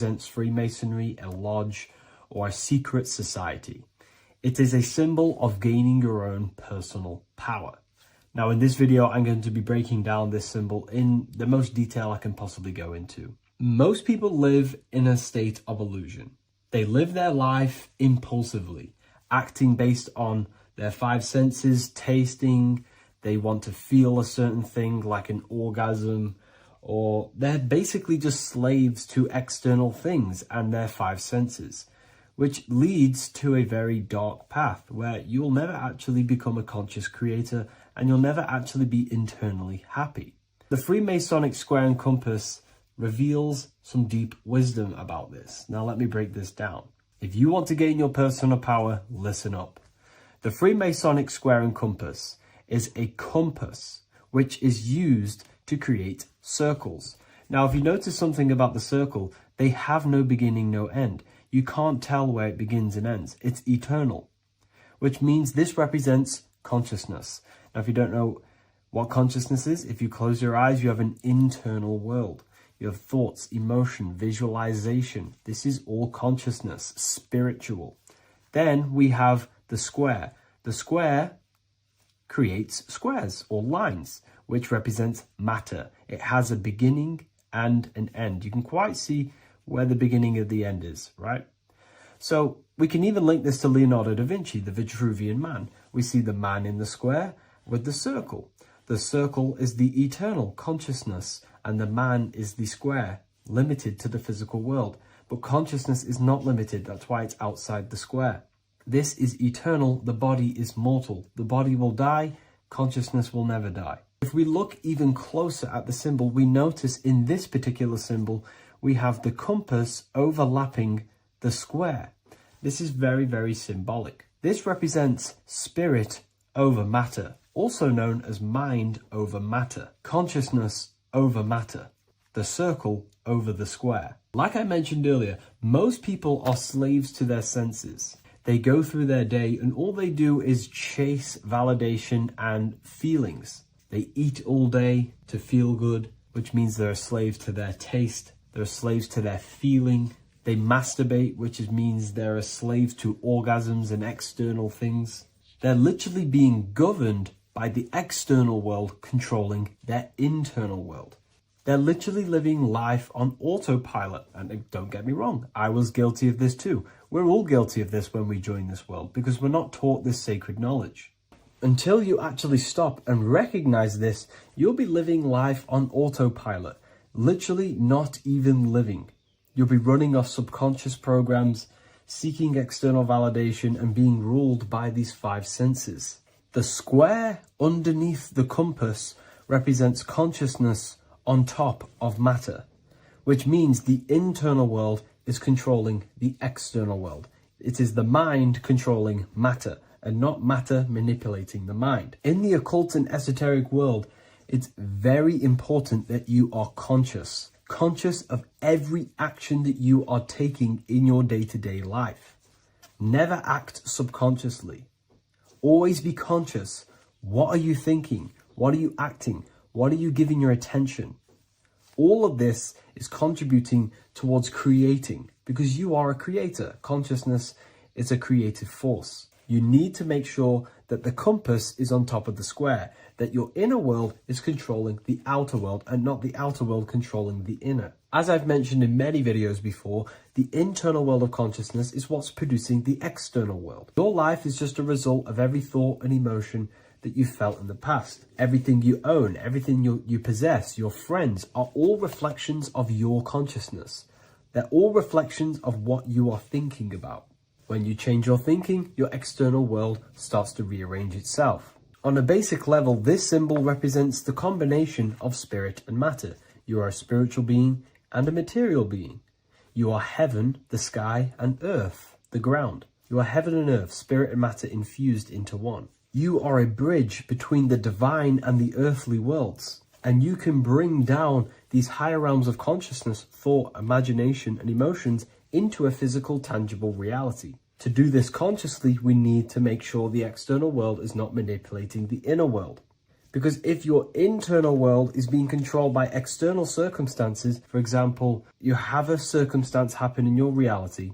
represents Freemasonry, a lodge, or a secret society. It is a symbol of gaining your own personal power. Now in this video, I'm going to be breaking down this symbol in the most detail I can possibly go into. Most people live in a state of illusion. They live their life impulsively, acting based on their five senses, tasting, they want to feel a certain thing like an orgasm, or they're basically just slaves to external things and their five senses, which leads to a very dark path where you'll never actually become a conscious creator and you'll never actually be internally happy. The Freemasonic square and compass reveals some deep wisdom about this. Now let me break this down. If you want to gain your personal power, listen up. The Freemasonic square and compass is a compass which is used to create circles. Now, if you notice something about the circle, they have no beginning, no end. You can't tell where it begins and ends. It's eternal, which means this represents consciousness. Now, if you don't know what consciousness is, if you close your eyes, you have an internal world. You have thoughts, emotion, visualization. This is all consciousness, spiritual. Then we have the square. The square creates squares or lines, which represents matter. It has a beginning and an end. You can quite see where the beginning of the end is, right? So we can even link this to Leonardo da Vinci, the Vitruvian Man. We see the man in the square with the circle. The circle is the eternal consciousness and the man is the square, limited to the physical world. But consciousness is not limited. That's why it's outside the square. This is eternal. The body is mortal. The body will die. Consciousness will never die. If we look even closer at the symbol, we notice in this particular symbol, we have the compass overlapping the square. This is very, very symbolic. This represents spirit over matter, also known as mind over matter, consciousness over matter, the circle over the square. Like I mentioned earlier, most people are slaves to their senses. They go through their day and all they do is chase validation and feelings. They eat all day to feel good, which means they're slaves to their taste. They're slaves to their feeling. They masturbate, which means they're a slave to orgasms and external things. They're literally being governed by the external world controlling their internal world. They're literally living life on autopilot. And don't get me wrong, I was guilty of this too. We're all guilty of this when we join this world because we're not taught this sacred knowledge. Until you actually stop and recognize this, you'll be living life on autopilot, literally not even living. You'll be running off subconscious programs, seeking external validation and being ruled by these five senses. The square underneath the compass represents consciousness on top of matter, which means the internal world is controlling the external world. It is the mind controlling matter and not matter manipulating the mind. In the occult and esoteric world, it's very important that you are conscious of every action that you are taking in your day-to-day life. Never act subconsciously. Always be conscious. What are you thinking? What are you acting? What are you giving your attention? All of this is contributing towards creating because you are a creator. Consciousness is a creative force. You need to make sure that the compass is on top of the square, that your inner world is controlling the outer world and not the outer world controlling the inner. As I've mentioned in many videos before, the internal world of consciousness is what's producing the external world. Your life is just a result of every thought and emotion that you felt in the past. Everything you own, everything you possess, your friends are all reflections of your consciousness. They're all reflections of what you are thinking about. When you change your thinking, your external world starts to rearrange itself. On a basic level, this symbol represents the combination of spirit and matter. You are a spiritual being and a material being. You are heaven, the sky, and earth, the ground. You are heaven and earth, spirit and matter infused into one. You are a bridge between the divine and the earthly worlds. And you can bring down these higher realms of consciousness, thought, imagination, and emotions into a physical, tangible reality. To do this consciously, we need to make sure the external world is not manipulating the inner world. Because if your internal world is being controlled by external circumstances, for example, you have a circumstance happen in your reality,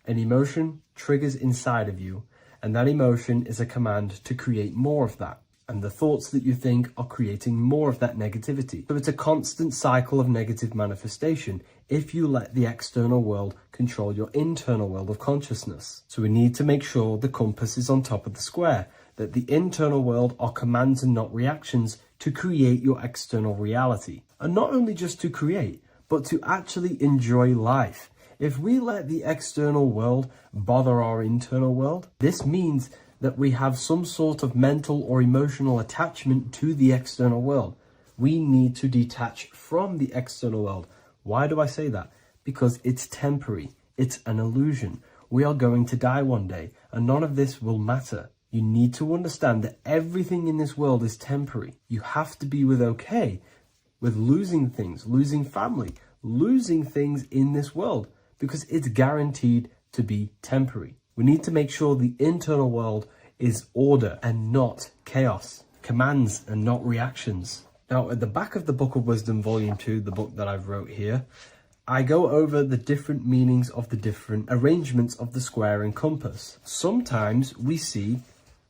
an emotion triggers inside of you, and that emotion is a command to create more of that. And the thoughts that you think are creating more of that negativity. So it's a constant cycle of negative manifestation if you let the external world control your internal world of consciousness. So we need to make sure the compass is on top of the square, that the internal world are commands and not reactions to create your external reality. And not only just to create, but to actually enjoy life. If we let the external world bother our internal world, this means that we have some sort of mental or emotional attachment to the external world. We need to detach from the external world. Why do I say that? Because it's temporary. It's an illusion. We are going to die one day, and none of this will matter. You need to understand that everything in this world is temporary. You have to be okay with losing things, losing family, losing things in this world, because it's guaranteed to be temporary. We need to make sure the internal world is order and not chaos, commands and not reactions. Now, at the back of the Book of Wisdom, Volume 2, the book that I've wrote here, I go over the different meanings of the different arrangements of the square and compass. Sometimes we see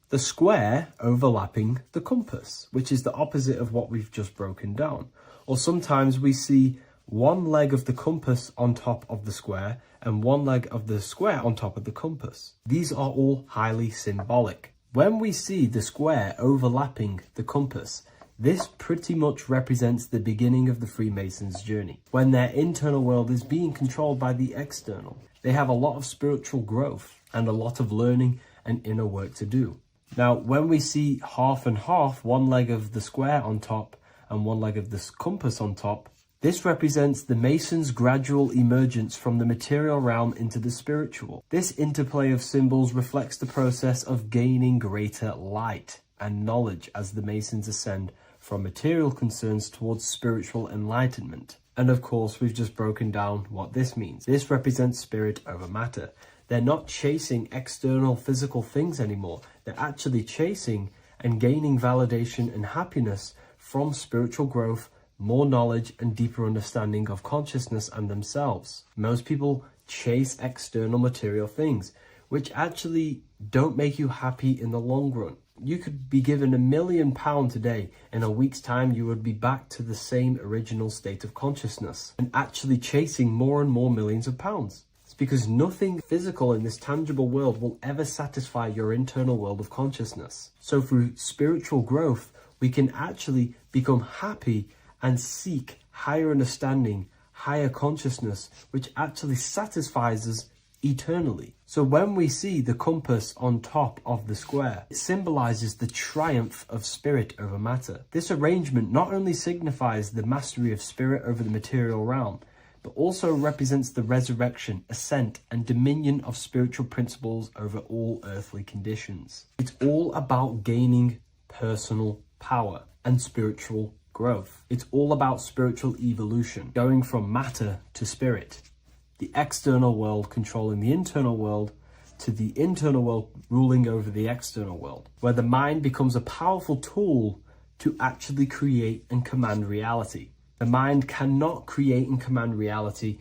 the square overlapping the compass, which is the opposite of what we've just broken down. Or sometimes we see one leg of the compass on top of the square and one leg of the square on top of the compass. These are all highly symbolic. When we see the square overlapping the compass, this pretty much represents the beginning of the Freemasons' journey, when their internal world is being controlled by the external. They have a lot of spiritual growth and a lot of learning and inner work to do. Now, when we see half and half, one leg of the square on top and one leg of the compass on top, this represents the Masons' gradual emergence from the material realm into the spiritual. This interplay of symbols reflects the process of gaining greater light and knowledge as the Masons ascend from material concerns towards spiritual enlightenment. And of course, we've just broken down what this means. This represents spirit over matter. They're not chasing external physical things anymore. They're actually chasing and gaining validation and happiness from spiritual growth, more knowledge and deeper understanding of consciousness and themselves. Most people chase external material things, which actually don't make you happy in the long run. You could be given £1 million today. In a week's time, you would be back to the same original state of consciousness and actually chasing more and more millions of pounds. It's because nothing physical in this tangible world will ever satisfy your internal world of consciousness. So through spiritual growth, we can actually become happy and seek higher understanding, higher consciousness, which actually satisfies us eternally. So when we see the compass on top of the square, it symbolizes the triumph of spirit over matter. This arrangement not only signifies the mastery of spirit over the material realm, but also represents the resurrection, ascent, and dominion of spiritual principles over all earthly conditions. It's all about gaining personal power and spiritual growth. It's all about spiritual evolution, going from matter to spirit. The external world controlling the internal world to the internal world ruling over the external world, where the mind becomes a powerful tool to actually create and command reality. The mind cannot create and command reality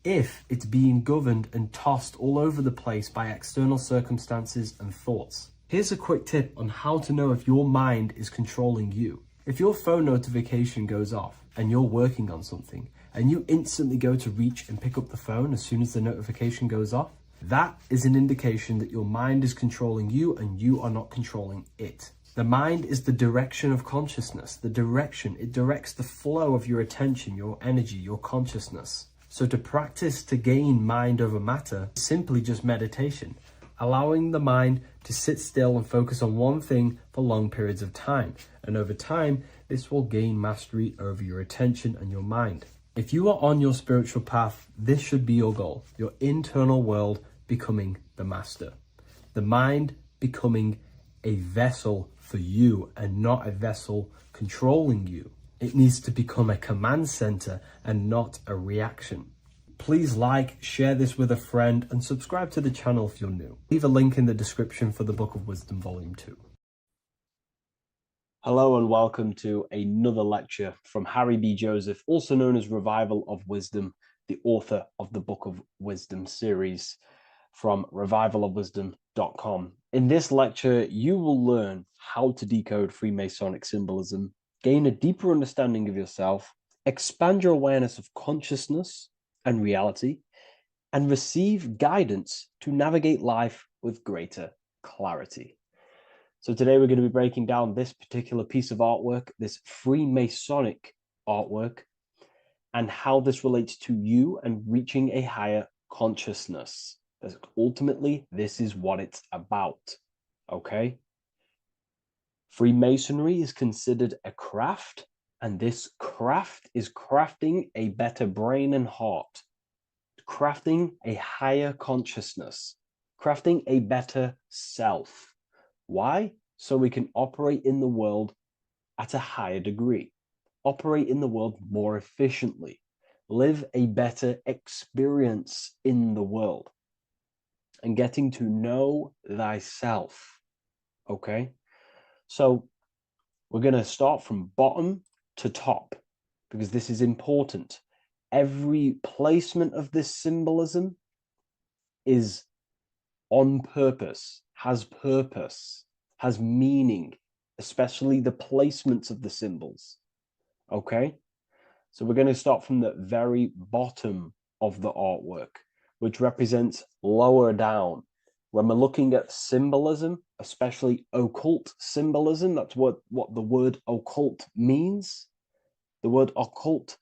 if it's being governed and tossed all over the place by external circumstances and thoughts. Here's a quick tip on how to know if your mind is controlling you. If your phone notification goes off and you're working on something and you instantly go to reach and pick up the phone as soon as the notification goes off, that is an indication that your mind is controlling you and you are not controlling it. The mind is the direction of consciousness. The direction, it directs the flow of your attention, your energy, your consciousness. So to practice to gain mind over matter is simply just meditation, allowing the mind to sit still and focus on one thing for long periods of time. And over time, this will gain mastery over your attention and your mind. If you are on your spiritual path, this should be your goal. Your internal world becoming the master. The mind becoming a vessel for you and not a vessel controlling you. It needs to become a command center and not a reaction. Please like, share this with a friend, and subscribe to the channel if you're new. Leave a link in the description for the Book of Wisdom Volume 2. Hello and welcome to another lecture from Harry B. Joseph, also known as Revival of Wisdom, the author of the Book of Wisdom series from revivalofwisdom.com. In this lecture, you will learn how to decode Freemasonic symbolism, gain a deeper understanding of yourself, expand your awareness of consciousness and reality, and receive guidance to navigate life with greater clarity. So today we're going to be breaking down this particular piece of artwork, this Freemasonic artwork, and how this relates to you and reaching a higher consciousness. Because ultimately, this is what it's about, okay? Freemasonry is considered a craft, and this craft is crafting a better brain and heart, crafting a higher consciousness, crafting a better self. Why? So we can operate in the world at a higher degree, operate in the world more efficiently, live a better experience in the world, and getting to know thyself. Okay? So we're going to start from bottom to top because this is important. Every placement of this symbolism is on purpose, has meaning, especially the placements of the symbols. Okay? So we're going to start from the very bottom of the artwork, which represents lower down. When we're looking at symbolism, especially occult symbolism, that's what the word occult means. The word occult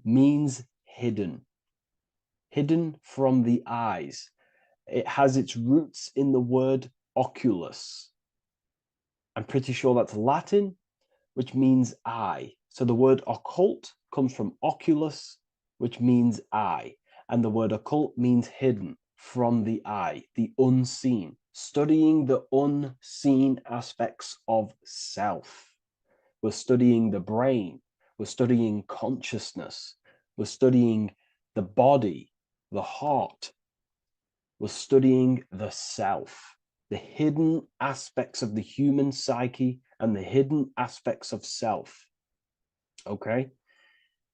means hidden, hidden from the eyes. It has its roots in the word oculus. I'm pretty sure that's Latin, which means eye. So the word occult comes from oculus, which means eye. And the word occult means hidden from the eye, the unseen, studying the unseen aspects of self. We're studying the brain. We're studying consciousness. We're studying the body, the heart. We're studying the self, the hidden aspects of the human psyche and the hidden aspects of self. Okay?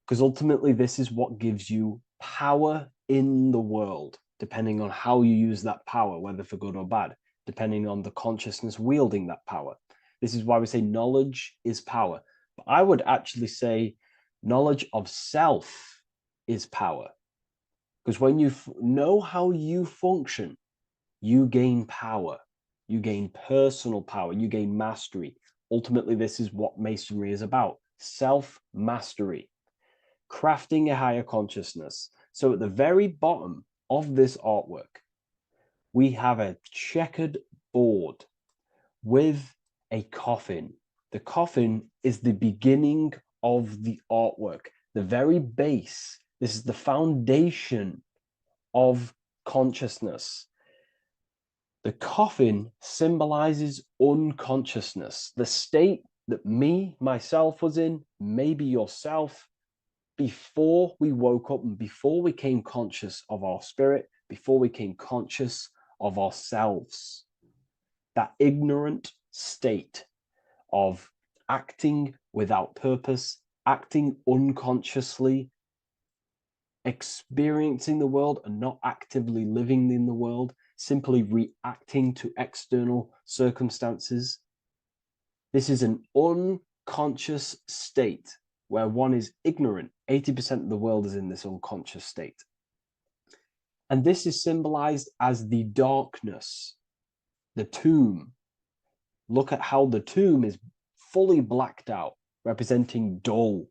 Because ultimately, this is what gives you power in the world, depending on how you use that power, whether for good or bad, depending on the consciousness wielding that power. This is why we say knowledge is power. But I would actually say knowledge of self is power. Because when you know how you function, you gain power, you gain personal power, you gain mastery. Ultimately, this is what Masonry is about, self-mastery, crafting a higher consciousness. So at the very bottom of this artwork, we have a checkered board with a coffin. The coffin is the beginning of the artwork, the very base. This is the foundation of consciousness. The coffin symbolizes unconsciousness, the state that me, myself was in, maybe yourself, before we woke up and before we came conscious of our spirit, before we came conscious of ourselves. That ignorant state of acting without purpose, acting unconsciously, experiencing the world and not actively living in the world, simply reacting to external circumstances. This is an unconscious state where one is ignorant. 80% of the world is in this unconscious state. And this is symbolized as the darkness, the tomb. Look at how the tomb is fully blacked out, representing dull,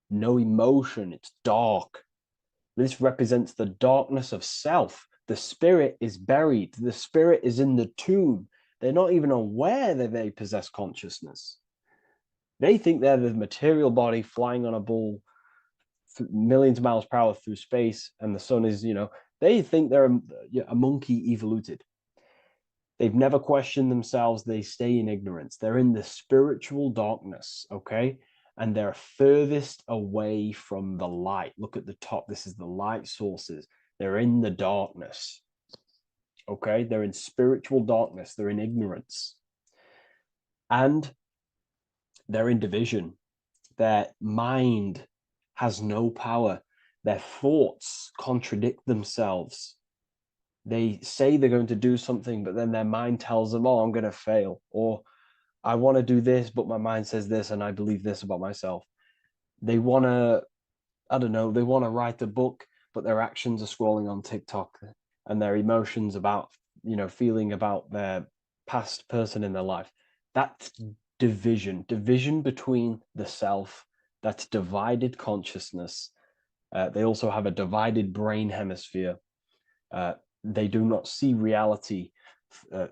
no emotion, it's dark. This represents the darkness of self. The spirit is buried. The spirit is in the tomb. They're not even aware that they possess consciousness. They think they're the material body flying on a ball millions of miles per hour through space, and the sun is, they think they're a monkey evoluted. They've never questioned themselves. They stay in ignorance. They're in the spiritual darkness, okay? And they're furthest away from the light. Look at the top. This is the light sources. They're in the darkness, okay? They're in spiritual darkness. They're in ignorance. And They're in division. Their mind has no power. Their thoughts contradict themselves. They say they're going to do something, but then their mind tells them, oh, I'm going to fail. Or I want to do this, but my mind says this, and I believe this about myself. They want to, I don't know, they want to write a book, but their actions are scrolling on TikTok, and their emotions about, feeling about their past person in their life. That's division between the self. That's divided consciousness. They also have a divided brain hemisphere. They do not see reality uh,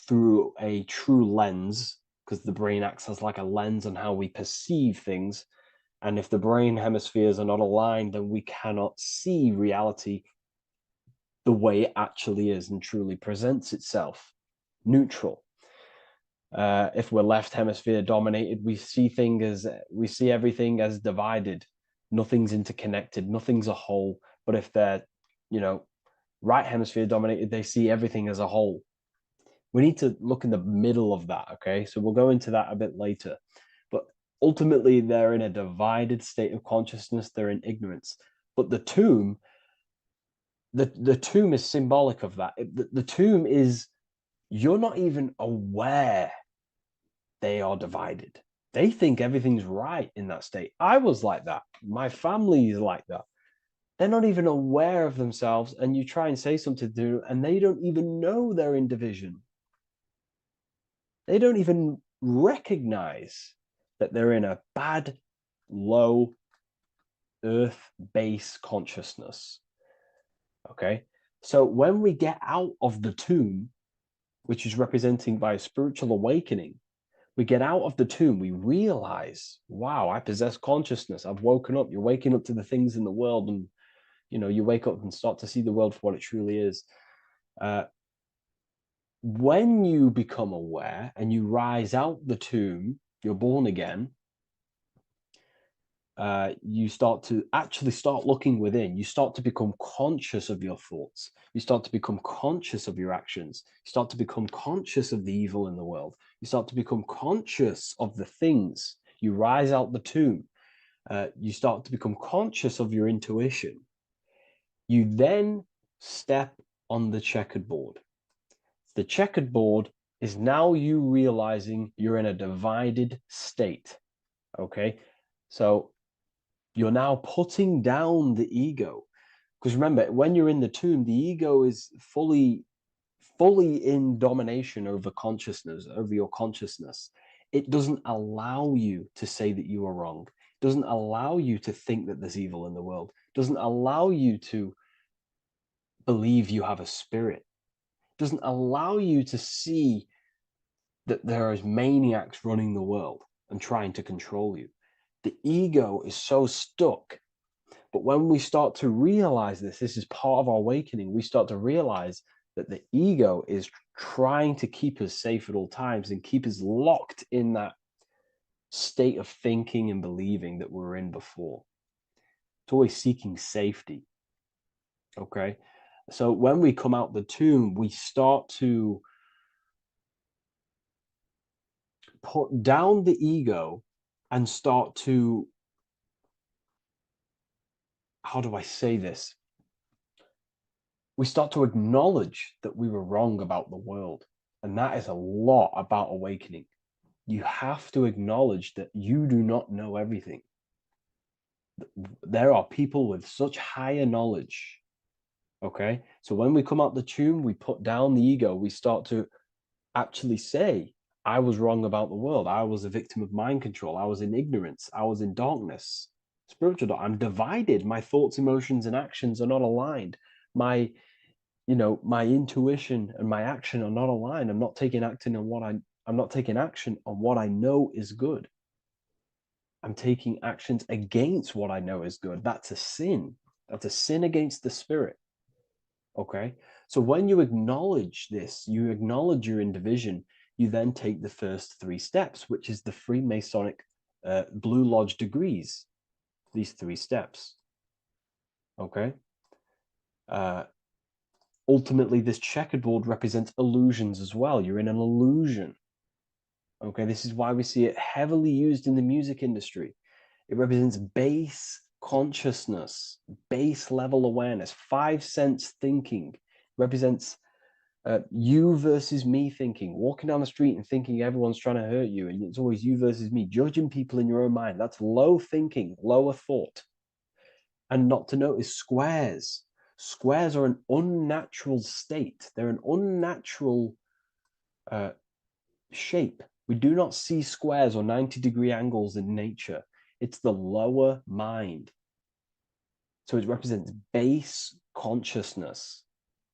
through a true lens, because the brain acts as like a lens on how we perceive things. And if the brain hemispheres are not aligned, then we cannot see reality the way it actually is and truly presents itself, neutral. If we're left hemisphere dominated, we see everything as divided. Nothing's interconnected, nothing's a whole. But if they're, right hemisphere dominated, they see everything as a whole. We need to look in the middle of that, okay? So we'll go into that a bit later. But ultimately, they're in a divided state of consciousness. They're in ignorance. But the tomb is symbolic of that. The tomb is, you're not even aware they are divided. They think everything's right in that state. I was like that. My family is like that. They're not even aware of themselves, and you try and say something to them, and they don't even know they're in division. They don't even recognize that they're in a bad, low earth base consciousness. Okay. So when we get out of the tomb, which is representing by a spiritual awakening, we get out of the tomb, we realize, wow, I possess consciousness. I've woken up. You're waking up to the things in the world, and you wake up and start to see the world for what it truly is. When you become aware and you rise out the tomb, you're born again. You start to actually start looking within. You start to become conscious of your thoughts. You start to become conscious of your actions. You start to become conscious of the evil in the world. You start to become conscious of the things. You rise out the tomb. You start to become conscious of your intuition. You then step on the checkered board. The checkered board is now you realizing you're in a divided state. Okay. So you're now putting down the ego. Because remember, when you're in the tomb, the ego is fully in domination over consciousness, over your consciousness. It doesn't allow you to say that you are wrong. It doesn't allow you to think that there's evil in the world. It doesn't allow you to believe you have a spirit. It doesn't allow you to see that there is maniacs running the world and trying to control you. The ego is so stuck. But when we start to realize this is part of our awakening, we start to realize that the ego is trying to keep us safe at all times and keep us locked in that state of thinking and believing that we were in before. It's always seeking safety. Okay. So when we come out the tomb, we start to put down the ego and start to, how do I say this? We start to acknowledge that we were wrong about the world. And that is a lot about awakening. You have to acknowledge that you do not know everything. There are people with such higher knowledge. Okay. So when we come out the tomb, we put down the ego. We start to actually say, I was wrong about the world. I was a victim of mind control. I was in ignorance. I was in darkness. Spiritual. I'm divided. My thoughts, emotions, and actions are not aligned. My intuition and my action are not aligned. I'm not taking action on what I know is good. I'm taking actions against what I know is good. That's a sin. That's a sin against the spirit. Okay. So when you acknowledge this, you acknowledge you're in division, you then take the first 3 steps, which is the Freemasonic Blue Lodge degrees, these 3 steps. Okay. Ultimately, this checkerboard represents illusions as well. You're in an illusion. Okay, this is why we see it heavily used in the music industry. It represents base consciousness, base level awareness, 5 sense thinking. It represents you versus me thinking, walking down the street and thinking everyone's trying to hurt you, and it's always you versus me, judging people in your own mind. That's low thinking, lower thought. And not to notice squares. Squares are an unnatural state. They're an unnatural shape. We do not see squares or 90-degree angles in nature. It's the lower mind. So it represents base consciousness,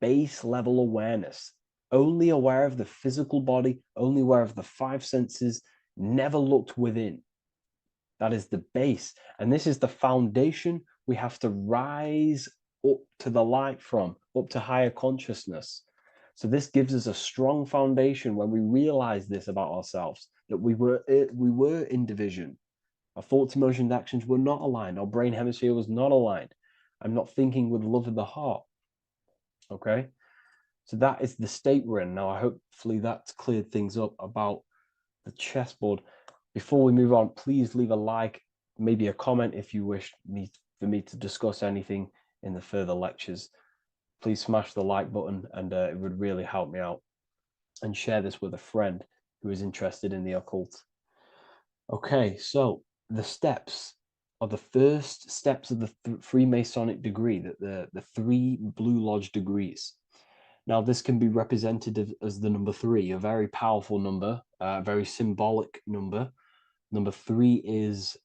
base level awareness, only aware of the physical body, only aware of the 5 senses, never looked within. That is the base. And this is the foundation we have to rise up to the light from, up to higher consciousness. So this gives us a strong foundation when we realize this about ourselves, that we were in division. Our thoughts, emotions, actions were not aligned. Our brain hemisphere was not aligned. I'm not thinking with love of the heart. Okay? So that is the state we're in. Now, hopefully that's cleared things up about the chessboard. Before we move on, please leave a like, maybe a comment if you wish for me to discuss anything in the further lectures. Please smash the like button, and it would really help me out. And share this with a friend who is interested in the occult. Okay, so the steps are the first steps of the Freemasonic degree, the 3 Blue Lodge degrees. Now, this can be represented as the number 3, a very powerful number, a very symbolic number. Number 3 is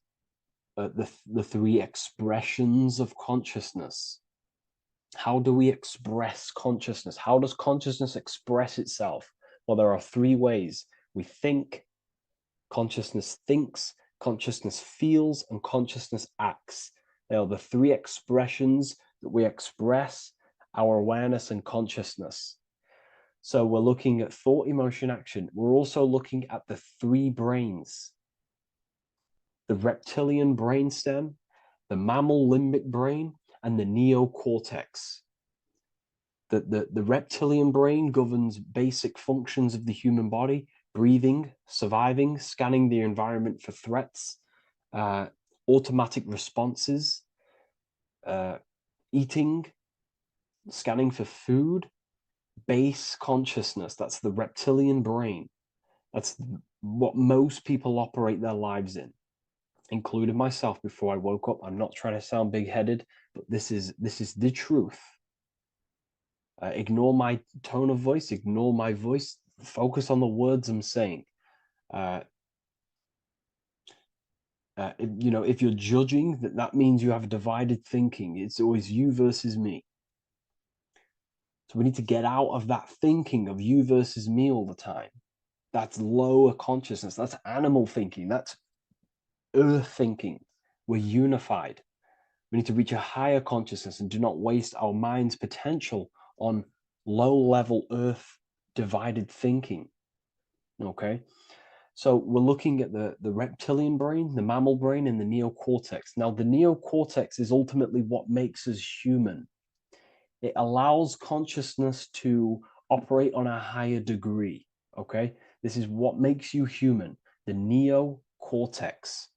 the 3 expressions of consciousness. How do we express consciousness? How does consciousness express itself? Well, there are 3 ways. We think, consciousness thinks, consciousness feels, and consciousness acts. They are the 3 expressions that we express our awareness and consciousness. So we're looking at thought, emotion, action. We're also looking at the 3 brains: the reptilian brainstem, the mammal limbic brain, and the neocortex. The reptilian brain governs basic functions of the human body: breathing, surviving, scanning the environment for threats, automatic responses, eating, scanning for food. Base consciousness, that's the reptilian brain. That's what most people operate their lives in, including myself before I woke up. I'm not trying to sound big-headed, but this is the truth. Ignore my tone of voice, ignore my voice, focus on the words I'm saying. If you're judging, that means you have divided thinking. It's always you versus me. So we need to get out of that thinking of you versus me all the time. That's lower consciousness. That's animal thinking. That's earth thinking. We're unified. We need to reach a higher consciousness and do not waste our mind's potential on low-level earth divided thinking. Okay? So we're looking at the reptilian brain, the mammal brain, and the neocortex. Now, the neocortex is ultimately what makes us human. It allows consciousness to operate on a higher degree. Okay? This is what makes you human. The neocortex.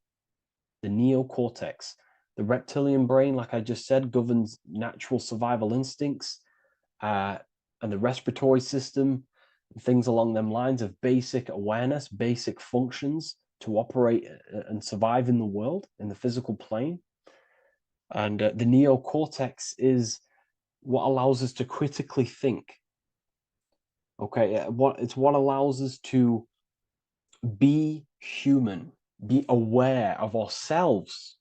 The neocortex. The reptilian brain, like I just said, governs natural survival instincts and the respiratory system, things along them lines of basic awareness, basic functions to operate and survive in the world, in the physical plane. And the neocortex is what allows us to critically think. Okay, it's what allows us to be human, be aware of ourselves.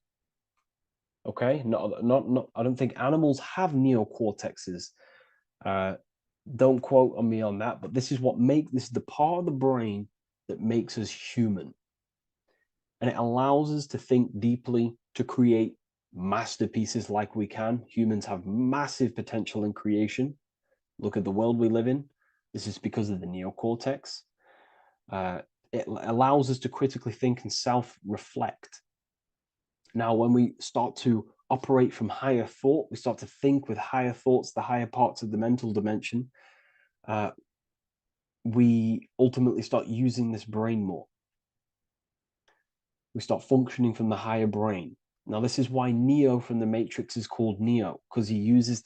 Okay, not. I don't think animals have neocortexes. Don't quote on me on that, but this is the part of the brain that makes us human. And it allows us to think deeply, to create masterpieces like we can. Humans have massive potential in creation. Look at the world we live in. This is because of the neocortex. It allows us to critically think and self-reflect. Now, when we start to operate from higher thought, we start to think with higher thoughts, the higher parts of the mental dimension, we ultimately start using this brain more. We start functioning from the higher brain. Now, this is why Neo from the Matrix is called Neo, because he uses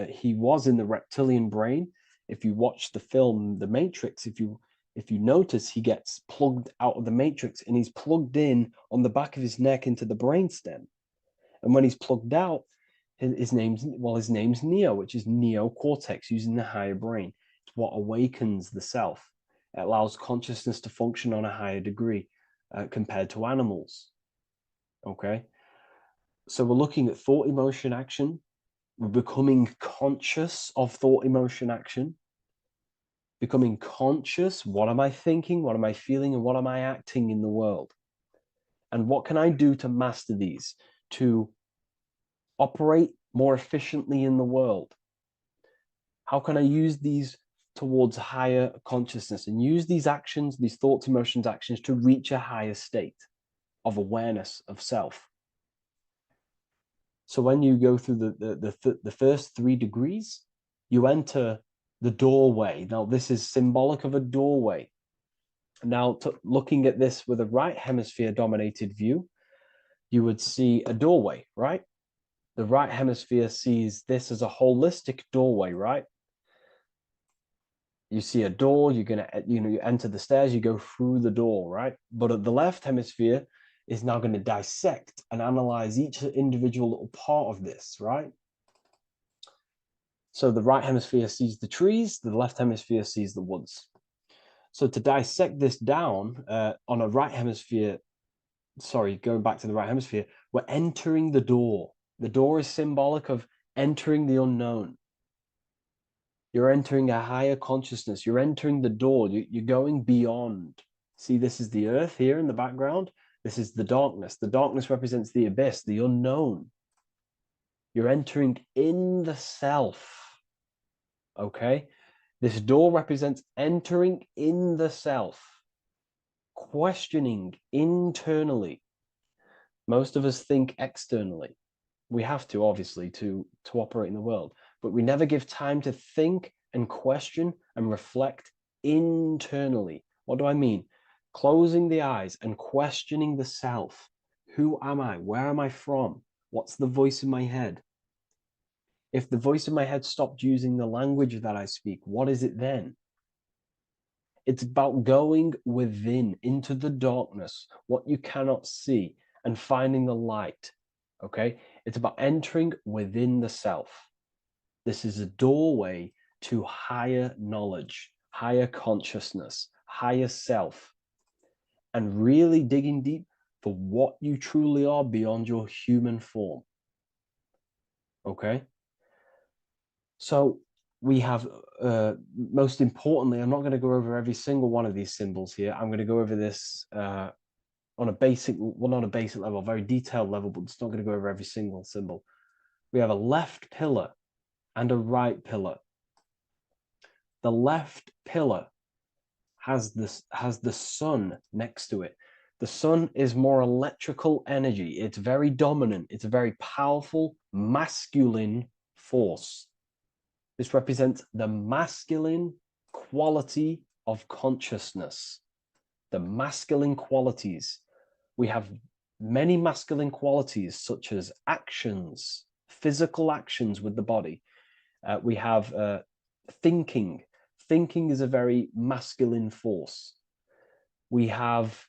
he was in the reptilian brain. If you watch the film The Matrix, if you notice, he gets plugged out of the Matrix and he's plugged in on the back of his neck into the brainstem. And when he's plugged out, his name's Neo, which is neocortex, using the higher brain. It's what awakens the self. It allows consciousness to function on a higher degree compared to animals. Okay, so we're looking at thought, emotion, action. We're becoming conscious of thought, emotion, action. Becoming conscious. What am I thinking? What am I feeling? And what am I acting in the world? And what can I do to master these, to operate more efficiently in the world? How can I use these towards higher consciousness and use these actions, these thoughts, emotions, actions to reach a higher state of awareness of self? So when you go through the first 3 degrees, you enter the doorway. Now, this is symbolic of a doorway. Now, looking at this with a right hemisphere dominated view, you would see a doorway, right? The right hemisphere sees this as a holistic doorway, right? You see a door, you're gonna, you enter the stairs, you go through the door, right? But at the left hemisphere is now going to dissect and analyze each individual little part of this, right? So the right hemisphere sees the trees, the left hemisphere sees the woods. So to dissect this down on a right hemisphere, going back to the right hemisphere, we're entering the door. The door is symbolic of entering the unknown. You're entering a higher consciousness. You're entering the door. You're going beyond. See, this is the earth here in the background. This is the darkness. The darkness represents the abyss, the unknown. You're entering in the self. Okay? This door represents entering in the self, questioning internally. Most of us think externally. We have to, obviously, to operate in the world, but we never give time to think and question and reflect internally. What do I mean? Closing the eyes and questioning the self. Who am I? Where am I from? What's the voice in my head? If the voice in my head stopped using the language that I speak, what is it then? It's about going within, into the darkness, what you cannot see, and finding the light. Okay? It's about entering within the self. This is a doorway to higher knowledge, higher consciousness, higher self, and really digging deep for what you truly are beyond your human form. Okay? So we have, most importantly, I'm not going to go over every single one of these symbols here. I'm going to go over this on a basic, well, not a basic level, a very detailed level, but it's not going to go over every single symbol. We have a left pillar and a right pillar. The left pillar has the sun next to it. The sun is more electrical energy. It's very dominant. It's a very powerful masculine force. This represents the masculine quality of consciousness. The masculine qualities. We have many masculine qualities, such as actions, physical actions with the body. We have thinking. Thinking is a very masculine force. We have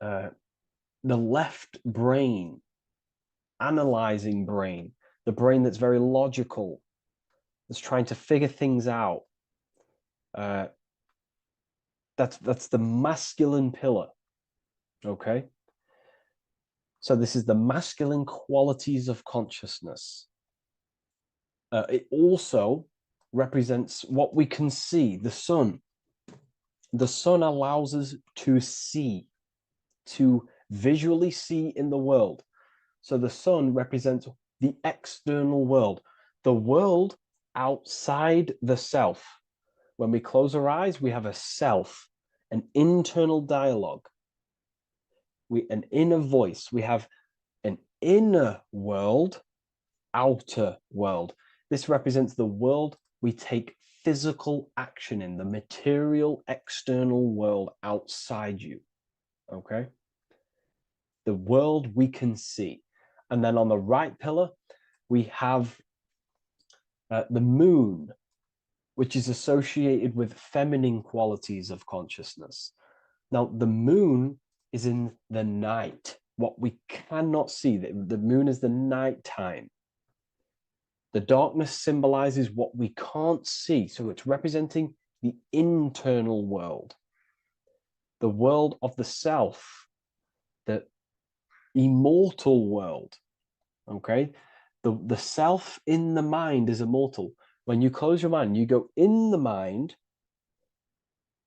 the left brain, analyzing brain, the brain that's very logical, that's trying to figure things out. That's the masculine pillar. Okay. So this is the masculine qualities of consciousness. It also represents what we can see, the sun. The sun allows us to see, to visually see in the world. So the sun represents the external world, the world outside the self. When we close our eyes, we have a self, an internal dialogue, an inner voice. We have an inner world, outer world. This represents the world we take physical action in, the material external world outside you. Okay? the world we can see. And then on the right pillar, we have the moon, which is associated with feminine qualities of consciousness. Now, the moon is in the night, what we cannot see. The moon is the nighttime. The darkness symbolizes what we can't see, so it's representing the internal world, the world of the self, the immortal world, okay? The self in the mind is immortal. When you close your mind, you go in the mind,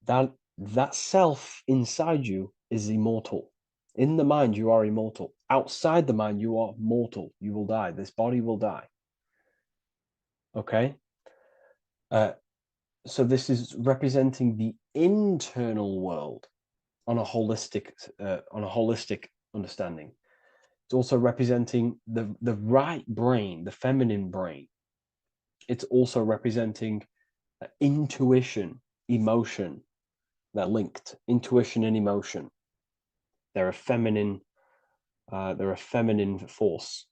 that self inside you is immortal. In the mind, you are immortal. Outside the mind, you are mortal. You will die. This body will die. Okay? So this is representing the internal world on a holistic understanding. It's also representing the right brain, the feminine brain. It's also representing intuition, emotion. They're linked. Intuition and emotion. They're a feminine force.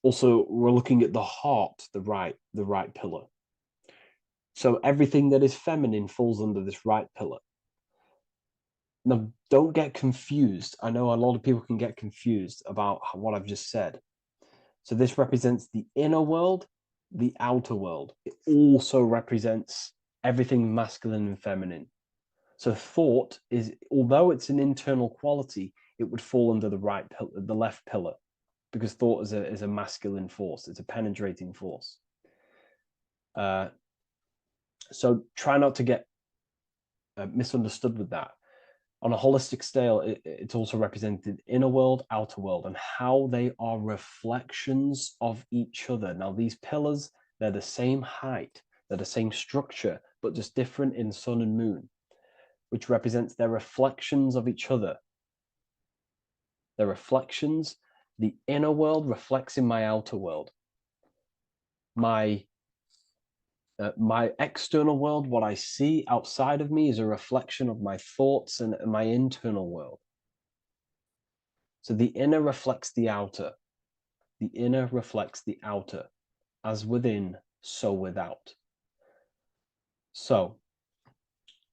Also, we're looking at the heart, the right pillar. So everything that is feminine falls under this right pillar. Now, don't get confused. I know a lot of people can get confused about what I've just said. So this represents the inner world, the outer world. It also represents everything masculine and feminine. So thought is, although it's an internal quality, it would fall under the left pillar, because thought is a masculine force. It's a penetrating force. So try not to get misunderstood with that. On a holistic scale, it's also represented inner world, outer world, and how they are reflections of each other. Now, these pillars, they're the same height, they're the same structure, but just different in sun and moon, which represents their reflections of each other. Their reflections, the inner world reflects in my outer world. My external world, what I see outside of me, is a reflection of my thoughts and my internal world. So the inner reflects the outer. The inner reflects the outer. As within, so without. So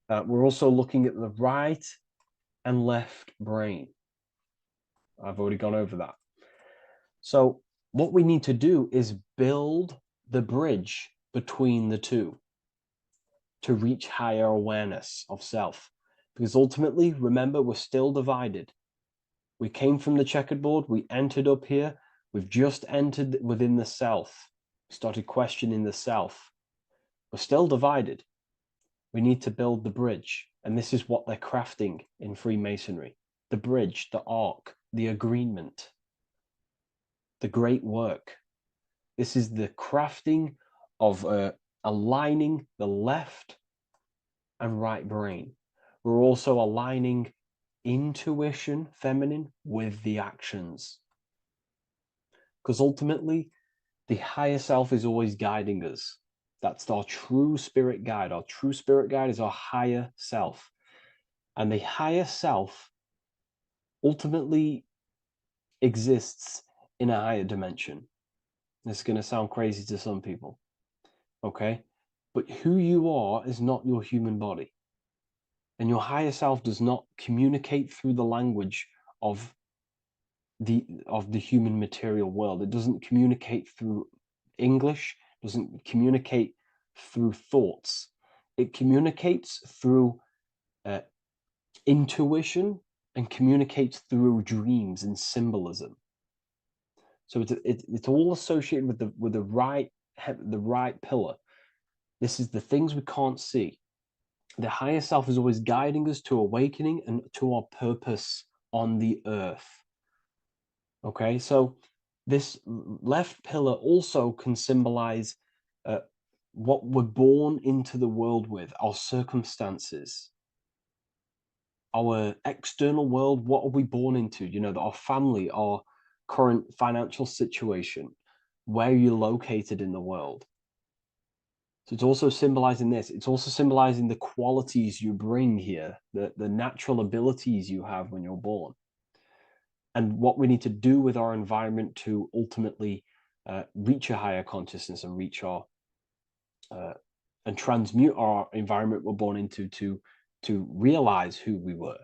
we're also looking at the right and left brain. I've already gone over that. So what we need to do is build the bridge between the two to reach higher awareness of self. Because ultimately, remember, we're still divided. We came from the checkerboard, we entered up here, we've just entered within the self, started questioning the self. We're still divided. We need to build the bridge. And this is what they're crafting in Freemasonry. The bridge, the arc, the agreement, the great work. This is the crafting of aligning the left and right brain. We're also aligning intuition, feminine, with the actions. Because ultimately, the higher self is always guiding us. That's our true spirit guide. Our true spirit guide is our higher self. And the higher self ultimately exists in a higher dimension. This is going to sound crazy to some people, okay? But who you are is not your human body. And your higher self does not communicate through the language of the human material world. It doesn't communicate through English, doesn't communicate through thoughts. It communicates through intuition and communicates through dreams and symbolism. So it's all associated with the right pillar. This is the things we can't see. The higher self is always guiding us to awakening and to our purpose on the earth. Okay, so this left pillar also can symbolize what we're born into the world with, our circumstances, our external world. What are we born into? You know, our family, our current financial situation, where you're located in the world. So it's also symbolizing this. It's also symbolizing the qualities you bring here, the natural abilities you have when you're born, and what we need to do with our environment to ultimately reach a higher consciousness and reach our and transmute our environment we're born into to realize who we were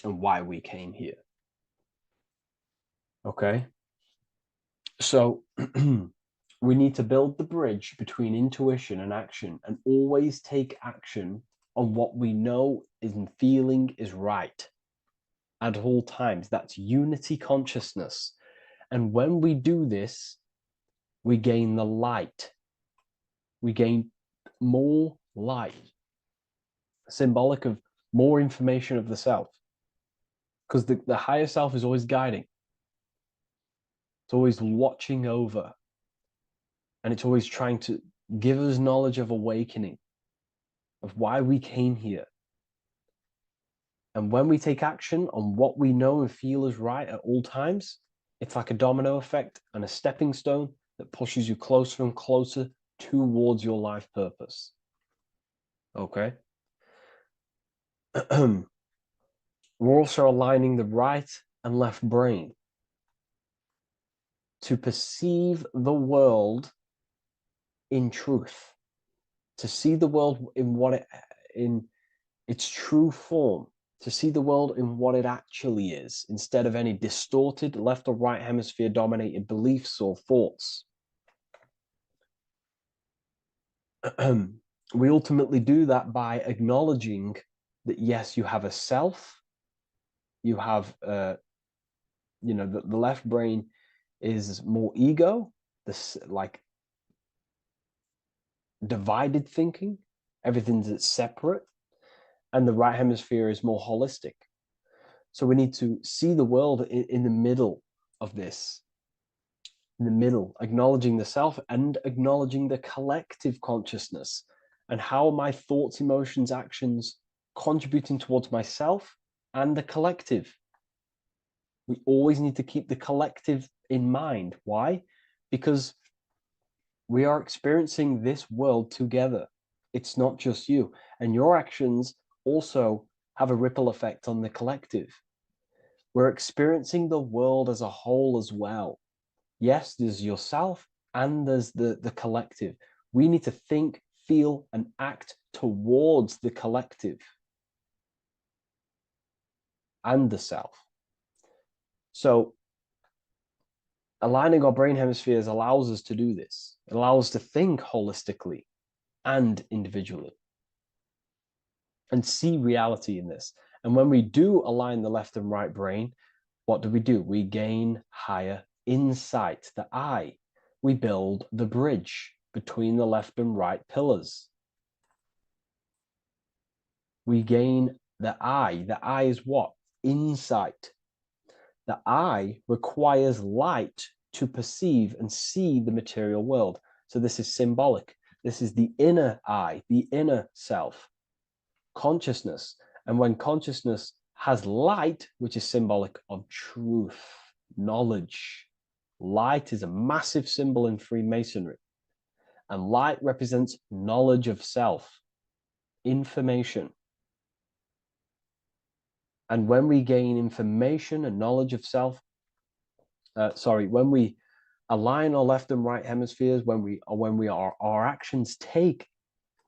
and why we came here. Okay, so we need to build the bridge between intuition and action, and always take action on what we know and feeling is right at all times. That's unity consciousness. And when we do this, we gain the light. We gain more light, symbolic of more information of the self. Because the higher self is always guiding. It's always watching over. And it's always trying to give us knowledge of awakening, of why we came here. And when we take action on what we know and feel is right at all times, it's like a domino effect and a stepping stone that pushes you closer and closer towards your life purpose. Okay? We're also aligning the right and left brain to perceive the world in truth, to see the world in its true form, to see the world in what it actually is, instead of any distorted left or right hemisphere dominated beliefs or thoughts. We ultimately do that by acknowledging that, yes, you have a self, you have, the left brain is more ego, this like divided thinking, everything's separate, and the right hemisphere is more holistic. So we need to see the world in the middle of this, in the middle, acknowledging the self and acknowledging the collective consciousness, and how my thoughts, emotions, actions contributing towards myself and the collective. We always need to keep the collective in mind. Why? Because we are experiencing this world together. It's not just you. And your actions also have a ripple effect on the collective. We're experiencing the world as a whole as well. Yes, there's yourself and there's the collective. We need to think, feel, and act towards the collective and the self. So aligning our brain hemispheres allows us to do this. It allows us to think holistically and individually and see reality in this. And when we do align the left and right brain, what do? We gain higher insight, the eye. We build the bridge between the left and right pillars. We gain the eye. The eye is what? Insight. The eye requires light to perceive and see the material world. So this is symbolic. This is the inner eye, the inner self, consciousness. And when consciousness has light, which is symbolic of truth, knowledge, light is a massive symbol in Freemasonry. And light represents knowledge of self, information. And when we gain information and knowledge of self, when we align our left and right hemispheres, our actions take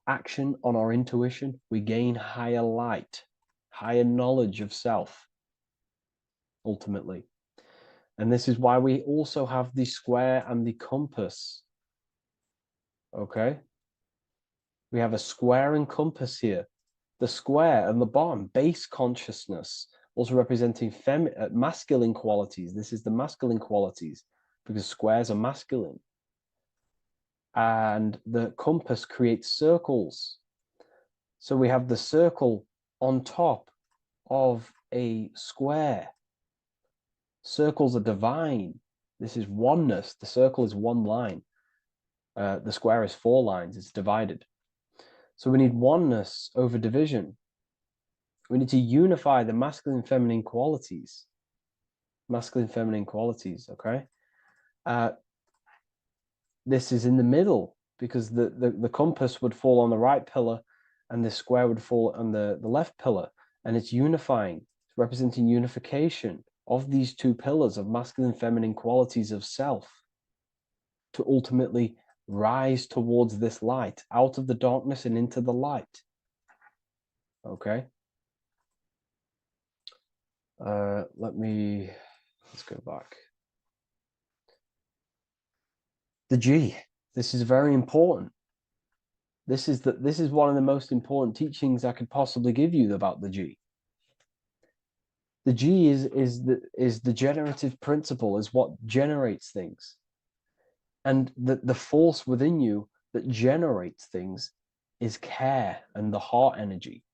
action on our intuition, we gain higher light, higher knowledge of self, ultimately. And this is why we also have the square and the compass. Okay? We have a square and compass here. The square and the bottom, base consciousness, also representing masculine qualities. This is the masculine qualities because squares are masculine. And the compass creates circles. So we have the circle on top of a square. Circles are divine. This is oneness. The circle is one line. The square is 4 lines. It's divided. So we need oneness over division. We need to unify the masculine and feminine qualities. Masculine, feminine qualities, okay? This is in the middle. because the compass would fall on the right pillar and the square would fall on the left pillar, and it's unifying. It's representing unification of these two pillars of masculine and feminine qualities of self to ultimately rise towards this light, out of the darkness and into the light. Okay. Let's go back. The G. This is very important. This is one of the most important teachings I could possibly give you about the G. The G is the generative principle, is what generates things. And the force within you that generates things is care and the heart energy.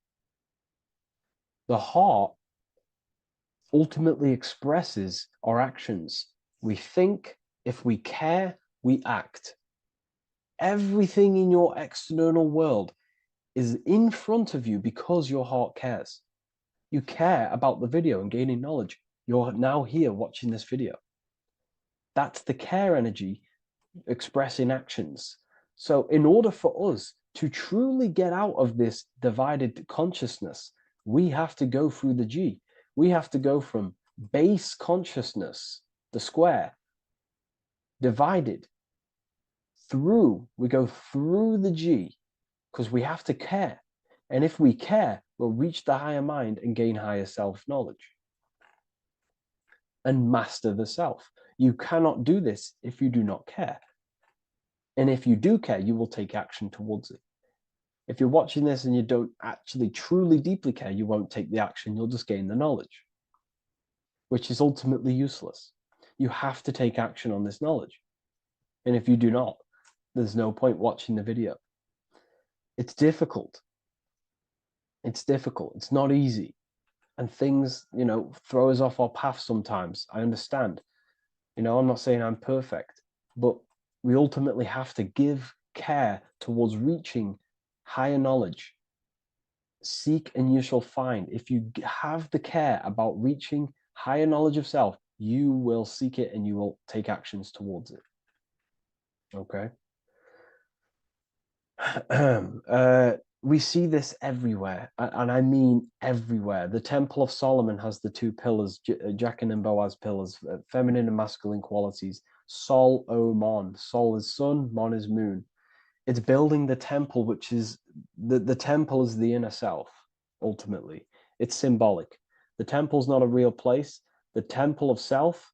The heart ultimately expresses our actions. We think, if we care, we act. Everything in your external world is in front of you because your heart cares. You care about the video and gaining knowledge. You're now here watching this video. That's the care energy expressing actions. So in order for us to truly get out of this divided consciousness, we have to go through the G. We have to go from base consciousness, the square, divided, we go through the G, because we have to care. And if we care, we'll reach the higher mind and gain higher self-knowledge and master the self. You cannot do this if you do not care. And if you do care, you will take action towards it. If you're watching this and you don't actually truly deeply care, you won't take the action. You'll just gain the knowledge, which is ultimately useless. You have to take action on this knowledge. And if you do not, there's no point watching the video. It's difficult. It's difficult. It's not easy. And things, throw us off our path sometimes. I understand. I'm not saying I'm perfect, but we ultimately have to give care towards reaching higher knowledge. Seek and you shall find. If you have the care about reaching higher knowledge of self, you will seek it and you will take actions towards it. Okay. We see this everywhere, and I mean everywhere. The Temple of Solomon has the two pillars, Jachin and Boaz pillars, feminine and masculine qualities. Sol, O, Mon. Sol is sun, Mon is moon. It's building the temple, which is the temple is the inner self, ultimately. It's symbolic. The temple's not a real place. The temple of self,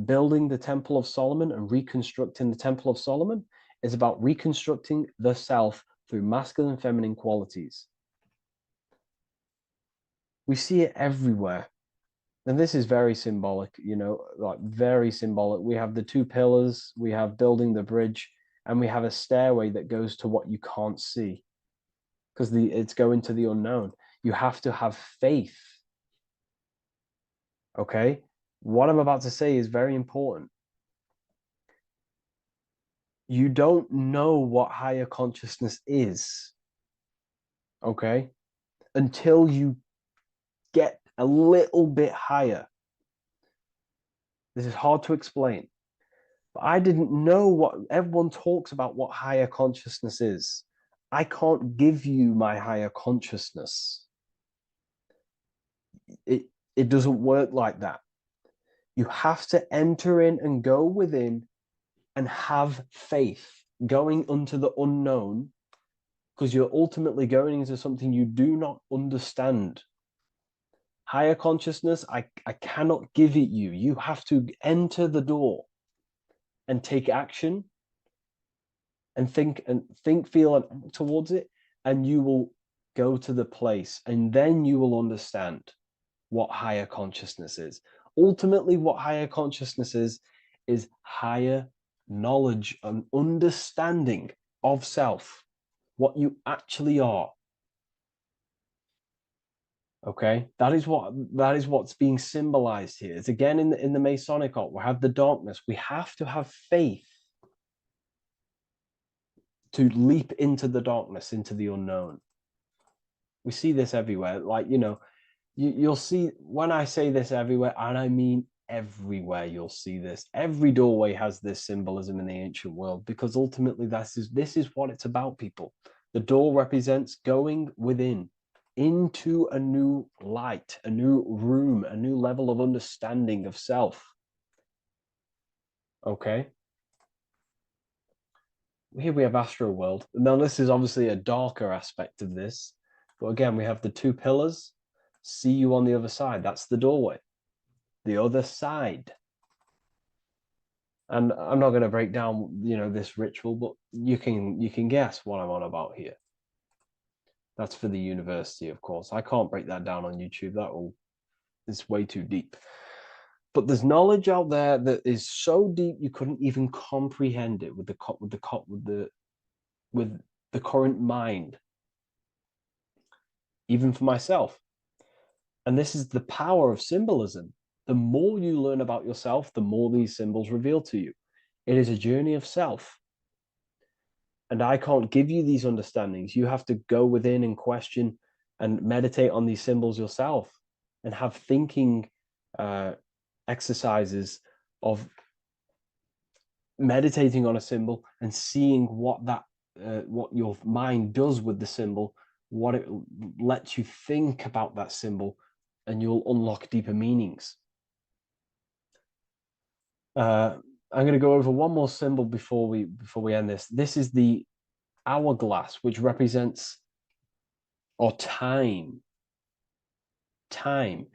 building the Temple of Solomon and reconstructing the Temple of Solomon, is about reconstructing the self through masculine and feminine qualities. We see it everywhere. And this is very symbolic, like very symbolic. We have the two pillars, we have building the bridge, and we have a stairway that goes to what you can't see, because it's going to the unknown. You have to have faith. Okay? What I'm about to say is very important. You don't know what higher consciousness is, okay, until you get a little bit higher. This is hard to explain, but I didn't know what everyone talks about, what higher consciousness is. I can't give you my higher consciousness. It doesn't work like that. You have to enter in and go within and have faith, going into the unknown, because you're ultimately going into something you do not understand. Higher consciousness, I cannot give it you. You have to enter the door and take action and think, feel, and act towards it, and you will go to the place, and then you will understand what higher consciousness is. Ultimately, what higher consciousness is higher knowledge and understanding of self, what you actually are. Okay, that is what's being symbolized here. It's again in the Masonic art. We have the darkness. We have to have faith to leap into the darkness, into the unknown. We see this everywhere. Like, you'll see when I say this everywhere, and I mean everywhere you'll see this. Every doorway has this symbolism in the ancient world, because ultimately this is what it's about, people. The door represents going within into a new light, a new room, a new level of understanding of self. Okay. Here we have Astro World. Now this is obviously a darker aspect of this, but again, we have the two pillars. See you on the other side. That's the doorway. The other side. And I'm not going to break down, this ritual, but you can guess what I'm on about here. That's for the university, of course. I can't break that down on YouTube. It's way too deep. But there's knowledge out there that is so deep you couldn't even comprehend it with the current mind, even for myself. And this is the power of symbolism. The more you learn about yourself, the more these symbols reveal to you. It is a journey of self. And I can't give you these understandings. You have to go within and question and meditate on these symbols yourself, and have thinking exercises of meditating on a symbol and seeing what your mind does with the symbol, what it lets you think about that symbol, and you'll unlock deeper meanings. I'm going to go over one more symbol before we end this. This is the hourglass, which represents time. Time,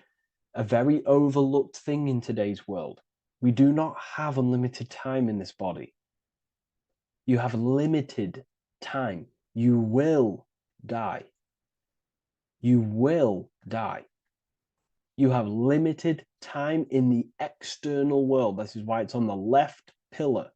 a very overlooked thing in today's world. We do not have unlimited time in this body. You have limited time. You will die. You will die. You have limited time in the external world. This is why it's on the left pillar,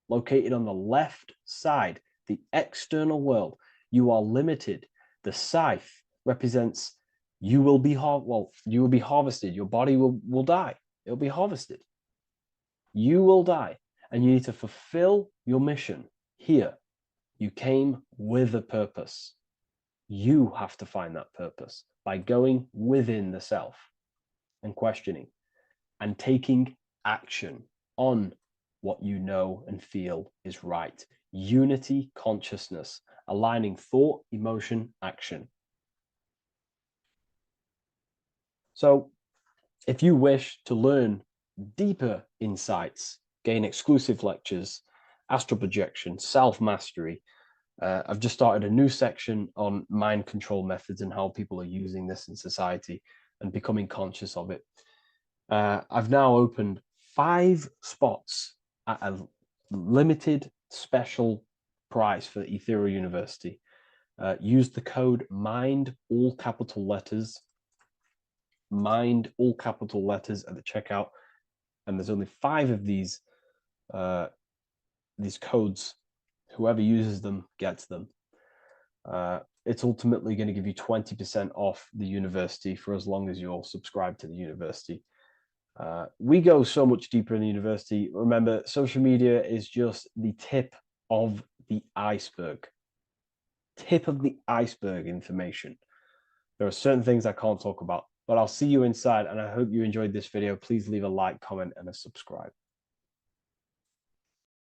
located on the left side, the external world. You are limited. The scythe represents you will be harvested. Your body will die. It'll be harvested. You will die, and you need to fulfill your mission here. You came with a purpose. You have to find that purpose by going within the self and questioning and taking action on what you know and feel is right. Unity consciousness, aligning thought, emotion, action. So if you wish to learn deeper insights, gain exclusive lectures, astral projection, self-mastery, I've just started a new section on mind control methods and how people are using this in society and becoming conscious of it. I've now opened 5 spots at a limited special price for Ethereal University. Use the code MIND, all capital letters, MIND, all capital letters at the checkout. And there's only 5 of these codes. Whoever uses them gets them. It's ultimately going to give you 20% off the university for as long as you're subscribed to the university. We go so much deeper in the university. Remember, social media is just the tip of the iceberg. Tip of the iceberg information. There are certain things I can't talk about, but I'll see you inside, and I hope you enjoyed this video. Please leave a like, comment, and a subscribe.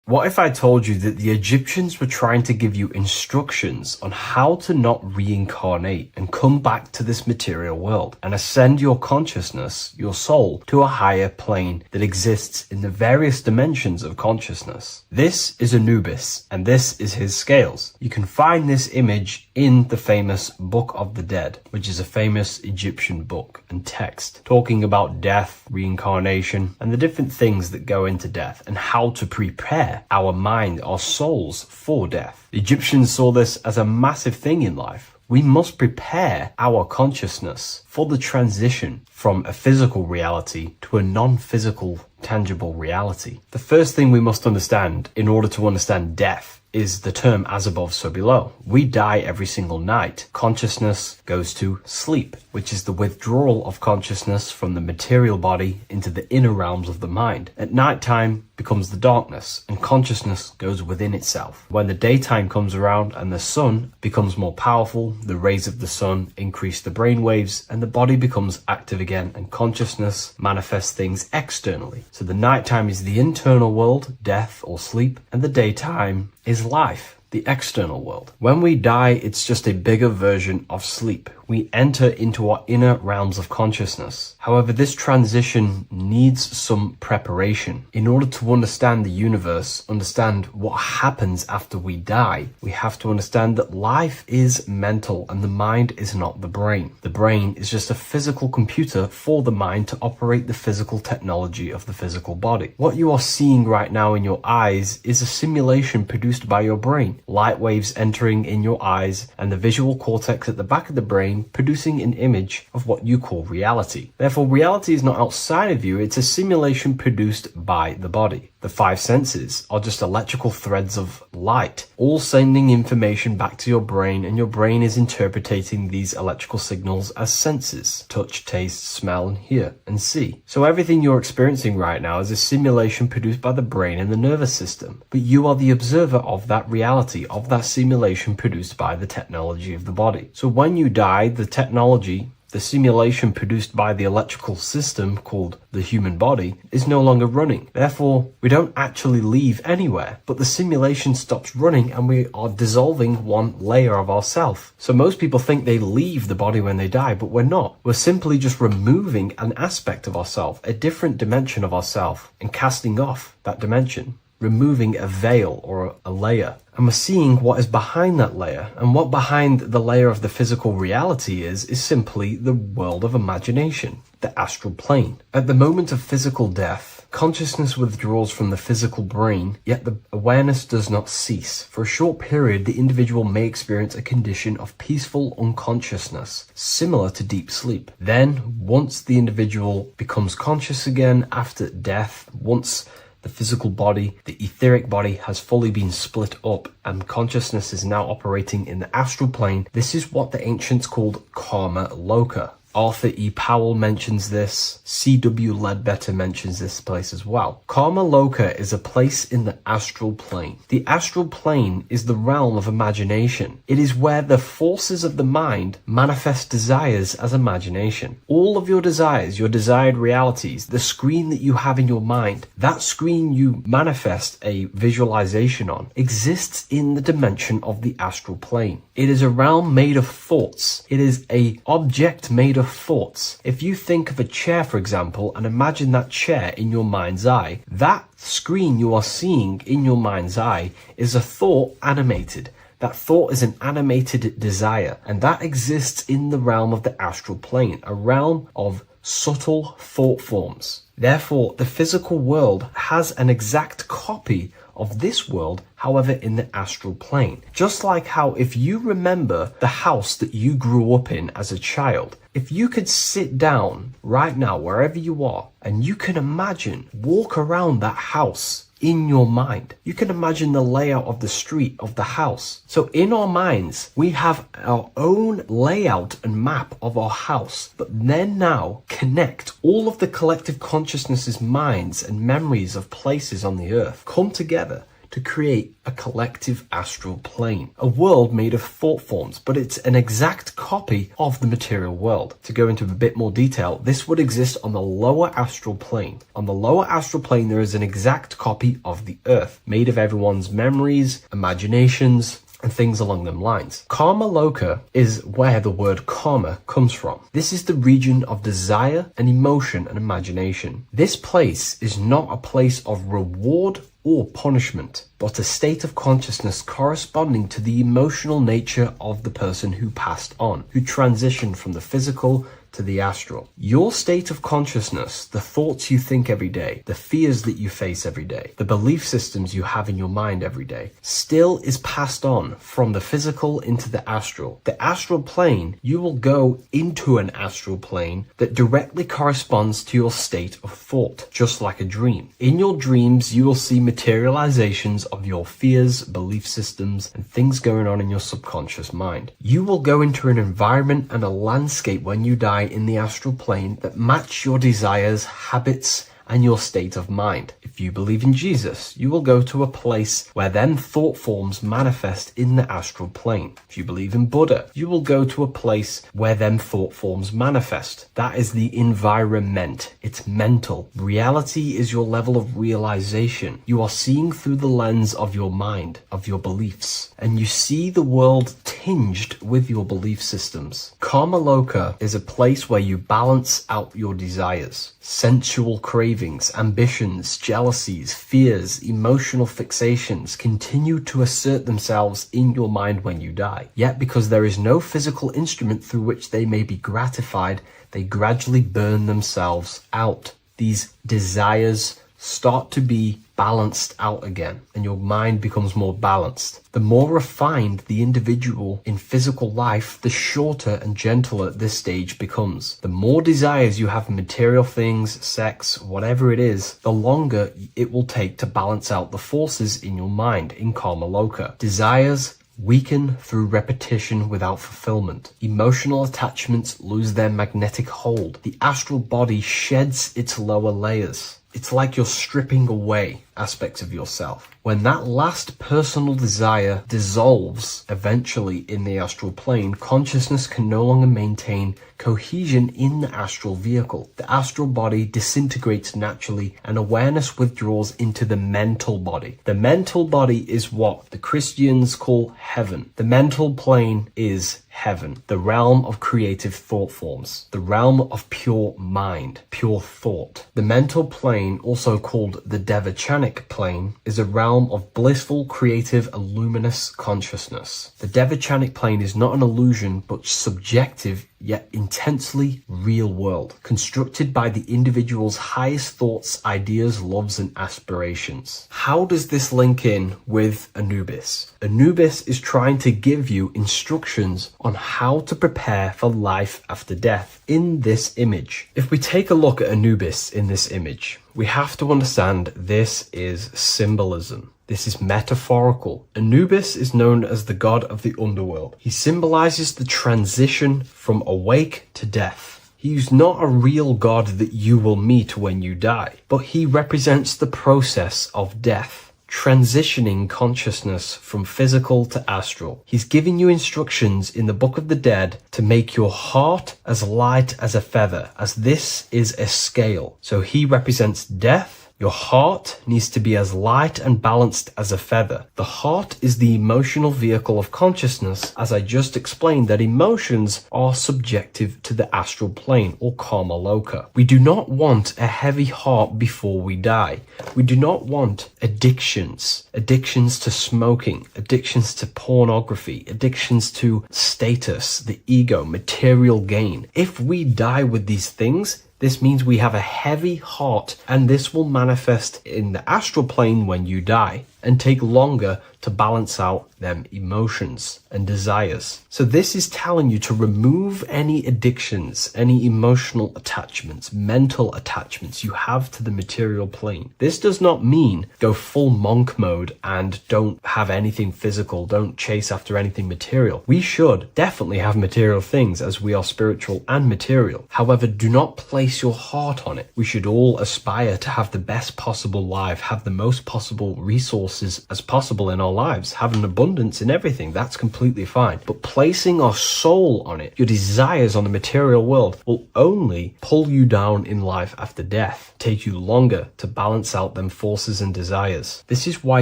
What if I told you that the Egyptians were trying to give you instructions on how to not reincarnate and come back to this material world and ascend your consciousness, your soul, to a higher plane that exists in the various dimensions of consciousness? This is Anubis, and this is his scales. You can find this image in the famous Book of the Dead, which is a famous Egyptian book and text talking about death, reincarnation, and the different things that go into death and how to prepare our mind, our souls for death. The Egyptians saw this as a massive thing in life. We must prepare our consciousness for the transition from a physical reality to a non-physical, tangible reality. The first thing we must understand in order to understand death is the term as above, so below. We die every single night. Consciousness goes to sleep, which is the withdrawal of consciousness from the material body into the inner realms of the mind. At nighttime, becomes the darkness, and consciousness goes within itself. When the daytime comes around and the sun becomes more powerful, the rays of the sun increase the brain waves, and the body becomes active again, and consciousness manifests things externally. So the nighttime is the internal world, death or sleep, and the daytime is life, the external world. When we die, it's just a bigger version of sleep. We enter into our inner realms of consciousness. However, this transition needs some preparation. In order to understand the universe, understand what happens after we die, we have to understand that life is mental and the mind is not the brain. The brain is just a physical computer for the mind to operate the physical technology of the physical body. What you are seeing right now in your eyes is a simulation produced by your brain. Light waves entering in your eyes and the visual cortex at the back of the brain producing an image of what you call reality. Therefore, reality is not outside of you, it's a simulation produced by the body. The five senses are just electrical threads of light, all sending information back to your brain, and your brain is interpreting these electrical signals as senses: touch, taste, smell, and hear, and see. So everything you're experiencing right now is a simulation produced by the brain and the nervous system. But you are the observer of that reality, of that simulation produced by the technology of the body. So when you die, the technology, the simulation produced by the electrical system called the human body, is no longer running. Therefore, we don't actually leave anywhere, but the simulation stops running and we are dissolving one layer of ourself. So most people think they leave the body when they die, but we're not. We're simply just removing an aspect of ourself, a different dimension of ourself, and casting off that dimension, removing a veil or a layer. And we're seeing what is behind that layer. And what behind the layer of the physical reality is simply the world of imagination, the astral plane. At the moment of physical death, consciousness withdraws from the physical brain, yet the awareness does not cease. For a short period, the individual may experience a condition of peaceful unconsciousness, similar to deep sleep. Then, once the individual becomes conscious again after death, once the physical body, the etheric body, has fully been split up and consciousness is now operating in the astral plane. This is what the ancients called karma loka. Arthur E. Powell mentions this. C.W. Ledbetter mentions this place as well. Karma Loka is a place in the astral plane. The astral plane is the realm of imagination. It is where the forces of the mind manifest desires as imagination. All of your desires, your desired realities, the screen that you have in your mind, that screen you manifest a visualization on, exists in the dimension of the astral plane. It is a realm made of thoughts. It is an object made of thoughts. If you think of a chair, for example, and imagine that chair in your mind's eye, that screen you are seeing in your mind's eye is a thought animated. That thought is an animated desire, and that exists in the realm of the astral plane, a realm of subtle thought forms. Therefore, the physical world has an exact copy of this world, however, in the astral plane. Just like how if you remember the house that you grew up in as a child, if you could sit down right now, wherever you are, and you can imagine, walk around that house in your mind. You can imagine the layout of the street of the house. So in our minds, we have our own layout and map of our house, but then now connect all of the collective consciousness's minds and memories of places on the earth come together to create a collective astral plane, a world made of thought forms, but it's an exact copy of the material world. To go into a bit more detail, this would exist on the lower astral plane. On the lower astral plane, there is an exact copy of the earth, made of everyone's memories, imaginations, and things along them lines. Karma Loka is where the word karma comes from. This is the region of desire and emotion and imagination. This place is not a place of reward or punishment, but a state of consciousness corresponding to the emotional nature of the person who passed on, who transitioned from the physical to the astral. Your state of consciousness, the thoughts you think every day, the fears that you face every day, the belief systems you have in your mind every day, still is passed on from the physical into the astral. The astral plane, you will go into an astral plane that directly corresponds to your state of thought, just like a dream. In your dreams, you will see materializations of your fears, belief systems, and things going on in your subconscious mind. You will go into an environment and a landscape when you die in the astral plane that match your desires, habits, and your state of mind. If you believe in Jesus, you will go to a place where them thought forms manifest in the astral plane. If you believe in Buddha, you will go to a place where them thought forms manifest. That is the environment. It's mental. Reality is your level of realization. You are seeing through the lens of your mind, of your beliefs, and you see the world tinged with your belief systems. Karma Loka is a place where you balance out your desires, sensual cravings, ambitions, jealousies, fears, emotional fixations continue to assert themselves in your mind when you die. Yet because there is no physical instrument through which they may be gratified, they gradually burn themselves out. These desires start to be balanced out again, and your mind becomes more balanced. The more refined the individual in physical life, the shorter and gentler this stage becomes. The more desires you have in material things, sex, whatever it is, the longer it will take to balance out the forces in your mind in Karma Loka. Desires weaken through repetition without fulfillment. Emotional attachments lose their magnetic hold. The astral body sheds its lower layers. It's like you're stripping away aspects of yourself. When that last personal desire dissolves eventually in the astral plane, consciousness can no longer maintain cohesion in the astral vehicle. The astral body disintegrates naturally and awareness withdraws into the mental body. The mental body is what the Christians call heaven. The mental plane is heaven, the realm of creative thought forms, the realm of pure mind, pure thought. The mental plane, also called the Devachanic plane, is a realm of blissful, creative, and luminous consciousness. The Devachanic plane is not an illusion, but subjective yet intensely real world, constructed by the individual's highest thoughts, ideas, loves, and aspirations. How does this link in with Anubis? Anubis is trying to give you instructions on how to prepare for life after death in this image. If we take a look at Anubis in this image, we have to understand this is symbolism. This is metaphorical. Anubis is known as the god of the underworld. He symbolizes the transition from awake to death. He's not a real god that you will meet when you die, but he represents the process of death, transitioning consciousness from physical to astral. He's giving you instructions in the Book of the Dead to make your heart as light as a feather, as this is a scale. So he represents death. Your heart needs to be as light and balanced as a feather. The heart is the emotional vehicle of consciousness, as I just explained that emotions are subjective to the astral plane or Karma Loka. We do not want a heavy heart before we die. We do not want addictions to smoking, addictions to pornography, addictions to status, the ego, material gain. If we die with these things, this means we have a heavy heart, and this will manifest in the astral plane when you die and take longer to balance out them emotions and desires. So this is telling you to remove any addictions, any emotional attachments, mental attachments you have to the material plane. This does not mean go full monk mode and don't have anything physical, don't chase after anything material. We should definitely have material things as we are spiritual and material. However, do not place your heart on it. We should all aspire to have the best possible life, have the most possible resources as possible in our lives, have an abundance in everything. That's completely fine. But placing our soul on it, your desires on the material world, will only pull you down in life after death, take you longer to balance out them forces and desires. This is why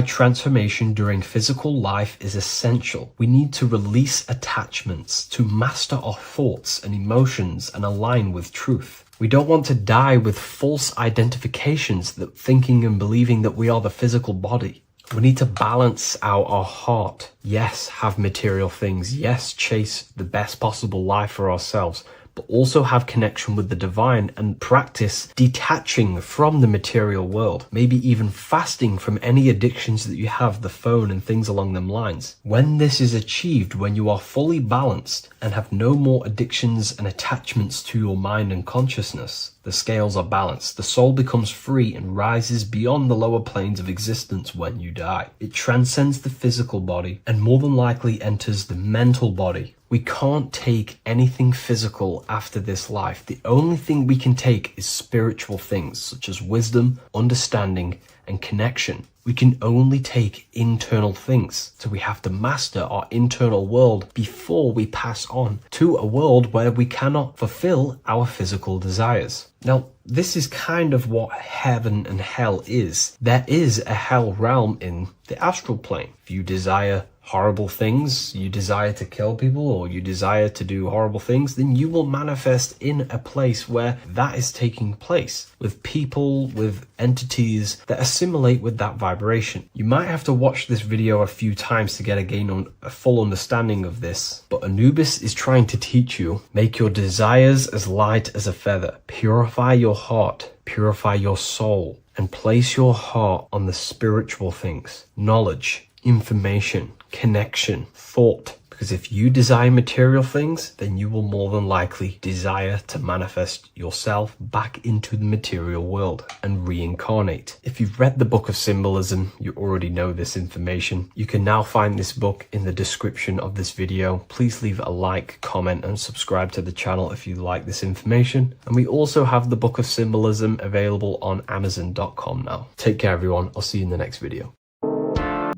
transformation during physical life is essential. We need to release attachments to master our thoughts and emotions and align with truth. We don't want to die with false identifications, that thinking and believing that we are the physical body. We need to balance out our heart. Yes, have material things. Yes, chase the best possible life for ourselves, but also have connection with the divine and practice detaching from the material world, maybe even fasting from any addictions that you have, the phone and things along them lines. When this is achieved, when you are fully balanced and have no more addictions and attachments to your mind and consciousness, the scales are balanced. The soul becomes free and rises beyond the lower planes of existence when you die. It transcends the physical body and more than likely enters the mental body, We can't take anything physical after this life. The only thing we can take is spiritual things such as wisdom, understanding, and connection. We can only take internal things. So we have to master our internal world before we pass on to a world where we cannot fulfill our physical desires. Now, this is kind of what heaven and hell is. There is a hell realm in the astral plane. If you desire horrible things, you desire to kill people, or you desire to do horrible things, then you will manifest in a place where that is taking place, with people, with entities that assimilate with that vibration. You might have to watch this video a few times to get a full understanding of this, but Anubis is trying to teach you, make your desires as light as a feather, purify your heart, purify your soul, and place your heart on the spiritual things, knowledge, information, connection, thought. Because if you desire material things, then you will more than likely desire to manifest yourself back into the material world and reincarnate. If you've read the Book of Symbolism, you already know this information. You can now find this book in the description of this video. Please leave a like, comment, and subscribe to the channel if you like this information. And we also have the Book of Symbolism available on Amazon.com now. Take care, everyone. I'll see you in the next video.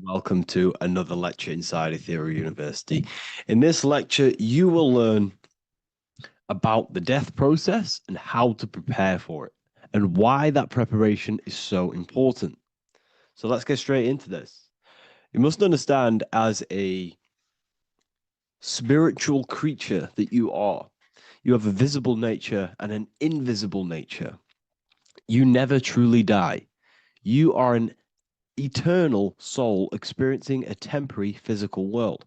Welcome to another lecture inside Ethereal University. In this lecture, you will learn about the death process and how to prepare for it, and why that preparation is so important. So let's get straight into this. You must understand, as a spiritual creature that you are, you have a visible nature and an invisible nature. You never truly die. You are an eternal soul experiencing a temporary physical world.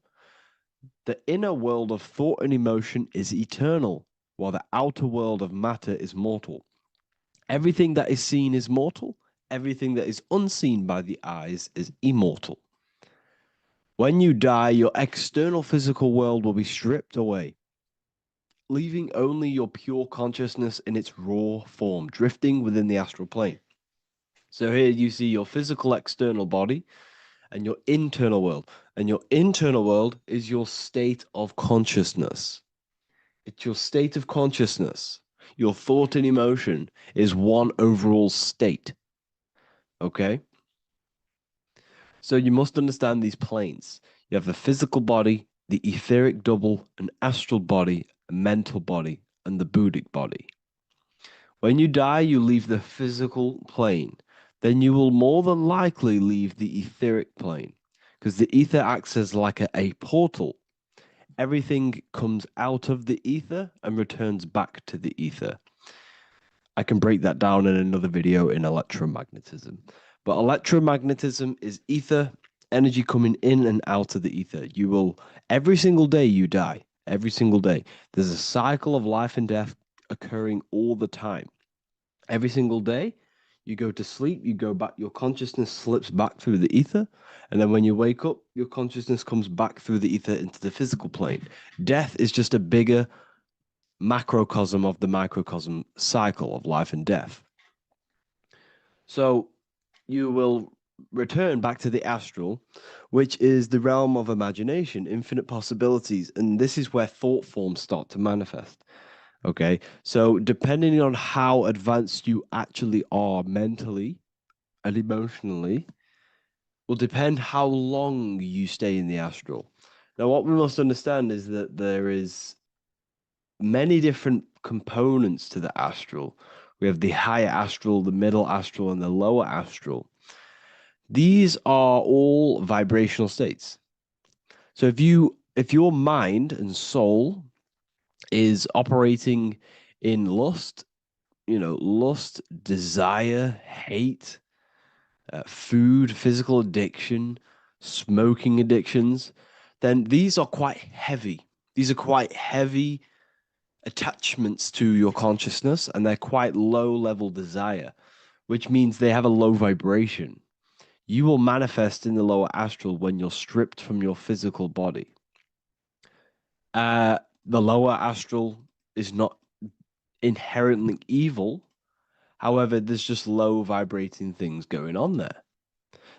The inner world of thought and emotion is eternal, while the outer world of matter is mortal. Everything that is seen is mortal. Everything that is unseen by the eyes is immortal. When you die, your external physical world will be stripped away, leaving only your pure consciousness in its raw form, drifting within the astral plane. So here you see your physical external body and your internal world. And your internal world is your state of consciousness. It's your state of consciousness. Your thought and emotion is one overall state. Okay? So you must understand these planes. You have the physical body, the etheric double, an astral body, a mental body, and the Buddhic body. When you die, you leave the physical plane. Then you will more than likely leave the etheric plane, because the ether acts as like a portal. Everything comes out of the ether and returns back to the ether. I can break that down in another video in electromagnetism. But electromagnetism is ether, energy coming in and out of the ether. You will, every single day you die, every single day. There's a cycle of life and death occurring all the time. Every single day, you go to sleep, you go back, your consciousness slips back through the ether, and then when you wake up, your consciousness comes back through the ether into the physical plane. Death is just a bigger macrocosm of the microcosm cycle of life and death. So you will return back to the astral, which is the realm of imagination, infinite possibilities, and this is where thought forms start to manifest. Okay, so depending on how advanced you actually are mentally and emotionally will depend how long you stay in the astral. Now, what we must understand is that there is many different components to the astral. We have the higher astral, the middle astral, and the lower astral. These are all vibrational states. So if your mind and soul is operating in lust, lust, desire, hate, food, physical addiction, smoking addictions, then these are quite heavy. These are quite heavy attachments to your consciousness, and they're quite low level desire, which means they have a low vibration. You will manifest in the lower astral when you're stripped from your physical body. The lower astral is not inherently evil. However, there's just low vibrating things going on there.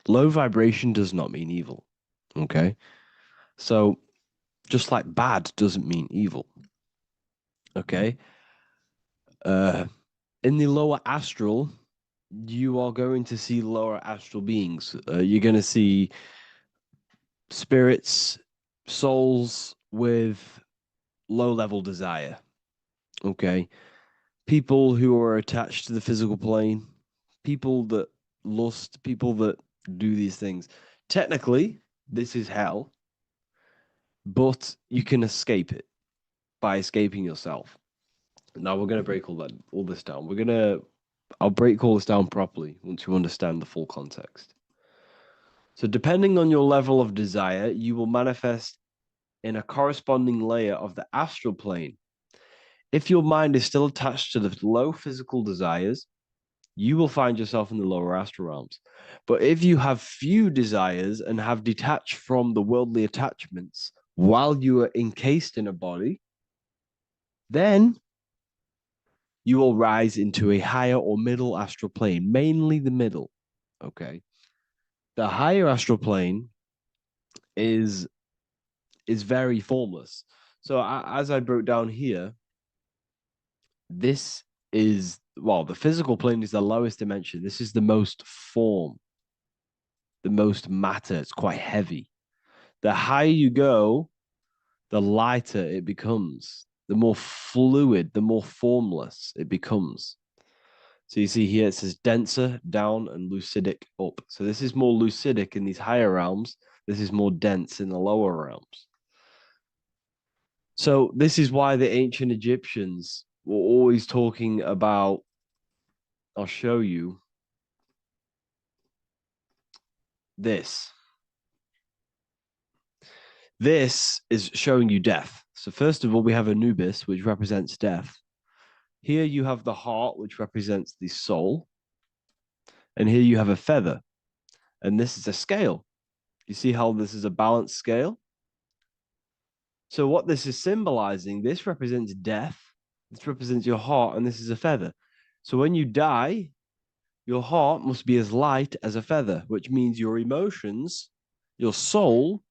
Low vibration does not mean evil. Okay? So just like bad doesn't mean evil. Okay. In the lower astral, you are going to see lower astral beings. You're going to see spirits, souls with low level desire. Okay. People who are attached to the physical plane, people that lust, people that do these things. Technically, this is hell, but you can escape it by escaping yourself. Now we're gonna break all this down. I'll break all this down properly once you understand the full context. So depending on your level of desire, you will manifest in a corresponding layer of the astral plane. If your mind is still attached to the low physical desires, you will find yourself in the lower astral realms. But if you have few desires and have detached from the worldly attachments while you are encased in a body, then you will rise into a higher or middle astral plane, mainly the middle. Okay. The higher astral plane is very formless. So as I broke down here, this is the physical plane is the lowest dimension. This is the most form, the most matter. It's quite heavy. The higher you go, the lighter it becomes, the more fluid, the more formless it becomes. So you see here it says denser down and lucidic up. So this is more lucidic in these higher realms. This is more dense in the lower realms. So this is why the ancient Egyptians were always talking about, I'll show you this. This is showing you death. So first of all, we have Anubis, which represents death. Here you have the heart, which represents the soul. And here you have a feather. And this is a scale. You see how this is a balanced scale? So what this is symbolizing, this represents death. This represents your heart, and this is a feather. So when you die, your heart must be as light as a feather, which means your emotions, your soul,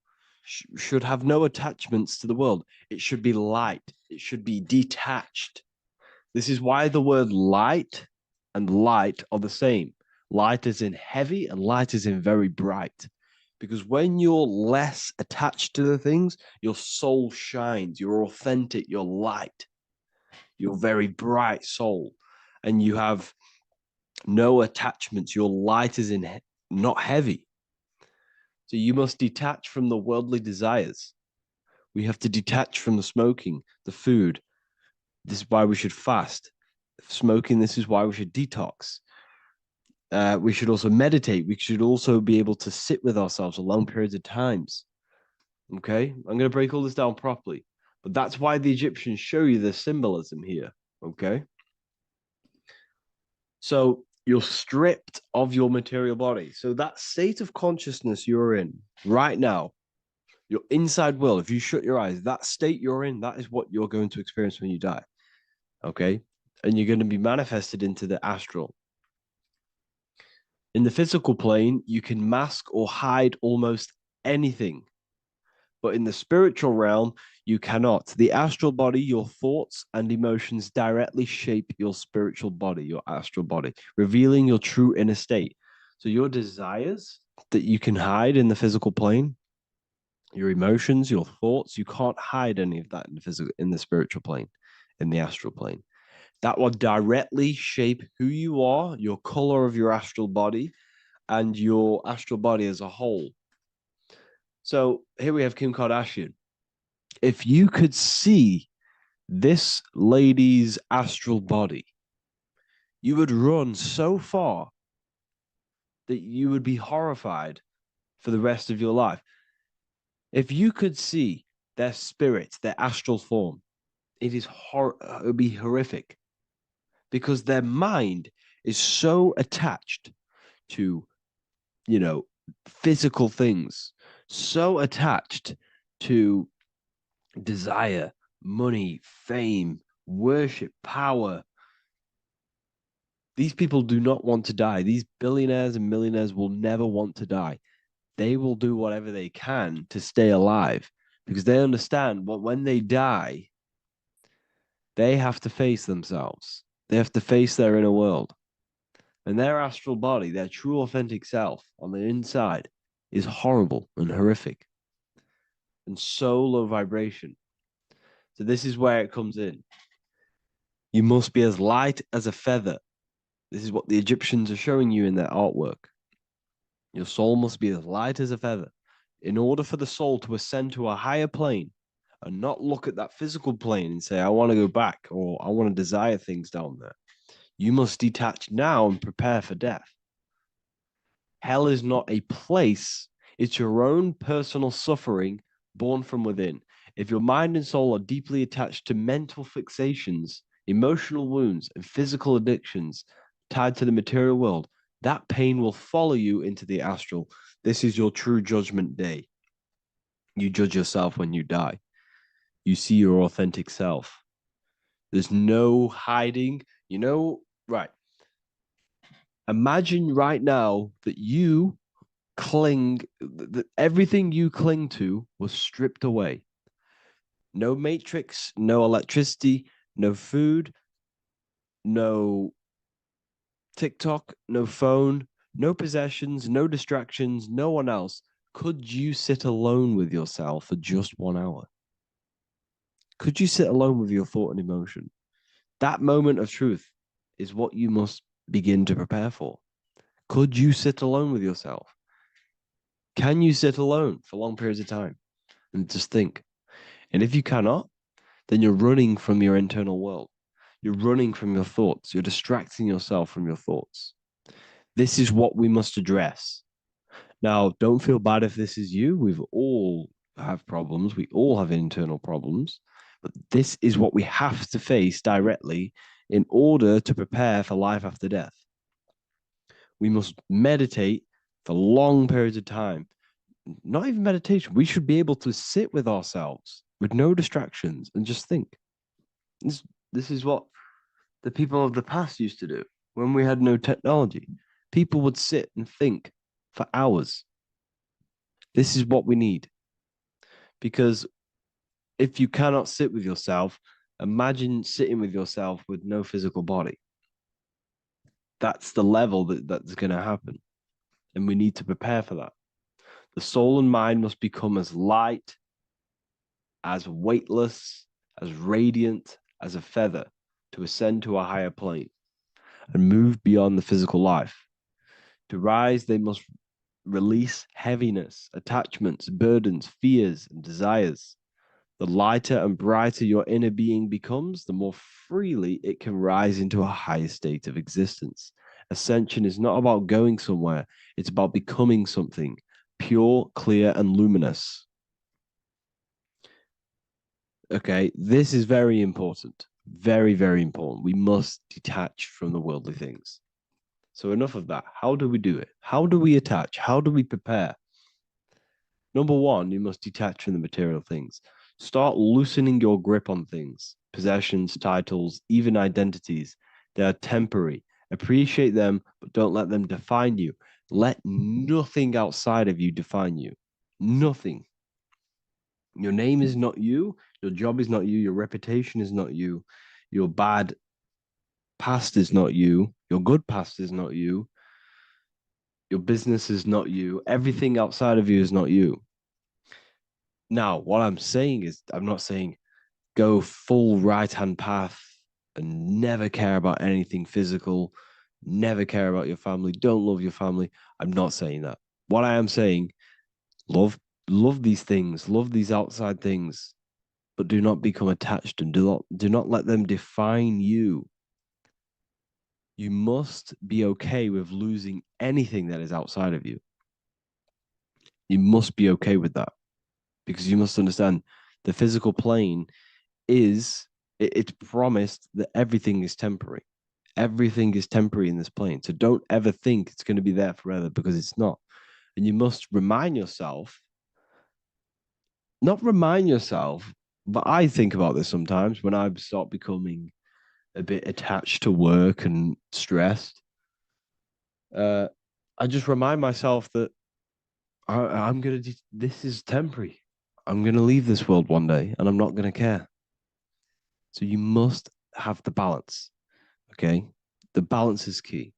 should have no attachments to the world. It should be light. It should be detached. This is why the word light and light are the same. Light is in heavy and light is in very bright. Because when you're less attached to the things, your soul shines. You're authentic. You're light. You're very bright soul. And you have no attachments. Your light is in not heavy. So you must detach from the worldly desires. We have to detach from the smoking, the food. This is why we should fast. Smoking, this is why we should detox. We should also meditate. We should also be able to sit with ourselves for long periods of times. Okay, I'm going to break all this down properly. But that's why the Egyptians show you the symbolism here. Okay. So you're stripped of your material body. So that state of consciousness you're in right now, your inside world, if you shut your eyes, that state you're in, that is what you're going to experience when you die. Okay. And you're going to be manifested into the astral. In the physical plane, you can mask or hide almost anything. But in the spiritual realm, you cannot. The astral body, your thoughts and emotions directly shape your spiritual body, your astral body, revealing your true inner state. So your desires that you can hide in the physical plane, your emotions, your thoughts, you can't hide any of that in the spiritual plane, in the astral plane. That will directly shape who you are, your color of your astral body, and your astral body as a whole. So here we have Kim Kardashian. If you could see this lady's astral body, you would run so far that you would be horrified for the rest of your life. If you could see their spirit, their astral form, it would be horrific because their mind is so attached to, physical things, so attached to desire, money, fame, worship, power. These people do not want to die. These billionaires and millionaires will never want to die. They will do whatever they can to stay alive because they understand what when they die, they have to face themselves. They have to face their inner world. And their astral body, their true authentic self on the inside, is horrible and horrific and so low vibration. So this is where it comes in. You must be as light as a feather. This is what the Egyptians are showing you in their artwork. Your soul must be as light as a feather. In order for the soul to ascend to a higher plane and not look at that physical plane and say, I want to go back or I want to desire things down there, you must detach now and prepare for death. Hell is not a place, it's your own personal suffering born from within. If your mind and soul are deeply attached to mental fixations, emotional wounds, and physical addictions tied to the material world, that pain will follow you into the astral. This is your true judgment day. You judge yourself when you die. You see your authentic self. There's no hiding. Right. Imagine right now that you that everything you cling to was stripped away. No matrix, no electricity, no food, no TikTok, no phone, no possessions, no distractions, no one else. Could you sit alone with yourself for just 1 hour? Could you sit alone with your thought and emotion? That moment of truth is what you must begin to prepare for. Could you sit alone with yourself? Can you sit alone for long periods of time and just think? And if you cannot, then you're running from your internal world. You're running from your thoughts. You're distracting yourself from your thoughts. This is what we must address. Now, don't feel bad if this is you. We've all have problems. We all have internal problems. But this is what we have to face directly in order to prepare for life after death. We must meditate for long periods of time. Not even meditation. We should be able to sit with ourselves with no distractions and just think. This is what the people of the past used to do when we had no technology. People would sit and think for hours. This is what we need. Because if you cannot sit with yourself, imagine sitting with yourself with no physical body. That's the level that's going to happen. And we need to prepare for that. The soul and mind must become as light, as weightless, as radiant as a feather to ascend to a higher plane and move beyond the physical life. To rise, they must release heaviness, attachments, burdens, fears, and desires. The lighter and brighter your inner being becomes, the more freely it can rise into a higher state of existence. Ascension is not about going somewhere, it's about becoming something pure, clear, and luminous. Okay, this is very important. Very, very important. We must detach from the worldly things. So, enough of that. How do we do it? How do we attach? How do we prepare? Number one, you must detach from the material things. Start loosening your grip on things, possessions, titles, even identities. They are temporary. Appreciate them, but don't let them define you. Let nothing outside of you define you. Nothing. Your name is not you. Your job is not you. Your reputation is not you. Your bad past is not you. Your good past is not you. Your business is not you. Everything outside of you is not you. Now, what I'm saying is, I'm not saying go full right hand path and never care about anything physical, never care about your family, don't love your family. I'm not saying that. What I am saying, love these things, love these outside things, but do not become attached and do not let them define you. You must be okay with losing anything that is outside of you. You must be okay with that because you must understand the physical plane it's promised that everything is temporary. Everything is temporary in this plane. So don't ever think it's going to be there forever because it's not. And you must remind yourself, not remind yourself, but I think about this sometimes when I start becoming a bit attached to work and stressed. I just remind myself that I'm gonna. This is temporary. I'm going to leave this world one day and I'm not going to care. So you must have the balance. Okay. The balance is key.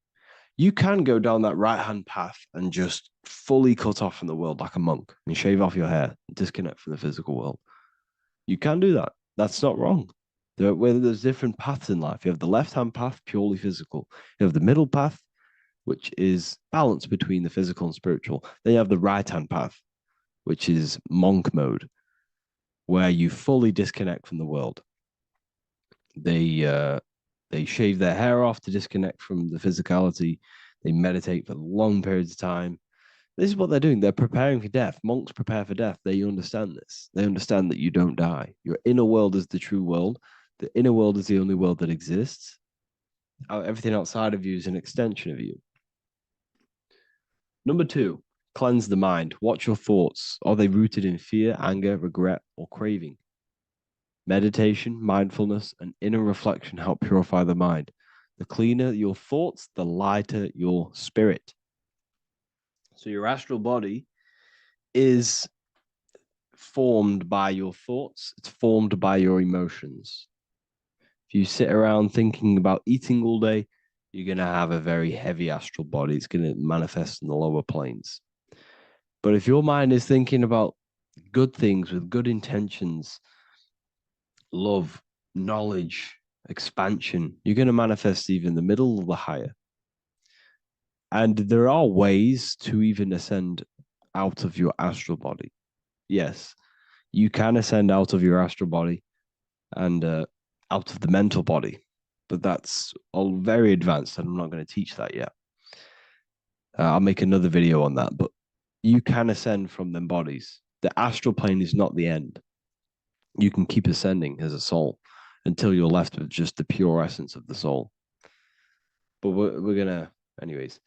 You can go down that right hand path and just fully cut off from the world like a monk and shave off your hair, disconnect from the physical world. You can do that. That's not wrong. There's different paths in life. You have the left hand path, purely physical. You have the middle path, which is balance between the physical and spiritual. Then you have the right hand path, which is monk mode, where you fully disconnect from the world. They shave their hair off to disconnect from the physicality. They meditate for long periods of time. This is what they're doing. They're preparing for death. Monks prepare for death. They understand this. They understand that you don't die. Your inner world is the true world. The inner world is the only world that exists. Everything outside of you is an extension of you. Number 2, cleanse the mind. Watch your thoughts. Are they rooted in fear, anger, regret, or craving? Meditation, mindfulness, and inner reflection help purify the mind. The cleaner your thoughts, the lighter your spirit. So your astral body is formed by your thoughts. It's formed by your emotions. If you sit around thinking about eating all day, you're going to have a very heavy astral body. It's going to manifest in the lower planes. But if your mind is thinking about good things with good intentions, love, knowledge, expansion, you're going to manifest even the middle or the higher. And there are ways to even ascend out of your astral body. Yes, you can ascend out of your astral body and out of the mental body, but that's all very advanced, and I'm not going to teach that yet. I'll make another video on that, but you can ascend from them bodies. The astral plane is not the end. You can keep ascending as a soul until you're left with just the pure essence of the soul. But we're going to, anyways,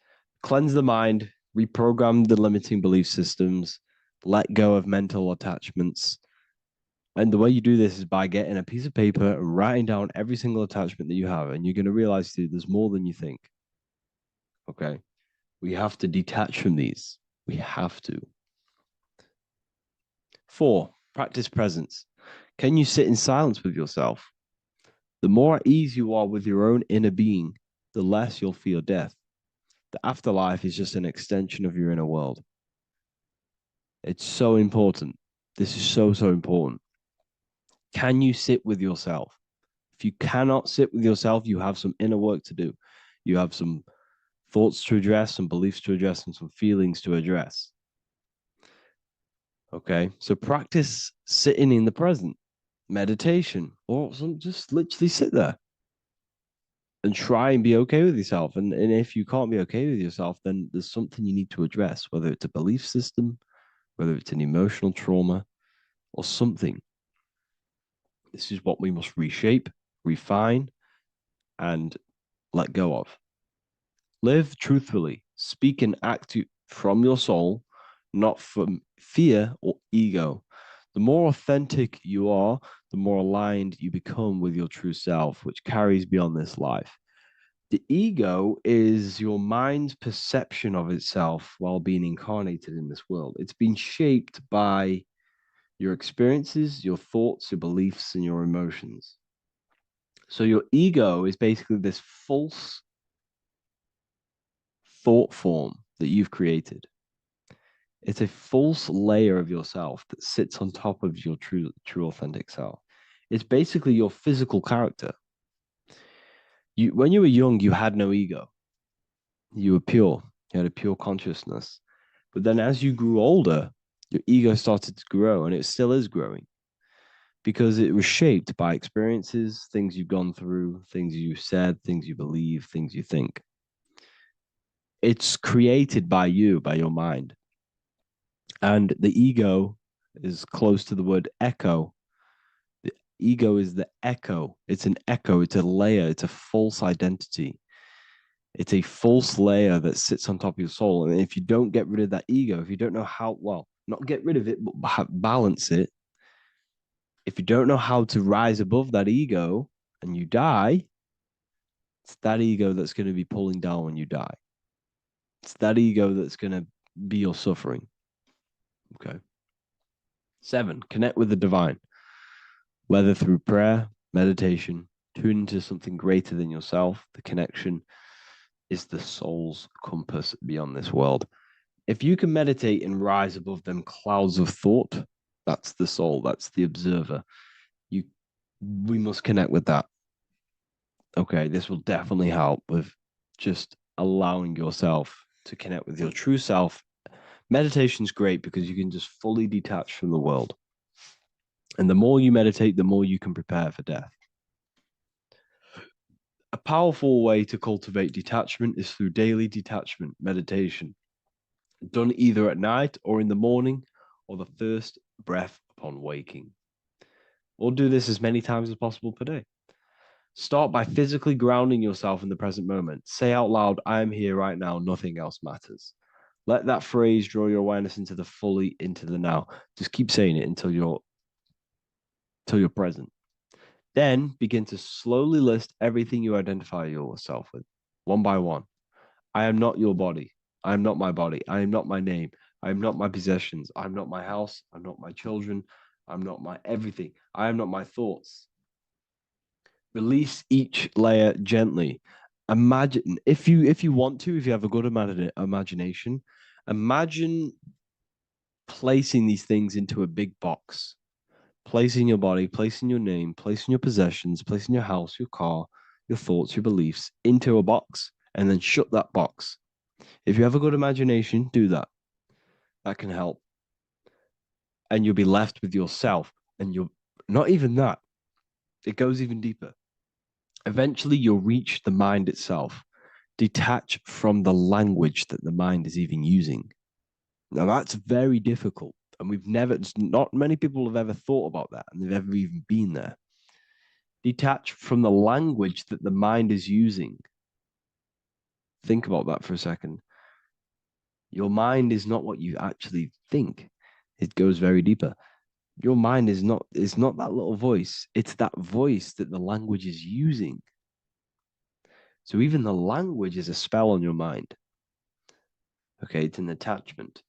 cleanse the mind, reprogram the limiting belief systems, let go of mental attachments. And the way you do this is by getting a piece of paper and writing down every single attachment that you have. And you're going to realize, dude, there's more than you think. Okay. We have to detach from these. We have to. 4, practice presence. Can you sit in silence with yourself? The more at ease you are with your own inner being, the less you'll fear death. The afterlife is just an extension of your inner world. It's so important. This is so, so important. Can you sit with yourself? If you cannot sit with yourself, you have some inner work to do. You have some thoughts to address, some beliefs to address, and some feelings to address. Okay, so practice sitting in the present, meditation, or just literally sit there and try and be okay with yourself. And if you can't be okay with yourself, then there's something you need to address, whether it's a belief system, whether it's an emotional trauma, or something. This is what we must reshape, refine, and let go of. Live truthfully, speak and act from your soul, not from fear or ego. The more authentic you are, the more aligned you become with your true self, which carries beyond this life. The ego is your mind's perception of itself while being incarnated in this world. It's been shaped by your experiences, your thoughts, your beliefs, and your emotions. So your ego is basically this false thought form that you've created. It's a false layer of yourself that sits on top of your true authentic self. It's basically your physical character. When you were young, you had no ego. You were pure. You had a pure consciousness. But then as you grew older, your ego started to grow, and it still is growing because it was shaped by experiences, things you've gone through, things you said, things you believe, things you think. It's created by you, by your mind. And the ego is close to the word echo. The ego is the echo. It's an echo. It's a layer. It's a false identity. It's a false layer that sits on top of your soul. And if you don't get rid of that ego, if you don't know how, well, not get rid of it, but balance it. If you don't know how to rise above that ego and you die, it's that ego that's going to be pulling down when you die. It's that ego that's going to be your suffering. Okay. 7, connect with the divine, whether through prayer, meditation, tune into something greater than yourself. The connection is the soul's compass beyond this world. If you can meditate and rise above them clouds of thought, that's the soul, that's the observer. We must connect with that. Okay, this will definitely help with just allowing yourself to connect with your true self. Meditation's great because you can just fully detach from the world. And the more you meditate, the more you can prepare for death. A powerful way to cultivate detachment is through daily detachment meditation, done either at night or in the morning or the first breath upon waking. Or do this as many times as possible per day. Start by physically grounding yourself in the present moment. Say out loud, I am here right now, nothing else matters. Let that phrase draw your awareness into the now. Just keep saying it until you're present. Then begin to slowly list everything you identify yourself with, one by one. I am not your body. I am not my body. I am not my name. I am not my possessions. I am not my house. I'm not my children. I'm not my everything. I am not my thoughts. Release each layer gently. Imagine, if you want to, if you have a good imagination, imagine placing these things into a big box. Placing your body, placing your name, placing your possessions, placing your house, your car, your thoughts, your beliefs into a box, and then shut that box. If you have a good imagination, do that. That can help. And you'll be left with yourself. And you're not even that. It goes even deeper. Eventually, you'll reach the mind itself. Detach from the language that the mind is even using. Now, that's very difficult. And not many people have ever thought about that, and they've ever even been there. Detach from the language that the mind is using. Think about that for a second. Your mind is not what you actually think. It goes very deeper. Your mind is not that little voice. It's that voice that the language is using. So even the language is a spell on your mind. Okay, it's an attachment.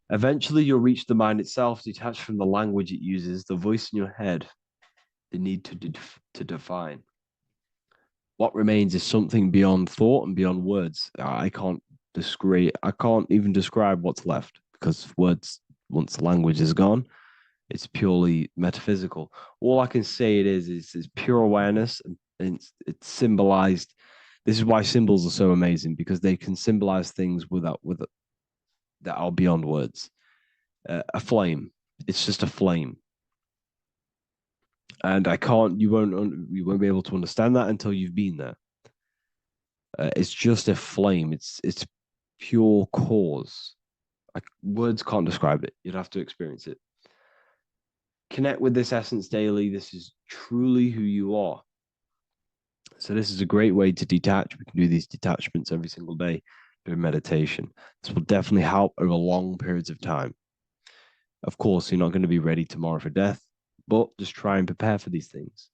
Eventually, you'll reach the mind itself, detached from the language it uses, the voice in your head, the need to define. What remains is something beyond thought and beyond words. I can't even describe what's left because words, once the language is gone, it's purely metaphysical. All I can say is pure awareness, and it's symbolized. This is why symbols are so amazing, because they can symbolize things that are beyond words. A flame, it's just a flame, and you won't be able to understand that until you've been there. It's just a flame. It's pure cause. Words can't describe it. You'd have to experience it. Connect with this essence daily. This is truly who you are. So this is a great way to detach. We can do these detachments every single day during meditation. This will definitely help over long periods of time. Of course, you're not going to be ready tomorrow for death, but just try and prepare for these things.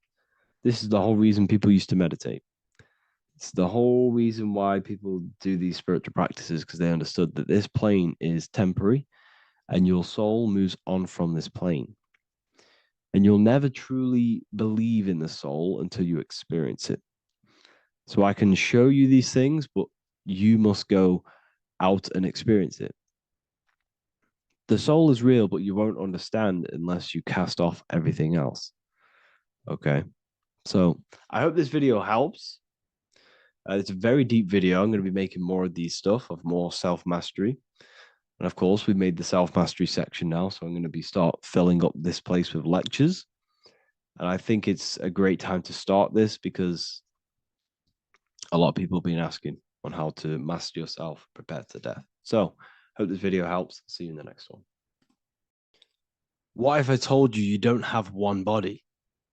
This is the whole reason people used to meditate. It's the whole reason why people do these spiritual practices, because they understood that this plane is temporary and your soul moves on from this plane. And you'll never truly believe in the soul until you experience it. So I can show you these things, but you must go out and experience it. The soul is real, but you won't understand unless you cast off everything else. Okay. So I hope this video helps. It's a very deep video. I'm going to be making more of these stuff, of more self-mastery. And of course, we've made the self-mastery section now. So I'm going to start filling up this place with lectures. And I think it's a great time to start this because a lot of people have been asking on how to master yourself, prepare to death. So hope this video helps. See you in the next one. What if I told you you don't have one body?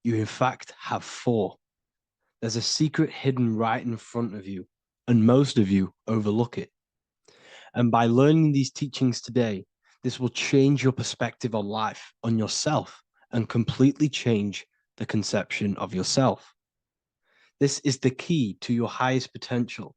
You in fact have 4. There's a secret hidden right in front of you, and most of you overlook it. And by learning these teachings today, this will change your perspective on life, on yourself, and completely change the conception of yourself. This is the key to your highest potential.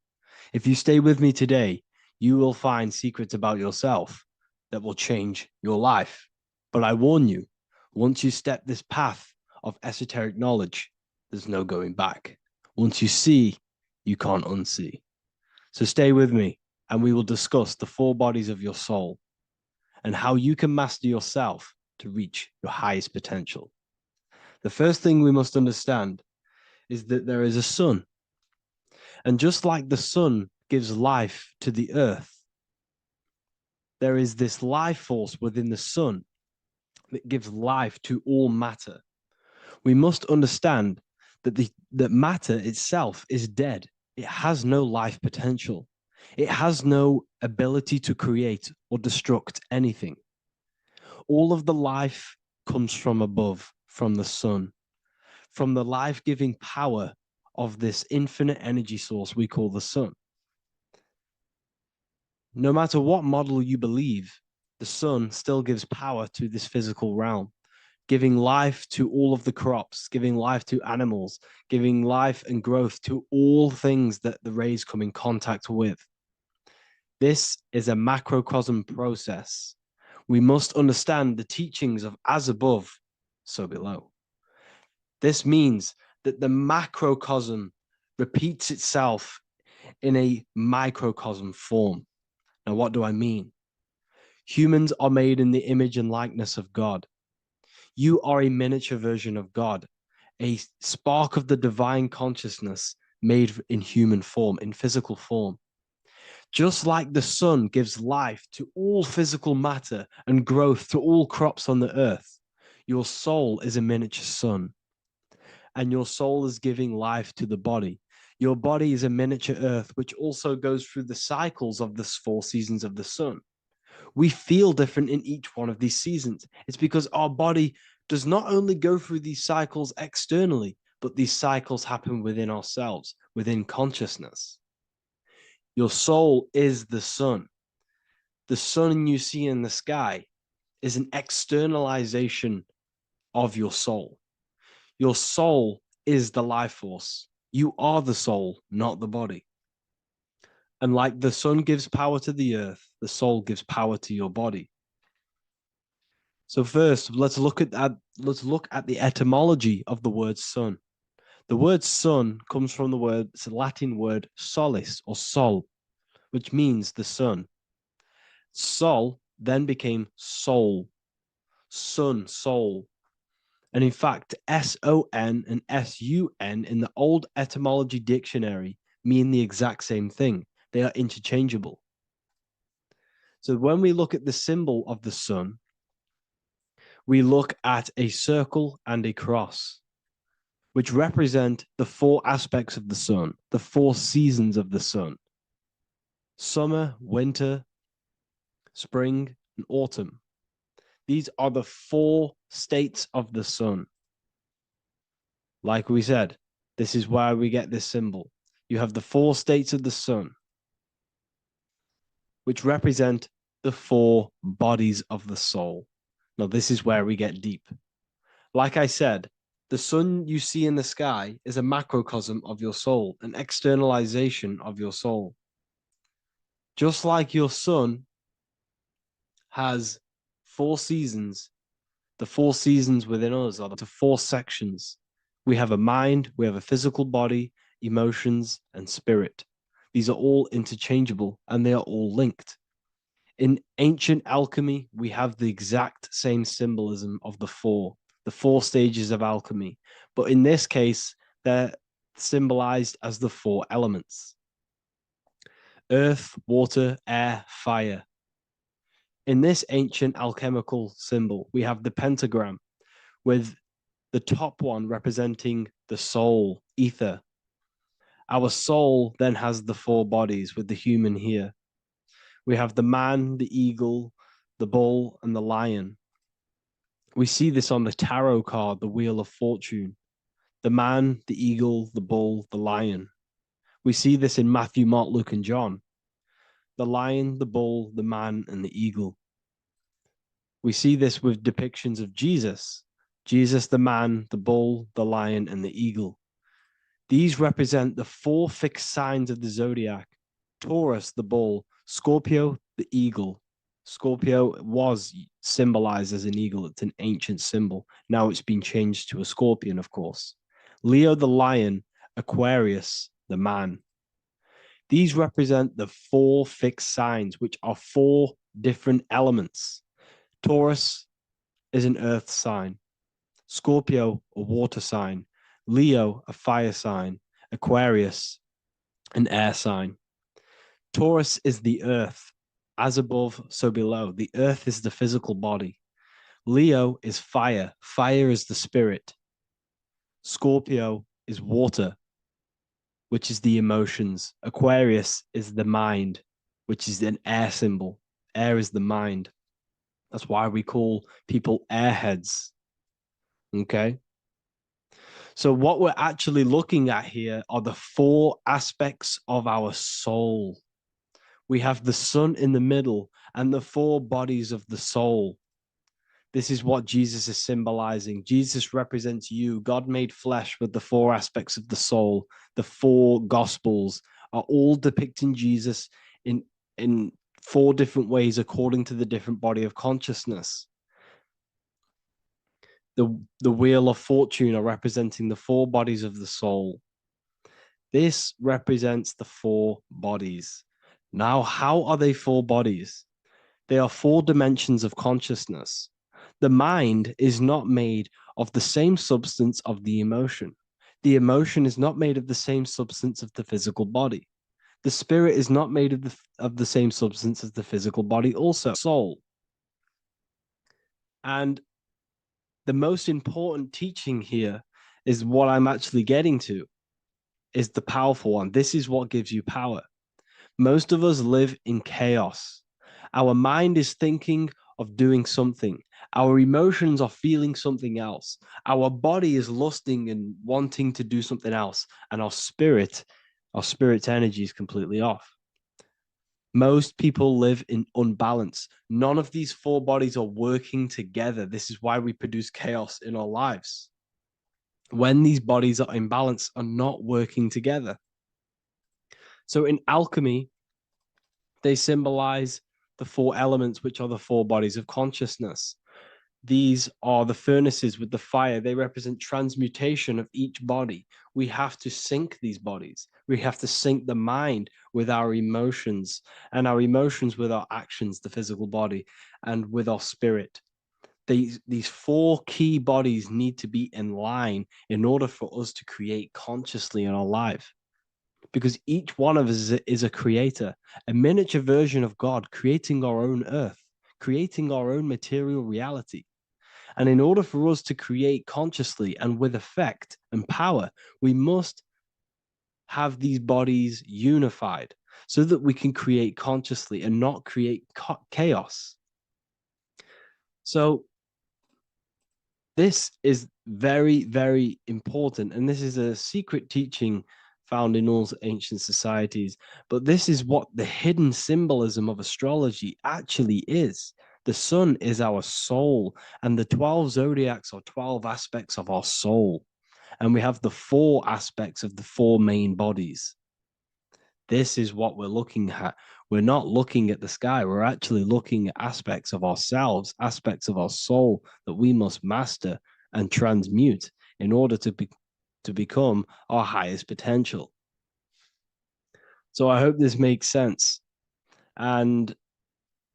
If you stay with me today, you will find secrets about yourself that will change your life. But I warn you, once you step this path of esoteric knowledge, there's no going back. Once you see, you can't unsee. So stay with me, and we will discuss the 4 bodies of your soul and how you can master yourself to reach your highest potential. The first thing we must understand is that there is a sun. And just like the sun gives life to the earth, there is this life force within the sun that gives life to all matter. We must understand that matter itself is dead. It has no life potential. It has no ability to create or destruct anything. All of the life comes from above, from the sun, from the life-giving power of this infinite energy source we call the sun. No matter what model you believe, the sun still gives power to this physical realm, giving life to all of the crops, giving life to animals, giving life and growth to all things that the rays come in contact with. This is a macrocosm process. We must understand the teachings of as above, so below. This means that the macrocosm repeats itself in a microcosm form. Now, what do I mean? Humans are made in the image and likeness of God. You are a miniature version of God, a spark of the divine consciousness made in human form, in physical form. Just like the sun gives life to all physical matter and growth to all crops on the earth, your soul is a miniature sun. And your soul is giving life to the body. Your body is a miniature earth, which also goes through the cycles of the 4 seasons of the sun. We feel different in each one of these seasons. It's because our body does not only go through these cycles externally, but these cycles happen within ourselves, within consciousness. Your soul is the sun. The sun you see in the sky is an externalization of your soul. Your soul is the life force. You are the soul, not the body. And like the sun gives power to the earth, the soul gives power to your body. So first, let's look at the etymology of the word sun. The word sun comes from it's a Latin word solis or sol, which means the sun. Sol then became soul, sun, soul. And in fact, S-O-N and S-U-N in the old etymology dictionary mean the exact same thing. They are interchangeable. So when we look at the symbol of the sun, we look at a circle and a cross, which represent the 4 aspects of the sun, the 4 seasons of the sun: summer, winter, spring, and autumn. These are the 4 states of the sun. Like we said, this is why we get this symbol. You have the 4 states of the sun, which represent the 4 bodies of the soul. Now, this is where we get deep. Like I said, the sun you see in the sky is a macrocosm of your soul, an externalization of your soul. Just like your sun has 4 seasons, the 4 seasons within us are the 4 sections. We have a mind, we have a physical body, emotions, and spirit. These are all interchangeable and they are all linked. In ancient alchemy, we have the exact same symbolism of the 4 stages of alchemy. But in this case, they're symbolized as the 4 elements: earth, water, air, fire. In this ancient alchemical symbol, we have the pentagram with the top one representing the soul, ether. Our soul then has the 4 bodies with the human here. We have the man, the eagle, the bull, and the lion. We see this on the tarot card, the Wheel of Fortune. The man, the eagle, the bull, the lion. We see this in Matthew, Mark, Luke, and John. The lion, the bull, the man, and the eagle. We see this with depictions of Jesus. Jesus, the man, the bull, the lion, and the eagle. These represent the 4 fixed signs of the zodiac: Taurus, the bull; Scorpio, the eagle; Scorpio was symbolized as an eagle. It's an ancient symbol. Now it's been changed to a scorpion, of course. Leo, the lion. Aquarius, the man. These represent the 4 fixed signs, which are 4 different elements. Taurus is an earth sign. Scorpio, a water sign. Leo, a fire sign. Aquarius, an air sign. Taurus is the earth. As above, so below. The earth is the physical body. Leo is fire. Fire is the spirit. Scorpio is water, which is the emotions. Aquarius is the mind, which is an air symbol. Air is the mind. That's why we call people airheads. Okay. So, what we're actually looking at here are the 4 aspects of our soul. We have the sun in the middle and the 4 bodies of the soul. This is what Jesus is symbolizing. Jesus represents you. God made flesh with the 4 aspects of the soul. The 4 gospels are all depicting Jesus in 4 different ways according to the different body of consciousness. The wheel of fortune are representing the 4 bodies of the soul. This represents the 4 bodies. Now, how are they 4 bodies? They are 4 dimensions of consciousness. The mind is not made of the same substance of the emotion. The emotion is not made of the same substance of the physical body. The spirit is not made of the same substance as the physical body also. Soul. And the most important teaching here is what I'm actually getting to, is the powerful one. This is what gives you power. Most of us live in chaos. Our mind is thinking of doing something. Our emotions are feeling something else. Our body is lusting and wanting to do something else. And our spirit's energy is completely off. Most people live in unbalance. None of these 4 bodies are working together. This is why we produce chaos in our lives. When these bodies are in balance, are not working together. So in alchemy, they symbolize the 4 elements, which are the 4 bodies of consciousness. These are the furnaces with the fire. They represent transmutation of each body. We have to sync these bodies. We have to sync the mind with our emotions, and our emotions with our actions, the physical body, and with our spirit. These 4 key bodies need to be in line in order for us to create consciously in our life. Because each one of us is a creator, a miniature version of God, creating our own earth, creating our own material reality. And in order for us to create consciously and with effect and power, we must have these bodies unified so that we can create consciously and not create chaos. So this is very, very important. And this is a secret teaching found in all ancient societies. But this is what the hidden symbolism of astrology actually is. The sun is our soul, and the 12 zodiacs are 12 aspects of our soul. And we have the 4 aspects of the 4 main bodies. This is what we're looking at. We're not looking at the sky. We're actually looking at aspects of ourselves, aspects of our soul that we must master and transmute in order to become our highest potential. So I hope this makes sense. And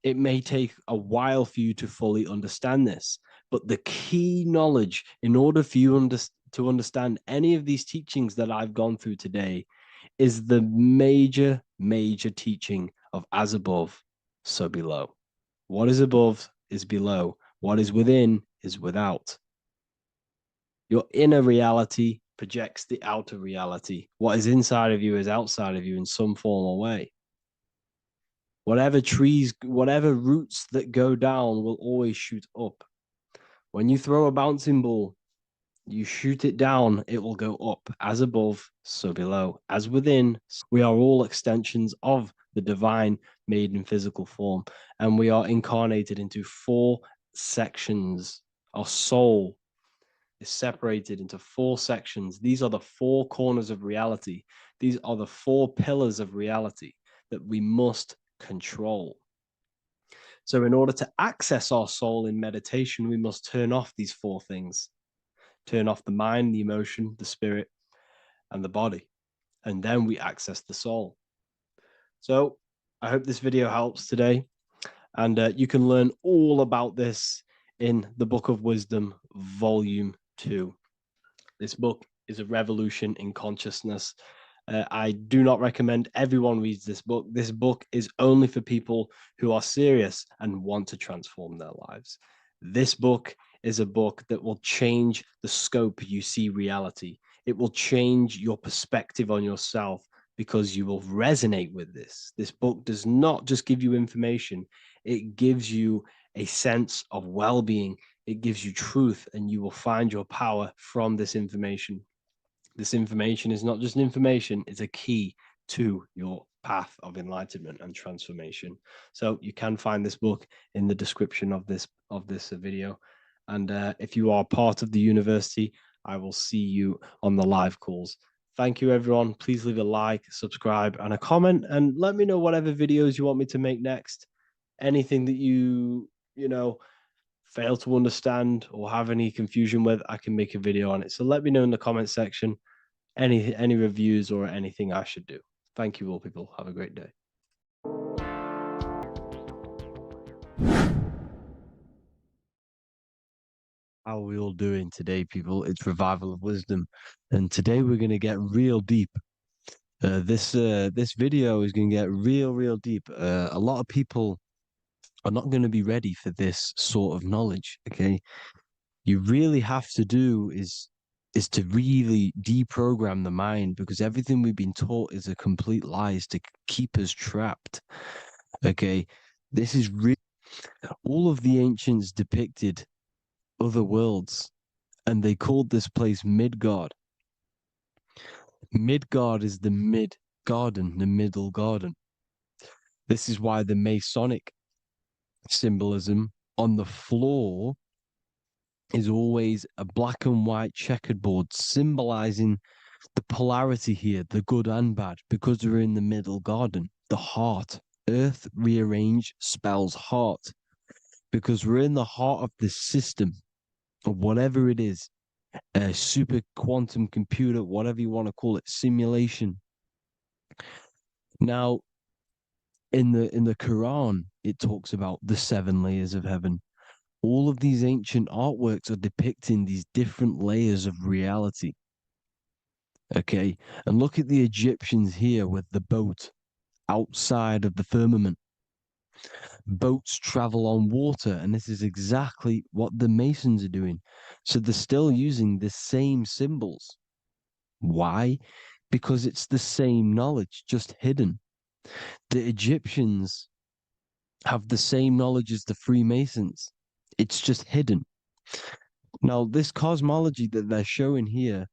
it may take a while for you to fully understand this, but the key knowledge in order for you to understand any of these teachings that I've gone through today is the major, major teaching of as above, so below. What is above is below. What is within is without. Your inner reality projects the outer reality. What is inside of you is outside of you in some form or way. Whatever trees, whatever roots that go down will always shoot up. When you throw a bouncing ball, you shoot it down, it will go up. As above, so below. As within, we are all extensions of the divine made in physical form. And we are incarnated into 4 sections. Our soul is separated into 4 sections. These are the 4 corners of reality. These are the 4 pillars of reality that we must control. So in order to access our soul in meditation, we must turn off these four things. Turn off the mind, the emotion, the spirit, and the body. And then we access the soul. So I hope this video helps today. And you can learn all about this in the Book of Wisdom, Volume 2. This book is a revolution in consciousness. I do not recommend everyone reads this book. This book is only for people who are serious and want to transform their lives. This book is a book that will change the scope you see reality. It will change your perspective on yourself because you will resonate with this. This book does not just give you information, it gives you a sense of well-being. It gives you truth, and you will find your power from this information. This information is not just information, it's a key to your path of enlightenment and transformation. So you can find this book in the description of this video. And if you are part of the university, I will see you on the live calls. Thank you, everyone. Please leave a like, subscribe, and a comment, and let me know whatever videos you want me to make next. Anything that you fail to understand or have any confusion with, I can make a video on it. So let me know in the comment section any reviews or anything I should do. Thank you all, people. Have a great day. How are we all doing today, people? It's Revival of Wisdom, and today we're going to get real deep. This video is going to get real deep. A lot of people are not going to be ready for this sort of knowledge. Okay, you really have to do is to really deprogram the mind, because everything we've been taught is a complete lie, is to keep us trapped. Okay, this is real. All of the ancients depicted other worlds, and they called this place Midgard. Midgard is the mid garden, the middle garden. This is why the Masonic symbolism on the floor is always a black and white checkered board, symbolizing the polarity here, the good and bad, because we're in the middle garden, the heart. Earth rearranged spells heart, because we're in the heart of the system, or whatever it is, a super quantum computer, whatever you want to call it, simulation. Now, in the Quran, it talks about the 7 layers of heaven. All of these ancient artworks are depicting these different layers of reality. Okay, and look at the Egyptians here with the boat outside of the firmament. Boats travel on water, and this is exactly what the Masons are doing. So they're still using the same symbols. Why? Because it's the same knowledge, just hidden. The Egyptians have the same knowledge as the Freemasons. It's just hidden. Now, this cosmology that they're showing here,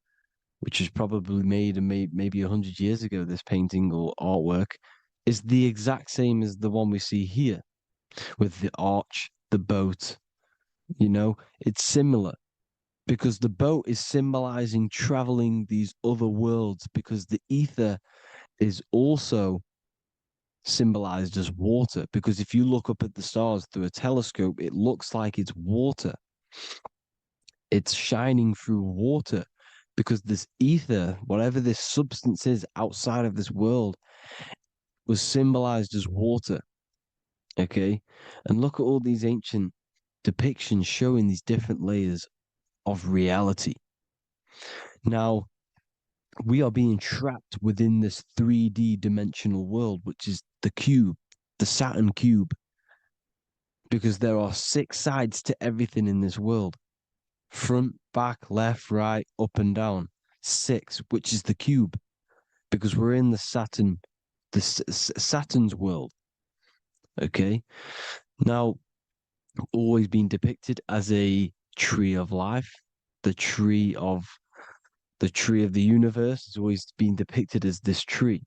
which is probably made maybe 100 years ago, this painting or artwork, is the exact same as the one we see here, with the arch, the boat. It's similar, because the boat is symbolizing traveling these other worlds, because the ether is also symbolized as water, because if you look up at the stars through a telescope, it looks like it's water. It's shining through water, because this ether, whatever this substance is outside of this world, was symbolized as water. Okay, and look at all these ancient depictions showing these different layers of reality. Now, we are being trapped within this 3D dimensional world, which is the cube, the Saturn cube, because there are 6 sides to everything in this world: front, back, left, right, up and down. 6, which is the cube, because we're in the Saturn's world. Okay, now, always been depicted as a tree of life, the tree of the universe has always been depicted as this tree.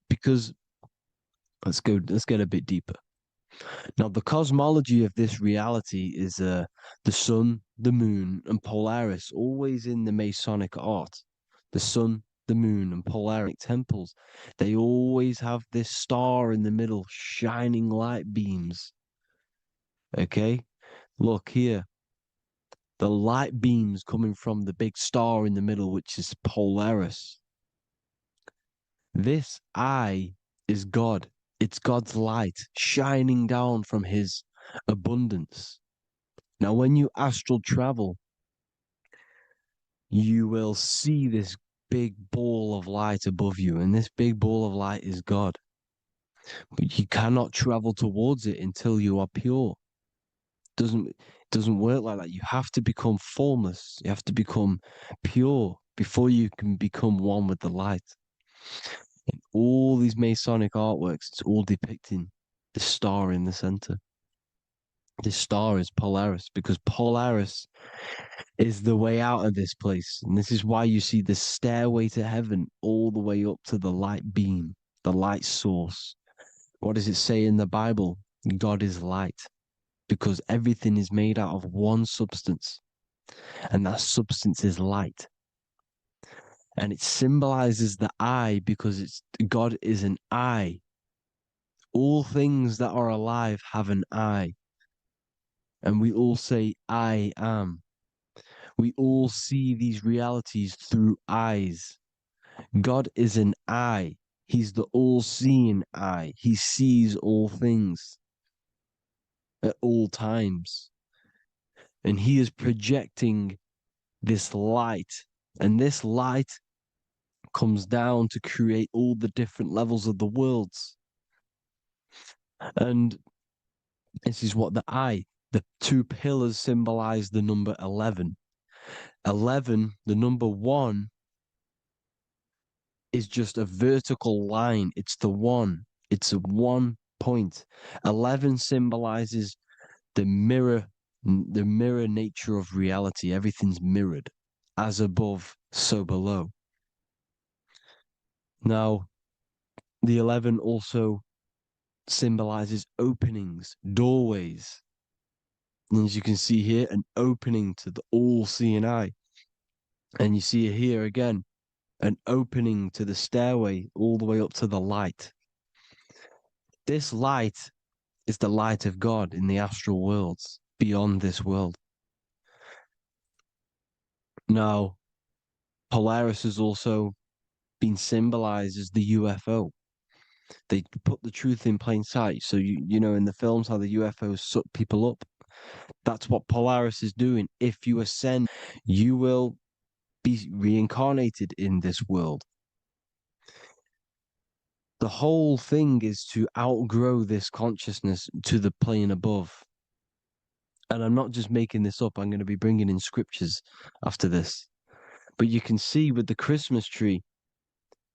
Because let's get a bit deeper. Now, the cosmology of this reality is the sun, the moon, and Polaris, always in the Masonic art. The sun, the moon and polaric temples, they always have this star in the middle, shining light beams. Okay? Look here. The light beams coming from the big star in the middle, which is Polaris. This eye is God. It's God's light shining down from his abundance. Now, when you astral travel, you will see this big ball of light above you, and this big ball of light is God. But you cannot travel towards it until you are pure. Doesn't work like that. You have to become formless. You have to become pure before you can become one with the light. In all these Masonic artworks, it's all depicting the star in the center. This star is Polaris because Polaris is the way out of this place. And this is why you see the stairway to heaven all the way up to the light beam, the light source. What does it say in the Bible? God is light because everything is made out of one substance, and that substance is light. And it symbolizes the eye because God is an eye. All things that are alive have an eye. And we all say, I am. We all see these realities through eyes. God is an eye. He's the all-seeing eye. He sees all things at all times. And he is projecting this light. And this light comes down to create all the different levels of the worlds. And this is what the two pillars symbolize the number 11. 11, the number 1, is just a vertical line. It's the one. It's a 1 point. 11 symbolizes the mirror nature of reality. Everything's mirrored, as above, so below. Now, the 11 also symbolizes openings, doorways. And as you can see here, an opening to the all-seeing eye. And you see here again, an opening to the stairway all the way up to the light. This light is the light of God in the astral worlds, beyond this world. Now, Polaris has also been symbolized as the UFO. They put the truth in plain sight. So, you know, in the films, how the UFOs suck people up. That's what Polaris is doing. If you ascend, you will be reincarnated in this world. The whole thing is to outgrow this consciousness to the plane above. And I'm not just making this up. I'm going to be bringing in scriptures after this. But you can see with the Christmas tree,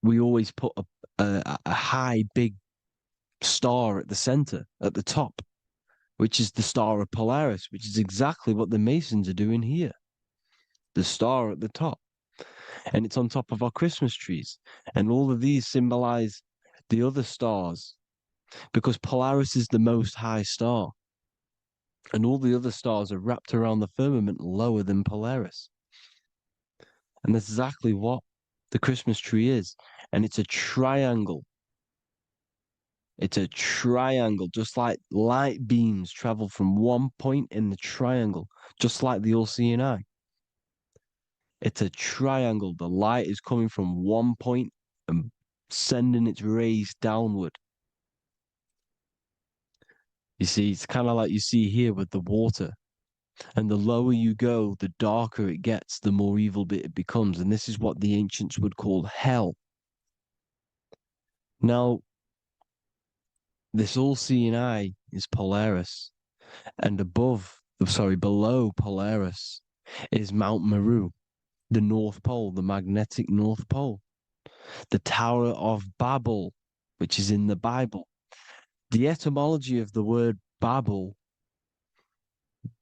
we always put a high, big star at the center, at the top, which is the star of Polaris, which is exactly what the Masons are doing here. The star at the top. And it's on top of our Christmas trees. And all of these symbolize the other stars because Polaris is the most high star. And all the other stars are wrapped around the firmament lower than Polaris. And that's exactly what the Christmas tree is. And it's a triangle. It's a triangle, just like light beams travel from one point in the triangle, just like the all-seeing eye. It's a triangle. The light is coming from one point and sending its rays downward. You see, it's kind of like you see here with the water. And the lower you go, the darker it gets, the more evil it becomes. And this is what the ancients would call hell. Now, this all-seeing eye is Polaris. And below Polaris is Mount Meru, the North Pole, the magnetic North Pole. The Tower of Babel, which is in the Bible. The etymology of the word Babel,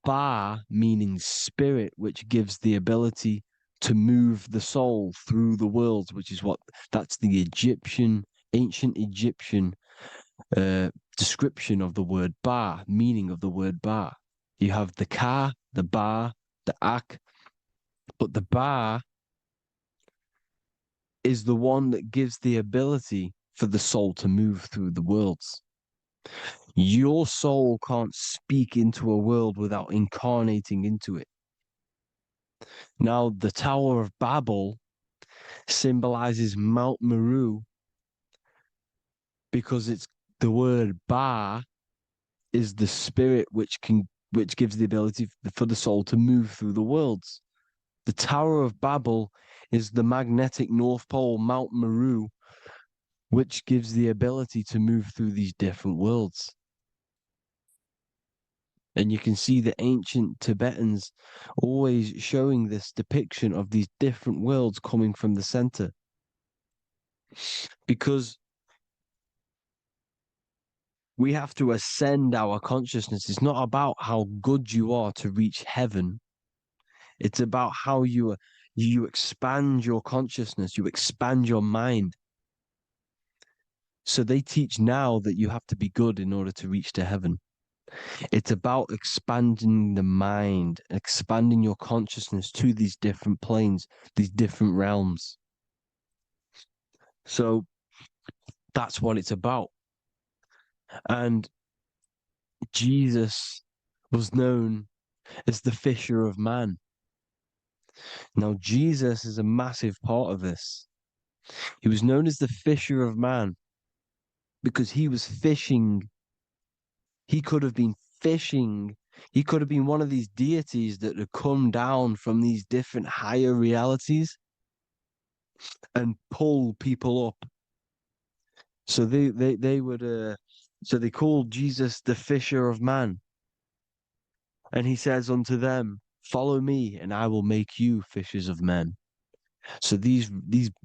Ba meaning spirit, which gives the ability to move the soul through the worlds, that's the ancient Egyptian description of the word Ba, meaning of the word Ba. You have the Ka, the Ba, the Ak, but the Ba is the one that gives the ability for the soul to move through the worlds. Your soul can't speak into a world without incarnating into it. Now, the Tower of Babel symbolizes Mount Meru because it's the word Ba is the spirit which gives the ability for the soul to move through the worlds. The Tower of Babel is the magnetic North Pole, Mount Meru, which gives the ability to move through these different worlds. And you can see the ancient Tibetans always showing this depiction of these different worlds coming from the center. Because we have to ascend our consciousness. It's not about how good you are to reach heaven. It's about how you expand your consciousness, you expand your mind. So they teach now that you have to be good in order to reach to heaven. It's about expanding the mind, expanding your consciousness to these different planes, these different realms. So that's what it's about. And Jesus was known as the fisher of man. Now, Jesus is a massive part of this. He was known as the fisher of man because he was fishing. He could have been fishing. He could have been one of these deities that had come down from these different higher realities and pull people up. So they would so they called Jesus the fisher of man. And he says unto them, follow me and I will make you fishers of men. So these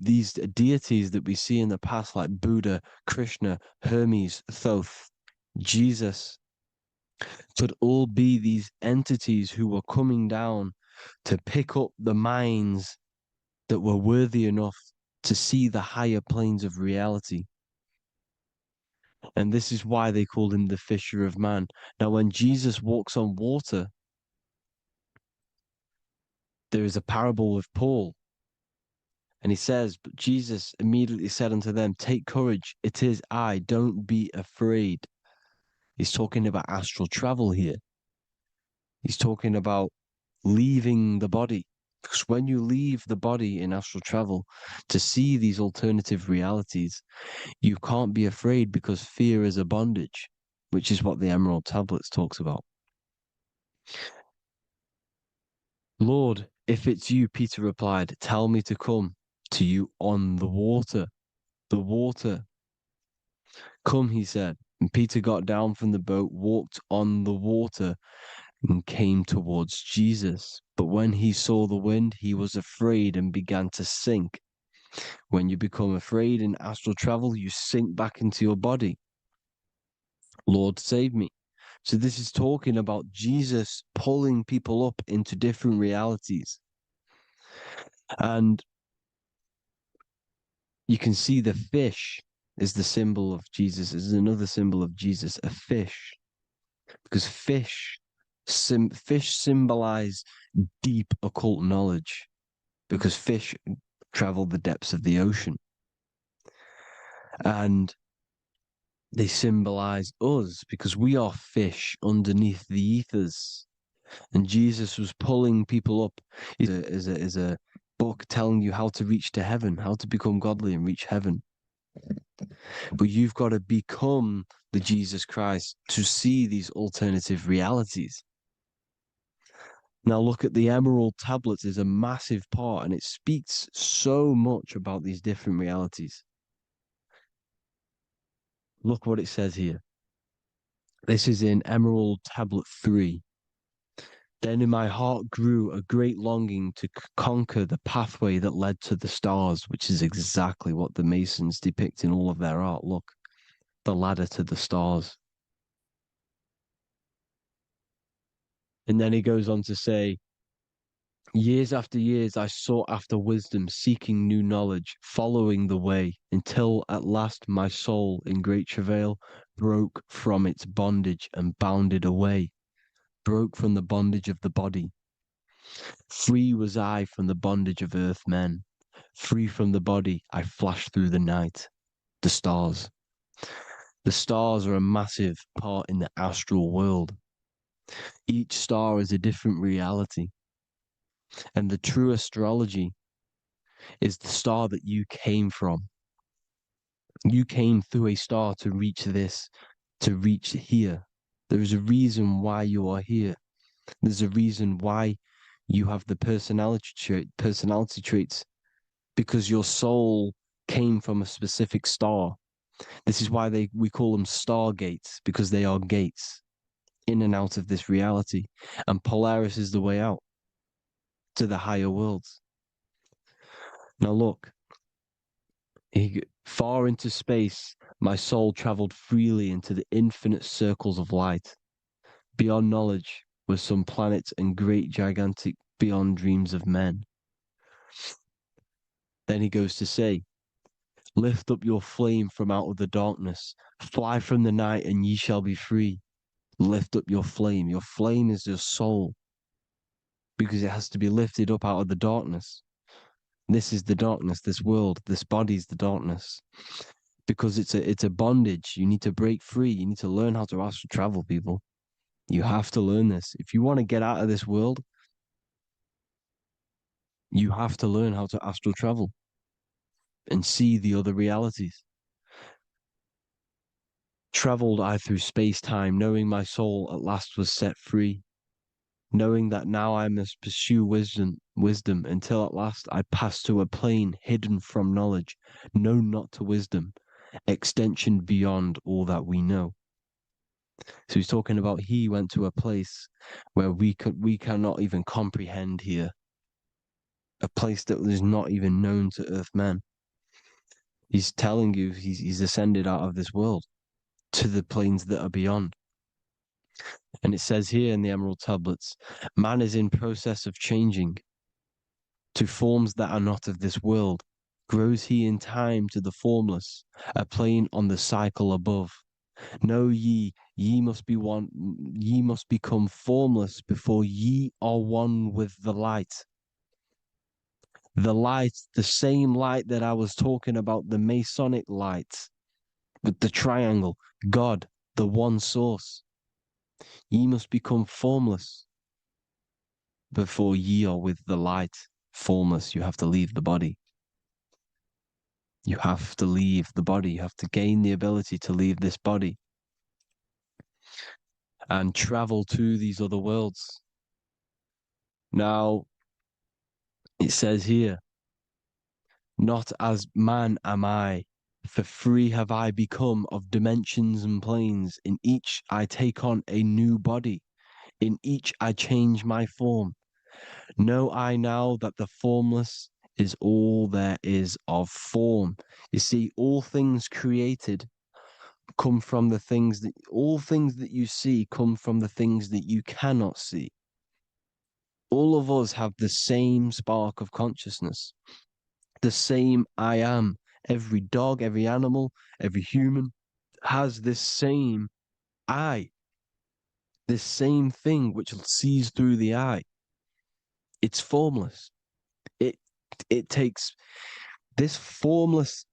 deities that we see in the past, like Buddha, Krishna, Hermes, Thoth, Jesus, could all be these entities who were coming down to pick up the minds that were worthy enough to see the higher planes of reality. And this is why they called him the fisher of man. Now, when Jesus walks on water, there is a parable with Paul. And he says, but Jesus immediately said unto them, take courage, it is I, don't be afraid. He's talking about astral travel here. He's talking about leaving the body. Because when you leave the body in astral travel to see these alternative realities, you can't be afraid because fear is a bondage, which is what the Emerald Tablets talks about. Lord, if it's you, Peter replied, tell me to come to you on the water. The water. Come, he said. And Peter got down from the boat, walked on the water, and came towards Jesus. But when he saw the wind, he was afraid and began to sink. When you become afraid in astral travel, you sink back into your body. Lord, save me. So this is talking about Jesus pulling people up into different realities. And you can see the fish is the symbol of Jesus, is another symbol of Jesus, a fish. Because fish symbolize deep occult knowledge, because fish travel the depths of the ocean. And they symbolize us because we are fish underneath the ethers. And Jesus was pulling people up. Is a book telling you how to reach to heaven, how to become godly and reach heaven. But you've got to become the Jesus Christ to see these alternative realities. Now look at the Emerald Tablets is a massive part, and it speaks so much about these different realities. Look what it says here. This is in Emerald Tablet 3. Then in my heart grew a great longing to conquer the pathway that led to the stars, which is exactly what the Masons depict in all of their art. Look, the ladder to the stars. And then he goes on to say, years after years, I sought after wisdom, seeking new knowledge, following the way, until at last my soul, in great travail, broke from its bondage and bounded away, broke from the bondage of the body. Free was I from the bondage of earth men. Free from the body, I flash through the night. The stars. The stars are a massive part in the astral world. Each star is a different reality. And the true astrology is the star that you came from. You came through a star to reach this, to reach here. There is a reason why you are here. There's a reason why you have the personality traits, because your soul came from a specific star. This is why we call them stargates, because they are gates in and out of this reality. And Polaris is the way out to the higher worlds. Now look, far into space, my soul traveled freely into the infinite circles of light. Beyond knowledge were some planets and great gigantic beyond dreams of men. Then he goes to say, lift up your flame from out of the darkness, fly from the night and ye shall be free. Lift up your flame. Your flame is your soul, because it has to be lifted up out of the darkness. This is the darkness, this world, this body is the darkness. Because it's a bondage. You need to break free. You need to learn how to astral travel, people. You have to learn this. If you want to get out of this world, you have to learn how to astral travel and see the other realities. Traveled I through space-time, knowing my soul at last was set free, knowing that now I must pursue wisdom until at last I pass to a plane hidden from knowledge, known not to wisdom, extension beyond all that we know. So he's talking about he went to a place where we cannot even comprehend here, a place that is not even known to Earthmen. He's telling you he's ascended out of this world to the planes that are beyond. And it says here in the Emerald Tablets, man is in process of changing to forms that are not of this world. Grows he in time to the formless, a plane on the cycle above. Know ye must be one, ye must become formless before ye are one with the light. The light, the same light that I was talking about, the Masonic light, with the triangle, God, the one source. Ye must become formless before ye are with the light. Formless, you have to leave the body. You have to leave the body. You have to gain the ability to leave this body and travel to these other worlds. Now, it says here, not as man am I, for free have I become of dimensions and planes. In each I take on a new body. In each I change my form. Know I now that the formless is all there is of form. You see, all things created come from the things that, all things that you see come from the things that you cannot see. All of us have the same spark of consciousness, the same I am. Every dog, every animal, every human has this same I, this same thing which sees through the eye. It's formless. It takes this formless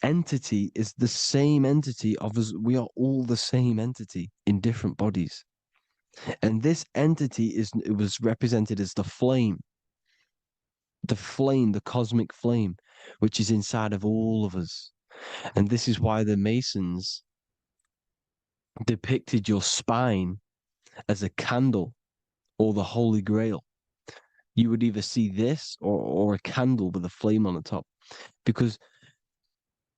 entity is the same entity of us. We are all the same entity in different bodies. And this entity it was represented as the flame, the cosmic flame, which is inside of all of us. And this is why the Masons depicted your spine as a candle or the Holy Grail. You would either see this or a candle with a flame on the top, because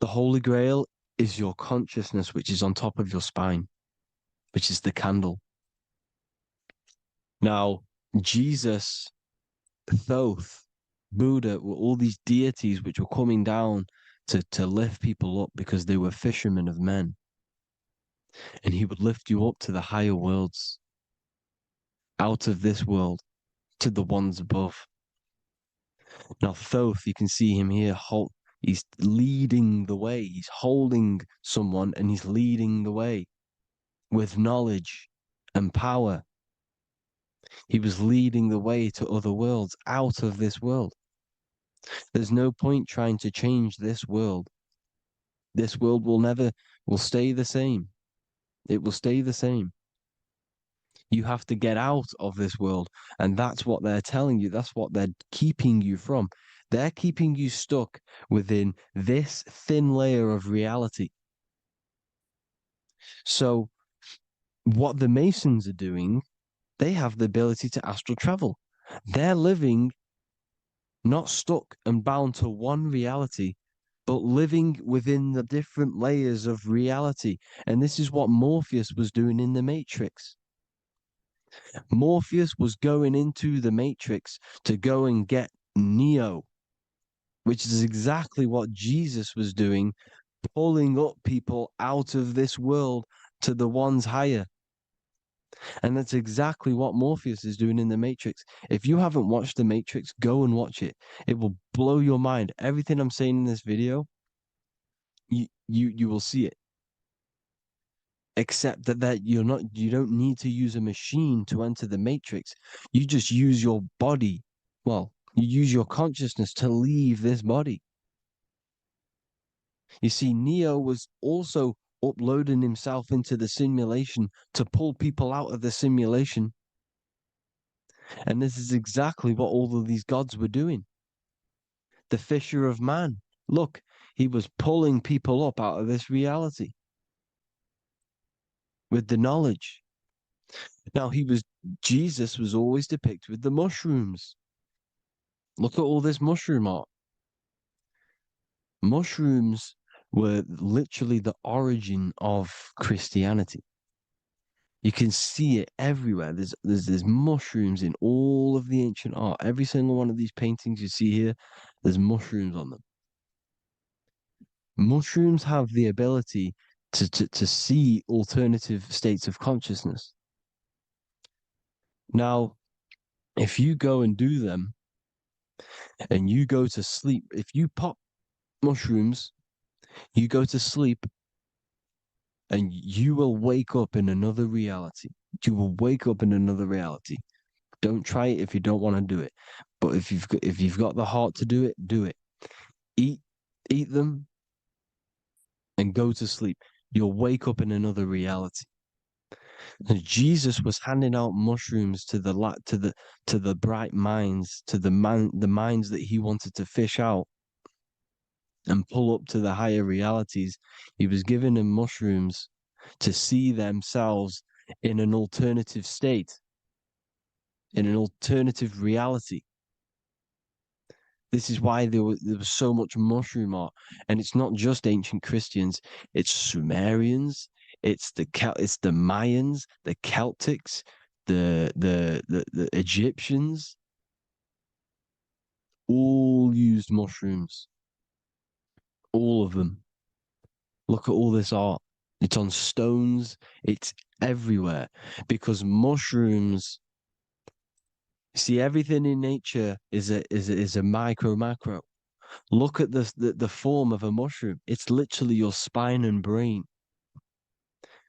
the Holy Grail is your consciousness, which is on top of your spine, which is the candle. Now, Jesus, Thoth, Buddha were all these deities which were coming down to lift people up because they were fishermen of men. And he would lift you up to the higher worlds, out of this world, to the ones above. Now, Thoth, you can see him here, he's leading the way. He's holding someone and he's leading the way with knowledge and power. He was leading the way to other worlds, out of this world. There's no point trying to change this world. This world will stay the same. It will stay the same. You have to get out of this world. And that's what they're telling you. That's what they're keeping you from. They're keeping you stuck within this thin layer of reality. So what the Masons are doing, they have the ability to astral travel. They're living not stuck and bound to one reality, but living within the different layers of reality. And this is what Morpheus was doing in the Matrix. Morpheus was going into the Matrix to go and get Neo, which is exactly what Jesus was doing, pulling up people out of this world to the ones higher. And that's exactly what Morpheus is doing in the Matrix. If you haven't watched the Matrix, go and watch it. It will blow your mind. Everything I'm saying in this video, you will see it. Except that you don't need to use a machine to enter the Matrix. You just use your body. Well, you use your consciousness to leave this body. You see, Neo was also uploading himself into the simulation to pull people out of the simulation. And this is exactly what all of these gods were doing. The Fisher of Man. Look, he was pulling people up out of this reality with the knowledge. Now, Jesus was always depicted with the mushrooms. Look at all this mushroom art. Mushrooms were literally the origin of Christianity. You can see it everywhere. There's mushrooms in all of the ancient art. Every single one of these paintings you see here, there's mushrooms on them. Mushrooms have the ability to see alternative states of consciousness. Now, if you go and do them and you go to sleep, if you pop mushrooms, you go to sleep and you will wake up in another reality. You will wake up in another reality. Don't try it if you don't want to do it. But if you've got the heart to do it, do it. Eat them and go to sleep. You'll wake up in another reality. And Jesus was handing out mushrooms to the bright minds, to the minds that he wanted to fish out and pull up to the higher realities. He was giving them mushrooms to see themselves in an alternative state, in an alternative reality. This is why there was so much mushroom art, and it's not just ancient Christians; it's Sumerians, it's the Mayans, the Celtics, the Egyptians, all used mushrooms, all of them. Look at all this art; it's on stones, it's everywhere, because mushrooms. See, everything in nature is a micro macro. Look at the form of a mushroom. It's literally your spine and brain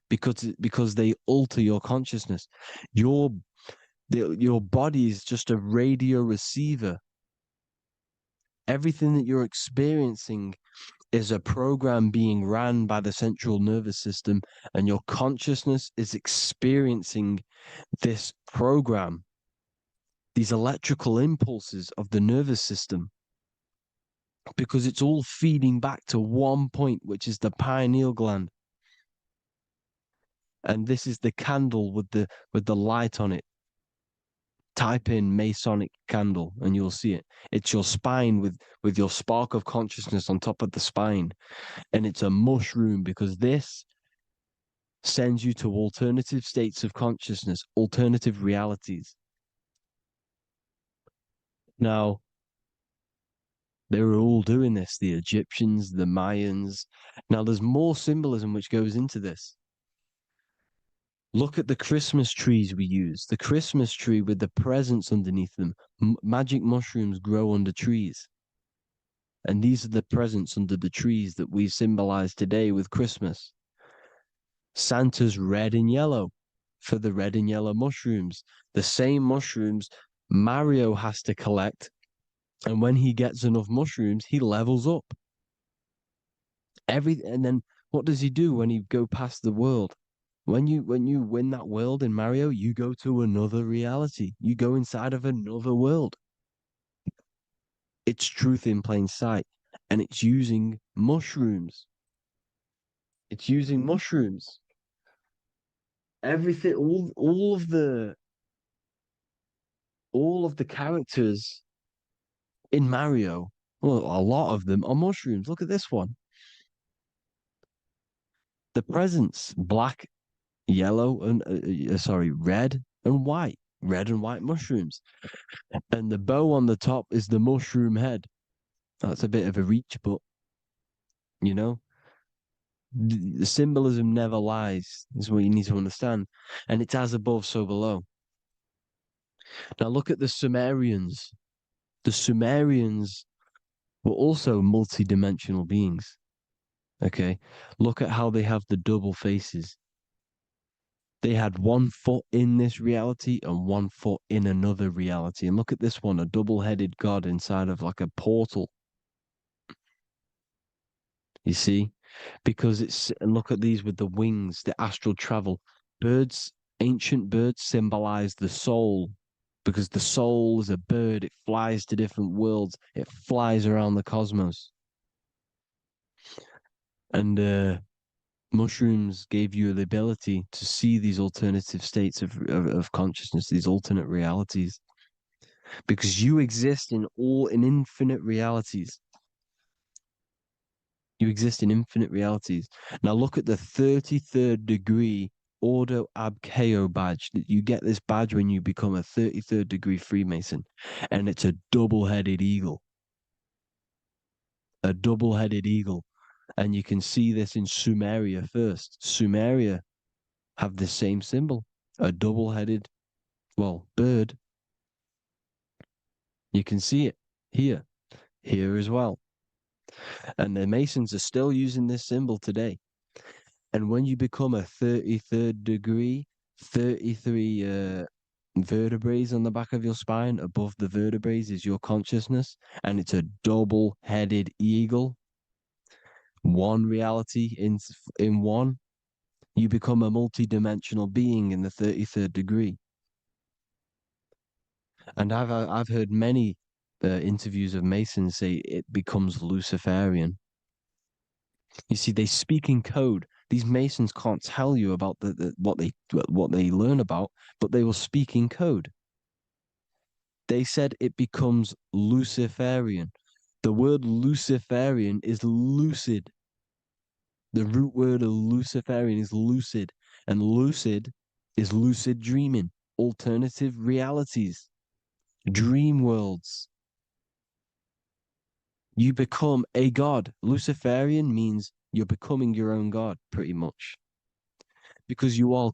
because they alter your consciousness. Your body is just a radio receiver. Everything that you're experiencing is a program being ran by the central nervous system, and your consciousness is experiencing this program, these electrical impulses of the nervous system, because it's all feeding back to one point, which is the pineal gland. And this is the candle with the light on it. Type in Masonic candle and you'll see it. It's your spine with your spark of consciousness on top of the spine. And it's a mushroom because this sends you to alternative states of consciousness, alternative realities. Now, they were all doing this, the Egyptians, the Mayans. Now, there's more symbolism which goes into this. Look at the Christmas trees we use. The Christmas tree with the presents underneath them. Magic mushrooms grow under trees. And these are the presents under the trees that we symbolize today with Christmas. Santa's red and yellow for the red and yellow mushrooms. The same mushrooms Mario has to collect And when he gets enough mushrooms, he levels up. And then what does he do when he go past the world? When you win that world in Mario, you go to another reality. You go inside of another world. It's truth in plain sight. And it's using mushrooms. It's using mushrooms. Everything, all of the characters in Mario, well, a lot of them are mushrooms. Look at this one. The presents, black, yellow, and red and white. Red and white mushrooms. And the bow on the top is the mushroom head. That's a bit of a reach, but you know, the symbolism never lies, is what you need to understand. And it's as above, so below. Now look at the Sumerians. The Sumerians were also multi-dimensional beings. Okay. Look at how they have the double faces. They had 1 foot in this reality and 1 foot in another reality. And look at this one, a double-headed god inside of like a portal. You see? Because and look at these with the wings, the astral travel. Birds, ancient birds symbolize the soul because the soul is a bird. It flies to different worlds. It flies around the cosmos. And mushrooms gave you the ability to see these alternative states of consciousness, these alternate realities, because you exist in infinite realities. You exist in infinite realities. Now look at the 33rd degree Ordo Ab Chao badge. You get this badge when you become a 33rd degree Freemason, and it's a double-headed eagle. A double-headed eagle. And you can see this in Sumeria first. Sumeria have the same symbol, a double-headed, well, bird. You can see it here as well. And the Masons are still using this symbol today. And when you become a 33rd degree, 33 vertebrae on the back of your spine, above the vertebrae is your consciousness, and it's a double-headed eagle. One reality in one. You become a multi-dimensional being in the 33rd degree. And I've heard many interviews of Masons say it becomes Luciferian. You see, they speak in code. These Masons can't tell you about what they learn about, but they will speak in code. They said it becomes Luciferian. The word Luciferian is lucid. The root word of Luciferian is lucid, and lucid is lucid dreaming, alternative realities, dream worlds. You become a god. Luciferian means you're becoming your own god, pretty much. Because you are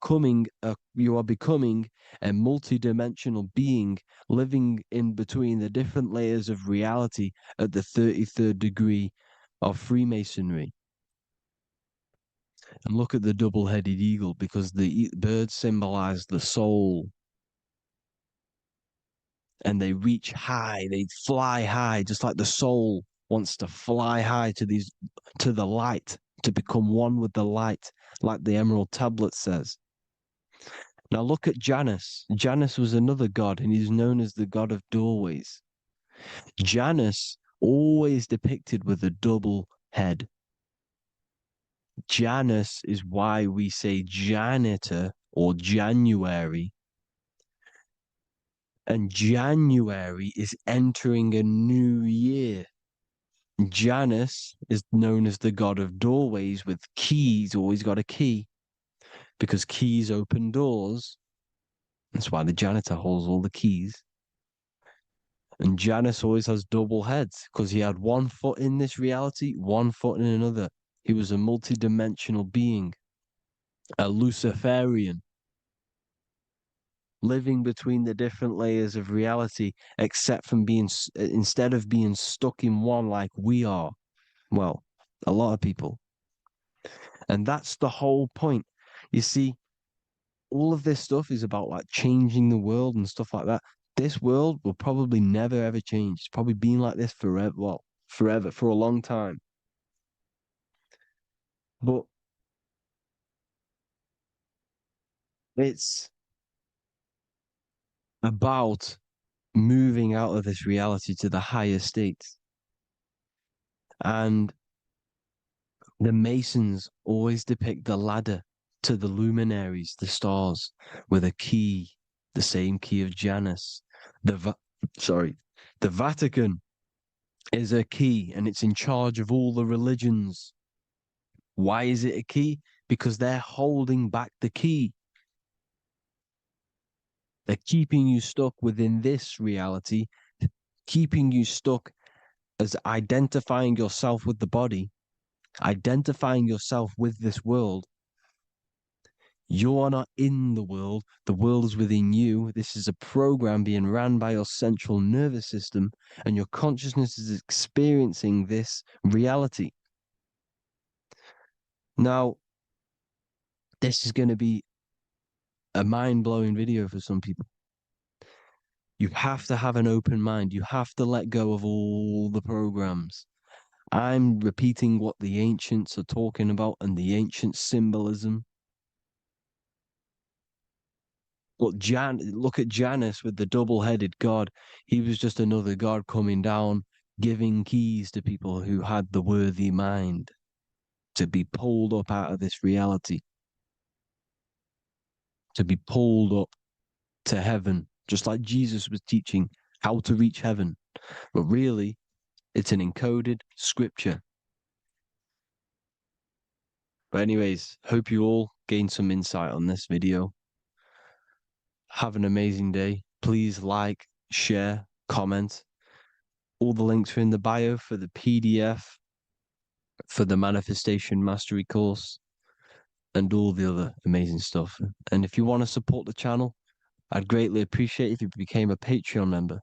becoming a multi-dimensional being living in between the different layers of reality at the 33rd degree of Freemasonry. And look at the double-headed eagle, because the birds symbolize the soul. And they reach high, they fly high, just like the soul wants to fly high to the light, to become one with the light, like the Emerald Tablet says. Now look at Janus. Janus was another god, and he's known as the god of doorways. Janus always depicted with a double head. Janus is why we say janitor or January. And January is entering a new year. Janus is known as the god of doorways with keys, always got a key, because keys open doors. That's why the janitor holds all the keys. And Janus always has double heads because he had 1 foot in this reality, 1 foot in another. He was a multi-dimensional being, a Luciferian, living between the different layers of reality, except from instead of being stuck in one like we are. Well, a lot of people. And that's the whole point. You see, all of this stuff is about like changing the world and stuff like that. this world will probably never ever change. It's probably been like this forever, well, forever, for a long time. But it's about moving out of this reality to the higher states. And the Masons always depict the ladder to the luminaries, the stars, with a key, the same key of Janus. The Vatican is a key, and it's in charge of all the religions. Why is it a key? Because they're holding back the key. They're keeping you stuck within this reality, keeping you stuck as identifying yourself with the body, identifying yourself with this world. You are not in the world is within you. This is a program being ran by your central nervous system, and your consciousness is experiencing this reality. Now, this is going to be a mind-blowing video for some people. You have to have an open mind. You have to let go of all the programs. I'm repeating what the ancients are talking about and the ancient symbolism. Look at Janus with the double-headed god. He was just another god coming down, giving keys to people who had the worthy mind to be pulled up out of this reality, to be pulled up to heaven, just like Jesus was teaching how to reach heaven. But really, it's an encoded scripture. But anyways, hope you all gained some insight on this video. Have an amazing day. Please like, share, comment. All the links are in the bio for the PDF, for the Manifestation Mastery course, and all the other amazing stuff. And if you want to support the channel, I'd greatly appreciate if you became a Patreon member.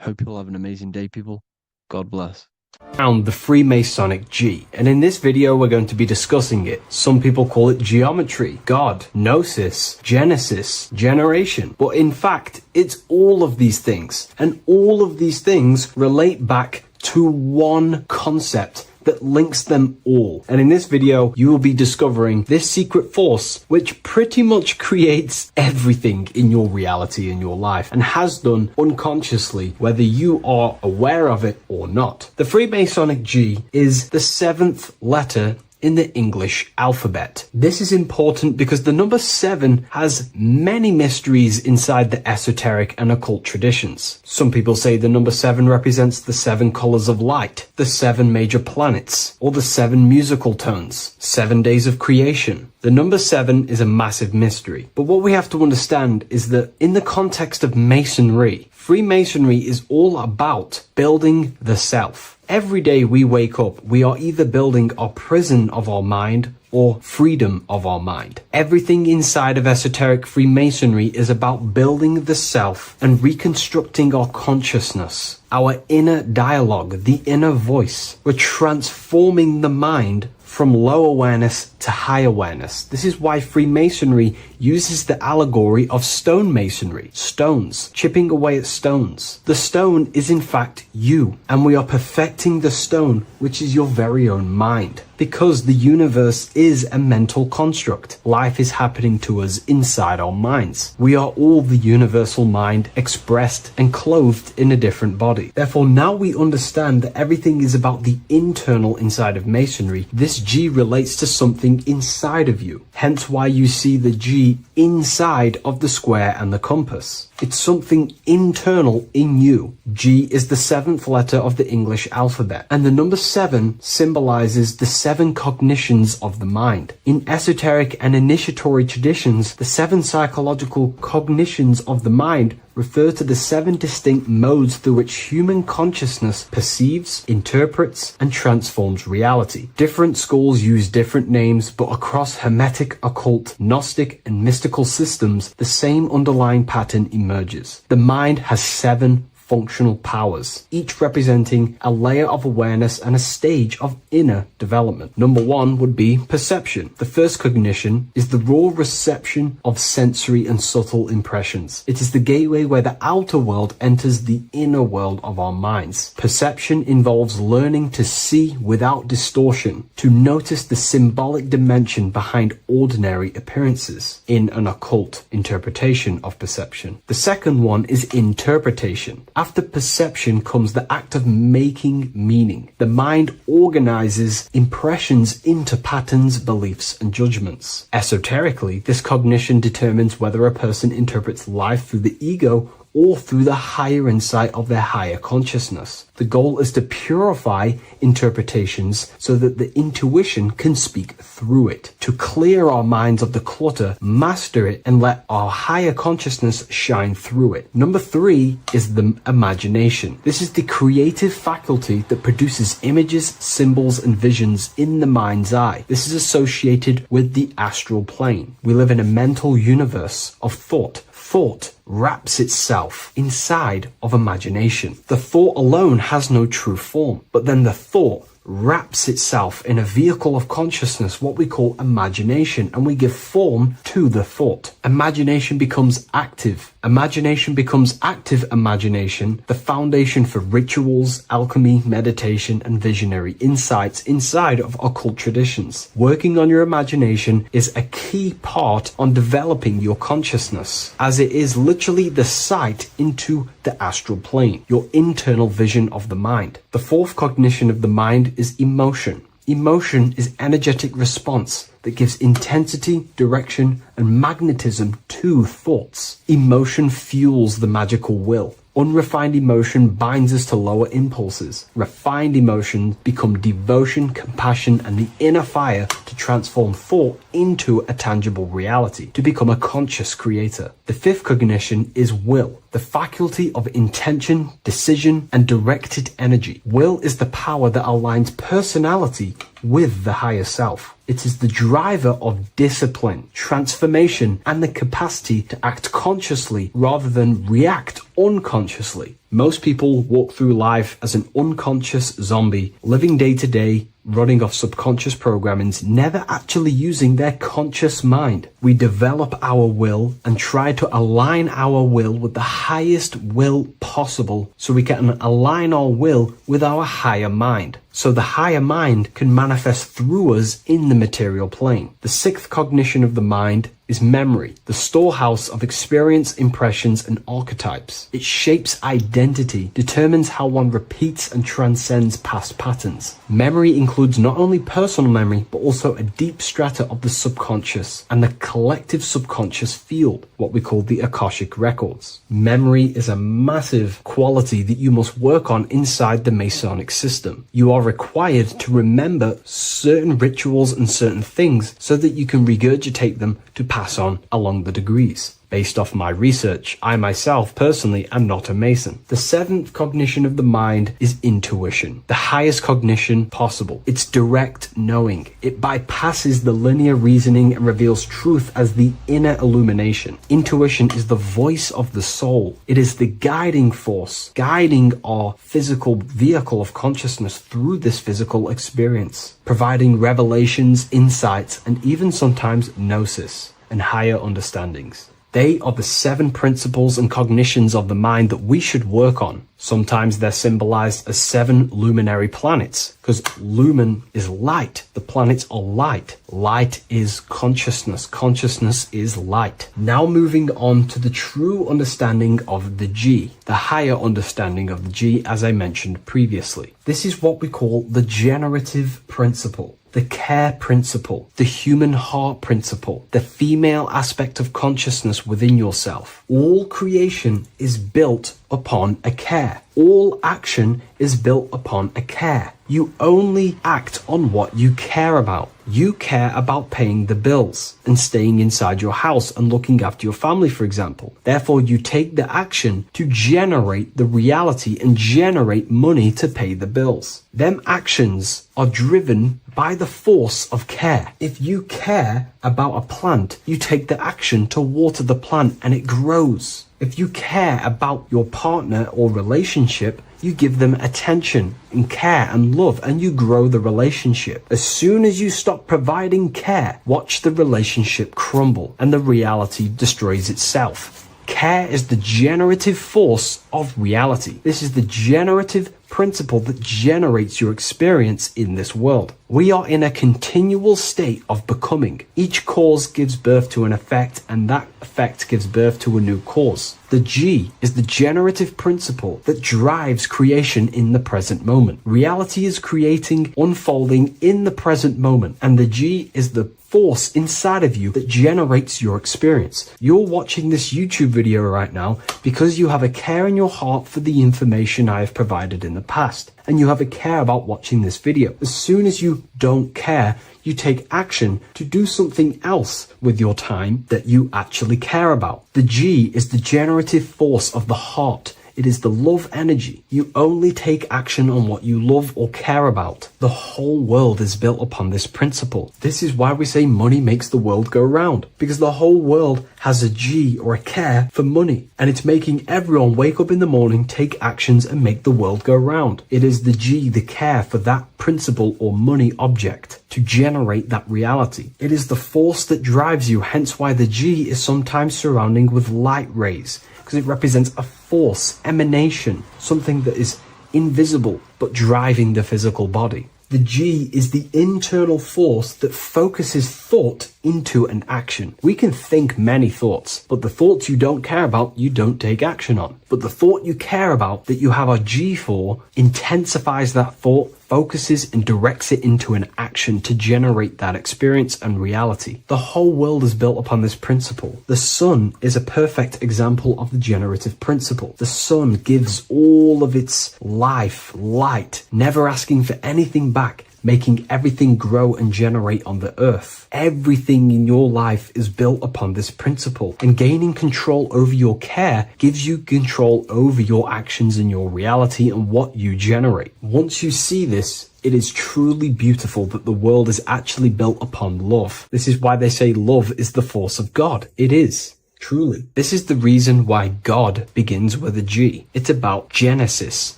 Hope you'll have an amazing day, people. God bless. Found the Freemasonic G, and in this video we're going to be discussing it. Some people call it geometry, God, gnosis, genesis, generation, but in fact it's all of these things, and all of these things relate back to one concept that links them all. And in this video, you will be discovering this secret force, which pretty much creates everything in your reality, in your life, and has done unconsciously, whether you are aware of it or not. The Freemasonic G is the 7th letter in the English alphabet. This is important because the number 7 has many mysteries inside the esoteric and occult traditions. Some people say the number 7 represents the 7 colors of light, the 7 major planets, or the 7 musical tones, 7 days of creation. The number 7 is a massive mystery. But what we have to understand is that in the context of Masonry, Freemasonry is all about building the self. Every day we wake up, we are either building our prison of our mind or freedom of our mind. Everything inside of esoteric Freemasonry is about building the self and reconstructing our consciousness, our inner dialogue, the inner voice. We're transforming the mind from low awareness to high awareness. This is why Freemasonry uses the allegory of stonemasonry, stones, chipping away at stones. The stone is in fact you, and we are perfecting the stone, which is your very own mind. Because the universe is a mental construct. Life is happening to us inside our minds. We are all the universal mind expressed and clothed in a different body. Therefore, now we understand that everything is about the internal inside of Masonry. This G relates to something inside of you. Hence why you see the G inside of the square and the compass. It's something internal in you. G is the 7th letter of the English alphabet, and the number 7 symbolizes the 7 cognitions of the mind. In esoteric and initiatory traditions, the 7 psychological cognitions of the mind refer to the 7 distinct modes through which human consciousness perceives, interprets, and transforms reality. Different schools use different names, but across Hermetic, occult, Gnostic, and mystical systems, the same underlying pattern emerges. The mind has 7 functional powers, each representing a layer of awareness and a stage of inner development. Number one would be perception. The first cognition is the raw reception of sensory and subtle impressions. It is the gateway where the outer world enters the inner world of our minds. Perception involves learning to see without distortion, to notice the symbolic dimension behind ordinary appearances in an occult interpretation of perception. The second one is interpretation. After perception comes the act of making meaning. The mind organizes impressions into patterns, beliefs, and judgments. Esoterically, this cognition determines whether a person interprets life through the ego or through the higher insight of their higher consciousness. The goal is to purify interpretations so that the intuition can speak through it, to clear our minds of the clutter, master it, and let our higher consciousness shine through it. Number three is the imagination. This is the creative faculty that produces images, symbols, and visions in the mind's eye. This is associated with the astral plane. We live in a mental universe of thought. Thought wraps itself inside of imagination. The thought alone has no true form, but then the thought wraps itself in a vehicle of consciousness, what we call imagination, and we give form to the thought. Imagination becomes active. Imagination becomes active imagination, the foundation for rituals, alchemy, meditation, and visionary insights inside of occult traditions. Working on your imagination is a key part on developing your consciousness, as it is literally the sight into the astral plane, your internal vision of the mind. The fourth cognition of the mind is emotion. Emotion is energetic response that gives intensity, direction, and magnetism to thoughts. Emotion fuels the magical will. Unrefined emotion binds us to lower impulses. Refined emotions become devotion, compassion, and the inner fire to transform thought into a tangible reality, to become a conscious creator. The fifth cognition is will, the faculty of intention, decision, and directed energy. Will is the power that aligns personality with the higher self. It is the driver of discipline, transformation, and the capacity to act consciously rather than react unconsciously. Most people walk through life as an unconscious zombie, living day to day, running off subconscious programmings, never actually using their conscious mind. We develop our will and try to align our will with the highest will possible so we can align our will with our higher mind. So the higher mind can manifest through us in the material plane. The sixth cognition of the mind is memory, the storehouse of experience, impressions, and archetypes. It shapes identity, determines how one repeats and transcends past patterns. Memory includes not only personal memory, but also a deep strata of the subconscious and the collective subconscious field, what we call the Akashic records. Memory is a massive quality that you must work on inside the Masonic system. You are required to remember certain rituals and certain things so that you can regurgitate them to pass on along the degrees. Based off my research, I myself personally am not a Mason. The seventh cognition of the mind is intuition, the highest cognition possible. It's direct knowing. It bypasses the linear reasoning and reveals truth as the inner illumination. Intuition is the voice of the soul. It is the guiding force, guiding our physical vehicle of consciousness through this physical experience, providing revelations, insights, and even sometimes gnosis and higher understandings. They are the 7 principles and cognitions of the mind that we should work on. Sometimes they're symbolized as 7 luminary planets, because lumen is light. The planets are light. Light is consciousness. Consciousness is light. Now moving on to the true understanding of the G, the higher understanding of the G, as I mentioned previously. This is what we call the generative principle, the care principle, the human heart principle, the female aspect of consciousness within yourself. All creation is built upon a care. All action is built upon a care. You only act on what you care about. You care about paying the bills and staying inside your house and looking after your family, for example. Therefore, you take the action to generate the reality and generate money to pay the bills. Them actions are driven by the force of care. If you care about a plant, you take the action to water the plant and it grows. If you care about your partner or relationship, you give them attention and care and love, and you grow the relationship. As soon as you stop providing care, watch the relationship crumble and the reality destroys itself. Care is the generative force of reality. This is the generative principle that generates your experience in this world. We are in a continual state of becoming. Each cause gives birth to an effect, and that effect gives birth to a new cause. The G is the generative principle that drives creation in the present moment. Reality is creating, unfolding in the present moment, and the G is the force inside of you that generates your experience. You're watching this YouTube video right now because you have a care in your heart for the information I have provided in the past, and you have a care about watching this video. As soon as you don't care, you take action to do something else with your time that you actually care about. The G is the generative force of the heart. It is the love energy. You only take action on what you love or care about. The whole world is built upon this principle. This is why we say money makes the world go round, because the whole world has a G or a care for money, and it's making everyone wake up in the morning, take actions, and make the world go round. It is the G, the care for that principle or money object to generate that reality. It is the force that drives you, hence why the G is sometimes surrounding with light rays, because it represents a force, emanation, something that is invisible but driving the physical body. The G is the internal force that focuses thought into an action. We can think many thoughts, but the thoughts you don't care about, you don't take action on. But the thought you care about, that you have a G for, intensifies that thought, focuses and directs it into an action to generate that experience and reality. The whole world is built upon this principle. The sun is a perfect example of the generative principle. The sun gives all of its life, light, never asking for anything back, making everything grow and generate on the earth. Everything in your life is built upon this principle, and gaining control over your care gives you control over your actions and your reality and what you generate. Once you see this, it is truly beautiful that the world is actually built upon love. This is why they say love is the force of God. It is. Truly. This is the reason why God begins with a G. It's about Genesis.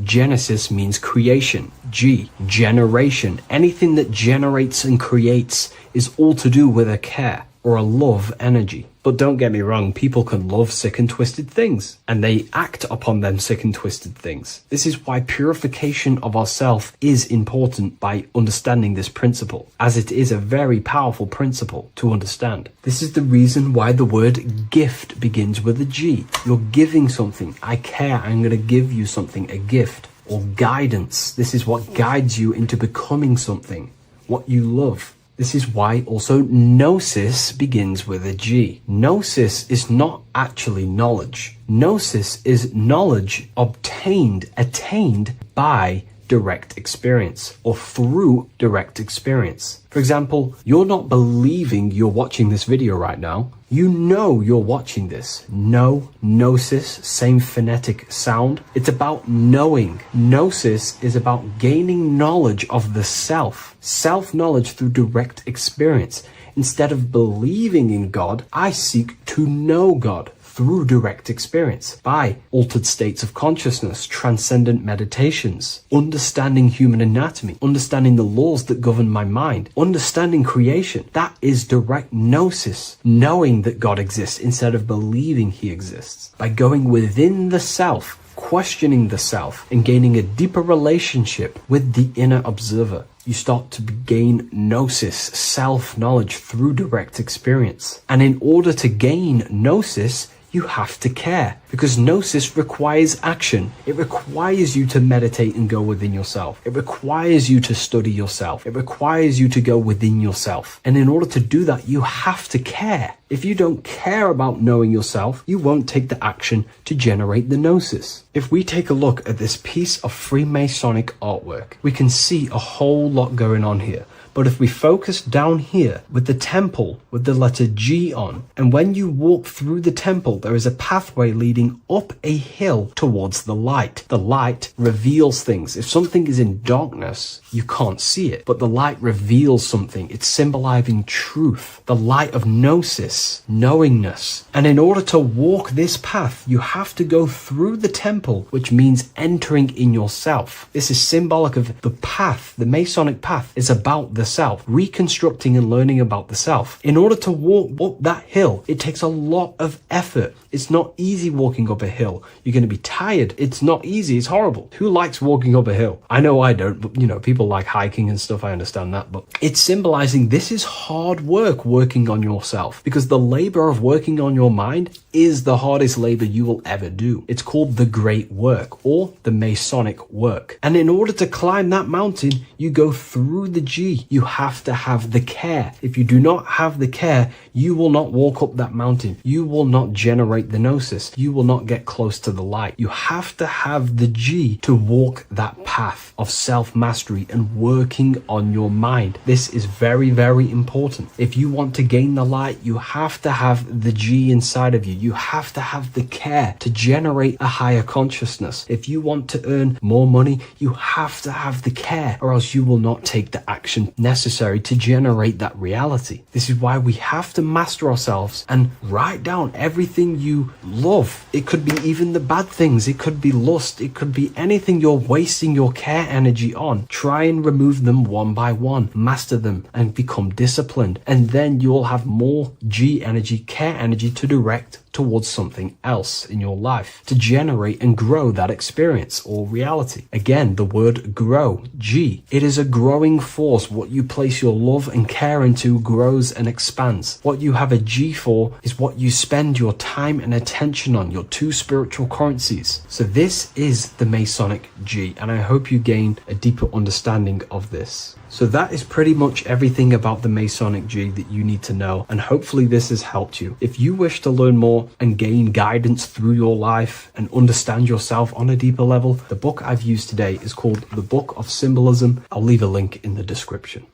Genesis means creation. G, generation. Anything that generates and creates is all to do with a care or a love energy. But don't get me wrong, people can love sick and twisted things, and they act upon them sick and twisted things. This is why purification of ourself is important by understanding this principle, as it is a very powerful principle to understand. This is the reason why the word gift begins with a G. You're giving something. I care. I'm going to give you something, a gift. Or guidance. This is what guides you into becoming something, what you love. This is why also gnosis begins with a G. Gnosis is not actually knowledge. Gnosis is knowledge obtained, attained by direct experience or through direct experience. For example, you're not believing you're watching this video right now. You know you're watching this. Know, gnosis, same phonetic sound. It's about knowing. Gnosis is about gaining knowledge of the self. Self-knowledge through direct experience. Instead of believing in God, I seek to know God through direct experience by altered states of consciousness, transcendent meditations, understanding human anatomy, understanding the laws that govern my mind, understanding creation. That is direct gnosis, knowing that God exists instead of believing he exists. By going within the self, questioning the self, and gaining a deeper relationship with the inner observer, you start to gain gnosis, self-knowledge through direct experience. And in order to gain gnosis, you have to care, because gnosis requires action. It requires you to meditate and go within yourself. It requires you to study yourself. It requires you to go within yourself. And in order to do that, you have to care. If you don't care about knowing yourself, you won't take the action to generate the gnosis. If we take a look at this piece of Freemasonic artwork, we can see a whole lot going on here. But if we focus down here with the temple with the letter G on, and when you walk through the temple, there is a pathway leading up a hill towards the light. The light reveals things. If something is in darkness, you can't see it, but the light reveals something. It's symbolizing truth, the light of gnosis, knowingness. And in order to walk this path, you have to go through the temple, which means entering in yourself. This is symbolic of the path. The Masonic path is about the self, reconstructing and learning about the self. In order to walk up that hill, it takes a lot of effort. It's not easy walking up a hill. You're going to be tired. It's not easy. It's horrible. Who likes walking up a hill? I know I don't, but people like hiking and stuff. I understand that, but it's symbolizing this is hard work, working on yourself, because the labor of working on your mind is the hardest labor you will ever do. It's called the great work or the Masonic work. And in order to climb that mountain, you go through the G. You have to have the care. If you do not have the care, you will not walk up that mountain. You will not generate the gnosis. You will not get close to the light. You have to have the G to walk that path of self-mastery and working on your mind. This is very, very important. If you want to gain the light, you have to have the G inside of you. You have to have the care to generate a higher consciousness. If you want to earn more money, you have to have the care, or else you will not take the action necessary to generate that reality. This is why we have to master ourselves and write down everything you love. It could be even the bad things. It could be lust. It could be anything you're wasting your care energy on. Try and remove them one by one, master them and become disciplined. And then you'll have more G energy, care energy to direct towards something else in your life to generate and grow that experience or reality. Again, the word grow, G. It is a growing force. What you place your love and care into grows and expands. What you have a G for is what you spend your time and attention on, your two spiritual currencies. So this is the Masonic G, and I hope you gain a deeper understanding of this. So that is pretty much everything about the Masonic G that you need to know, and hopefully this has helped you. If you wish to learn more and gain guidance through your life and understand yourself on a deeper level, the book I've used today is called The Book of Symbolism. I'll leave a link in the description.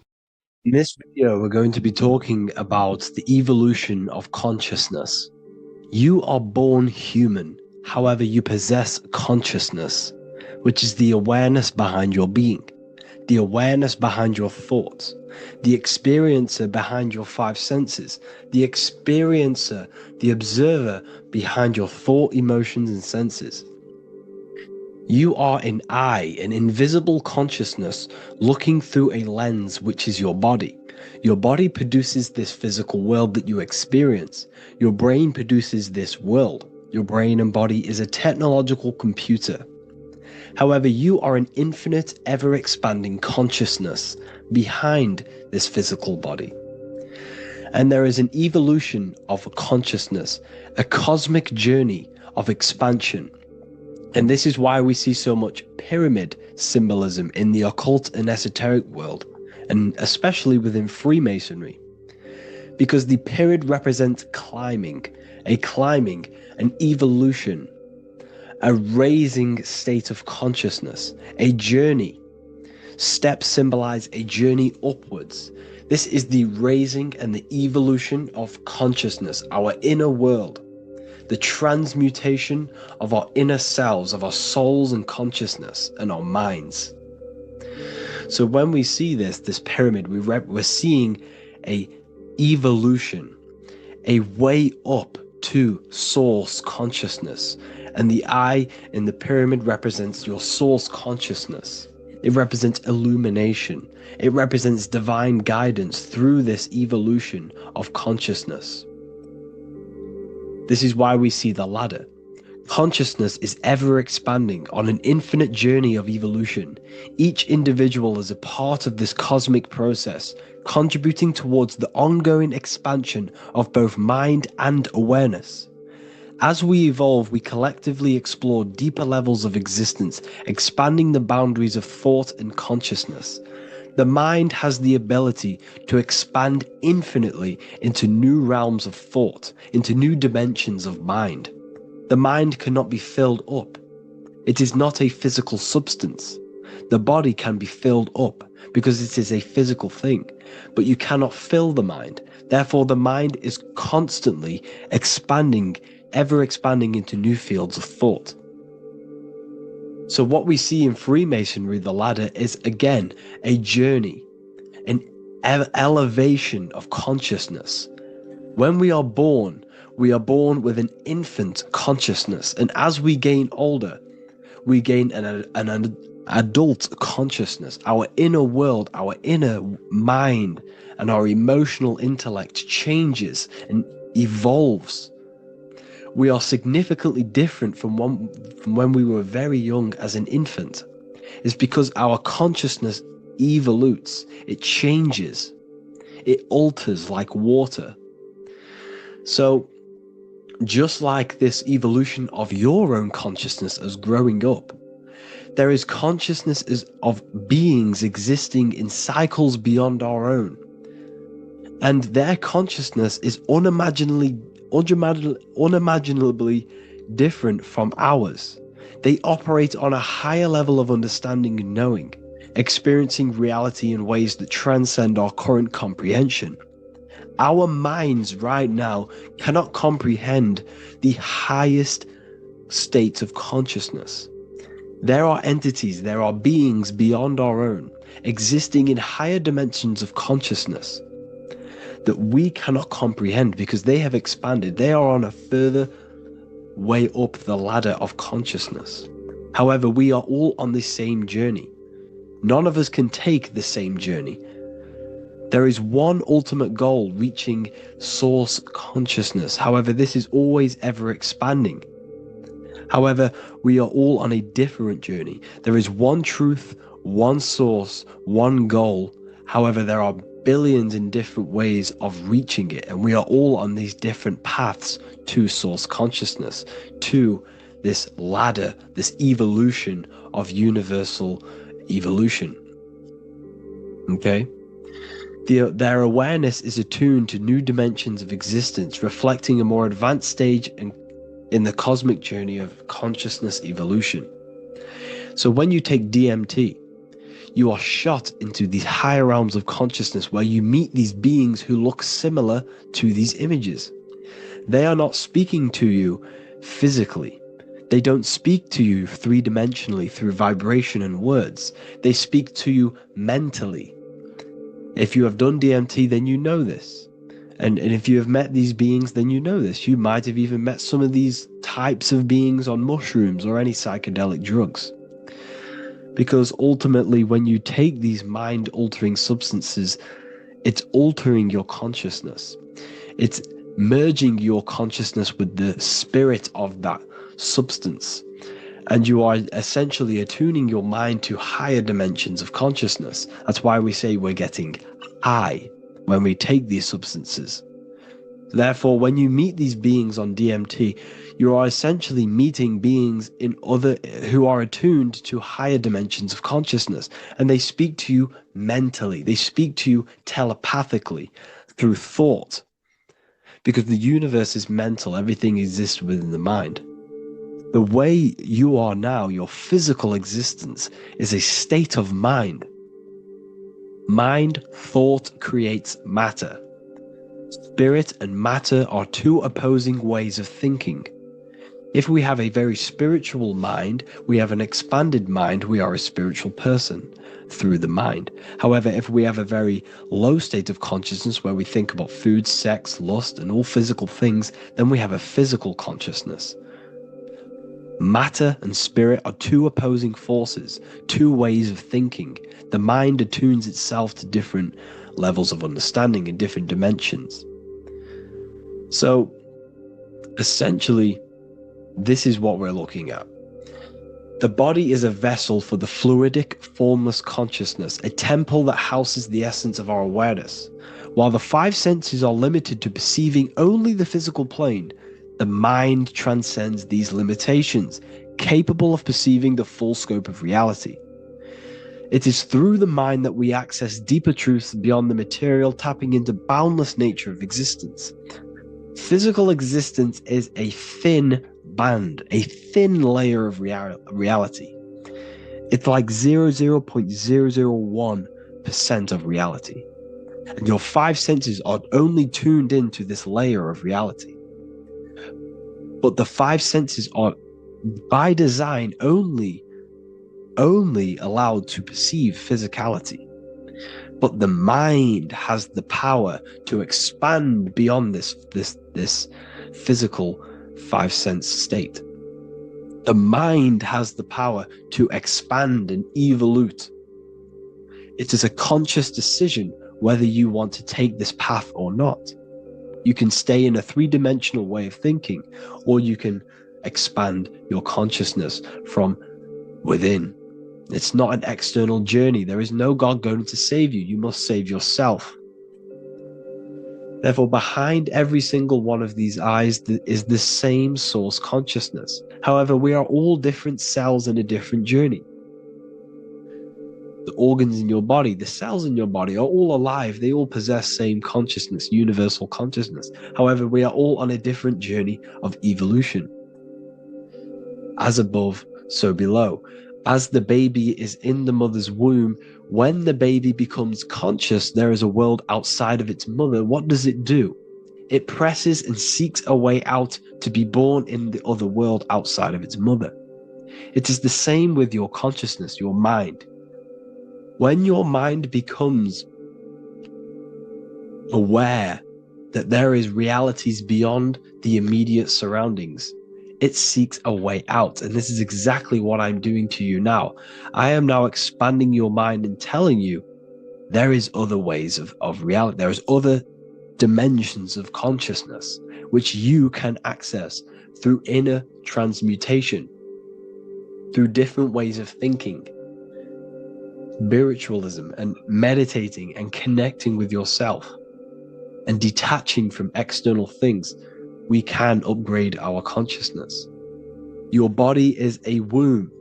In this video, we're going to be talking about the evolution of consciousness. You are born human, however, you possess consciousness, which is the awareness behind your being, the awareness behind your thoughts, the experiencer behind your five senses, the experiencer, the observer behind your thought, emotions, and senses. You are an eye, an invisible consciousness looking through a lens, which is your body. Your body produces this physical world that you experience. Your brain produces this world. Your brain and body is a technological computer. However, you are an infinite, ever-expanding consciousness behind this physical body. And there is an evolution of consciousness, a cosmic journey of expansion. And this is why we see so much pyramid symbolism in the occult and esoteric world, and especially within Freemasonry. Because the pyramid represents climbing, an evolution, a raising state of consciousness, a journey. Steps symbolize a journey upwards. This is the raising and the evolution of consciousness, our inner world, the transmutation of our inner selves, of our souls and consciousness and our minds. So when we see this pyramid, we're seeing a evolution, a way up to source consciousness. And the eye in the pyramid represents your source consciousness. It represents illumination. It represents divine guidance through this evolution of consciousness. This is why we see the ladder. Consciousness is ever expanding on an infinite journey of evolution. Each individual is a part of this cosmic process, contributing towards the ongoing expansion of both mind and awareness. As we evolve, we collectively explore deeper levels of existence, expanding the boundaries of thought and consciousness. The mind has the ability to expand infinitely into new realms of thought, into new dimensions of mind. The mind cannot be filled up. It is not a physical substance. The body can be filled up because it is a physical thing, but you cannot fill the mind. Therefore, the mind is constantly expanding, ever expanding into new fields of thought. So what we see in Freemasonry, the ladder, is again a journey, an elevation of consciousness. When we are born with an infant consciousness, and as we gain older, we gain an adult consciousness. Our inner world, our inner mind, and our emotional intellect changes and evolves. We are significantly different from when we were very young as an infant. It's because our consciousness evolutes, it changes, it alters like water. So just like this evolution of your own consciousness as growing up, there is consciousness of beings existing in cycles beyond our own. And their consciousness is unimaginably different from ours. They operate on a higher level of understanding and knowing, experiencing reality in ways that transcend our current comprehension. Our minds right now cannot comprehend the highest states of consciousness. There are entities, there are beings beyond our own, existing in higher dimensions of consciousness that we cannot comprehend because they have expanded. They are on a further way up the ladder of consciousness. However, we are all on the same journey. None of us can take the same journey. There is one ultimate goal, reaching source consciousness. However, this is always ever expanding. However, we are all on a different journey. There is one truth, one source, one goal. However, there are billions in different ways of reaching it, and we are all on these different paths to source consciousness, to this ladder, this evolution of universal evolution. Okay? Their awareness is attuned to new dimensions of existence, reflecting a more advanced stage in the cosmic journey of consciousness evolution. So when you take DMT, you are shot into these higher realms of consciousness where you meet these beings who look similar to these images. They are not speaking to you physically. They don't speak to you three-dimensionally through vibration and words. They speak to you mentally. If you have done DMT, then you know this. And if you have met these beings, then you know this. You might have even met some of these types of beings on mushrooms or any psychedelic drugs. Because ultimately, when you take these mind-altering substances, it's altering your consciousness. It's merging your consciousness with the spirit of that substance. And you are essentially attuning your mind to higher dimensions of consciousness. That's why we say we're getting high when we take these substances. Therefore, when you meet these beings on DMT, you are essentially meeting beings who are attuned to higher dimensions of consciousness, and they speak to you mentally. They speak to you telepathically through thought, because the universe is mental. Everything exists within the mind. The way you are now, your physical existence, is a state of mind. Mind, thought creates matter. Spirit and matter are two opposing ways of thinking. If we have a very spiritual mind, we have an expanded mind, we are a spiritual person through the mind. However, if we have a very low state of consciousness where we think about food, sex, lust, and all physical things, then we have a physical consciousness. Matter and spirit are two opposing forces, two ways of thinking. The mind attunes itself to different levels of understanding in different dimensions. So, essentially, this is what we're looking at. The body is a vessel for the fluidic, formless consciousness, a temple that houses the essence of our awareness. While the five senses are limited to perceiving only the physical plane, the mind transcends these limitations, capable of perceiving the full scope of reality. It is through the mind that we access deeper truths beyond the material, tapping into boundless nature of existence. Physical existence is a thin band, a thin layer of reality. It's like 0.001% of reality. And your five senses are only tuned into this layer of reality. But the five senses are, by design, only allowed to perceive physicality. But the mind has the power to expand beyond this physical five sense state. The mind has the power to expand and evolute. It is a conscious decision whether you want to take this path or not. You can stay in a three-dimensional way of thinking, or you can expand your consciousness from within. It's not an external journey. There is no God going to save you. You must save yourself. Therefore, behind every single one of these eyes is the same source consciousness. However, we are all different cells in a different journey. The organs in your body, the cells in your body are all alive. They all possess same consciousness, universal consciousness. However, we are all on a different journey of evolution. As above, so below. As the baby is in the mother's womb, when the baby becomes conscious, there is a world outside of its mother. What does it do? It presses and seeks a way out to be born in the other world outside of its mother. It is the same with your consciousness, your mind. When your mind becomes aware that there is realities beyond the immediate surroundings, it seeks a way out. And this is exactly what I'm doing to you now. I am now expanding your mind and telling you there is other ways of reality. There is other dimensions of consciousness which you can access through inner transmutation, through different ways of thinking, spiritualism, and meditating and connecting with yourself and detaching from external things. We can upgrade our consciousness. Your body is a womb.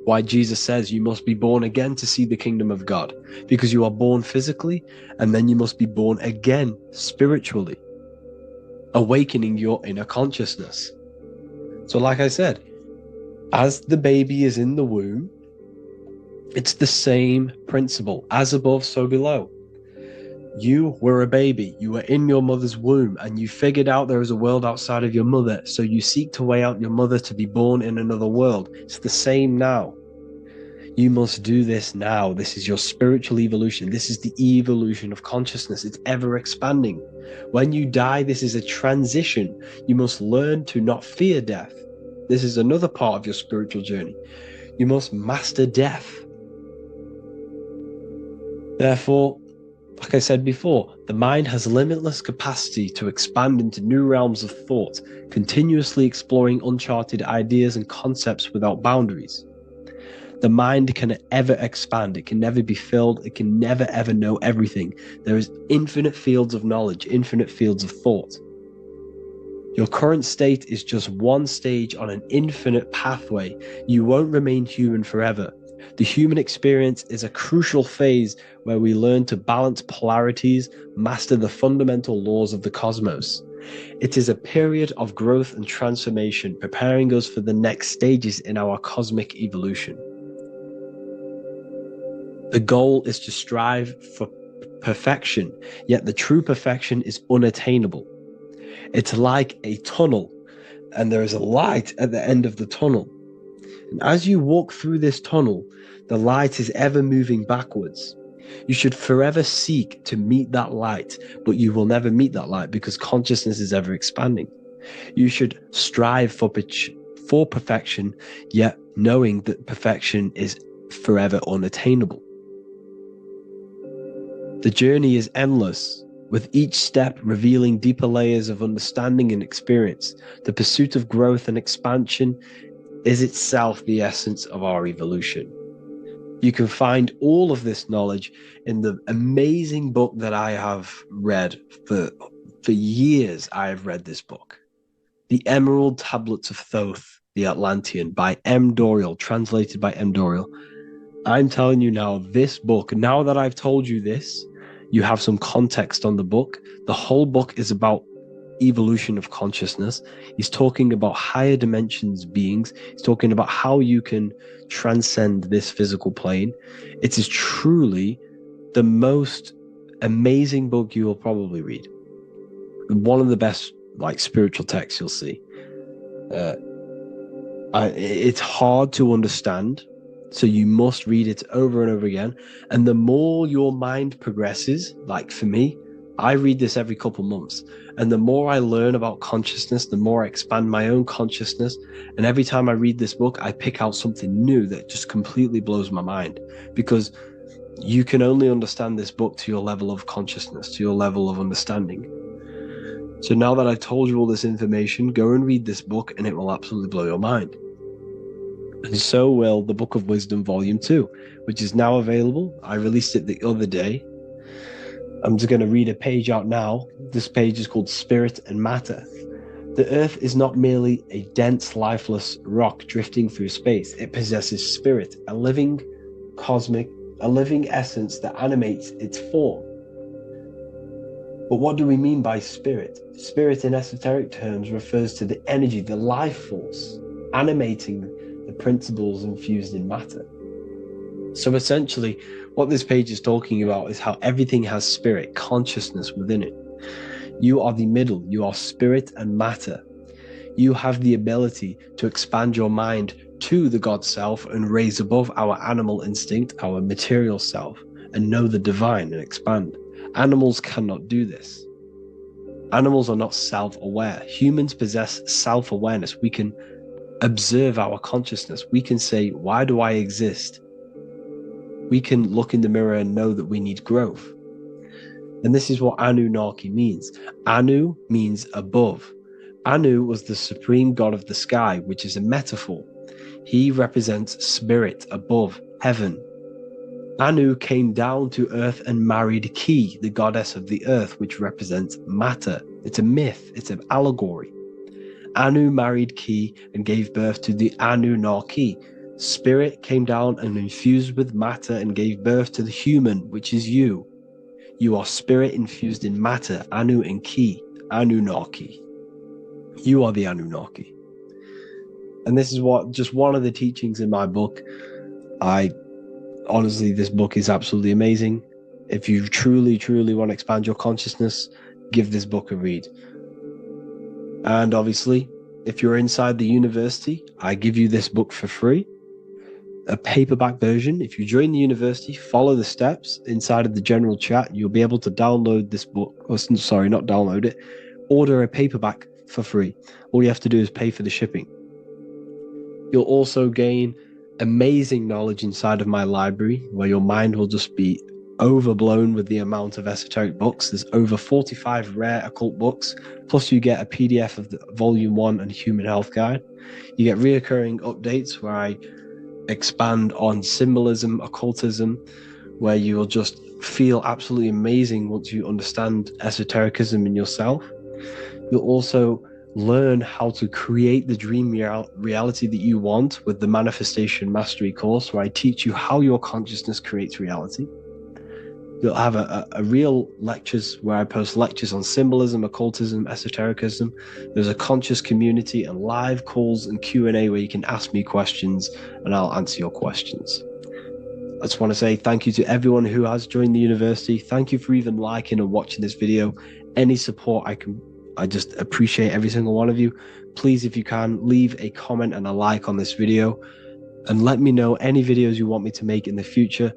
Why Jesus says you must be born again to see the kingdom of God, because you are born physically and then you must be born again spiritually, awakening your inner consciousness. So like I said, as the baby is in the womb, it's the same principle. As above, so below. You were a baby, you were in your mother's womb, and you figured out there is a world outside of your mother, so you seek to weigh out your mother to be born in another world. It's the same now. You must do this now. This is your spiritual evolution. This is the evolution of consciousness. It's ever expanding. When you die, this is a transition. You must learn to not fear death. This is another part of your spiritual journey. You must master death. Therefore, like I said before, the mind has limitless capacity to expand into new realms of thought, continuously exploring uncharted ideas and concepts without boundaries. The mind can ever expand. It can never be filled. It can never ever know everything. There is infinite fields of knowledge, infinite fields of thought. Your current state is just one stage on an infinite pathway. You won't remain human forever. The human experience is a crucial phase where we learn to balance polarities, master the fundamental laws of the cosmos. It is a period of growth and transformation, preparing us for the next stages in our cosmic evolution. The goal is to strive for perfection, yet the true perfection is unattainable. It's like a tunnel, and there is a light at the end of the tunnel. And as you walk through this tunnel, the light is ever moving backwards. You should forever seek to meet that light, but you will never meet that light because consciousness is ever expanding. You should strive for perfection, yet knowing that perfection is forever unattainable. The journey is endless, with each step revealing deeper layers of understanding and experience. The pursuit of growth and expansion is itself the essence of our evolution. You can find all of this knowledge in the amazing book that I have read for years. I have read this book, The Emerald Tablets of Thoth, the Atlantean, by M. Dorial, translated by M. Dorial. I'm telling you now, this book, now that I've told you this, you have some context on the book. The whole book is about evolution of consciousness. He's talking about higher dimensions beings. He's talking about how you can transcend this physical plane. It is truly the most amazing book you will probably read. One of the best spiritual texts you'll see. It's hard to understand, so you must read it over and over again. And the more your mind progresses, like for me, I read this every couple months. And the more I learn about consciousness, the more I expand my own consciousness. And every time I read this book, I pick out something new that just completely blows my mind, because you can only understand this book to your level of consciousness, to your level of understanding. So now that I've told you all this information, go and read this book and it will absolutely blow your mind. And so will the Book of Wisdom Volume 2, which is now available. I released it the other day. I'm just going to read a page out now. This page is called Spirit and Matter. The Earth is not merely a dense, lifeless rock drifting through space. It possesses spirit, a living essence that animates its form. But what do we mean by spirit? Spirit in esoteric terms refers to the energy, the life force, animating the principles infused in matter. So essentially, what this page is talking about is how everything has spirit, consciousness within it. You are the middle, you are spirit and matter. You have the ability to expand your mind to the God self and raise above our animal instinct, our material self, and know the divine and expand. Animals cannot do this. Animals are not self-aware. Humans possess self-awareness. We can observe our consciousness. We can say, why do I exist? We can look in the mirror and know that we need growth. And this is what Anunnaki means. Anu means above. Anu was the supreme god of the sky, which is a metaphor. He represents spirit above, heaven. Anu came down to earth and married Ki, the goddess of the earth, which represents matter. It's a myth, it's an allegory. Anu married Ki and gave birth to the Anunnaki. Spirit came down and infused with matter and gave birth to the human, which is you. You are spirit infused in matter, Anu and Ki, Anunnaki. You are the Anunnaki. And this is just one of the teachings in my book. Honestly, this book is absolutely amazing. If you truly, truly want to expand your consciousness, give this book a read. And obviously, if you're inside the university, I give you this book for free. A paperback version. If you join the university, follow the steps inside of the general chat, you'll be able to download this book. Sorry, not download it. Order a paperback for free. All you have to do is pay for the shipping. You'll also gain amazing knowledge inside of my library, where your mind will just be overblown with the amount of esoteric books. There's over 45 rare occult books, plus you get a PDF of the Volume 1 and Human Health Guide. You get reoccurring updates where I expand on symbolism, occultism, where you will just feel absolutely amazing once you understand esotericism in yourself. You'll also learn how to create the dream reality that you want with the Manifestation Mastery course, where I teach you how your consciousness creates reality. You'll have a real lectures where I post lectures on symbolism, occultism, esotericism. There's a conscious community and live calls and Q&A where you can ask me questions and I'll answer your questions. I just want to say thank you to everyone who has joined the university. Thank you for even liking and watching this video. Any support I just appreciate every single one of you. Please, if you can, leave a comment and a like on this video and let me know any videos you want me to make in the future.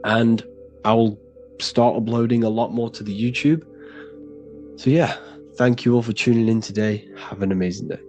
And I will start uploading a lot more to the YouTube. So yeah, thank you all for tuning in today. Have an amazing day.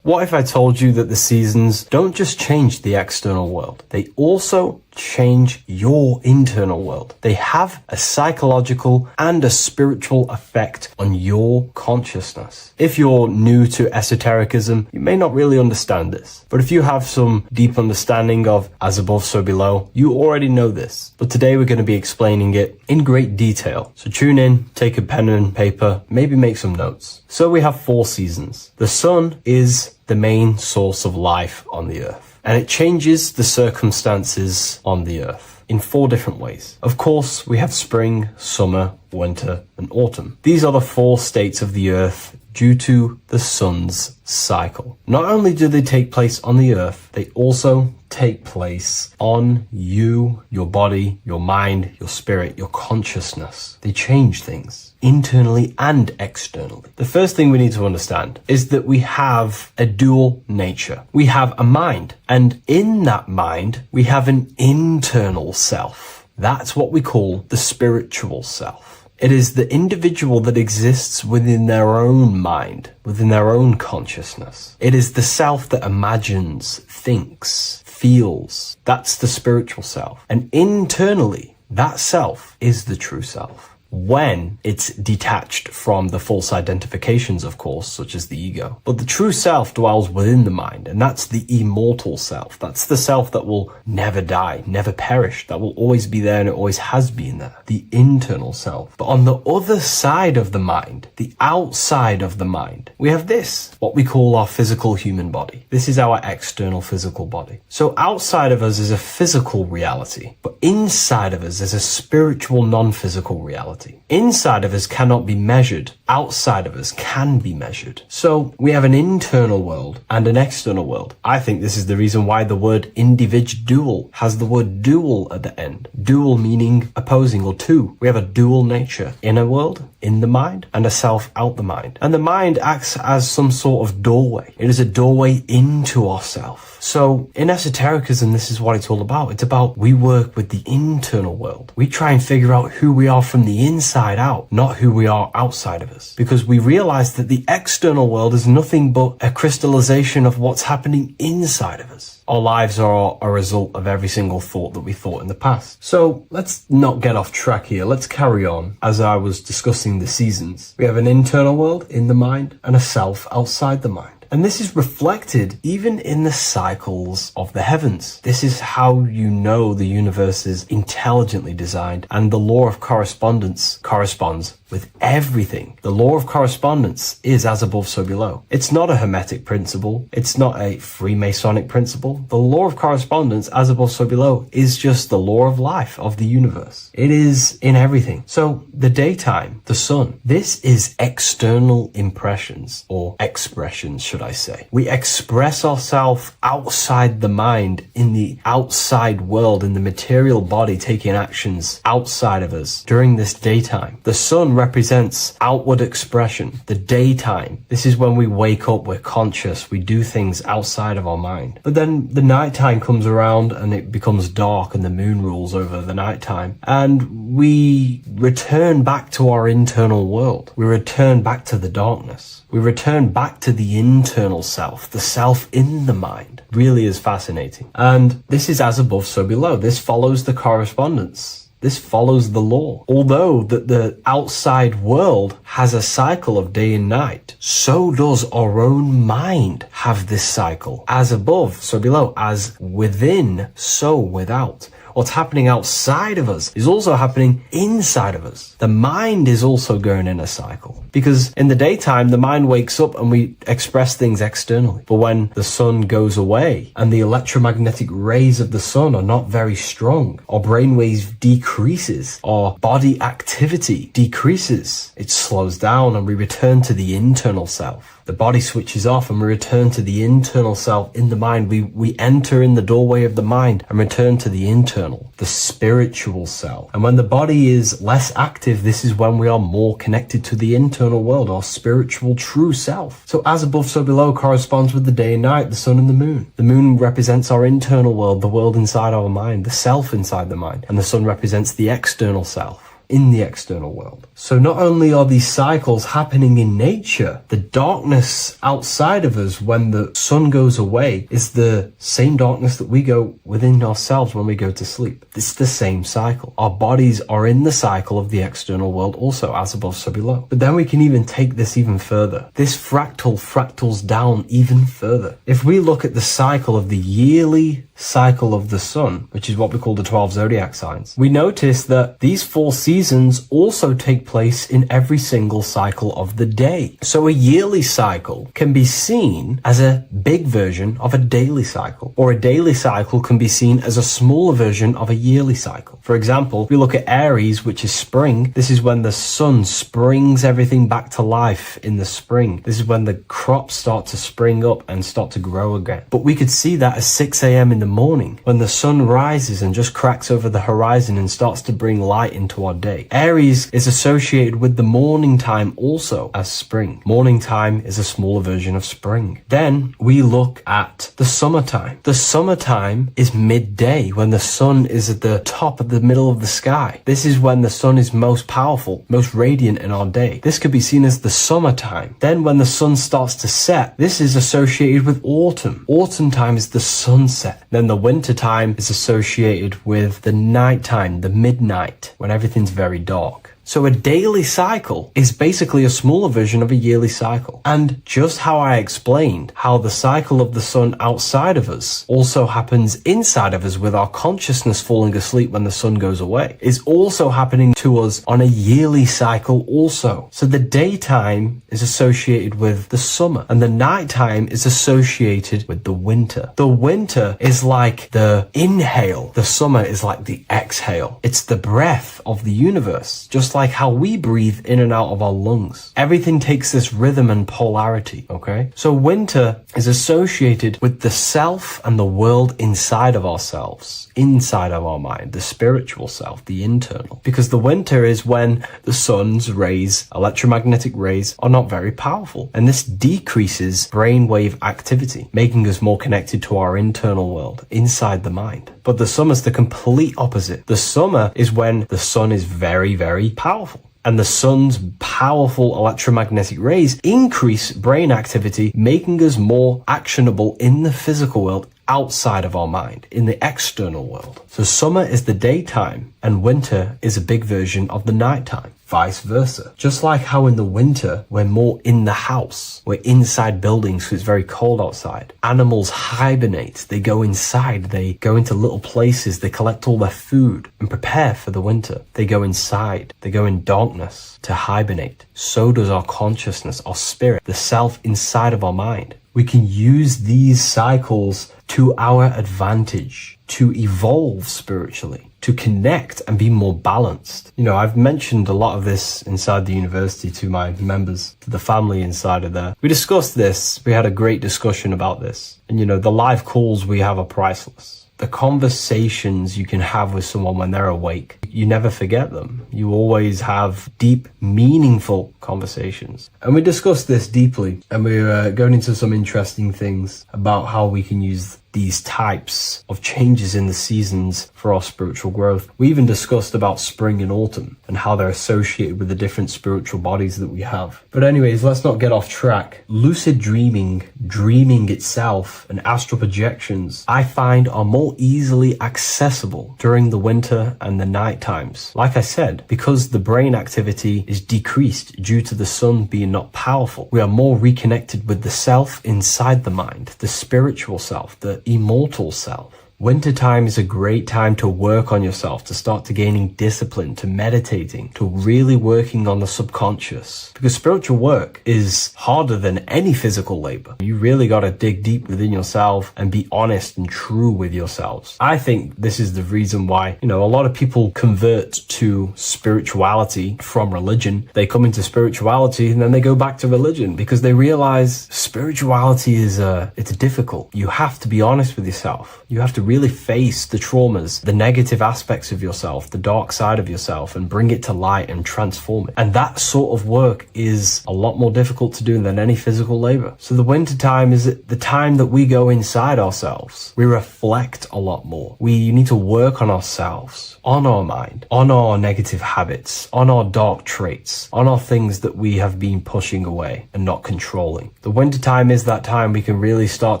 What if I told you that the seasons don't just change the external world, they also change your internal world? They have a psychological and a spiritual effect on your consciousness. If you're new to esotericism, you may not really understand this. But if you have some deep understanding of as above, so below, you already know this. But today we're going to be explaining it in great detail. So tune in, take a pen and paper, maybe make some notes. So we have 4 seasons. The sun is the main source of life on the earth, and it changes the circumstances on the earth in 4 different ways. Of course, we have spring, summer, winter, and autumn. These are the 4 states of the earth due to the sun's cycle. Not only do they take place on the earth, they also take place on you, your body, your mind, your spirit, your consciousness. They change things internally and externally. The first thing we need to understand is that we have a dual nature. We have a mind, and in that mind, we have an internal self. That's what we call the spiritual self. It is the individual that exists within their own mind, within their own consciousness. It is the self that imagines, thinks, feels. That's the spiritual self. And internally, that self is the true self. When it's detached from the false identifications, of course, such as the ego. But the true self dwells within the mind, and that's the immortal self. That's the self that will never die, never perish, that will always be there and it always has been there. The internal self. But on the other side of the mind, the outside of the mind, we have this, what we call our physical human body. This is our external physical body. So outside of us is a physical reality, but inside of us is a spiritual non-physical reality. Inside of us cannot be measured. Outside of us can be measured. So we have an internal world and an external world. I think this is the reason why the word individual has the word dual at the end. Dual meaning opposing or two. We have a dual nature. Inner world, in the mind, and a self out the mind. And the mind acts as some sort of doorway. It is a doorway into ourself. So in esotericism, this is what it's all about. It's about we work with the internal world. We try and figure out who we are from the inside out, not who we are outside of us. Because we realize that the external world is nothing but a crystallization of what's happening inside of us. Our lives are a result of every single thought that we thought in the past. So let's not get off track here. Let's carry on. As I was discussing the seasons, we have an internal world in the mind and a self outside the mind. And this is reflected even in the cycles of the heavens. This is how you know the universe is intelligently designed, and the law of correspondence corresponds with everything. The law of correspondence is as above, so below. It's not a hermetic principle. It's not a Freemasonic principle. The law of correspondence, as above, so below, is just the law of life of the universe. It is in everything. So the daytime, the sun, this is external impressions or expressions, should I say. We express ourselves outside the mind, in the outside world, in the material body, taking actions outside of us during this daytime. The sun represents outward expression, the daytime. This is when we wake up, we're conscious, we do things outside of our mind. But then the nighttime comes around and it becomes dark and the moon rules over the nighttime. And we return back to our internal world. We return back to the darkness. We return back to the internal self, the self in the mind. Really is fascinating. And this is as above, so below. This follows the correspondence. This follows the law. Although that the outside world has a cycle of day and night, so does our own mind have this cycle. As above, so below. As within, so without. What's happening outside of us is also happening inside of us. The mind is also going in a cycle. Because in the daytime, the mind wakes up and we express things externally. But when the sun goes away and the electromagnetic rays of the sun are not very strong, our brainwaves decreases, our body activity decreases. It slows down and we return to the internal self. The body switches off and we return to the internal self in the mind. We enter in the doorway of the mind and return to the internal, the spiritual self. And when the body is less active, this is when we are more connected to the internal world, our spiritual true self. So as above, so below corresponds with the day and night, the sun and the moon. The moon represents our internal world, the world inside our mind, the self inside the mind. And the sun represents the external self in the external world. So not only are these cycles happening in nature, the darkness outside of us when the sun goes away is the same darkness that we go within ourselves when we go to sleep. It's the same cycle. Our bodies are in the cycle of the external world also, as above, so below. But then we can even take this even further. This fractals down even further. If we look at the cycle of the yearly cycle of the sun, which is what we call the 12 zodiac signs, we notice that these 4 seasons also take place in every single cycle of the day. So a yearly cycle can be seen as a big version of a daily cycle, or a daily cycle can be seen as a smaller version of a yearly cycle. For example, if we look at Aries, which is spring, this is when the sun springs everything back to life in the spring. This is when the crops start to spring up and start to grow again. But we could see that at 6 a.m. in the morning, when the sun rises and just cracks over the horizon and starts to bring light into our day. Aries is associated with the morning time also as spring. Morning time is a smaller version of spring. Then we look at the summertime. The summertime is midday, when the sun is at the top of the middle of the sky. This is when the sun is most powerful, most radiant in our day. This could be seen as the summertime. Then when the sun starts to set, this is associated with autumn. Autumn time is the sunset. Then the winter time is associated with the nighttime, the midnight, when everything's very dark. So a daily cycle is basically a smaller version of a yearly cycle. And just how I explained how the cycle of the sun outside of us also happens inside of us with our consciousness falling asleep when the sun goes away, is also happening to us on a yearly cycle also. So the daytime is associated with the summer and the nighttime is associated with the winter. The winter is like the inhale. The summer is like the exhale. It's the breath of the universe, just like how we breathe in and out of our lungs. Everything takes this rhythm and polarity, okay? So winter is associated with the self and the world inside of ourselves, inside of our mind, the spiritual self, the internal. Because the winter is when the sun's rays, electromagnetic rays, are not very powerful. And this decreases brainwave activity, making us more connected to our internal world, inside the mind. But the summer's the complete opposite. The summer is when the sun is very, very powerful. And the sun's powerful electromagnetic rays increase brain activity, making us more actionable in the physical world outside of our mind, in the external world. So summer is the daytime and winter is a big version of the nighttime. Vice versa. Just like how in the winter, we're more in the house. We're inside buildings because it's very cold outside. Animals hibernate. They go inside. They go into little places. They collect all their food and prepare for the winter. They go inside. They go in darkness to hibernate. So does our consciousness, our spirit, the self inside of our mind. We can use these cycles to our advantage, to evolve spiritually, to connect and be more balanced. You know, I've mentioned a lot of this inside the university to my members, to the family inside of there. We discussed this. We had a great discussion about this. And, you know, the live calls we have are priceless. The conversations you can have with someone when they're awake, you never forget them. You always have deep, meaningful conversations. And we discussed this deeply, and we were going into some interesting things about how we can use these types of changes in the seasons for our spiritual growth. We even discussed about spring and autumn and how they're associated with the different spiritual bodies that we have. But anyways, let's not get off track. Lucid dreaming, dreaming itself, and astral projections, I find are more easily accessible during the winter and the night times. Like I said, because the brain activity is decreased due to the sun being not powerful, we are more reconnected with the self inside the mind, the spiritual self, the immortal self. Wintertime is a great time to work on yourself, to start to gaining discipline, to meditating, to really working on the subconscious. Because spiritual work is harder than any physical labor. You really got to dig deep within yourself and be honest and true with yourselves. I think this is the reason why, you know, a lot of people convert to spirituality from religion. They come into spirituality and then they go back to religion because they realize spirituality is it's difficult. You have to be honest with yourself. You have to really face the traumas, the negative aspects of yourself, the dark side of yourself, and bring it to light and transform it. And that sort of work is a lot more difficult to do than any physical labor. So the winter time is the time that we go inside ourselves. We reflect a lot more. We need to work on ourselves, on our mind, on our negative habits, on our dark traits, on our things that we have been pushing away and not controlling. The winter time is that time we can really start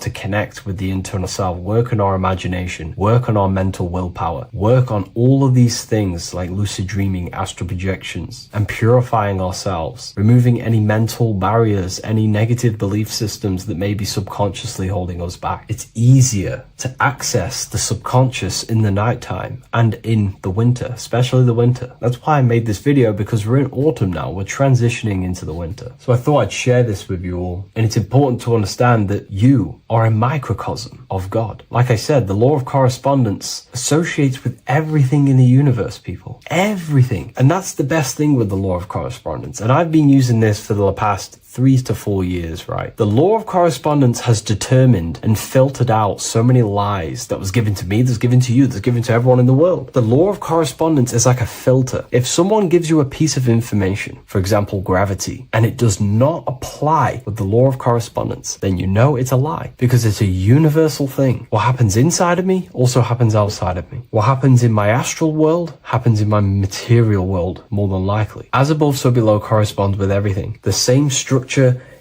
to connect with the internal self, work on our imagination, imagination, work on our mental willpower, work on all of these things like lucid dreaming, astral projections, and purifying ourselves, removing any mental barriers, any negative belief systems that may be subconsciously holding us back. It's easier to access the subconscious in the nighttime and in the winter, especially the winter. That's why I made this video, because we're in autumn now. We're transitioning into the winter. So I thought I'd share this with you all. And it's important to understand that you are a microcosm of God. Like I said, the law of correspondence associates with everything in the universe, people. Everything. And that's the best thing with the law of correspondence. And I've been using this for the past 3 to 4 years, right? The law of correspondence has determined and filtered out so many lies that was given to me, that's given to you, that's given to everyone in the world. The law of correspondence is like a filter. If someone gives you a piece of information, for example, gravity, and it does not apply with the law of correspondence, then you know it's a lie, because it's a universal thing. What happens inside of me also happens outside of me. What happens in my astral world happens in my material world, more than likely. As above, so below corresponds with everything. The same structure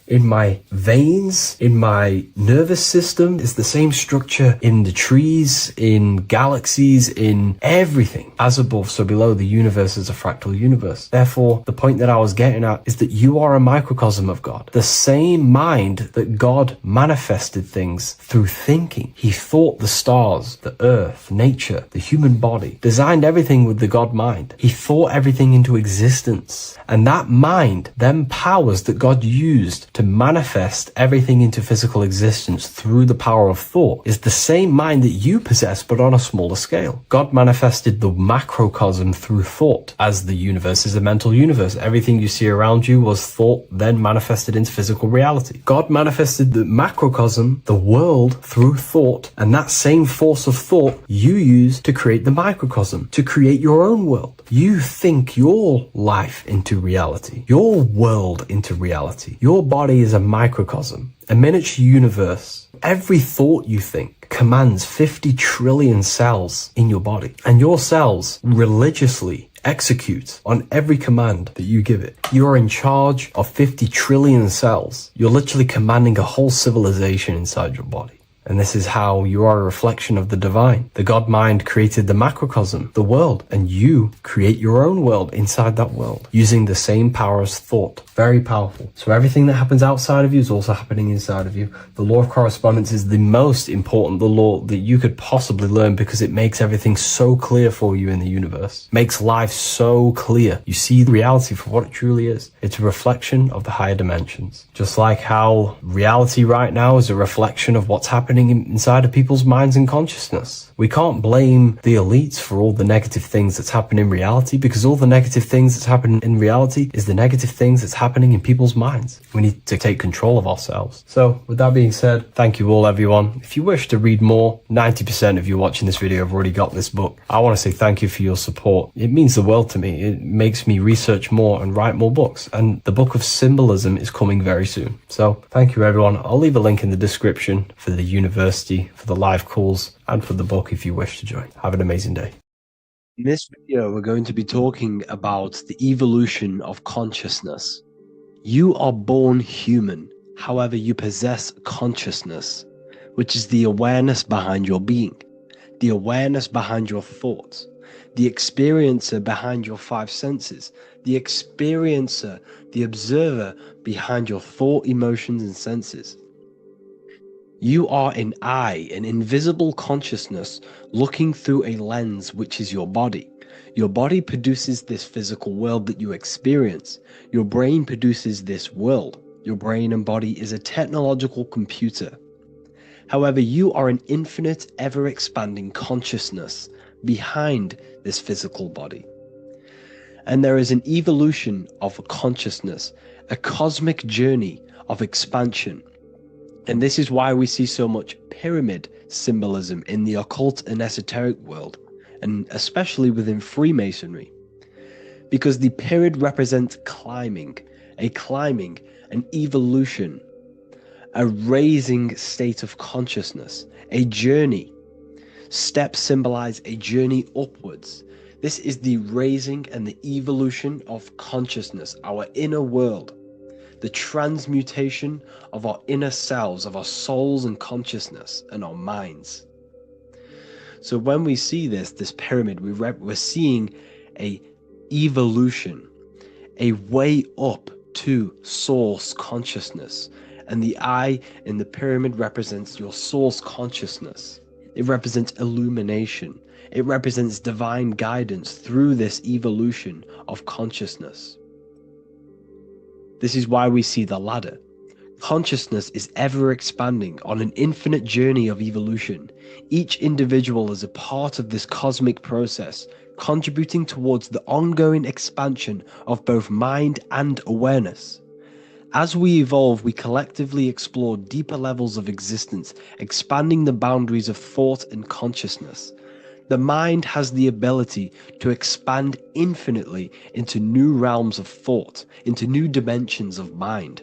in my veins, in my nervous system, is the same structure in the trees, in galaxies, in everything. As above, so below, the universe is a fractal universe. Therefore, the point that I was getting at is that you are a microcosm of God. The same mind that God manifested things through thinking. He thought the stars, the earth, nature, the human body, designed everything with the God mind. He thought everything into existence. And that mind then powers that God used to manifest everything into physical existence through the power of thought is the same mind that you possess, but on a smaller scale. God manifested the macrocosm through thought, as the universe is a mental universe. Everything you see around you was thought, then manifested into physical reality. God manifested the macrocosm, the world, through thought, and that same force of thought you use to create the microcosm, to create your own world. You think your life into reality, your world into reality. Your body is a microcosm, a miniature universe. Every thought you think commands 50 trillion cells in your body, and your cells religiously execute on every command that you give it. You're in charge of 50 trillion cells. You're literally commanding a whole civilization inside your body. And this is how you are a reflection of the divine. The God mind created the macrocosm, the world, and you create your own world inside that world using the same power as thought. Very powerful. So everything that happens outside of you is also happening inside of you. The law of correspondence is the most important, the law that you could possibly learn, because it makes everything so clear for you in the universe. Makes life so clear. You see reality for what it truly is. It's a reflection of the higher dimensions. Just like how reality right now is a reflection of what's happening inside of people's minds and consciousness. We can't blame the elites for all the negative things that's happening in reality, because all the negative things that's happening in reality is the negative things that's happening in people's minds. We need to take control of ourselves. So with that being said, thank you all, everyone. If you wish to read more, 90% of you watching this video have already got this book. I want to say thank you for your support. It means the world to me. It makes me research more and write more books. And the book of symbolism is coming very soon. So thank you, everyone. I'll leave a link in the description for the university, for the live calls, and for the book if you wish to join. Have an amazing day. In this video, we're going to be talking about the evolution of consciousness. You are born human, however, you possess consciousness, which is the awareness behind your being, the awareness behind your thoughts, the experiencer behind your 5 senses, the experiencer, the observer behind your thought, emotions, and senses. You are an eye, an invisible consciousness looking through a lens, which is your body. Your body produces this physical world that you experience. Your brain produces this world. Your brain and body is a technological computer. However, you are an infinite, ever-expanding consciousness behind this physical body. And there is an evolution of consciousness, a cosmic journey of expansion. And this is why we see so much pyramid symbolism in the occult and esoteric world, and especially within Freemasonry. Because the pyramid represents climbing, an evolution, a raising state of consciousness, a journey. Steps symbolize a journey upwards. This is the raising and the evolution of consciousness, our inner world. The transmutation of our inner selves, of our souls and consciousness and our minds. So when we see this pyramid, we're seeing a evolution, a way up to source consciousness. And the eye in the pyramid represents your source consciousness. It represents illumination. It represents divine guidance through this evolution of consciousness. This is why we see the ladder. Consciousness is ever expanding on an infinite journey of evolution. Each individual is a part of this cosmic process, contributing towards the ongoing expansion of both mind and awareness. As we evolve, we collectively explore deeper levels of existence, expanding the boundaries of thought and consciousness. The mind has the ability to expand infinitely into new realms of thought, into new dimensions of mind.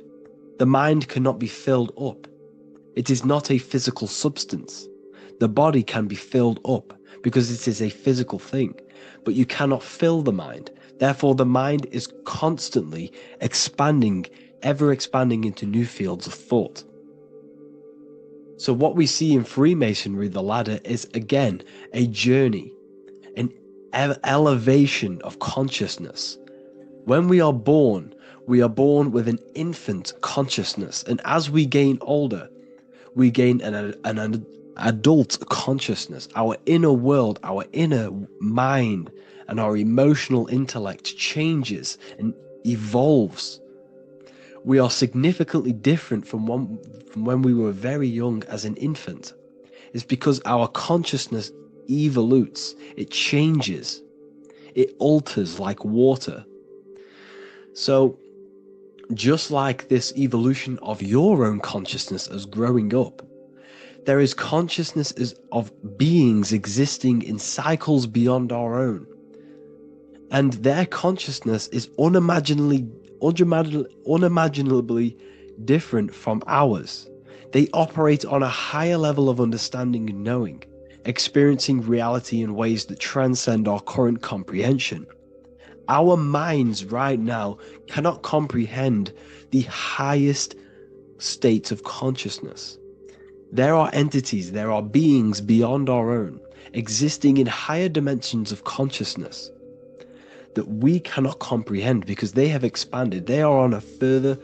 The mind cannot be filled up. It is not a physical substance. The body can be filled up because it is a physical thing, but you cannot fill the mind. Therefore, the mind is constantly expanding, ever expanding into new fields of thought. So what we see in Freemasonry, the ladder, is again a journey, an elevation of consciousness. When we are born with an infant consciousness, and as we gain older, we gain an adult consciousness. Our inner world, our inner mind, and our emotional intellect changes and evolves. We are significantly different from when we were very young as an infant. It's because our consciousness evolutes, it changes, it alters like water. So, just like this evolution of your own consciousness as growing up, there is consciousness of beings existing in cycles beyond our own. And their consciousness is unimaginably different from ours. They operate on a higher level of understanding and knowing, experiencing reality in ways that transcend our current comprehension. Our minds right now cannot comprehend the highest states of consciousness. There are entities, there are beings beyond our own, existing in higher dimensions of consciousness that we cannot comprehend because they have expanded. They are on a further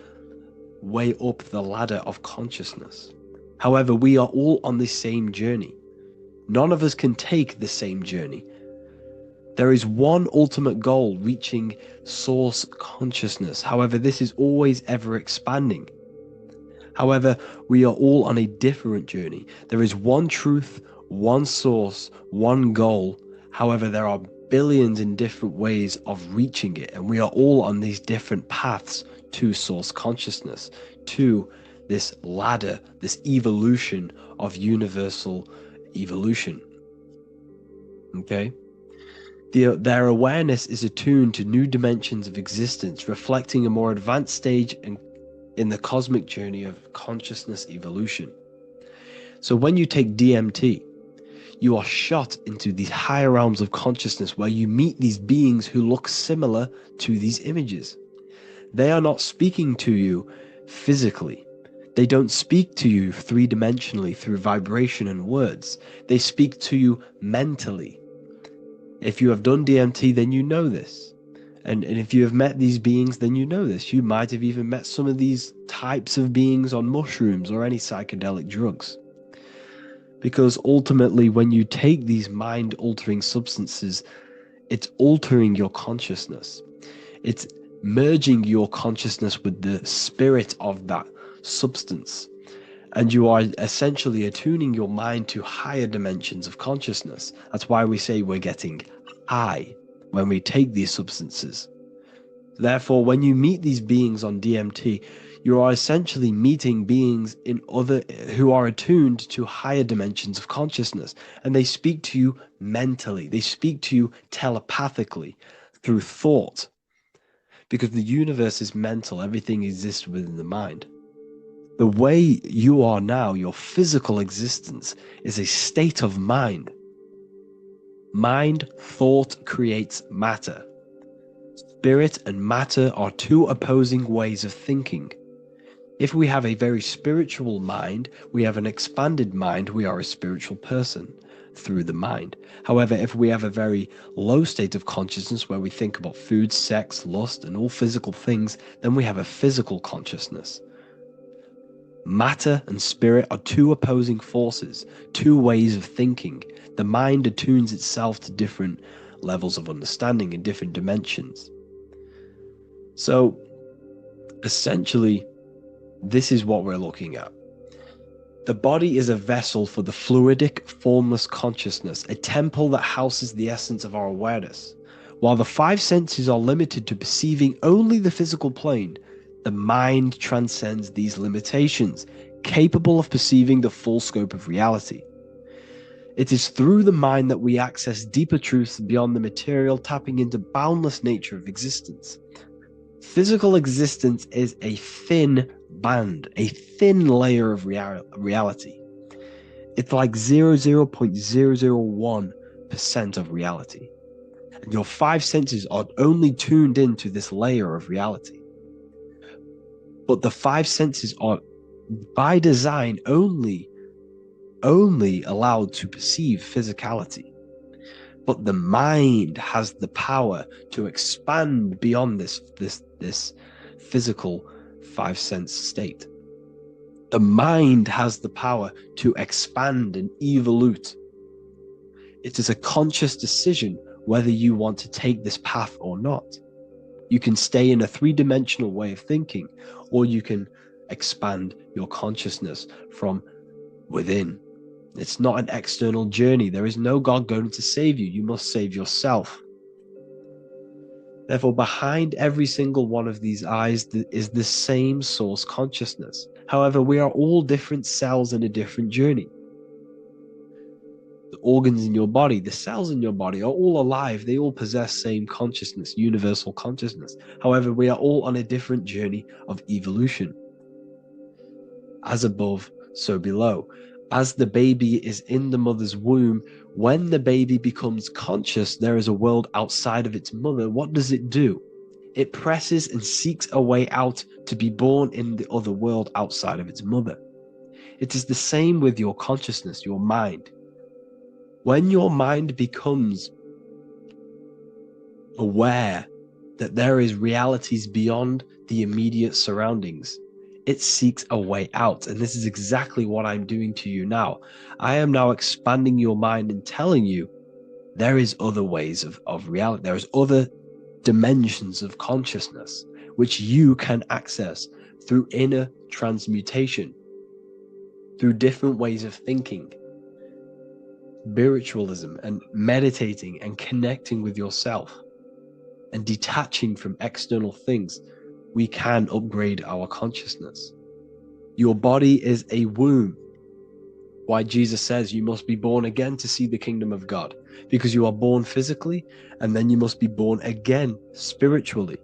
way up the ladder of consciousness. However, we are all on the same journey. None of us can take the same journey. There is one ultimate goal, reaching source consciousness. However, this is always ever expanding. However, we are all on a different journey. There is one truth, one source, one goal. However, there are billions in different ways of reaching it, and we are all on these different paths to source consciousness, to this ladder, this evolution of universal evolution. Okay? Their awareness is attuned to new dimensions of existence, reflecting a more advanced stage in the cosmic journey of consciousness evolution. So when you take DMT, you are shot into these higher realms of consciousness where you meet these beings who look similar to these images. They are not speaking to you physically. They don't speak to you three-dimensionally through vibration and words. They speak to you mentally. If you have done DMT, then you know this. And if you have met these beings, then you know this. You might have even met some of these types of beings on mushrooms or any psychedelic drugs. Because ultimately, when you take these mind-altering substances, it's altering your consciousness. It's merging your consciousness with the spirit of that substance. And you are essentially attuning your mind to higher dimensions of consciousness. That's why we say we're getting high when we take these substances. Therefore, when you meet these beings on DMT, you are essentially meeting beings who are attuned to higher dimensions of consciousness, and they speak to you mentally. They speak to you telepathically through thought, because the universe is mental. Everything exists within the mind. The way you are now, your physical existence, is a state of mind. Mind, thought creates matter. Spirit and matter are two opposing ways of thinking. If we have a very spiritual mind, we have an expanded mind, we are a spiritual person. through the mind. However, if we have a very low state of consciousness where we think about food, sex, lust, and all physical things, then we have a physical consciousness. Matter and spirit are two opposing forces, two ways of thinking. The mind attunes itself to different levels of understanding in different dimensions. So, essentially, this is what we're looking at. The body is a vessel for the fluidic, formless consciousness, a temple that houses the essence of our awareness. While the five senses are limited to perceiving only the physical plane, the mind transcends these limitations, capable of perceiving the full scope of reality. It is through the mind that we access deeper truths beyond the material, tapping into boundless nature of existence. Physical existence is a thin band, a thin layer of reality. It's like 0.001% of reality. And your five senses are only tuned into this layer of reality. But the five senses are, by design, only allowed to perceive physicality. But the mind has the power to expand beyond this physical five sense state. The mind has the power to expand and evolute. It is a conscious decision whether you want to take this path or not. You can stay in a three-dimensional way of thinking, or you can expand your consciousness from within. It's not an external journey. There is no God going to save you. You must save yourself. Therefore, behind every single one of these eyes is the same source consciousness. However, we are all different cells in a different journey. The organs in your body, the cells in your body are all alive. They all possess same consciousness, universal consciousness. However, we are all on a different journey of evolution. As above, so below. As the baby is in the mother's womb, when the baby becomes conscious, there is a world outside of its mother. What does it do? It presses and seeks a way out to be born in the other world outside of its mother. It is the same with your consciousness, your mind. When your mind becomes aware that there is realities beyond the immediate surroundings, it seeks a way out. And this is exactly what I'm doing to you now. I am now expanding your mind and telling you there is other ways of reality. There is other dimensions of consciousness which you can access through inner transmutation, through different ways of thinking, spiritualism, and meditating and connecting with yourself and detaching from external things. We can upgrade our consciousness. Your body is a womb. Why Jesus says you must be born again to see the kingdom of God, because you are born physically and then you must be born again spiritually,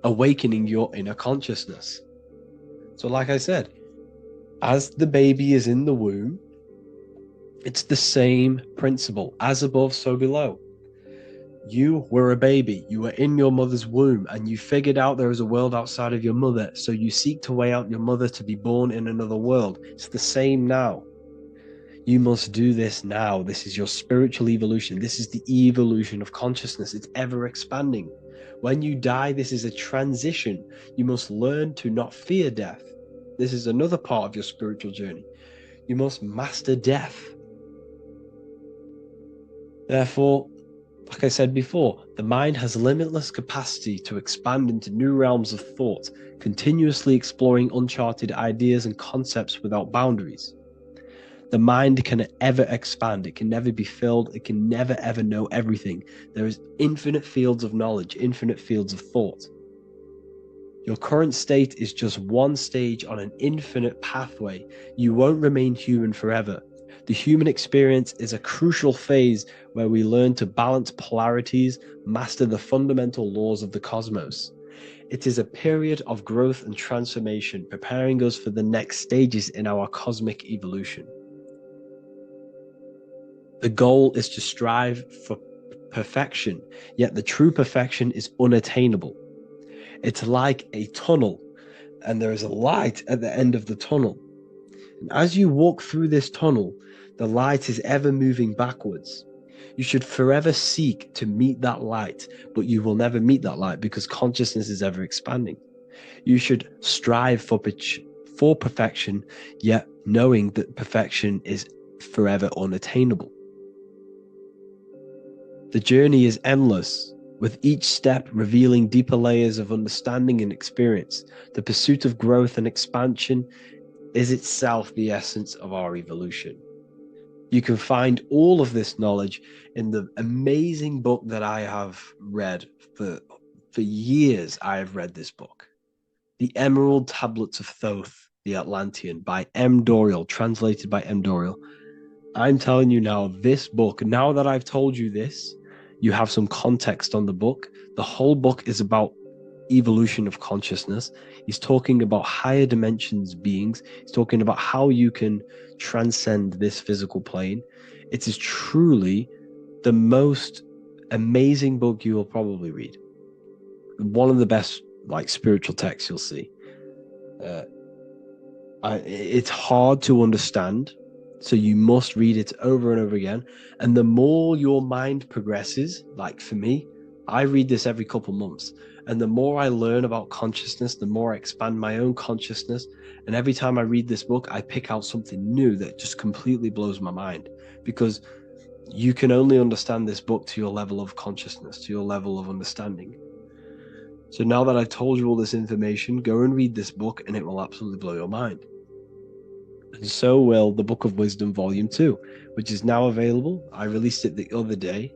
awakening your inner consciousness. So like I said, as the baby is in the womb, it's the same principle. As above, so below. You were a baby, you were in your mother's womb, and you figured out there is a world outside of your mother, so you seek to weigh out your mother to be born in another world. It's the same now. You must do this now. This is your spiritual evolution. This is the evolution of consciousness. It's ever expanding. When you die, this is a transition. You must learn to not fear death. This is another part of your spiritual journey. You must master death. Therefore, like I said before, the mind has limitless capacity to expand into new realms of thought, continuously exploring uncharted ideas and concepts without boundaries. The mind can ever expand. It can never be filled. It can never ever know everything. There is infinite fields of knowledge, infinite fields of thought. Your current state is just one stage on an infinite pathway. You won't remain human forever. The human experience is a crucial phase where we learn to balance polarities, master the fundamental laws of the cosmos. It is a period of growth and transformation, preparing us for the next stages in our cosmic evolution. The goal is to strive for perfection, yet the true perfection is unattainable. It's like a tunnel, and there is a light at the end of the tunnel. And as you walk through this tunnel, The light is ever moving backwards. You should forever seek to meet that light, but you will never meet that light because consciousness is ever expanding. You should strive for perfection, yet knowing that perfection is forever unattainable. The journey is endless, with each step revealing deeper layers of understanding and experience. The pursuit of growth and expansion is itself the essence of our evolution. You can find all of this knowledge in the amazing book that I have read for years. I have read this book, The Emerald Tablets of Thoth, the Atlantean, by M. Dorial, translated by M. Dorial. I'm telling you now, this book, now that I've told you this, you have some context on the book. The whole book is about evolution of consciousness. He's talking about higher dimensions beings. He's talking about how you can transcend this physical plane. It is truly the most amazing book you will probably read. One of the best spiritual texts you'll see. It's hard to understand, so you must read it over and over again. And the more your mind progresses, like for me, I read this every couple months. And the more I learn about consciousness, the more I expand my own consciousness. And every time I read this book, I pick out something new that just completely blows my mind, because you can only understand this book to your level of consciousness, to your level of understanding. So now that I've told you all this information, go and read this book and it will absolutely blow your mind. And so will the Book of Wisdom Volume 2, which is now available. I released it the other day.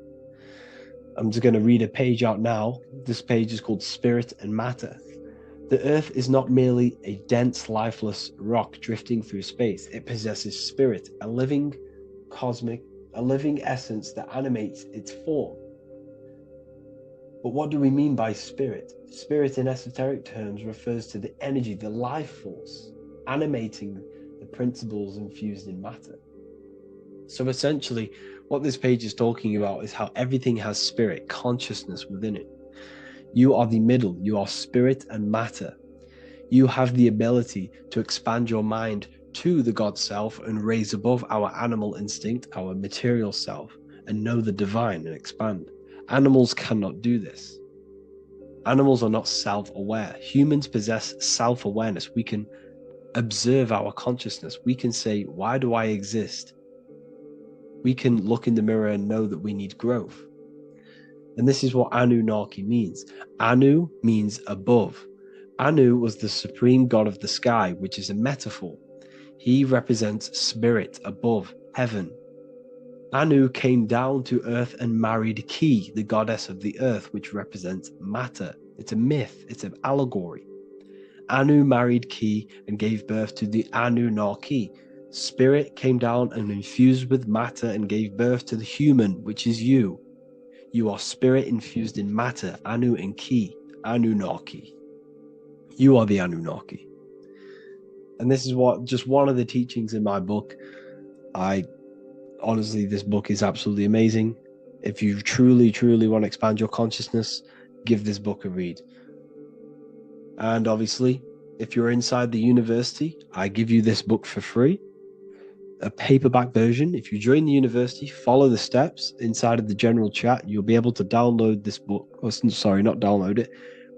I'm just going to read a page out now. This page is called Spirit and Matter. The Earth is not merely a dense, lifeless rock drifting through space. It possesses spirit, a living essence that animates its form. But what do we mean by spirit? Spirit in esoteric terms refers to the energy, the life force, animating the principles infused in matter. So essentially, what this page is talking about is how everything has spirit, consciousness within it. You are the middle, you are spirit and matter. You have the ability to expand your mind to the God self and raise above our animal instinct, our material self, and know the divine and expand. Animals cannot do this. Animals are not self-aware. Humans possess self-awareness. We can observe our consciousness. We can say, why do I exist? We can look in the mirror and know that we need growth. And this is what Anunnaki means. Anu means above. Anu was the supreme god of the sky, which is a metaphor. He represents spirit above, heaven. Anu came down to earth and married Ki, the goddess of the earth, which represents matter. It's a myth, it's an allegory. Anu married Ki and gave birth to the Anunnaki. Spirit came down and infused with matter and gave birth to the human, which is you. You are spirit infused in matter, Anu and Ki, Anunnaki. You are the Anunnaki. And this is just one of the teachings in my book. Honestly, this book is absolutely amazing. If you truly, truly want to expand your consciousness, give this book a read. And obviously, if you're inside the university, I give you this book for free, a paperback version. If you join the university, follow the steps inside of the general chat, you'll be able to download this book, or sorry, not download it,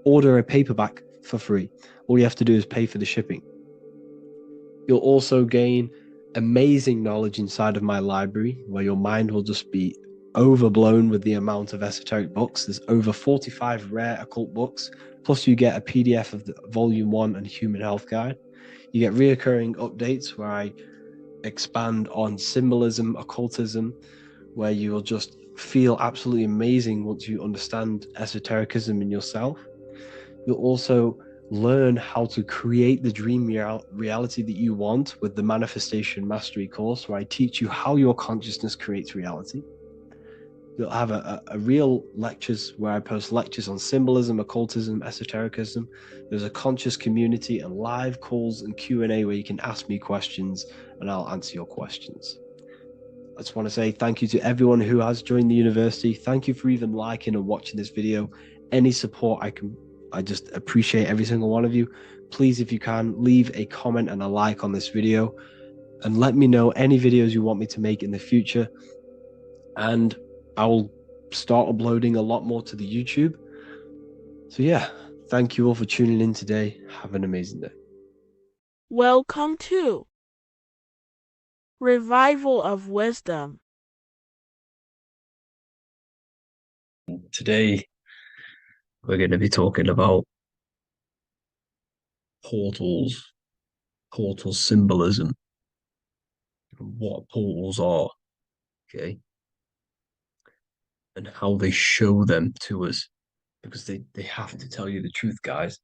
order a paperback for free. All you have to do is pay for the shipping. You'll also gain amazing knowledge inside of my library, where your mind will just be overblown with the amount of esoteric books. There's over 45 rare occult books, plus you get a PDF of the Volume 1 and Human Health Guide. You get reoccurring updates where I expand on symbolism, occultism, where you will just feel absolutely amazing once you understand esotericism in yourself. You'll also learn how to create the dream reality that you want with the Manifestation Mastery course, where I teach you how your consciousness creates reality. You'll have a real lectures where I post lectures on symbolism, occultism, esotericism. There's a conscious community and live calls and Q&A where you can ask me questions and I'll answer your questions. I just want to say thank you to everyone who has joined the university. Thank you for even liking and watching this video. Any support I just appreciate every single one of you. Please, if you can, leave a comment and a like on this video. and let me know any videos you want me to make in the future. And I'll start uploading a lot more to the YouTube. So, yeah, thank you all for tuning in today. Have an amazing day. Welcome to Revival of Wisdom. Today, we're going to be talking about portals, portal symbolism, what portals are, okay, and how they show them to us, because they have to tell you the truth, guys.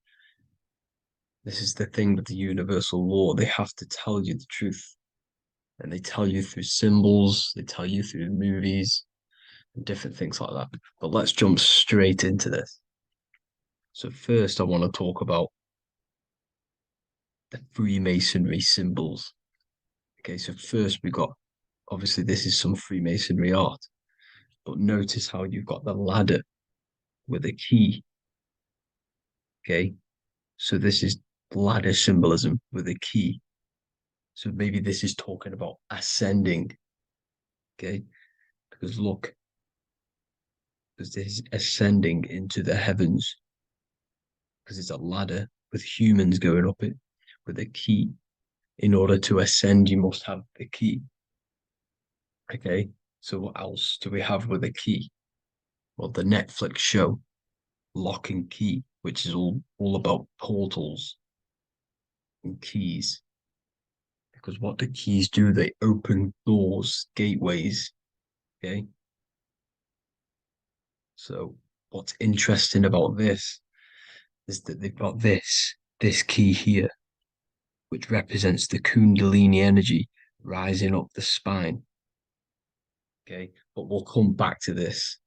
This is the thing with the universal law. They have to tell you the truth. And they tell you through symbols, they tell you through movies, and different things like that. But let's jump straight into this. So first, I want to talk about the Freemasonry symbols. Okay, so first we got, obviously this is some Freemasonry art, but notice how you've got the ladder with a key. Okay, so this is ladder symbolism with a key. So maybe this is talking about ascending. Okay, because look, because this is ascending into the heavens, because it's a ladder with humans going up it with a key. In order to ascend, you must have the key. Okay, so what else do we have with a key? Well, the Netflix show Lock and Key, which is all about portals and keys. Because what the keys do, they open doors, gateways. Okay. So what's interesting about this is that they've got this key here, which represents the Kundalini energy rising up the spine. Okay, but we'll come back to this.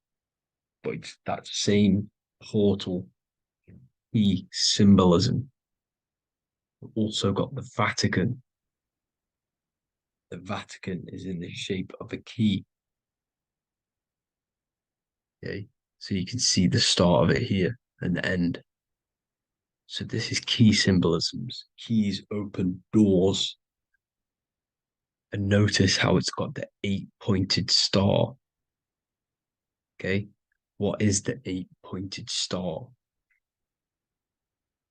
But it's that same portal key symbolism. We've also got the Vatican. The Vatican is in the shape of a key. Okay, so you can see the start of it here and the end. So this is key symbolisms. Keys open doors. And notice how it's got the 8-pointed star. Okay, what is the 8-pointed star?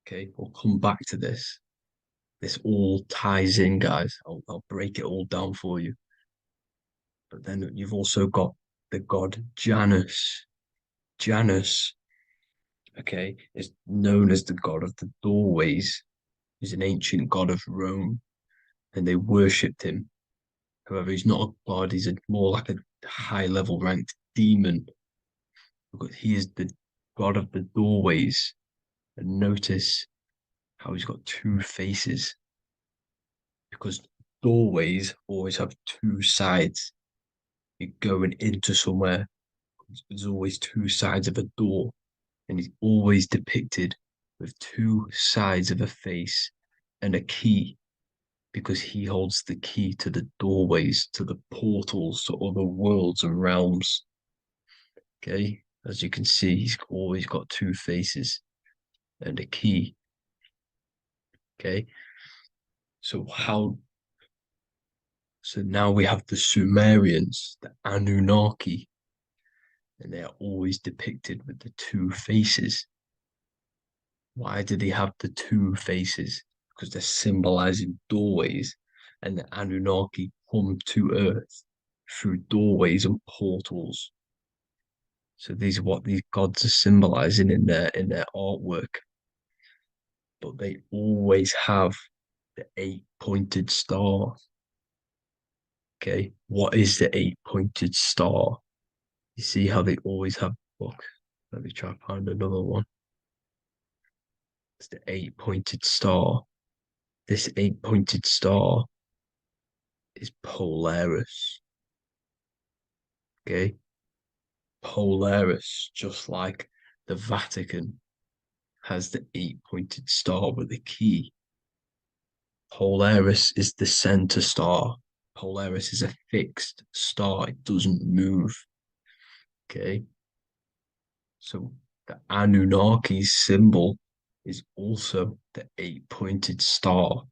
Okay, we'll come back to this. This all ties in, guys. I'll break it all down for you. But then you've also got the god Janus. Janus, okay, is known as the god of the doorways. He's an ancient god of Rome, and they worshipped him. However, he's not a god, he's more like a high level ranked demon. Because he is the god of the doorways. And notice how he's got two faces. Because doorways always have two sides. You're going into somewhere, there's always two sides of a door. And he's always depicted with two sides of a face and a key, because he holds the key to the doorways, to the portals, to other worlds and realms. Okay, as you can see, he's always got two faces and a key. Okay, so now we have the Sumerians, the Anunnaki, and they are always depicted with the two faces. Why do they have the two faces? Because they're symbolizing doorways, and the Anunnaki come to Earth through doorways and portals. So these are what these gods are symbolizing in their artwork. But they always have the 8-pointed star. Okay, what is the 8-pointed star? You see how they always have. Look, let me try to find another one. It's the 8-pointed star. This 8-pointed star is Polaris. Okay, Polaris, just like the Vatican has the 8-pointed star with a key. Polaris is the center star. Polaris is a fixed star, it doesn't move. Okay, so the Anunnaki's symbol is also the 8-pointed star.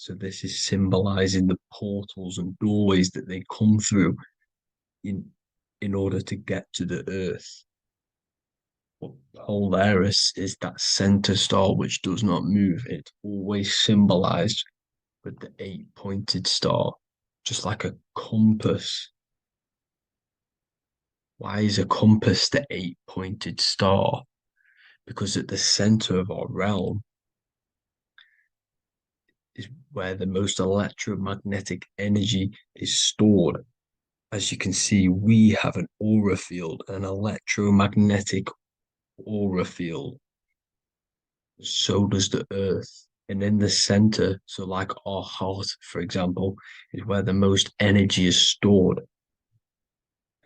So this is symbolizing the portals and doorways that they come through in order to get to the Earth. But Polaris is that center star which does not move. It's always symbolized with the 8-pointed star, just like a compass. Why is a compass the 8-pointed star? Because at the center of our realm is where the most electromagnetic energy is stored. As you can see, we have an aura field, an electromagnetic aura field. So does the Earth. And in the center, so like our heart, for example, is where the most energy is stored.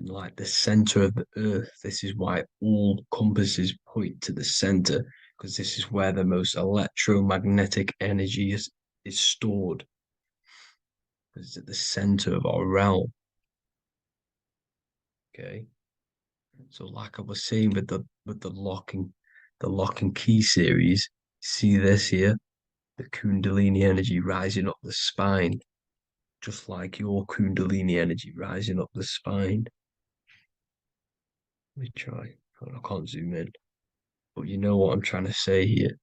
And like the center of the Earth, this is why all compasses point to the center, because this is where the most electromagnetic energy is stored. It's at the center of our realm. Okay. So like I was saying with the lock and key series, see this here? The Kundalini energy rising up the spine, just like your Kundalini energy rising up the spine. Let me try. I can't zoom in, but you know what I'm trying to say here.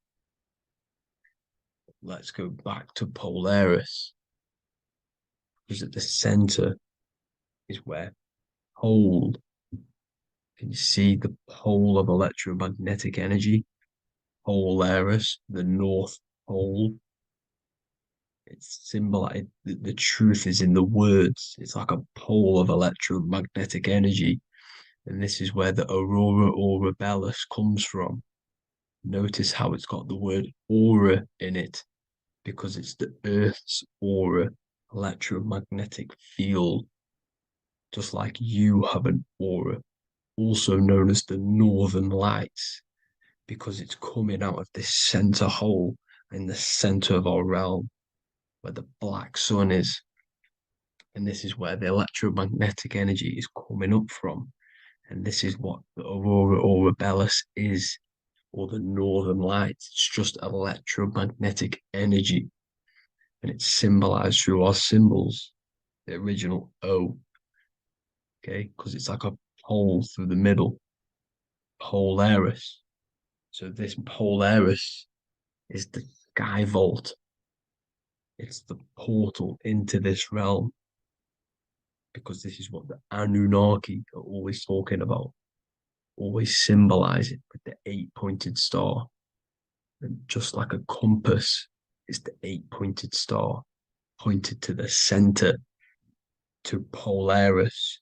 Let's go back to Polaris, because at the center is where pole. Can you see the pole of electromagnetic energy? Polaris, the North Pole. It's symbolized. The truth is in the words. It's like a pole of electromagnetic energy. And this is where the aurora borealis comes from. Notice how it's got the word aura in it, because it's the Earth's aura, electromagnetic field, just like you have an aura, also known as the northern lights, because it's coming out of this center hole in the center of our realm, where the black sun is. And this is where the electromagnetic energy is coming up from. And this is what the aurora borealis is, or the northern lights. It's just electromagnetic energy. And it's symbolized through our symbols, the original O, okay? Because it's like a pole through the middle, Polaris. So this Polaris is the sky vault. It's the portal into this realm, because this is what the Anunnaki are always talking about, always symbolize it with the 8-pointed star. And just like a compass, it's the 8-pointed star pointed to the center, to Polaris.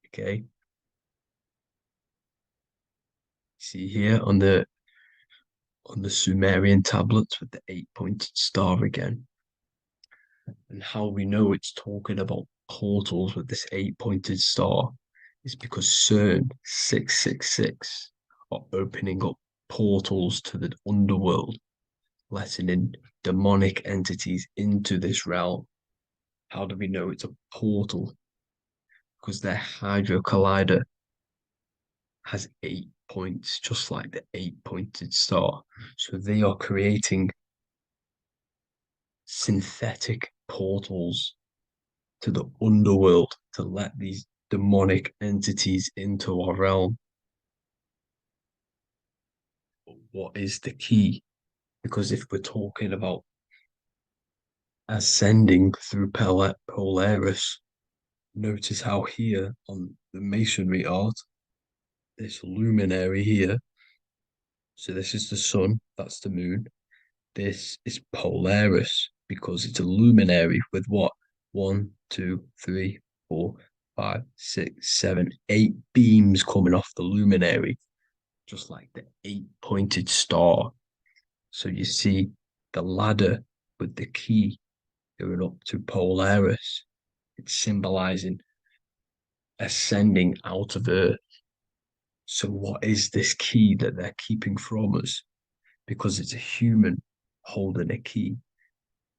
Okay. See here on the Sumerian tablets with the 8-pointed star again. And how we know it's talking about portals with this 8-pointed star is because CERN 666 are opening up portals to the underworld, letting in demonic entities into this realm. How do we know it's a portal? Because their Hydro Collider has 8 points, just like the 8-pointed star. So they are creating synthetic portals to the underworld to let these demonic entities into our realm. What is the key? Because if we're talking about ascending through Polaris, notice how here on the masonry art, this luminary here, so this is the sun, that's the moon. This is Polaris because it's a luminary with what? 1, 2, 3, 4, 5, 6, 7, 8 beams coming off the luminary, just like the 8-pointed star. So you see the ladder with the key going up to Polaris. It's symbolizing ascending out of Earth. So what is this key that they're keeping from us? Because it's a human holding a key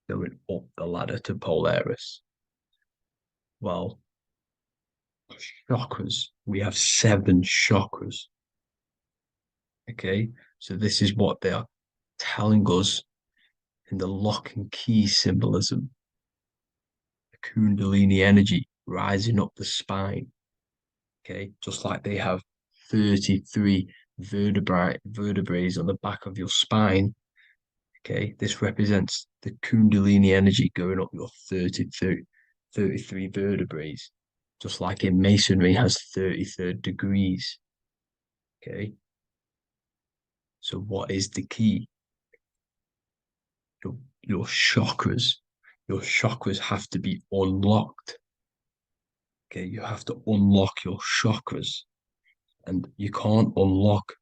going up the ladder to Polaris. Well, chakras. We have 7 chakras. Okay, so this is what they are telling us in the lock and key symbolism. The Kundalini energy rising up the spine. Okay, just like they have 33 vertebrae on the back of your spine. Okay, this represents the Kundalini energy going up your 33 vertebrae, just like in Masonry has 33rd degrees. Okay, so what is the key? Your chakras. Your chakras have to be unlocked. Okay, you have to unlock your chakras, and you can't unlock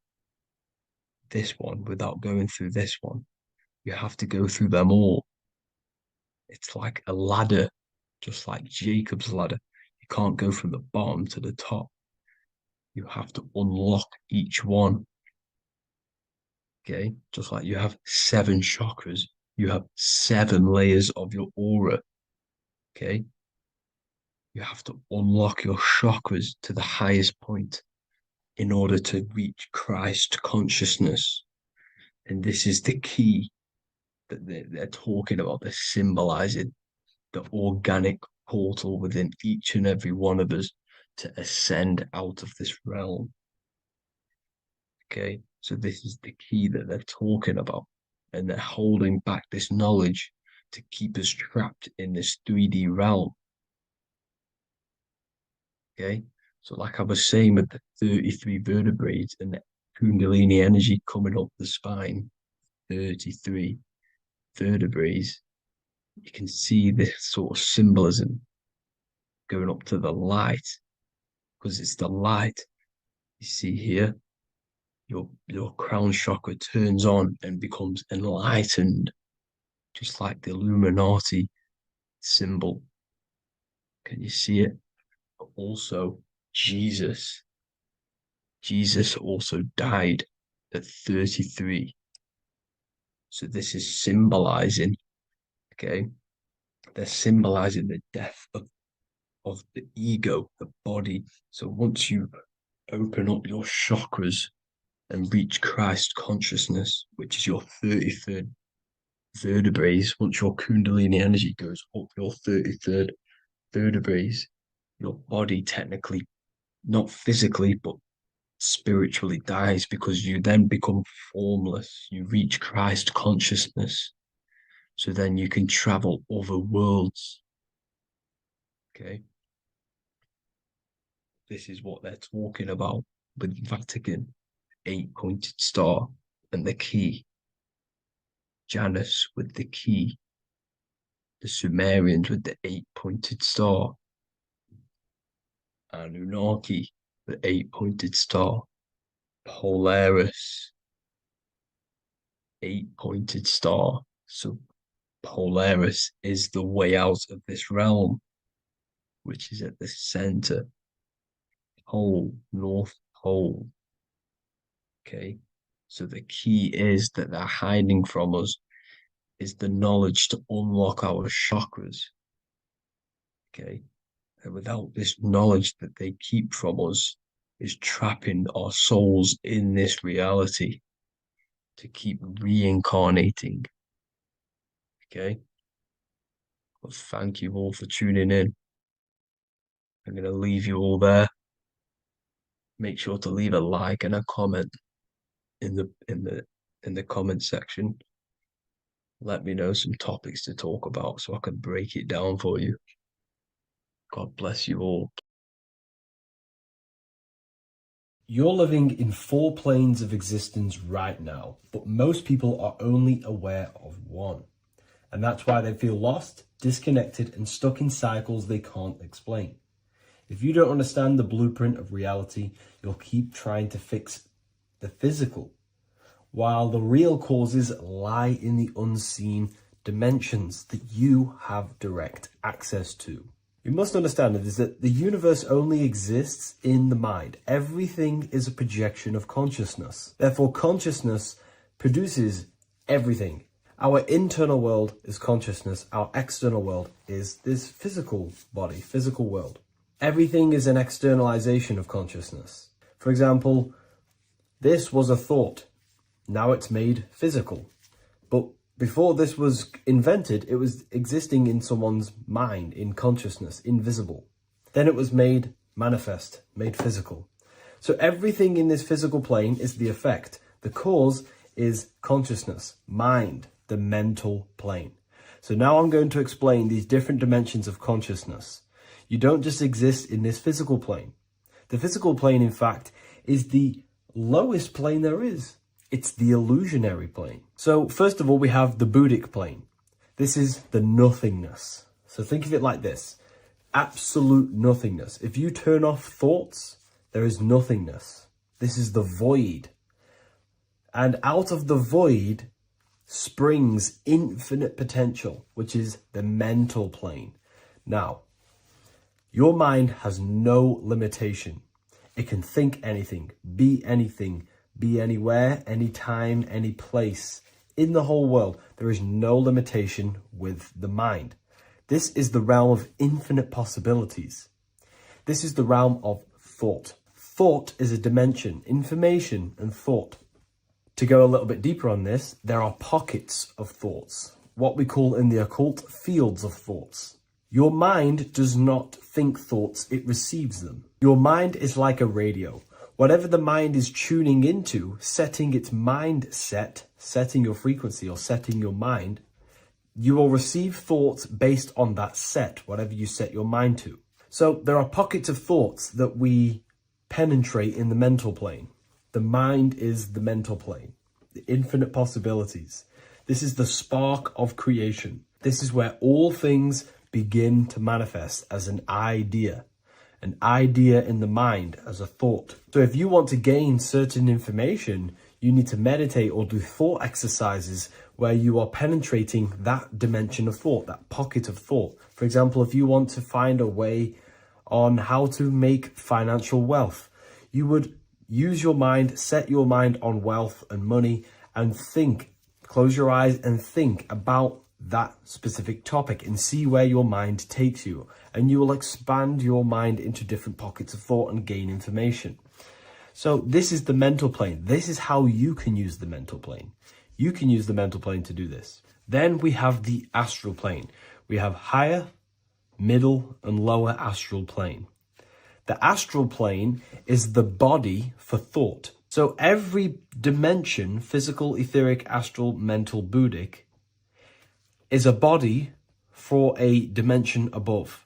this one without going through this one. You have to go through them all. It's like a ladder, just like Jacob's ladder. You can't go from the bottom to the top. You have to unlock each one. Okay, just like you have 7 chakras, you have 7 layers of your aura. Okay, you have to unlock your chakras to the highest point in order to reach Christ consciousness. And this is the key that they're talking about. They're symbolizing the organic portal within each and every one of us to ascend out of this realm. Okay, so this is the key that they're talking about, and they're holding back this knowledge to keep us trapped in this 3D realm. Okay, so like I was saying with the 33 vertebrae and the Kundalini energy coming up the spine, 33 vertebrae, you can see this sort of symbolism going up to the light, because it's the light. You see here, your crown chakra turns on and becomes enlightened, just like the Illuminati symbol. Can you see it? But also, Jesus also died at 33. So this is symbolizing, okay? They're symbolizing the death of the ego, the body. So once you open up your chakras and reach Christ consciousness, which is your 33rd vertebrae, once your Kundalini energy goes up your 33rd vertebrae, your body technically, not physically, but spiritually dies, because you then become formless. You reach Christ consciousness. So then you can travel other worlds. Okay. This is what they're talking about with Vatican, 8-pointed star, and the key. Janus with the key. The Sumerians with the 8-pointed star. Anunnaki, the 8-pointed star. Polaris, 8-pointed star. So Polaris is the way out of this realm, which is at the center. Pole, North Pole. Okay, so the key is that they're hiding from us is the knowledge to unlock our chakras. Okay, and without this knowledge that they keep from us is trapping our souls in this reality to keep reincarnating. Okay, well, thank you all for tuning in. I'm going to leave you all there. Make sure to leave a like and a comment in the comment section. Let me know some topics to talk about so I can break it down for you. God bless you all. You're living in 4 planes of existence right now, but most people are only aware of one. And that's why they feel lost, disconnected, and stuck in cycles they can't explain. If you don't understand the blueprint of reality, you'll keep trying to fix the physical, while the real causes lie in the unseen dimensions that you have direct access to. You must understand is that the universe only exists in the mind. Everything is a projection of consciousness. Therefore, consciousness produces everything. Our internal world is consciousness. Our external world is this physical body, physical world. Everything is an externalization of consciousness. For example, this was a thought. Now it's made physical. But Before this was invented, it was existing in someone's mind, in consciousness, invisible. Then it was made manifest, made physical. So everything in this physical plane is the effect. The cause is consciousness, mind, the mental plane. So now I'm going to explain these different dimensions of consciousness. You don't just exist in this physical plane. The physical plane, in fact, is the lowest plane there is. It's the illusionary plane. So first of all, we have the Buddhic plane. This is the nothingness. So think of it like this. Absolute nothingness. If you turn off thoughts, there is nothingness. This is the void. And out of the void springs infinite potential, which is the mental plane. Now, your mind has no limitation. It can think anything, be anywhere, anytime, any place. In the whole world, there is no limitation with the mind. This is the realm of infinite possibilities. This is the realm of thought. Thought is a dimension, information and thought. To go a little bit deeper on this, there are pockets of thoughts, what we call in the occult fields of thoughts. Your mind does not think thoughts, it receives them. Your mind is like a radio. Whatever the mind is tuning into, setting its mindset, setting your frequency or setting your mind, you will receive thoughts based on that set, whatever you set your mind to. So there are pockets of thoughts that we penetrate in the mental plane. The mind is the mental plane, the infinite possibilities. This is the spark of creation. This is where all things begin to manifest as an idea in the mind as a thought. So if you want to gain certain information, you need to meditate or do thought exercises where you are penetrating that dimension of thought, that pocket of thought. For example, if you want to find a way on how to make financial wealth, you would use your mind, set your mind on wealth and money and think, close your eyes and think about that specific topic and see where your mind takes you. And you will expand your mind into different pockets of thought and gain information. So this is the mental plane. This is how you can use the mental plane. You can use the mental plane to do this. Then we have the astral plane. We have higher, middle, and lower astral plane. The astral plane is the body for thought. So every dimension, physical, etheric, astral, mental, Buddhic, is a body for a dimension above.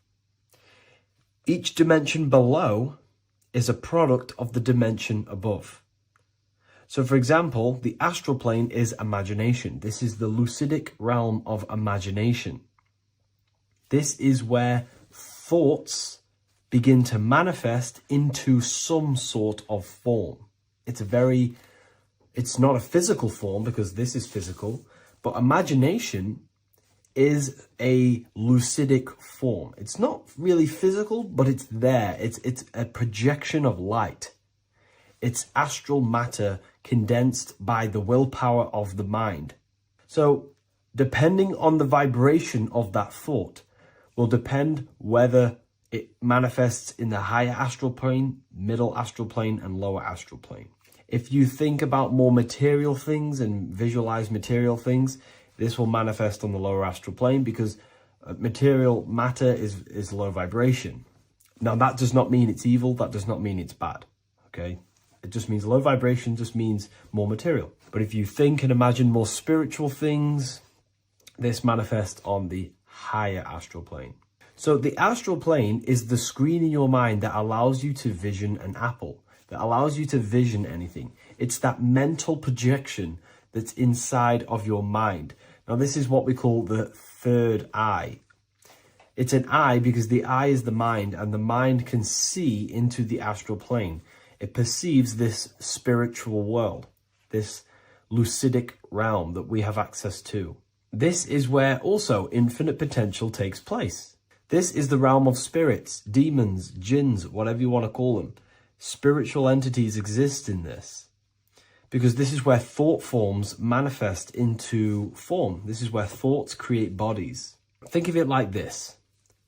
Each dimension below is a product of the dimension above. So for example, the astral plane is imagination. This is the lucidic realm of imagination. This is where thoughts begin to manifest into some sort of form. It's not a physical form because this is physical, but imagination is a lucidic form. It's not really physical, but it's there. It's a projection of light. It's astral matter condensed by the willpower of the mind. So depending on the vibration of that thought will depend whether it manifests in the higher astral plane, middle astral plane, and lower astral plane. If you think about more material things and visualize material things, this will manifest on the lower astral plane because material matter is low vibration. Now, that does not mean it's evil. That does not mean it's bad. Okay? It just means low vibration just means more material. But if you think and imagine more spiritual things, this manifests on the higher astral plane. So the astral plane is the screen in your mind that allows you to vision an apple, that allows you to vision anything. It's that mental projection that's inside of your mind. Now, this is what we call the third eye. It's an eye because the eye is the mind, and the mind can see into the astral plane. It perceives this spiritual world, this lucidic realm that we have access to. This is where also infinite potential takes place. This is the realm of spirits, demons, jinns, whatever you want to call them. Spiritual entities exist in this because this is where thought forms manifest into form. This is where thoughts create bodies. Think of it like this.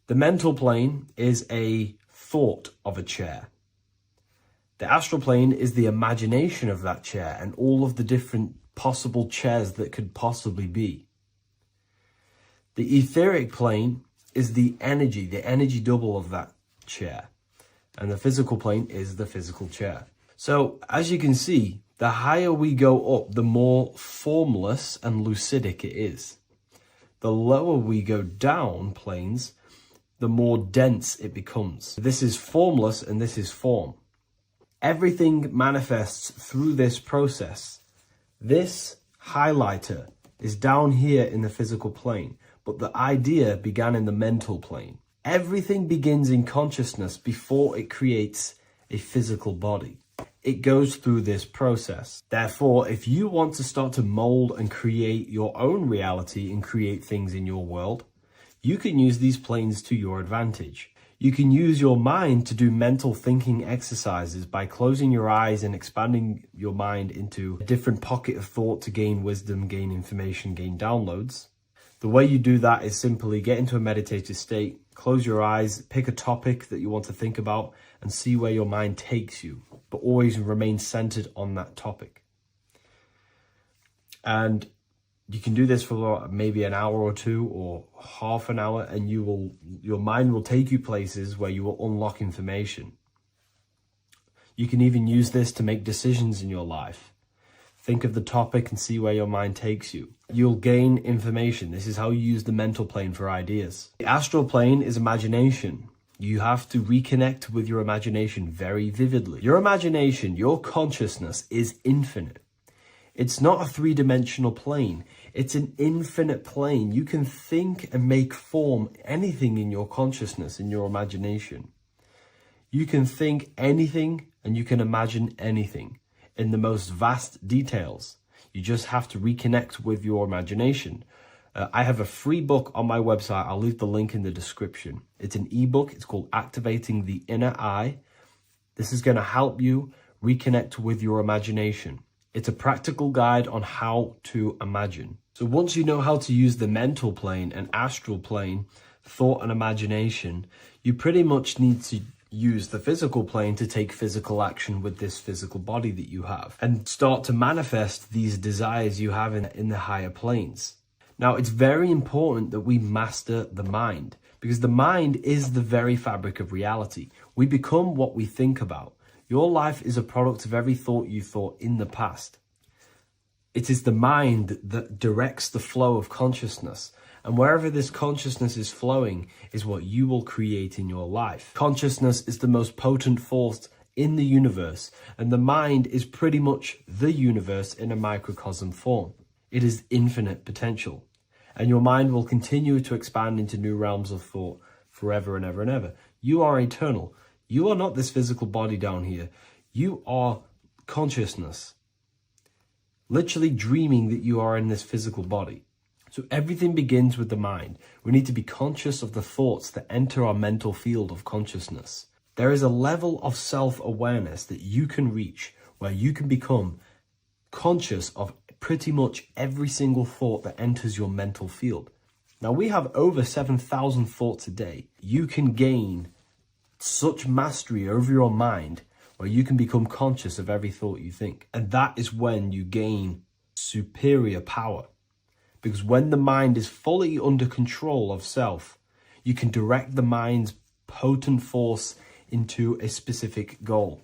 The mental plane is a thought of a chair. The astral plane is the imagination of that chair and all of the different possible chairs that could possibly be. The etheric plane is the energy double of that chair. And the physical plane is the physical chair. So as you can see, the higher we go up, the more formless and lucidic it is. The lower we go down planes, the more dense it becomes. This is formless and this is form. Everything manifests through this process. This highlighter is down here in the physical plane, but the idea began in the mental plane. Everything begins in consciousness before it creates a physical body. It goes through this process. Therefore, if you want to start to mold and create your own reality and create things in your world, you can use these planes to your advantage. You can use your mind to do mental thinking exercises by closing your eyes and expanding your mind into a different pocket of thought to gain wisdom, gain information, gain downloads. The way you do that is simply get into a meditative state, close your eyes, pick a topic that you want to think about, and see where your mind takes you, but always remain centered on that topic. And you can do this for maybe an hour or two or half an hour, and your mind will take you places where you will unlock information. You can even use this to make decisions in your life. Think of the topic and see where your mind takes you. You'll gain information. This is how you use the mental plane for ideas. The astral plane is imagination. You have to reconnect with your imagination very vividly. Your imagination, your consciousness is infinite. It's not a three-dimensional plane. It's an infinite plane. You can think and make form anything in your consciousness, in your imagination. You can think anything and you can imagine anything in the most vast details. You just have to reconnect with your imagination. I have a free book on my website. I'll leave the link in the description. It's an ebook. It's called Activating the Inner Eye. This is going to help you reconnect with your imagination. It's a practical guide on how to imagine. So once you know how to use the mental plane and astral plane, thought and imagination, you pretty much need to use the physical plane to take physical action with this physical body that you have and start to manifest these desires you have in the higher planes. Now, it's very important that we master the mind, because the mind is the very fabric of reality. We become what we think about. Your life is a product of every thought you thought in the past. It is the mind that directs the flow of consciousness. And wherever this consciousness is flowing is what you will create in your life. Consciousness is the most potent force in the universe, and the mind is pretty much the universe in a microcosm form. It is infinite potential, and your mind will continue to expand into new realms of thought forever and ever and ever. You are eternal. You are not this physical body down here. You are consciousness, literally dreaming that you are in this physical body. So everything begins with the mind. We need to be conscious of the thoughts that enter our mental field of consciousness. There is a level of self-awareness that you can reach where you can become conscious of pretty much every single thought that enters your mental field. Now, we have over 7,000 thoughts a day. You can gain such mastery over your mind where you can become conscious of every thought you think. And that is when you gain superior power. Because when the mind is fully under control of self, you can direct the mind's potent force into a specific goal.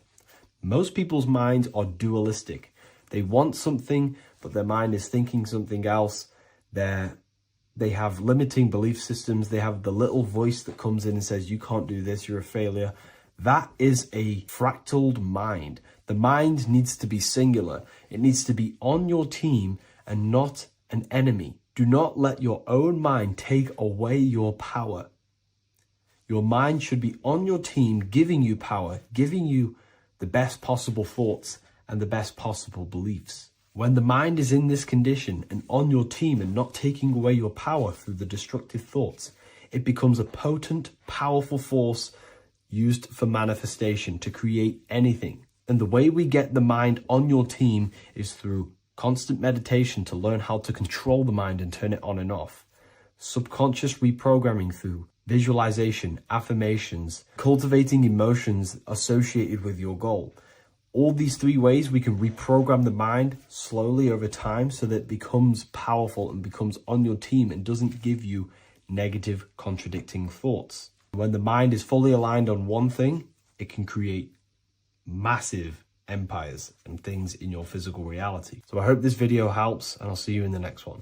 Most people's minds are dualistic. They want something, but their mind is thinking something else. They have limiting belief systems. They have the little voice that comes in and says, you can't do this, you're a failure. That is a fractaled mind. The mind needs to be singular. It needs to be on your team and not an enemy. Do not let your own mind take away your power. Your mind should be on your team, giving you power, giving you the best possible thoughts and the best possible beliefs. When the mind is in this condition and on your team and not taking away your power through the destructive thoughts, it becomes a potent, powerful force used for manifestation to create anything. And the way we get the mind on your team is through constant meditation to learn how to control the mind and turn it on and off. Subconscious reprogramming through visualization, affirmations, cultivating emotions associated with your goal. All these three ways we can reprogram the mind slowly over time so that it becomes powerful and becomes on your team and doesn't give you negative contradicting thoughts. When the mind is fully aligned on one thing, it can create massive empires and things in your physical reality. So I hope this video helps, and I'll see you in the next one.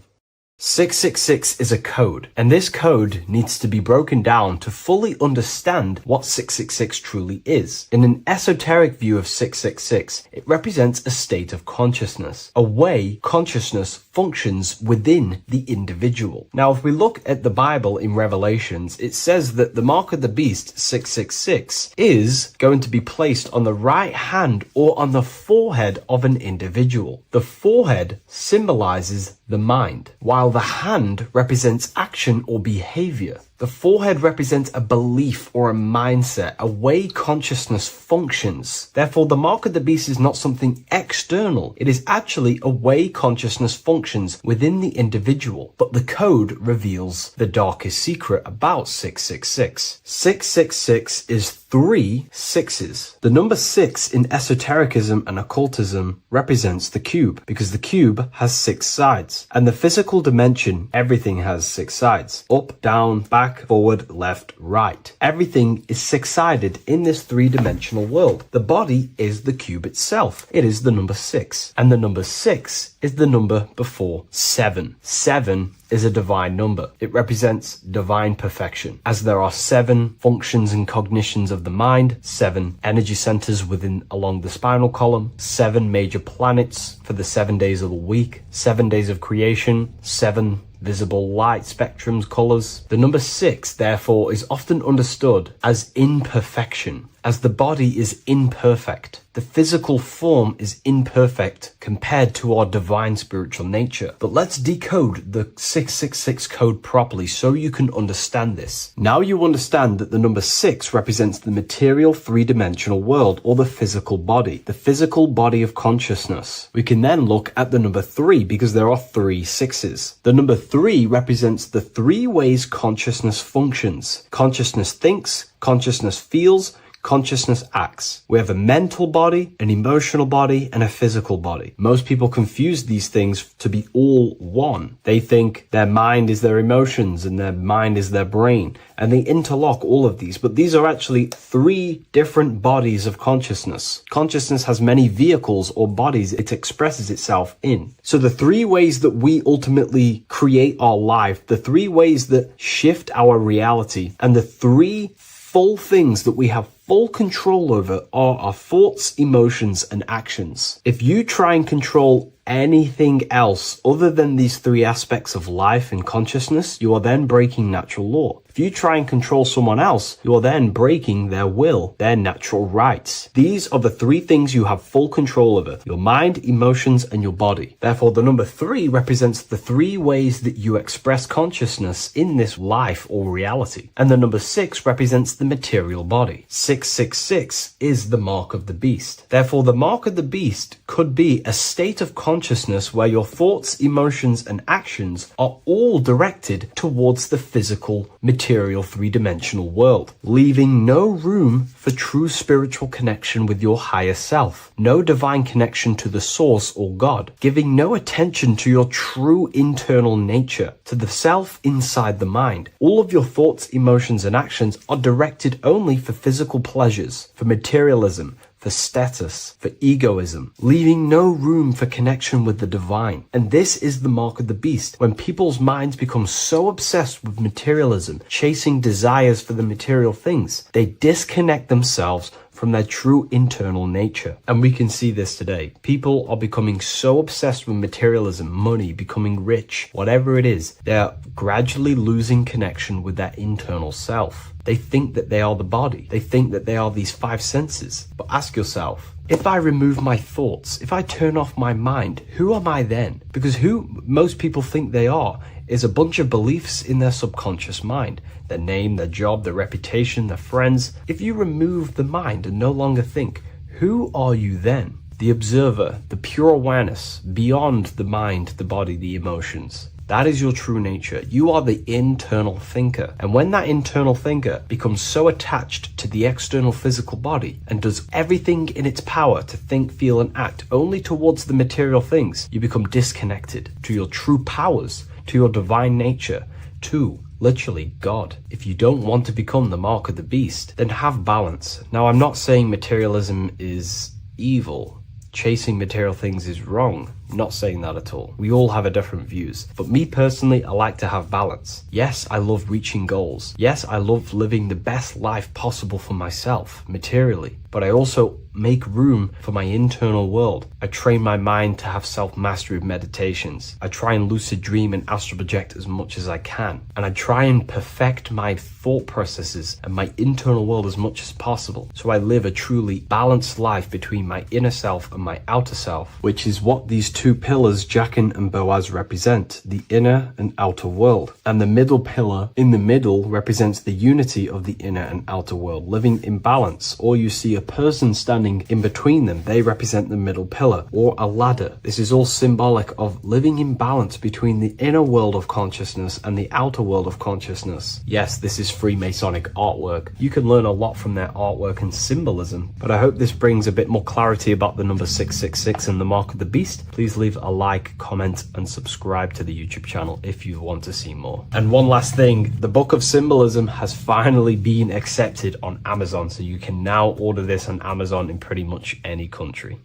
666 is a code, and this code needs to be broken down to fully understand what 666 truly is. In an esoteric view of 666, it represents a state of consciousness, a way consciousness functions within the individual. Now, if we look at the Bible in Revelations, it says that the mark of the beast, 666, is going to be placed on the right hand or on the forehead of an individual. The forehead symbolizes the mind, while the hand represents action or behavior. The forehead represents a belief or a mindset, a way consciousness functions. Therefore, the mark of the beast is not something external. It is actually a way consciousness functions within the individual. But the code reveals the darkest secret about 666. 666 is 3 sixes. The number 6 in esotericism and occultism represents the cube, because the cube has 6 sides. And the physical dimension, everything has 6 sides. Up, down, back, forward, left, right. Everything is 6-sided in this 3-dimensional world. The body is the cube itself. It is the number 6. And the number 6 is the number before 7. 7 is a divine number. It represents divine perfection, as there are 7 functions and cognitions of the mind, 7 energy centers along the spinal column, 7 major planets for the 7 days of the week, 7 days of creation, 7 visible light spectrums, colors. The number 6, therefore, is often understood as imperfection, as the body is imperfect. The physical form is imperfect compared to our divine spiritual nature. But let's decode the 666 code properly so you can understand this. Now you understand that the number 6 represents the material 3-dimensional world, or the physical body of consciousness. We can then look at the number 3 because there are 3 sixes. The number 3 represents the 3 ways consciousness functions. Consciousness thinks, consciousness feels, consciousness acts. We have a mental body, an emotional body, and a physical body. Most people confuse these things to be all one. They think their mind is their emotions and their mind is their brain, and they interlock all of these, but these are actually 3 different bodies of consciousness. Consciousness has many vehicles or bodies it expresses itself in. So the 3 ways that we ultimately create our life, the 3 ways that shift our reality, and the 3 full things that we have full control over are our thoughts, emotions, and actions. If you try and control anything else other than these 3 aspects of life and consciousness, you are then breaking natural law. If you try and control someone else, you are then breaking their will, their natural rights. These are the 3 things you have full control over: your mind, emotions, and your body. Therefore, the number 3 represents the 3 ways that you express consciousness in this life or reality. And the number 6 represents the material body. 666 is the mark of the beast. Therefore, the mark of the beast could be a state of consciousness where your thoughts, emotions, and actions are all directed towards the physical, material 3-dimensional world, leaving no room for true spiritual connection with your higher self, no divine connection to the source or God, giving no attention to your true internal nature, to the self inside the mind. All of your thoughts, emotions, and actions are directed only for physical pleasures, for materialism, for status, for egoism, leaving no room for connection with the divine. And this is the mark of the beast. When people's minds become so obsessed with materialism, chasing desires for the material things, they disconnect themselves from their true internal nature. And we can see this today. People are becoming so obsessed with materialism, money, becoming rich, whatever it is, they're gradually losing connection with their internal self. They think that they are the body. They think that they are these 5 senses. But ask yourself, if I remove my thoughts, if I turn off my mind, who am I then? Because who most people think they are is a bunch of beliefs in their subconscious mind. Their name, their job, their reputation, their friends. If you remove the mind and no longer think, who are you then? The observer, the pure awareness, beyond the mind, the body, the emotions. That is your true nature. You are the internal thinker. And when that internal thinker becomes so attached to the external physical body and does everything in its power to think, feel, and act only towards the material things, you become disconnected to your true powers, to your divine nature, to literally God. If you don't want to become the mark of the beast, then have balance. Now, I'm not saying materialism is evil. Chasing material things is wrong. I'm not saying that at all. We all have a different views. But me personally, I like to have balance. Yes, I love reaching goals. Yes, I love living the best life possible for myself, materially. But I also make room for my internal world. I train my mind to have self-mastery of meditations. I try and lucid dream and astral project as much as I can. And I try and perfect my thought processes and my internal world as much as possible. So I live a truly balanced life between my inner self and my outer self, which is what these two pillars, Jachin and Boaz, represent, the inner and outer world. And the middle pillar in the middle represents the unity of the inner and outer world, living in balance. Or you see a person standing in between them, they represent the middle pillar, or a ladder. This is all symbolic of living in balance between the inner world of consciousness and the outer world of consciousness. Yes, this is Freemasonic artwork. You can learn a lot from their artwork and symbolism, but I hope this brings a bit more clarity about the number 666 and the mark of the beast. Please leave a like, comment, and subscribe to the YouTube channel if you want to see more. And one last thing, the Book of Symbolism has finally been accepted on Amazon, so you can now order this on Amazon in pretty much any country.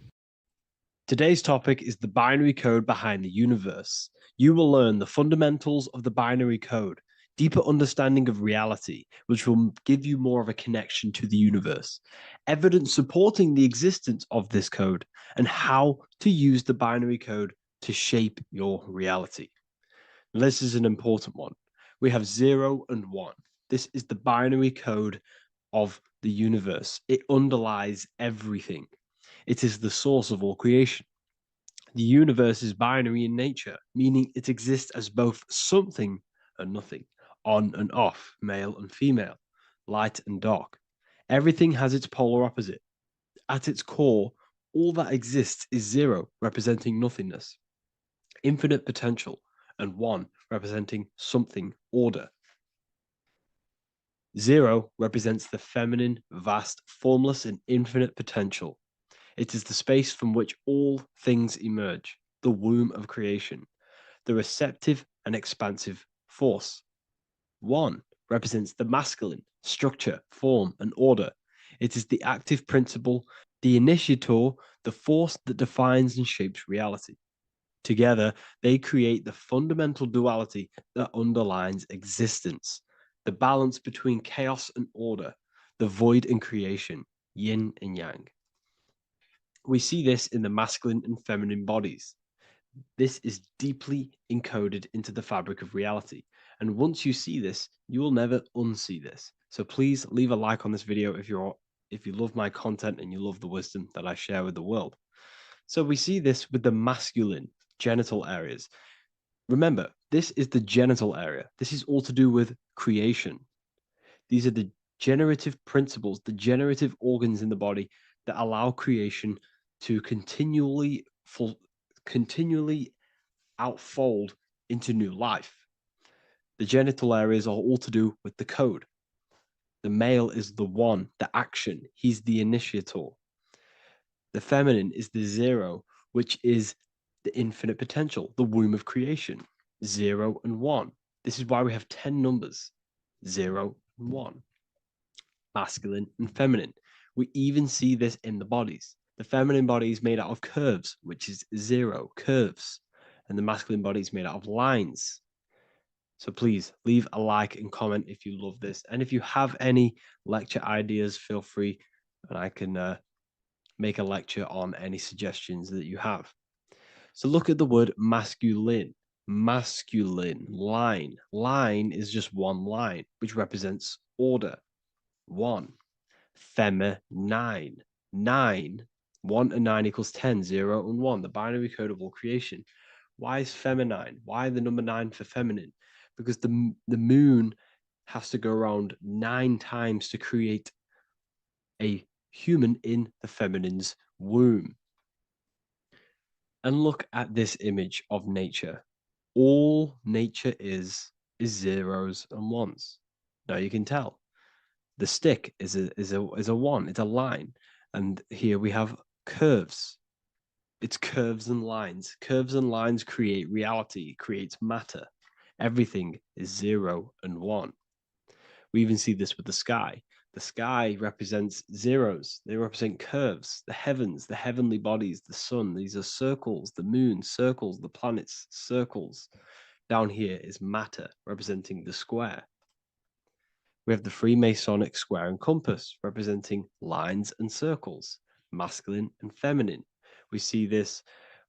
Today's topic is the binary code behind the universe. You will learn the fundamentals of the binary code, deeper understanding of reality, which will give you more of a connection to the universe, evidence supporting the existence of this code, and how to use the binary code to shape your reality. Now, this is an important one. We have 0 and 1. This is the binary code of the universe. It underlies everything. It is the source of all creation. The universe is binary in nature, meaning it exists as both something and nothing, on and off, male and female, light and dark. Everything has its polar opposite. At its core, all that exists is 0, representing nothingness, infinite potential, and 1, representing something, order. 0 represents the feminine, vast, formless, and infinite potential. It is the space from which all things emerge, the womb of creation, the receptive and expansive force. 1 represents the masculine, structure, form, and order. It is the active principle, the initiator, the force that defines and shapes reality. Together, they create the fundamental duality that underlines existence, the balance between chaos and order, the void and creation, yin and yang. We see this in the masculine and feminine bodies. This is deeply encoded into the fabric of reality. And once you see this, you will never unsee this. So please leave a like on this video if you love my content and you love the wisdom that I share with the world. So we see this with the masculine genital areas. Remember, this is the genital area. This is all to do with creation. These are the generative principles, the generative organs in the body that allow creation to continually outfold into new life. The genital areas are all to do with the code. The male is the 1, the action. He's the initiator. The feminine is the 0, which is the infinite potential, the womb of creation. 0 and 1. This is why we have 10 numbers. 0 and 1. Masculine and feminine. We even see this in the bodies. The feminine body is made out of curves, which is 0, curves. And the masculine body is made out of lines. So please leave a like and comment if you love this. And if you have any lecture ideas, feel free and I can make a lecture on any suggestions that you have. So look at the word masculine. Masculine, line. Line is just one line, which represents order. 1. Feminine. 9. 1 and 9 equals 10. 0 and 1. The binary code of all creation. Why is feminine? Why the number 9 for feminine? Because the moon has to go around 9 times to create a human in the feminine's womb. And look at this image of nature. All nature is zeros and ones. Now you can tell the stick is a one. It's a line, and here we have curves. It's curves and lines. Curves and lines create reality, creates matter. Everything is 0 and 1. We even see this with the sky. The sky represents zeros. They represent curves, the heavens, the heavenly bodies, the sun. These are circles, the moon, circles, the planets, circles. Down here is matter, representing the square. We have the Freemasonic square and compass, representing lines and circles, masculine and feminine. We see this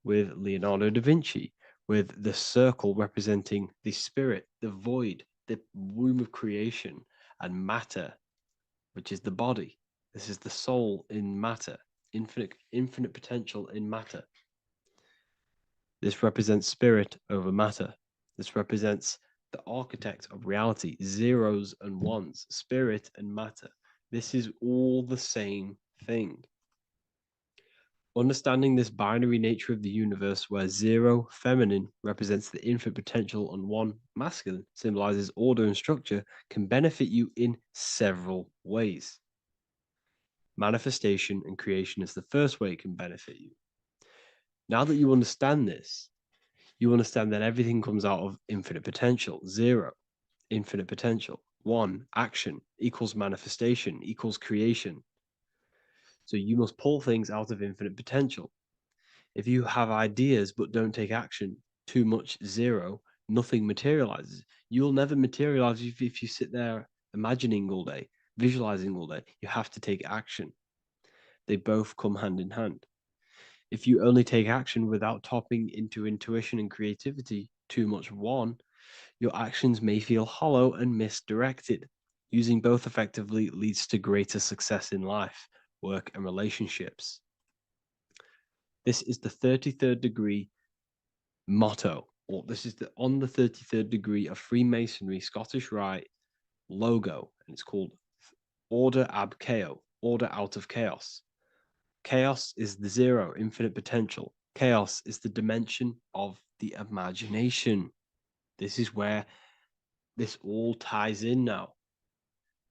with Leonardo da Vinci, with the circle representing the spirit, the void, the womb of creation, and matter, which is the body. This is the soul in matter, infinite potential in matter. This represents spirit over matter. This represents the architect of reality, zeros and ones, spirit and matter. This is all the same thing. Understanding this binary nature of the universe, where 0 feminine represents the infinite potential and 1 masculine symbolizes order and structure, can benefit you in several ways. Manifestation and creation is the first way it can benefit you. Now that you understand this, you understand that everything comes out of infinite potential. 0, infinite potential. 1, action equals manifestation equals creation. So you must pull things out of infinite potential. If you have ideas but don't take action, too much 0, nothing materializes. You'll never materialize if you sit there imagining all day, visualizing all day. You have to take action. They both come hand in hand. If you only take action without tapping into intuition and creativity, too much 1, your actions may feel hollow and misdirected. Using both effectively leads to greater success in life, work, and relationships. This is the 33rd degree motto, or this is on the 33rd degree of Freemasonry Scottish Rite logo, and it's called Order ab Chaos, order out of chaos. Chaos is the 0, infinite potential. Chaos is the dimension of the imagination. This is where this all ties in now.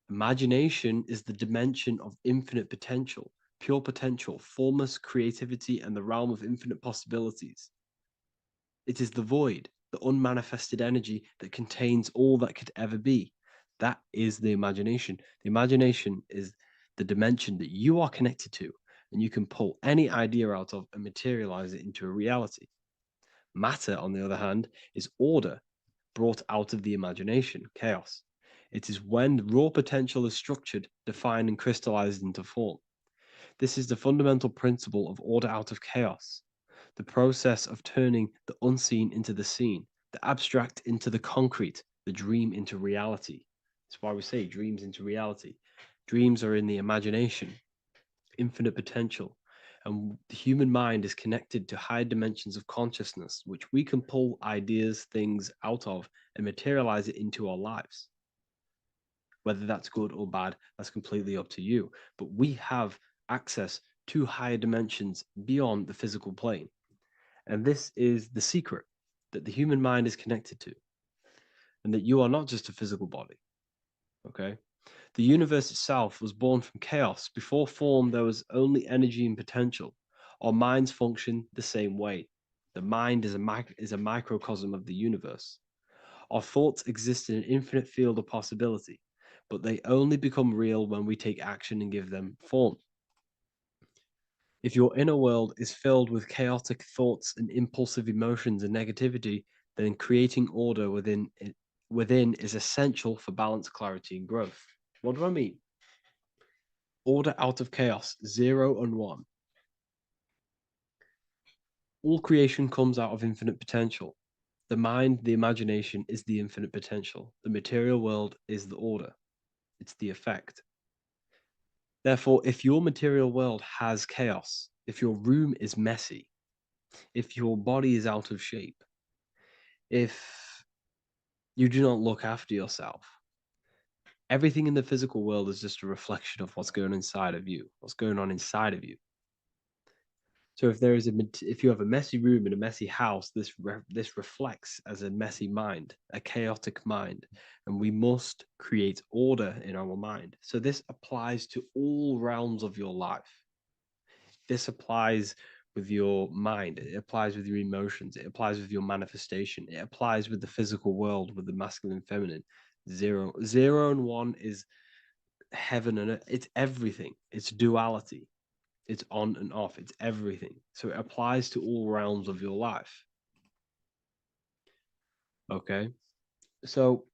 Imagination is the dimension of infinite potential, pure potential, formless creativity, and the realm of infinite possibilities. It is the void, the unmanifested energy that contains all that could ever be. That is the imagination. The imagination is the dimension that you are connected to, and you can pull any idea out of and materialize it into a reality. Matter, on the other hand, is order brought out of the imagination, chaos. It is when raw potential is structured, defined, and crystallized into form. This is the fundamental principle of order out of chaos, the process of turning the unseen into the seen, the abstract into the concrete, the dream into reality. That's why we say dreams into reality. Dreams are in the imagination, infinite potential, and the human mind is connected to high dimensions of consciousness, which we can pull ideas, things out of, and materialize it into our lives. Whether that's good or bad, that's completely up to you. But we have access to higher dimensions beyond the physical plane. And this is the secret, that the human mind is connected to, and that you are not just a physical body. Okay? The universe itself was born from chaos. Before form, there was only energy and potential. Our minds function the same way. The mind is a microcosm of the universe. Our thoughts exist in an infinite field of possibility, but they only become real when we take action and give them form. If your inner world is filled with chaotic thoughts and impulsive emotions and negativity, then creating order within is essential for balance, clarity, and growth. What do I mean? Order out of chaos, 0 and 1. All creation comes out of infinite potential. The mind, the imagination, is the infinite potential. The material world is the order. It's the effect. Therefore, if your material world has chaos, if your room is messy, if your body is out of shape, if you do not look after yourself, everything in the physical world is just a reflection of what's going inside of you, what's going on inside of you. So if you have a messy room in a messy house, this reflects as a messy mind, a chaotic mind, and we must create order in our mind. So this applies to all realms of your life. This applies with your mind, it applies with your emotions, it applies with your manifestation, it applies with the physical world, with the masculine, feminine. Zero and one is heaven and earth. It's everything. It's duality. It's on and off. It's everything. So it applies to all realms of your life. Okay. So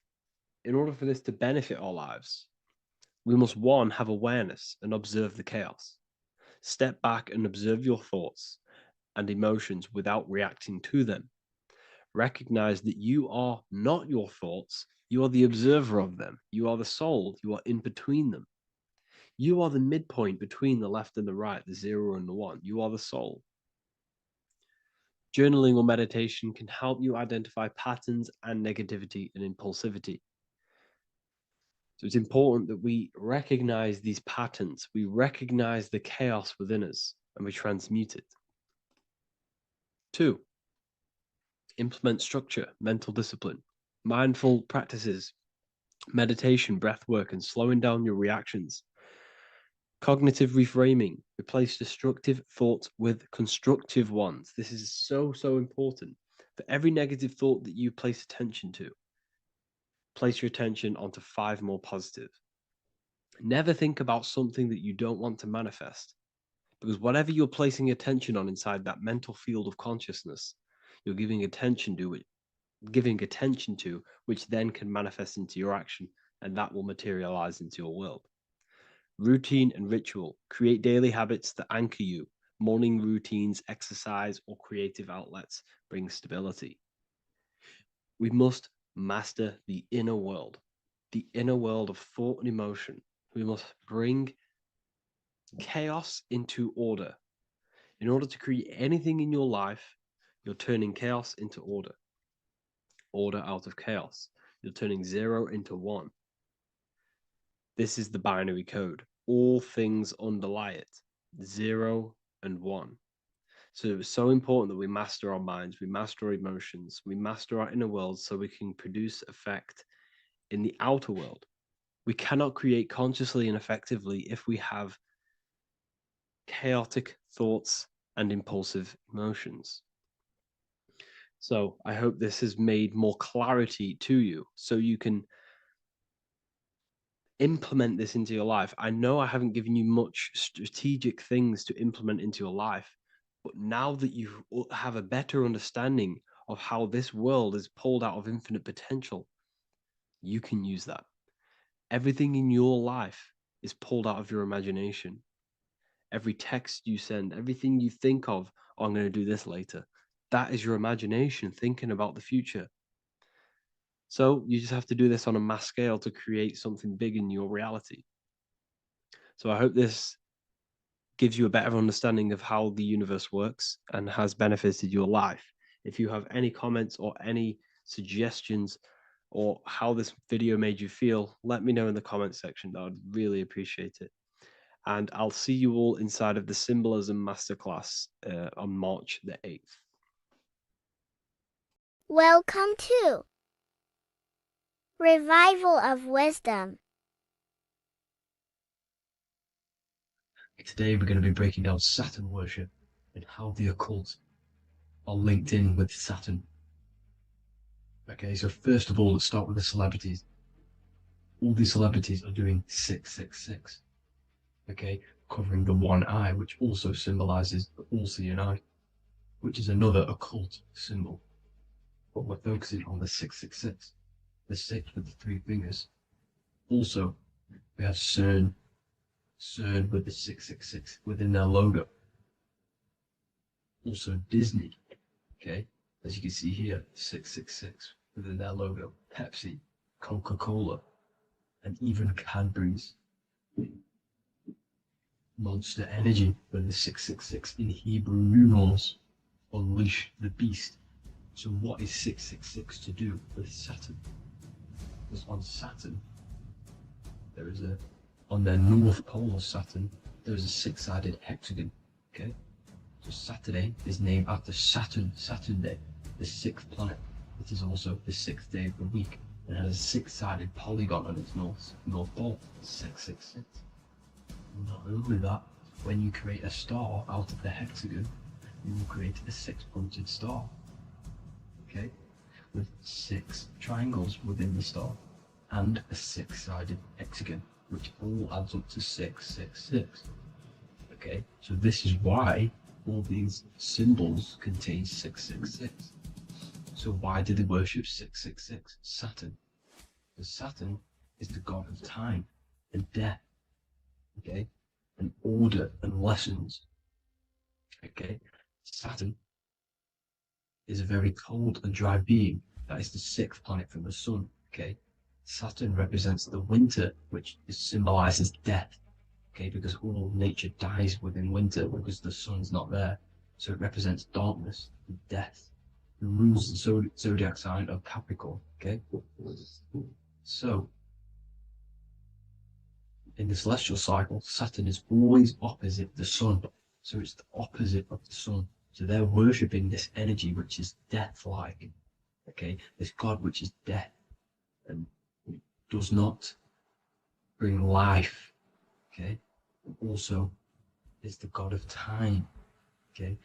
in order for this to benefit our lives, we must, one, have awareness and observe the chaos. Step back and observe your thoughts and emotions without reacting to them. Recognize that you are not your thoughts. You are the observer of them. You are the soul. You are in between them. You are the midpoint between the left and the right, the zero and the one. You are the soul. Journaling or meditation can help you identify patterns and negativity and impulsivity. So it's important that we recognize these patterns, we recognize the chaos within us, and we transmute it. 2, implement structure, mental discipline, mindful practices, meditation, breath work, and slowing down your reactions. Cognitive reframing, replace destructive thoughts with constructive ones. This is so important. For every negative thought that you place attention to, place your attention onto 5 more positive. Never think about something that you don't want to manifest, because whatever you're placing attention on inside that mental field of consciousness, you're giving attention to which then can manifest into your action, and that will materialize into your world. Routine and ritual. Create daily habits that anchor you. Morning routines, exercise, or creative outlets bring stability. We must master the inner world of thought and emotion. We must bring chaos into order. In order to create anything in your life, you're turning chaos into order. Order out of chaos. You're turning 0 into 1. This is the binary code. All things underlie it. 0 and 1. So it's so important that we master our minds, we master our emotions, we master our inner world so we can produce effect in the outer world. We cannot create consciously and effectively if we have chaotic thoughts and impulsive emotions. So I hope this has made more clarity to you so you can implement this into your life. I know I haven't given you much strategic things to implement into your life, but now that you have a better understanding of how this world is pulled out of infinite potential, you can use that. Everything in your life is pulled out of your imagination. Every text you send, everything you think of, oh, I'm going to do this later, that is your imagination thinking about the future. So you just have to do this on a mass scale to create something big in your reality. So I hope this gives you a better understanding of how the universe works and has benefited your life. If you have any comments or any suggestions or how this video made you feel, let me know in the comment section. I would really appreciate it. And I'll see you all inside of the Symbolism Masterclass on March the 8th. Welcome to Revival of Wisdom. Today we're going to be breaking down Saturn worship and how the occult are linked in with Saturn. Okay, so first of all, let's start with the celebrities. All these celebrities are doing 666. Okay, covering the one eye, which also symbolizes the all-seeing eye, which is another occult symbol. But we're focusing on the 666, the 6 with the 3 fingers. Also, we have CERN with the 666 within their logo. Also Disney, okay, as you can see here, 666 within their logo. Pepsi, Coca-Cola, and even Cadbury's. Monster Energy with the 666 in Hebrew numerals. Unleash the beast. So what is 666 to do with Saturn? Because on Saturn, on their north pole of Saturn, there is a 6-sided hexagon, okay? So Saturday is named after Saturn Day, the 6th planet. It is also the 6th day of the week and has a 6-sided polygon on its north pole, 666. Not only that, when you create a star out of the hexagon, you will create a 6-pointed star, okay, with 6 triangles within the star and a 6-sided hexagon, which all adds up to 666. Okay, so this is why all these symbols contain 666. So why do they worship 666? Saturn. Because Saturn is the god of time and death, okay, and order and lessons. Okay, Saturn is a very cold and dry being. That is the 6th planet from the sun. Okay, Saturn represents the winter, which symbolizes death. Okay, because all nature dies within winter because the sun's not there. So it represents darkness and death. It rules the zodiac sign of Capricorn. Okay, so in the celestial cycle, Saturn is always opposite the sun. So it's the opposite of the sun. So they're worshipping this energy which is death-like. Okay, this god which is death and does not bring life. Okay, also is the god of time. Okay,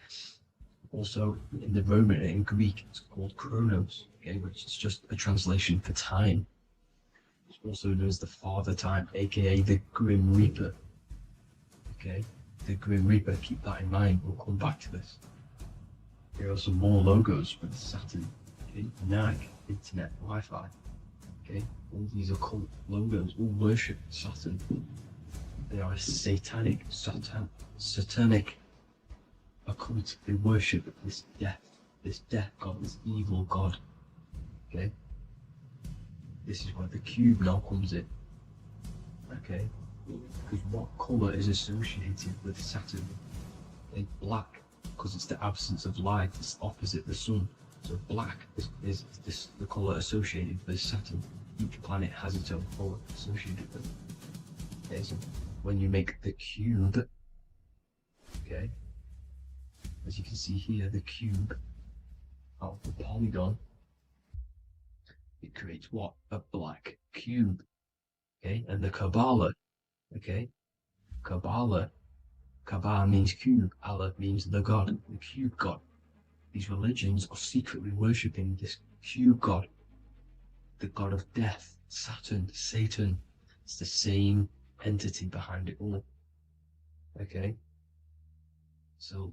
also in the Roman and in Greek it's called Chronos. Okay, which is just a translation for time. It's also known as the Father Time, aka the Grim Reaper. Okay, the Grim Reaper. Keep that in mind. We'll come back to this. Here are some more logos for Saturn. Okay, Nike, Internet, Wi-Fi. Okay, all these occult logos all worship Saturn. They are a satanic occult. They worship this death god, this evil god. Okay, this is where the cube now comes in. Okay, because what color is associated with Saturn? Okay, black, because it's the absence of light. It's opposite the sun. So black is the color associated with Saturn. Each planet has its own color associated with it. Okay, so when you make the cube, okay, as you can see here, the cube out of the polygon, it creates what? A black cube. Okay, and the Kabbalah, okay, Kabbalah means cube, Allah means the god, the cube god. These religions are secretly worshipping this cube god, the god of death, Saturn, Satan. It's the same entity behind it all. Okay, so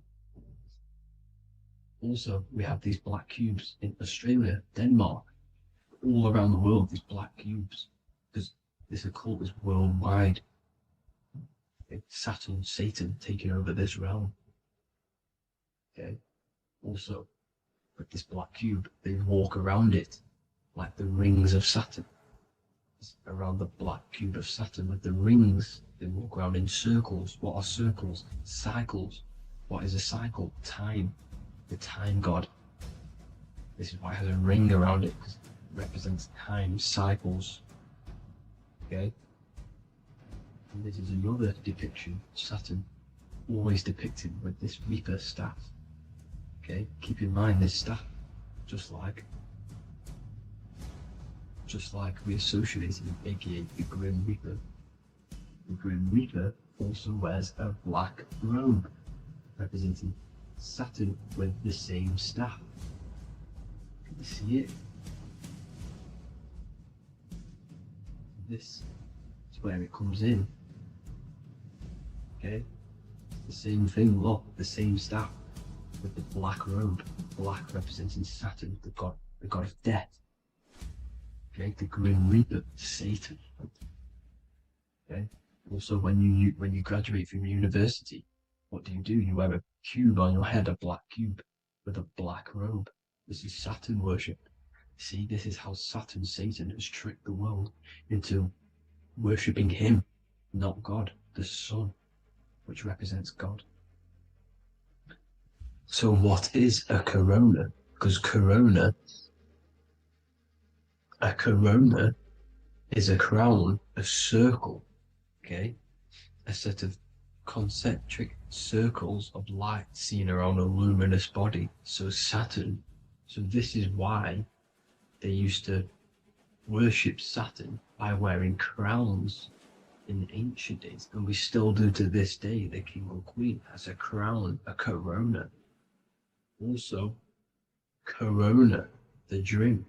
also we have these black cubes in Australia, Denmark, all around the world, these black cubes, because this occult is worldwide. Okay? Saturn, Satan taking over this realm. Okay, also with this black cube, they walk around it like the rings of Saturn. Around the black cube of Saturn with the rings, they walk around in circles. What are circles? Cycles. What is a cycle? Time. The time god. This is why it has a ring around it, because it represents time, cycles. Okay, and this is another depiction. Saturn, always depicted with this Reaper staff. Okay, keep in mind this staff, just like we associated with, aka the Grim Reaper. The Grim Reaper also wears a black robe, representing Saturn with the same staff. Can you see it? This is where it comes in. Okay, the same thing. Look, the same staff with the black robe. Black representing Saturn, the god of death. Okay, the Grim Reaper, Satan. Okay. Also, when you graduate from university, what do? You wear a cube on your head, a black cube with a black robe. This is Saturn worship. See, this is how Saturn, Satan, has tricked the world into worshipping him, not God, the sun, which represents God. So what is a corona? Because a corona is a crown, a circle, okay? A set of concentric circles of light seen around a luminous body. So Saturn. So this is why they used to worship Saturn by wearing crowns in ancient days, and we still do to this day. The king or queen has a crown, a corona. Also, corona, the drink.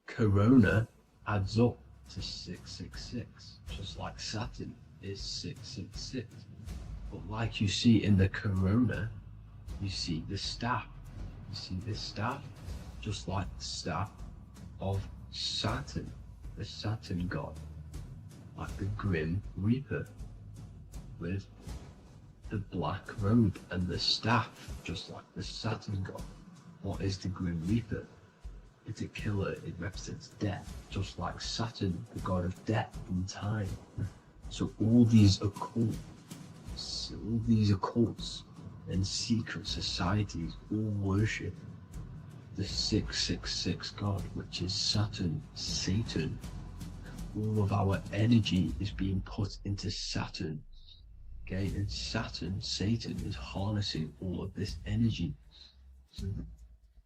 Corona adds up to 666, just like Saturn is 666. But like you see in the corona, you see the staff. You see this staff, just like the staff of Saturn, the Saturn god, like the Grim Reaper, with the black robe and the staff, just like the Saturn god. What is the Grim Reaper? It's a killer. It represents death, just like Saturn, the god of death and time. So all these occults and secret societies all worship the 666 god, which is Saturn, Satan. All of our energy is being put into Saturn. Okay, and Saturn, Satan, is harnessing all of this energy. So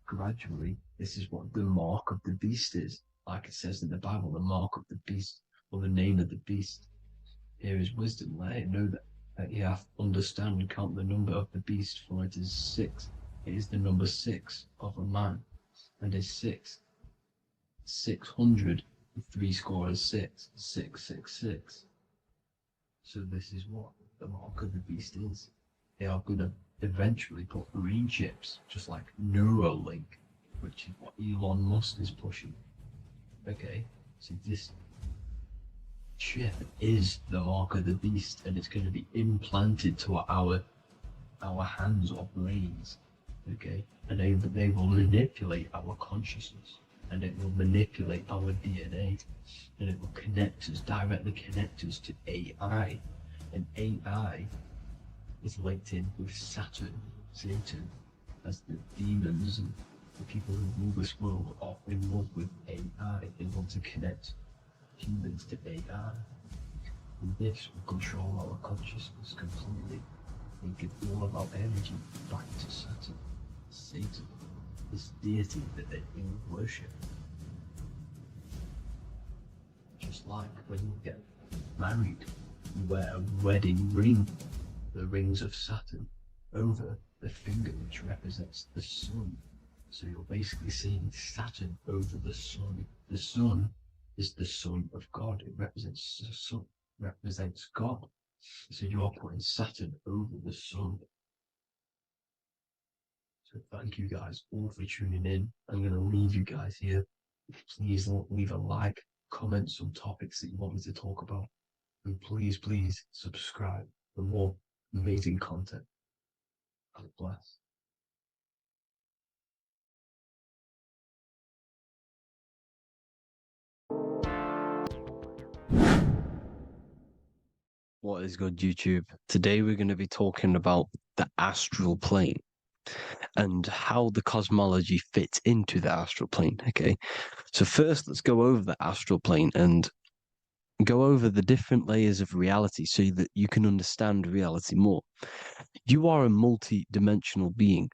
gradually, this is what the mark of the beast is. Like it says in the Bible, the mark of the beast, or the name of the beast. Here is wisdom. Let him know that you have to understand and count the number of the beast, for it is 6. It is the number 6 of a man, and is 600, 3 score is 6, 666. So this is what the mark of the beast is. They are going to eventually put green chips, just like Neuralink, which is what Elon Musk is pushing. Okay, so this chip is the mark of the beast, and it's going to be implanted to our hands or brains. Okay, and they will manipulate our consciousness, and it will manipulate our DNA, and it will directly connect us to AI, and AI is linked in with Saturn, Satan, as the demons and the people who rule this world are in love with AI. They want to connect humans to AI, and this will control our consciousness completely and give all of our energy back to Saturn, Satan, this deity that they all worship. Just like when you get married, you wear a wedding ring, the rings of Saturn, over the finger, which represents the sun. So you're basically seeing Saturn over the sun. The sun is the son of God. It represents the sun, represents God. So you are putting Saturn over the sun. So thank you guys all for tuning in. I'm going to leave you guys here. Please leave a like, comment some topics that you want me to talk about. And please subscribe for more amazing content. God bless. What is good, YouTube? Today we're going to be talking about the astral plane and how the cosmology fits into the astral plane. Okay, so first let's go over the astral plane and go over the different layers of reality so that you can understand reality more. You are a multi-dimensional being.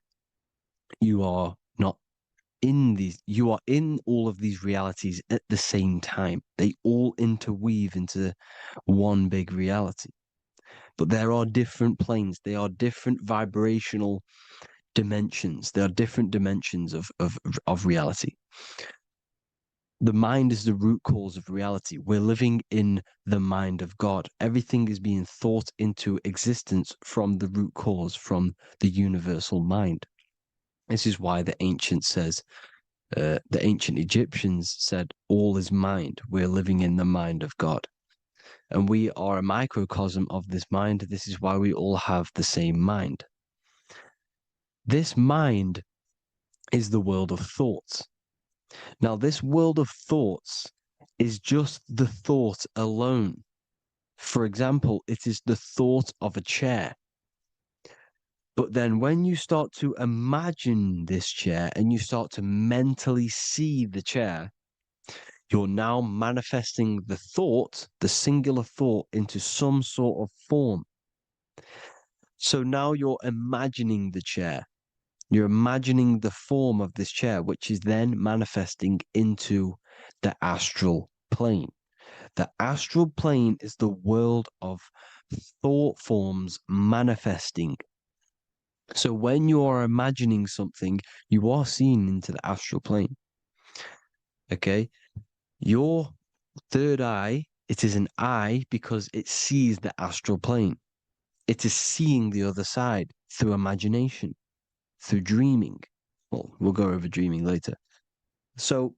You are not in these, you are in all of these realities at the same time. They all interweave into one big reality. But there are different planes. They are different vibrational dimensions. There are different dimensions of reality. The mind is the root cause of reality. We're living in the mind of God. Everything is being thought into existence from the root cause, from the universal mind. This is why the ancient Egyptians said, all is mind. We're living in the mind of God. And we are a microcosm of this mind. This is why we all have the same mind. This mind is the world of thoughts. Now, this world of thoughts is just the thought alone. For example, it is the thought of a chair. But then when you start to imagine this chair and you start to mentally see the chair, you're now manifesting the thought, the singular thought, into some sort of form. So now you're imagining the chair. You're imagining the form of this chair, which is then manifesting into the astral plane. The astral plane is the world of thought forms manifesting. So when you are imagining something, you are seeing into the astral plane. Okay? Your third eye, it is an eye because it sees the astral plane. It is seeing the other side through imagination, through dreaming. Well, we'll go over dreaming later. So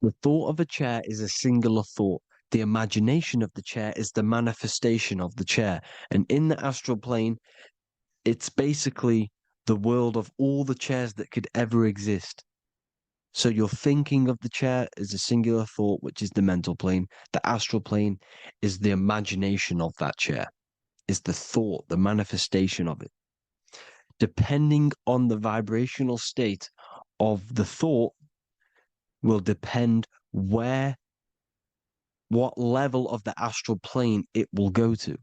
the thought of a chair is a singular thought. The imagination of the chair is the manifestation of the chair. And in the astral plane, it's basically the world of all the chairs that could ever exist. So you're thinking of the chair as a singular thought, which is the mental plane. The astral plane is the imagination of that chair, is the thought, the manifestation of it. Depending on the vibrational state of the thought will depend what level of the astral plane it will go to.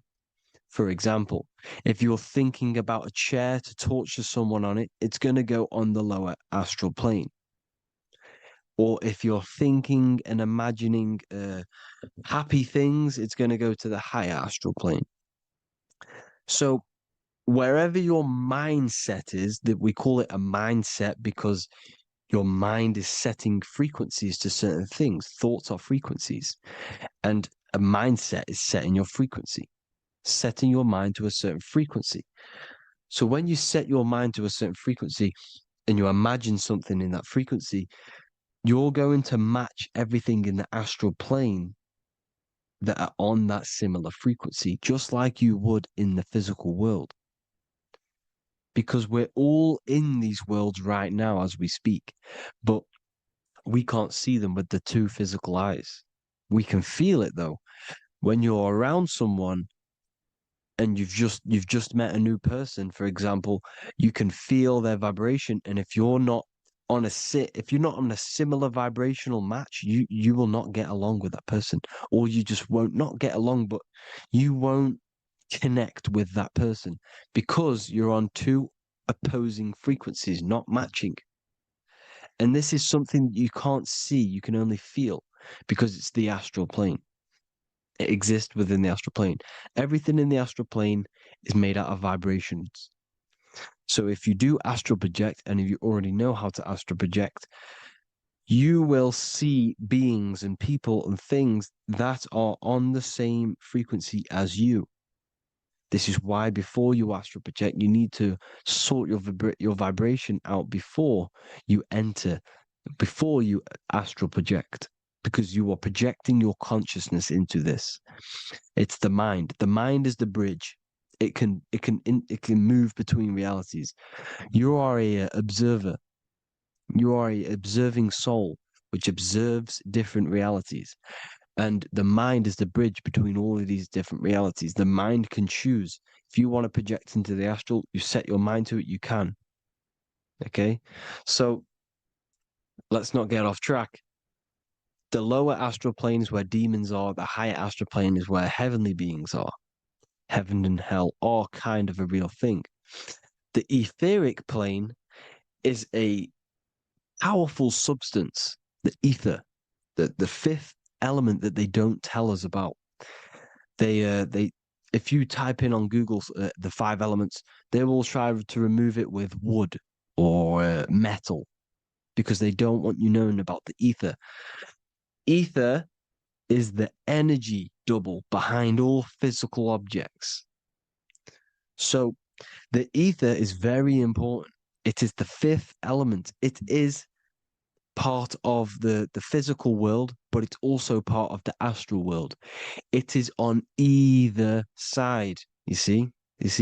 For example, if you're thinking about a chair to torture someone on it, it's going to go on the lower astral plane. Or if you're thinking and imagining happy things, it's going to go to the higher astral plane. So wherever your mindset is, that we call it a mindset because your mind is setting frequencies to certain things. Thoughts are frequencies. And a mindset is setting your frequency, setting your mind to a certain frequency. So when you set your mind to a certain frequency and you imagine something in that frequency, you're going to match everything in the astral plane that are on that similar frequency, just like you would in the physical world. Because we're all in these worlds right now as we speak, but we can't see them with the two physical eyes. We can feel it though. When you're around someone and you've just met a new person, for example, you can feel their vibration, and if you're not on a similar vibrational match, you will not get along with that person, or you just won't not get along, but you won't connect with that person because you're on two opposing frequencies, not matching. And this is something you can't see, you can only feel because it's the astral plane. It exists within the astral plane. Everything in the astral plane is made out of vibrations. So if you do astral project, and if you already know how to astral project, you will see beings and people and things that are on the same frequency as you. This is why before you astral project, you need to sort your vibration out before you astral project, because you are projecting your consciousness into this. It's the mind. The mind is the bridge. It can move between realities. You are a observer. You are a observing soul which observes different realities. And the mind is the bridge between all of these different realities. The mind can choose. If you want to project into the astral, you set your mind to it, you can. Okay? So let's not get off track. The lower astral plane is where demons are. The higher astral plane is where heavenly beings are. Heaven and hell are kind of a real thing. The etheric plane is a powerful substance, the ether, the fifth element that they don't tell us about. If you type in on Google the 5 elements, they will try to remove it with wood or metal because they don't want you knowing about the ether. Ether is the energy double behind all physical objects. So the ether is very important. It is the 5th element. It is part of the physical world, but it's also part of the astral world. It is on either side. You see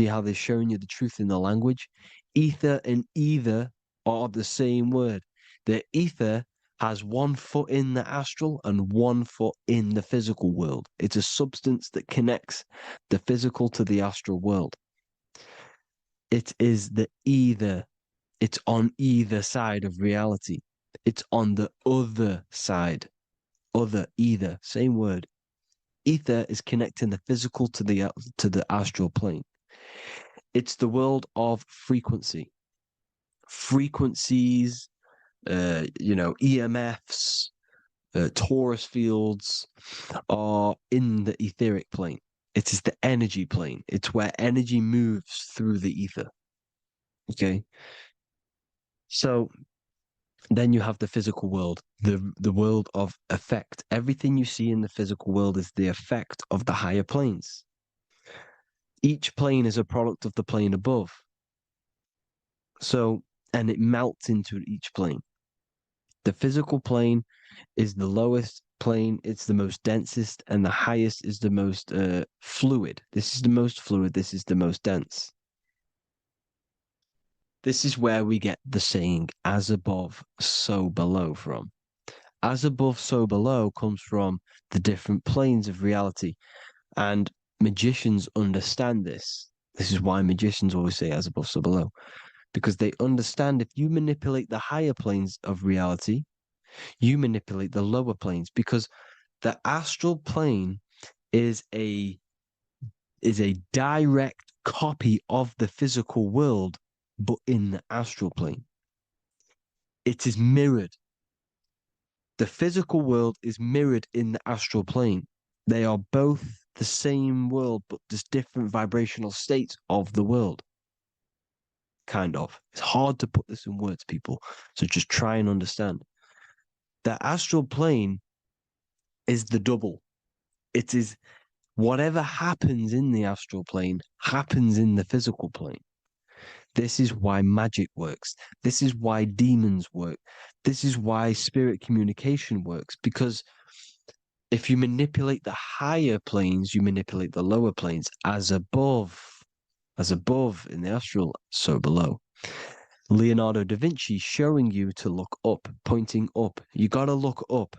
how they're showing you the truth in the language? Ether and either are the same word. The ether has 1 foot in the astral and 1 foot in the physical world. It's a substance that connects the physical to the astral world. It is the either. It's on either side of reality. It's on the other side. Other, either, same word. Ether is connecting the physical to the astral plane. It's the world of frequency. Frequencies, EMFs, torus fields are in the etheric plane. It is the energy plane. It's where energy moves through the ether. Okay. So then you have the physical world, the world of effect. Everything you see in the physical world is the effect of the higher planes. Each plane is a product of the plane above. So, and it melts into each plane. The physical plane is the lowest plane, it's the most densest, and the highest is the most fluid. This is the most fluid, this is the most dense. This is where we get the saying, as above, so below from. As above, so below comes from the different planes of reality. And magicians understand this. This is why magicians always say as above, so below. Because they understand if you manipulate the higher planes of reality, you manipulate the lower planes. Because the astral plane is a direct copy of the physical world, but in the astral plane. It is mirrored. The physical world is mirrored in the astral plane. They are both the same world, but there's different vibrational states of the world. Kind of. It's hard to put this in words, people. So just try and understand. The astral plane is the double. It is whatever happens in the astral plane happens in the physical plane. This is why magic works. This is why demons work. This is why spirit communication works. Because if you manipulate the higher planes, you manipulate the lower planes. As above in the astral, so below. Leonardo da Vinci showing you to look up, pointing up. You got to look up.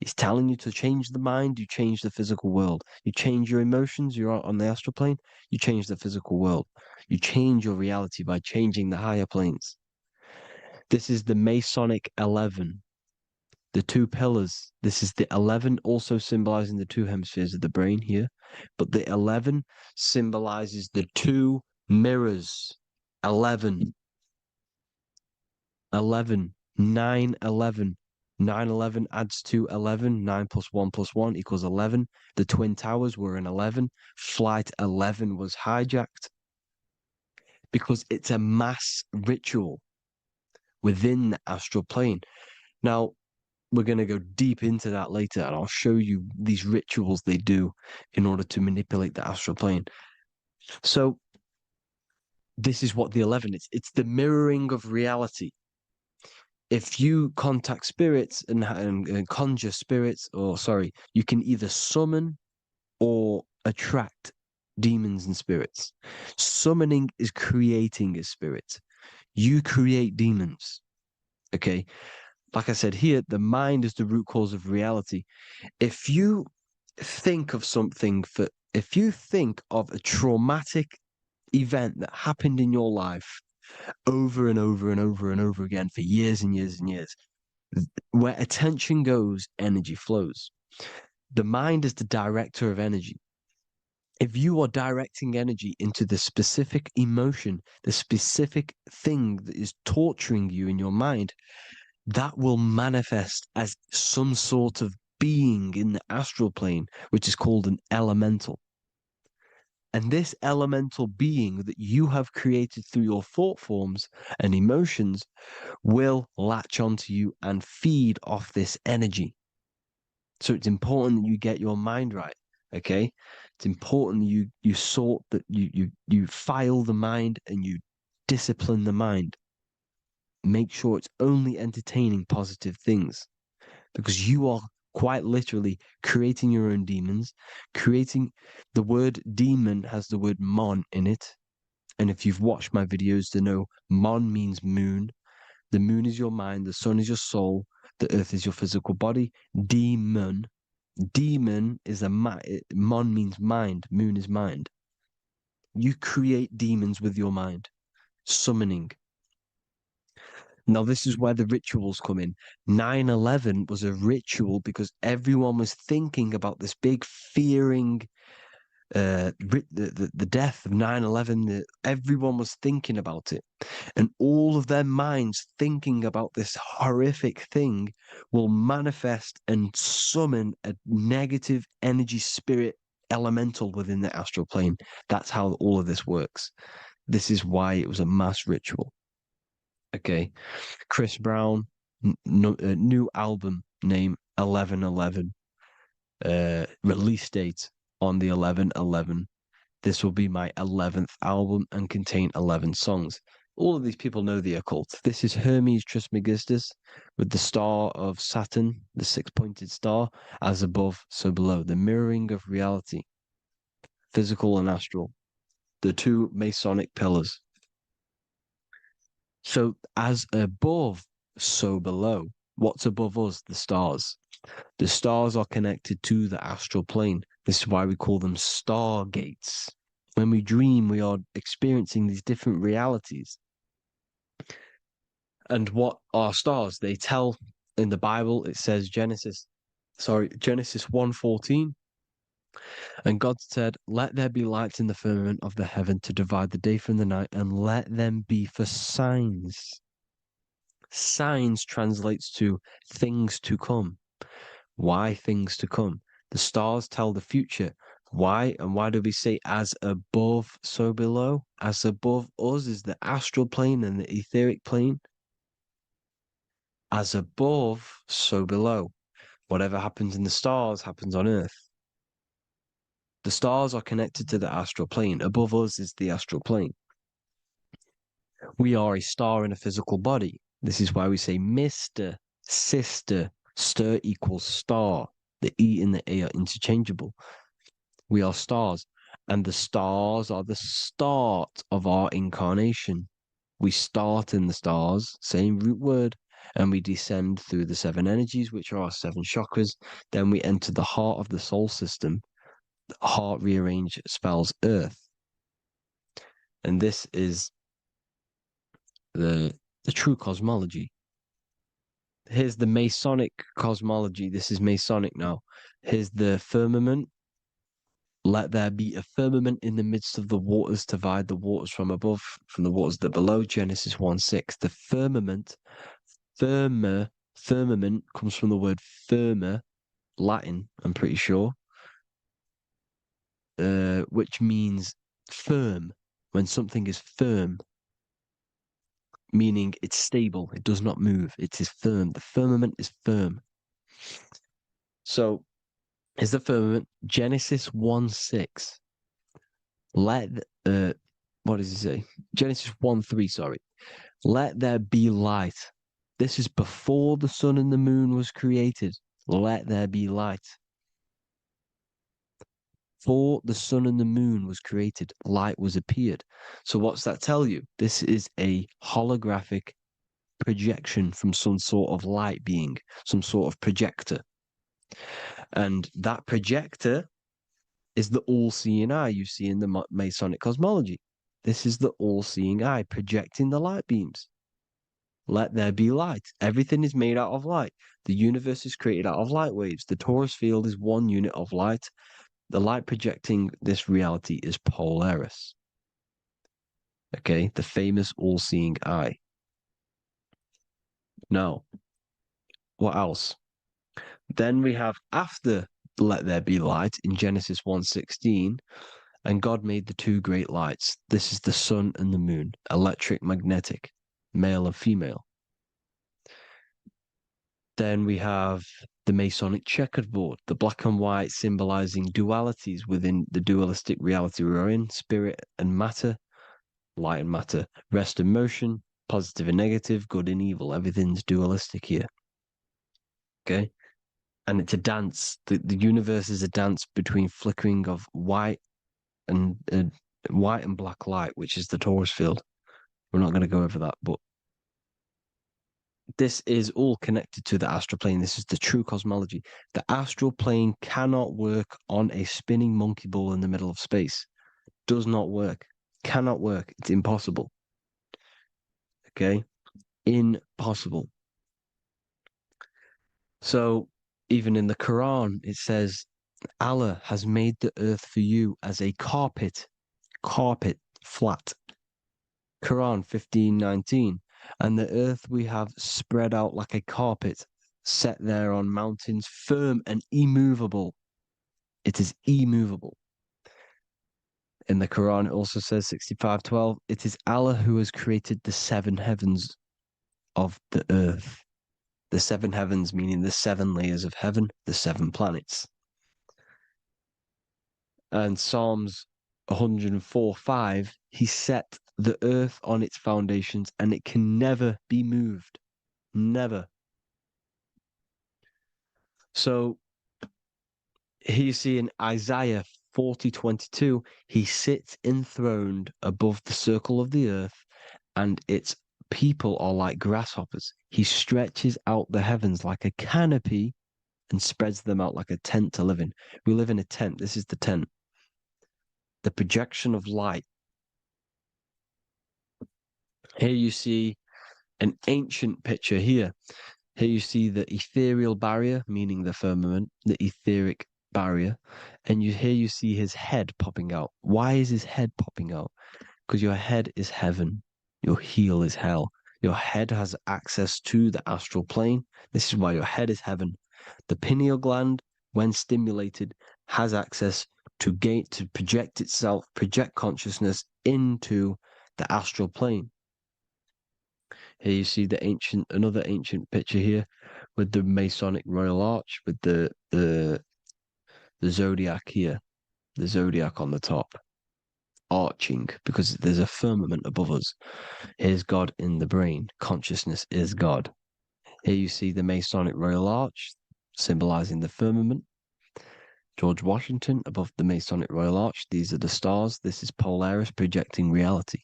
He's telling you to change the mind, you change the physical world. You change your emotions, you're on the astral plane, you change the physical world. You change your reality by changing the higher planes. This is the Masonic 11, the two pillars. This is the 11 also symbolizing the two hemispheres of the brain here, but the 11 symbolizes the two mirrors. 11, 11, 9, 11. 9, 11 adds to 11. 9 plus 1 plus 1 equals 11. The Twin Towers were in 11. Flight 11 was hijacked because it's a mass ritual within the astral plane. Now, we're going to go deep into that later, and I'll show you these rituals they do in order to manipulate the astral plane. So, this is what the 11 is. It's the mirroring of reality. If you contact spirits and conjure spirits, you can either summon or attract demons and spirits. Summoning is creating a spirit. You create demons. Okay? Like I said here, the mind is the root cause of reality. If you think of if you think of a traumatic event that happened in your life over and over and over and over again for years and years and years, where attention goes, energy flows. The mind is the director of energy. If you are directing energy into the specific emotion, the specific thing that is torturing you in your mind, that will manifest as some sort of being in the astral plane, which is called an elemental. And this elemental being that you have created through your thought forms and emotions will latch onto you and feed off this energy. So it's important that you get your mind right, okay? It's important that you sort that you file the mind and you discipline the mind. Make sure it's only entertaining positive things, because you are quite literally creating your own demons. The word demon has the word mon in it. And if you've watched my videos to know, mon means moon. The moon is your mind, the sun is your soul, the earth is your physical body. Demon is mon means mind, moon is mind. You create demons with your mind. Summoning. Now, this is where the rituals come in. 9/11 was a ritual because everyone was thinking about this big fearing, the death of 9/11. Everyone was thinking about it. And all of their minds thinking about this horrific thing will manifest and summon a negative energy spirit elemental within the astral plane. That's how all of this works. This is why it was a mass ritual. Okay. Chris Brown, new album name 11/11. Release date on the 11/11. This will be my 11th album and contain 11 songs. All of these people know the occult. This is Hermes Trismegistus with the star of Saturn, the six-pointed star, as above, so below. The mirroring of reality, physical and astral. The two Masonic pillars. So as above, so below. What's above us? The stars. The stars are connected to the astral plane. This is why we call them stargates. When we dream, we are experiencing these different realities. And what are stars? They tell in the Bible, it says Genesis 1:14. And God said, "Let there be lights in the firmament of the heaven to divide the day from the night, and let them be for signs." Signs translates to things to come. Why things to come? The stars tell the future. Why? And why do we say as above, so below? As above us is the astral plane and the etheric plane. As above, so below. Whatever happens in the stars happens on Earth. The stars are connected to the astral plane. Above us is the astral plane. We are a star in a physical body. This is why we say Mr., sister, stir equals star. The E and the A are interchangeable. We are stars, and the stars are the start of our incarnation. We start in the stars, same root word, and we descend through the seven energies, which are our seven chakras. Then we enter the heart of the soul system. The heart rearranged spells earth. And this is the true cosmology. Here's the Masonic cosmology. This is Masonic now. Here's the firmament. Let there be a firmament in the midst of the waters to divide the waters from above, from the waters that below. Genesis 1:6. The firmament, firmament comes from the word firma, Latin, I'm pretty sure, which means firm. When something is firm, meaning it's stable, it does not move, it is firm. The firmament is firm. So, is the firmament Genesis 1:6. What does it say? Genesis 1:3, sorry. Let there be light. This is before the sun and the moon was created. Let there be light. Before the sun and the moon was created, light was appeared. So what's that tell you? This is a holographic projection from some sort of light being, some sort of projector. And that projector is the all-seeing eye you see in the Masonic cosmology. This is the all-seeing eye projecting the light beams. Let there be light. Everything is made out of light. The universe is created out of light waves. The torus field is one unit of light. The light projecting this reality is Polaris. Okay, the famous all-seeing eye. Now, what else? Then we have after let there be light in Genesis 1:16, and God made the two great lights. This is the sun and the moon, electric, magnetic, male and female. Then we have the Masonic checkerboard, the black and white symbolizing dualities within the dualistic reality we're in, spirit and matter, light and matter, rest and motion, positive and negative, good and evil. Everything's dualistic here. Okay? And it's a dance. The universe is a dance between flickering of white and black light, which is the torus field. We're not going to go over that, but this is all connected to the astral plane. This is the true cosmology. The astral plane cannot work on a spinning monkey ball in the middle of space. Does not work. Cannot work. It's impossible. Okay? Impossible. So even in the Quran, it says, Allah has made the earth for you as a carpet, flat. Quran 15:19. And the earth we have spread out like a carpet, set there on mountains, firm and immovable. It is immovable. In the Quran, it also says 65:12, it is Allah who has created the seven heavens of the earth. The seven heavens meaning the seven layers of heaven, the seven planets. And Psalms 104:5, he set the earth on its foundations and it can never be moved. Never. So here you see in Isaiah 40:22, he sits enthroned above the circle of the earth, and its people are like grasshoppers. He stretches out the heavens like a canopy and spreads them out like a tent to live in. We live in a tent. This is the tent. The projection of light. Here you see an ancient picture here. Here you see the ethereal barrier, meaning the firmament, the etheric barrier, and here you see his head popping out. Why is his head popping out? Because your head is heaven, your heel is hell. Your head has access to the astral plane. This is why your head is heaven. The pineal gland, when stimulated, has access to project itself, project consciousness into the astral plane. Here you see another ancient picture here with the Masonic Royal Arch, with the zodiac here, the zodiac on the top, arching, because there's a firmament above us. Here's God in the brain. Consciousness is God. Here you see the Masonic Royal Arch, symbolizing the firmament. George Washington above the Masonic Royal Arch. These are the stars. This is Polaris projecting reality.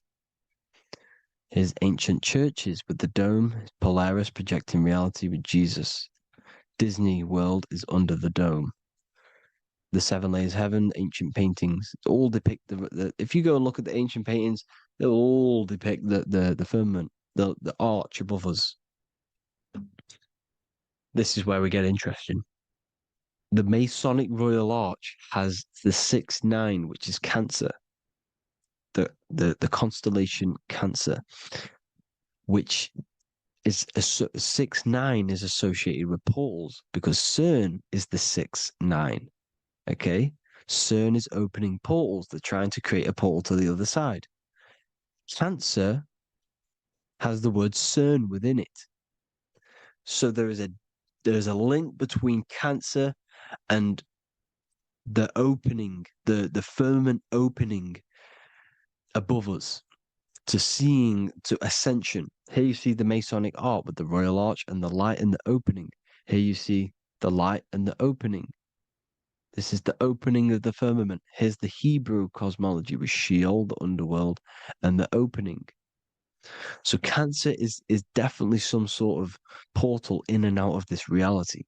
Here's ancient churches with the dome, Polaris projecting reality with Jesus. Disney World is under the dome. The seven layers of heaven, ancient paintings, all depict if you go and look at the ancient paintings, they'll all depict the firmament, the arch above us. This is where we get interesting. The Masonic Royal Arch has the 6-9, which is Cancer. The constellation Cancer, which is 6-9 is associated with portals because CERN is the 6-9. Okay, CERN is opening portals. They're trying to create a portal to the other side. Cancer has the word CERN within it, so there is a link between Cancer and the opening, the firmament opening above us to ascension. Here you see the Masonic art with the Royal Arch and the light and the opening. Here you see the light and the opening. This is the opening of the firmament. Here's the Hebrew cosmology with Sheol, the underworld, and the opening. So Cancer is definitely some sort of portal in and out of this reality.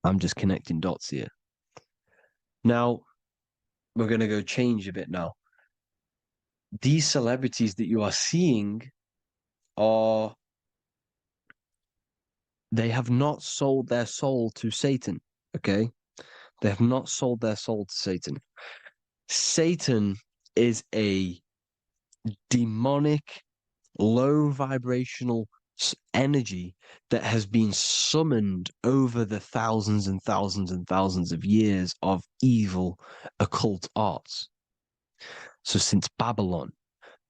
I'm just connecting dots here. Now, we're going to go change a bit now. These celebrities that you are seeing they have not sold their soul to Satan, okay? They have not sold their soul to Satan. Satan is a demonic, low vibrational energy that has been summoned over the thousands and thousands and thousands of years of evil occult arts. So since Babylon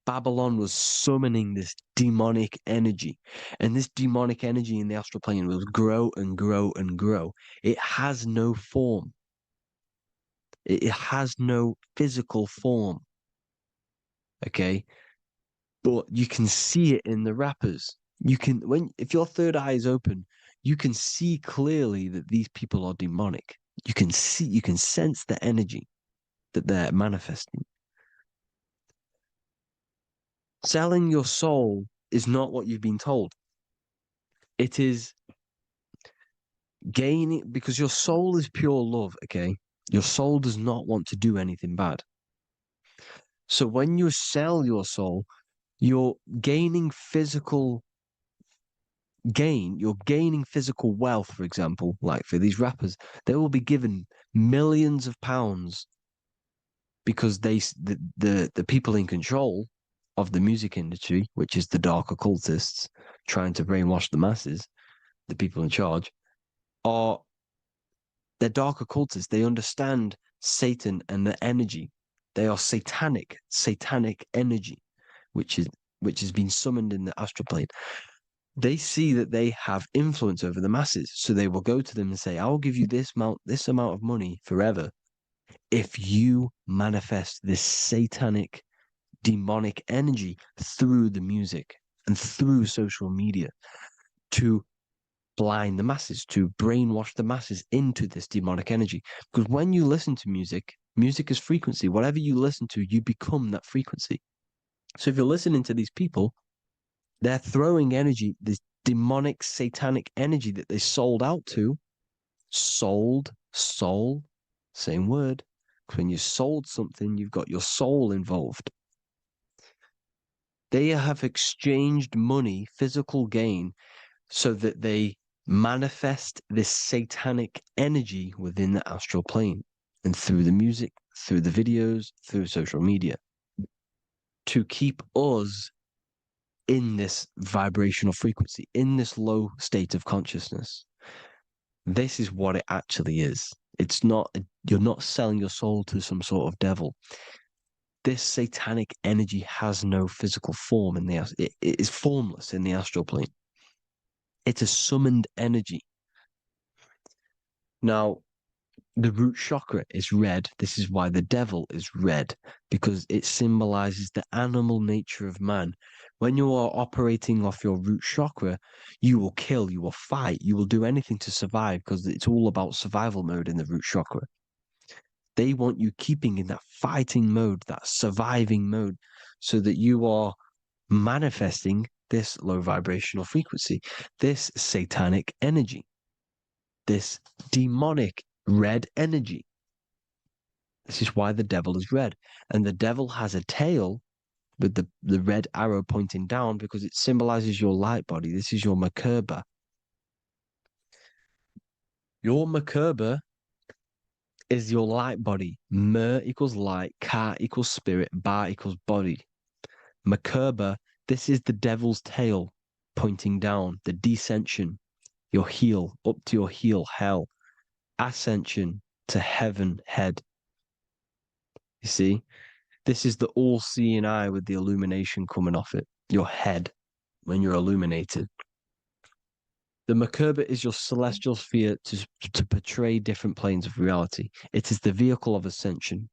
was summoning this demonic energy, and this demonic energy in the astral plane will grow and grow and grow. It has no form. It has no physical form. Okay, but you can see it in the rappers. If your third eye is open, you can see clearly that these people are demonic. You can sense the energy that they're manifesting. Selling your soul is not what you've been told. It is gaining, because your soul is pure love, okay? Your soul does not want to do anything bad. So when you sell your soul, You're gaining physical you're gaining physical wealth, for example, like for these rappers, they will be given millions of pounds because the people in control of the music industry, which is the dark occultists trying to brainwash the masses, the people in charge, are they're dark occultists. They understand Satan and the energy. They are satanic energy, which has been summoned in the astral plane. They see that they have influence over the masses, so they will go to them and say, "I will give you this amount of money forever if you manifest this satanic, demonic energy through the music and through social media to blind the masses, to brainwash the masses into this demonic energy." Because when you listen to music, music is frequency. Whatever you listen to, you become that frequency. So if you're listening to these people, they're throwing energy, this demonic, satanic energy that they sold out to. Soul, same word. When you sold something, you've got your soul involved. They have exchanged money, physical gain, so that they manifest this satanic energy within the astral plane and through the music, through the videos, through social media to keep us in this vibrational frequency, in this low state of consciousness. This is what it actually is. It's not, you're not selling your soul to some sort of devil. This satanic energy has no physical form it is formless in the astral plane. It's a summoned energy. Now, the root chakra is red. This is why the devil is red, because it symbolizes the animal nature of man. When you are operating off your root chakra, you will kill, you will fight, you will do anything to survive because it's all about survival mode in the root chakra. They want you keeping in that fighting mode, that surviving mode, so that you are manifesting this low vibrational frequency, this satanic energy, this demonic red energy. This is why the devil is red. And the devil has a tail with the red arrow pointing down because it symbolizes your light body. This is your Merkaba. Your Merkaba is your light body. Mer equals light, Ka equals spirit, Ba equals body. Merkaba, this is the devil's tail pointing down, the descension, your heel, up to your heel, hell. Ascension to heaven, head. You see? This is the all-seeing eye with the illumination coming off it, your head, when you're illuminated. The Merkaba is your celestial sphere to portray different planes of reality. It is the vehicle of ascension.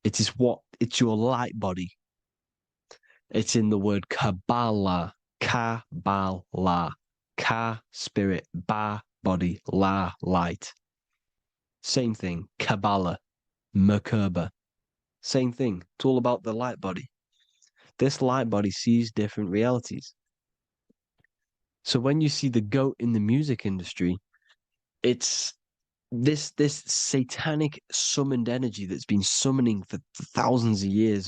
It's your light body. It's in the word Kabbalah, Kabbalah, Ka, spirit, Ba, body, La, light. Same thing, Kabbalah, Merkaba. Same thing. It's all about the light body. This light body sees different realities. So when you see the goat in the music industry, it's this satanic summoned energy that's been summoning for thousands of years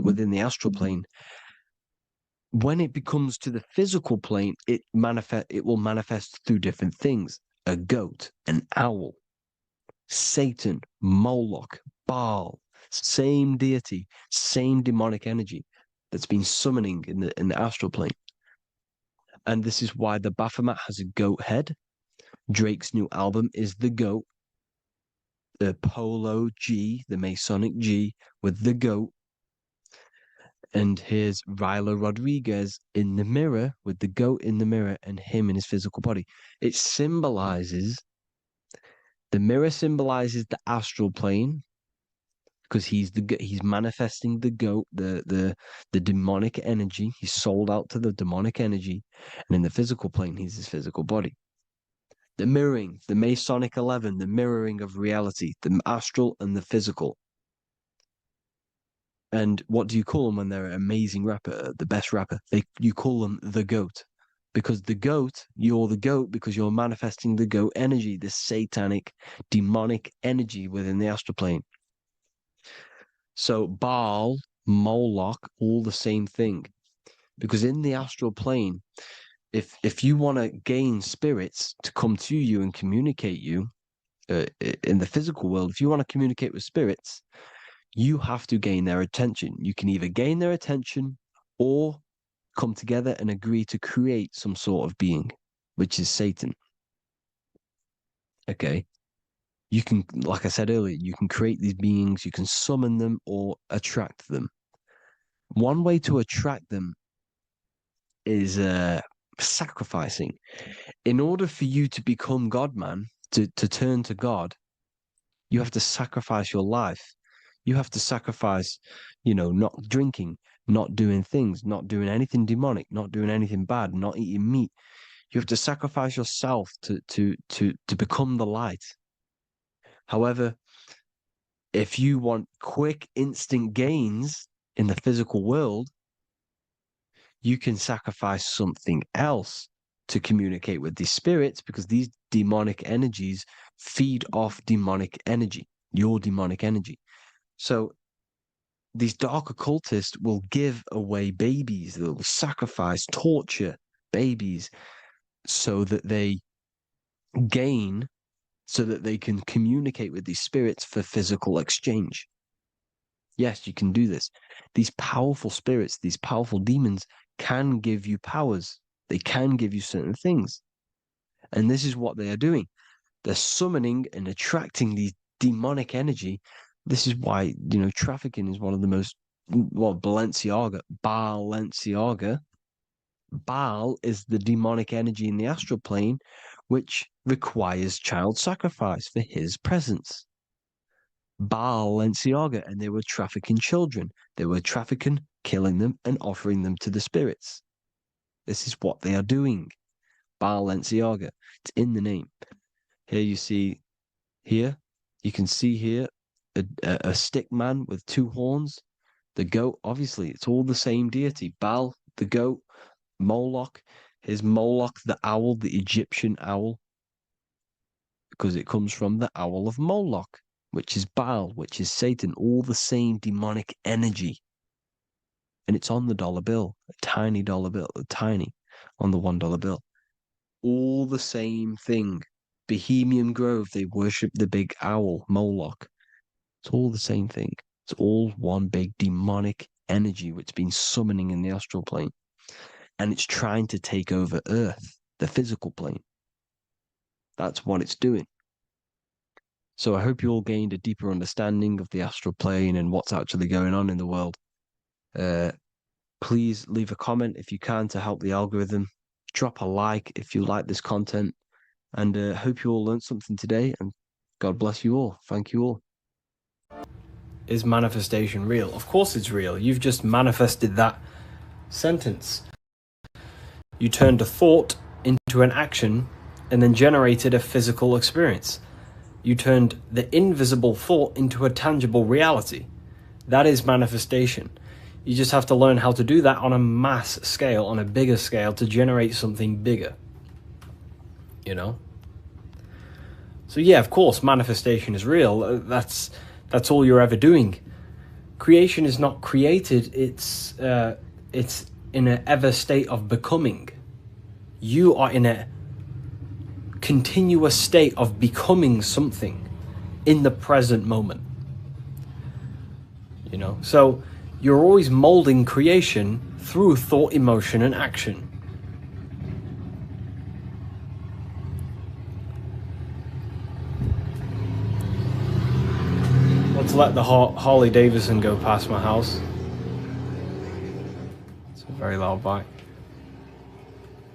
within the astral plane. When it becomes to the physical plane, it will manifest through different things. A goat, an owl, Satan, Moloch, Baal, same deity, same demonic energy that's been summoning in the astral plane. And this is why the Baphomet has a goat head. Drake's new album is the goat. The Polo G, the Masonic G, with the goat. And here's Rylo Rodriguez in the mirror with the goat in the mirror and him in his physical body. It symbolizes, the mirror symbolizes the astral plane because he's manifesting the goat, the demonic energy. He's sold out to the demonic energy. And in the physical plane, he's his physical body. The mirroring, the Masonic 11, the mirroring of reality, the astral and the physical. And what do you call them when they're an amazing rapper, the best rapper? You call them the GOAT. Because the GOAT, you're the GOAT because you're manifesting the GOAT energy, the satanic, demonic energy within the astral plane. So Baal Moloch, all the same thing. Because in the astral plane, if you want to gain spirits to come to you and communicate you in the physical world, if you want to communicate with spirits, you have to gain their attention. You can either gain their attention or come together and agree to create some sort of being, which is Satan. Okay. You can, like I said earlier, you can create these beings, you can summon them or attract them. One way to attract them is sacrificing. In order for you to become God, man, to turn to God, you have to sacrifice your life. You have to sacrifice, not drinking, not doing things, not doing anything demonic, not doing anything bad, not eating meat. You have to sacrifice yourself to become the light. However, if you want quick, instant gains in the physical world, you can sacrifice something else to communicate with these spirits, because these demonic energies feed off demonic energy, your demonic energy. So these dark occultists will give away babies, they'll sacrifice, torture babies so that they gain, so that they can communicate with these spirits for physical exchange. Yes, you can do this. These powerful spirits, these powerful demons can give you powers. They can give you certain things. And this is what they are doing. They're summoning and attracting these demonic energy. This is why, trafficking is one of the most, Balenciaga. Baal is the demonic energy in the astral plane, which requires child sacrifice for his presence. Balenciaga, and they were trafficking children. They were trafficking, killing them, and offering them to the spirits. This is what they are doing. Balenciaga. It's in the name. Here you can see here a stick man with two horns. The goat, obviously, it's all the same deity. Baal, the goat, Moloch. Here's Moloch, the owl, the Egyptian owl, because it comes from the owl of Moloch, which is Baal, which is Satan, all the same demonic energy. And it's on the dollar bill, a tiny dollar bill, on the $1 bill. All the same thing. Bohemian Grove, they worship the big owl, Moloch. It's all the same thing. It's all one big demonic energy which has been summoning in the astral plane. And it's trying to take over Earth, the physical plane. That's what it's doing. So I hope you all gained a deeper understanding of the astral plane and what's actually going on in the world. Please leave a comment if you can to help the algorithm. Drop a like if you like this content. And hope you all learned something today. And God bless you all. Thank you all. Is manifestation real? Of course it's real. You've just manifested that sentence. You turned a thought into an action and then generated a physical experience. You turned the invisible thought into a tangible reality. That is manifestation. You just have to learn how to do that on a mass scale, on a bigger scale, to generate something bigger. So yeah, of course, manifestation is real. That's all you're ever doing. Creation is not created. It's in an ever state of becoming. You are in a continuous state of becoming something in the present moment. So you're always molding creation through thought, emotion, and action. Let's let the Harley Davidson go past my house. It's a very loud bike.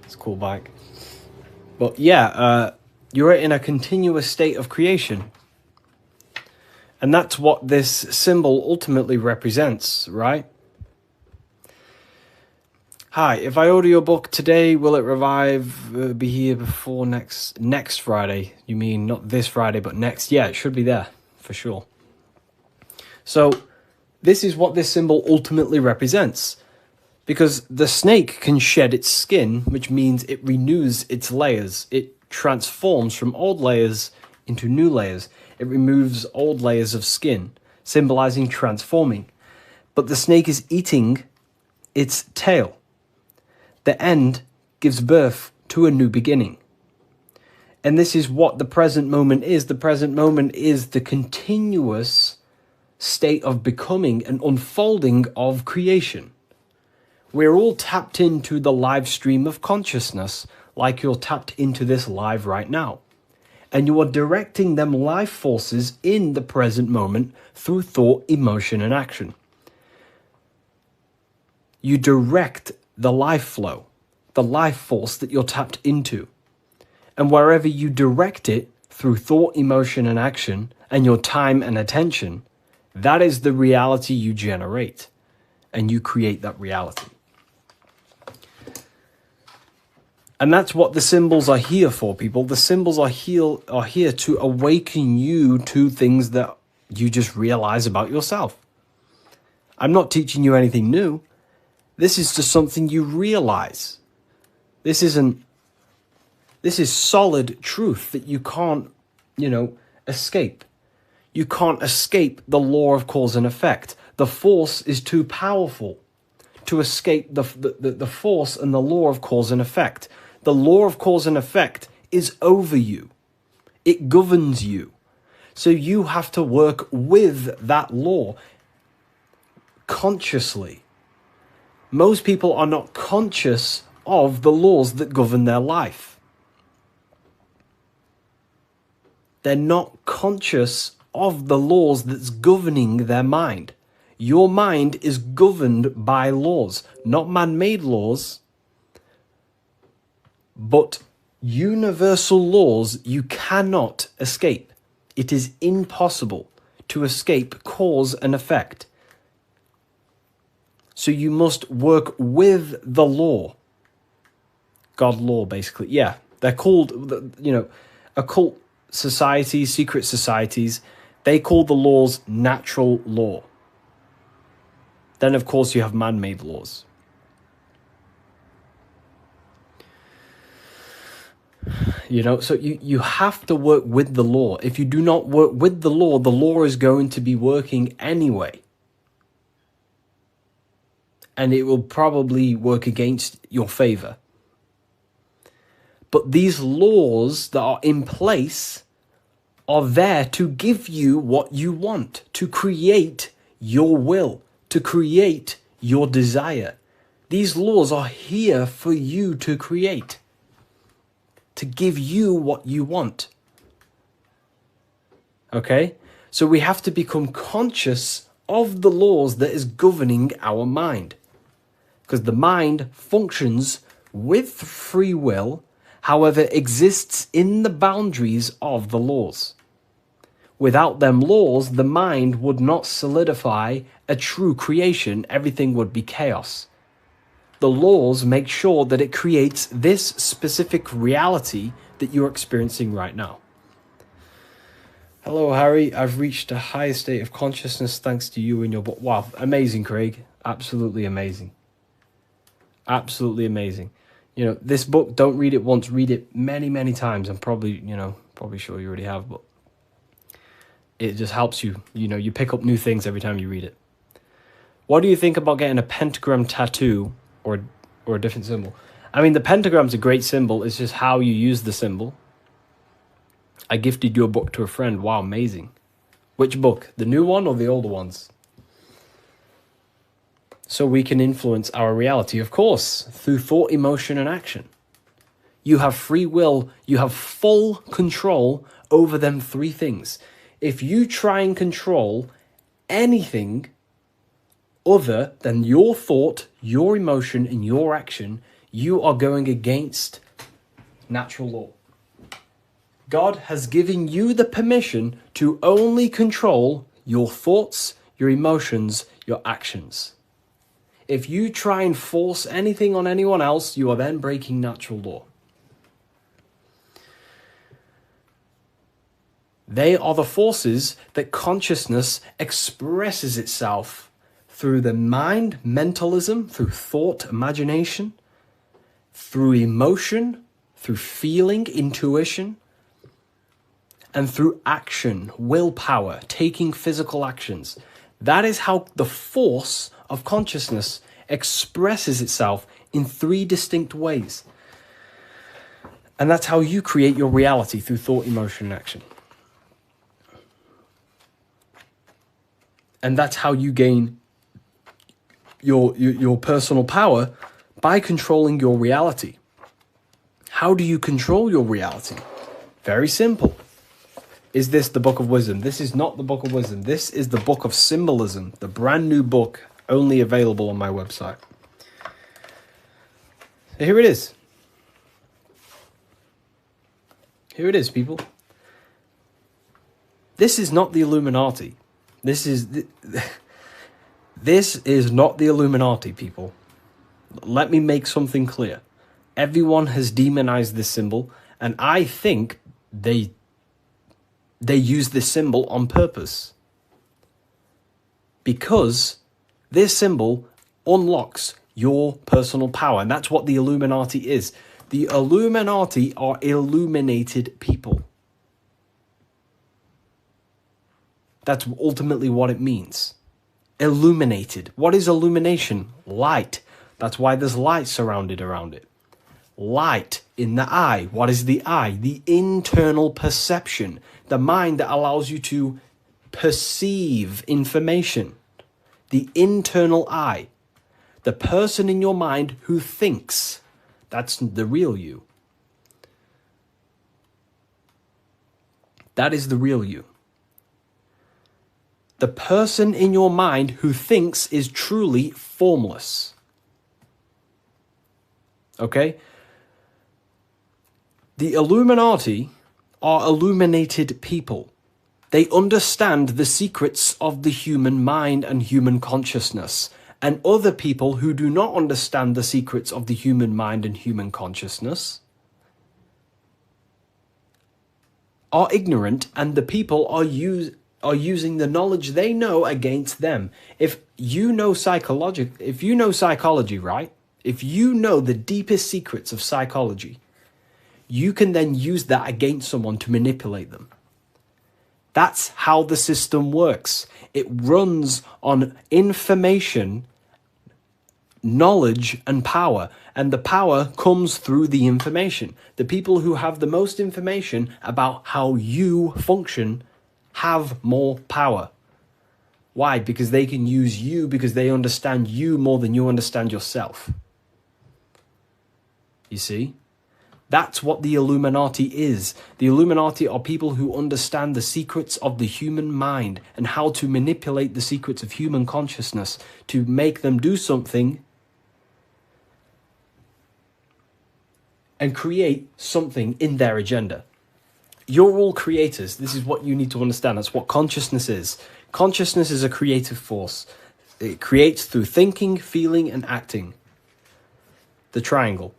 It's a cool bike. But yeah, you're in a continuous state of creation. And that's what this symbol ultimately represents, right? Hi, if I order your book today, will it be here before next Friday? You mean not this Friday, but next? Yeah, it should be there, for sure. So this is what this symbol ultimately represents. Because the snake can shed its skin, which means it renews its layers. It transforms from old layers into new layers. It removes old layers of skin, symbolizing transforming. but the snake is eating its tail. The end gives birth to a new beginning. And this is what the present moment is. The present moment is the continuous state of becoming and unfolding of creation. We're all tapped into the live stream of consciousness, like you're tapped into this live right now. And you are directing them life forces in the present moment through thought, emotion, and action. You direct the life flow, the life force that you're tapped into. And wherever you direct it through thought, emotion, and action, and your time and attention, that is the reality you generate. And you create that reality. And that's what the symbols are here for, people. The symbols are here to awaken you to things that you just realize about yourself. I'm not teaching you anything new. This is just something you realize. This is solid truth that you can't, escape. You can't escape the law of cause and effect. The force is too powerful to escape the force and the law of cause and effect. The law of cause and effect is over you. It governs you. So you have to work with that law consciously. Most people are not conscious of the laws that govern their life. They're not conscious of the laws that's governing their mind. Your mind is governed by laws, not man-made laws, but universal laws you cannot escape. It is impossible to escape cause and effect. So you must work with the law. God law, basically. Yeah, they're called, occult societies, secret societies. They call the laws natural law. Then, of course, you have man-made laws. So you have to work with the law. If you do not work with the law is going to be working anyway. And it will probably work against your favor. But these laws that are in place are there to give you what you want, to create your will, to create your desire. These laws are here for you to create, to give you what you want. Okay? So we have to become conscious of the laws that is governing our mind. Because the mind functions with free will, however, exists in the boundaries of the laws. Without them laws, the mind would not solidify a true creation. Everything would be chaos. The laws make sure that it creates this specific reality that you're experiencing right now. Hello, Harry. I've reached a higher state of consciousness thanks to you and your book. Wow, amazing, Craig. Absolutely amazing. Absolutely amazing. This book, don't read it once, read it many, many times. I'm probably sure you already have, but it just helps you. You pick up new things every time you read it. What do you think about getting a pentagram tattoo or a different symbol? I mean, the pentagram's a great symbol. It's just how you use the symbol. I gifted your book to a friend. Wow, amazing. Which book? The new one or the older ones? So we can influence our reality, of course, through thought, emotion, and action. You have free will. You have full control over them three things. If you try and control anything other than your thought, your emotion, and your action, you are going against natural law. God has given you the permission to only control your thoughts, your emotions, your actions. If you try and force anything on anyone else, you are then breaking natural law. They are the forces that consciousness expresses itself through the mind, mentalism, through thought, imagination, through emotion, through feeling, intuition, and through action, willpower, taking physical actions. That is how the force of consciousness expresses itself in 3 distinct ways. And that's how you create your reality, through thought, emotion, and action. And that's how you gain your personal power, by controlling your reality. How do you control your reality? Very simple. Is this the Book of Wisdom? This is not the Book of Wisdom. This is the Book of Symbolism, the brand new book, only available on my website. So here it is. Here it is, people. This is not the Illuminati. This is not the Illuminati, people. Let me make something clear. Everyone has demonized this symbol, and I think they use this symbol on purpose. Because this symbol unlocks your personal power, and that's what the Illuminati is. The Illuminati are illuminated people. That's ultimately what it means. Illuminated. What is illumination? Light. That's why there's light surrounded around it. Light in the eye. What is the eye? The internal perception. The mind that allows you to perceive information. The internal eye. The person in your mind who thinks. That's the real you. That is the real you. The person in your mind who thinks is truly formless. Okay? The Illuminati are illuminated people. They understand the secrets of the human mind and human consciousness. And other people who do not understand the secrets of the human mind and human consciousness are ignorant, and the people are using the knowledge they know against them. If you know psychology, right? If you know the deepest secrets of psychology, you can then use that against someone to manipulate them. That's how the system works. It runs on information, knowledge, and power. And the power comes through the information. The people who have the most information about how you function have more power. Why? Because they can use you, because they understand you more than you understand yourself. You see? That's what the Illuminati is. The Illuminati are people who understand the secrets of the human mind and how to manipulate the secrets of human consciousness to make them do something and create something in their agenda. You're all creators. This is what you need to understand. That's what consciousness is. Consciousness is a creative force. It creates through thinking, feeling, and acting. The triangle.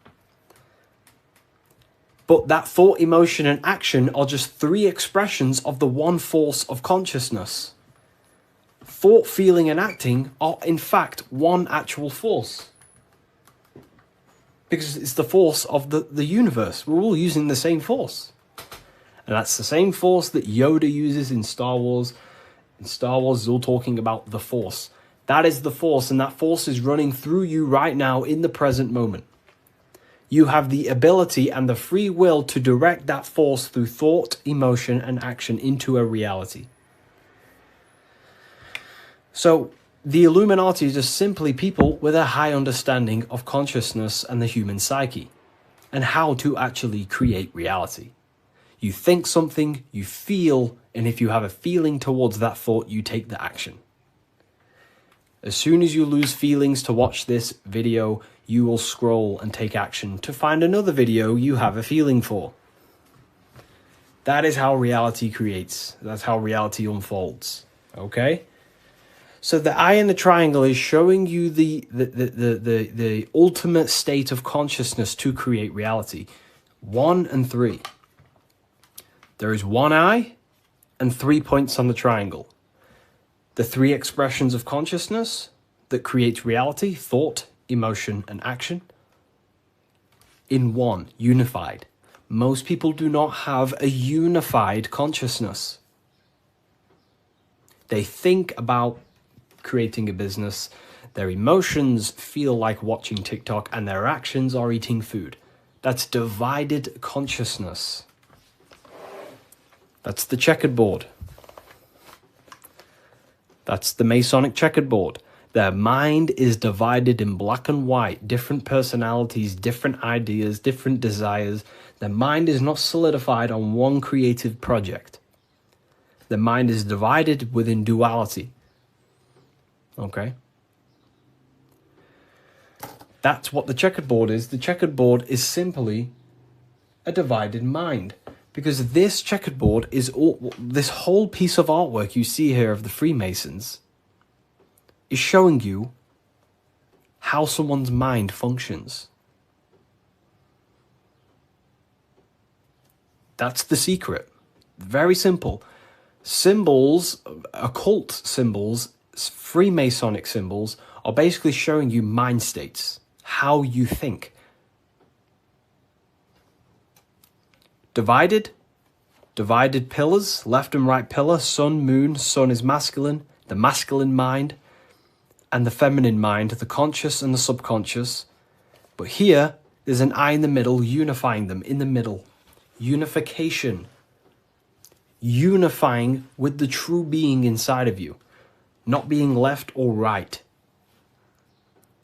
But that thought, emotion, and action are just 3 expressions of the one force of consciousness. Thought, feeling, and acting are in fact one actual force. Because it's the force of the universe. We're all using the same force. And that's the same force that Yoda uses in Star Wars. In Star Wars, is all talking about the force. That is the force, and that force is running through you right now in the present moment. You have the ability and the free will to direct that force through thought, emotion, and action into a reality. So, the Illuminati is just simply people with a high understanding of consciousness and the human psyche, and how to actually create reality. You think something, you feel, and if you have a feeling towards that thought, you take the action. As soon as you lose feelings to watch this video, you will scroll and take action to find another video you have a feeling for. That is how reality creates. That's how reality unfolds. Okay? So the eye in the triangle is showing you the ultimate state of consciousness to create reality. 1 and 3. There is 1 eye and 3 points on the triangle. The 3 expressions of consciousness that creates reality: thought, emotion, and action. In one, unified. Most people do not have a unified consciousness. They think about creating a business. Their emotions feel like watching TikTok, and their actions are eating food. That's divided consciousness. That's the checkered board. That's the Masonic checkered board. Their mind is divided in black and white, different personalities, different ideas, different desires. Their mind is not solidified on one creative project. Their mind is divided within duality. Okay? That's what the checkered board is. The checkered board is simply a divided mind. Because this checkered board is all, this whole piece of artwork you see here of the Freemasons is showing you how someone's mind functions. That's the secret. Very simple. Symbols, occult symbols, Freemasonic symbols are basically showing you mind states, how you think. Divided pillars, left and right pillar, sun, moon. Sun is masculine, the masculine mind, and the feminine mind, the conscious and the subconscious. But here, there's an eye in the middle, unifying them in the middle. Unification. Unifying with the true being inside of you. Not being left or right.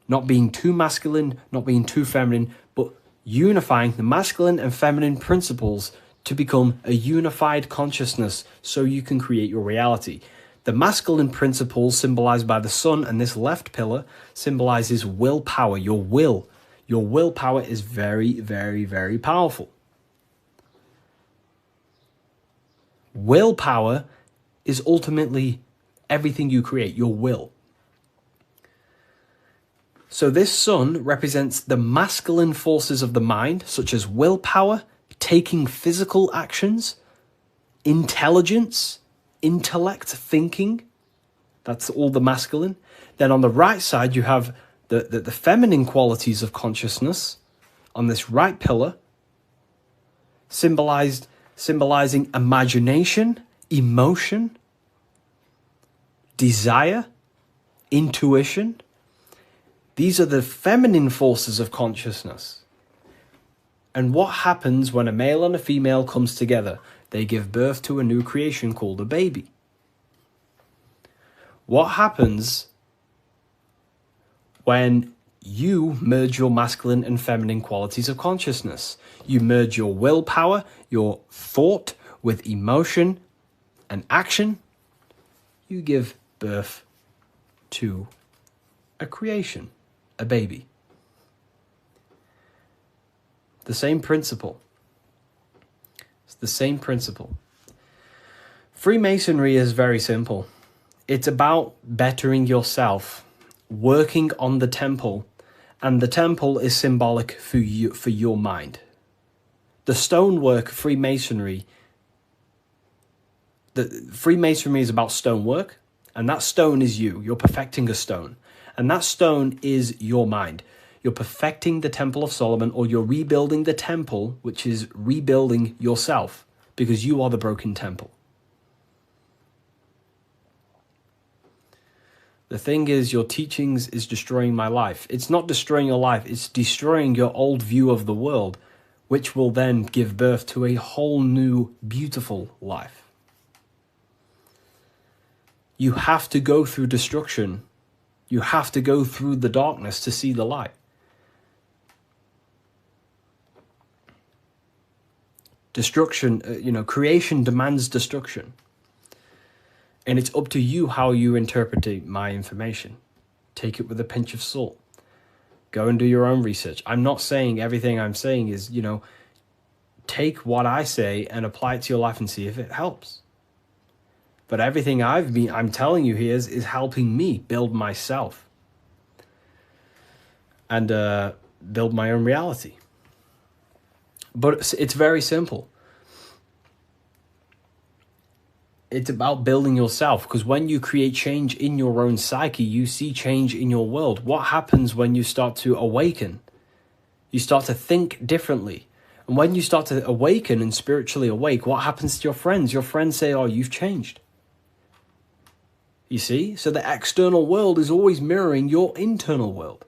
Not being too masculine, not being too feminine, but unifying the masculine and feminine principles to become a unified consciousness so you can create your reality. The masculine principles symbolized by the sun, and this left pillar symbolizes willpower, your will. Your willpower is very, very, very powerful. Willpower is ultimately everything you create, your will. So this sun represents the masculine forces of the mind, such as willpower, taking physical actions, intelligence, intellect, thinking. That's all the masculine. Then on the right side, you have the feminine qualities of consciousness on this right pillar, symbolizing imagination, emotion, desire, intuition. These are the feminine forces of consciousness. And what happens when a male and a female comes together? They give birth to a new creation called a baby. What happens when you merge your masculine and feminine qualities of consciousness? You merge your willpower, your thought with emotion and action. You give birth to a creation, a baby. The same principle. It's the same principle. Freemasonry is very simple. It's about bettering yourself, working on the temple, and the temple is symbolic for you, for your mind. The stonework Freemasonry, Freemasonry is about stonework, and that stone is you. You're perfecting a stone, and that stone is your mind. You're perfecting the Temple of Solomon, or you're rebuilding the temple, which is rebuilding yourself, because you are the broken temple. The thing is, your teachings is destroying my life. It's not destroying your life, it's destroying your old view of the world, which will then give birth to a whole new, beautiful life. You have to go through destruction. You have to go through the darkness to see the light. Destruction, creation demands destruction. And it's up to you how you interpret my information. Take it with a pinch of salt. Go and do your own research. I'm not saying everything I'm saying is, take what I say and apply it to your life and see if it helps. But everything I'm telling you here is helping me build myself and build my own reality. But it's very simple. It's about building yourself, because when you create change in your own psyche, you see change in your world. What happens when you start to awaken? You start to think differently. And when you start to awaken and spiritually awake, what happens to your friends? Your friends say, oh, you've changed. You see? So the external world is always mirroring your internal world.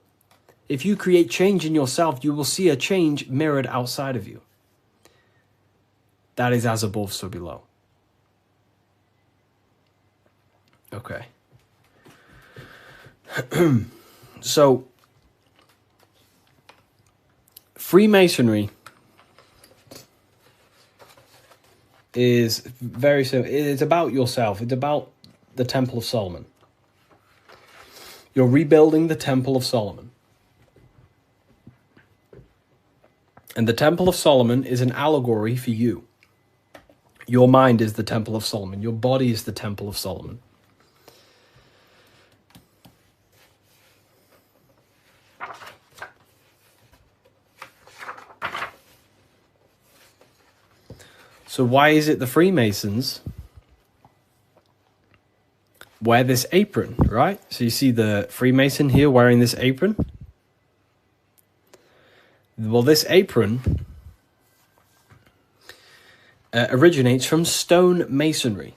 If you create change in yourself, you will see a change mirrored outside of you. That is as above, so below. Okay. So, Freemasonry is very simple. It's about yourself. It's about the Temple of Solomon. You're rebuilding the Temple of Solomon. And the Temple of Solomon is an allegory for you. Your mind is the Temple of Solomon. Your body is the Temple of Solomon. So why is it the Freemasons wear this apron, right? So you see the Freemason here wearing this apron. Well, this apron originates from stone masonry.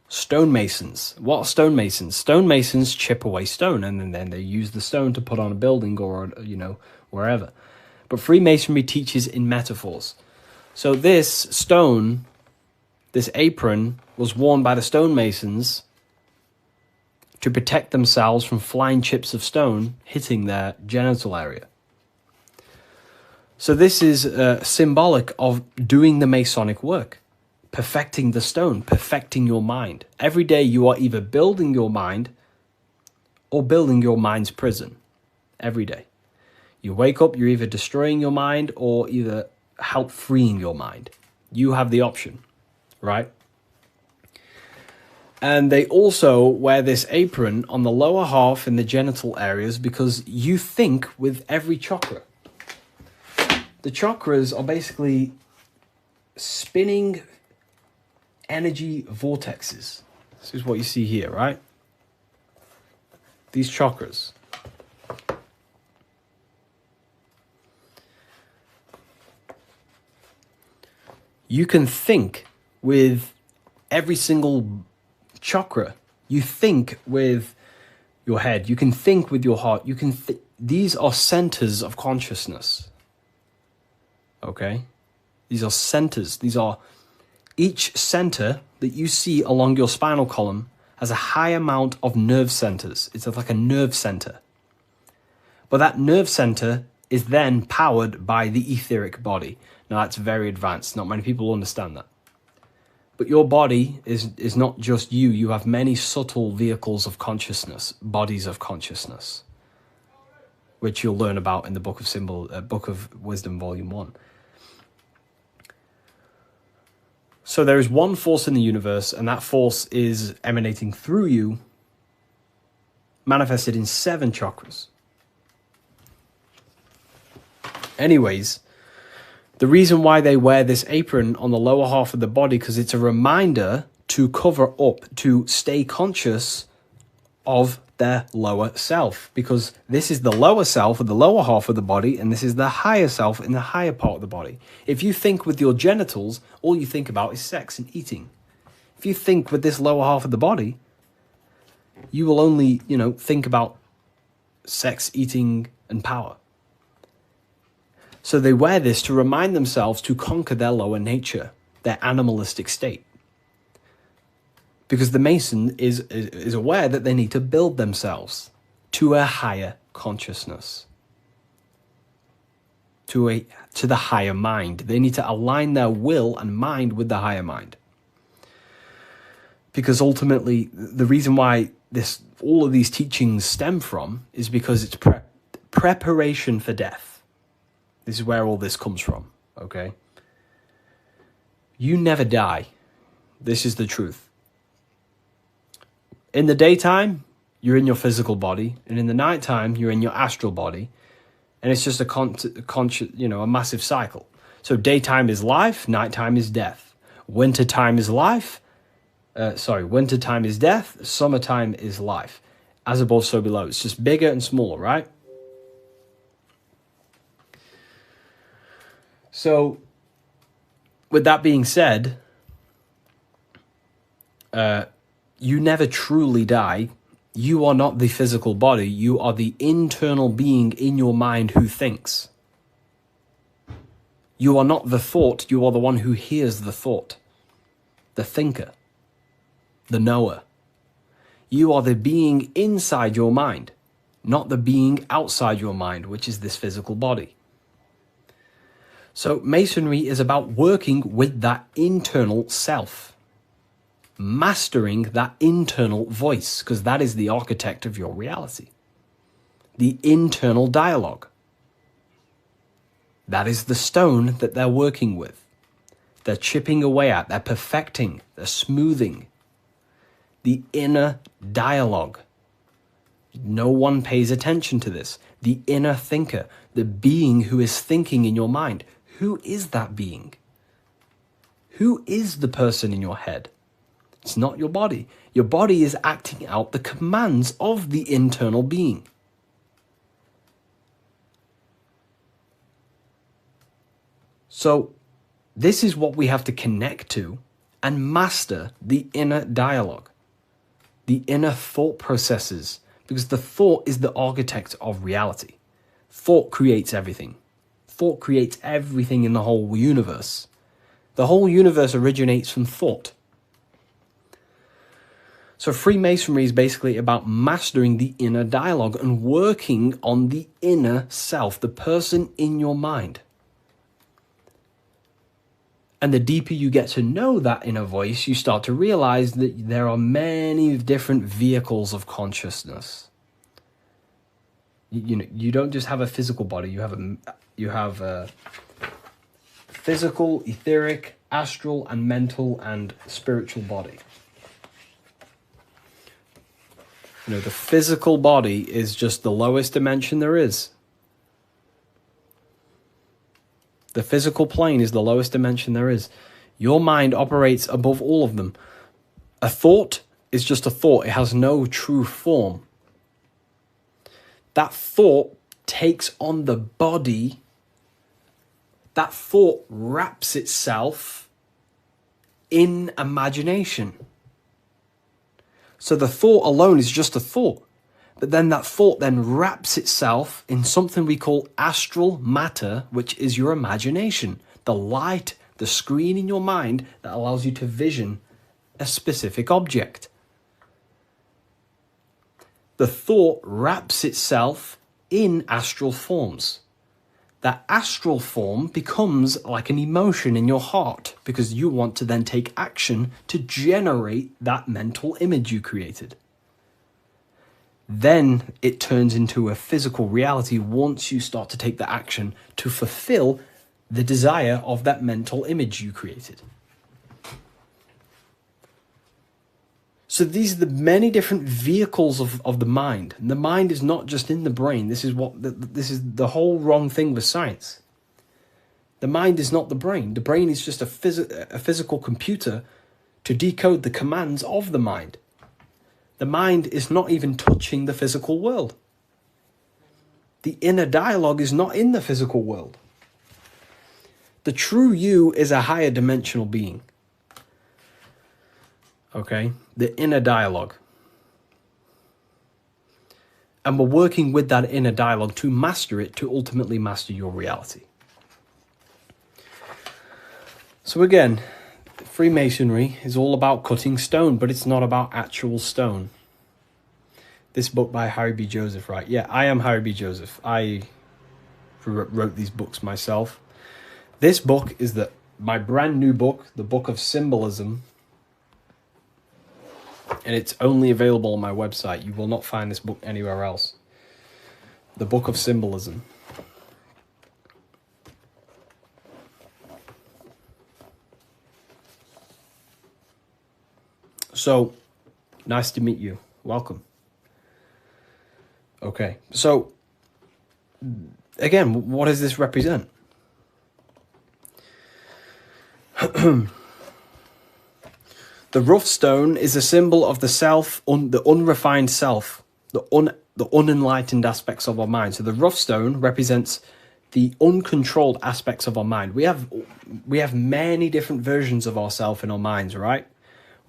Stonemasons. What are stonemasons? Stonemasons chip away stone, and then they use the stone to put on a building or, wherever. But Freemasonry teaches in metaphors. So this stone, this apron, was worn by the stonemasons to protect themselves from flying chips of stone hitting their genital area. So this is symbolic of doing the Masonic work, perfecting the stone, perfecting your mind. Every day you are either building your mind or building your mind's prison. Every day. You wake up, you're either destroying your mind or either help freeing your mind. You have the option, right? And they also wear this apron on the lower half in the genital areas because you think with every chakra. The chakras are basically spinning energy vortexes. This is what you see here, right? These chakras. You can think with every single chakra. You think with your head. You can think with your heart. You can. These are centers of consciousness. Okay? These are centers. These are each center that you see along your spinal column has a high amount of nerve centers. It's like a nerve center. But that nerve center is then powered by the etheric body. Now, that's very advanced. Not many people understand that. But your body is not just you. You have many subtle vehicles of consciousness, bodies of consciousness, which you'll learn about in the Book of Wisdom, Volume 1. So there is one force in the universe, and that force is emanating through you, manifested in 7 chakras. Anyways, the reason why they wear this apron on the lower half of the body, because it's a reminder to cover up, to stay conscious of their lower self, because this is the lower self of the lower half of the body, and this is the higher self in the higher part of the body. If you think with your genitals, all you think about is sex and eating. If you think with this lower half of the body, you will only, think about sex, eating, and power. So they wear this to remind themselves to conquer their lower nature, their animalistic state. Because the Mason is aware that they need to build themselves to a higher consciousness, to the higher mind. They need to align their will and mind with the higher mind. Because ultimately, the reason why all of these teachings stem from is because it's preparation for death. This is where all this comes from, okay? You never die. This is the truth. In the daytime, you're in your physical body, and in the nighttime, you're in your astral body, and it's just a massive cycle. So daytime is life, nighttime is death. Wintertime is life. Wintertime is death. Summertime is life. As above, so below. It's just bigger and smaller, right? So, with that being said, you never truly die You are not the physical body. You are the internal being in your mind who thinks. You are not the thought. You are the one who hears the thought. The thinker. The knower. You are the being inside your mind, not the being outside your mind, which is this physical body. So Masonry is about working with that internal self, mastering that internal voice, because that is the architect of your reality. The internal dialogue. That is the stone that they're working with. They're chipping away at, they're perfecting, they're smoothing. The inner dialogue. No one pays attention to this. The inner thinker, the being who is thinking in your mind. Who is that being? Who is the person in your head? It's not your body. Your body is acting out the commands of the internal being. So this is what we have to connect to and master, the inner dialogue, the inner thought processes, because the thought is the architect of reality. Thought creates everything. Thought creates everything in the whole universe. The whole universe originates from thought. So Freemasonry is basically about mastering the inner dialogue and working on the inner self, the person in your mind. And the deeper you get to know that inner voice, you start to realize that there are many different vehicles of consciousness. You don't just have a physical body. You have a physical, etheric, astral, and mental and spiritual body. The physical body is just the lowest dimension there is. The physical plane is the lowest dimension there is. Your mind operates above all of them. A thought is just a thought. It has no true form. That thought takes on the body. That thought wraps itself in imagination. So the thought alone is just a thought. But then that thought then wraps itself in something we call astral matter, which is your imagination. The light, the screen in your mind that allows you to vision a specific object. The thought wraps itself in astral forms. That astral form becomes like an emotion in your heart because you want to then take action to generate that mental image you created. Then it turns into a physical reality once you start to take the action to fulfill the desire of that mental image you created. So these are the many different vehicles of the mind. And the mind is not just in the brain. This is the whole wrong thing with science. The mind is not the brain. The brain is just a physical computer to decode the commands of the mind. The mind is not even touching the physical world. The inner dialogue is not in the physical world. The true you is a higher dimensional being. Okay? The inner dialogue. And we're working with that inner dialogue to master it, to ultimately master your reality. So again, Freemasonry is all about cutting stone, but it's not about actual stone. This book by Harry B. Joseph, right? Yeah, I am Harry B. Joseph. I wrote these books myself. This book is my brand new book, the Book of Symbolism. And it's only available on my website. You will not find this book anywhere else. The Book of Symbolism. So, nice to meet you. Welcome. Okay, so, again, what does this represent? The rough stone is a symbol of the self, the unrefined self, the unenlightened aspects of our mind. So the rough stone represents the uncontrolled aspects of our mind. We have many different versions of ourselves in our minds, right?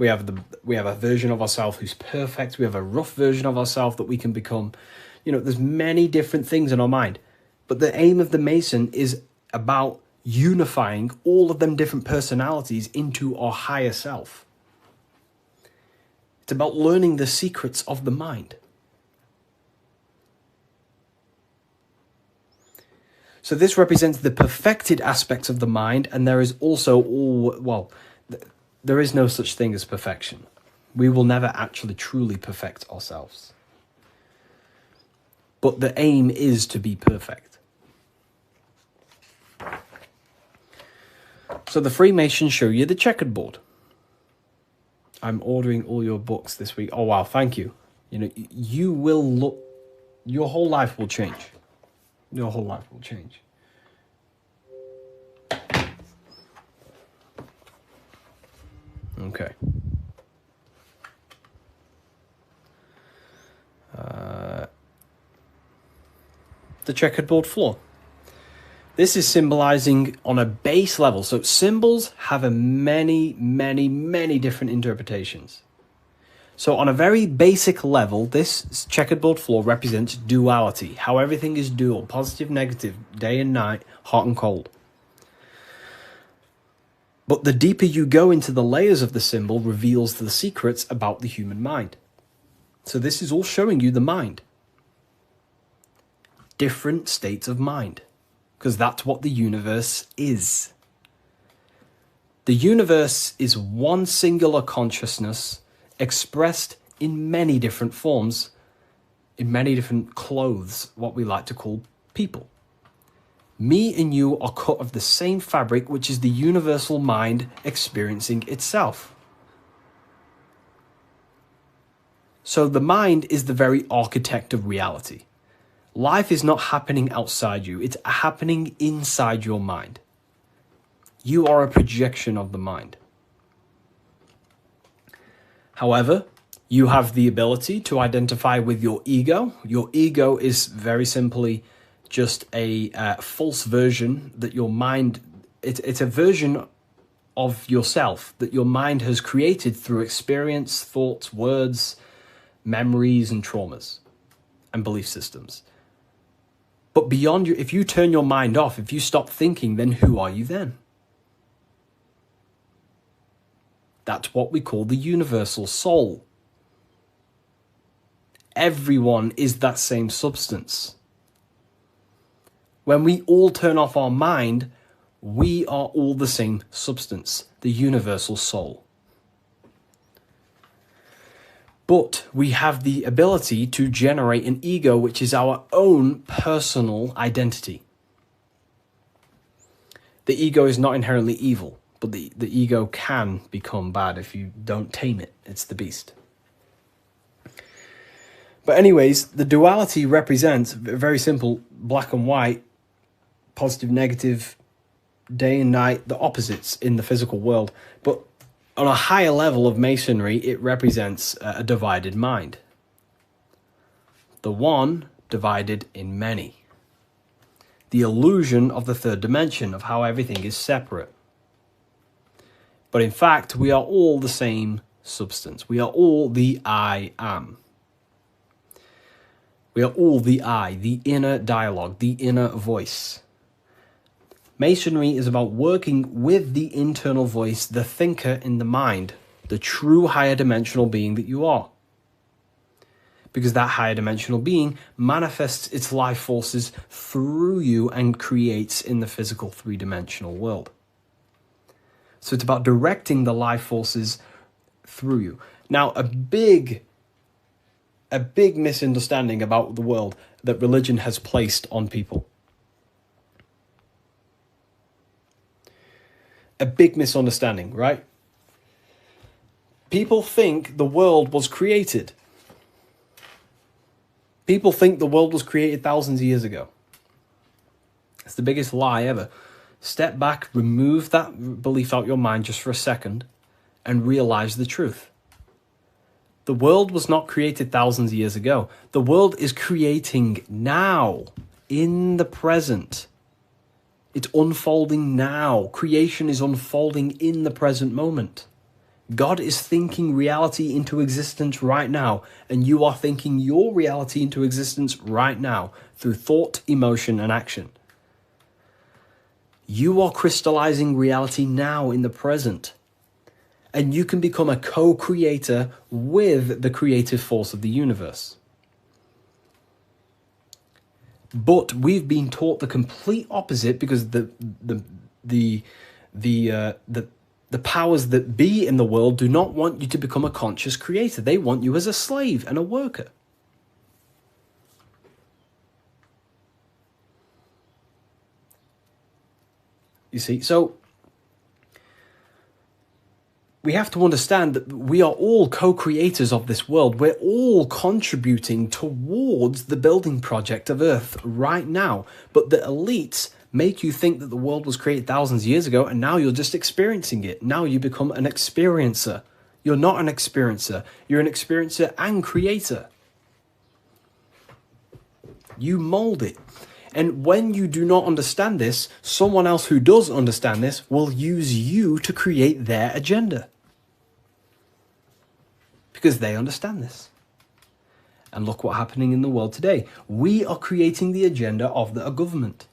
We have a version of ourselves who's perfect. We have a rough version of ourselves that we can become. There's many different things in our mind. But the aim of the Mason is about unifying all of them different personalities into our higher self. It's about learning the secrets of the mind. So this represents the perfected aspects of the mind, and there is also there is no such thing as perfection. We will never actually truly perfect ourselves. But the aim is to be perfect. So the Freemasons show you the checkered board. I'm ordering all your books this week. Oh wow, thank you. You will look, your whole life will change. Your whole life will change. Okay. The checkered board floor. This is symbolizing on a base level. So symbols have a many, many, many different interpretations. So on a very basic level, this checkered board floor represents duality, how everything is dual, positive, negative, day and night, hot and cold. But the deeper you go into the layers of the symbol reveals the secrets about the human mind. So this is all showing you the mind. Different states of mind, because that's what the universe is. The universe is one singular consciousness expressed in many different forms, in many different clothes, what we like to call people. Me and you are cut of the same fabric, which is the universal mind experiencing itself. So the mind is the very architect of reality. Life is not happening outside you, it's happening inside your mind. You are a projection of the mind. However, you have the ability to identify with your ego. Your ego is very simply just a false version that your mind, it's a version of yourself that your mind has created through experience, thoughts, words, memories, and traumas, and belief systems. But beyond you, if you turn your mind off, if you stop thinking, then who are you then? That's what we call the universal soul. Everyone is that same substance. When we all turn off our mind, we are all the same substance, the universal soul. But we have the ability to generate an ego, which is our own personal identity. The ego is not inherently evil, but the ego can become bad if you don't tame it. It's the beast. But anyways, the duality represents, very simple, black and white, positive, negative, day and night, the opposites in the physical world. But on a higher level of masonry, it represents a divided mind. The one divided in many. The illusion of the third dimension, of how everything is separate. But in fact, we are all the same substance. We are all the I am. We are all the I, the inner dialogue, the inner voice. Masonry is about working with the internal voice, the thinker in the mind, the true higher dimensional being that you are. Because that higher dimensional being manifests its life forces through you and creates in the physical three-dimensional world. So it's about directing the life forces through you. Now, a big misunderstanding about the world that religion has placed on people. A big misunderstanding, right? People think the world was created. People think the world was created thousands of years ago. It's the biggest lie ever. Step back, remove that belief out your mind just for a second, and realize the truth. The world was not created thousands of years ago. The world is creating now, in the present. It's unfolding now. Creation is unfolding in the present moment. God is thinking reality into existence right now, and you are thinking your reality into existence right now through thought, emotion, and action. You are crystallizing reality now in the present, and you can become a co-creator with the creative force of the universe. But we've been taught the complete opposite because the powers that be in the world do not want you to become a conscious creator. They want you as a slave and a worker. You see, so we have to understand that we are all co-creators of this world. We're all contributing towards the building project of Earth right now. But the elites make you think that the world was created thousands of years ago, and now you're just experiencing it. Now you become an experiencer. You're not an experiencer. You're an experiencer and creator. You mold it. And when you do not understand this, someone else who does understand this will use you to create their agenda. Because they understand this. And look what's happening in the world today. We are creating the agenda of the government.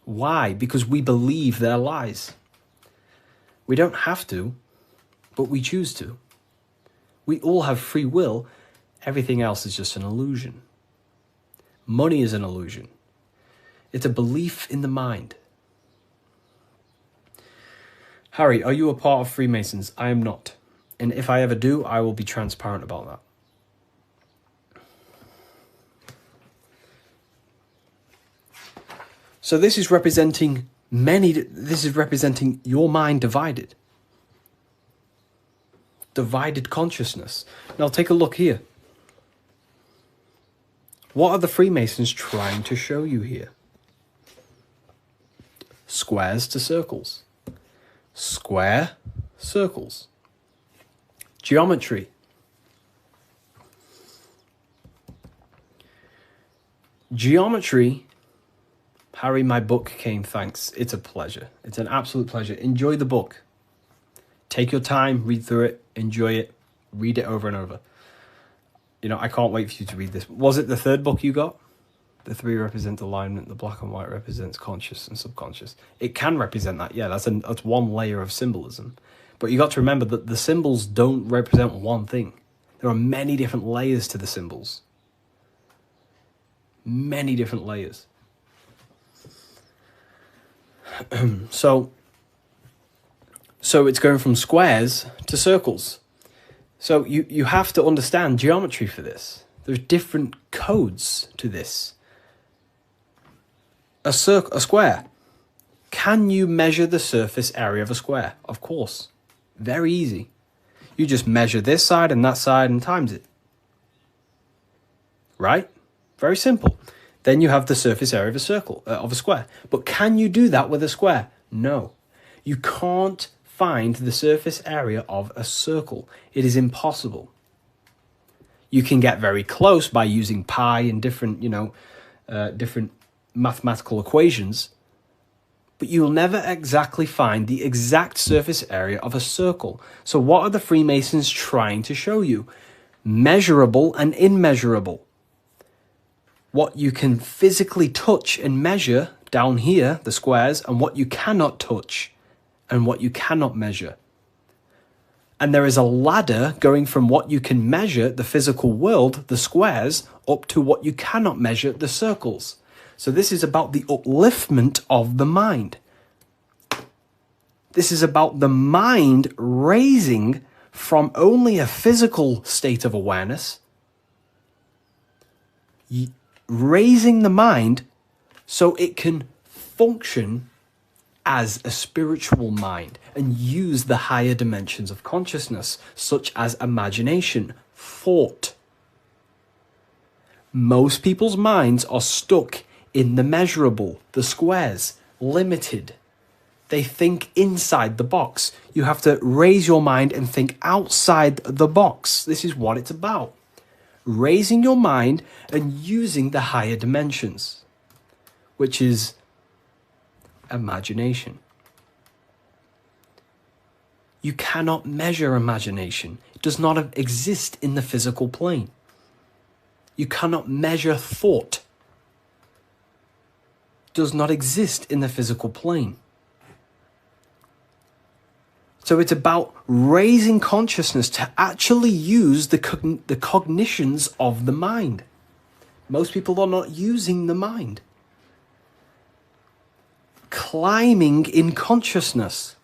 Why? Because we believe their lies. We don't have to, but we choose to. We all have free will. Everything else is just an illusion. Money is an illusion. It's a belief in the mind. Harry, are you a part of Freemasons? I am not. And if I ever do, I will be transparent about that. So this is representing your mind divided. Divided consciousness. Now take a look here. What are the Freemasons trying to show you here? Squares to circles. Square, circles. Geometry. Geometry. Harry, my book came, thanks. It's a pleasure. It's an absolute pleasure. Enjoy the book. Take your time, read through it, enjoy it, read it over and over. You know, I can't wait for you to read this. Was it the third book you got? The 3 represent alignment, the black and white represents conscious and subconscious. It can represent that, yeah, that's one layer of symbolism. But you got to remember that the symbols don't represent one thing. There are many different layers to the symbols. Many different layers. So it's going from squares to circles. So you have to understand geometry for this. There's different codes to this. A square. Can you measure the surface area of a square? Of course. Very easy. You just measure this side and that side and times it. Right? Very simple. Then you have the surface area of a circle, of a square. But can you do that with a square? No. You can't find the surface area of a circle. It is impossible. You can get very close by using pi and different, different mathematical equations, but you will never exactly find the exact surface area of a circle. So what are the Freemasons trying to show you? Measurable and immeasurable. What you can physically touch and measure down here, the squares, and what you cannot touch and what you cannot measure. And there is a ladder going from what you can measure, the physical world, the squares, up to what you cannot measure, the circles. So this is about the upliftment of the mind. This is about the mind raising from only a physical state of awareness, raising the mind so it can function as a spiritual mind and use the higher dimensions of consciousness, such as imagination, thought. Most people's minds are stuck in the measurable, the squares, limited. They think inside the box. You have to raise your mind and think outside the box. This is what it's about. Raising your mind and using the higher dimensions, which is imagination. You cannot measure imagination. It does not exist in the physical plane. You cannot measure thought. It does not exist in the physical plane. So it's about raising consciousness to actually use the cognitions of the mind. Most people are not using the mind. Climbing in consciousness.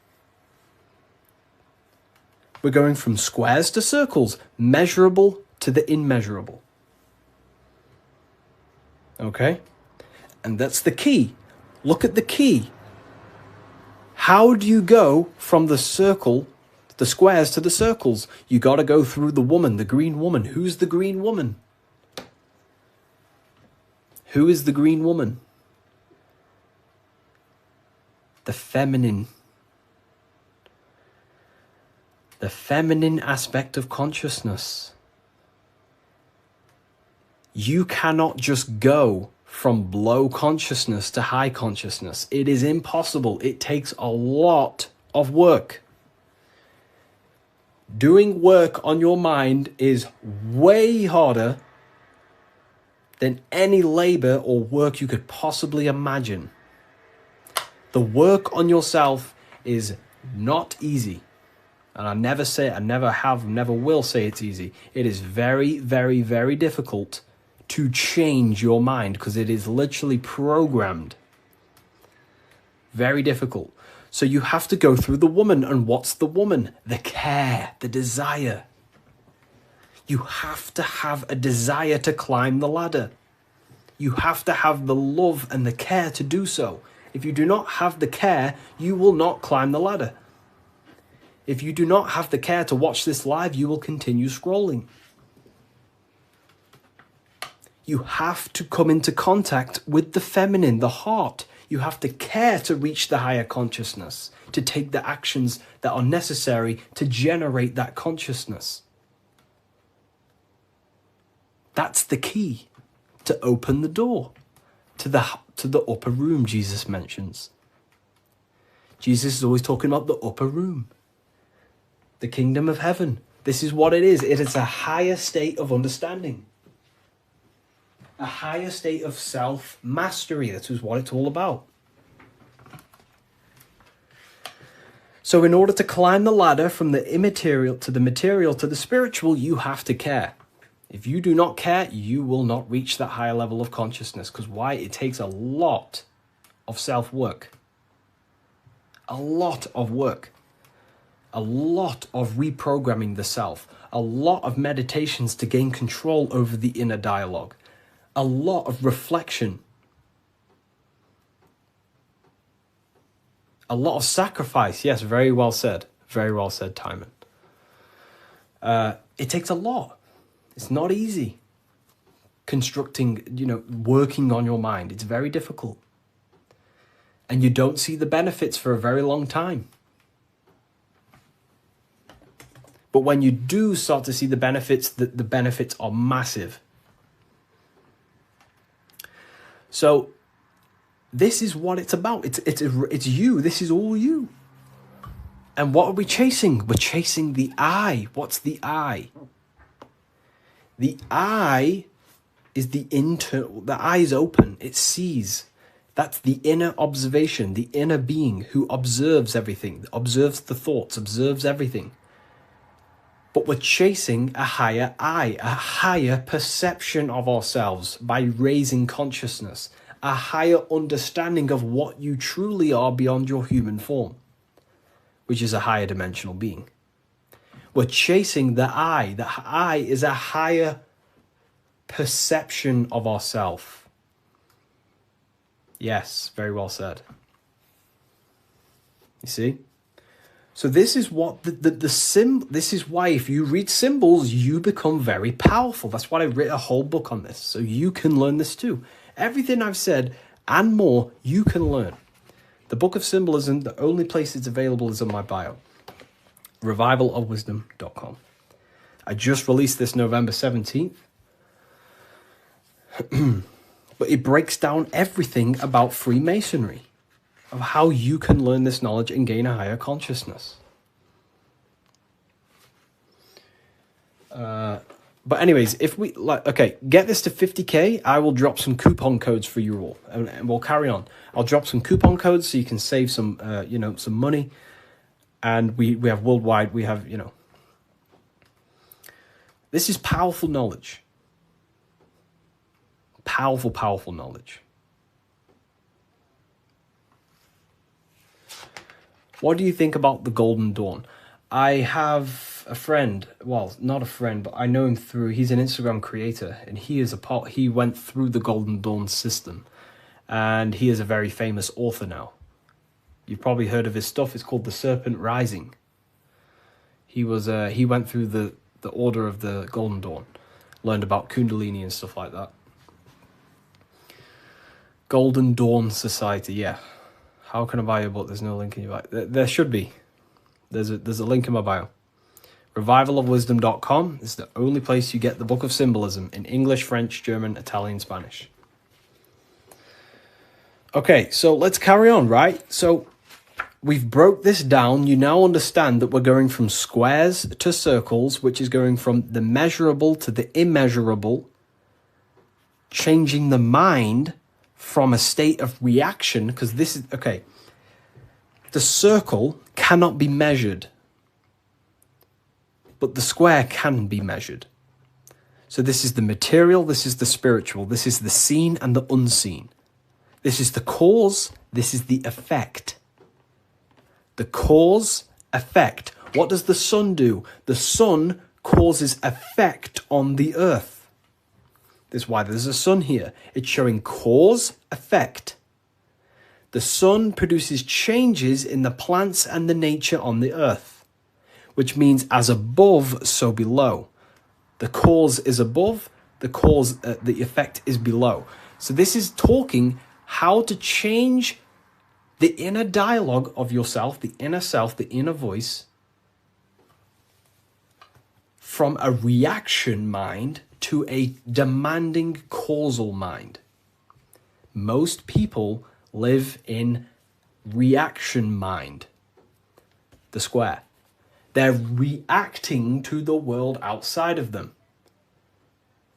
We're going from squares to circles, measurable to the immeasurable. Okay? And that's the key. Look at the key. How do you go from the circle, the squares to the circles? You got to go through the woman, the green woman. Who's the green woman? Who is the green woman? The feminine. The feminine aspect of consciousness. You cannot just go from low consciousness to high consciousness. It is impossible. It takes a lot of work. Doing work on your mind is way harder than any labor or work you could possibly imagine. The work on yourself is not easy. And I never say it, I never have, never will say it's easy. It is very, very, very difficult to change your mind because it is literally programmed. Very difficult. So you have to go through the woman. And what's the woman? The care, the desire. You have to have a desire to climb the ladder. You have to have the love and the care to do so. If you do not have the care, you will not climb the ladder. If you do not have the care to watch this live, you will continue scrolling. You have to come into contact with the feminine, the heart. You have to care to reach the higher consciousness, to take the actions that are necessary to generate that consciousness. That's the key to open the door to the upper room Jesus mentions. Jesus is always talking about the upper room. The kingdom of heaven. This is what it is. It is a higher state of understanding. A higher state of self-mastery. That is what it's all about. So in order to climb the ladder from the immaterial to the material to the spiritual, you have to care. If you do not care, you will not reach that higher level of consciousness. Because why? It takes a lot of self-work. A lot of work. A lot of reprogramming the self, a lot of meditations to gain control over the inner dialogue, a lot of reflection, a lot of sacrifice. Yes, very well said, Timon. It takes a lot. It's not easy. Constructing, working on your mind. It's very difficult. And you don't see the benefits for a very long time. But when you do start to see the benefits, the benefits are massive. So this is what it's about. It's you. This is all you. And what are we chasing? We're chasing the I. What's the I? The I is the eye is open. It sees. That's the inner observation, the inner being who observes everything, observes the thoughts, observes everything. But we're chasing a higher I, a higher perception of ourselves by raising consciousness, a higher understanding of what you truly are beyond your human form, which is a higher dimensional being. We're chasing the I. The I is a higher perception of ourselves. Yes, very well said. You see? So this is what this is why if you read symbols, you become very powerful. That's why I wrote a whole book on this. So you can learn this too. Everything I've said and more, you can learn. The book of symbolism, the only place it's available is on my bio. revivalofwisdom.com. I just released this November 17th. But it breaks down everything about Freemasonry, of how you can learn this knowledge and gain a higher consciousness. But anyways, if we like, okay, get this to 50K, I will drop some coupon codes for you all, and we'll carry on. I'll drop some coupon codes so you can save some, some money. And we have worldwide, we have, this is powerful knowledge. Powerful, powerful knowledge. What do you think about the Golden Dawn? I have a friend, well, not a friend, but I know him through, he's an Instagram creator, and he went through the Golden Dawn system, and he is a very famous author now. You've probably heard of his stuff. It's called The Serpent Rising. He went through the order of the Golden Dawn, learned about Kundalini and stuff like that. Golden Dawn Society, yeah. How can I buy your book? There's no link in your bio. There should be. There's a link in my bio. Revivalofwisdom.com is the only place you get the Book of Symbolism in English, French, German, Italian, Spanish. Okay, so let's carry on, right? So we've broke this down. You now understand that we're going from squares to circles, which is going from the measurable to the immeasurable, changing the mind from a state of reaction, because this is, okay, the circle cannot be measured, but the square can be measured. So this is the material, this is the spiritual, this is the seen and the unseen. This is the cause, this is the effect. The cause, effect. What does the sun do? The sun causes effect on the earth. This is why there's a sun here. It's showing cause, effect. The sun produces changes in the plants and the nature on the earth, which means as above, so below. The cause is above, the effect is below. So this is talking how to change the inner dialogue of yourself, the inner self, the inner voice, from a reaction mind to a demanding causal mind. Most people live in reaction mind, the square. They're reacting to the world outside of them,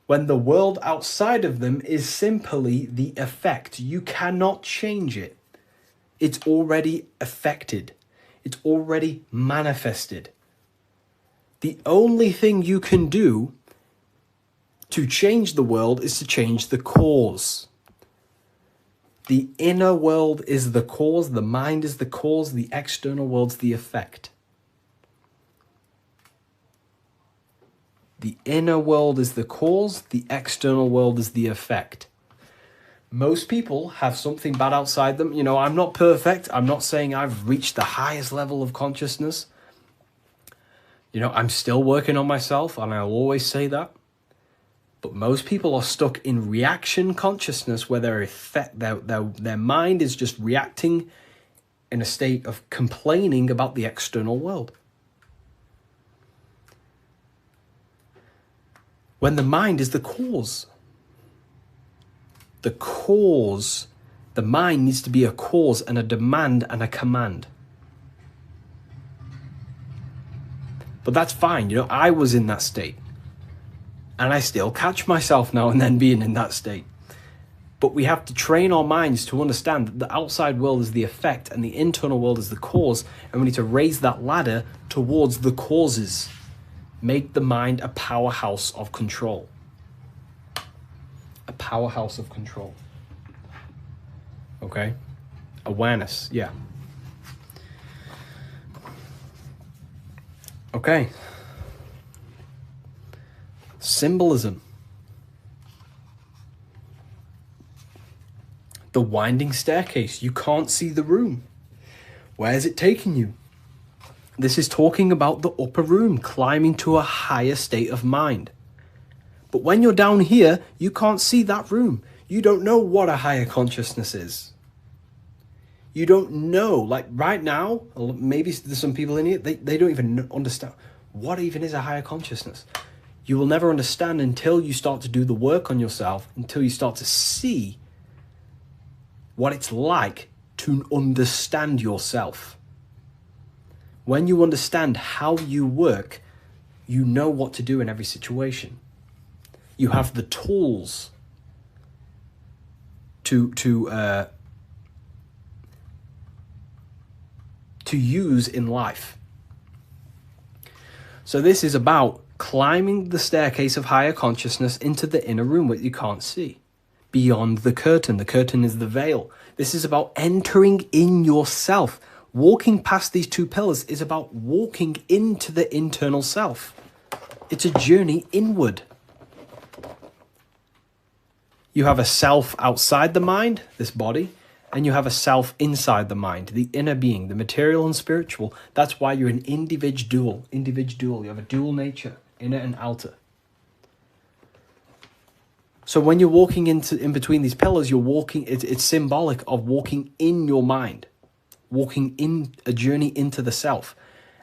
when the world outside of them is simply the effect. You cannot change it. It's already affected. It's already manifested. The only thing you can do to change the world is to change the cause. The inner world is the cause, the mind is the cause, the external world's the effect. The inner world is the cause, the external world is the effect. Most people have something bad outside them. I'm not perfect. I'm not saying I've reached the highest level of consciousness. I'm still working on myself, and I'll always say that. But most people are stuck in reaction consciousness, where their mind is just reacting in a state of complaining about the external world. When the mind is the cause. The cause, the mind needs to be a cause and a demand and a command. But that's fine. I was in that state. And I still catch myself now and then being in that state. But we have to train our minds to understand that the outside world is the effect and the internal world is the cause. And we need to raise that ladder towards the causes. Make the mind a powerhouse of control. A powerhouse of control. Okay? Awareness, yeah. Okay. Symbolism. The winding staircase. You can't see the room. Where is it taking you? This is talking about the upper room, climbing to a higher state of mind. But when you're down here, you can't see that room. You don't know what a higher consciousness is. You don't know, like right now, maybe there's some people in here, they don't even understand what even is a higher consciousness. You will never understand until you start to do the work on yourself, until you start to see what it's like to understand yourself. When you understand how you work, You know what to do in every situation. You have the tools to use in life. So this is about climbing the staircase of higher consciousness into the inner room that you can't see. Beyond the curtain. The curtain is the veil. This is about entering in yourself. Walking past these two pillars is about walking into the internal self. It's a journey inward. You have a self outside the mind, this body, and you have a self inside the mind, the inner being, the material and spiritual. That's why you're an individual. You have a dual nature, inner and outer. So when you're walking in between these pillars, you're walking, it's symbolic of walking in your mind, walking in a journey into the self.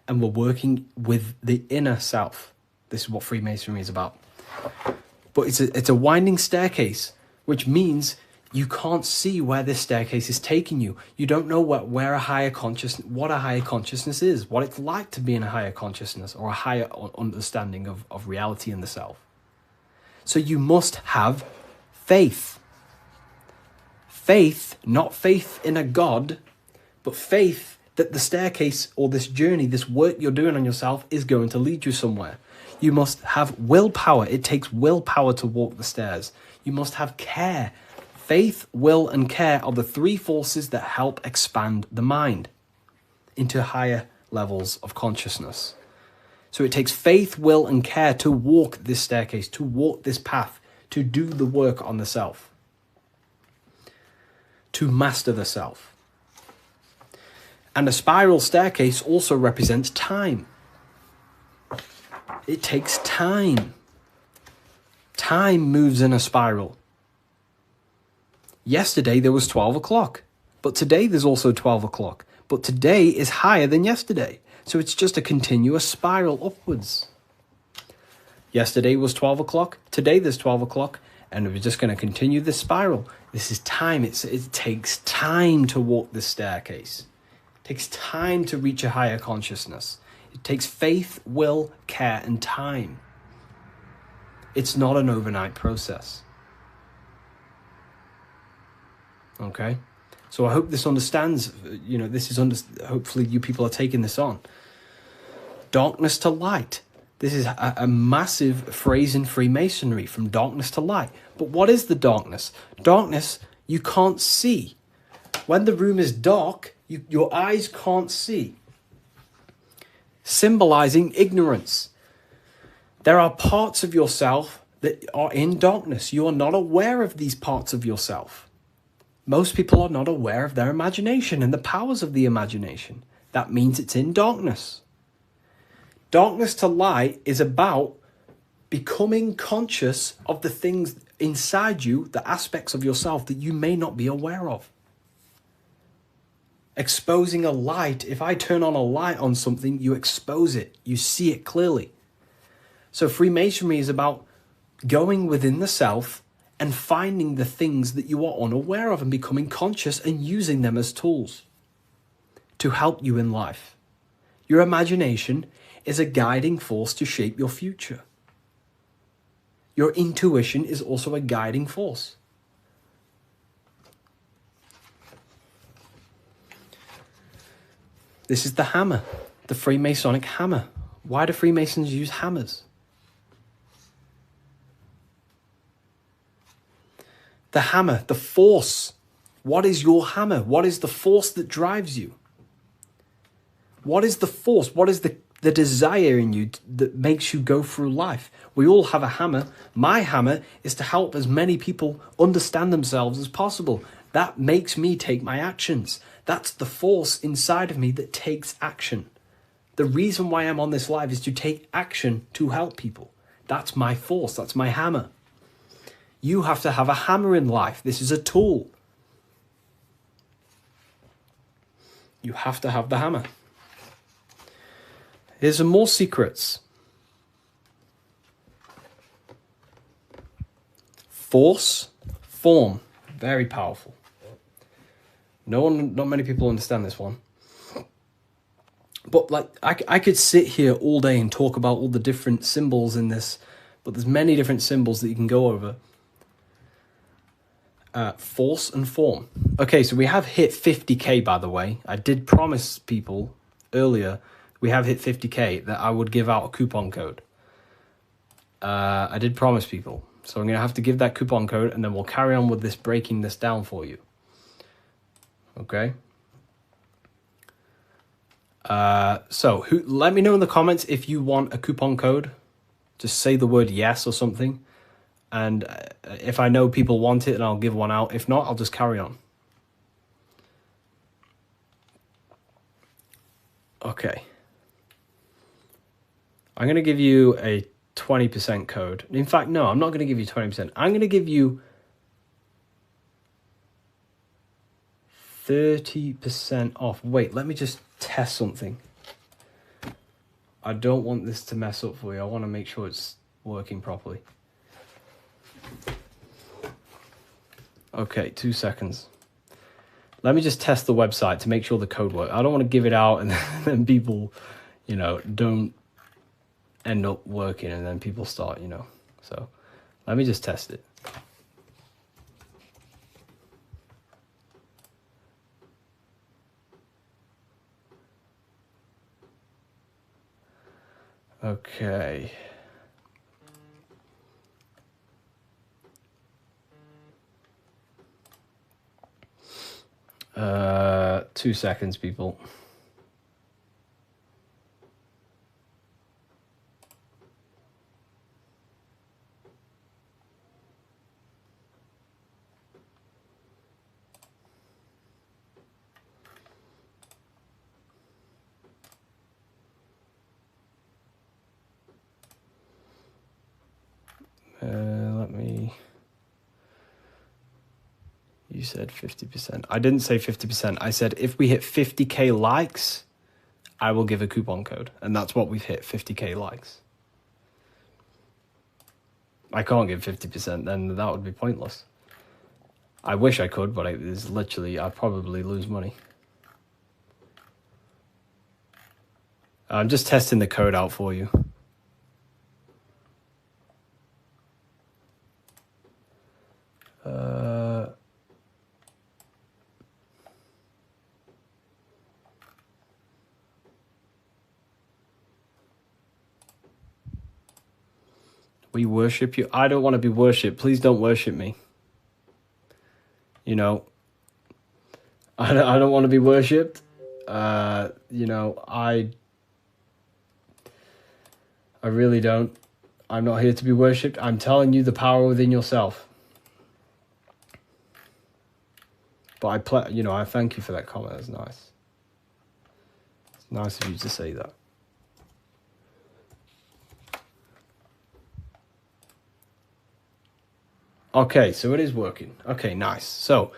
And we're working with the inner self. This is what Freemasonry is about. But it's a winding staircase, which means you can't see where this staircase is taking you. You don't know what a higher consciousness is, what it's like to be in a higher consciousness or a higher understanding of reality in the self. So you must have faith. Faith, not faith in a God, but faith that the staircase or this journey, this work you're doing on yourself is going to lead you somewhere. You must have willpower. It takes willpower to walk the stairs. You must have care. Faith, will, and care are the three forces that help expand the mind into higher levels of consciousness. So it takes faith, will, and care to walk this staircase, to walk this path, to do the work on the self, to master the self. And a spiral staircase also represents time. It takes time. Time moves in a spiral. Yesterday there was 12 o'clock, but today there's also 12 o'clock. But today is higher than yesterday. So it's just a continuous spiral upwards. Yesterday was 12 o'clock. Today there's 12 o'clock. And we're just going to continue this spiral. This is time. It takes time to walk this staircase. It takes time to reach a higher consciousness. It takes faith, will, care, and time. It's not an overnight process. Okay? So I hope this understands, hopefully you people are taking this on. Darkness to light. This is a massive phrase in Freemasonry, from darkness to light. But what is the darkness? Darkness, you can't see. When the room is dark, your eyes can't see. Symbolizing ignorance. There are parts of yourself that are in darkness. You are not aware of these parts of yourself. Most people are not aware of their imagination and the powers of the imagination. That means it's in darkness. Darkness to light is about becoming conscious of the things inside you, the aspects of yourself that you may not be aware of. Exposing a light. If I turn on a light on something, you expose it. You see it clearly. So Freemasonry is about going within the self and finding the things that you are unaware of and becoming conscious and using them as tools to help you in life. Your imagination is a guiding force to shape your future. Your intuition is also a guiding force. This is the hammer, the Freemasonic hammer. Why do Freemasons use hammers? The hammer, the force. What is your hammer? What is the force that drives you? What is the force? What is the desire in you that makes you go through life? We all have a hammer. My hammer is to help as many people understand themselves as possible. That makes me take my actions. That's the force inside of me that takes action. The reason why I'm on this live is to take action to help people. That's my force. That's my hammer. You have to have a hammer in life. This is a tool. You have to have the hammer. Here's some more secrets. Force, form, very powerful. Not many people understand this one. But like, I could sit here all day and talk about all the different symbols in this, but there's many different symbols that you can go over. Force and form. Okay, so we have hit 50k, by the way. I did promise people earlier, we have hit 50k, that I would give out a coupon code. I did promise people. So I'm going to have to give that coupon code, and then we'll carry on with this, breaking this down for you. Okay? So let me know in the comments if you want a coupon code. Just say the word yes or something. And if I know people want it, then I'll give one out. If not, I'll just carry on. Okay. I'm going to give you a 20% code. In fact, no, I'm not going to give you 20%. I'm going to give you 30% off. Wait, let me just test something. I don't want this to mess up for you. I want to make sure it's working properly. Okay, 2 seconds. Let me just test the website to make sure the code works. I don't want to give it out and then people, don't end up working and then people start, So let me just test it. Okay. 2 seconds, people. You said 50%. I didn't say 50%. I said if we hit 50k likes, I will give a coupon code. And that's what we've hit, 50k likes. I can't give 50%, then that would be pointless. I wish I could, but it's literally, I'd probably lose money. I'm just testing the code out for you. We worship you. I don't want to be worshipped. Please don't worship me. I don't want to be worshipped. I really don't. I'm not here to be worshipped. I'm telling you the power within yourself. But I thank you for that comment. That's nice. It's nice of you to say that. Okay, so it is working. Okay, nice. So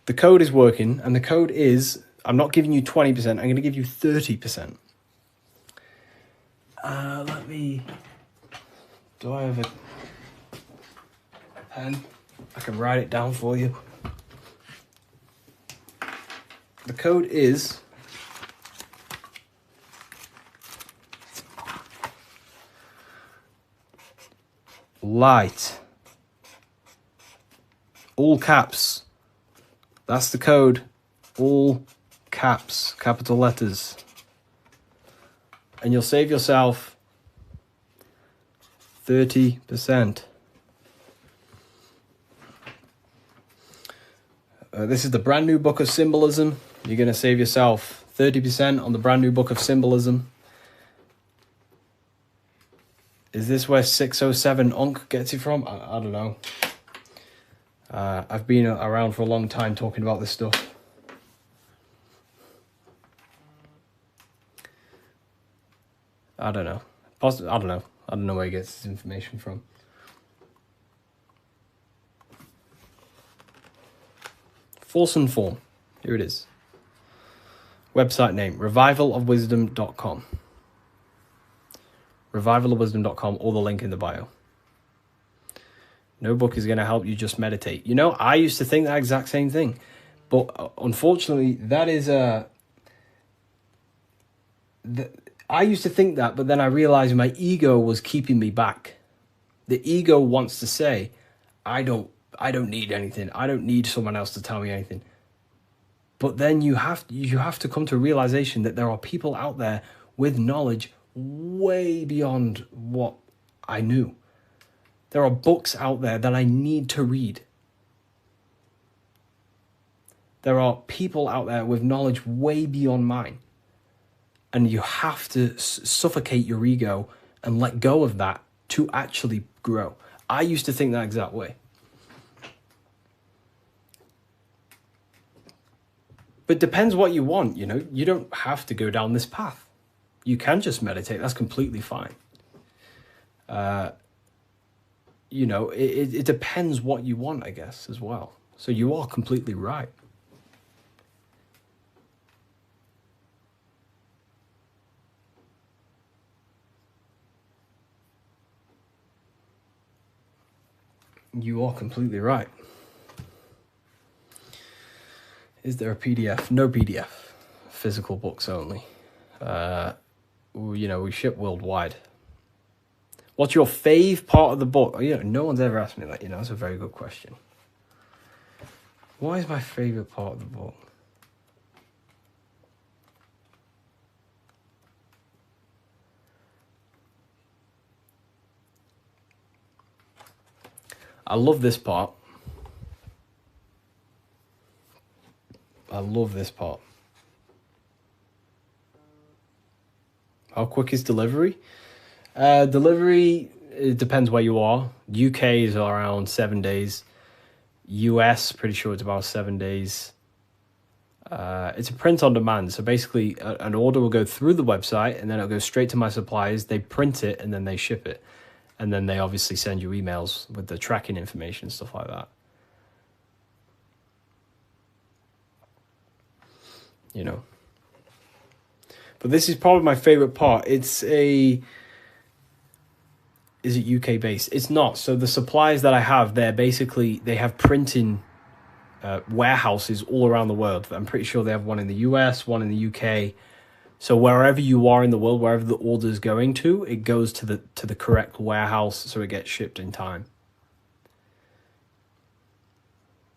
the code is working, and the code is, I'm not giving you 20%, I'm going to give you 30%. Do I have a pen? I can write it down for you. The code is light. All caps. That's the code. All caps, capital letters. And you'll save yourself 30%. This is the brand new book of symbolism. You're going to save yourself 30% on the brand new book of symbolism. Is this where 607 Unk gets it from? I don't know. I've been around for a long time talking about this stuff. I don't know. I don't know where he gets his information from. Force and form. Here it is. Website name, revivalofwisdom.com. Revivalofwisdom.com, or the link in the bio. No book is going to help you, just meditate. I used to think that exact same thing. But unfortunately, that is I used to think that, but then I realized my ego was keeping me back. The ego wants to say, I don't need anything. I don't need someone else to tell me anything. But then you have to come to a realization that there are people out there with knowledge way beyond what I knew. There are books out there that I need to read. There are people out there with knowledge way beyond mine. And you have to suffocate your ego and let go of that to actually grow. I used to think that exact way. But it depends what you want, you know. You don't have to go down this path. You can just meditate. That's completely fine. You know, it depends what you want, I guess, as well. So you are completely right. You are completely right. Is there a PDF? No PDF. Physical books only. You know, we ship worldwide. What's your fave part of the book? Oh, yeah, no one's ever asked me that, you know. That's a very good question. What is my favorite part of the book? I love this part. I love this part. How quick is delivery? Delivery, it depends where you are. UK is around 7 days. US, pretty sure it's about 7 days. It's a print on demand. So basically, an order will go through the website and then it'll go straight to my suppliers. They print it and then they ship it. And then they obviously send you emails with the tracking information and stuff like that. You know. But this is probably my favorite part. Is it UK based? It's not. So the suppliers that I have, they have printing warehouses all around the world. I'm pretty sure they have one in the US, one in the UK. So wherever you are in the world, wherever the order is going to, it goes to the correct warehouse, so it gets shipped in time.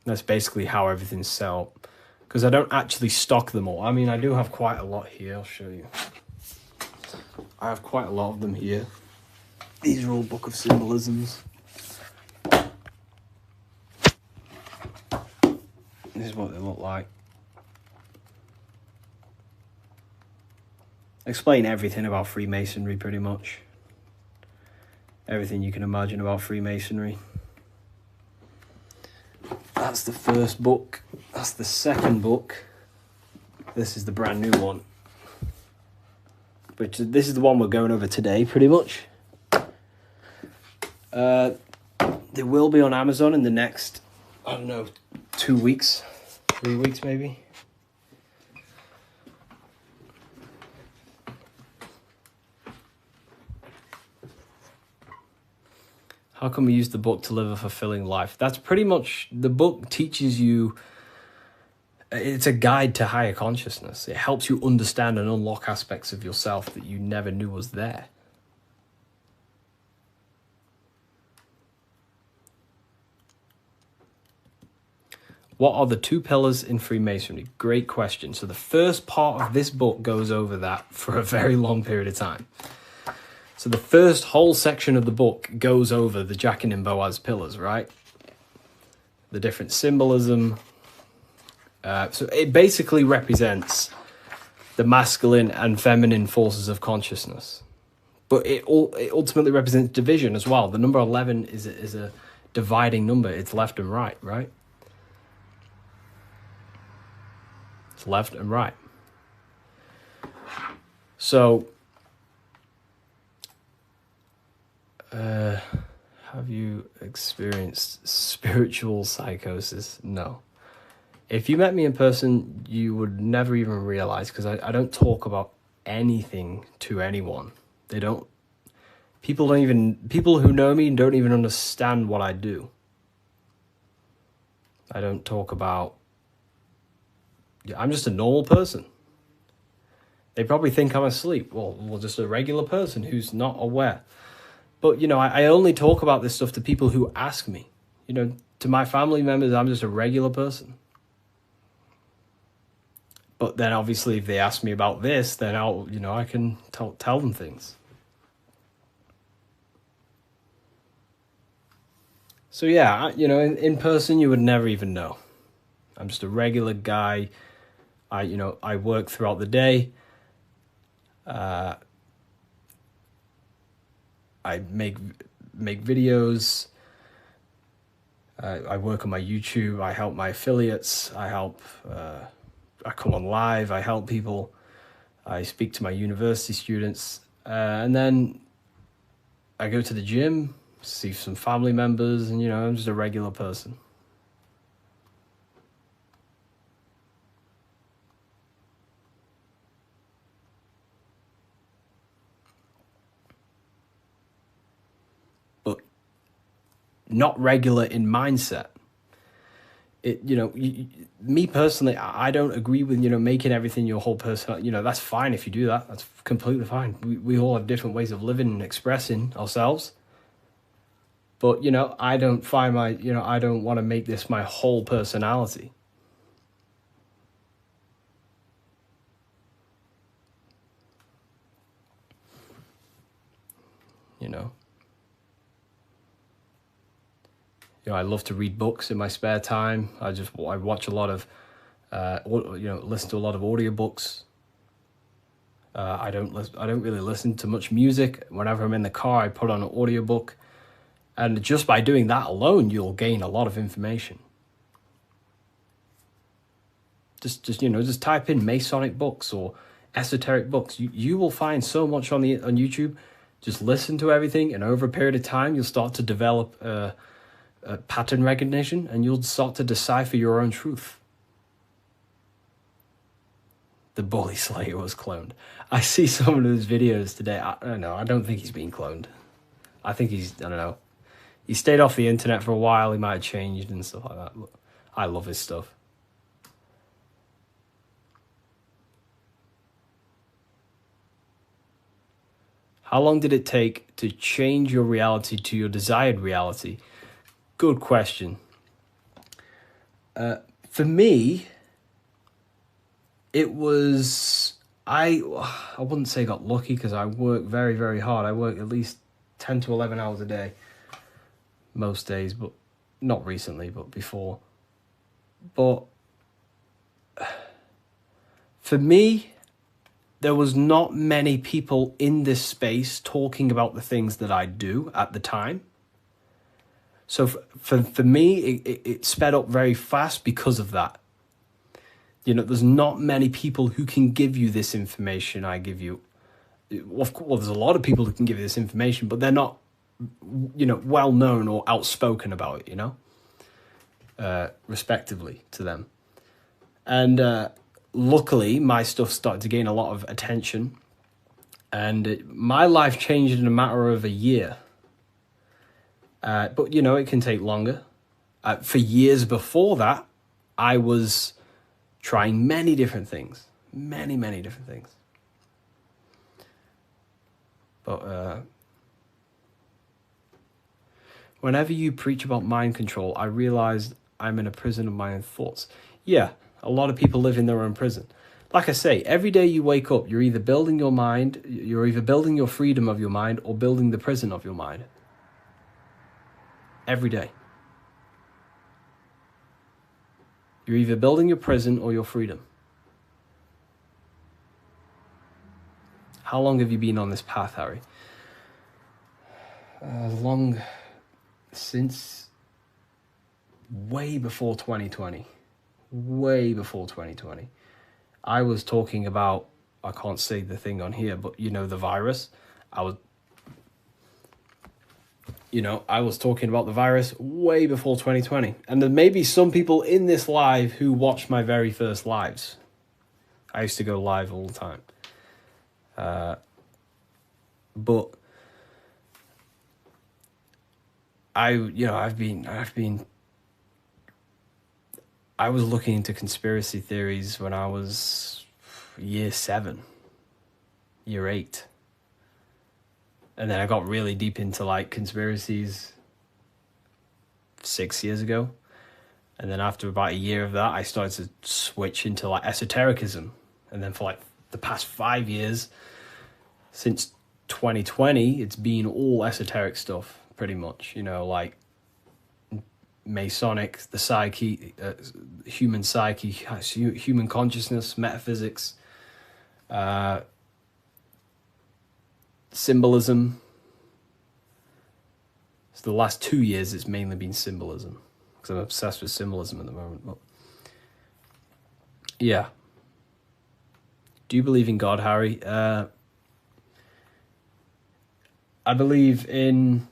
That's basically how everything's set up. Because I don't actually stock them all. I mean, I do have quite a lot here. I'll show you. I have quite a lot of them here. These are all Book of Symbolisms. This is what they look like. Explain everything about Freemasonry, pretty much. Everything you can imagine about Freemasonry. That's the first book. That's the second book. This is the brand new one. Which this is the one we're going over today, pretty much. They will be on Amazon in the next, I don't know, 2 weeks, 3 weeks maybe. How can we use the book to live a fulfilling life? That's pretty much, the book teaches you, it's a guide to higher consciousness. It helps you understand and unlock aspects of yourself that you never knew was there. What are the 2 pillars in Freemasonry? Great question. So the first part of this book goes over that for a very long period of time. So the first whole section of the book goes over the Jachin and Boaz pillars, right? The different symbolism. So it basically represents the masculine and feminine forces of consciousness. But it ultimately represents division as well. The number 11 is a dividing number. It's left and right, right? It's left and right. So, have you experienced spiritual psychosis? No. If you met me in person, you would never even realize, because I don't talk about anything to anyone. People who know me don't even understand what I do. I don't talk about, I'm just a normal person. They probably think I'm asleep. Well, just a regular person who's not aware. But, you know, I only talk about this stuff to people who ask me. You know, to my family members, I'm just a regular person. But then obviously if they ask me about this, then I can tell them things. So yeah, in person you would never even know. I'm just a regular guy. I work throughout the day. I make videos. I work on my YouTube. I help my affiliates. I come on live. I help people. I speak to my university students. And then I go to the gym, see some family members, and, I'm just a regular person. But not regular in mindset. Me personally, I don't agree with, making everything your whole person. That's fine if you do that. That's completely fine. We all have different ways of living and expressing ourselves. But, I don't find I don't want to make this my whole personality. I love to read books in my spare time. I watch a lot of, listen to a lot of audiobooks. I don't really listen to much music. Whenever I'm in the car, I put on an audiobook. And just by doing that alone, you'll gain a lot of information. Just type in Masonic books or esoteric books. You will find so much on YouTube. Just listen to everything, and over a period of time, you'll start to develop pattern recognition, and you'll start to decipher your own truth. The Bully Slayer was cloned. I see some of his videos today. I don't know. I don't think he's being cloned. I think I don't know. He stayed off the internet for a while. He might have changed and stuff like that. But I love his stuff. How long did it take to change your reality to your desired reality? Good question. For me, it was, I wouldn't say got lucky, because I work very, very hard. I work at least 10 to 11 hours a day most days, but not recently, but before. But for me, there was not many people in this space talking about the things that I do at the time. So for me, it sped up very fast because of that. There's not many people who can give you this information I give you. Well, there's a lot of people who can give you this information, but they're not, well known or outspoken about it, respectively to them. And luckily, my stuff started to gain a lot of attention, and my life changed in a matter of a year. But, it can take longer. For years before that, I was trying many different things. Many, many different things. But whenever you preach about mind control, I realized I'm in a prison of my own thoughts. Yeah, a lot of people live in their own prison. Like I say, every day you wake up, you're either building your mind, you're either building your freedom of your mind, or building the prison of your mind. Every day. You're either building your prison or your freedom. How long have you been on this path, Harry? Long since way before 2020. Way before 2020. I was talking about, I can't say the thing on here, but the virus. I was talking about the virus way before 2020. And there may be some people in this live who watched my very first lives. I used to go live all the time. But I was looking into conspiracy theories when I was year 7. year 8. And then I got really deep into like conspiracies 6 years ago. And then after about a year of that, I started to switch into like esotericism. And then for like the past 5 years, since 2020, it's been all esoteric stuff, pretty much. You know, like Masonic, the psyche, human psyche, human consciousness, metaphysics, symbolism. So the last 2 years, it's mainly been symbolism, because I'm obsessed with symbolism at the moment. But yeah. Do you believe in God, Harry? I believe in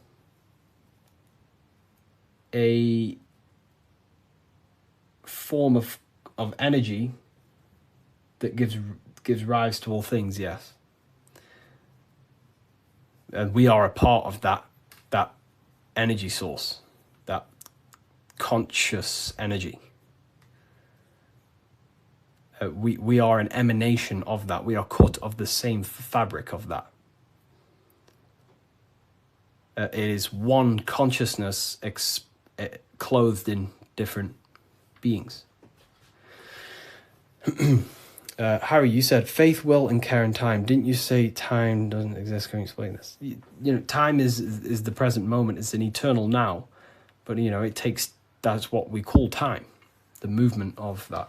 a form of energy that gives rise to all things, yes. And we are a part of that energy source, that conscious energy. We are an emanation of that. We are cut of the same fabric of that. It is one consciousness clothed in different beings. Harry, you said faith, will, and care and time. Didn't you say time doesn't exist? Can you explain this? You know, time is the present moment. It's an eternal now. But, you know, that's what we call time, the movement of that.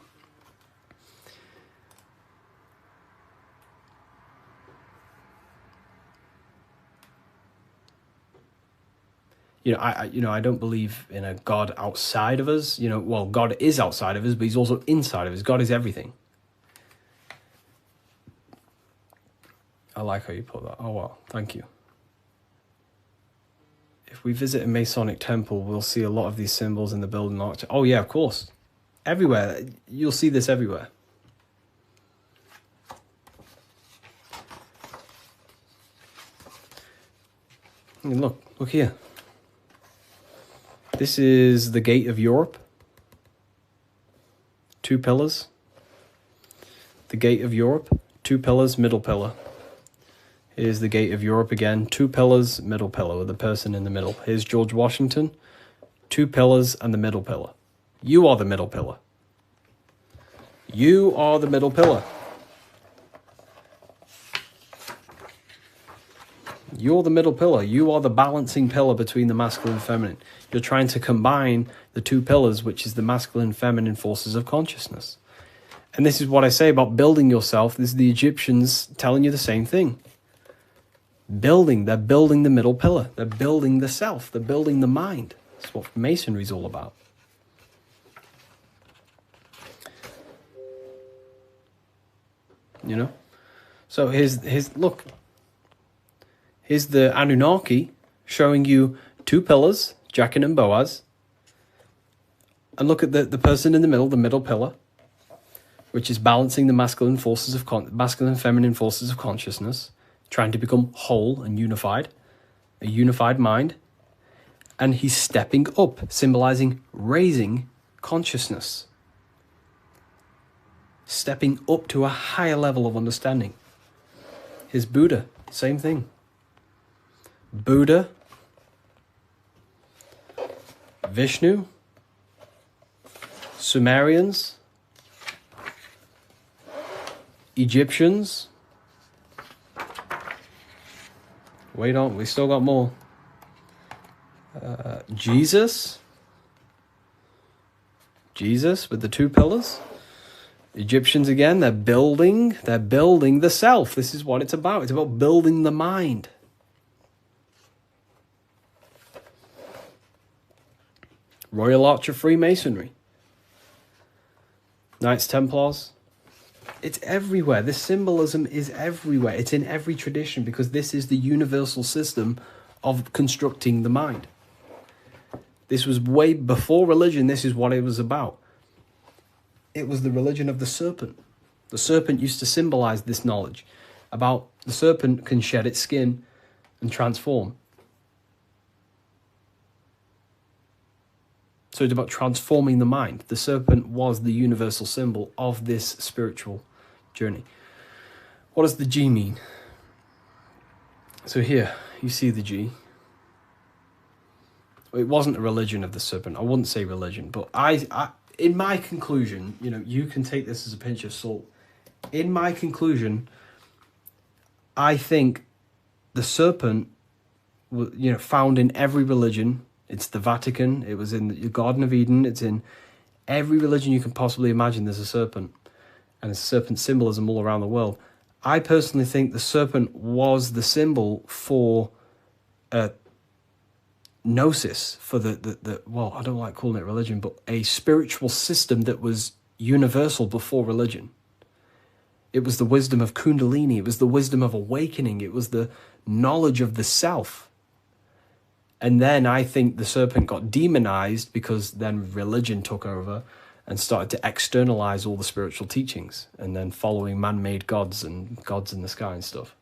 I don't believe in a God outside of us. You know, well, God is outside of us, but he's also inside of us. God is everything. I like how you put that. Oh, wow. Thank you. If we visit a Masonic temple, we'll see a lot of these symbols in the building architecture. Oh, yeah, of course. Everywhere. You'll see this everywhere. And look here. This is the gate of Europe. 2 pillars. The gate of Europe, 2 pillars, middle pillar. Here's the gate of Europe again, 2 pillars, middle pillar, with the person in the middle. Here's George Washington, 2 pillars and the middle pillar. You are the middle pillar. You are the middle pillar. You're the middle pillar. You are the balancing pillar between the masculine and feminine. You're trying to combine the 2 pillars, which is the masculine and feminine forces of consciousness. And this is what I say about building yourself. This is the Egyptians telling you the same thing. They're building the middle pillar. They're building the self. They're building the mind. That's what Masonry is all about. You know? So look. Here's the Anunnaki showing you 2 pillars, Jachin and Boaz. And look at the person in the middle pillar, which is balancing the masculine and feminine forces of consciousness, trying to become whole and unified, a unified mind. And he's stepping up, symbolizing raising consciousness, stepping up to a higher level of understanding. Here's Buddha, same thing. Buddha, Vishnu, Sumerians, Egyptians. Wait on, we still got more. Jesus with the 2 pillars. Egyptians again, they're building the self. This is what it's about. It's about building the mind. Royal Arch of Freemasonry. Knights Templars. It's everywhere. This symbolism is everywhere. It's in every tradition because this is the universal system of constructing the mind. This was way before religion. This is what it was about. It was the religion of the serpent. The serpent used to symbolize this knowledge about the serpent can shed its skin and transform. So it's about transforming the mind. The serpent was the universal symbol of this spiritual journey. What does the G mean? So here, you see the G. It wasn't a religion of the serpent. I wouldn't say religion, but I in my conclusion, you know, you can take this as a pinch of salt. In my conclusion, I think the serpent, you know, found in every religion. It's the Vatican. It was in the Garden of Eden. It's in every religion you can possibly imagine. There's a serpent, and there's serpent symbolism all around the world. I personally think the serpent was the symbol for gnosis, for the well, I don't like calling it religion, but a spiritual system that was universal before religion. It was the wisdom of Kundalini. It was the wisdom of awakening. It was the knowledge of the self. And then I think the serpent got demonized because then religion took over and started to externalize all the spiritual teachings, and then following man-made gods and gods in the sky and stuff.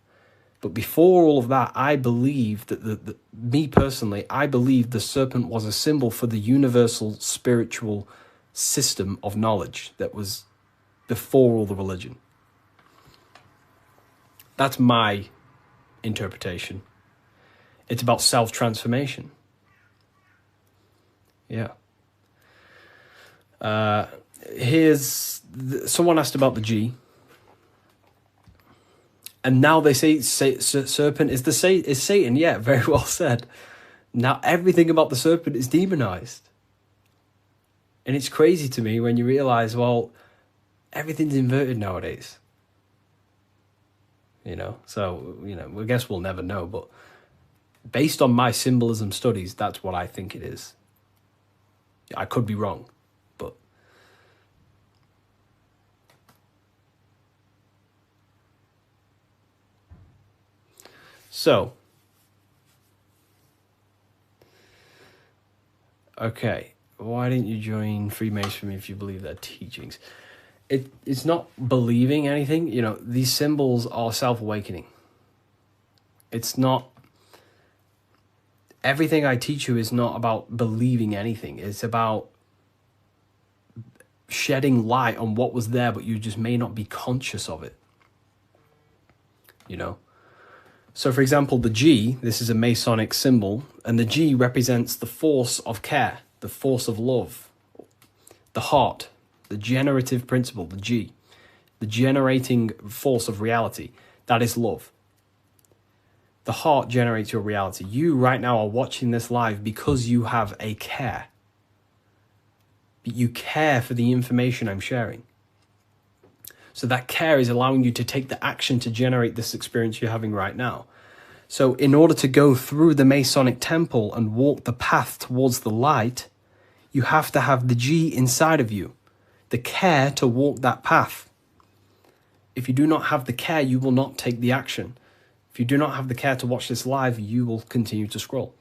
But before all of that, I believe that me personally, I believe the serpent was a symbol for the universal spiritual system of knowledge that was before all the religion. That's my interpretation. It's about self-transformation. Yeah. Someone asked about the G, and now they say serpent is Satan. Yeah, very well said. Now everything about the serpent is demonized, and it's crazy to me when you realize, well, everything's inverted nowadays. You know, so you know, I guess we'll never know, but based on my symbolism studies, that's what I think it is. I could be wrong. So, okay, why didn't you join Freemasonry if you believe their teachings? It's not believing anything. You know, these symbols are self-awakening. It's not... Everything I teach you is not about believing anything. It's about shedding light on what was there, but you just may not be conscious of it. You know? So, for example, the G, this is a Masonic symbol, and the G represents the force of care, the force of love, the heart, the generative principle, the G, the generating force of reality. That is love. The heart generates your reality. You right now are watching this live because you have a care. You care for the information I'm sharing. So that care is allowing you to take the action to generate this experience you're having right now. So in order to go through the Masonic temple and walk the path towards the light, you have to have the G inside of you, the care to walk that path. If you do not have the care, you will not take the action. If you do not have the care to watch this live, you will continue to scroll.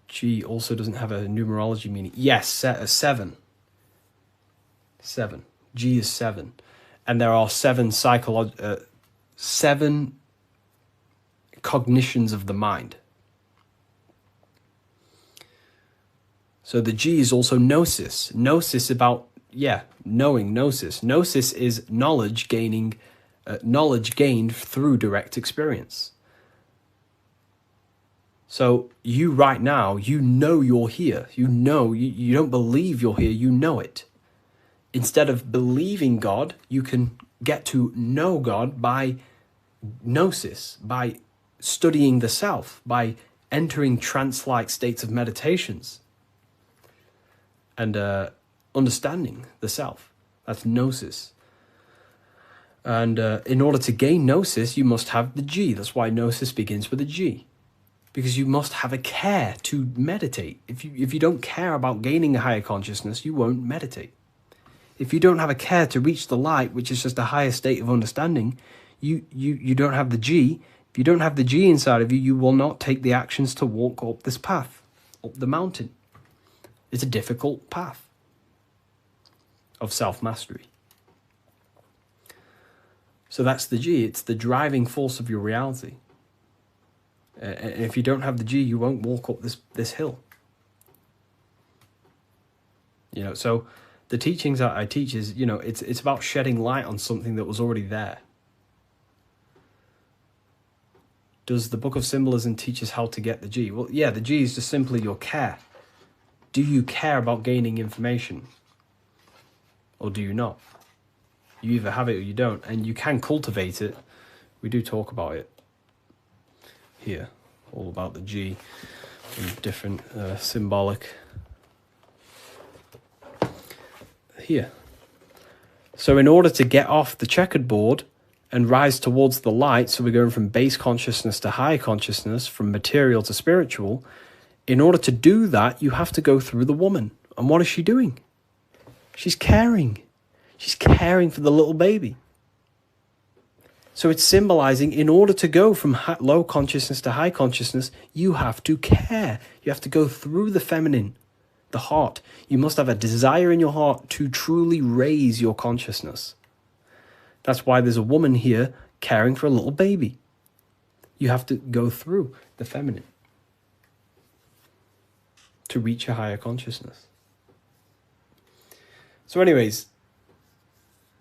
G also doesn't have a numerology meaning. Yes, 7. 7. G is 7. And there are 7 cognitions of the mind. So the G is also gnosis. Gnosis about, knowing, gnosis. Gnosis is knowledge gained through direct experience. So you right now, you know you're here. You know, you don't believe you're here, you know it. Instead of believing God, you can get to know God by gnosis, by studying the self, by entering trance-like states of meditations and understanding the self. That's gnosis. And in order to gain gnosis, you must have the G. That's why gnosis begins with a G. Because you must have a care to meditate. If you don't care about gaining a higher consciousness, you won't meditate. If you don't have a care to reach the light, which is just a higher state of understanding, you don't have the G. If you don't have the G inside of you, you will not take the actions to walk up this path, up the mountain. It's a difficult path of self-mastery. So that's the G. It's the driving force of your reality. And if you don't have the G, you won't walk up this hill. You know, so the teachings that I teach is, you know, it's about shedding light on something that was already there. Does the Book of Symbolism teach us how to get the G? Well, yeah, the G is just simply your care. Do you care about gaining information? Or do you not? You either have it or you don't, and you can cultivate it. We do talk about it here, all about the G and different symbolic here. So in order to get off the checkered board and rise towards the light, so we're going from base consciousness to high consciousness, from material to spiritual, in order to do that, you have to go through the woman. And what is she doing? She's caring. She's caring for the little baby. So it's symbolizing, in order to go from low consciousness to high consciousness, you have to care. You have to go through the feminine, the heart. You must have a desire in your heart to truly raise your consciousness. That's why there's a woman here caring for a little baby. You have to go through the feminine to reach a higher consciousness. So anyways,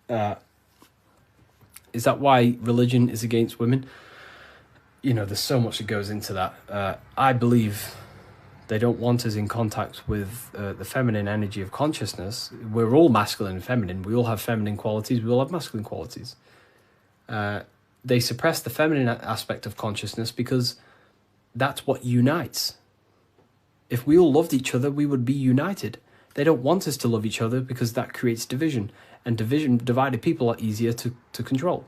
is that why religion is against women? You know, there's so much that goes into that. I believe they don't want us in contact with the feminine energy of consciousness. We're all masculine and feminine. We all have feminine qualities. We all have masculine qualities. They suppress the feminine aspect of consciousness because that's what unites. If we all loved each other, we would be united. They don't want us to love each other because that creates division. And divided people are easier to control.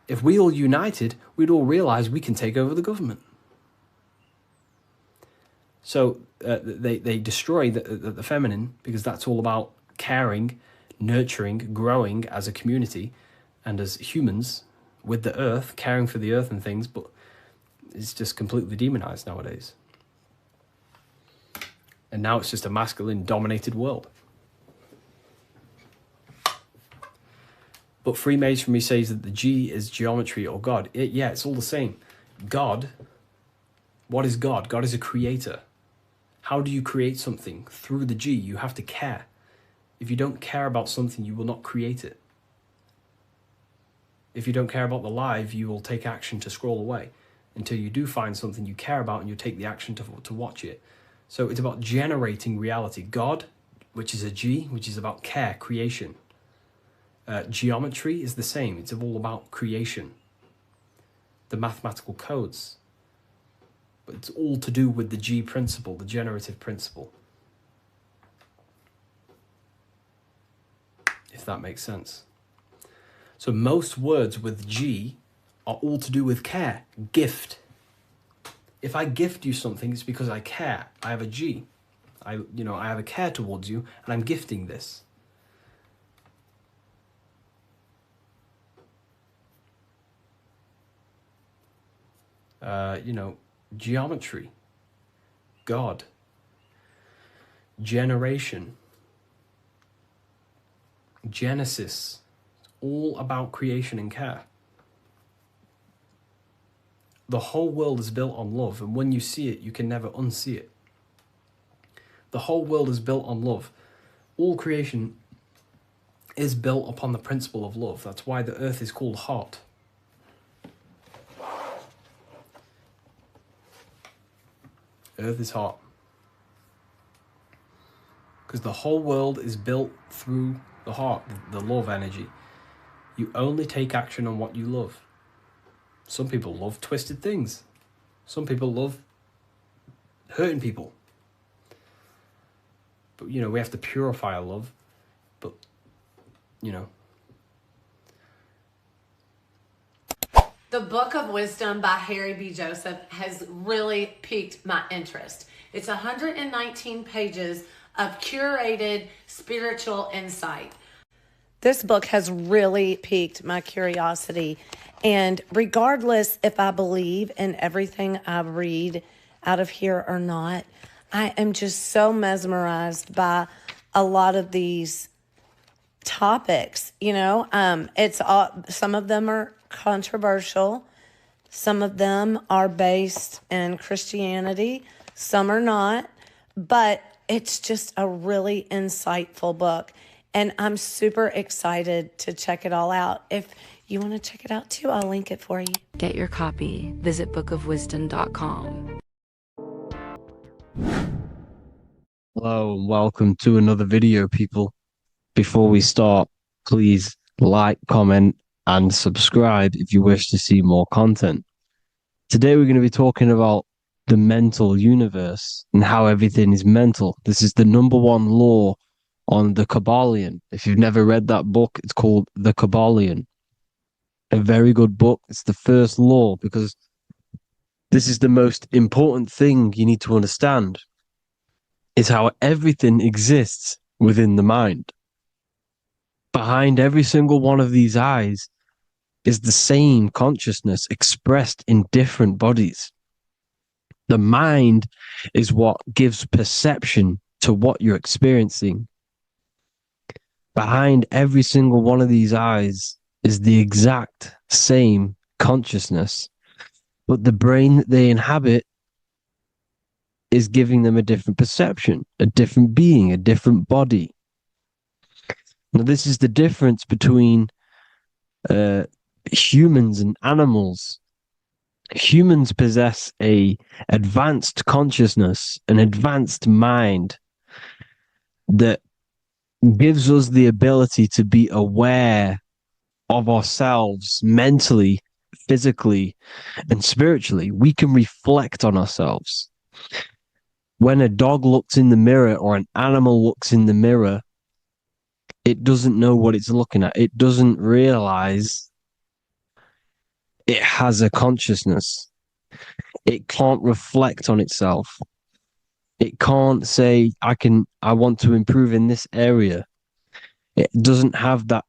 If we all united, we'd all realize we can take over the government. So they destroy the feminine because that's all about caring, nurturing, growing as a community and as humans with the earth, caring for the earth and things, but it's just completely demonized nowadays. And now it's just a masculine-dominated world. But Freemasonry says that the G is geometry or God. It's all the same. God, what is God? God is a creator. How do you create something? Through the G, you have to care. If you don't care about something, you will not create it. If you don't care about the live, you will take action to scroll away until you do find something you care about and you take the action to watch it. So it's about generating reality. God, which is a G, which is about care, creation. Geometry is the same. It's all about creation. The mathematical codes. But it's all to do with the G principle, the generative principle. If that makes sense. So most words with G are all to do with care. Gift. If I gift you something, it's because I care. I have a G. I have a care towards you, and I'm gifting this. Geometry, God, generation, Genesis, all about creation and care. The whole world is built on love, and when you see it, you can never unsee it. The whole world is built on love. All creation is built upon the principle of love. That's why the earth is called heart. Earth is hot. Because the whole world is built through the heart, the love energy. You only take action on what you love. Some people love twisted things. Some people love hurting people. But, we have to purify our love. But, The Book of Wisdom by Harry B. Joseph has really piqued my interest. It's 119 pages of curated spiritual insight. This book has really piqued my curiosity. And regardless if I believe in everything I read out of here or not, I am just so mesmerized by a lot of these topics. It's all, some of them are controversial. Some of them are based in Christianity. Some are not. But it's just a really insightful book. And I'm super excited to check it all out. If You want to check it out too? I'll link it for you. Get your copy. Visit bookofwisdom.com. Hello and welcome to another video, people. Before we start, please like, comment, and subscribe if you wish to see more content. Today we're going to be talking about the mental universe and how everything is mental. This is the #1 law on the Kabbalion. If you've never read that book, it's called The Kabbalion. A very good book. It's the first law because this is the most important thing you need to understand, is how everything exists within the mind. Behind every single one of these eyes is the same consciousness expressed in different bodies. The mind is what gives perception to what you're experiencing. Behind every single one of these eyes is the exact same consciousness, but the brain that they inhabit is giving them a different perception, a different being, a different body. Now, this is the difference between humans and animals. Humans possess a advanced consciousness, an advanced mind that gives us the ability to be aware of ourselves mentally, physically, and spiritually. We can reflect on ourselves. When a dog looks in the mirror or an animal looks in the mirror, it doesn't know what it's looking at. It doesn't realize it has a consciousness. It can't reflect on itself. It can't say, I want to improve in this area. It doesn't have that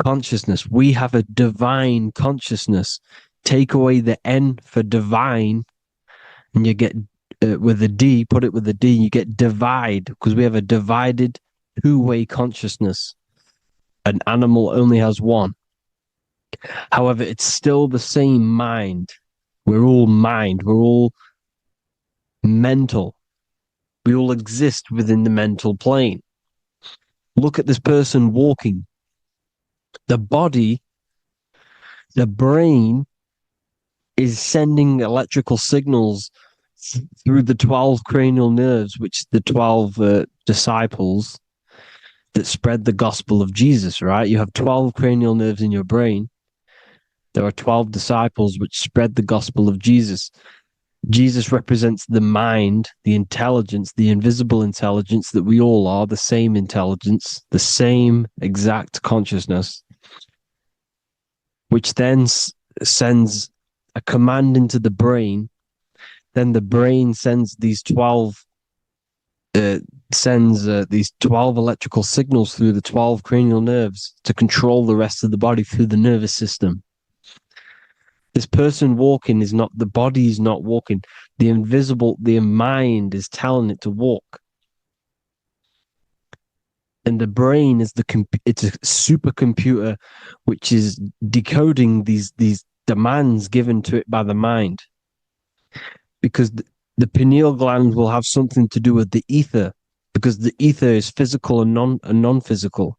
consciousness. We have a divine consciousness. Take away the N for divine, and you get with a D, put it with a D, you get divide, because we have a divided two-way consciousness. An animal only has one. However, it's still the same mind. We're all mind. We're all mental. We all exist within the mental plane. Look at this person walking. The body, the brain, is sending electrical signals through the 12 cranial nerves, which the 12 disciples that spread the gospel of Jesus, right? You have 12 cranial nerves in your brain. There are 12 disciples which spread the gospel of Jesus. Jesus represents the mind, the intelligence, the invisible intelligence that we all are, the same intelligence, the same exact consciousness, which then sends a command into the brain. Then the brain sends these 12 electrical signals through the 12 cranial nerves to control the rest of the body through the nervous system. This person walking is not, the body is not walking. The mind is telling it to walk. And the brain is it's a supercomputer which is decoding these demands given to it by the mind. Because the pineal gland will have something to do with the ether, because the ether is physical and non-physical.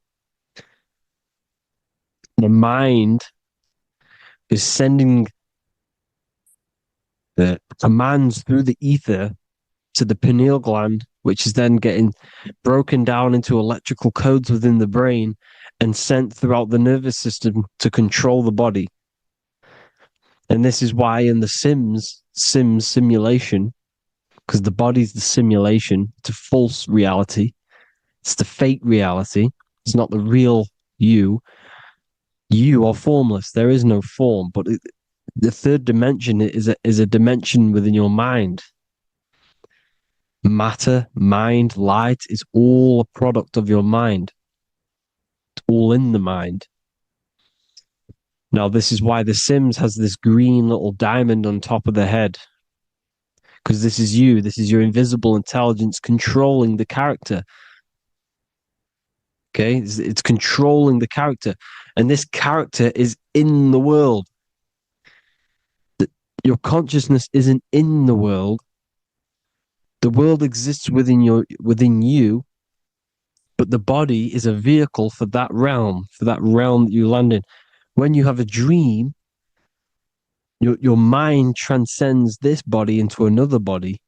The mind is sending the commands through the ether to the pineal gland, which is then getting broken down into electrical codes within the brain and sent throughout the nervous system to control the body. And this is why in the Sims simulation, because the body's the simulation, it's a false reality. It's the fake reality. It's not the real you. You are formless. There is no form. But the third dimension is a dimension within your mind. Matter, mind, light is all a product of your mind. It's all in the mind. Now, this is why The Sims has this green little diamond on top of the head. Because this is you. This is your invisible intelligence controlling the character. Okay? It's controlling the character. And this character is in the world. Your consciousness isn't in the world. The world exists within you, but the body is a vehicle for that realm that you land in. When you have a dream, your mind transcends this body into another body,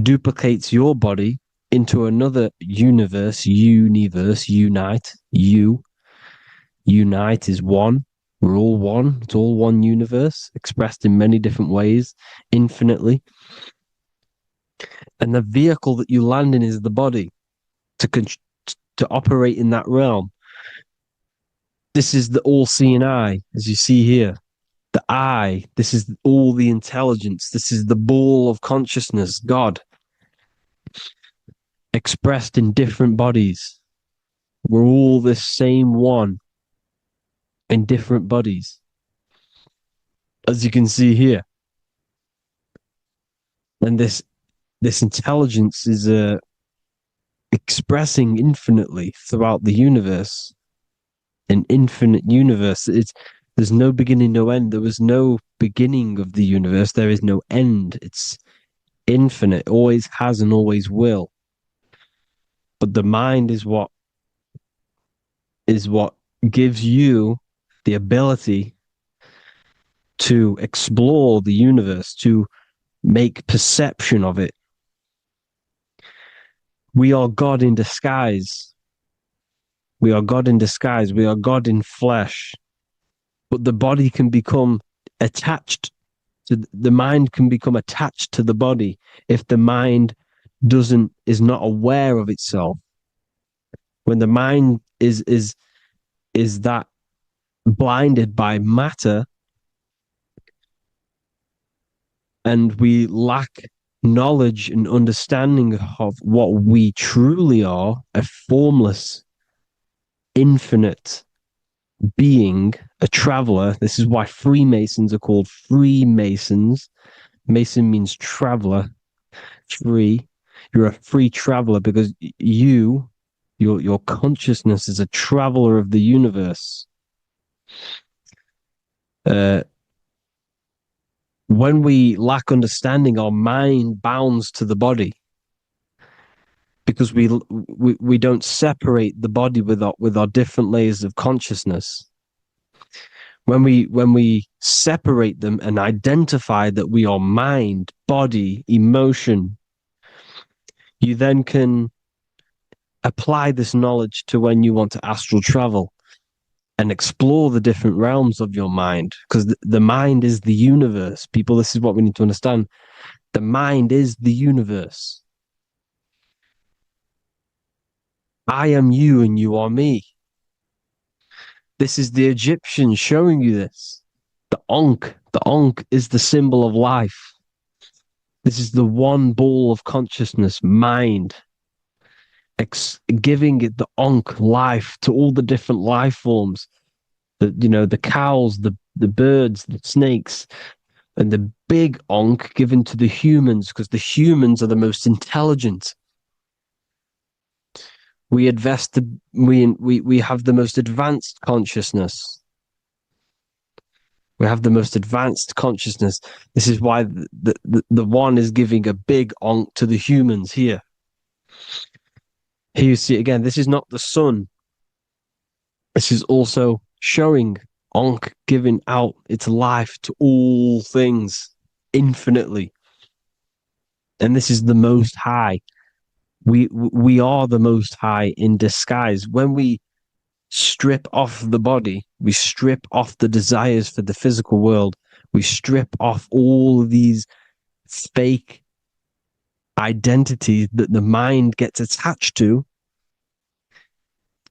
duplicates your body into another universe, unite, unite is one. We're all one. It's all one universe, expressed in many different ways, infinitely. And the vehicle that you land in is the body to operate in that realm. This is the all-seeing eye, as you see here. The I, this is all the intelligence. This is the ball of consciousness, God, expressed in different bodies. We're all this same one in different bodies, as you can see here. And this intelligence is expressing infinitely throughout the universe, an infinite universe. There's no beginning, no end. There was no beginning of the universe. There is no end. It's infinite, always has and always will. But the mind is what gives you the ability to explore the universe, to make perception of it. We are God in disguise. We are God in disguise. We are God in flesh. But the body can become attached to the mind, can become attached to the body if the mind is not aware of itself. When the mind is that blinded by matter, and we lack knowledge and understanding of what we truly are, a formless, infinite being, a traveler. This is why Freemasons are called Freemasons. Mason means traveler. Free. You're a free traveler because your consciousness is a traveler of the universe. When we lack understanding, our mind bounds to the body because we don't separate the body with our different layers of consciousness. When we separate them and identify that we are mind, body, emotion, you then can apply this knowledge to when you want to astral travel and explore the different realms of your mind, because the mind is the universe. People, this is what we need to understand. The mind is the universe. I am you and you are me. This is the Egyptians showing you this. The Ankh is the symbol of life. This is the one ball of consciousness, mind, giving it the Ankh life to all the different life forms. The cows, the birds, the snakes, and the big Ankh given to the humans, because the humans are the most intelligent. We have the most advanced consciousness. We have the most advanced consciousness. This is why the one is giving a big Ankh to the humans here. Here you see again, this is not the sun. This is also showing Ankh giving out its life to all things infinitely. And this is the Most High. We are the Most High in disguise. When we strip off the body, we strip off the desires for the physical world, we strip off all of these fake identities that the mind gets attached to.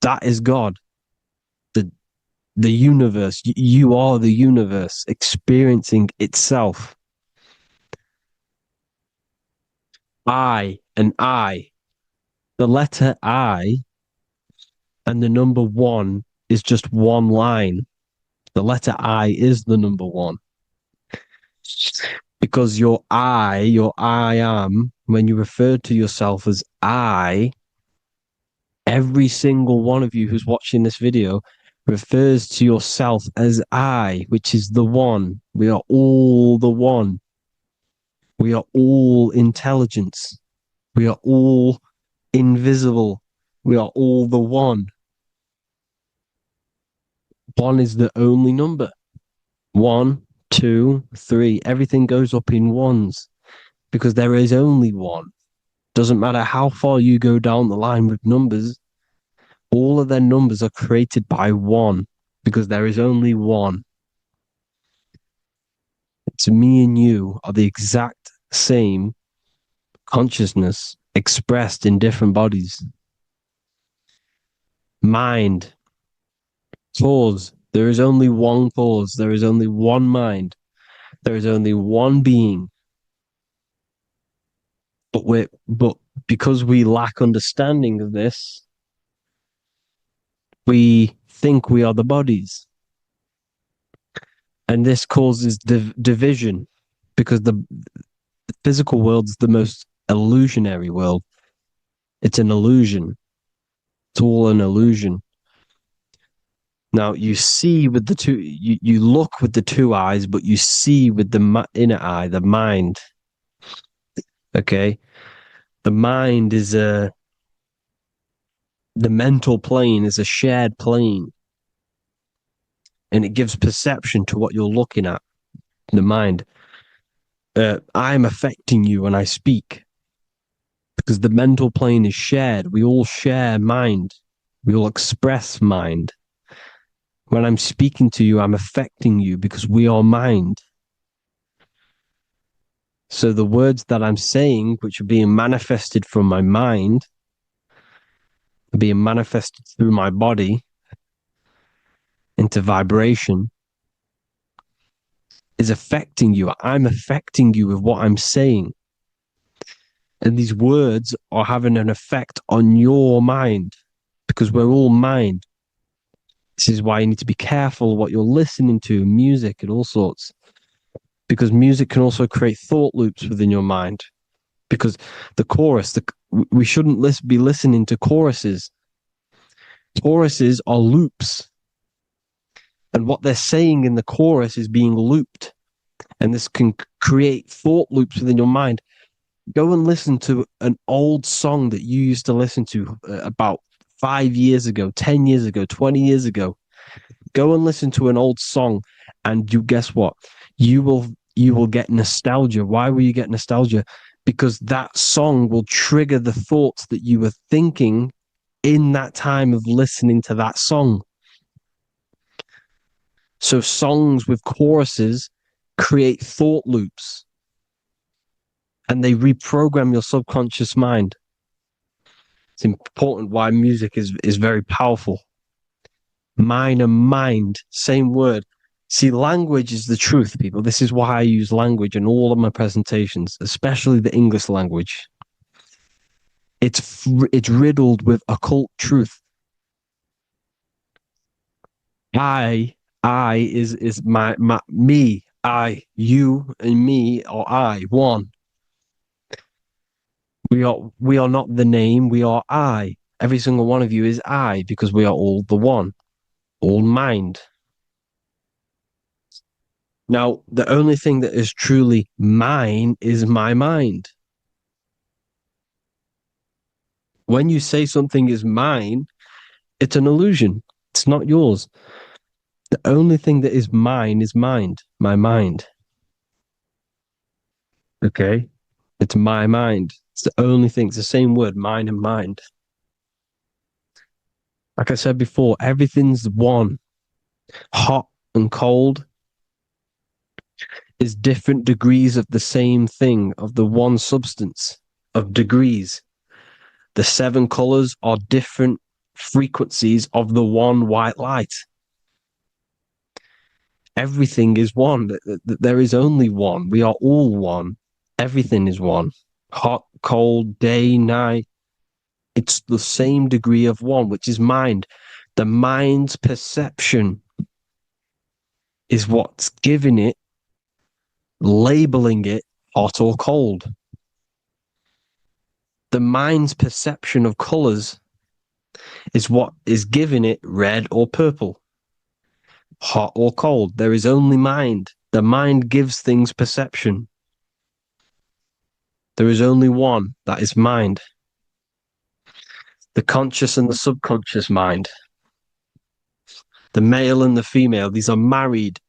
That is God. The universe. You are the universe experiencing itself. I and I. The letter I and the number 1 is just one line. The letter I is the number 1. Because your I am, when you refer to yourself as I, every single one of you who's watching this video refers to yourself as I, which is the one. We are all the one. We are all intelligence. We are all invisible. We are all the one. One is the only number. 1, 2, 3. Everything goes up in ones because there is only one. Doesn't matter how far you go down the line with numbers, all of their numbers are created by one because there is only one. It's me and you are the exact same consciousness expressed in different bodies. Mind. Cause. There is only one cause. There is only one mind. There is only one being. But because we lack understanding of this, we think we are the bodies. And this causes division because the physical world is the most illusionary world. It's an illusion. It's all an illusion. Now you see with the two, you look with the two eyes, but you see with the inner eye, the mind. Okay, the mind is the mental plane is a shared plane, and it gives perception to what you're looking at. The mind. I'm affecting you when I speak because the mental plane is shared. We all share mind. We all express mind. When I'm speaking to you, I'm affecting you because we are mind. So the words that I'm saying, which are being manifested from my mind, are being manifested through my body into vibration, is affecting you. I'm affecting you with what I'm saying. And these words are having an effect on your mind because we're all mind. This is why you need to be careful what you're listening to, music and all sorts. Because music can also create thought loops within your mind. Because the chorus, we shouldn't be listening to choruses. Choruses are loops. And what they're saying in the chorus is being looped. And this can create thought loops within your mind. Go and listen to an old song that you used to listen to about 5 years ago, 10 years ago, 20 years ago. Go and listen to an old song, and you guess what? You will get nostalgia. Why will you get nostalgia? Because that song will trigger the thoughts that you were thinking in that time of listening to that song. So songs with choruses create thought loops, and they reprogram your subconscious mind. It's important why music is very powerful. Mine and mind, same word. See, language is the truth, people. This is why I use language in all of my presentations, especially the English language. It's riddled with occult truth. I is my me. I, you, and me are I, one. We are not the name, we are I. Every single one of you is I because we are all the one, all mind. Now, the only thing that is truly mine is my mind. When you say something is mine, it's an illusion. It's not yours. The only thing that is mine is mind, my mind. Okay? It's my mind. It's the only thing. It's the same word, mind and mind. Like I said before, everything's one. Hot and cold is different degrees of the same thing, of the one substance, of degrees. The 7 colors are different frequencies of the one white light. Everything is one. There is only one. We are all one. Everything is one. Hot, cold, day, night. It's the same degree of one, which is mind. The mind's perception is what's giving it, labeling it hot or cold. The mind's perception of colors is what is giving it red or purple, hot or cold. There is only mind. The mind gives things perception. There is only one, that is mind. The conscious and the subconscious mind. The male and the female, these are married.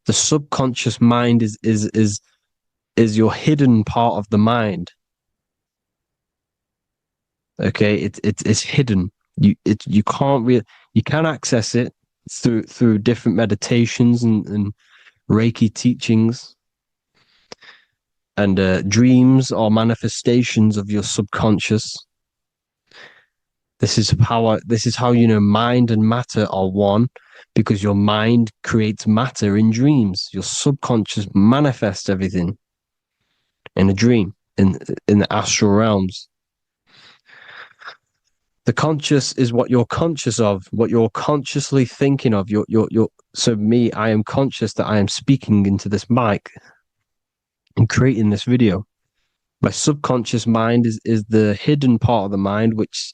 The subconscious mind is your hidden part of the mind. Okay, it's hidden. You can't really, you can access it through different meditations and Reiki teachings, and dreams or manifestations of your subconscious. This is how you know mind and matter are one, because your mind creates matter in dreams. Your subconscious manifests everything in a dream, in the astral realms. The conscious is what you're conscious of, what you're consciously thinking of. So me, I am conscious that I am speaking into this mic and creating this video. My subconscious mind is the hidden part of the mind, which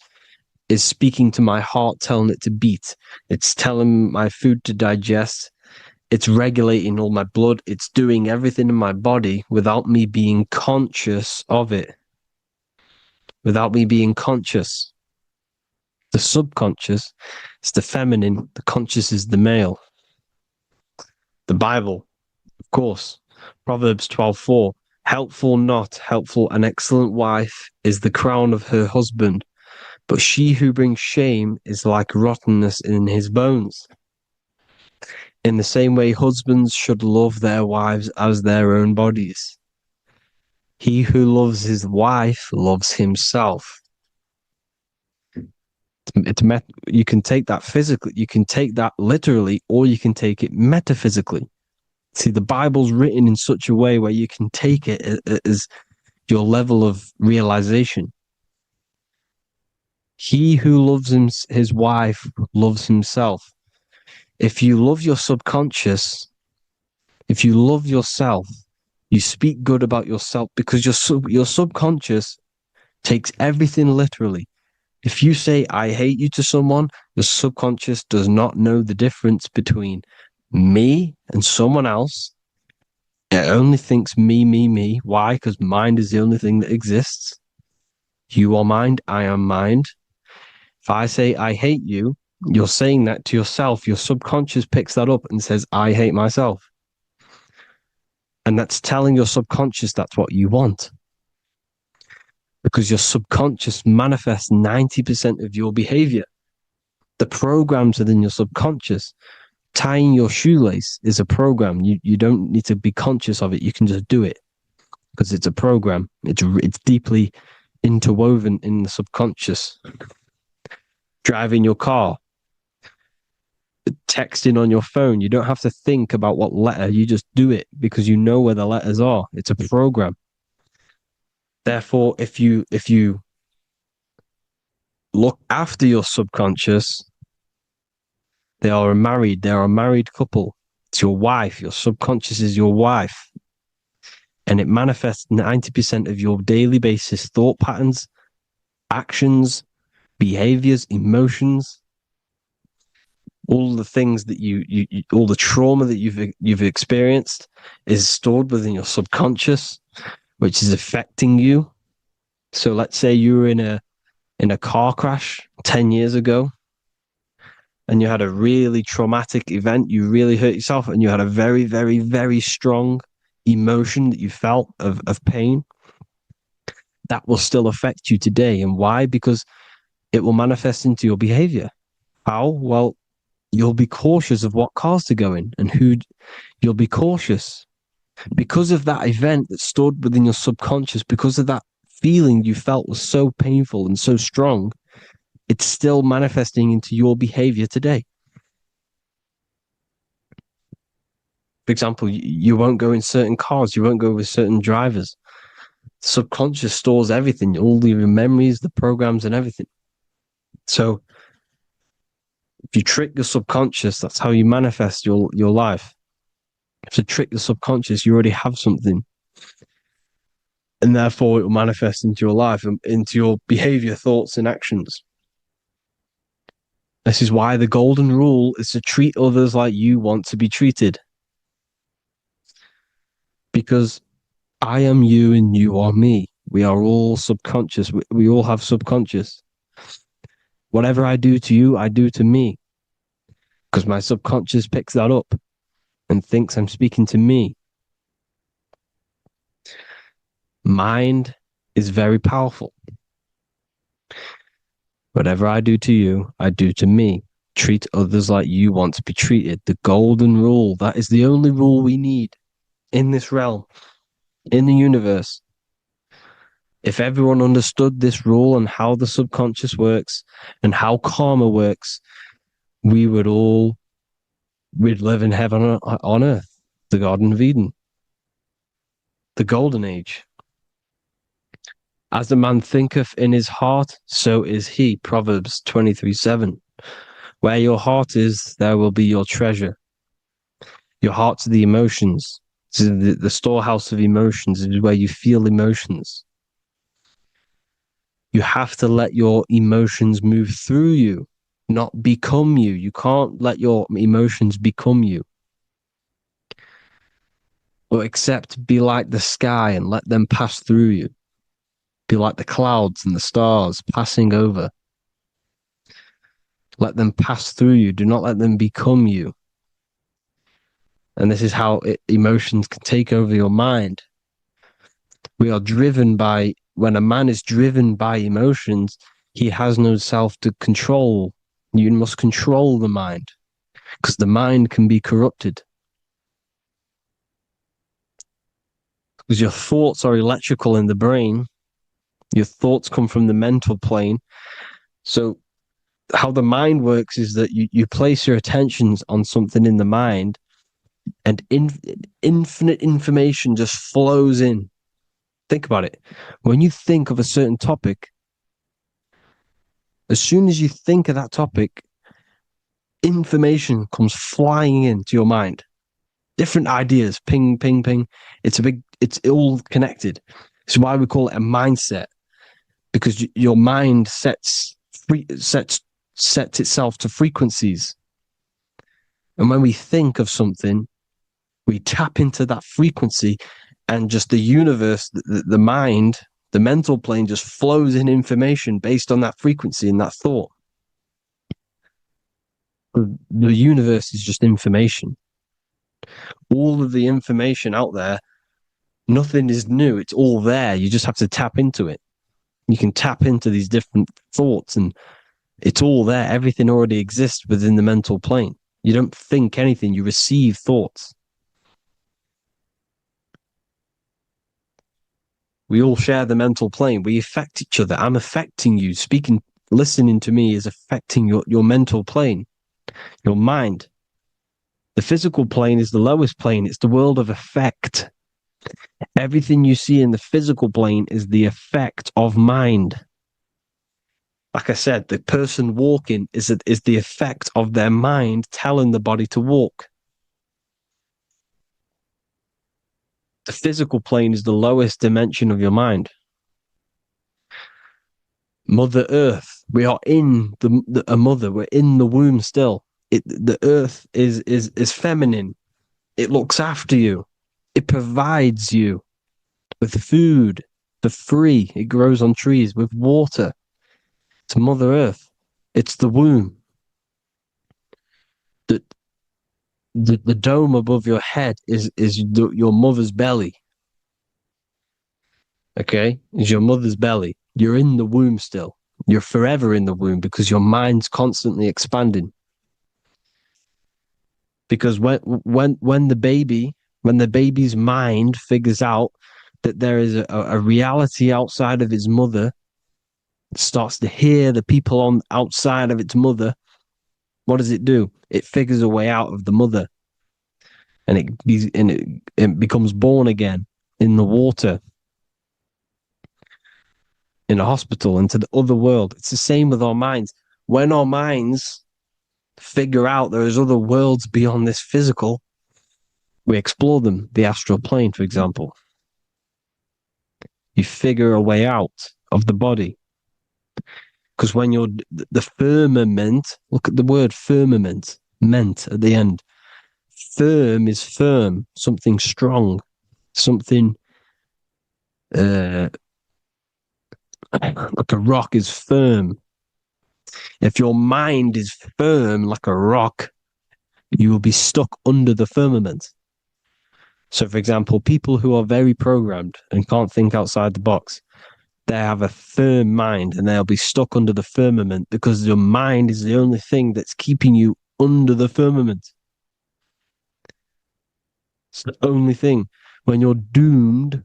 is speaking to my heart, telling it to beat. It's telling my food to digest. It's regulating all my blood. It's doing everything in my body without me being conscious of it. Without me being conscious. The subconscious is the feminine. The conscious is the male. The Bible, of course. Proverbs 12:4. Helpful, not helpful, an excellent wife is the crown of her husband, but she who brings shame is like rottenness in his bones. In the same way, husbands should love their wives as their own bodies. He who loves his wife loves himself. You can take that physically, you can take that literally, or you can take it metaphysically. See, the Bible's written in such a way where you can take it as your level of realization. He who loves his wife loves himself. If you love your subconscious, if you love yourself, you speak good about yourself, because your subconscious takes everything literally. If you say, I hate you to someone, your subconscious does not know the difference between me and someone else. It only thinks me, me, me. Why? Because mind is the only thing that exists. You are mind, I am mind. If I say, I hate you, you're saying that to yourself. Your subconscious picks that up and says, I hate myself. And that's telling your subconscious that's what you want. Because your subconscious manifests 90% of your behavior. The programs within your subconscious. Tying your shoelace is a program. You don't need to be conscious of it. You can just do it because it's a program. It's deeply interwoven in the subconscious. Driving your car, texting on your phone. You don't have to think about what letter. You just do it because you know where the letters are. It's a program. Therefore, if you look after your subconscious, they are a married couple. It's your wife. Your subconscious is your wife. And it manifests 90% of your daily basis thought patterns, actions, behaviors, emotions, all the things that you all the trauma that you've experienced is stored within your subconscious, which is affecting you. So let's say you were in a car crash 10 years ago and you had a really traumatic event, you really hurt yourself, and you had a very, very, very strong emotion that you felt of pain. That will still affect you today. And why? Because it will manifest into your behavior. How? Well, you'll be cautious of what cars to go in and who. You'll be cautious because of that event that stored within your subconscious, because of that feeling you felt was so painful and so strong. It's still manifesting into your behavior today. For example, you won't go in certain cars, you won't go with certain drivers. The subconscious stores everything, all your memories, the programs, and everything. So if you trick your subconscious, that's how you manifest your life. If you trick the subconscious, you already have something. And therefore it will manifest into your life, into your behavior, thoughts, and actions. This is why the golden rule is to treat others like you want to be treated. Because I am you and you are me. We are all subconscious. We all have subconscious. Whatever I do to you, I do to me. because my subconscious picks that up and thinks I'm speaking to me. Mind is very powerful. Whatever I do to you, I do to me. Treat others like you want to be treated. The golden rule. That is the only rule we need in this realm, in the universe. If everyone understood this rule and how the subconscious works and how karma works, we'd live in heaven on earth, the Garden of Eden, the golden age. As a man thinketh in his heart, so is he. Proverbs 23:7. Where your heart is, there will be your treasure. Your heart's the emotions. It's the storehouse of emotions. It is where you feel emotions. You have to let your emotions move through you, not become you. You can't let your emotions become you. Or except be like the sky and let them pass through you. Be like the clouds and the stars passing over. Let them pass through you. Do not let them become you. And this is how emotions can take over your mind. We are driven by, when a man is driven by emotions, he has no self to control. You must control the mind, because the mind can be corrupted. Because your thoughts are electrical in the brain. Your thoughts come from the mental plane. So how the mind works is that you place your attentions on something in the mind, and infinite information just flows in. Think about it. When you think of a certain topic, as soon as you think of that topic, information comes flying into your mind. Different ideas, ping, ping, ping. It's all connected. It's why we call it a mindset, because your mind sets itself to frequencies. And when we think of something, we tap into that frequency, and just the universe, the mind, the mental plane just flows in information based on that frequency and that thought. The universe is just information. All of the information out there, nothing is new. It's all there. You just have to tap into it. You can tap into these different thoughts, and it's all there. Everything already exists within the mental plane. You don't think anything. You receive thoughts. We all share the mental plane. We affect each other. I'm affecting you. Listening to me is affecting your mental plane, your mind. The physical plane is the lowest plane. It's the world of effect. Everything you see in the physical plane is the effect of mind. Like I said, the person walking is the effect of their mind telling the body to walk. The physical plane is the lowest dimension of your mind. Mother Earth, we are in a mother. We're in the womb still. The Earth is feminine. It looks after you. It provides you with food for free. It grows on trees with water. It's Mother Earth. It's the womb. The dome above your head is your mother's belly. Okay? Is your mother's belly. You're in the womb still. You're forever in the womb because your mind's constantly expanding. Because when the baby's mind figures out that there is a reality outside of its mother, it starts to hear the people on outside of its mother, what does it do? It figures a way out of the mother, and it becomes born again in the water, in a hospital, into the other world. It's the same with our minds. When our minds figure out there is other worlds beyond this physical, we explore them. The astral plane, for example. You figure a way out of the body. Because when you're the firmament, look at the word firmament, meant at the end. Firm is firm, something strong, something like a rock is firm. If your mind is firm like a rock, You will be stuck under the firmament. So, for example, people who are very programmed and can't think outside the box, they have a firm mind and they'll be stuck under the firmament because your mind is the only thing that's keeping you under the firmament. It's the only thing. When you're doomed,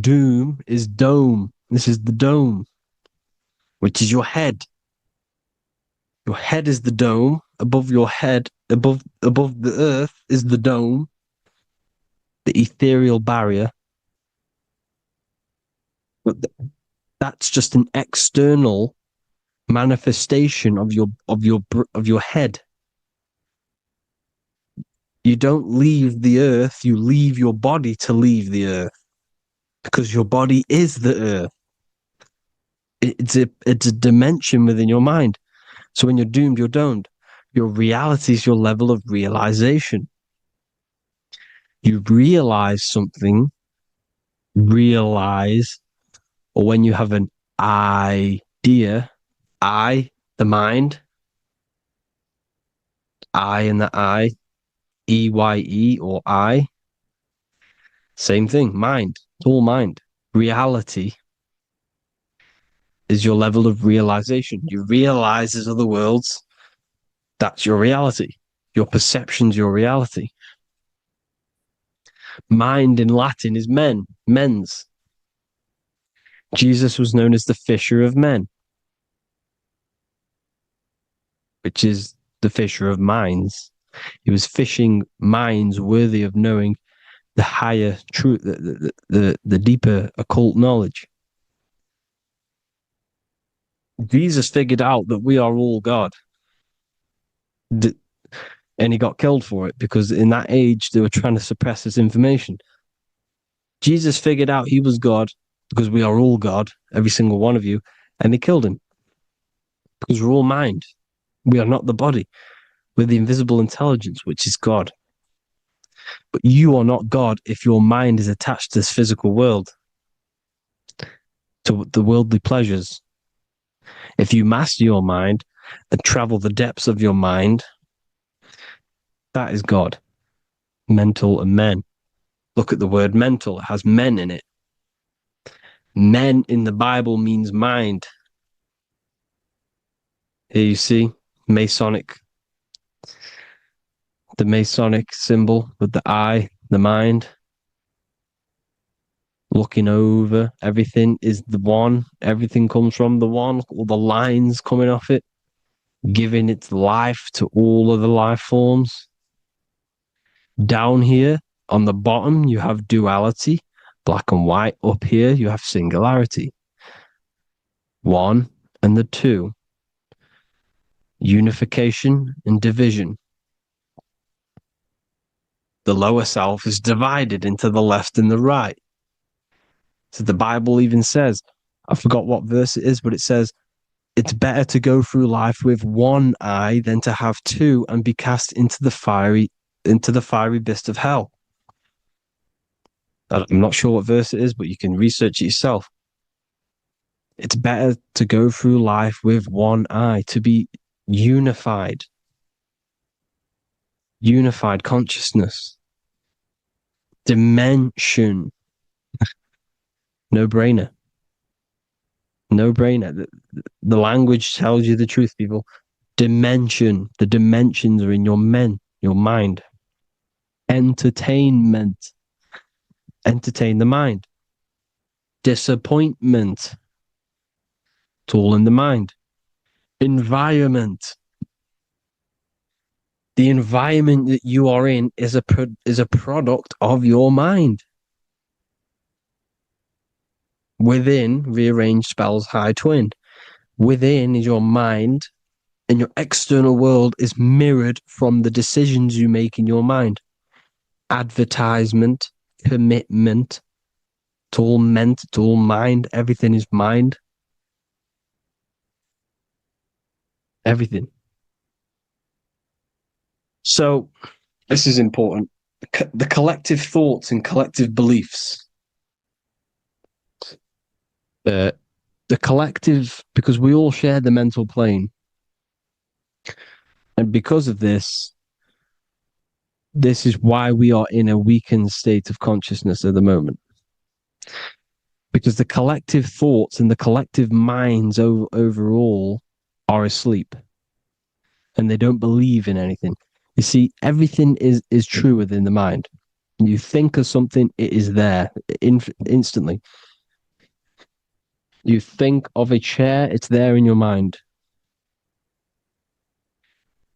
doom is dome. This is the dome, which is your head. Your head is the dome. Above your head, above the earth is the dome, the ethereal barrier. But that's just an external manifestation of your head. You don't leave the earth, you leave your body to leave the earth, because your body is the earth. It's a dimension within your mind. So when you're doomed, you're domed. Your reality is your level of realization. You realize something, or when you have an idea, the mind, and the EYE or I, same thing, mind, it's all mind. Reality is your level of realization. You realize there's other worlds, that's your reality. Your perception's your reality. Mind in Latin is mens. Jesus was known as the fisher of men, which is the fisher of minds. He was fishing minds worthy of knowing the higher truth, the deeper occult knowledge. Jesus figured out that we are all God. And he got killed for it because in that age they were trying to suppress this information. Jesus figured out he was God because we are all God, every single one of you, and they killed him because we're all mind. We are not the body. We're the invisible intelligence, which is God. But you are not God if your mind is attached to this physical world, to the worldly pleasures. If you master your mind and travel the depths of your mind, that is God. Mental and men. Look at the word mental. It has men in it. Men in the Bible means mind. Here you see Masonic. The Masonic symbol with the eye, the mind. Looking over everything is the one. Everything comes from the one. All the lines coming off it. Giving its life to all of the life forms. Down here on the bottom, you have duality, black and white. Up here, you have singularity. One and the two. Unification and division. The lower self is divided into the left and the right. So the Bible even says, I forgot what verse it is, but it says, it's better to go through life with one eye than to have two and be cast into the fiery abyss of hell. I'm not sure what verse it is, but you can research it yourself. It's better to go through life with one eye, to be unified. Unified consciousness. Dimension. No brainer. No brainer. The language tells you the truth, people. Dimension. The dimensions are in your mind. Entertainment. Entertain the mind. Disappointment. It's all in the mind. Environment. The environment that you are in is a product of your mind. Within, rearranged spells high twin. Within is your mind, and your external world is mirrored from the decisions you make in your mind. Advertisement, commitment, it's all meant, it's all mind. Everything is mind. Everything. So, this is important. The collective thoughts and collective beliefs. The collective, because we all share the mental plane. And because of this, This is why we are in a weakened state of consciousness at the moment. Because the collective thoughts and the collective minds overall are asleep. And they don't believe in anything. You see, everything is true within the mind. You think of something, it is there instantly. You think of a chair, it's there in your mind.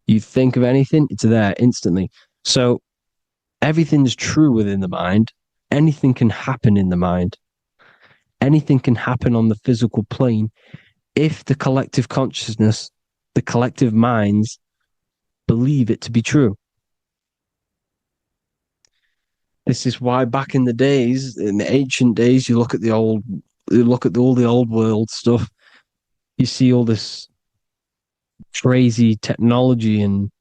You think of anything, it's there instantly. So everything's true within the mind. Anything can happen in the mind. Anything can happen on the physical plane if the collective consciousness, the collective minds believe it to be true. This is why back in the days, in the ancient days, you look at all the old world stuff, you see all this crazy technology, and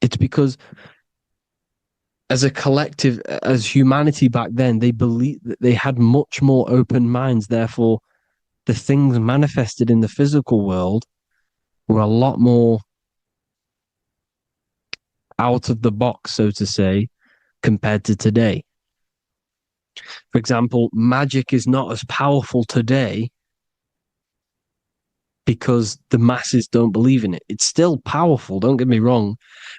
it's because as a collective, as humanity back then, they believed that they had much more open minds. Therefore, the things manifested in the physical world were a lot more out of the box, so to say, compared to today. For example, magic is not as powerful today because the masses don't believe in it. It's still powerful, don't get me wrong,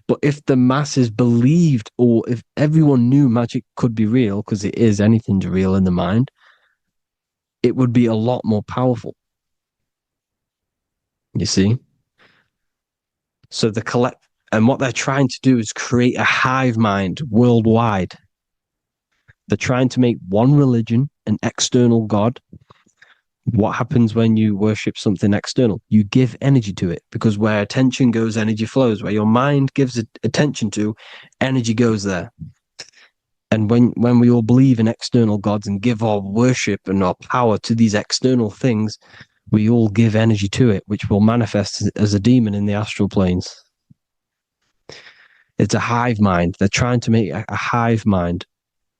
but if the masses believed, or if everyone knew magic could be real, because it is, anything's real in the mind, it would be a lot more powerful. You see? So and what they're trying to do is create a hive mind worldwide. They're trying to make one religion, an external God. What happens when you worship something external? You give energy to it, because where attention goes, energy flows. Where your mind gives attention to, energy goes there. And when we all believe in external gods and give our worship and our power to these external things, we all give energy to it, which will manifest as a demon in the astral planes. It's a hive mind. They're trying to make a hive mind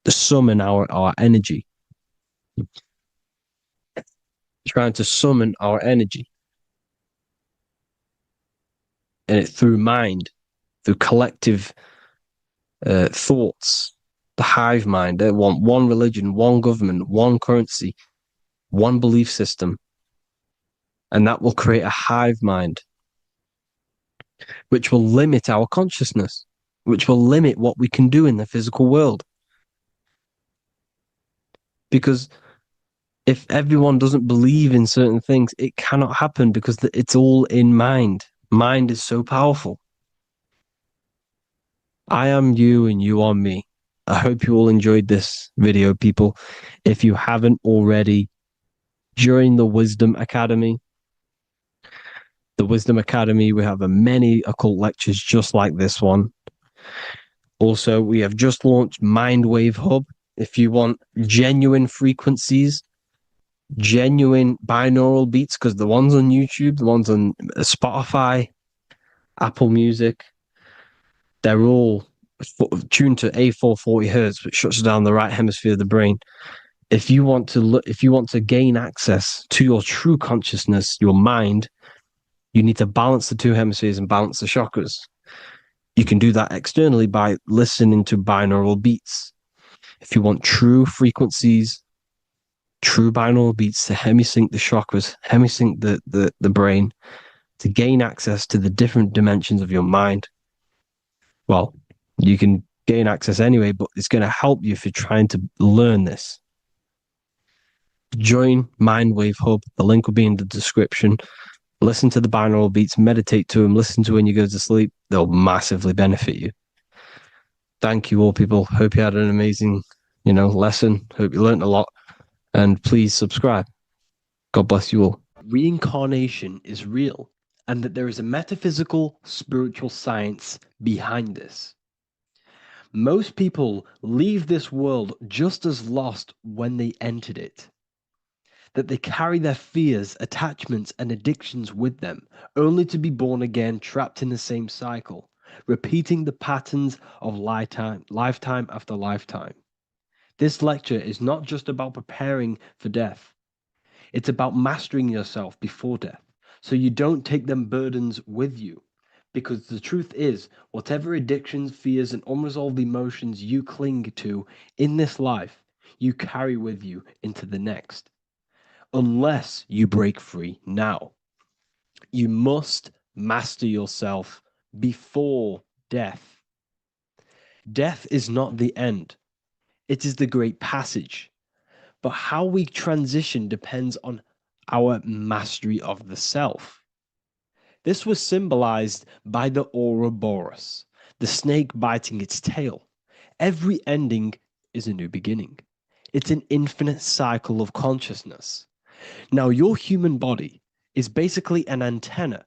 to summon our energy. Trying to summon our energy. And it through mind, through collective thoughts, the hive mind. They want one religion, one government, one currency, one belief system. And that will create a hive mind, which will limit our consciousness, which will limit what we can do in the physical world. Because if everyone doesn't believe in certain things, it cannot happen, because it's all in mind. Mind is so powerful. I am you and you are me. I hope you all enjoyed this video, people. If you haven't already, join the Wisdom Academy. The Wisdom Academy, we have many occult lectures just like this one. Also, we have just launched Mindwave Hub. If you want genuine frequencies, genuine binaural beats, because the ones on YouTube, the ones on Spotify, Apple Music, they're all tuned to A440 hertz, which shuts down the right hemisphere of the brain. If you want to gain access to your true consciousness, your mind, you need to balance the two hemispheres and balance the chakras. You can do that externally by listening to binaural beats. If you want true frequencies, true binaural beats to hemisync the chakras, hemisync the brain, to gain access to the different dimensions of your mind, well, you can gain access anyway, but it's going to help you if you're trying to learn this. Join Mindwave Hub. The link will be in the description. Listen to the binaural beats, meditate to them, listen to when you go to sleep. They'll massively benefit you. Thank you all, people. Hope you had an amazing, lesson. Hope you learned a lot. And please subscribe. God bless you all. Reincarnation is real, and that there is a metaphysical, spiritual science behind this. Most people leave this world just as lost when they entered it. That they carry their fears, attachments, and addictions with them, only to be born again, trapped in the same cycle, repeating the patterns of lifetime after lifetime. This lecture is not just about preparing for death. It's about mastering yourself before death, so you don't take them burdens with you. Because the truth is, whatever addictions, fears, and unresolved emotions you cling to in this life, you carry with you into the next. Unless you break free now. You must master yourself before death. Death is not the end, it is the great passage. But how we transition depends on our mastery of the self. This was symbolized by the Ouroboros, the snake biting its tail. Every ending is a new beginning. It's an infinite cycle of consciousness. Now, your human body is basically an antenna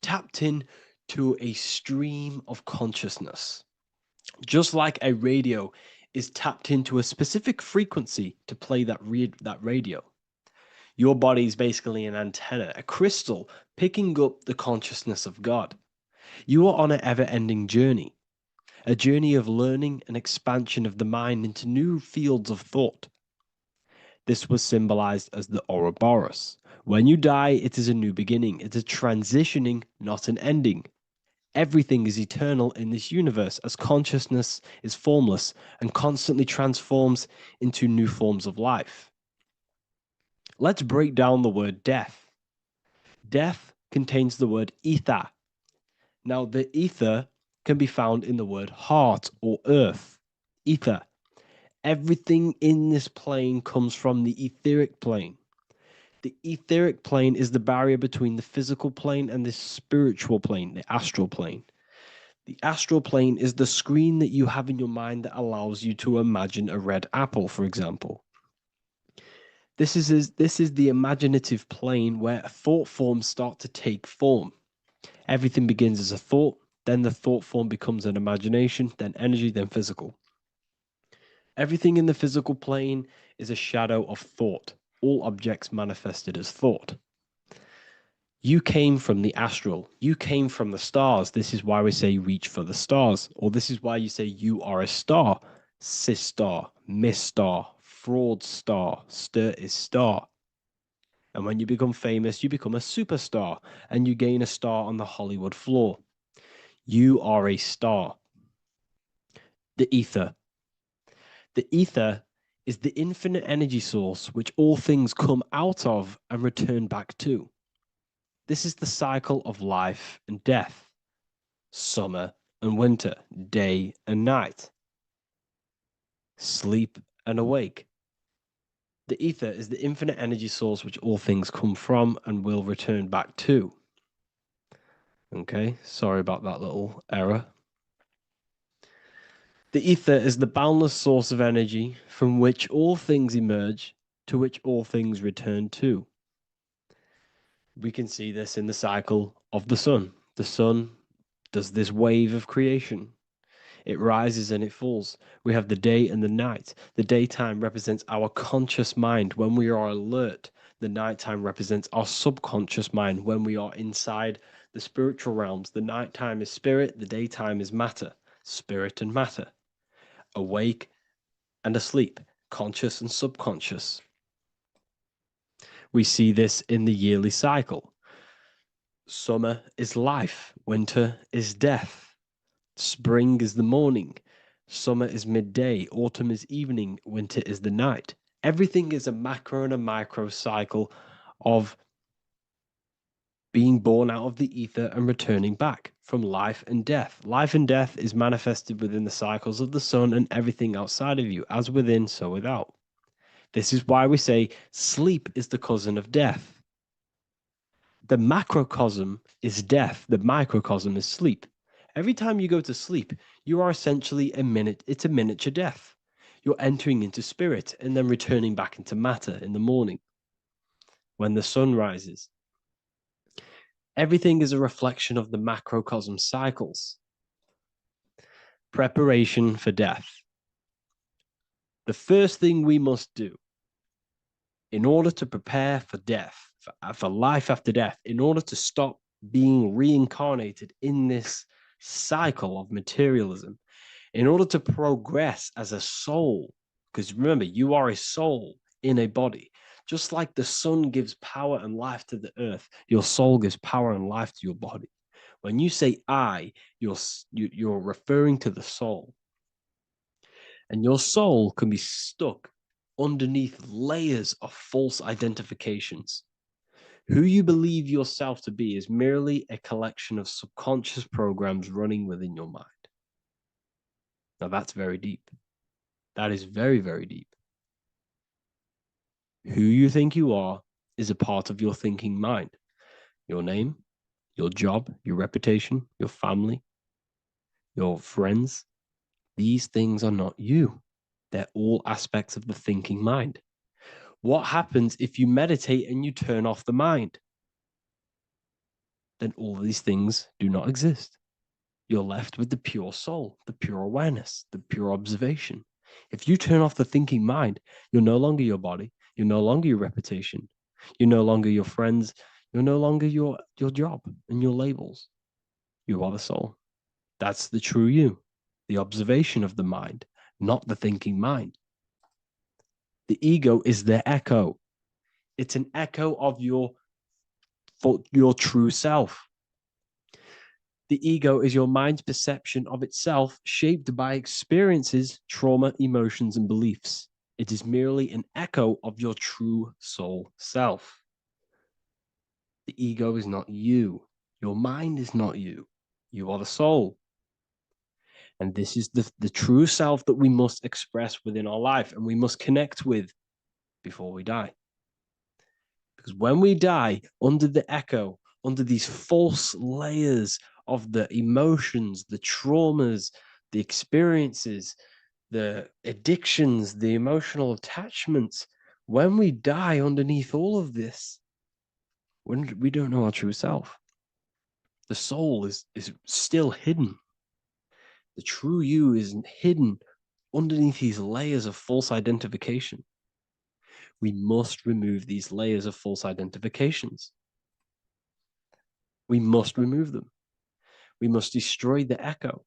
tapped in to a stream of consciousness. Just like a radio is tapped into a specific frequency to play that radio. Your body is basically an antenna, a crystal picking up the consciousness of God. You are on an ever-ending journey, a journey of learning and expansion of the mind into new fields of thought. This was symbolized as the Ouroboros. When you die, it is a new beginning. It's a transitioning, not an ending. Everything is eternal in this universe as consciousness is formless and constantly transforms into new forms of life. Let's break down the word death. Death contains the word ether. Now, the ether can be found in the word heart or earth. Ether. Everything in this plane comes from the etheric plane. The etheric plane is the barrier between the physical plane and the spiritual plane, the astral plane. The astral plane is the screen that you have in your mind that allows you to imagine a red apple, for example. This is the imaginative plane where thought forms start to take form. Everything begins as a thought, then the thought form becomes an imagination, then energy, then physical. Everything in the physical plane is a shadow of thought, all objects manifested as thought. You came from the astral, you came from the stars. This is why we say reach for the stars, or this is why you say you are a star. Cis star, miss star, fraud star, stir is star. And when you become famous, you become a superstar and you gain a star on the Hollywood floor. You are a star. The ether. The ether is the infinite energy source which all things come out of and return back to. This is the cycle of life and death, summer and winter, day and night, sleep and awake. The ether is the infinite energy source which all things come from and will return back to. Okay, sorry about that little error. The ether is the boundless source of energy from which all things emerge, to which all things return to. We can see this in the cycle of the sun. The sun does this wave of creation. It rises and it falls. We have the day and the night. The daytime represents our conscious mind when we are alert. The nighttime represents our subconscious mind when we are inside the spiritual realms. The nighttime is spirit, the daytime is matter, spirit and matter. Awake and asleep, conscious and subconscious. We see this in the yearly cycle. Summer is life, winter is death. Spring is the morning, summer is midday, autumn is evening, winter is the night. Everything is a macro and a micro cycle of being born out of the ether and returning back from life and death. Life and death is manifested within the cycles of the sun and everything outside of you, as within, so without. This is why we say sleep is the cousin of death. The macrocosm is death, the microcosm is sleep. Every time you go to sleep, you are essentially it's a miniature death. You're entering into spirit and then returning back into matter in the morning when the sun rises. Everything is a reflection of the macrocosm cycles. Preparation for death. The first thing we must do in order to prepare for death, for life after death, in order to stop being reincarnated in this cycle of materialism, in order to progress as a soul, because remember, you are a soul in a body. Just like the sun gives power and life to the earth, your soul gives power and life to your body. When you say I, you're referring to the soul. And your soul can be stuck underneath layers of false identifications. Who you believe yourself to be is merely a collection of subconscious programs running within your mind. Now that's very deep. That is very, very deep. Who you think you are is a part of your thinking mind. Your name, your job, your reputation, your family, your friends. These things are not you. They're all aspects of the thinking mind. What happens if you meditate and you turn off the mind? Then all these things do not exist. You're left with the pure soul, the pure awareness, the pure observation. If you turn off the thinking mind, you're no longer your body, you're no longer your reputation, you're no longer your friends, you're no longer your job and your labels. You are the soul. That's the true you, the observation of the mind, not the thinking mind. The ego is the echo. It's an echo of your true self. The ego is your mind's perception of itself, shaped by experiences, trauma, emotions, and beliefs. It is merely an echo of your true soul self. The ego is not you. Your mind is not you. You are the soul. And this is the true self that we must express within our life and we must connect with before we die. Because when we die under the echo, under these false layers of the emotions, the traumas, the experiences, the addictions, the emotional attachments, when we die underneath all of this, when we don't know our true self, the soul is still hidden. The true you is hidden underneath these layers of false identification. We must remove these layers of false identifications. We must remove them. We must destroy the echo.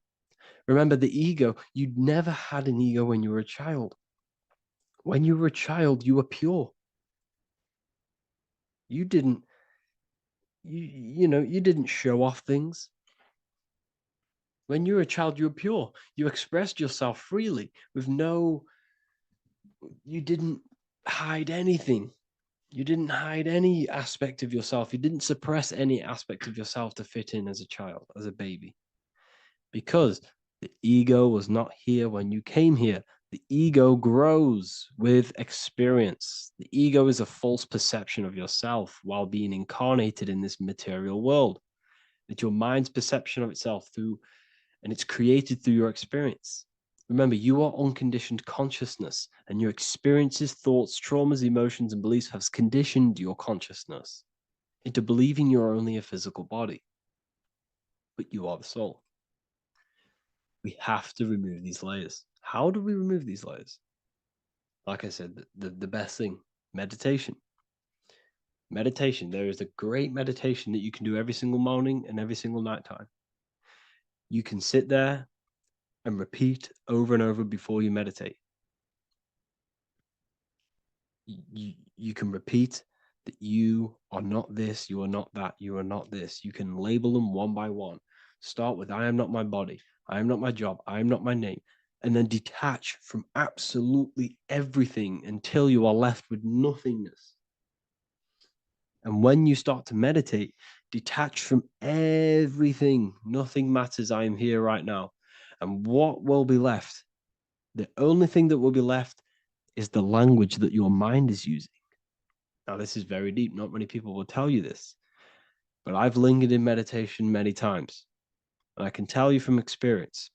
Remember the ego, you never had an ego when you were a child. When you were a child, you were pure. You didn't, you didn't show off things. When you were a child, you were pure. You expressed yourself freely with you didn't hide anything. You didn't hide any aspect of yourself. You didn't suppress any aspect of yourself to fit in as a child, as a baby. Because the ego was not here when you came here. The ego grows with experience. The ego is a false perception of yourself while being incarnated in this material world. It's your mind's perception of itself and it's created through your experience. Remember, you are unconditioned consciousness, and your experiences, thoughts, traumas, emotions, and beliefs have conditioned your consciousness into believing you're only a physical body, but you are the soul. We have to remove these layers. How do we remove these layers? Like I said, the best thing, meditation. Meditation. There is a great meditation that you can do every single morning and every single nighttime. You can sit there and repeat over and over before you meditate. You can repeat that you are not this, you are not that, you are not this. You can label them one by one. Start with, I am not my body, I am not my job, I am not my name. And then detach from absolutely everything until you are left with nothingness. And when you start to meditate, detach from everything. Nothing matters. I am here right now. And what will be left? The only thing that will be left is the language that your mind is using. Now, this is very deep. Not many people will tell you this, but I've lingered in meditation many times. And I can tell you from experience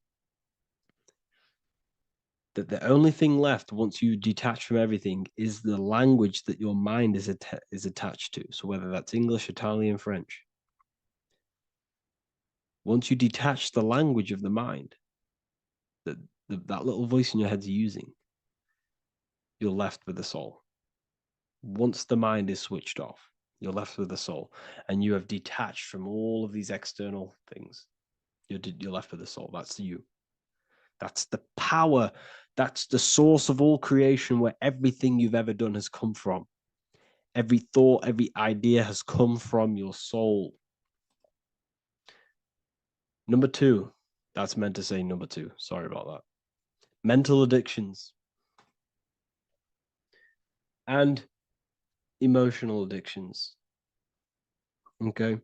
that the only thing left once you detach from everything is the language that your mind is attached to. So whether that's English, Italian, French. Once you detach the language of the mind that that little voice in your head's using, you're left with the soul. Once the mind is switched off, you're left with the soul, and you have detached from all of these external things. You're left with the soul. That's you. That's the power. That's the source of all creation, where everything you've ever done has come from. Every thought, every idea has come from your soul. Number 2. That's meant to say number 2. Sorry about that. Mental addictions and emotional addictions. Okay.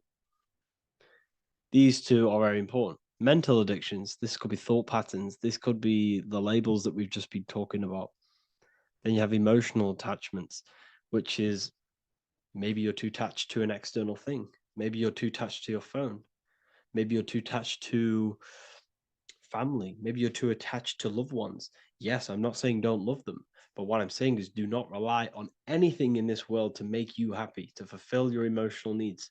These two are very important. Mental addictions, this could be thought patterns, this could be the labels that we've just been talking about. Then you have emotional attachments, which is maybe you're too attached to an external thing. Maybe you're too attached to your phone. Maybe you're too attached to family. Maybe you're too attached to loved ones. Yes, I'm not saying don't love them, but what I'm saying is do not rely on anything in this world to make you happy, to fulfill your emotional needs.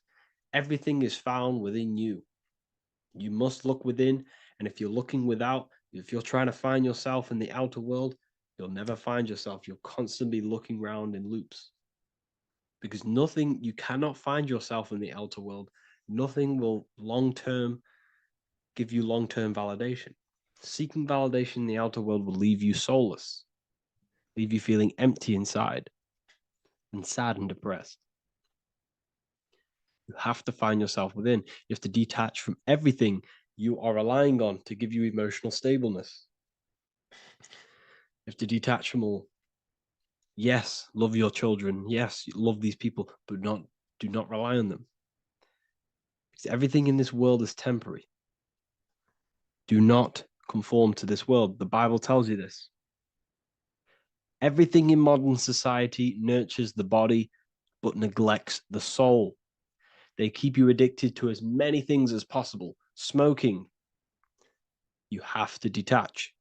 Everything is found within you. You must look within, and if you're looking without, if you're trying to find yourself in the outer world, you'll never find yourself. You'll constantly be looking around in loops. Because nothing, you cannot find yourself in the outer world. Nothing will long-term give you long-term validation. Seeking validation in the outer world will leave you soulless, leave you feeling empty inside and sad and depressed. You have to find yourself within. You have to detach from everything you are relying on to give you emotional stableness. You have to detach from all. Yes, love your children. Yes, love these people, but do not rely on them. Because everything in this world is temporary. Do not conform to this world. The Bible tells you this. Everything in modern society nurtures the body, but neglects the soul. They keep you addicted to as many things as possible. Smoking, you have to detach.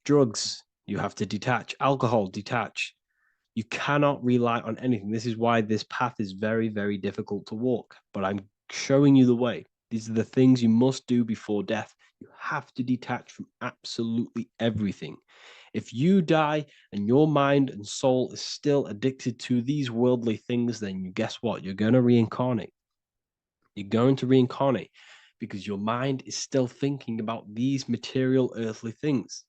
Drugs, you have to detach. Alcohol, detach. You cannot rely on anything. This is why this path is very, very difficult to walk. But I'm showing you the way. These are the things you must do before death. You have to detach from absolutely everything. If you die and your mind and soul is still addicted to these worldly things, then you guess what? You're going to reincarnate. You're going to reincarnate because your mind is still thinking about these material earthly things.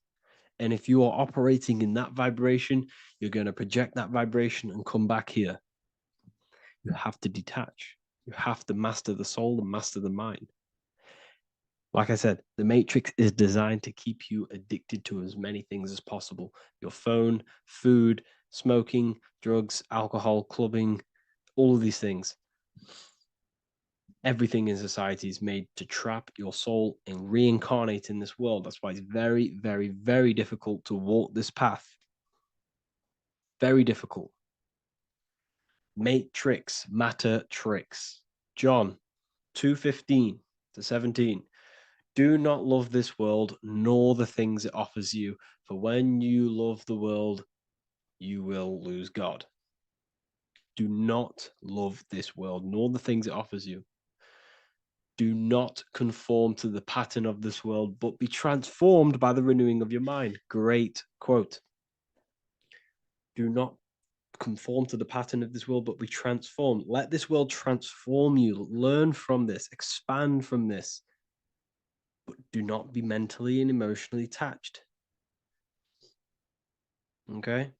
And if you are operating in that vibration, you're going to project that vibration and come back here. You have to detach. You have to master the soul and master the mind. Like I said, the matrix is designed to keep you addicted to as many things as possible. Your phone, food, smoking, drugs, alcohol, clubbing, all of these things. Everything in society is made to trap your soul and reincarnate in this world. That's why it's very, very, very difficult to walk this path. Very difficult. Matrix, matter tricks. John 2:15 to 17. Do not love this world, nor the things it offers you. For when you love the world, you will lose God. Do not love this world, nor the things it offers you. Do not conform to the pattern of this world, but be transformed by the renewing of your mind. Great quote. Do not conform to the pattern of this world, but be transformed. Let this world transform you. Learn from this, expand from this, but do not be mentally and emotionally attached. Okay?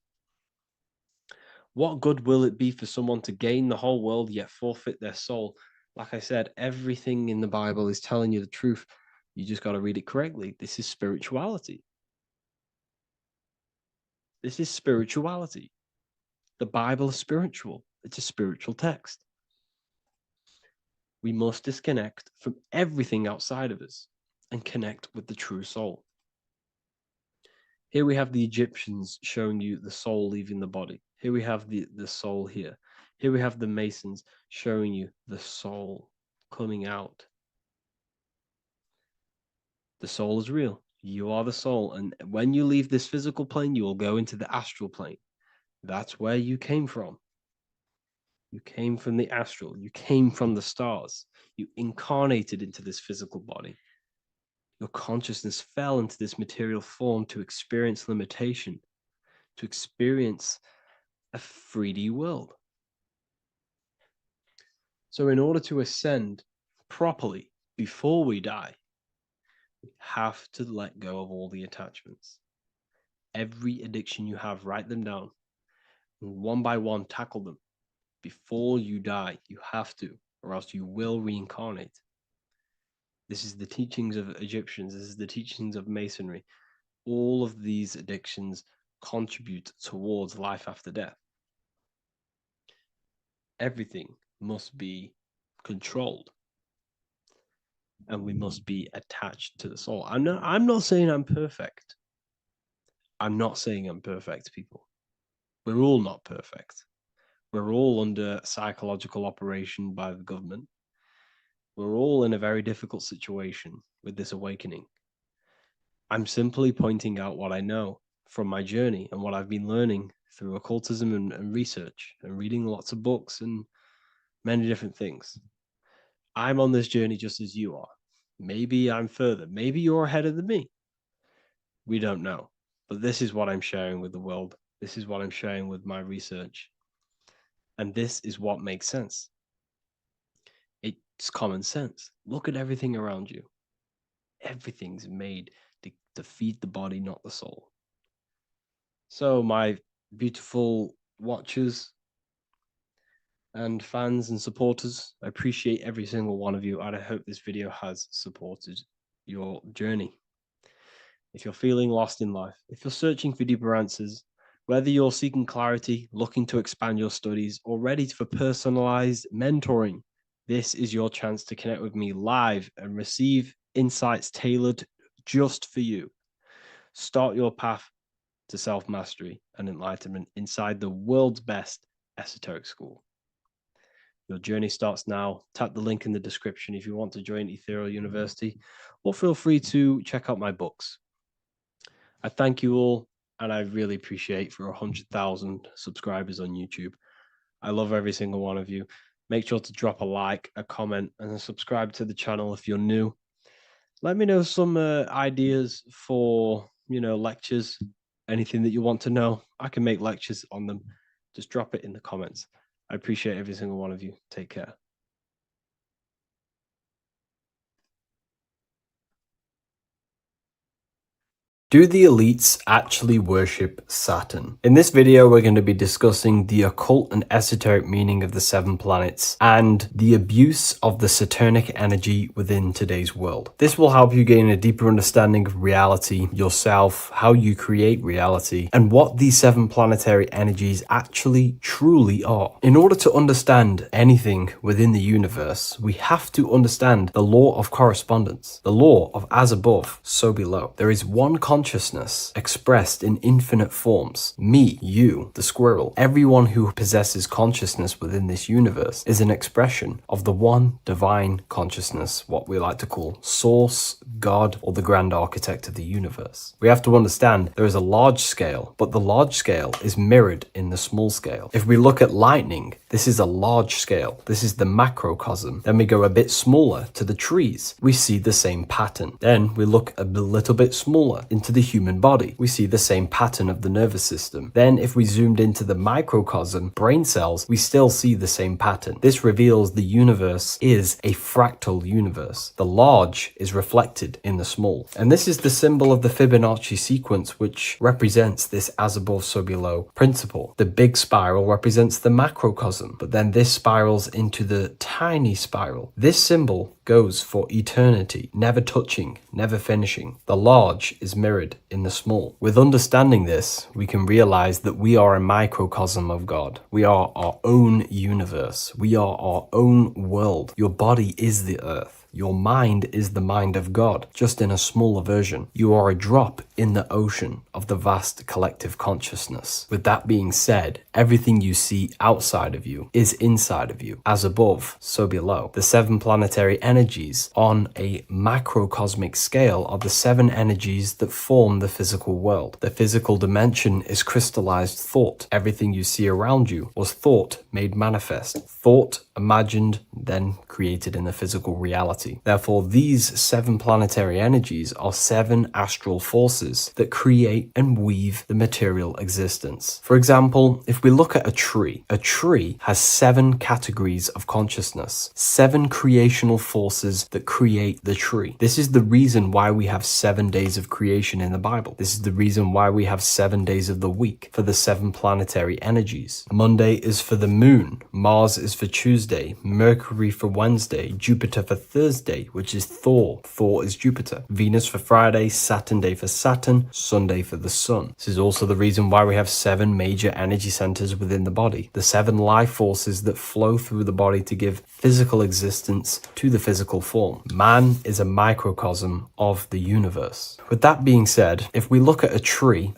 What good will it be for someone to gain the whole world yet forfeit their soul? Like I said, everything in the Bible is telling you the truth. You just got to read it correctly. This is spirituality. This is spirituality. The Bible is spiritual. It's a spiritual text. We must disconnect from everything outside of us and connect with the true soul. Here we have the Egyptians showing you the soul leaving the body. Here we have the soul here. Here we have the Masons showing you the soul coming out. The soul is real. You are the soul. And when you leave this physical plane, you will go into the astral plane. That's where you came from. You came from the astral. You came from the stars. You incarnated into this physical body. Your consciousness fell into this material form to experience limitation, to experience a 3D world. So in order to ascend properly before we die, we have to let go of all the attachments. Every addiction you have, write them down. And one by one, tackle them. Before you die, you have to, or else you will reincarnate. This is the teachings of Egyptians. This is the teachings of Masonry. All of these addictions contribute towards life after death. Everything must be controlled, and we must be attached to the soul. I'm not saying I'm perfect. I'm not saying I'm perfect, people. We're all not perfect. We're all under psychological operation by the government. We're all in a very difficult situation with this awakening. I'm simply pointing out what I know from my journey and what I've been learning through occultism and research and reading lots of books and many different things. I'm on this journey just as you are. Maybe I'm further. Maybe you're ahead of me. We don't know. But this is what I'm sharing with the world. This is what I'm sharing with my research. And this is what makes sense. It's common sense. Look at everything around you. Everything's made to feed the body, not the soul. So, my beautiful watchers and fans and supporters, I appreciate every single one of you, and I hope this video has supported your journey. If you're feeling lost in life, if you're searching for deeper answers, whether you're seeking clarity, looking to expand your studies, or ready for personalized mentoring, this is your chance to connect with me live and receive insights tailored just for you. Start your path to self-mastery and enlightenment inside the world's best esoteric school. Your journey starts now. Tap the link in the description if you want to join Ethereal University, or feel free to check out my books. I thank you all, and I really appreciate for 100,000 subscribers on YouTube. I love every single one of you. Make sure to drop a like, a comment, and subscribe to the channel if you're new. Let me know some ideas for, lectures, anything that you want to know. I can make lectures on them. Just drop it in the comments. I appreciate every single one of you. Take care. Do the elites actually worship Saturn? In this video, we're going to be discussing the occult and esoteric meaning of the 7 planets and the abuse of the Saturnic energy within today's world. This will help you gain a deeper understanding of reality, yourself, how you create reality, and what these 7 planetary energies actually truly are. In order to understand anything within the universe, we have to understand the law of correspondence, the law of as above, so below. There is one consciousness expressed in infinite forms. Me, you, the squirrel, everyone who possesses consciousness within this universe is an expression of the one divine consciousness, what we like to call Source, God, or the grand architect of the universe. We have to understand there is a large scale, but the large scale is mirrored in the small scale. If we look at lightning, this is a large scale. This is the macrocosm. Then we go a bit smaller to the trees. We see the same pattern. Then we look a little bit smaller into the human body. We see the same pattern of the nervous system. Then if we zoomed into the microcosm, brain cells, we still see the same pattern. This reveals the universe is a fractal universe. The large is reflected in the small. And this is the symbol of the Fibonacci sequence, which represents this as above, so below principle. The big spiral represents the macrocosm, but then this spirals into the tiny spiral. This symbol goes for eternity, never touching, never finishing. The large is mirrored in the small. With understanding this, we can realize that we are a microcosm of God. We are our own universe. We are our own world. Your body is the earth. Your mind is the mind of God, just in a smaller version. You are a drop in the ocean of the vast collective consciousness. With that being said, everything you see outside of you is inside of you. As above, so below. The 7 planetary energies on a macrocosmic scale are the 7 energies that form the physical world. The physical dimension is crystallized thought. Everything you see around you was thought made manifest. Thought imagined, then created in the physical reality. Therefore, these 7 planetary energies are 7 astral forces that create and weave the material existence. For example, if we look at a tree has 7 categories of consciousness, 7 creational forces that create the tree. This is the reason why we have 7 days of creation in the Bible. This is the reason why we have 7 days of the week for the 7 planetary energies. Monday is for the moon, Mars is for Tuesday, Mercury for Wednesday, Jupiter for Thursday, Thursday, which is Thor. Thor is Jupiter. Venus for Friday, Saturn day for Saturn, Sunday for the Sun. This is also the reason why we have 7 major energy centers within the body, the 7 life forces that flow through the body to give physical existence to the physical form. Man is a microcosm of the universe. With that being said, if we look at a tree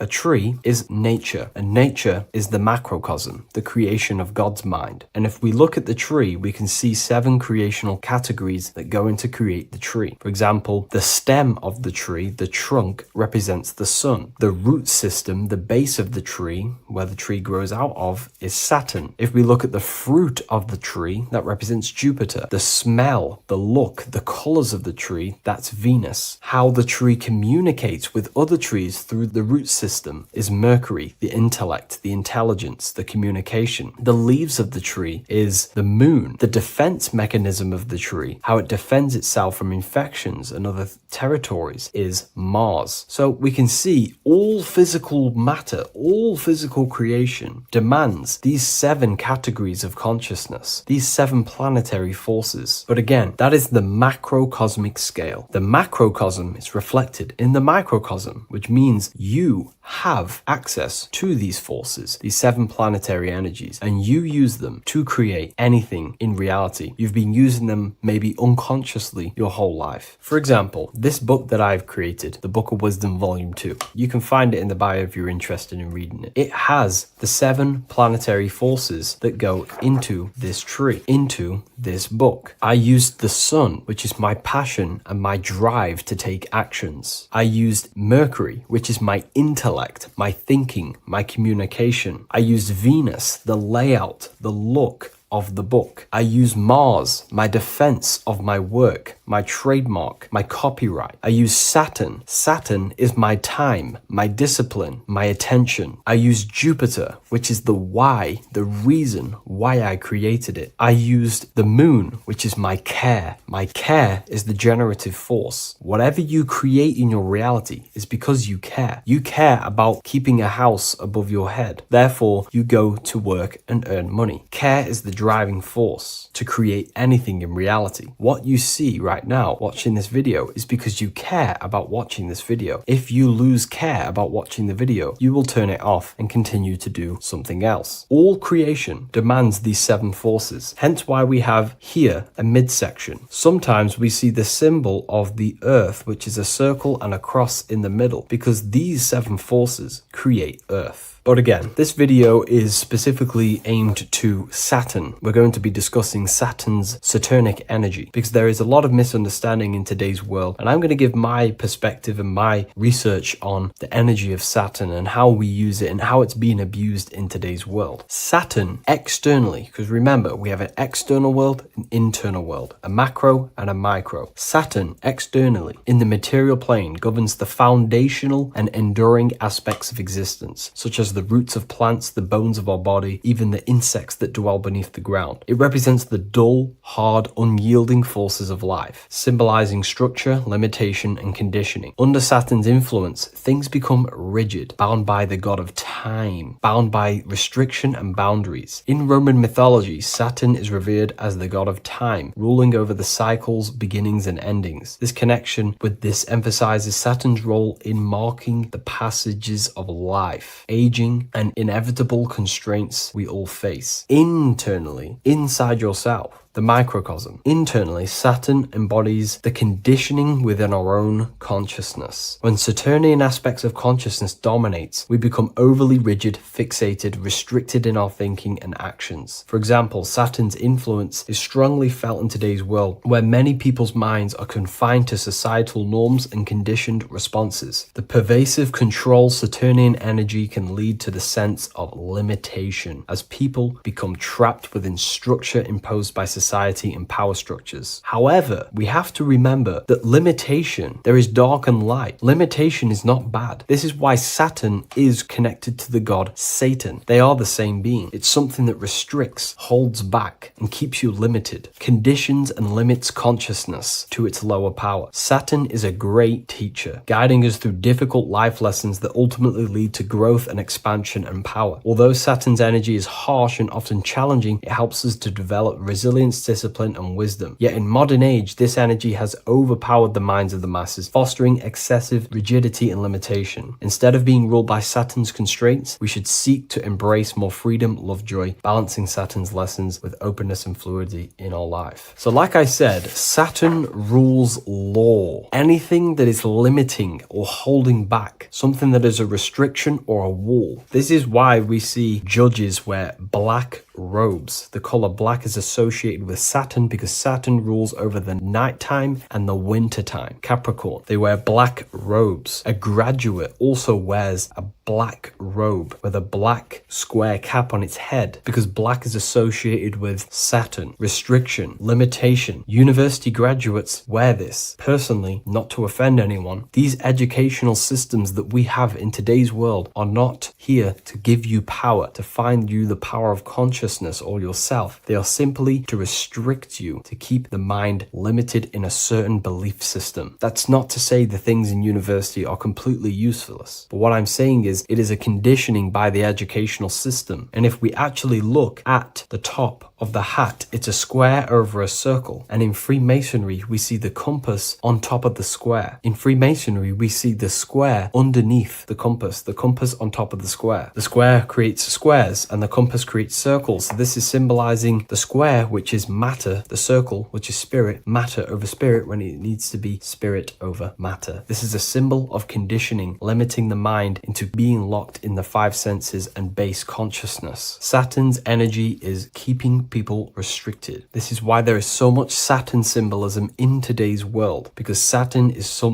is nature, and nature is the macrocosm, the creation of God's mind. And if we look at the tree, we can see 7 creational categories that go into create the tree. For example, the stem of the tree, the trunk, represents the sun. The root system, the base of the tree, where the tree grows out of, is Saturn. If we look at the fruit of the tree, that represents Jupiter. The smell, the look, the colors of the tree, that's Venus. How the tree communicates with other trees through the root system is Mercury, the intellect, the intelligence, the communication. The leaves of the tree is the moon. The defense mechanism of the tree, how it defends itself from infections and other territories, is Mars. So we can see all physical matter, all physical creation demands these 7 categories of consciousness, these 7 planetary forces. But again, that is the macrocosmic scale. The macrocosm is reflected in the microcosm, which means you have access to these forces, these 7 planetary energies, and you use them to create anything in reality. You've been using them maybe unconsciously your whole life. For example, this book that I've created, the Book of Wisdom Volume 2, you can find it in the bio if you're interested in reading it. It has the 7 planetary forces that go into this tree, into this book. I used the sun, which is my passion and my drive to take actions. I used Mercury, which is my intellect, my thinking, my communication. I used Venus, the layout, the look of the book. I use Mars, my defense of my work, my trademark, my copyright. I use Saturn. Saturn is my time, my discipline, my attention. I use Jupiter, which is the why, the reason why I created it. I used the moon, which is my care. My care is the generative force. Whatever you create in your reality is because you care. You care about keeping a house above your head. Therefore, you go to work and earn money. Care is the driving force to create anything in reality. What you see right now watching this video is because you care about watching this video. If you lose care about watching the video, you will turn it off and continue to do something else. All creation demands these 7 forces, hence why we have here a midsection. Sometimes we see the symbol of the earth, which is a circle and a cross in the middle, because these 7 forces create earth. But again, this video is specifically aimed to Saturn. We're going to be discussing Saturn's Saturnic energy because there is a lot of misunderstanding in today's world. And I'm going to give my perspective and my research on the energy of Saturn and how we use it and how it's being abused in today's world. Saturn externally, because remember, we have an external world, an internal world, a macro and a micro. Saturn externally in the material plane governs the foundational and enduring aspects of existence, such as the roots of plants, the bones of our body, even the insects that dwell beneath the ground. It represents the dull, hard, unyielding forces of life, symbolizing structure, limitation, and conditioning. Under Saturn's influence, things become rigid, bound by the god of time, bound by restriction and boundaries. In Roman mythology, Saturn is revered as the god of time, ruling over the cycles, beginnings, and endings. This connection with this emphasizes Saturn's role in marking the passages of life, aging, and inevitable constraints we all face. Internally, inside yourself, the microcosm. Internally, Saturn embodies the conditioning within our own consciousness. When Saturnian aspects of consciousness dominates, we become overly rigid, fixated, restricted in our thinking and actions. For example, Saturn's influence is strongly felt in today's world, where many people's minds are confined to societal norms and conditioned responses. The pervasive control Saturnian energy can lead to the sense of limitation, as people become trapped within structure imposed by society and power structures. However, we have to remember that limitation, there is dark and light. Limitation is not bad. This is why Saturn is connected to the god Satan. They are the same being. It's something that restricts, holds back, and keeps you limited, conditions and limits consciousness to its lower power. Saturn is a great teacher, guiding us through difficult life lessons that ultimately lead to growth and expansion and power. Although Saturn's energy is harsh and often challenging, it helps us to develop resilience patience, discipline, and wisdom. Yet in modern age, this energy has overpowered the minds of the masses, fostering excessive rigidity and limitation. Instead of being ruled by Saturn's constraints, we should seek to embrace more freedom, love, joy, balancing Saturn's lessons with openness and fluidity in our life. So like I said, Saturn rules law. Anything that is limiting or holding back, something that is a restriction or a wall. This is why we see judges wear black robes. The color black is associated with Saturn because Saturn rules over the nighttime and the winter time. Capricorn, they wear black robes. A graduate also wears a black robe with a black square cap on its head because black is associated with Saturn, restriction, limitation. University graduates wear this. Personally, not to offend anyone, these educational systems that we have in today's world are not here to give you power, to find you the power of consciousness or yourself. They are simply to restrict you, to keep the mind limited in a certain belief system. That's not to say the things in university are completely useless, but what I'm saying is it is a conditioning by the educational system. And if we actually look at the top of the hat, it's a square over a circle. And in Freemasonry, we see the compass on top of the square. In Freemasonry, we see the square underneath the compass on top of the square. The square creates squares and the compass creates circles. So this is symbolizing the square, which is matter, the circle, which is spirit, matter over spirit when it needs to be spirit over matter. This is a symbol of conditioning, limiting the mind into being locked in the five senses and base consciousness. Saturn's energy is keeping people restricted. This is why there is so much Saturn symbolism in today's world, because Saturn is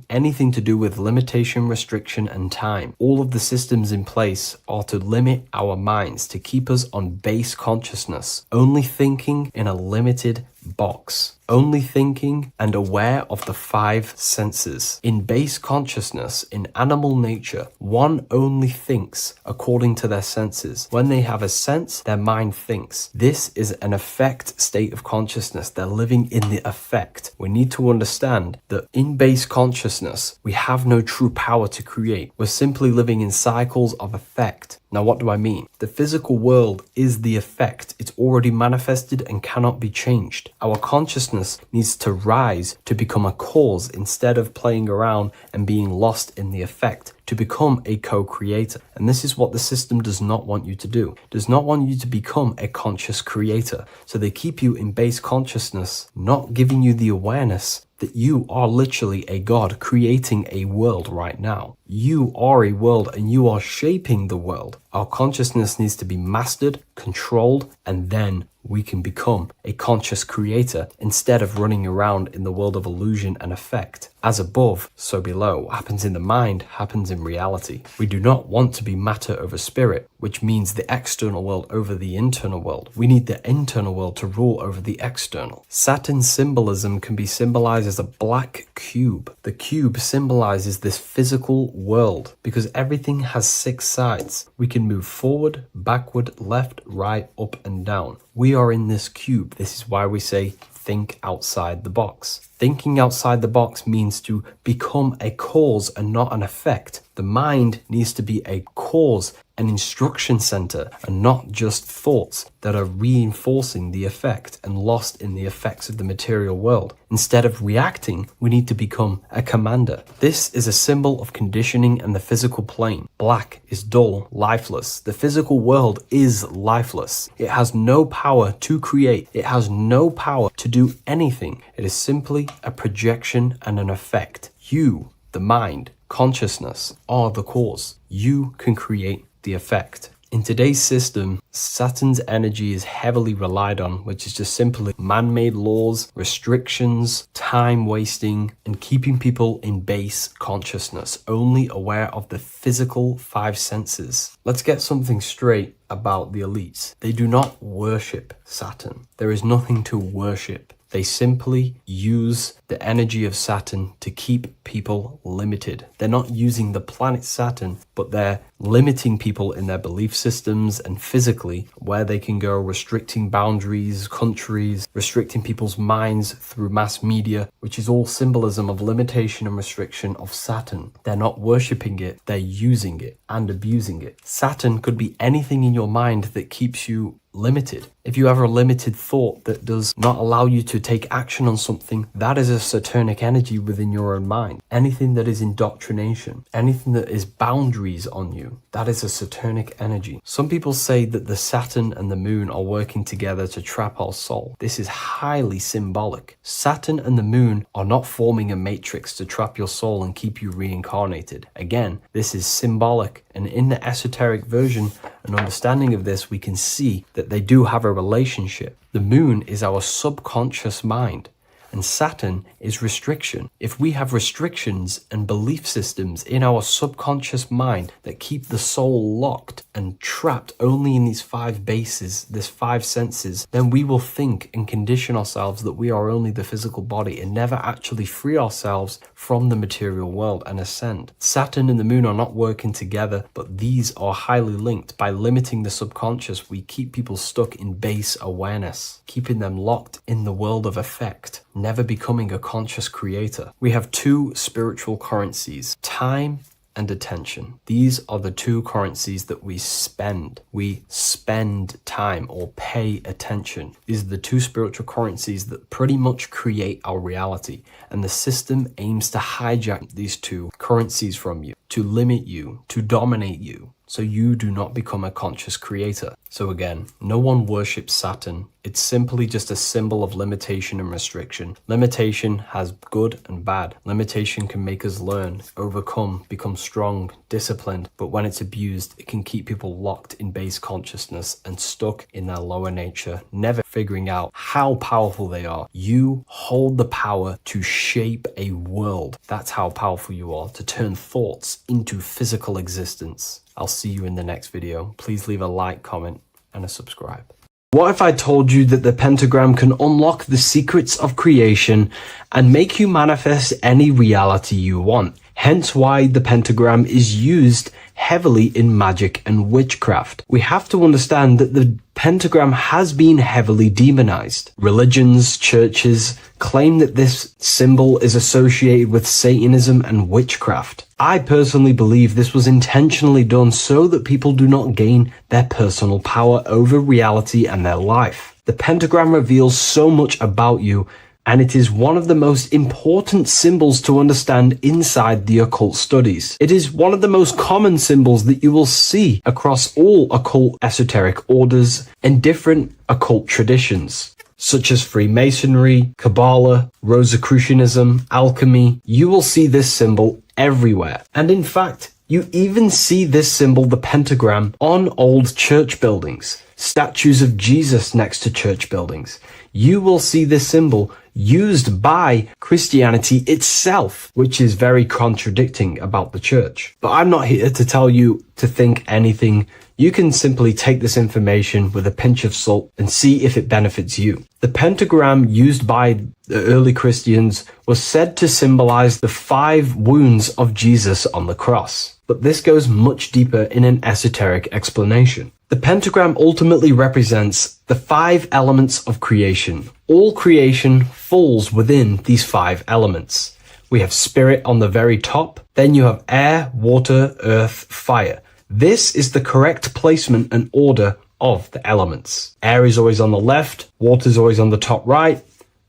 anything to do with limitation, restriction, and time. All of the systems in place are to limit our minds, to keep us on base consciousness, only thinking in a limited box. Only thinking and aware of the five senses. In base consciousness, in animal nature, one only thinks according to their senses. When they have a sense, their mind thinks. This is an affect state of consciousness. They're living in the affect. We need to understand that in base consciousness, we have no true power to create. We're simply living in cycles of affect. Now, what do I mean? The physical world is the effect. It's already manifested and cannot be changed. Our consciousness needs to rise to become a cause instead of playing around and being lost in the effect, to become a co-creator. And this is what the system does not want you to do. It does not want you to become a conscious creator. So they keep you in base consciousness, not giving you the awareness that you are literally a god creating a world right now. You are a world and you are shaping the world. Our consciousness needs to be mastered, controlled, and then we can become a conscious creator instead of running around in the world of illusion and effect. As above, so below. What happens in the mind happens in reality. We do not want to be matter over spirit, which means the external world over the internal world. We need the internal world to rule over the external. Saturn symbolism can be symbolized as a black cube. The cube symbolizes this physical world because everything has 6 sides. We can move forward, backward, left, right, up, and down. We are in this cube. This is why we say think outside the box. Thinking outside the box means to become a cause and not an effect. The mind needs to be a cause, an instruction center, and not just thoughts that are reinforcing the effect and lost in the effects of the material world. Instead of reacting, we need to become a commander. This is a symbol of conditioning and the physical plane. Black is dull, lifeless. The physical world is lifeless. It has no power to create. It has no power to do anything. It is simply a projection and an effect. You, the mind, consciousness, are the cause. You can create the effect. In today's system, Saturn's energy is heavily relied on, which is just simply man-made laws, restrictions, time wasting, and keeping people in base consciousness, only aware of the physical 5 senses. Let's get something straight about the elites. They do not worship Saturn. There is nothing to worship. They simply use the energy of Saturn to keep people limited. They're not using the planet Saturn, but they're limiting people in their belief systems and physically where they can go, restricting boundaries, countries, restricting people's minds through mass media, which is all symbolism of limitation and restriction of Saturn. They're not worshipping it, they're using it and abusing it. Saturn could be anything in your mind that keeps you limited. If you have a limited thought that does not allow you to take action on something, that is a Saturnic energy within your own mind. Anything that is indoctrination, anything that is boundaries on you, that is a Saturnic energy. Some people say that the Saturn and the moon are working together to trap our soul. This is highly symbolic. Saturn and the moon are not forming a matrix to trap your soul and keep you reincarnated. Again, this is symbolic, and in the esoteric version and understanding of this, we can see that they do have a relationship. The moon is our subconscious mind, and Saturn is restriction. If we have restrictions and belief systems in our subconscious mind that keep the soul locked and trapped only in these 5 bases, these 5 senses, then we will think and condition ourselves that we are only the physical body and never actually free ourselves from the material world and ascend. Saturn and the moon are not working together, but these are highly linked. By limiting the subconscious, we keep people stuck in base awareness, keeping them locked in the world of effect, never becoming a conscious creator. We have 2 spiritual currencies, time and attention. These are the 2 currencies that we spend. We spend time or pay attention. These are the 2 spiritual currencies that pretty much create our reality. And the system aims to hijack these 2 currencies from you, to limit you, to dominate you, so you do not become a conscious creator. So again, no one worships Saturn. It's simply just a symbol of limitation and restriction. Limitation has good and bad. Limitation can make us learn, overcome, become strong, disciplined, but when it's abused, it can keep people locked in base consciousness and stuck in their lower nature, never figuring out how powerful they are. You hold the power to shape a world. That's how powerful you are, to turn thoughts into physical existence. I'll see you in the next video. Please leave a like, comment, and a subscribe. What if I told you that the pentagram can unlock the secrets of creation and make you manifest any reality you want? Hence why the pentagram is used heavily in magic and witchcraft. We have to understand that the pentagram has been heavily demonized. Religions, churches claim that this symbol is associated with Satanism and witchcraft. I personally believe this was intentionally done so that people do not gain their personal power over reality and their life. The pentagram reveals so much about you, and it is one of the most important symbols to understand inside the occult studies. It is one of the most common symbols that you will see across all occult esoteric orders and different occult traditions, such as Freemasonry, Kabbalah, Rosicrucianism, alchemy. You will see this symbol everywhere. And in fact, you even see this symbol, the pentagram, on old church buildings, statues of Jesus next to church buildings. You will see this symbol used by Christianity itself, which is very contradicting about the church. But I'm not here to tell you to think anything. You can simply take this information with a pinch of salt and see if it benefits you. The pentagram used by the early Christians was said to symbolize the 5 wounds of Jesus on the cross. But this goes much deeper in an esoteric explanation. The pentagram ultimately represents the 5 elements of creation. All creation falls within these 5 elements. We have spirit on the very top, then you have air, water, earth, fire. This is the correct placement and order of the elements. Air is always on the left, water is always on the top right,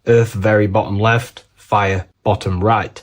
earth very bottom left, fire bottom right,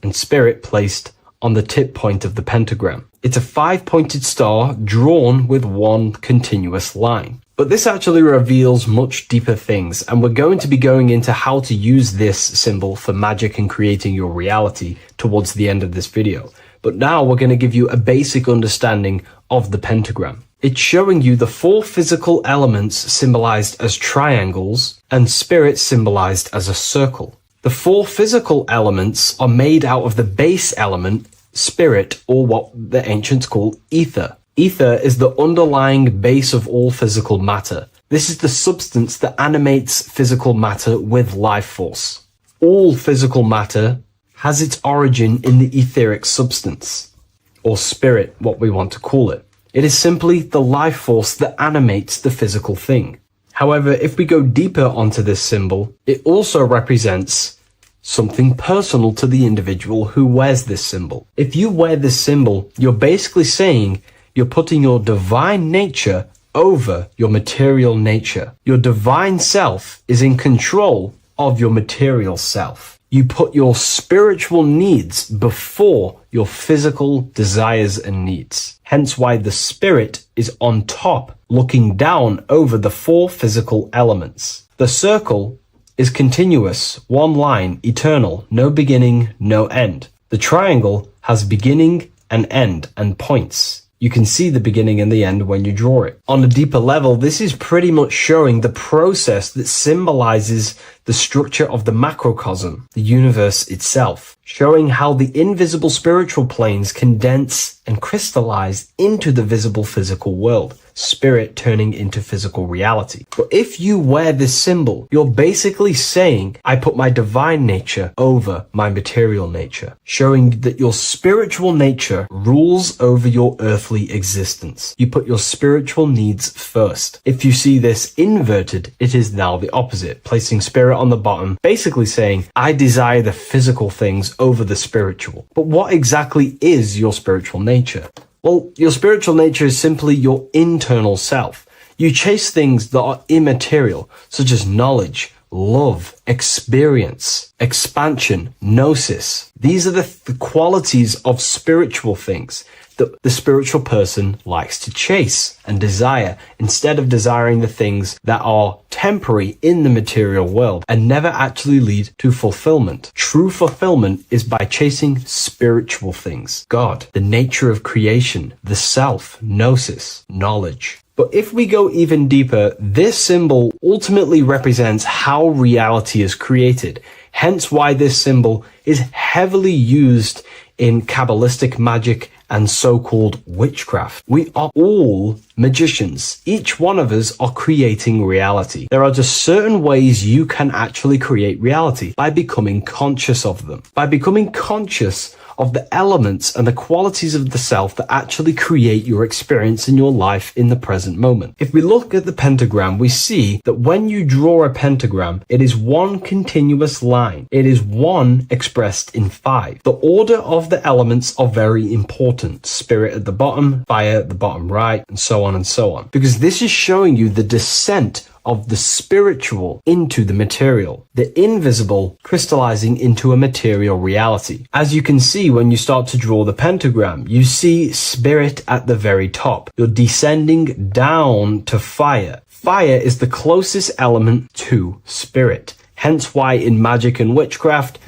and spirit placed on the tip point of the pentagram. It's a 5-pointed star drawn with one continuous line. But this actually reveals much deeper things, and we're going to be going into how to use this symbol for magic and creating your reality towards the end of this video. But now we're going to give you a basic understanding of the pentagram. It's showing you the 4 physical elements symbolized as triangles and spirit symbolized as a circle. The 4 physical elements are made out of the base element, spirit, or what the ancients call ether. Ether is the underlying base of all physical matter. This is the substance that animates physical matter with life force. All physical matter has its origin in the etheric substance, or spirit, what we want to call it. It is simply the life force that animates the physical thing. However, if we go deeper onto this symbol, it also represents something personal to the individual who wears this symbol. If you wear this symbol, you're basically saying you're putting your divine nature over your material nature. Your divine self is in control of your material self. You put your spiritual needs before your physical desires and needs. Hence why the spirit is on top, looking down over the four physical elements. The circle is continuous, one line, eternal, no beginning, no end. The triangle has beginning and end and points. You can see the beginning and the end when you draw it. On a deeper level, this is pretty much showing the process that symbolizes the structure of the macrocosm, the universe itself, showing how the invisible spiritual planes condense and crystallize into the visible physical world, spirit turning into physical reality. But if you wear this symbol, you're basically saying, I put my divine nature over my material nature, showing that your spiritual nature rules over your earthly existence. You put your spiritual needs first. If you see this inverted, it is now the opposite, placing spirit on the bottom, basically saying, I desire the physical things over the spiritual. But what exactly is your spiritual nature? Well, your spiritual nature is simply your internal self. You chase things that are immaterial, such as knowledge, love, experience, expansion, gnosis. These are the qualities of spiritual things that the spiritual person likes to chase and desire, instead of desiring the things that are temporary in the material world and never actually lead to fulfillment. True fulfillment is by chasing spiritual things. God, the nature of creation, the self, gnosis, knowledge. But if we go even deeper, this symbol ultimately represents how reality is created. Hence why this symbol is heavily used in Kabbalistic magic and so-called witchcraft. We are all magicians. Each one of us are creating reality. There are just certain ways you can actually create reality by becoming conscious of them. By becoming conscious of the elements and the qualities of the self that actually create your experience in your life in the present moment. If we look at the pentagram, we see that when you draw a pentagram, it is one continuous line. It is one expressed in 5. The order of the elements are very important. Spirit at the bottom, fire at the bottom right, and so on and so on. Because this is showing you the descent of the spiritual into the material, the invisible crystallizing into a material reality. As you can see when you start to draw the pentagram, you see spirit at the very top. You're descending down to fire. Fire is the closest element to spirit. Hence why in magic and witchcraft,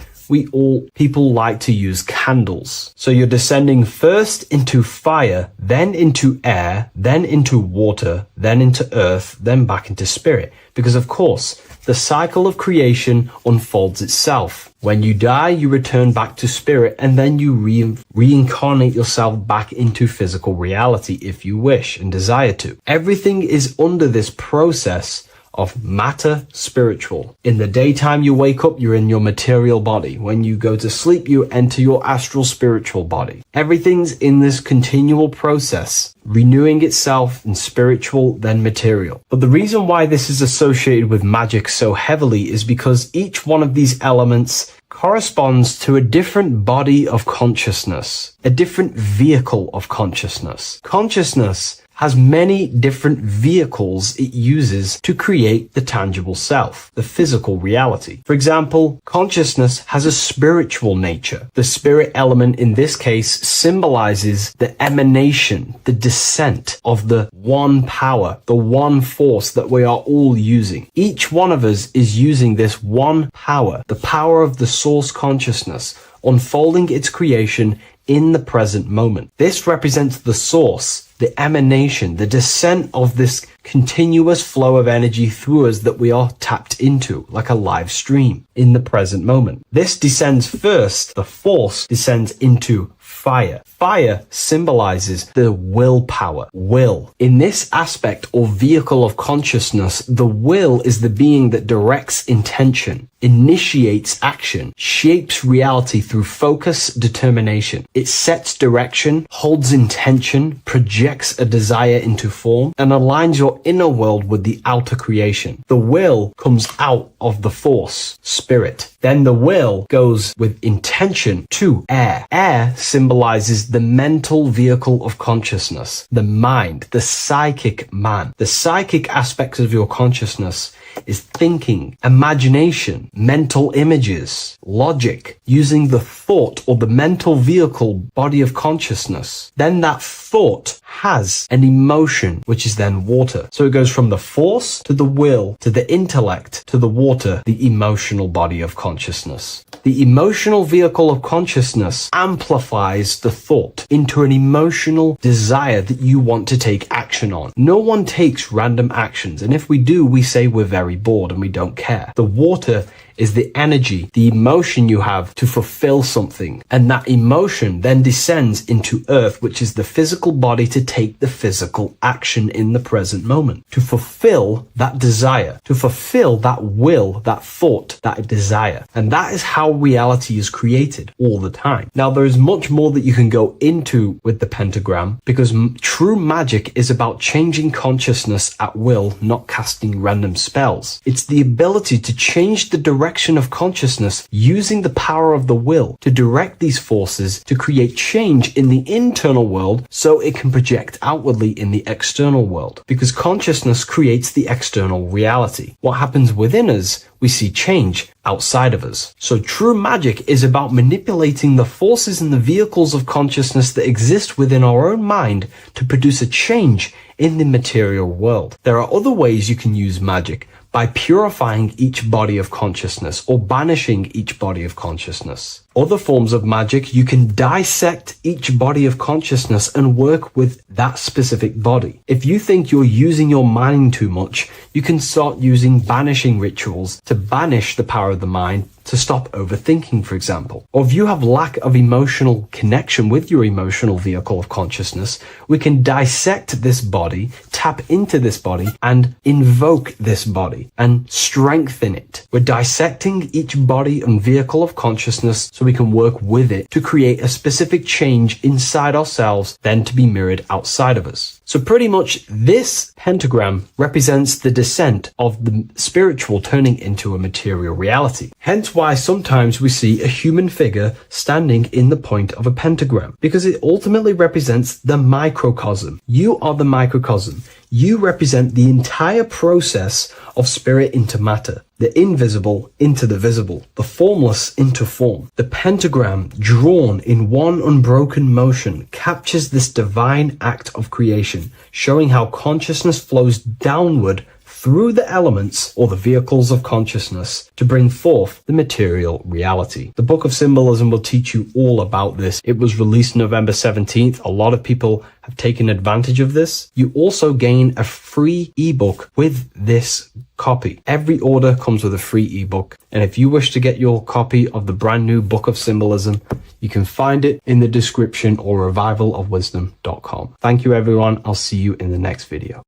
people like to use candles. So you're descending first into fire, then into air, then into water, then into earth, then back into spirit. Because of course, the cycle of creation unfolds itself. When you die, you return back to spirit, and then you reincarnate yourself back into physical reality if you wish and desire to. Everything is under this process of matter spiritual. In the daytime you wake up, you're in your material body. When you go to sleep, you enter your astral spiritual body. Everything's in this continual process, renewing itself in spiritual, then material. But the reason why this is associated with magic so heavily is because each one of these elements corresponds to a different body of consciousness, a different vehicle of consciousness. Consciousness has many different vehicles it uses to create the tangible self, the physical reality. For example, consciousness has a spiritual nature. The spirit element in this case symbolizes the emanation, the descent of the one power, the one force that we are all using. Each one of us is using this one power, the power of the source consciousness, unfolding its creation in the present moment. This represents the source, the emanation, the descent of this continuous flow of energy through us that we are tapped into, like a live stream in the present moment. This descends first, the force descends into fire. Fire symbolizes the willpower, will. In this aspect or vehicle of consciousness, the will is the being that directs intention, initiates action, shapes reality through focus, determination. It sets direction, holds intention, projects a desire into form, and aligns your inner world with the outer creation. The will comes out of the force, spirit. Then the will goes with intention to air. Air symbolizes the mental vehicle of consciousness, the mind, the psychic man. The psychic aspects of your consciousness is thinking, imagination, mental images, logic, using the thought or the mental vehicle body of consciousness. Then that thought has an emotion, which is then water. So it goes from the force to the will to the intellect to the water, the emotional body of consciousness. The emotional vehicle of consciousness amplifies the thought into an emotional desire that you want to take action on. No one takes random actions, and if we do, we say we're very bored and we don't care. The water is the energy, the emotion you have to fulfill something. And that emotion then descends into earth, which is the physical body to take the physical action in the present moment, to fulfill that desire, to fulfill that will, that thought, that desire. And that is how reality is created all the time. Now, there is much more that you can go into with the pentagram, because true magic is about changing consciousness at will, not casting random spells. It's the ability to change the direction of consciousness using the power of the will to direct these forces to create change in the internal world so it can project outwardly in the external world. Because consciousness creates the external reality. What happens within us, we see change outside of us. So true magic is about manipulating the forces and the vehicles of consciousness that exist within our own mind to produce a change in the material world. There are other ways you can use magic, by purifying each body of consciousness or banishing each body of consciousness. Other forms of magic, you can dissect each body of consciousness and work with that specific body. If you think you're using your mind too much, you can start using banishing rituals to banish the power of the mind, to stop overthinking, for example. Or if you have lack of emotional connection with your emotional vehicle of consciousness, we can dissect this body, tap into this body, and invoke this body and strengthen it. We're dissecting each body and vehicle of consciousness so we can work with it to create a specific change inside ourselves, then to be mirrored outside of us. So pretty much this pentagram represents the descent of the spiritual turning into a material reality. Hence why sometimes we see a human figure standing in the point of a pentagram, because it ultimately represents the microcosm. You are the microcosm. You represent the entire process of spirit into matter, the invisible into the visible, the formless into form. The pentagram, drawn in one unbroken motion, captures this divine act of creation, showing how consciousness flows downward through the elements or the vehicles of consciousness to bring forth the material reality. The Book of Symbolism will teach you all about this. It was released November 17th. A lot of people have taken advantage of this. You also gain a free ebook with this copy. Every order comes with a free ebook. And if you wish to get your copy of the brand new Book of Symbolism, you can find it in the description or revivalofwisdom.com. Thank you, everyone. I'll see you in the next video.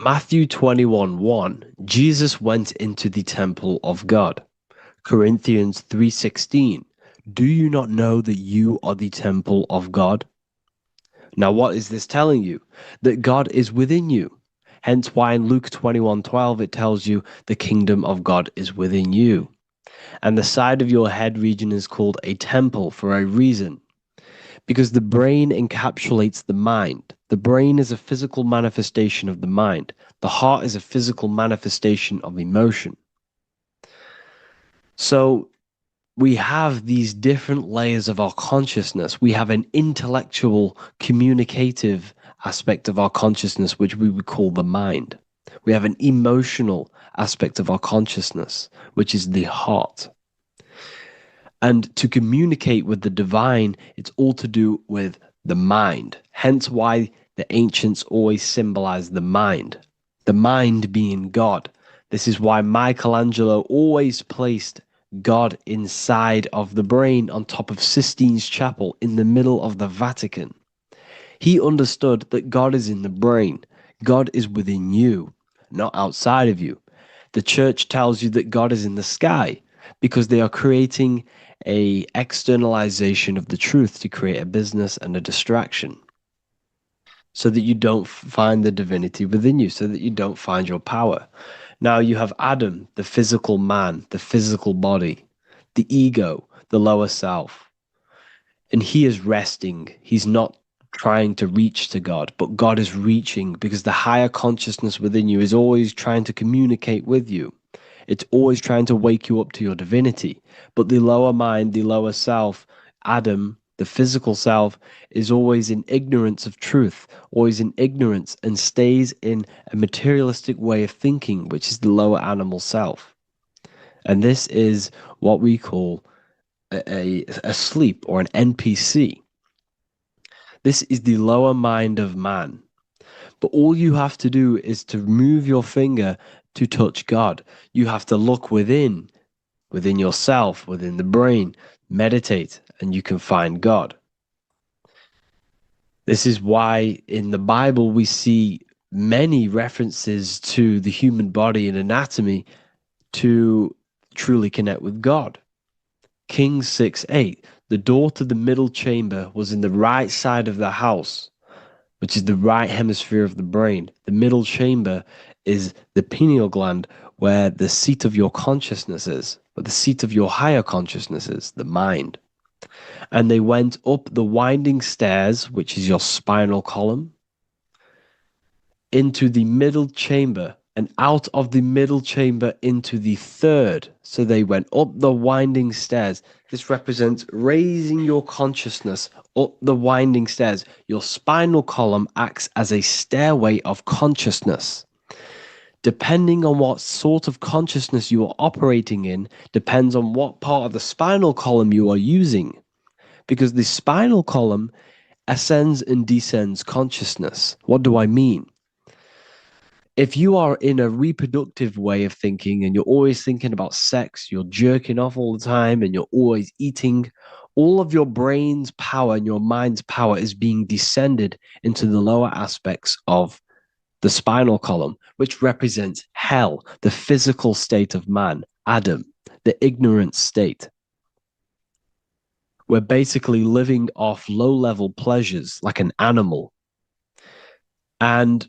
Matthew 21:1, Jesus went into the temple of God. Corinthians 3:16, do you not know that you are the temple of God? Now what is this telling you? That God is within you. Hence why in Luke 21:12 it tells you the kingdom of God is within you. And the side of your head region is called a temple for a reason. Because the brain encapsulates the mind. The brain is a physical manifestation of the mind. The heart is a physical manifestation of emotion. So we have these different layers of our consciousness. We have an intellectual, communicative aspect of our consciousness, which we would call the mind. We have an emotional aspect of our consciousness, which is the heart. And to communicate with the divine, it's all to do with the mind. Hence why the ancients always symbolize the mind being God. This is why Michelangelo always placed God inside of the brain on top of Sistine Chapel in the middle of the Vatican. He understood that God is in the brain. God is within you, not outside of you. The church tells you that God is in the sky because they are creating a externalization of the truth to create a business and a distraction so that you don't find the divinity within you, so that you don't find your power. Now you have Adam, the physical man, the physical body, the ego, the lower self, And he is resting. He's not trying to reach to God, but God is reaching, because the higher consciousness within you is always trying to communicate with you. It's always trying to wake you up to your divinity. But the lower mind, the lower self, Adam, the physical self, is always in ignorance of truth, always in ignorance, and stays in a materialistic way of thinking, which is the lower animal self. And this is what we call a sleep, or an NPC. This is the lower mind of man. But all you have to do is to move your finger to touch God. You have to look within yourself, within the brain, meditate, and you can find God. This is why in the Bible we see many references to the human body and anatomy to truly connect with God. Kings 6:8, the door to the middle chamber was in the right side of the house, which is the right hemisphere of the brain. The middle chamber is the pineal gland, where the seat of your consciousness is, but the seat of your higher consciousness is, the mind. And they went up the winding stairs, which is your spinal column, into the middle chamber, and out of the middle chamber into the third. So they went up the winding stairs. This represents raising your consciousness up the winding stairs. Your spinal column acts as a stairway of consciousness. Depending on what sort of consciousness you are operating in, depends on what part of the spinal column you are using. Because the spinal column ascends and descends consciousness. What do I mean? If you are in a reproductive way of thinking and you're always thinking about sex, you're jerking off all the time and you're always eating, all of your brain's power and your mind's power is being descended into the lower aspects of the spinal column, which represents hell, the physical state of man, Adam, the ignorant state. We're basically living off low-level pleasures like an animal. And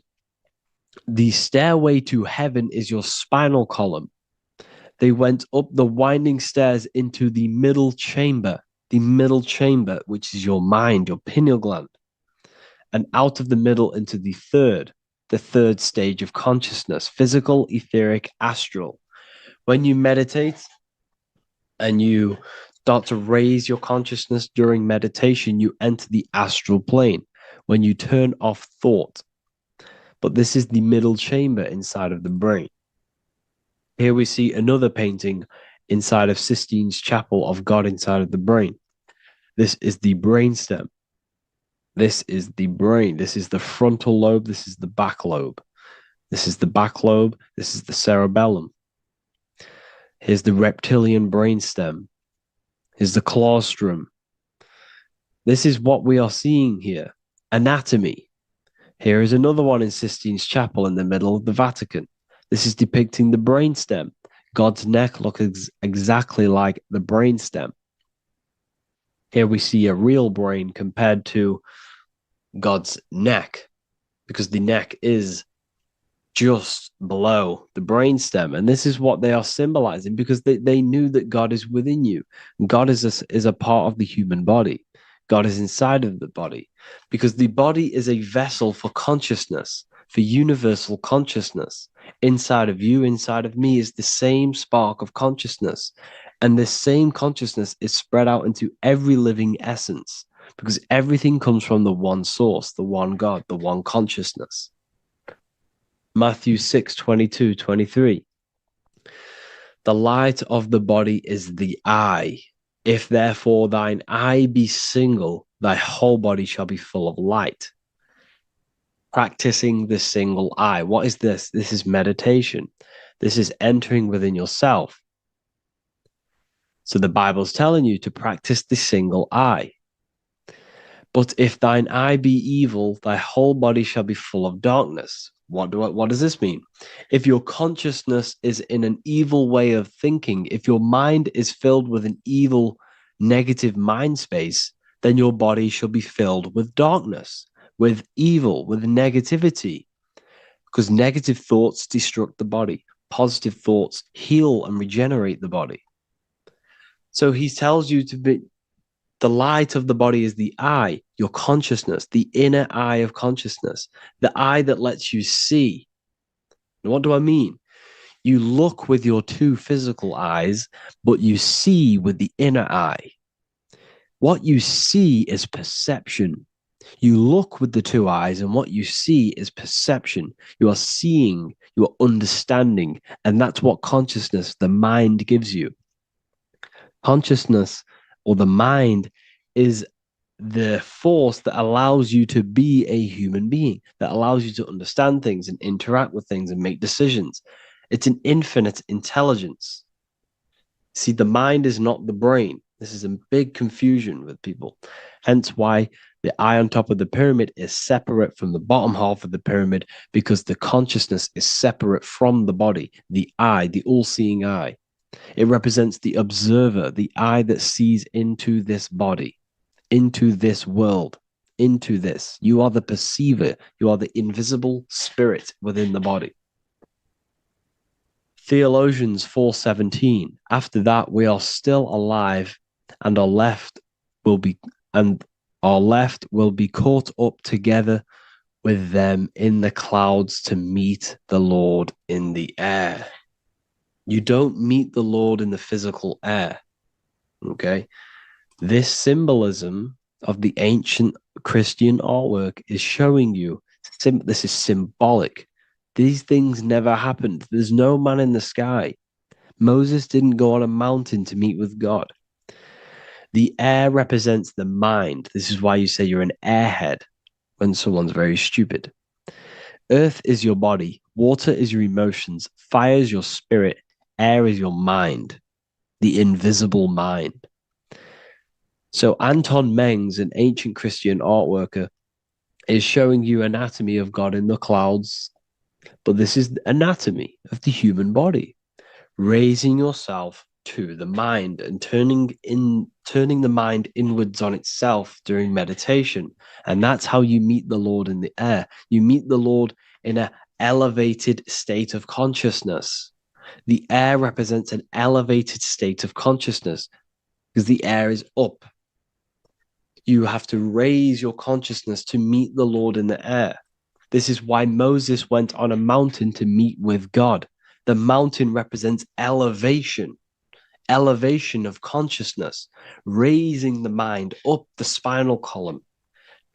the stairway to heaven is your spinal column. They went up the winding stairs into the middle chamber, which is your mind, your pineal gland, and out of the middle into the third stage of consciousness, physical, etheric, astral. When you meditate and you start to raise your consciousness during meditation, you enter the astral plane when you turn off thought. But this is the middle chamber inside of the brain. Here we see another painting inside of Sistine's chapel of God inside of the brain. This is the brainstem. This is the brain. This is the frontal lobe. This is the back lobe. This is the back lobe. This is the cerebellum. Here's the reptilian brainstem. Here's the claustrum. This is what we are seeing here. Anatomy. Here is another one in Sistine's chapel in the middle of the Vatican. This is depicting the brainstem. God's neck looks exactly like the brainstem. Here we see a real brain compared to God's neck, because the neck is just below the brainstem. And this is what they are symbolizing, because they knew that God is within you. God is a part of the human body. God is inside of the body, because the body is a vessel for consciousness, for universal consciousness. Inside of you, inside of me, is the same spark of consciousness. And this same consciousness is spread out into every living essence, because everything comes from the one source, the one God, the one consciousness. Matthew 6:22-23. The light of the body is the eye. If therefore thine eye be single, thy whole body shall be full of light. Practicing the single eye. What is this? This is meditation. This is entering within yourself. So the Bible's telling you to practice the single eye. But if thine eye be evil, thy whole body shall be full of darkness. What does this mean? If your consciousness is in an evil way of thinking, if your mind is filled with an evil, negative mind space, then your body shall be filled with darkness, with evil, with negativity. Because negative thoughts destruct the body. Positive thoughts heal and regenerate the body. So he tells you The light of the body is the eye, your consciousness, the inner eye of consciousness, the eye that lets you see. And what do I mean? You look with your two physical eyes, but you see with the inner eye. What you see is perception. You look with the two eyes, and what you see is perception. You are seeing, you are understanding, and that's what consciousness, the mind, gives you. Consciousness, or the mind, is the force that allows you to be a human being, that allows you to understand things and interact with things and make decisions. It's an infinite intelligence. See, the mind is not the brain. This is a big confusion with people. Hence why the eye on top of the pyramid is separate from the bottom half of the pyramid, because the consciousness is separate from the body, the eye, the all-seeing eye. It represents the observer, the eye that sees into this body, into this world, into this. You are the perceiver. You are the invisible spirit within the body. Theologians 4:17. After that, we are still alive, and our left will be caught up together with them in the clouds to meet the Lord in the air. You don't meet the Lord in the physical air. Okay? This symbolism of the ancient Christian artwork is showing you this is symbolic. These things never happened. There's no man in the sky. Moses didn't go on a mountain to meet with God. The air represents the mind. This is why you say you're an airhead when someone's very stupid. Earth is your body. Water is your emotions. Fire is your spirit. Air is your mind, the invisible mind. So Anton Mengs, an ancient Christian art worker, is showing you anatomy of God in the clouds. But this is the anatomy of the human body, raising yourself to the mind and turning the mind inwards on itself during meditation. And that's how you meet the Lord in the air. You meet the Lord in an elevated state of consciousness. The air represents an elevated state of consciousness because the air is up. You have to raise your consciousness to meet the Lord in the air. This is why Moses went on a mountain to meet with God. The mountain represents elevation of consciousness, raising the mind up the spinal column,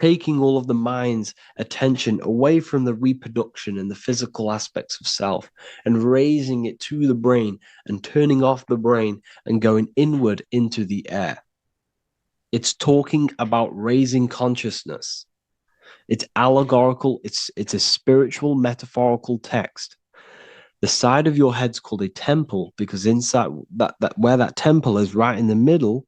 taking all of the mind's attention away from the reproduction and the physical aspects of self and raising it to the brain and turning off the brain and going inward into the air. It's talking about raising consciousness. It's allegorical. It's a spiritual, metaphorical text. The side of your head's called a temple because inside that where that temple is, right in the middle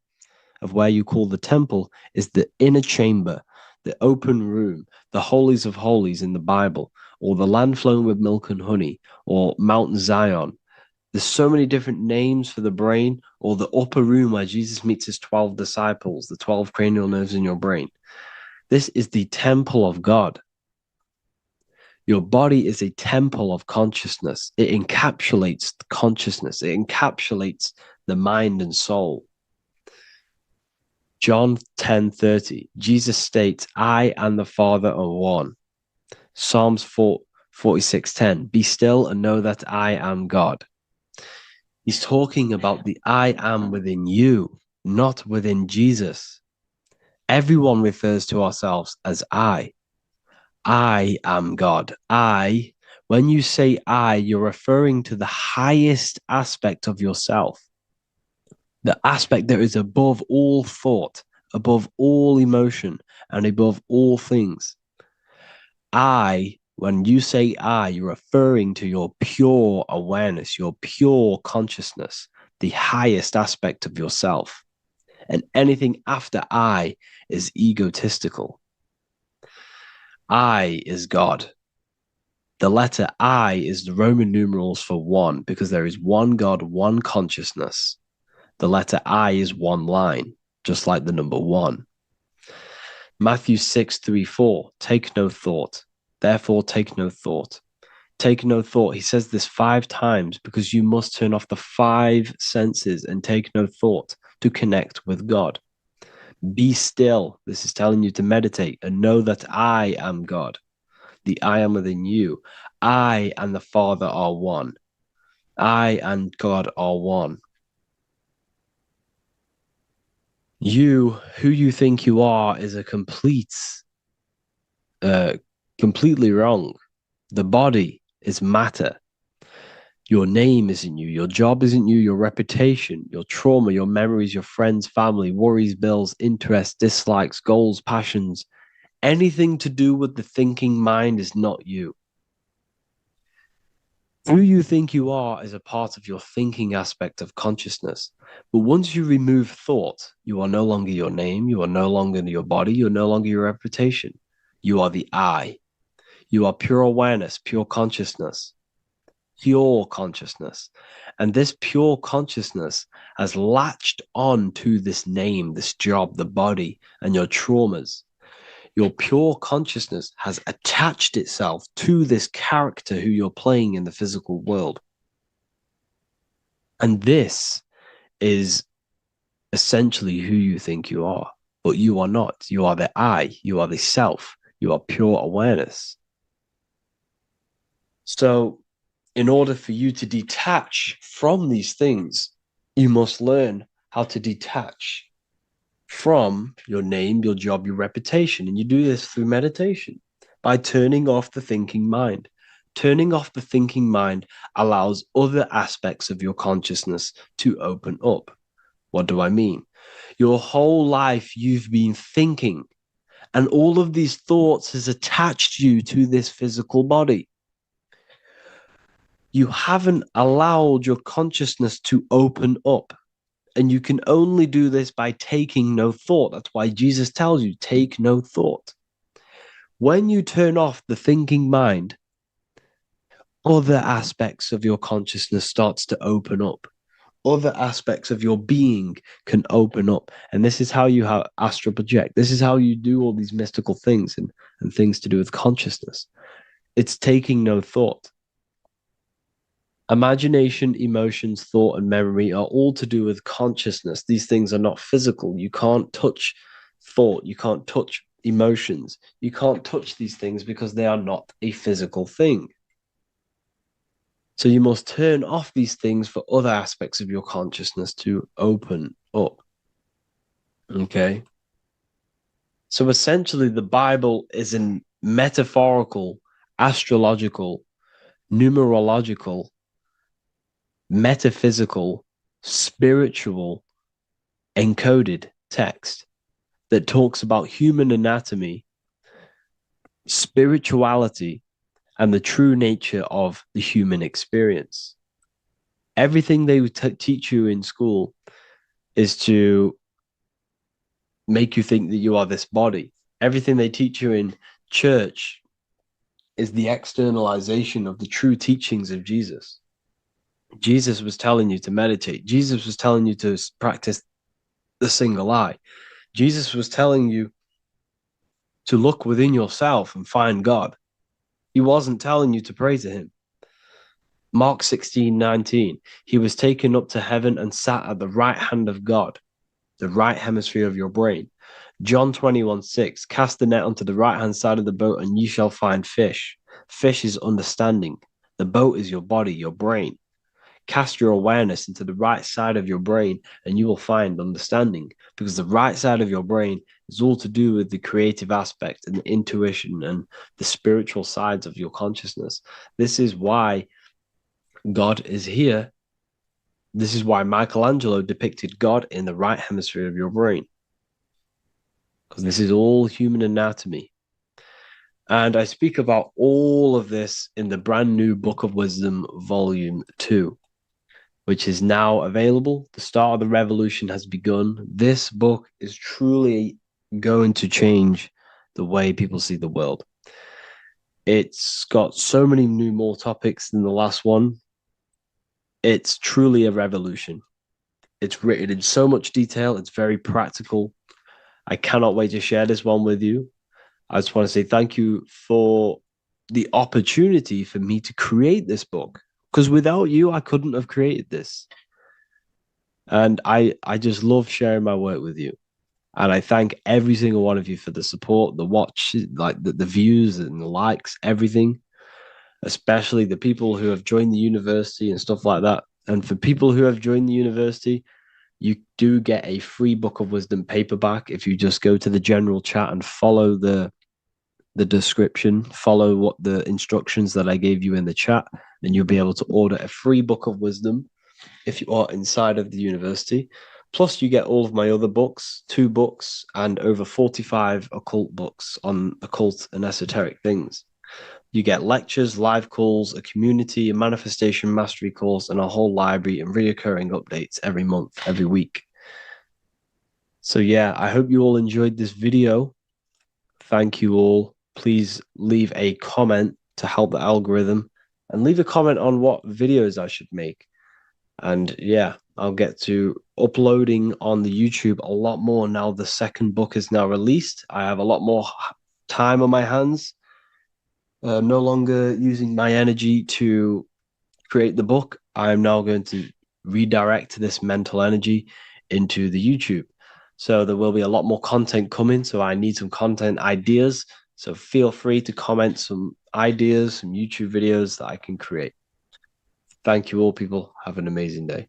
of where you call the temple, is the inner chamber, the open room, the holies of holies in the Bible, or the land flowing with milk and honey, or Mount Zion. There's so many different names for the brain, or the upper room where Jesus meets his 12 disciples, the 12 cranial nerves in your brain. This is the temple of God. Your body is a temple of consciousness. It encapsulates the consciousness. It encapsulates the mind and soul. John 10:30, Jesus states, I and the Father are one. Psalms 46:10, be still and know that I am God. He's talking about the I am within you, not within Jesus. Everyone refers to ourselves as I. I am God. When you say I, you're referring to the highest aspect of yourself. The aspect that is above all thought, above all emotion, and above all things. When you say I, you're referring to your pure awareness, your pure consciousness, the highest aspect of yourself. And anything after I is egotistical. I is God. The letter I is the Roman numerals for one, because there is one God, one consciousness. The letter I is one line, just like the number one. Matthew 6:3-4, take no thought. Therefore, take no thought. Take no thought. He says this 5 times because you must turn off the 5 senses and take no thought to connect with God. Be still. This is telling you to meditate and know that I am God. The I am within you. I and the Father are one. I and God are one. You, who you think you are, is a completely wrong. The body is matter. Your name isn't you. Your job isn't you. Your reputation, your trauma, your memories, your friends, family, worries, bills, interests, dislikes, goals, passions, anything to do with the thinking mind is not you. Who you think you are is a part of your thinking aspect of consciousness. But once you remove thought, you are no longer your name. You are no longer your body. You're no longer your reputation. You are the I. You are pure awareness, pure consciousness. Pure consciousness. And this pure consciousness has latched on to this name, this job, the body, and your traumas. Your pure consciousness has attached itself to this character who you're playing in the physical world. And this is essentially who you think you are, but you are not. You are the I, you are the self, you are pure awareness. So, in order for you to detach from these things, you must learn how to detach from your name, your job, your reputation. And you do this through meditation by turning off the thinking mind. Turning off the thinking mind allows other aspects of your consciousness to open up. What do I mean? Your whole life you've been thinking, and all of these thoughts has attached you to this physical body. You haven't allowed your consciousness to open up. And you can only do this by taking no thought. That's why Jesus tells you, take no thought. When you turn off the thinking mind, other aspects of your consciousness starts to open up. Other aspects of your being can open up. And this is how you astral project. This is how you do all these mystical things and things to do with consciousness. It's taking no thought. Imagination, emotions, thought, and memory are all to do with consciousness. These things are not physical. You can't touch thought. You can't touch emotions. You can't touch these things because they are not a physical thing. So you must turn off these things for other aspects of your consciousness to open up. Okay? So essentially, the Bible is a metaphorical, astrological, numerological, metaphysical, spiritual, encoded text that talks about human anatomy, spirituality, and the true nature of the human experience. Everything they teach you in school is to make you think that you are this body. Everything they teach you in church is the externalization of the true teachings of Jesus. Jesus was telling you to meditate. Jesus was telling you to practice the single eye. Jesus was telling you to look within yourself and find God. He wasn't telling you to pray to him. Mark 16:19, he was taken up to heaven and sat at the right hand of God, the right hemisphere of your brain. John 21:6, cast the net onto the right hand side of the boat and you shall find fish. Fish is understanding. The boat is your body, your brain. Cast your awareness into the right side of your brain and you will find understanding, because the right side of your brain is all to do with the creative aspect and the intuition and the spiritual sides of your consciousness. This is why God is here. This is why Michelangelo depicted God in the right hemisphere of your brain, because this is all human anatomy. And I speak about all of this in the brand new Book of Wisdom, Volume 2, which is now available. The start of the revolution has begun. This book is truly going to change the way people see the world. It's got so many more topics than the last one. It's truly a revolution. It's written in so much detail. It's very practical. I cannot wait to share this one with you. I just want to say thank you for the opportunity for me to create this book, because without you, I couldn't have created this. And I just love sharing my work with you. And I thank every single one of you for the support, the watch, like the views and the likes, everything, especially the people who have joined the university and stuff like that. And for people who have joined the university, you do get a free Book of Wisdom paperback if you just go to the general chat and follow the description, follow what the instructions that I gave you in the chat, then you'll be able to order a free Book of Wisdom if you are inside of the university. Plus, you get all of my other books, 2 books, and over 45 occult books on occult and esoteric things. You get lectures, live calls, a community, a manifestation mastery course, and a whole library and reoccurring updates every month, every week. So yeah, I hope you all enjoyed this video. Thank you all. Please leave a comment to help the algorithm, and leave a comment on what videos I should make. And yeah, I'll get to uploading on the YouTube a lot more now the second book is now released. I have a lot more time on my hands. I'm no longer using my energy to create the book. I'm now going to redirect this mental energy into the YouTube. So there will be a lot more content coming. So I need some content ideas. So feel free to comment some ideas, some YouTube videos that I can create. Thank you all, people. Have an amazing day.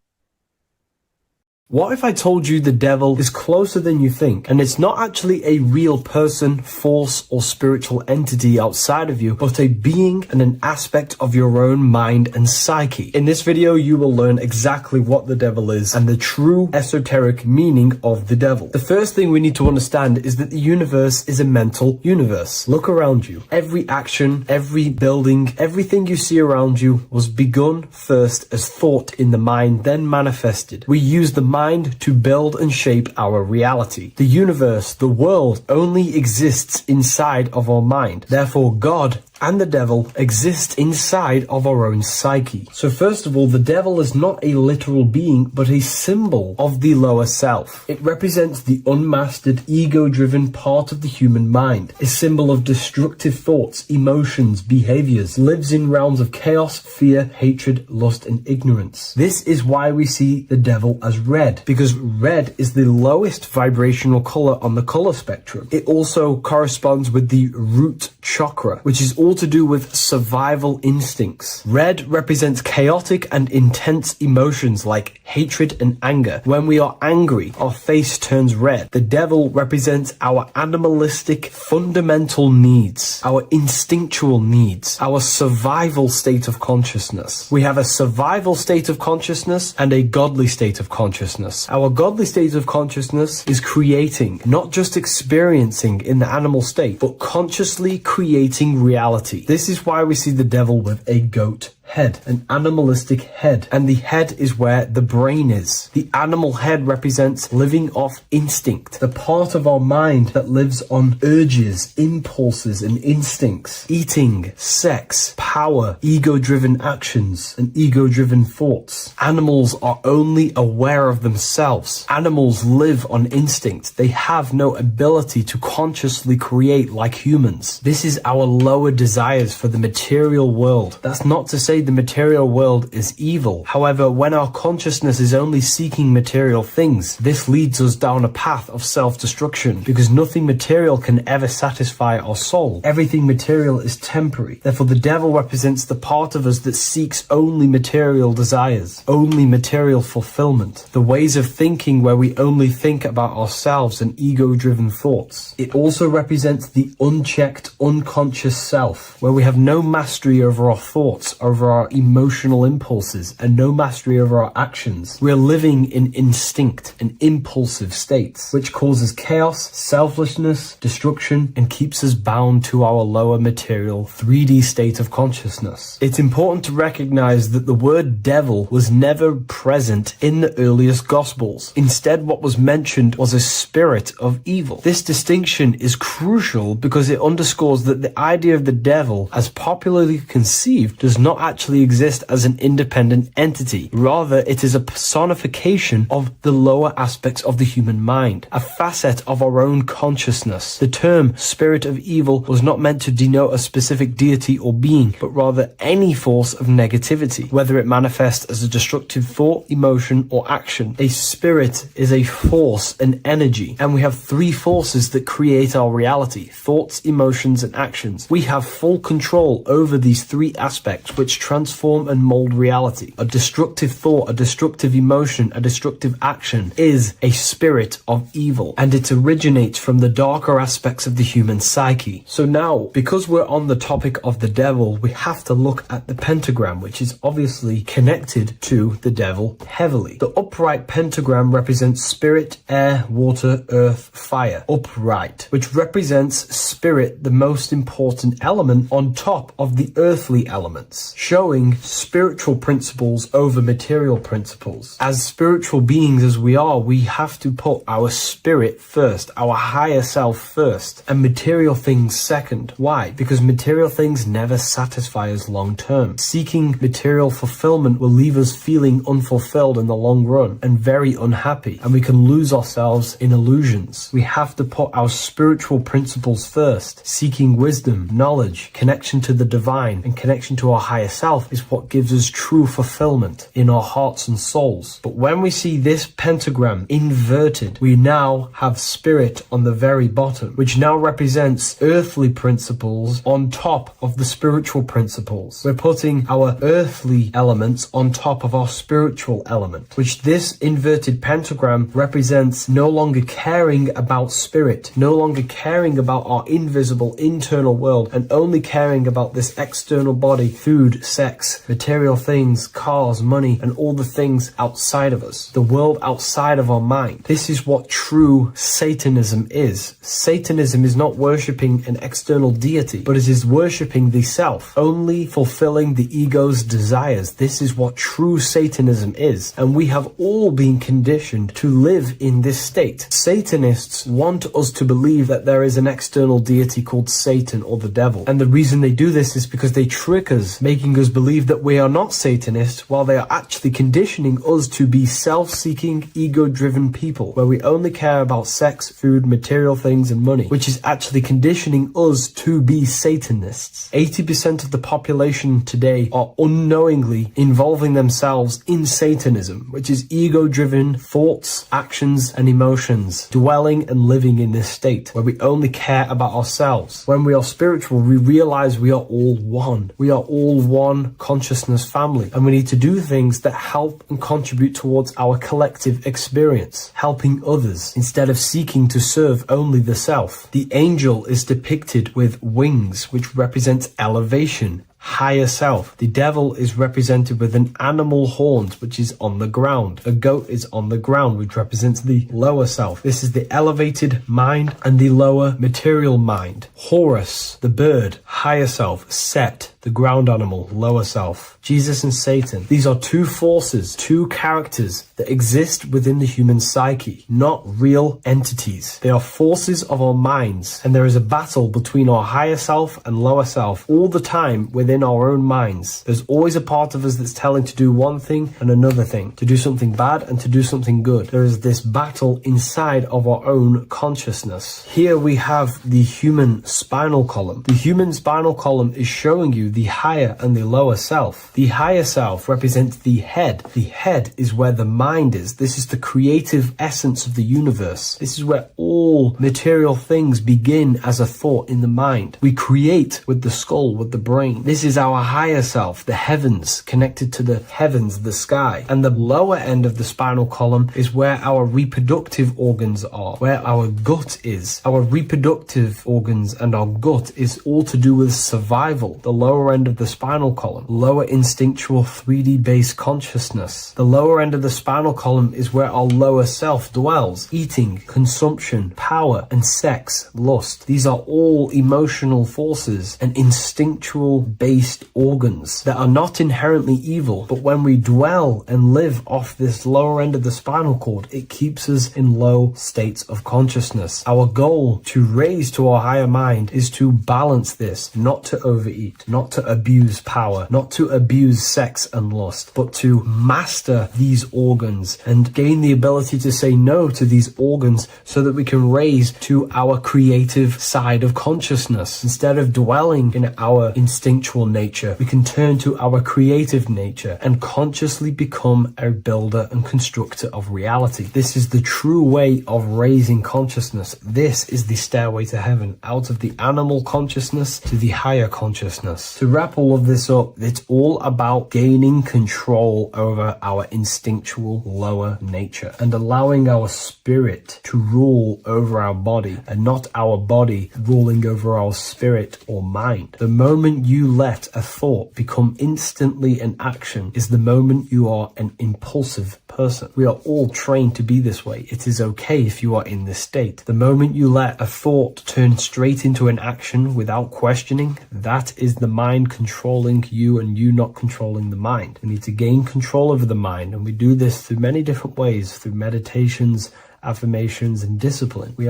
What if I told you the devil is closer than you think, and it's not actually a real person, force, or spiritual entity outside of you, but a being and an aspect of your own mind and psyche? In this video, you will learn exactly what the devil is and the true esoteric meaning of the devil. The first thing we need to understand is that the universe is a mental universe. Look around you. Every action, every building, everything you see around you was begun first as thought in the mind, then manifested. We use the mind to build and shape our reality. The universe, the world, only exists inside of our mind. Therefore, God and the devil exist inside of our own psyche. So first of all, the devil is not a literal being, but a symbol of the lower self. It represents the unmastered, ego-driven part of the human mind, a symbol of destructive thoughts, emotions, behaviors, lives in realms of chaos, fear, hatred, lust, and ignorance. This is why we see the devil as red, because red is the lowest vibrational color on the color spectrum. It also corresponds with the root chakra, which is all to do with survival instincts. Red represents chaotic and intense emotions like hatred and anger. When we are angry, our face turns red. The devil represents our animalistic fundamental needs, our instinctual needs, our survival state of consciousness. We have a survival state of consciousness and a godly state of consciousness. Our godly state of consciousness is creating, not just experiencing in the animal state, but consciously creating reality. This is why we see the devil with a goat head, an animalistic head, and the head is where the brain is. The animal head represents living off instinct, the part of our mind that lives on urges, impulses, and instincts, eating, sex, power, ego-driven actions, and ego-driven thoughts. Animals are only aware of themselves. Animals live on instinct. They have no ability to consciously create like humans. This is our lower desires for the material world. That's not to say the material world is evil. However, when our consciousness is only seeking material things, this leads us down a path of self-destruction, because nothing material can ever satisfy our soul. Everything material is temporary. Therefore, the devil represents the part of us that seeks only material desires, only material fulfillment, the ways of thinking where we only think about ourselves and ego-driven thoughts. It also represents the unchecked, unconscious self, where we have no mastery over our thoughts, over our emotional impulses, and no mastery over our actions. We're living in instinct and impulsive states, which causes chaos, selflessness, destruction, and keeps us bound to our lower material 3D state of consciousness. It's important to recognize that the word devil was never present in the earliest Gospels. Instead, what was mentioned was a spirit of evil. This distinction is crucial because it underscores that the idea of the devil, as popularly conceived, does not actually actually exist as an independent entity. Rather, it is a personification of the lower aspects of the human mind, a facet of our own consciousness. The term spirit of evil was not meant to denote a specific deity or being, but rather any force of negativity, whether it manifests as a destructive thought, emotion, or action. A spirit is a force, an energy, and we have three forces that create our reality: thoughts, emotions, and actions. We have full control over these three aspects which transform and mold reality. A destructive thought, a destructive emotion, a destructive action is a spirit of evil, and it originates from the darker aspects of the human psyche. So now, because we're on the topic of the devil, we have to look at the pentagram, which is obviously connected to the devil heavily. The upright pentagram represents spirit, air, water, earth, fire. Upright, which represents spirit, the most important element on top of the earthly elements, showing spiritual principles over material principles. As spiritual beings as we are, we have to put our spirit first, our higher self first, and material things second. Why? Because material things never satisfy us long term. Seeking material fulfillment will leave us feeling unfulfilled in the long run and very unhappy, and we can lose ourselves in illusions. We have to put our spiritual principles first. Seeking wisdom, knowledge, connection to the divine, and connection to our higher self is what gives us true fulfillment in our hearts and souls. But when we see this pentagram inverted, we now have spirit on the very bottom, which now represents earthly principles on top of the spiritual principles. We're putting our earthly elements on top of our spiritual element, which this inverted pentagram represents no longer caring about spirit, no longer caring about our invisible internal world, and only caring about this external body, food, sex, material things, cars, money, and all the things outside of us, the world outside of our mind. This is what true Satanism is. Satanism is not worshipping an external deity, but it is worshipping the self, only fulfilling the ego's desires. This is what true Satanism is, and we have all been conditioned to live in this state. Satanists want us to believe that there is an external deity called Satan or the devil, and the reason they do this is because they trick us, making us believe that we are not Satanists, while they are actually conditioning us to be self-seeking, ego-driven people, where we only care about sex, food, material things, and money, which is actually conditioning us to be Satanists. 80% of the population today are unknowingly involving themselves in Satanism, which is ego-driven thoughts, actions, and emotions, dwelling and living in this state where we only care about ourselves. When we are spiritual, we realize we are all one. We are all one consciousness family, and we need to do things that help and contribute towards our collective experience, helping others instead of seeking to serve only the self. The angel is depicted with wings, which represents elevation, higher self. The devil is represented with an animal horns, which is on the ground. A goat is on the ground, which represents the lower self. This is the elevated mind and the lower material mind. Horus, the bird, higher self. Set, the ground animal, lower self. Jesus and Satan. These are two forces, two characters that exist within the human psyche, not real entities. They are forces of our minds, and there is a battle between our higher self and lower self all the time within our own minds. There's always a part of us that's telling to do one thing and another thing, to do something bad and to do something good. There is this battle inside of our own consciousness. Here we have the human spinal column. The human spinal column is showing you the higher and the lower self. The higher self represents the head. The head is where the mind is. This is the creative essence of the universe. This is where all material things begin as a thought in the mind. We create with the skull, with the brain. This is our higher self, the heavens, connected to the heavens, the sky. And the lower end of the spinal column is where our reproductive organs are, where our gut is. Our reproductive organs and our gut is all to do with survival. The lower end of the spinal column, lower instinctual 3D based consciousness. The lower end of the spinal column is where our lower self dwells. Eating, consumption, power, and sex, lust. These are all emotional forces and instinctual based based organs that are not inherently evil, but when we dwell and live off this lower end of the spinal cord, it keeps us in low states of consciousness. Our goal to raise to our higher mind is to balance this, not to overeat, not to abuse power, not to abuse sex and lust, but to master these organs and gain the ability to say no to these organs so that we can raise to our creative side of consciousness. Instead of dwelling in our instinctual nature, we can turn to our creative nature and consciously become a builder and constructor of reality. This is the true way of raising consciousness. This is the stairway to heaven, out of the animal consciousness to the higher consciousness. To wrap all of this up, it's all about gaining control over our instinctual lower nature and allowing our spirit to rule over our body and not our body ruling over our spirit or mind. The moment you let a thought become instantly an action is the moment you are an impulsive person. We are all trained to be this way. It is okay if you are in this state. The moment you let a thought turn straight into an action without questioning, that is the mind controlling you and you not controlling the mind. We need to gain control over the mind, and we do this through many different ways, through meditations, affirmations, and discipline. We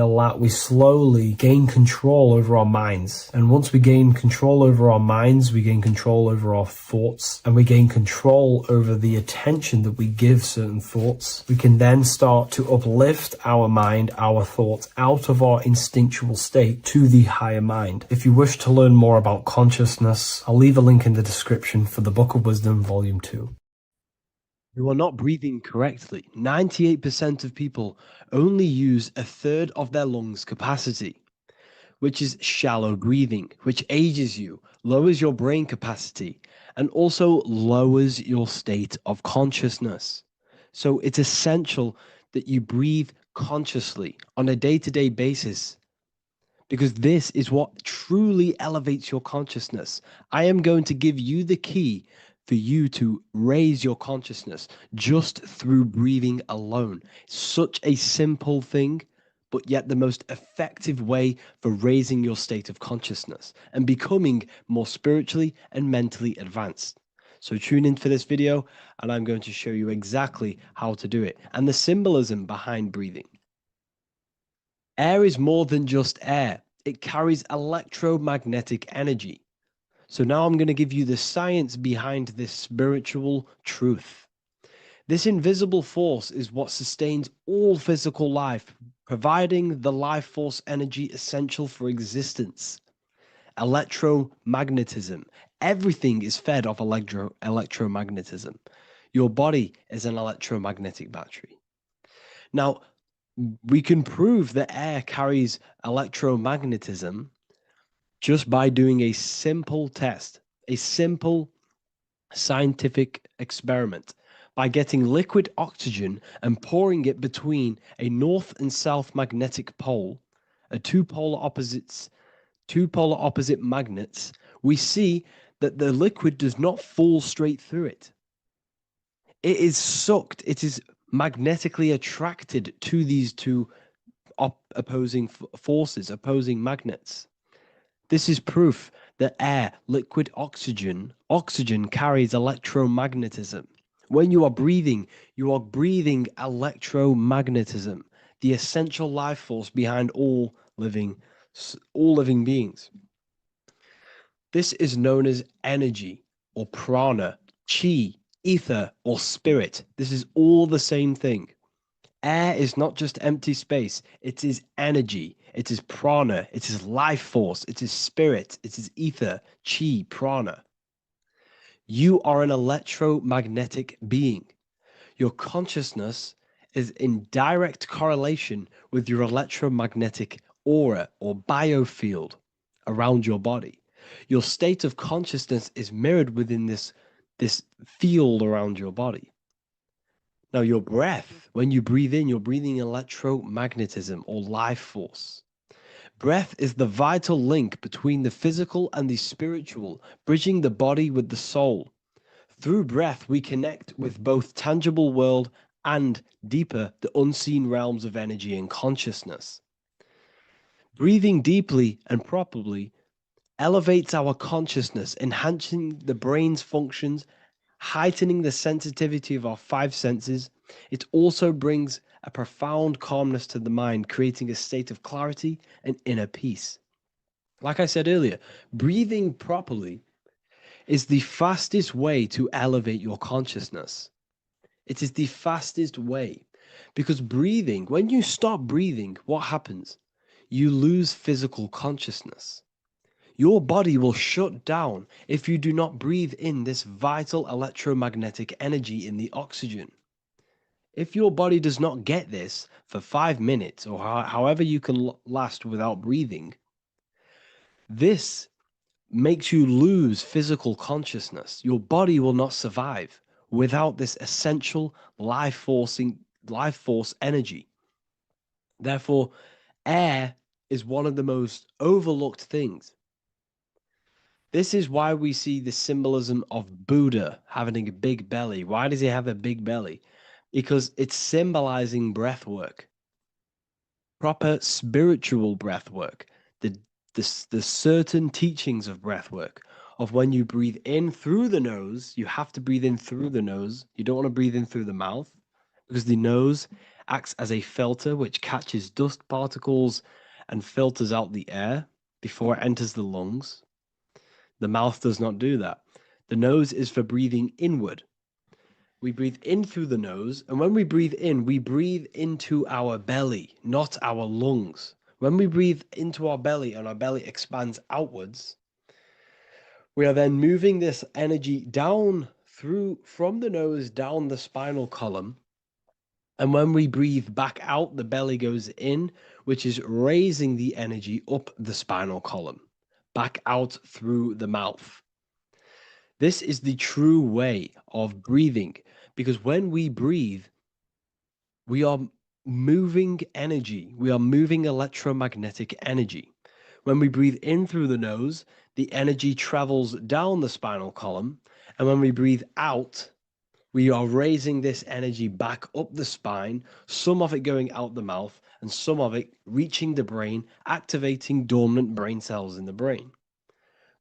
slowly gain control over our minds. And once we gain control over our minds, we gain control over our thoughts, and we gain control over the attention that we give certain thoughts. We can then start to uplift our mind, our thoughts, out of our instinctual state to the higher mind. If you wish to learn more about consciousness, I'll leave a link in the description for the Book of Wisdom, Volume 2. You are not breathing correctly. 98% of people only use a third of their lungs capacity, which is shallow breathing, which ages you, lowers your brain capacity, and also lowers your state of consciousness. So it's essential that you breathe consciously on a day-to-day basis, because this is what truly elevates your consciousness. I am going to give you the key for you to raise your consciousness just through breathing alone. Such a simple thing, but yet the most effective way for raising your state of consciousness and becoming more spiritually and mentally advanced. So tune in for this video, and I'm going to show you exactly how to do it and the symbolism behind breathing. Air is more than just air. It carries electromagnetic energy. So now I'm going to give you the science behind this spiritual truth. This invisible force is what sustains all physical life, providing the life force energy essential for existence. Electromagnetism. Everything is fed off electromagnetism. Your body is an electromagnetic battery. Now, we can prove that air carries electromagnetism just by doing a simple test, a simple scientific experiment, by getting liquid oxygen and pouring it between a north and south magnetic pole, two polar opposite magnets. We see that the liquid does not fall straight through it. It is sucked, it is magnetically attracted to these two opposing forces, opposing magnets. This is proof that air, liquid oxygen carries electromagnetism. When you are breathing electromagnetism, the essential life force behind all living beings. This is known as energy or prana, chi, ether, or spirit. This is all the same thing. Air is not just empty space. It is energy. It is prana. It is life force. It is spirit. It is ether, chi, prana. You are an electromagnetic being. Your consciousness is in direct correlation with your electromagnetic aura or biofield around your body. Your state of consciousness is mirrored within this field around your body. Now, your breath, when you breathe in, you're breathing electromagnetism or life force. Breath is the vital link between the physical and the spiritual, bridging the body with the soul. Through breath, we connect with both tangible world and deeper, the unseen realms of energy and consciousness. Breathing deeply and properly elevates our consciousness, enhancing the brain's functions, heightening the sensitivity of our five senses. It also brings a profound calmness to the mind, creating a state of clarity and inner peace. Like I said earlier, breathing properly is the fastest way to elevate your consciousness. It is the fastest way because breathing, when you stop breathing, what happens? You lose physical consciousness. Your body will shut down if you do not breathe in this vital electromagnetic energy in the oxygen. If your body does not get this for 5 minutes or however you can last without breathing, this makes you lose physical consciousness. Your body will not survive without this essential life force energy. Therefore, air is one of the most overlooked things. This is why we see the symbolism of Buddha having a big belly. Why does he have a big belly? Because it's symbolizing breath work, proper spiritual breath work, the certain teachings of breath work, of when you breathe in through the nose, you have to breathe in through the nose. You don't want to breathe in through the mouth because the nose acts as a filter which catches dust particles and filters out the air before it enters the lungs. The mouth does not do that. The nose is for breathing inward. We breathe in through the nose, and when we breathe in, we breathe into our belly, not our lungs. When we breathe into our belly and our belly expands outwards, we are then moving this energy down from the nose down the spinal column. And when we breathe back out, the belly goes in, which is raising the energy up the spinal column, back out through the mouth. This is the true way of breathing, because when we breathe, we are moving energy. We are moving electromagnetic energy. When we breathe in through the nose, the energy travels down the spinal column. And when we breathe out, we are raising this energy back up the spine, some of it going out the mouth, and some of it reaching the brain, activating dormant brain cells in the brain.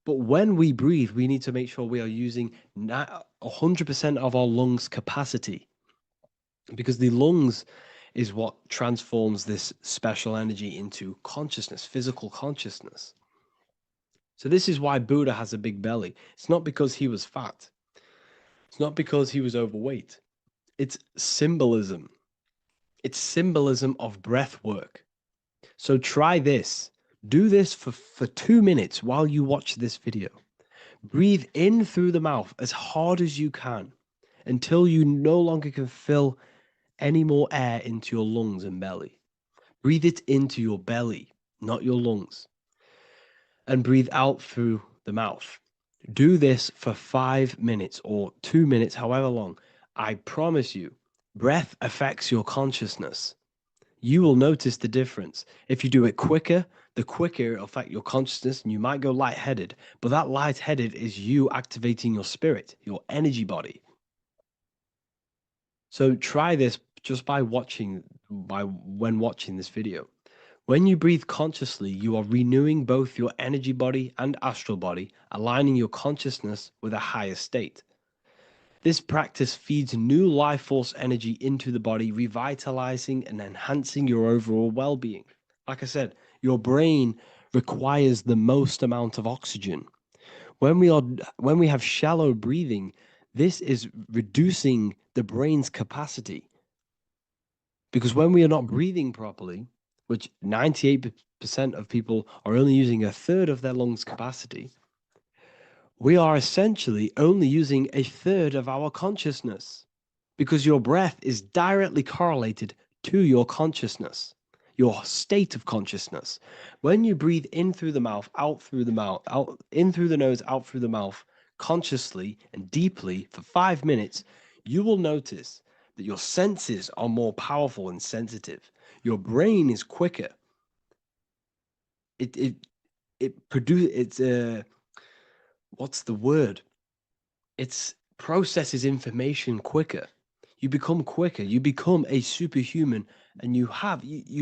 But when we breathe, we need to make sure we are using 100% of our lungs' capacity, because the lungs is what transforms this special energy into consciousness, physical consciousness. So this is why Buddha has a big belly. It's not because he was fat. It's not because he was overweight. It's symbolism. It's symbolism of breath work. So try this. Do this for 2 minutes while you watch this video. Breathe in through the mouth as hard as you can until you no longer can fill any more air into your lungs and belly. Breathe it into your belly, not your lungs. And breathe out through the mouth. Do this for 5 minutes or 2 minutes, however long. I promise you, breath affects your consciousness. You will notice the difference. If you do it quicker, the quicker it'll affect your consciousness and you might go lightheaded. But that lightheaded is you activating your spirit, your energy body. So try this just when watching this video. When you breathe consciously, you are renewing both your energy body and astral body, aligning your consciousness with a higher state. This practice feeds new life force energy into the body, revitalizing and enhancing your overall well-being. Like I said, your brain requires the most amount of oxygen. When we have shallow breathing, this is reducing the brain's capacity. Because when we are not breathing properly, which 98% of people are only using a third of their lungs capacity, we are essentially only using a third of our consciousness, because your breath is directly correlated to your consciousness, your state of consciousness. When you breathe in through the mouth, out through the mouth, out in through the nose, out through the mouth, consciously and deeply for 5 minutes, you will notice that your senses are more powerful and sensitive. Your brain is quicker. What's the word? It processes information quicker. You become quicker. You become a superhuman, and you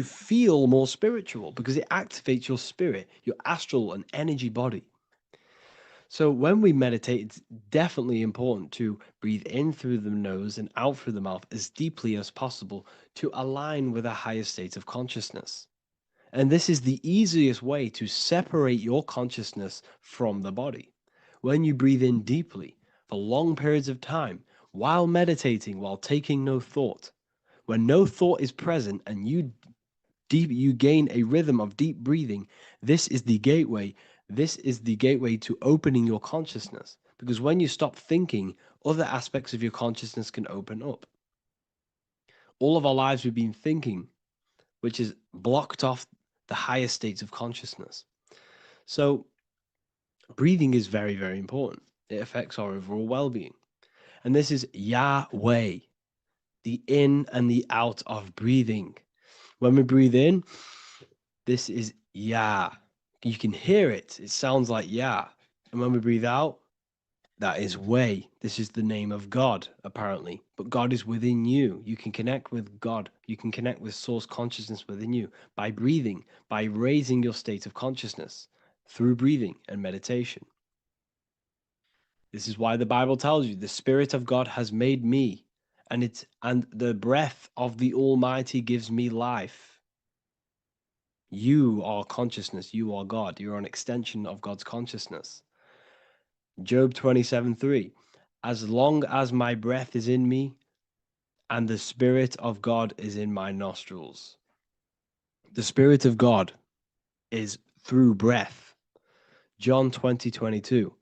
feel more spiritual because it activates your spirit, your astral and energy body. So when we meditate, it's definitely important to breathe in through the nose and out through the mouth as deeply as possible to align with a higher state of consciousness. And this is the easiest way to separate your consciousness from the body. When you breathe in deeply for long periods of time, while meditating, while taking no thought, when no thought is present and you gain a rhythm of deep breathing, this is the gateway. This is the gateway to opening your consciousness. Because when you stop thinking, other aspects of your consciousness can open up. All of our lives we've been thinking, which is blocked off the higher states of consciousness. So breathing is very, very important. It affects our overall well-being. And this is Yahweh, the in and the out of breathing. When we breathe in, this is Yah. You can hear it. It sounds like Yah. And when we breathe out, that is Way. This is the name of God, apparently. But God is within you. You can connect with God. You can connect with source consciousness within you by breathing, by raising your state of consciousness through breathing and meditation. This is why the Bible tells you the Spirit of God has made me, and the breath of the Almighty gives me life. You are consciousness. You are God. You're an extension of God's consciousness. Job 27:3. As long as my breath is in me and the Spirit of God is in my nostrils. The Spirit of God is through breath. John 20:22.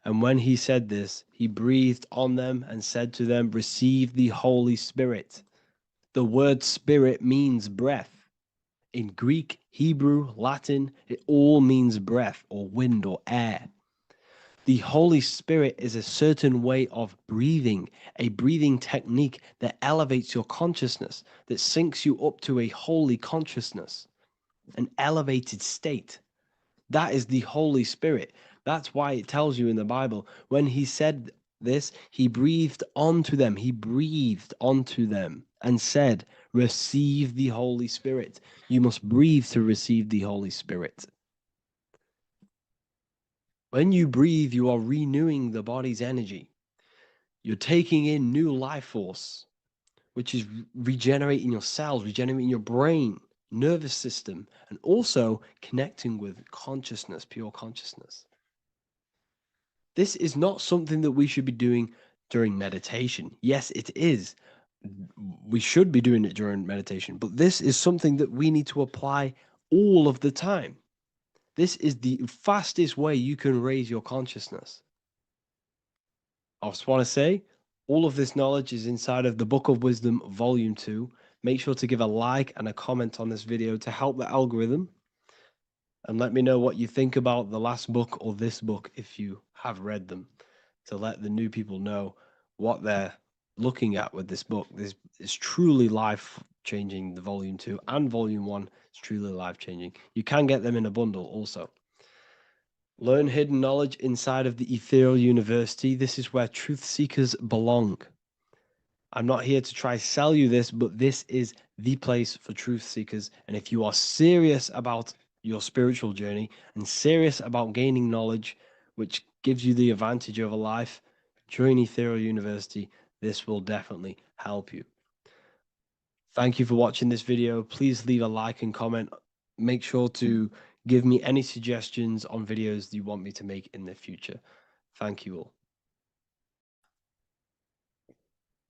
And when he said this, he breathed on them and said to them, receive the Holy Spirit. The word spirit means breath. In Greek, Hebrew, Latin, it all means breath or wind or air. The Holy Spirit is a certain way of breathing, a breathing technique that elevates your consciousness, that syncs you up to a holy consciousness, an elevated state. That is the Holy Spirit. That's why it tells you in the Bible, when he said this, he breathed onto them. He breathed onto them and said, receive the Holy Spirit. You must breathe to receive the Holy Spirit. When you breathe, you are renewing the body's energy. You're taking in new life force, which is regenerating your cells, regenerating your brain, nervous system, and also connecting with consciousness, pure consciousness. This is not something that we should be doing during meditation. Yes, it is. We should be doing it during meditation, but this is something that we need to apply all of the time. This is the fastest way you can raise your consciousness. I just want to say, all of this knowledge is inside of the Book of Wisdom, Volume 2. Make sure to give a like and a comment on this video to help the algorithm. And let me know what you think about the last book or this book if you have read them, to let the new people know what they're looking at with this book. This is truly life-changing, the Volume 2 and Volume 1 is truly life-changing. You can get them in a bundle also. Learn hidden knowledge inside of the Ethereal University. This is where truth seekers belong. I'm not here to try sell you this, but this is the place for truth seekers. And if you are serious about your spiritual journey and serious about gaining knowledge, which gives you the advantage over life, join Ethereal University. This will definitely help you. Thank you for watching this video. Please leave a like and comment. Make sure to give me any suggestions on videos you want me to make in the future. Thank you all.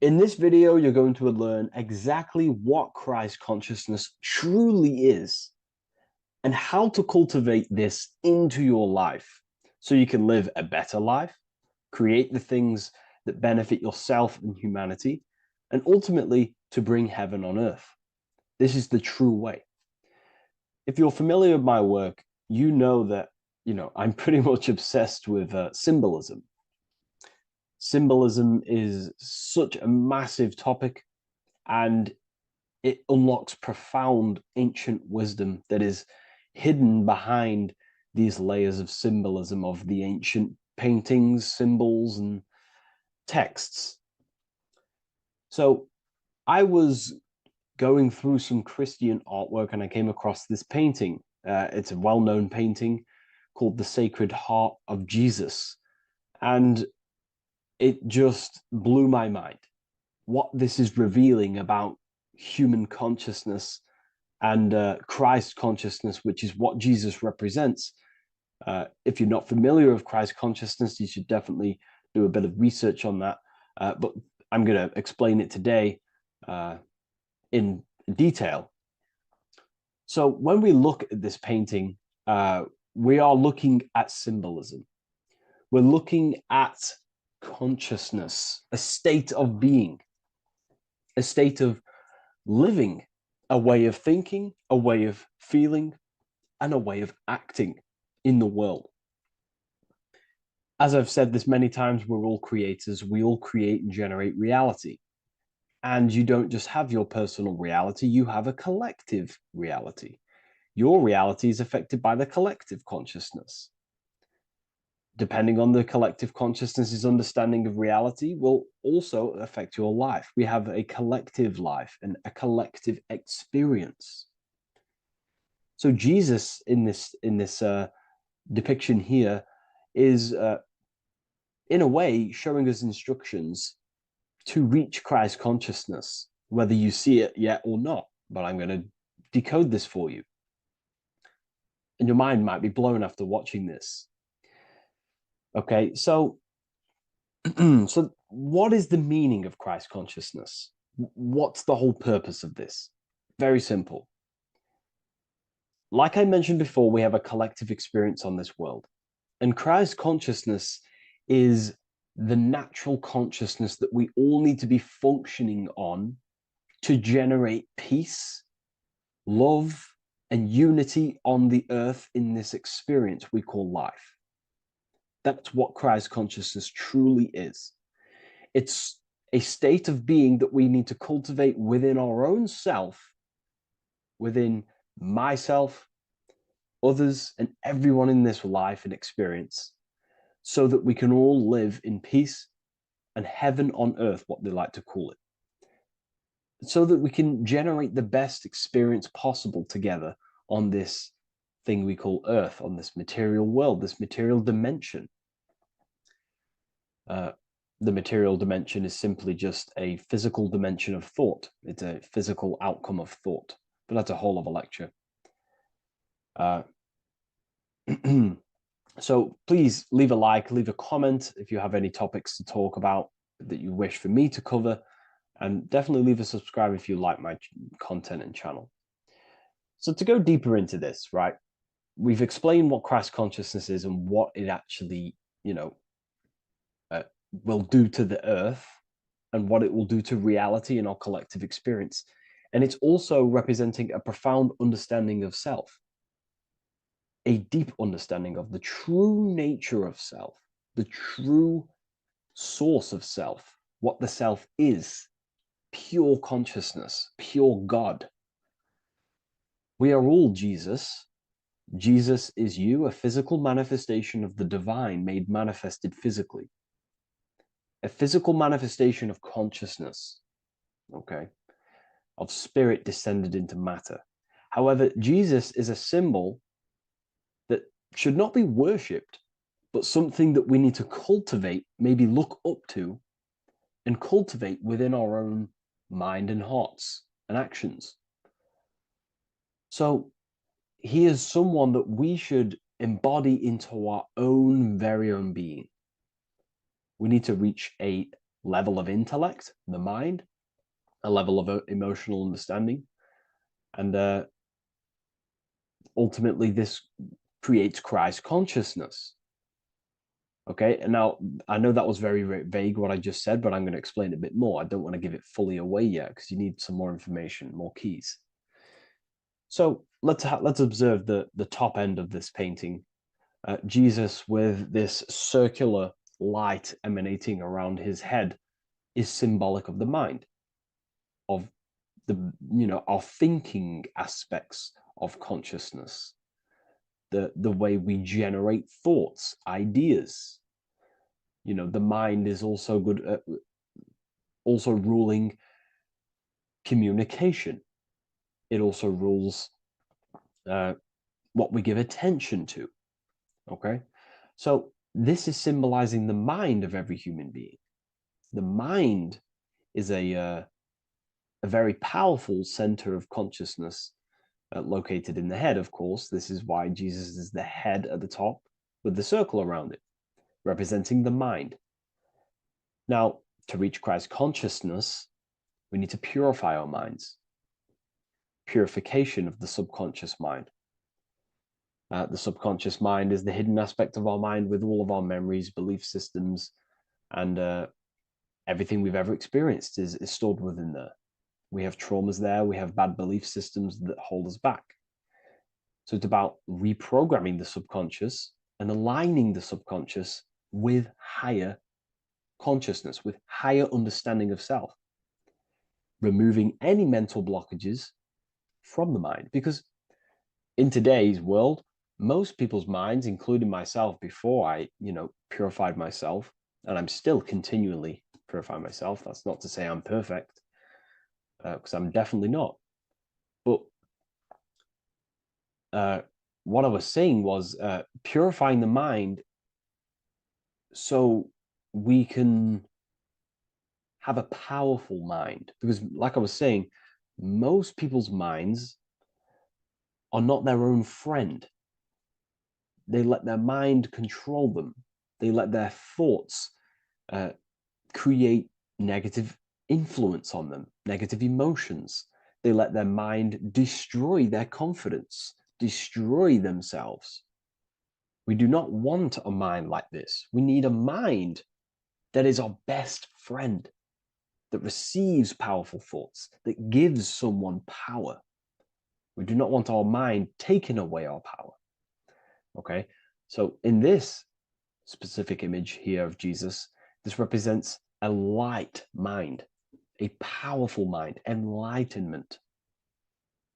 In this video, you're going to learn exactly what Christ consciousness truly is and how to cultivate this into your life so you can live a better life, create the things that benefit yourself and humanity, and ultimately to bring heaven on earth. This is the true way. If you're familiar with my work, you know that, I'm pretty much obsessed with symbolism. Symbolism is such a massive topic, and it unlocks profound ancient wisdom that is hidden behind these layers of symbolism of the ancient paintings, symbols, and texts. So I was going through some Christian artwork and I came across this painting. It's a well-known painting called The Sacred Heart of Jesus And it just blew my mind what this is revealing about human consciousness and Christ consciousness, which is what Jesus represents. If you're not familiar with Christ consciousness, you should definitely do a bit of research on that. But I'm going to explain it today in detail. So when we look at this painting, we are looking at symbolism. We're looking at consciousness, a state of being, a state of living, a way of thinking, a way of feeling, and a way of acting in the world. As I've said this many times, we're all creators. We all create and generate reality. And you don't just have your personal reality, you have a collective reality. Your reality is affected by the collective consciousness. Depending on the collective consciousness's understanding of reality will also affect your life. We have a collective life and a collective experience. So Jesus in this depiction here is in a way showing us instructions to reach Christ consciousness, whether you see it yet or not. But I'm going to decode this for you. And your mind might be blown after watching this. Okay, so so what is the meaning of Christ consciousness? What's the whole purpose of this? Very simple. Like I mentioned before, we have a collective experience on this world. And Christ consciousness is the natural consciousness that we all need to be functioning on to generate peace, love, and unity on the earth in this experience we call life. That's what Christ consciousness truly is. It's a state of being that we need to cultivate within our own self, within myself, others, and everyone in this life and experience, so that we can all live in peace and heaven on earth, what they like to call it, so that we can generate the best experience possible together on this thing we call earth, on this material world, this material dimension. The material dimension is simply just a physical dimension of thought. It's a physical outcome of thought, but that's a whole of a lecture. So please leave a like, leave a comment if you have any topics to talk about that you wish for me to cover, and definitely leave a subscribe if you like my content and channel. So to go deeper into this, right, we've explained what Christ consciousness is and what it actually, will do to the earth and what it will do to reality and our collective experience. And it's also representing a profound understanding of self, a deep understanding of the true nature of self, the true source of self, what the self is, pure consciousness, pure God. We are all Jesus. Jesus is you, a physical manifestation of the divine made manifested physically. A physical manifestation of consciousness, okay, of spirit descended into matter. However, Jesus is a symbol that should not be worshipped, but something that we need to cultivate, maybe look up to, and cultivate within our own mind and hearts and actions. So he is someone that we should embody into our own very own being. We need to reach a level of intellect, the mind, a level of emotional understanding, and ultimately this creates Christ consciousness. Okay, and now I know that was very, very vague what I just said, but I'm going to explain it a bit more. I don't want to give it fully away yet because you need some more information, more keys. So let's observe the top end of this painting. Jesus with this circular light emanating around his head is symbolic of the mind, of the our thinking aspects of consciousness, the way we generate thoughts, ideas. The mind is also good at also ruling communication. It also rules what we give attention to. Okay, so this is symbolizing the mind of every human being. The mind is a very powerful center of consciousness located in the head, of course. This is why Jesus is the head at the top with the circle around it, representing the mind. Now, to reach Christ consciousness, we need to purify our minds. Purification of the subconscious mind. The subconscious mind is the hidden aspect of our mind with all of our memories, belief systems, and everything we've ever experienced is stored within there. We have traumas there, we have bad belief systems that hold us back. So it's about reprogramming the subconscious and aligning the subconscious with higher consciousness, with higher understanding of self. Removing any mental blockages from the mind. Because in today's world, most people's minds, including myself before I, purified myself, and I'm still continually purifying myself. That's not to say I'm perfect, because I'm definitely not. But what I was saying was purifying the mind so we can have a powerful mind. Because like I was saying, most people's minds are not their own friend. They let their mind control them. They let their thoughts create negative influence on them, negative emotions. They let their mind destroy their confidence, destroy themselves. We do not want a mind like this. We need a mind that is our best friend, that receives powerful thoughts, that gives someone power. We do not want our mind taking away our power. Okay, so in this specific image here of Jesus, this represents a light mind, a powerful mind, enlightenment.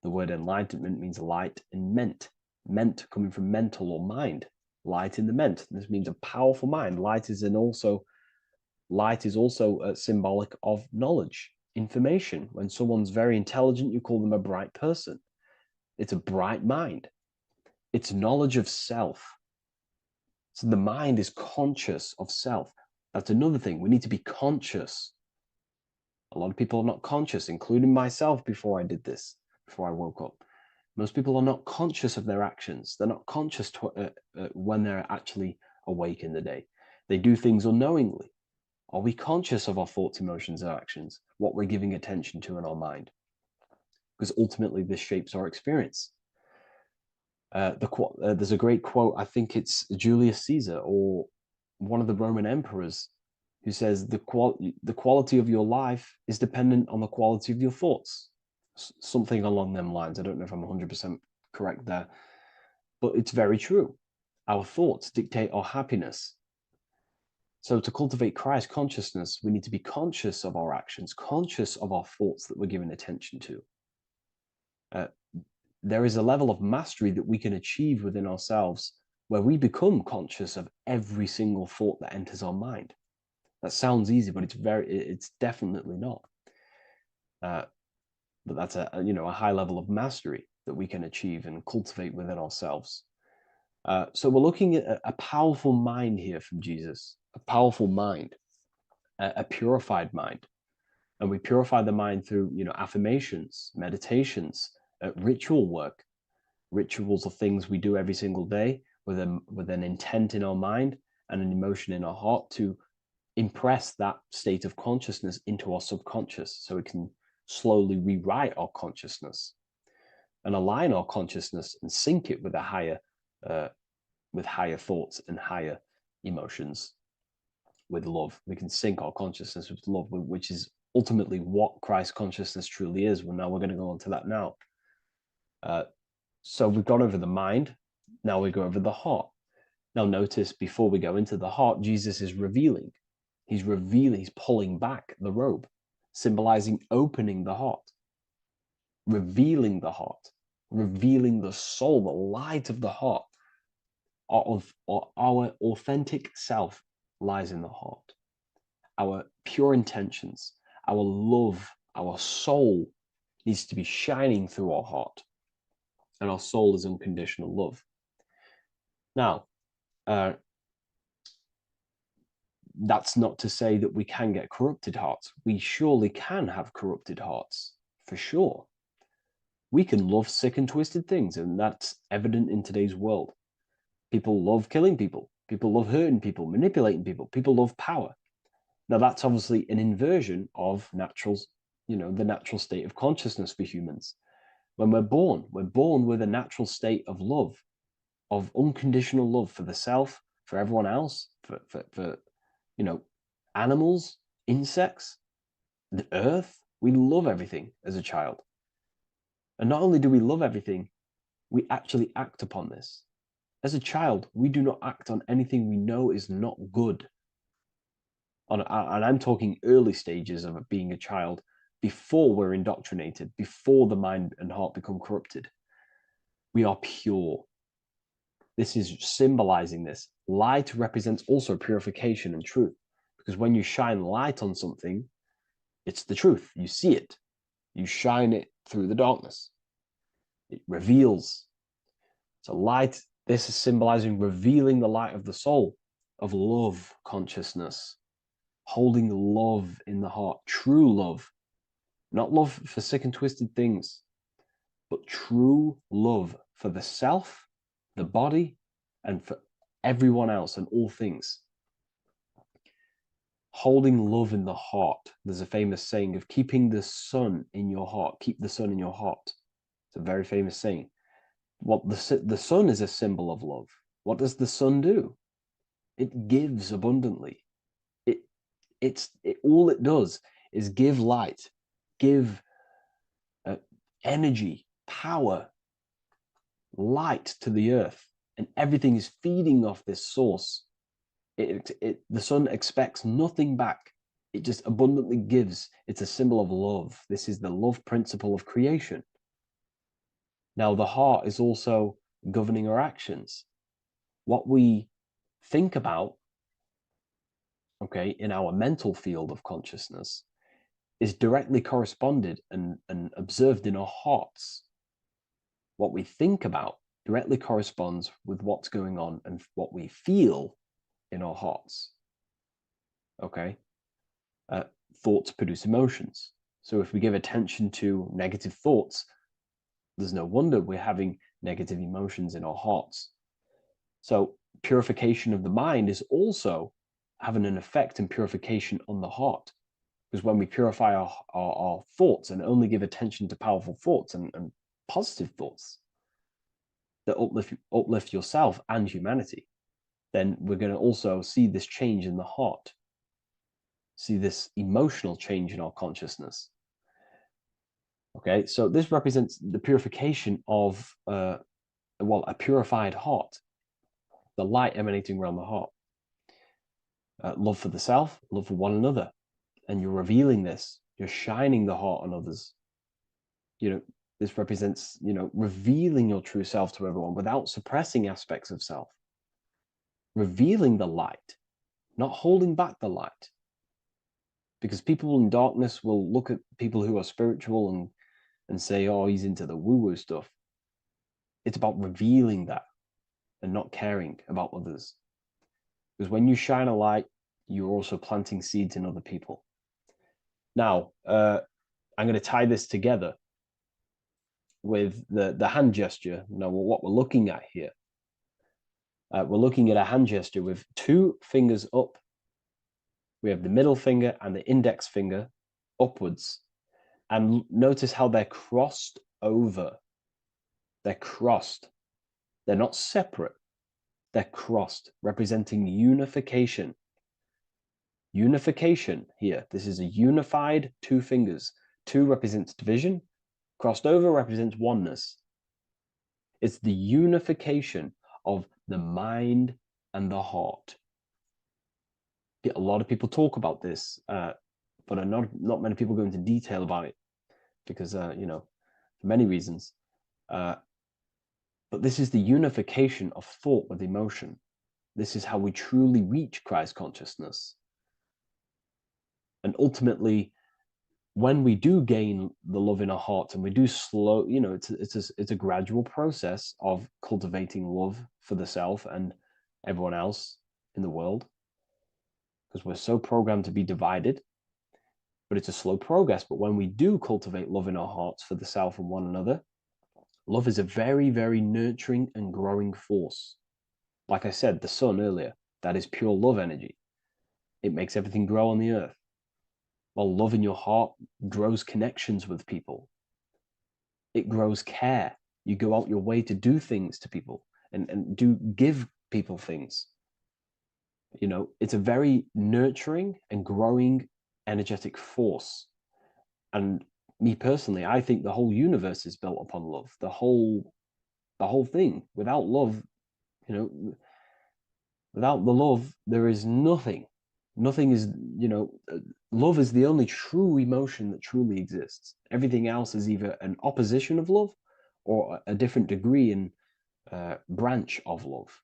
The word enlightenment means light and ment coming from mental or mind, light in the ment. This means a powerful mind. Light is also symbolic of knowledge, information. When someone's very intelligent, you call them a bright person. It's a bright mind. It's knowledge of self. So the mind is conscious of self. That's another thing. We need to be conscious. A lot of people are not conscious, including myself before I did this, before I woke up. Most people are not conscious of their actions. They're not conscious when they're actually awake in the day. They do things unknowingly. Are we conscious of our thoughts, emotions, and actions, what we're giving attention to in our mind? Because ultimately this shapes our experience. There's a great quote, I think it's Julius Caesar or one of the Roman emperors, who says the quality of your life is dependent on the quality of your thoughts. Something along them lines. I don't know if I'm 100% correct there, but it's very true. Our thoughts dictate our happiness. So to cultivate Christ consciousness, we need to be conscious of our actions, conscious of our thoughts that we're giving attention to. There is a level of mastery that we can achieve within ourselves where we become conscious of every single thought that enters our mind. That sounds easy, but it's definitely not. But that's a high level of mastery that we can achieve and cultivate within ourselves. So we're looking at a powerful mind here from Jesus, a powerful mind, a purified mind. And we purify the mind through, affirmations, meditations, ritual work. Rituals are things we do every single day with an intent in our mind and an emotion in our heart to impress that state of consciousness into our subconscious, so it can slowly rewrite our consciousness and align our consciousness and sync it with higher thoughts and higher emotions with love. We can sync our consciousness with love, which is ultimately what Christ consciousness truly is. Well, now we're going to go on to that now. So we've gone over the mind. Now we go over the heart. Now notice, before we go into the heart, Jesus is revealing. He's pulling back the robe, symbolizing opening the heart, revealing the heart, revealing the soul, the light of the heart. Our authentic self lies in the heart. Our pure intentions, our love, our soul needs to be shining through our heart. And our soul is unconditional love. Now, That's not to say that we can get corrupted hearts. We surely can have corrupted hearts, for sure. We can love sick and twisted things, and that's evident in today's world. People love killing people. People love hurting people, manipulating people. People love power. Now, that's obviously an inversion of natural, the natural state of consciousness for humans. When we're born with a natural state of love, of unconditional love for the self, for everyone else, for animals, insects, the earth. We love everything as a child. And not only do we love everything, we actually act upon this. As a child, we do not act on anything we know is not good. And I'm talking early stages of being a child, before we're indoctrinated, before the mind and heart become corrupted. We are pure. This is symbolizing this. Light represents also purification and truth, because when you shine light on something, it's the truth. You see it. You shine it through the darkness. It reveals. So light, this is symbolizing revealing the light of the soul, of love consciousness, holding love in the heart, true love, not love for sick and twisted things, but true love for the self, the body, and for everyone else and all things. Holding love in the heart. There's a famous saying of keeping the sun in your heart. Keep the sun in your heart. It's a very famous saying. What the sun is a symbol of love. What does the sun do? It gives abundantly. All it does is give light, give energy, power, light to the earth, and everything is feeding off this source. The sun expects nothing back. It just abundantly gives. It's a symbol of love. This is the love principle of creation. Now, the heart is also governing our actions. What we think about, okay, in our mental field of consciousness is directly corresponded and observed in our hearts. What we think about directly corresponds with what's going on and what we feel in our hearts. Okay? Thoughts produce emotions. So if we give attention to negative thoughts, there's no wonder we're having negative emotions in our hearts. So purification of the mind is also having an effect in purification on the heart. Because when we purify our thoughts and only give attention to powerful thoughts and positive thoughts that uplift yourself and humanity, then we're going to also see this change in the heart, see this emotional change in our consciousness. Okay, so this represents the purification of, a purified heart, the light emanating around the heart. Love for the self, love for one another. And you're revealing this, you're shining the heart on others. This represents, revealing your true self to everyone without suppressing aspects of self. Revealing the light, not holding back the light. Because people in darkness will look at people who are spiritual and say, oh, he's into the woo-woo stuff. It's about revealing that and not caring about others. Because when you shine a light, you're also planting seeds in other people. Now, I'm going to tie this together with the hand gesture. Now, what we're looking at here, we're looking at a hand gesture with two fingers up. We have the middle finger and the index finger upwards. And notice how they're crossed over. They're crossed. They're not separate. They're crossed, representing unification. Unification here. This is a unified two fingers. Two represents division. Crossed over represents oneness. It's the unification of the mind and the heart. A lot of people talk about this, but not many people go into detail about it because, for many reasons. But this is the unification of thought with emotion. This is how we truly reach Christ consciousness. And ultimately, when we do gain the love in our hearts and we do slow, it's a gradual process of cultivating love for the self and everyone else in the world. because we're so programmed to be divided. But it's a slow progress. But when we do cultivate love in our hearts for the self and one another, love is a very, very nurturing and growing force. Like I said, the sun earlier, that is pure love energy. It makes everything grow on the earth. While love in your heart grows connections with people. It grows care. You go out your way to do things to people and do give people things. You know, it's a very nurturing and growing energetic force. And me personally, I think the whole universe is built upon love. The whole thing. Without love, you know, without the love, there is nothing. Nothing is, you know, love is the only true emotion that truly exists. Everything else is either an opposition of love or a different degree and branch of love.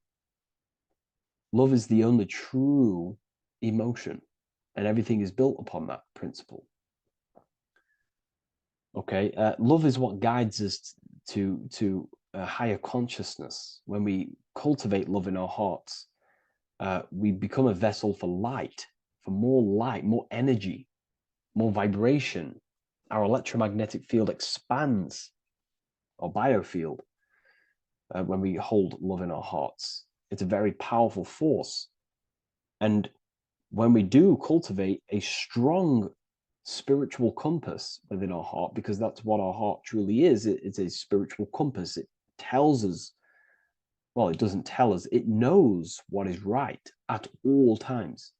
Love is the only true emotion, and everything is built upon that principle. Okay, love is what guides us to a higher consciousness. When we cultivate love in our hearts, we become a vessel for light, more energy, more vibration. Our electromagnetic field expands, or biofield, when we hold love in our hearts. It's a very powerful force. And when we do cultivate a strong spiritual compass within our heart, because that's what our heart truly is, it's a spiritual compass. It tells us, well, it doesn't tell us, it knows what is right at all times.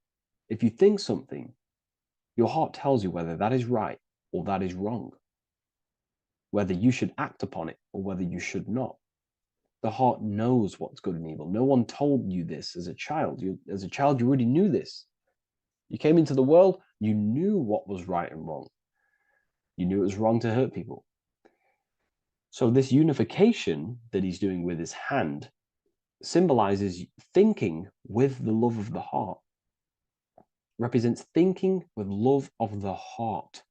If you think something, your heart tells you whether that is right or that is wrong, whether you should act upon it or whether you should not. The heart knows what's good and evil. No one told you this as a child. As a child, you already knew this. You came into the world, you knew what was right and wrong. You knew it was wrong to hurt people. So this unification that he's doing with his hand symbolizes thinking with the love of the heart. Represents thinking with love of the heart.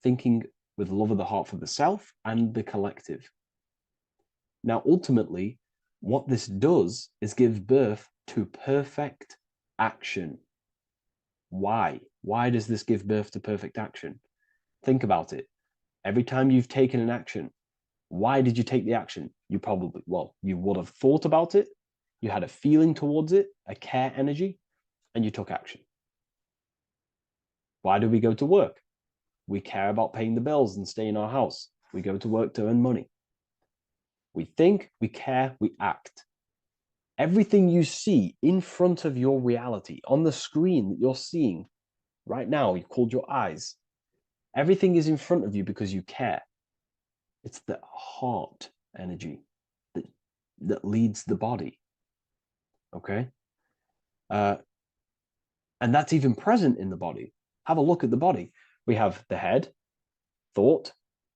Thinking with love of the heart for the self and the collective. Now, ultimately, what this does is give birth to perfect action. Why? Why does this give birth to perfect action? Think about it. Every time you've taken an action, why did you take the action? You probably, well, you would have thought about it, you had a feeling towards it, a care energy, and you took action. Why do we go to work? We care about paying the bills and staying in our house. We go to work to earn money. We think, we care, we act. Everything you see in front of your reality, on the screen that you're seeing right now, you called your eyes. Everything is in front of you because you care. It's the heart energy that leads the body. Okay? And that's even present in the body. Have a look at the body. We have the head, thought,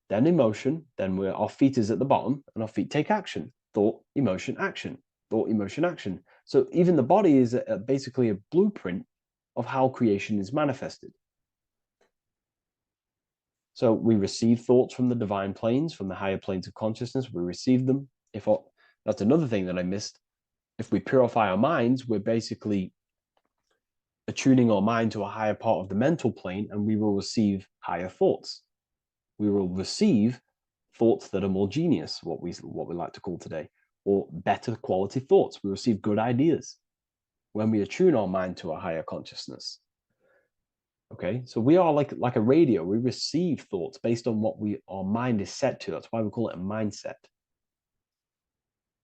then emotion, then our feet is at the bottom, and our feet take action. Thought, emotion, action. Thought, emotion, action. So even the body is basically a blueprint of how creation is manifested. So we receive thoughts from the divine planes, from the higher planes of consciousness. We receive them. That's another thing that I missed. If we purify our minds, we're basically attuning our mind to a higher part of the mental plane, and we will receive higher thoughts. We will receive thoughts that are more genius, what we like to call today, or better quality thoughts. We receive good ideas when we attune our mind to a higher consciousness. Okay, so we are like a radio. We receive thoughts based on what our mind is set to. That's why we call it a mindset.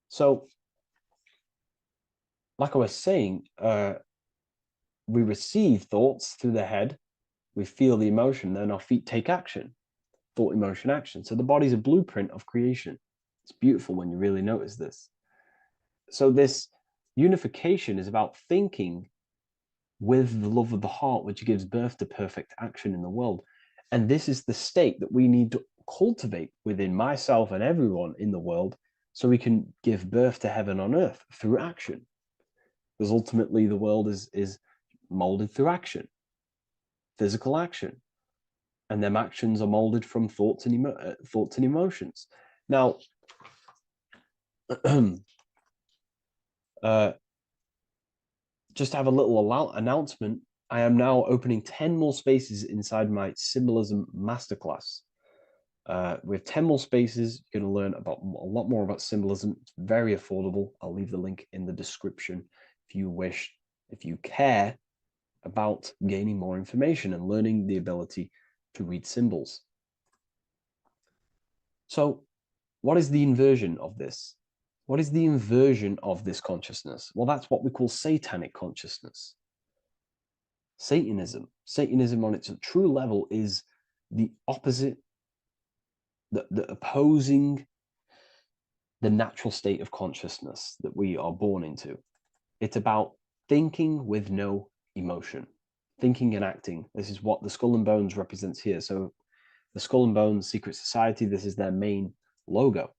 So, like I was saying, we receive thoughts through the head. We feel the emotion, then our feet take action. Thought, emotion, action. So the body's a blueprint of creation. It's beautiful when you really notice this. So this unification is about thinking with the love of the heart, which gives birth to perfect action in the world. And this is the state that we need to cultivate within myself and everyone in the world so we can give birth to heaven on earth through action. Because ultimately the world is molded through action, physical action. And them actions are molded from thoughts and emotions. Now, just to have a little announcement, I am now opening 10 more spaces inside my Symbolism Masterclass. We have 10 more spaces. You're going to learn about a lot more about symbolism. It's very affordable. I'll leave the link in the description if you wish, if you care about gaining more information and learning the ability to read symbols. So what is the inversion of this? What is the inversion of this consciousness? Well, that's what we call satanic consciousness. Satanism. Satanism on its true level is the opposite, the opposing the natural state of consciousness that we are born into. It's about thinking with no emotion, thinking and acting. This is what the Skull and Bones represents here. So the Skull and Bones Secret Society, this is their main logo.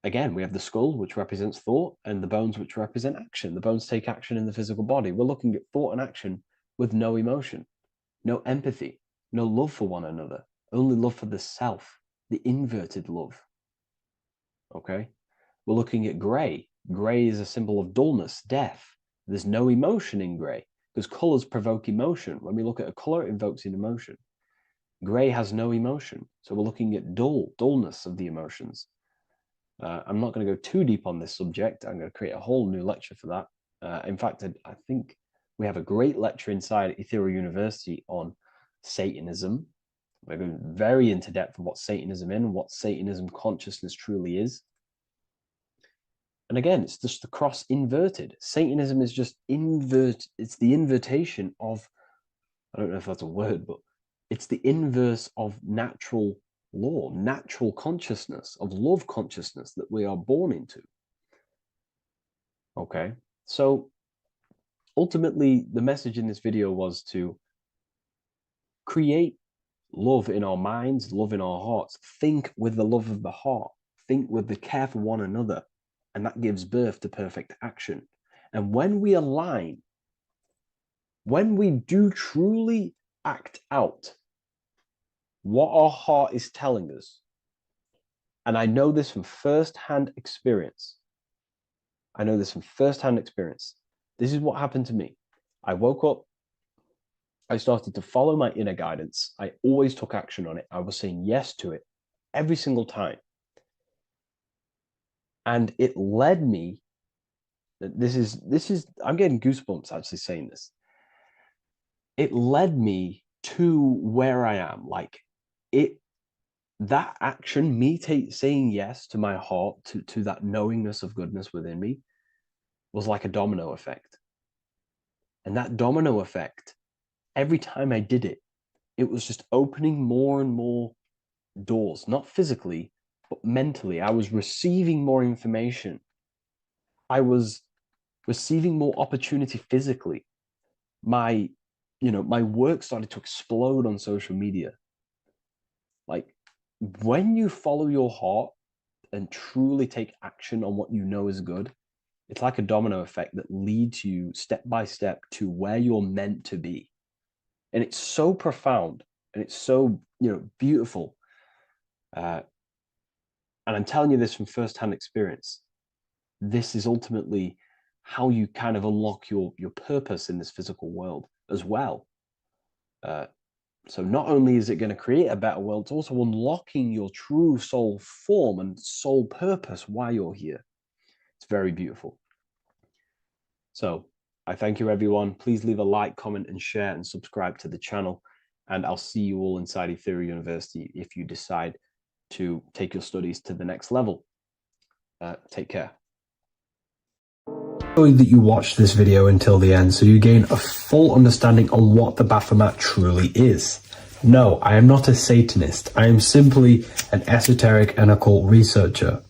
Again, we have the skull, which represents thought, and the bones, which represent action. The bones take action in the physical body. We're looking at thought and action with no emotion, no empathy, no love for one another, only love for the self, the inverted love. Okay? We're looking at gray. Gray is a symbol of dullness, death. There's no emotion in gray because colors provoke emotion. When we look at a color, it invokes an emotion. Gray has no emotion. So we're looking at dullness of the emotions. I'm not going to go too deep on this subject. I'm going to create a whole new lecture for that. In fact, I think we have a great lecture inside Ethereal University on Satanism. We're going very into depth of what Satanism is and what Satanism consciousness truly is. And again, it's just the cross inverted. Satanism is just it's the invertation of, I don't know if that's a word, but it's the inverse of natural law, natural consciousness, of love consciousness that we are born into. Okay, so ultimately the message in this video was to create love in our minds, love in our hearts, think with the love of the heart, think with the care for one another, and that gives birth to perfect action. And when we align, when we do truly act out what our heart is telling us, and I know this from first-hand experience. I know this from first-hand experience. This is what happened to me. I woke up. I started to follow my inner guidance. I always took action on it. I was saying yes to it every single time. And it led me, this is, I'm getting goosebumps actually saying this. It led me to where I am. Like that action, me saying yes to my heart, to that knowingness of goodness within me, was like a domino effect. And that domino effect, every time I did it, it was just opening more and more doors, not physically, but mentally. I was receiving more information. I was receiving more opportunity physically. My work started to explode on social media. Like, when you follow your heart and truly take action on what you know is good, it's like a domino effect that leads you step by step to where you're meant to be. And it's so profound and it's so, beautiful. And I'm telling you this from firsthand experience. This is ultimately how you kind of unlock your purpose in this physical world as well. So not only is it going to create a better world, it's also unlocking your true soul form and soul purpose while you're here. It's very beautiful. So I thank you, everyone. Please leave a like, comment, and share, and subscribe to the channel. And I'll see you all inside Ethereal University if you decide to take your studies to the next level. Take care. That you watched this video until the end so you gain a full understanding on what the Baphomet truly is. No, I am not a Satanist. I am simply an esoteric and occult researcher.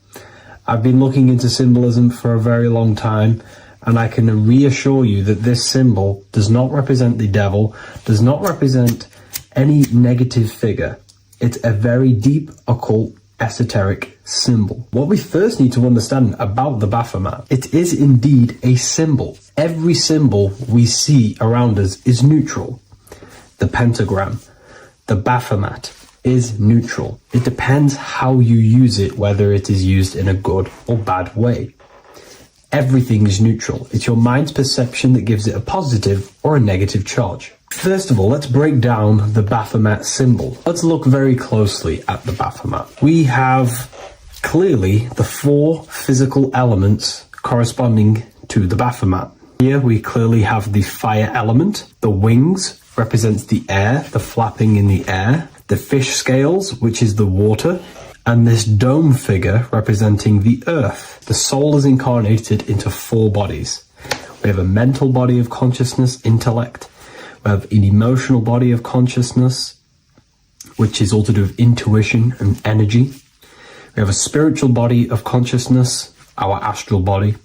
I've been looking into symbolism for a very long time, and I can reassure you that this symbol does not represent the devil, does not represent any negative figure. It's a very deep occult esoteric symbol. What we first need to understand about the Baphomet, it is indeed a symbol. Every symbol we see around us is neutral. The pentagram, the Baphomet, is neutral. It depends how you use it, whether it is used in a good or bad way. Everything is neutral. It's your mind's perception that gives it a positive or a negative charge. First of all, let's break down the Baphomet symbol. Let's look very closely at the Baphomet. We have clearly the 4 physical elements corresponding to the Baphomet. Here we clearly have the fire element. The wings represents the air, the flapping in the air. The fish scales, which is the water. And this dome figure representing the earth. The soul is incarnated into 4 bodies. We have a mental body of consciousness, intellect. We have an emotional body of consciousness, which is all to do with intuition and energy. We have a spiritual body of consciousness, our astral body,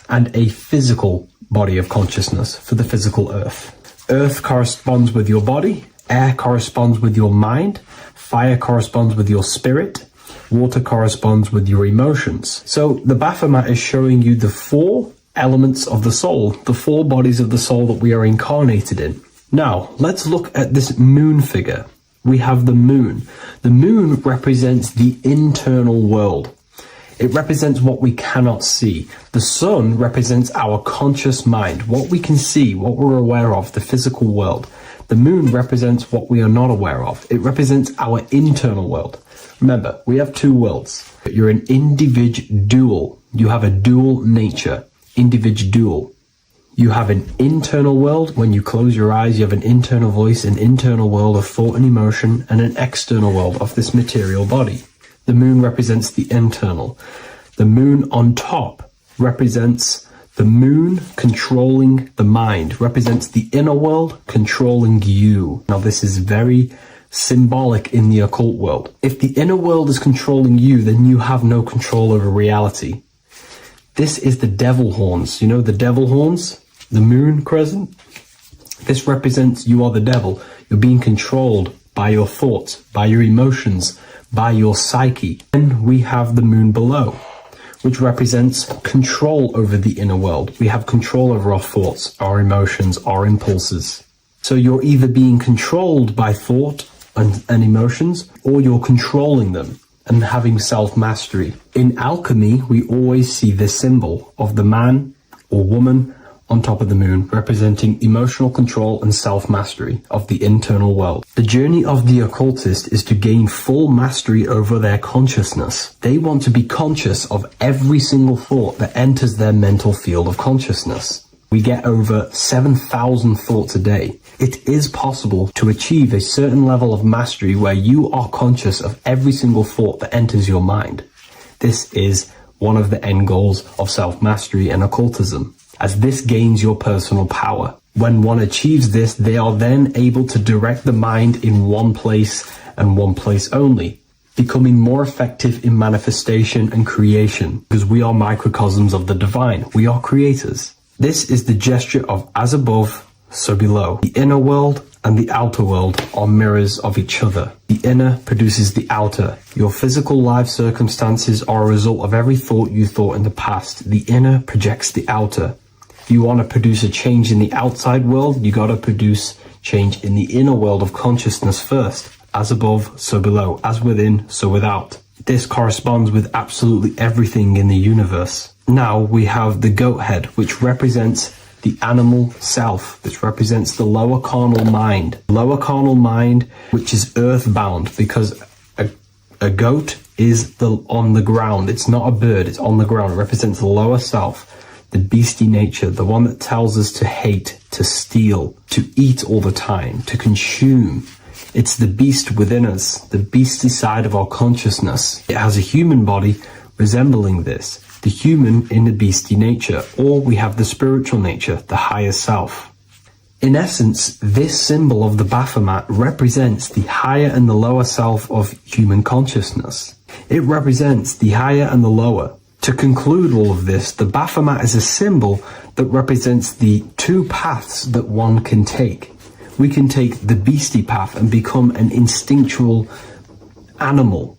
and a physical body of consciousness for the physical earth. Earth corresponds with your body, air corresponds with your mind, fire corresponds with your spirit, water corresponds with your emotions. So the Baphomet is showing you the 4 elements of the soul, the 4 bodies of the soul that we are incarnated in. Now, let's look at this moon figure. We have the moon. The moon represents the internal world. It represents what we cannot see. The sun represents our conscious mind, what we can see, what we're aware of, the physical world. The moon represents what we are not aware of. It represents our internal world. Remember, we have 2 worlds, but you're an individual. You have a dual nature, individual. You have an internal world. When you close your eyes, you have an internal voice, an internal world of thought and emotion, and an external world of this material body. The moon represents the internal. The moon on top represents the moon controlling the mind, represents the inner world controlling you. Now, this is very symbolic in the occult world. If the inner world is controlling you, then you have no control over reality. This is the devil horns. You know the devil horns? The moon crescent? This represents you are the devil. You're being controlled by your thoughts, by your emotions, by your psyche. Then we have the moon below, which represents control over the inner world. We have control over our thoughts, our emotions, our impulses. So you're either being controlled by thought and emotions, or you're controlling them and having self-mastery. In alchemy, we always see this symbol of the man or woman on top of the moon, representing emotional control and self-mastery of the internal world. The journey of the occultist is to gain full mastery over their consciousness. They want to be conscious of every single thought that enters their mental field of consciousness. We get over 7,000 thoughts a day. It is possible to achieve a certain level of mastery where you are conscious of every single thought that enters your mind. This is one of the end goals of self-mastery and occultism, as this gains your personal power. When one achieves this, they are then able to direct the mind in one place and one place only, becoming more effective in manifestation and creation, because we are microcosms of the divine. We are creators. This is the gesture of as above, so below. The inner world and the outer world are mirrors of each other. The inner produces the outer. Your physical life circumstances are a result of every thought you thought in the past. The inner projects the outer. If you want to produce a change in the outside world, you got to produce change in the inner world of consciousness first. As above, so below. As within, so without. This corresponds with absolutely everything in the universe. Now we have the goat head, which represents the animal self. This represents the lower carnal mind. Lower carnal mind, which is earthbound, because a goat is on the ground. It's not a bird, it's on the ground. It represents the lower self, the beastie nature, the one that tells us to hate, to steal, to eat all the time, to consume. It's the beast within us, the beastie side of our consciousness. It has a human body resembling this, the human in the beastie nature, or we have the spiritual nature, the higher self. In essence, this symbol of the Baphomet represents the higher and the lower self of human consciousness. It represents the higher and the lower. To conclude all of this, the Baphomet is a symbol that represents the 2 paths that one can take. We can take the beastie path and become an instinctual animal,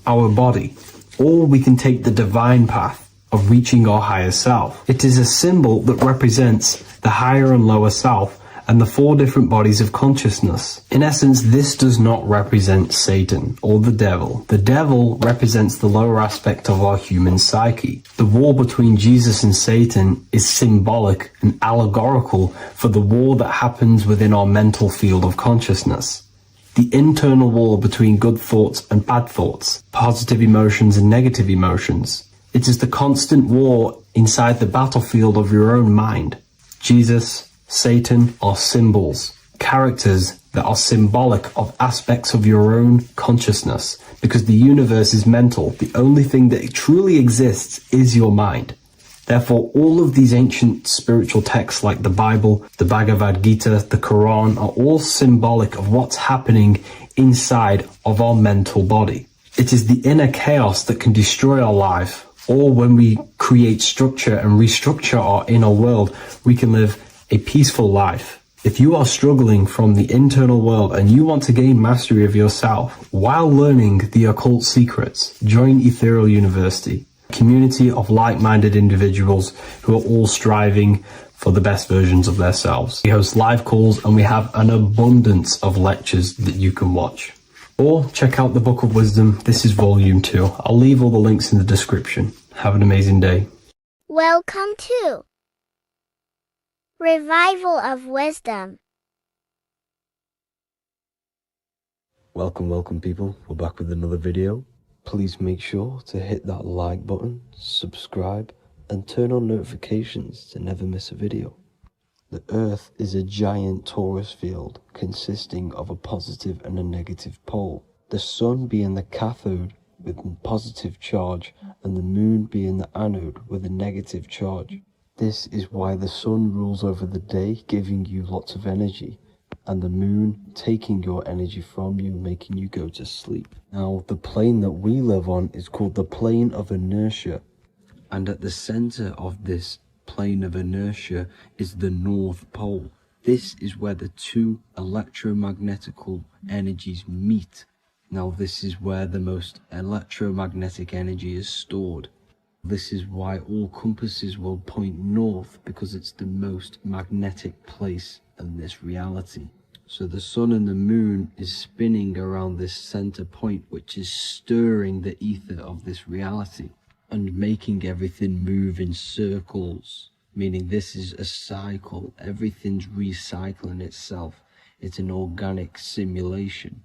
our body, or we can take the divine path of reaching our higher self. It is a symbol that represents the higher and lower self and the 4 different bodies of consciousness. In essence, this does not represent Satan or the devil. The devil represents the lower aspect of our human psyche. The war between Jesus and Satan is symbolic and allegorical for the war that happens within our mental field of consciousness. The internal war between good thoughts and bad thoughts, positive emotions and negative emotions. It is the constant war inside the battlefield of your own mind. Jesus, Satan are symbols, characters that are symbolic of aspects of your own consciousness, because the universe is mental. The only thing that truly exists is your mind. Therefore, all of these ancient spiritual texts like the Bible, the Bhagavad Gita, the Quran are all symbolic of what's happening inside of our mental body. It is the inner chaos that can destroy our life, or when we create structure and restructure our inner world, we can live a peaceful life. If you are struggling from the internal world and you want to gain mastery of yourself while learning the occult secrets, join Ethereal University, a community of like-minded individuals who are all striving for the best versions of themselves. We host live calls and we have an abundance of lectures that you can watch. Or check out the Book of Wisdom. This is volume 2. I'll leave all the links in the description. Have an amazing day. Welcome to Revival of Wisdom. Welcome people. We're back with another video. Please make sure to hit that like button, subscribe, and turn on notifications to never miss a video. The Earth is a giant torus field consisting of a positive and a negative pole. The Sun being the cathode with a positive charge and the Moon being the anode with a negative charge. This is why the Sun rules over the day, giving you lots of energy, and the Moon taking your energy from you, making you go to sleep. Now, the plane that we live on is called the plane of inertia, and at the center of this plane of inertia is the North Pole. This is where the 2 electromagnetical energies meet. Now, this is where the most electromagnetic energy is stored. This is why all compasses will point north, because it's the most magnetic place in this reality. So the Sun and the Moon is spinning around this center point, which is stirring the ether of this reality and making everything move in circles, meaning this is a cycle. Everything's recycling itself. It's an organic simulation.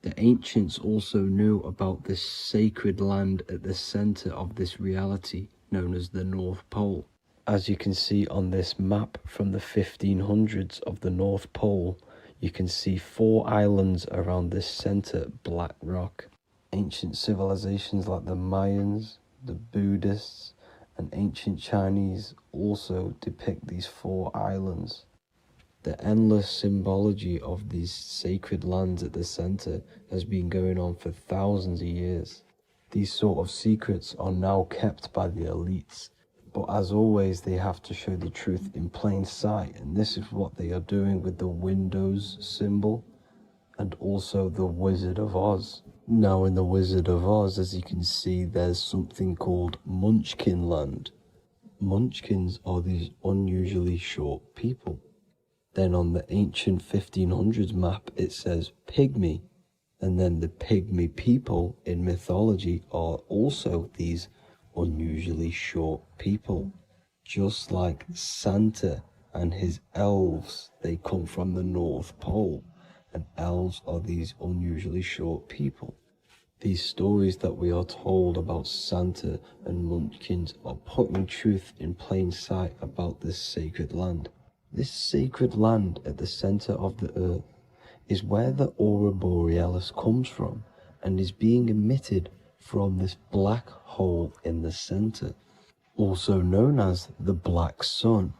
The ancients also knew about this sacred land at the center of this reality, known as the North Pole. As you can see on this map from the 1500s of the North Pole, you can see 4 islands around this center black rock. Ancient civilizations like the Mayans, the Buddhists, and ancient Chinese also depict these 4 islands. The endless symbology of these sacred lands at the center has been going on for thousands of years. These sort of secrets are now kept by the elites, but as always they have to show the truth in plain sight, and this is what they are doing with the Windows symbol and also the Wizard of Oz. Now in the Wizard of Oz, as you can see, there's something called Munchkin Land. Munchkins are these unusually short people. Then on the ancient 1500s map it says Pygmy, and then the Pygmy people in mythology are also these unusually short people. Just like Santa and his elves, they come from the North Pole, and elves are these unusually short people. These stories that we are told about Santa and Munchkins are putting truth in plain sight about this sacred land. This sacred land at the center of the earth is where the aurora borealis comes from and is being emitted from this black hole in the center, also known as the black sun.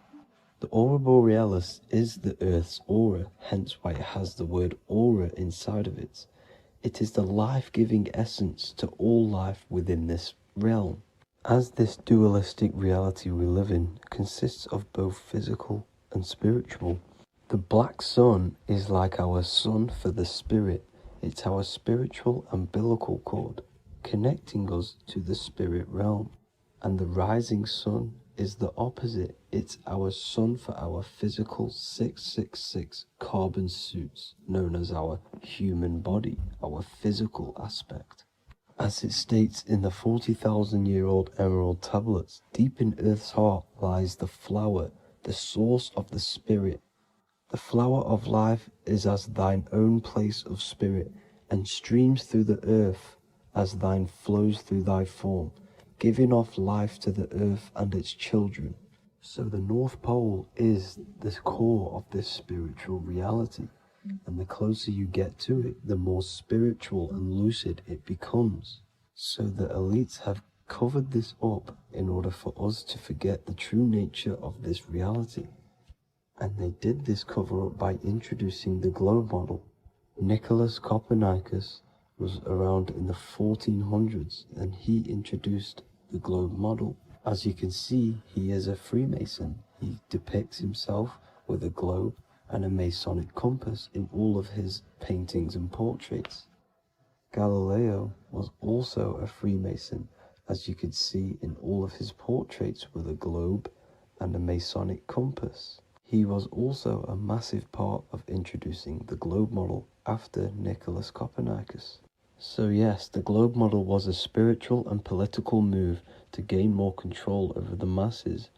The aurora borealis is the earth's aura, hence why it has the word aura inside of it. It is the life-giving essence to all life within this realm. As this dualistic reality we live in consists of both physical and spiritual, the black sun is like our sun for the spirit. It's our spiritual umbilical cord, connecting us to the spirit realm. And the rising sun is the opposite. It's our sun for our physical 666 carbon suits, known as our human body, our physical aspect. As it states in the 40,000-year-old emerald tablets, deep in Earth's heart lies the flower, the source of the spirit. The flower of life is as thine own place of spirit, and streams through the earth as thine flows through thy form, giving off life to the earth and its children. So the North Pole is the core of this spiritual reality, and the closer you get to it, the more spiritual and lucid it becomes. So the elites have covered this up in order for us to forget the true nature of this reality. And they did this cover up by introducing the globe model. Nicholas Copernicus was around in the 1400s, and he introduced the globe model. As you can see, he is a Freemason. He depicts himself with a globe and a Masonic compass in all of his paintings and portraits. Galileo was also a Freemason, as you could see in all of his portraits with a globe and a Masonic compass. He was also a massive part of introducing the globe model after Nicholas Copernicus. So yes, the globe model was a spiritual and political move to gain more control over the masses.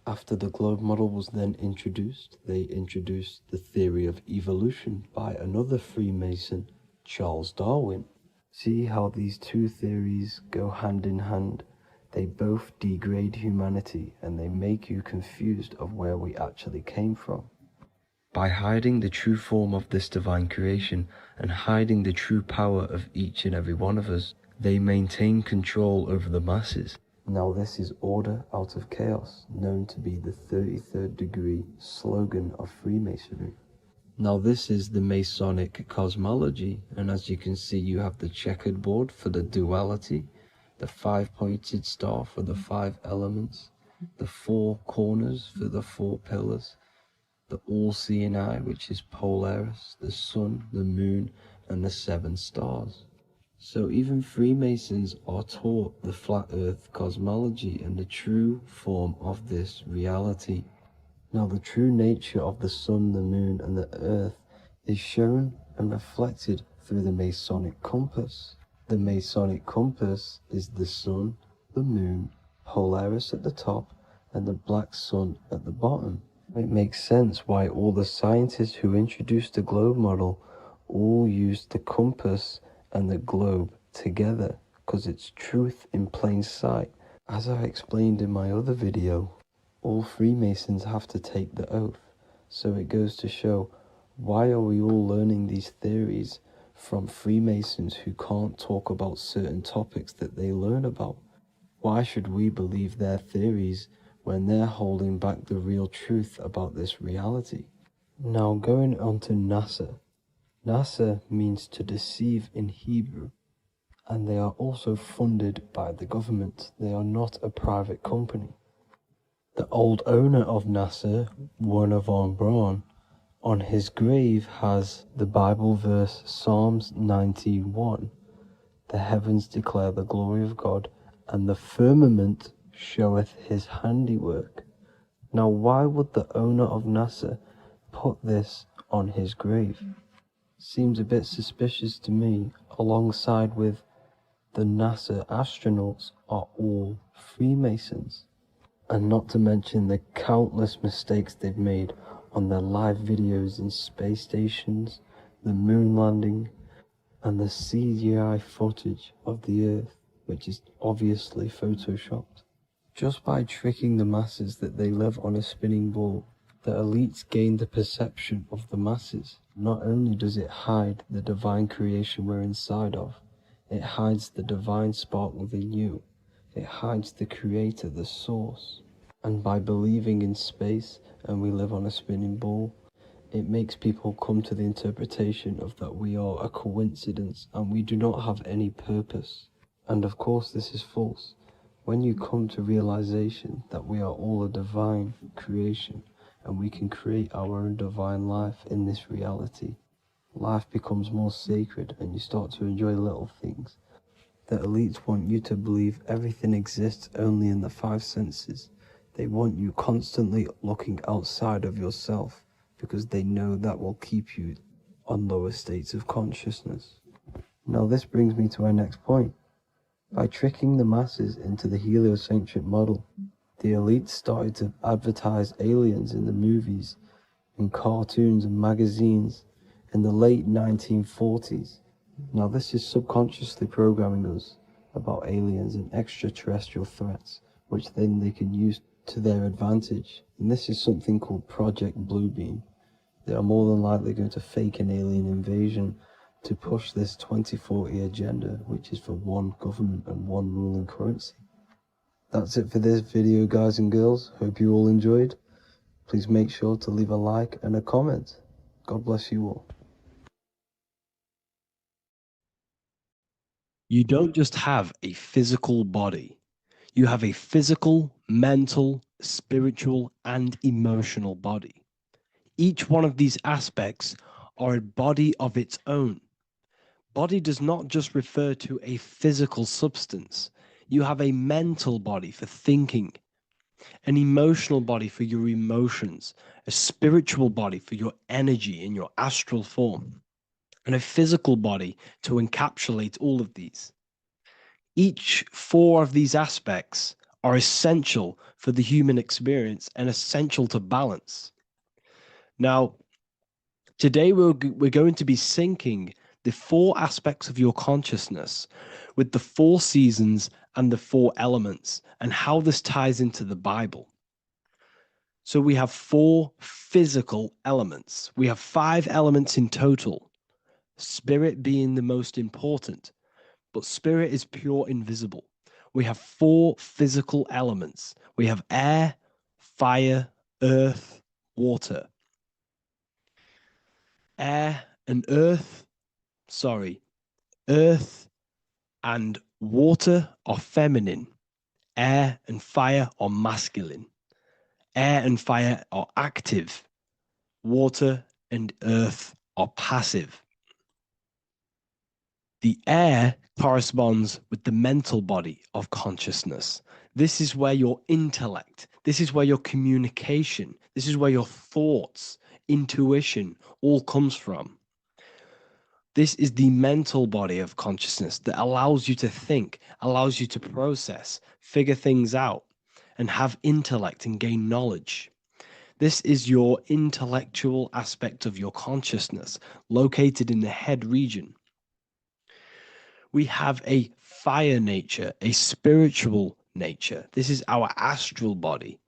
After the globe model was then introduced, they introduced the theory of evolution by another Freemason, Charles Darwin. See how these two theories go hand in hand? They both degrade humanity, and they make you confused of where we actually came from. By hiding the true form of this divine creation and hiding the true power of each and every one of us, they maintain control over the masses. Now this is order out of chaos, known to be the 33rd degree slogan of Freemasonry. Now this is the Masonic cosmology, and as you can see, you have the checkered board for the duality, the 5-pointed star for the 5 elements, the 4 corners for the 4 pillars, the all-seeing eye, which is Polaris, the sun, the moon, and the 7 stars. So even Freemasons are taught the flat earth cosmology and the true form of this reality. Now the true nature of the sun, the moon, and the earth is shown and reflected through the Masonic compass. The Masonic compass is the sun, the moon, Polaris at the top, and the black sun at the bottom. It makes sense why all the scientists who introduced the globe model all used the compass and the globe together, because it's truth in plain sight. As I explained in my other video, all Freemasons have to take the oath, so it goes to show, why are we all learning these theories from Freemasons who can't talk about certain topics that they learn about? Why should we believe their theories when they're holding back the real truth about this reality? Now going on to NASA. NASA means to deceive in Hebrew, and they are also funded by the government. They are not a private company. The old owner of NASA, Werner von Braun, on his grave has the Bible verse Psalms 91. The heavens declare the glory of God, and the firmament showeth his handiwork. Now why would the owner of NASA put this on his grave? Seems a bit suspicious to me, alongside with the NASA astronauts are all Freemasons. And not to mention the countless mistakes they've made on their live videos in space stations, the moon landing, and the CGI footage of the Earth, which is obviously photoshopped. Just by tricking the masses that they live on a spinning ball, the elites gain the perception of the masses. Not only does it hide the divine creation we're inside of, it hides the divine spark within you. It hides the creator, the source. And by believing in space and we live on a spinning ball, it makes people come to the interpretation of that we are a coincidence and we do not have any purpose. And of course this is false. When you come to realization that we are all a divine creation and we can create our own divine life in this reality, life becomes more sacred and you start to enjoy little things. The elites want you to believe everything exists only in the 5 senses. They want you constantly looking outside of yourself because they know that will keep you on lower states of consciousness. Now this brings me to our next point. By tricking the masses into the heliocentric model, the elites started to advertise aliens in the movies, in cartoons and magazines in the late 1940s. Now this is subconsciously programming us about aliens and extraterrestrial threats, which then they can use to their advantage. And this is something called Project Bluebeam. They are more than likely going to fake an alien invasion to push this 2040 agenda, which is for one government and one ruling currency. That's it for this video, guys and girls. Hope you all enjoyed. Please make sure to leave a like and a comment. God bless you all. You don't just have a physical body. You have a physical, mental, spiritual, and emotional body. Each one of these aspects are a body of its own. Body does not just refer to a physical substance. You have a mental body for thinking, an emotional body for your emotions, a spiritual body for your energy in your astral form, and a physical body to encapsulate all of these. Each four of these aspects are essential for the human experience and essential to balance. Now, today we're going to be syncing the four aspects of your consciousness with the four seasons and the four elements and how this ties into the Bible. So we have four physical elements. We have 5 elements in total, spirit being the most important, but spirit is pure invisible. We have 4 physical elements. We have air, fire, earth, water. Earth and water are feminine. Air and fire are masculine. Air and fire are active. Water and earth are passive. The air corresponds with the mental body of consciousness. This is where your intellect, this is where your communication, this is where your thoughts, intuition all comes from. This is the mental body of consciousness that allows you to think, allows you to process, figure things out, and have intellect and gain knowledge. This is your intellectual aspect of your consciousness, located in the head region. We have a fire nature, a spiritual nature. This is our astral body.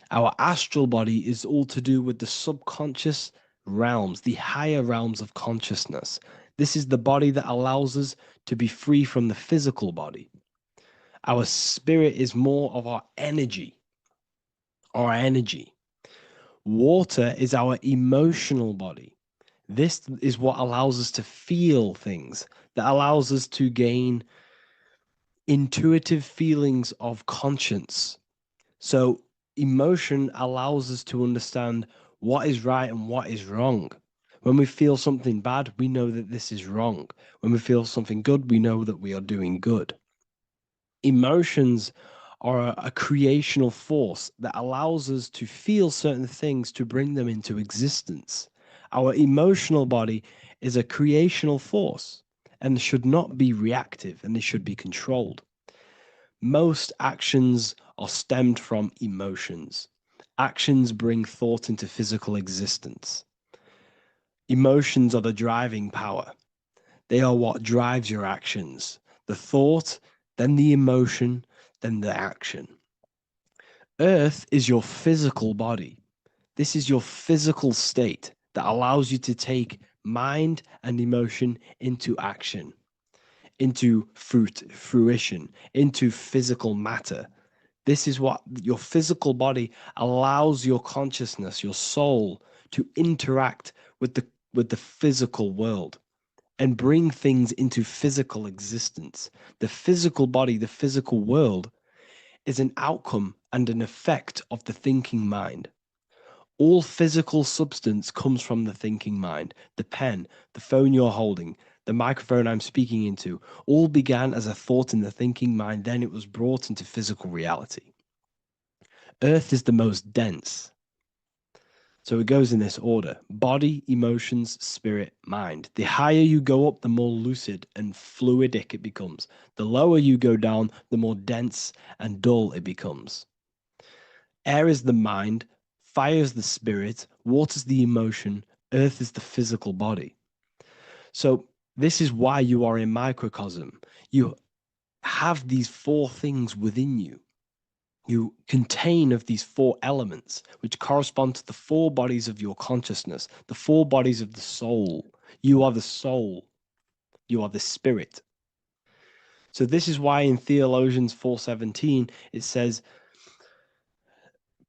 Our astral body is all to do with the subconscious realms, the higher realms of consciousness. This is the body that allows us to be free from the physical body. Our spirit is more of our energy. Water is our emotional body. This is what allows us to feel things, that allows us to gain intuitive feelings of conscience. So emotion allows us to understand what is right and what is wrong. When we feel something bad, we know that this is wrong. When we feel something good, we know that we are doing good. Emotions are a creational force that allows us to feel certain things to bring them into existence. Our emotional body is a creational force and should not be reactive, and they should be controlled. Most actions are stemmed from emotions. Actions bring thought into physical existence. Emotions are the driving power. They are what drives your actions. The thought, then the emotion, then the action. Earth is your physical body. This is your physical state that allows you to take mind and emotion into action, into fruition, into physical matter. This is what your physical body allows your consciousness, your soul, to interact with the physical world and bring things into physical existence. The physical body, the physical world, is an outcome and an effect of the thinking mind. All physical substance comes from the thinking mind. The pen, the phone you're holding, the microphone I'm speaking into, all began as a thought in the thinking mind, then it was brought into physical reality. Earth is the most dense. So it goes in this order: body, emotions, spirit, mind. The higher you go up, the more lucid and fluidic it becomes. The lower you go down, the more dense and dull it becomes. Air is the mind, fire is the spirit, water is the emotion, earth is the physical body. So this is why you are a microcosm. You have these four things within you. You contain of these four elements, which correspond to the four bodies of your consciousness, the four bodies of the soul. You are the soul. You are the spirit. So this is why in Theologians 4:17 it says,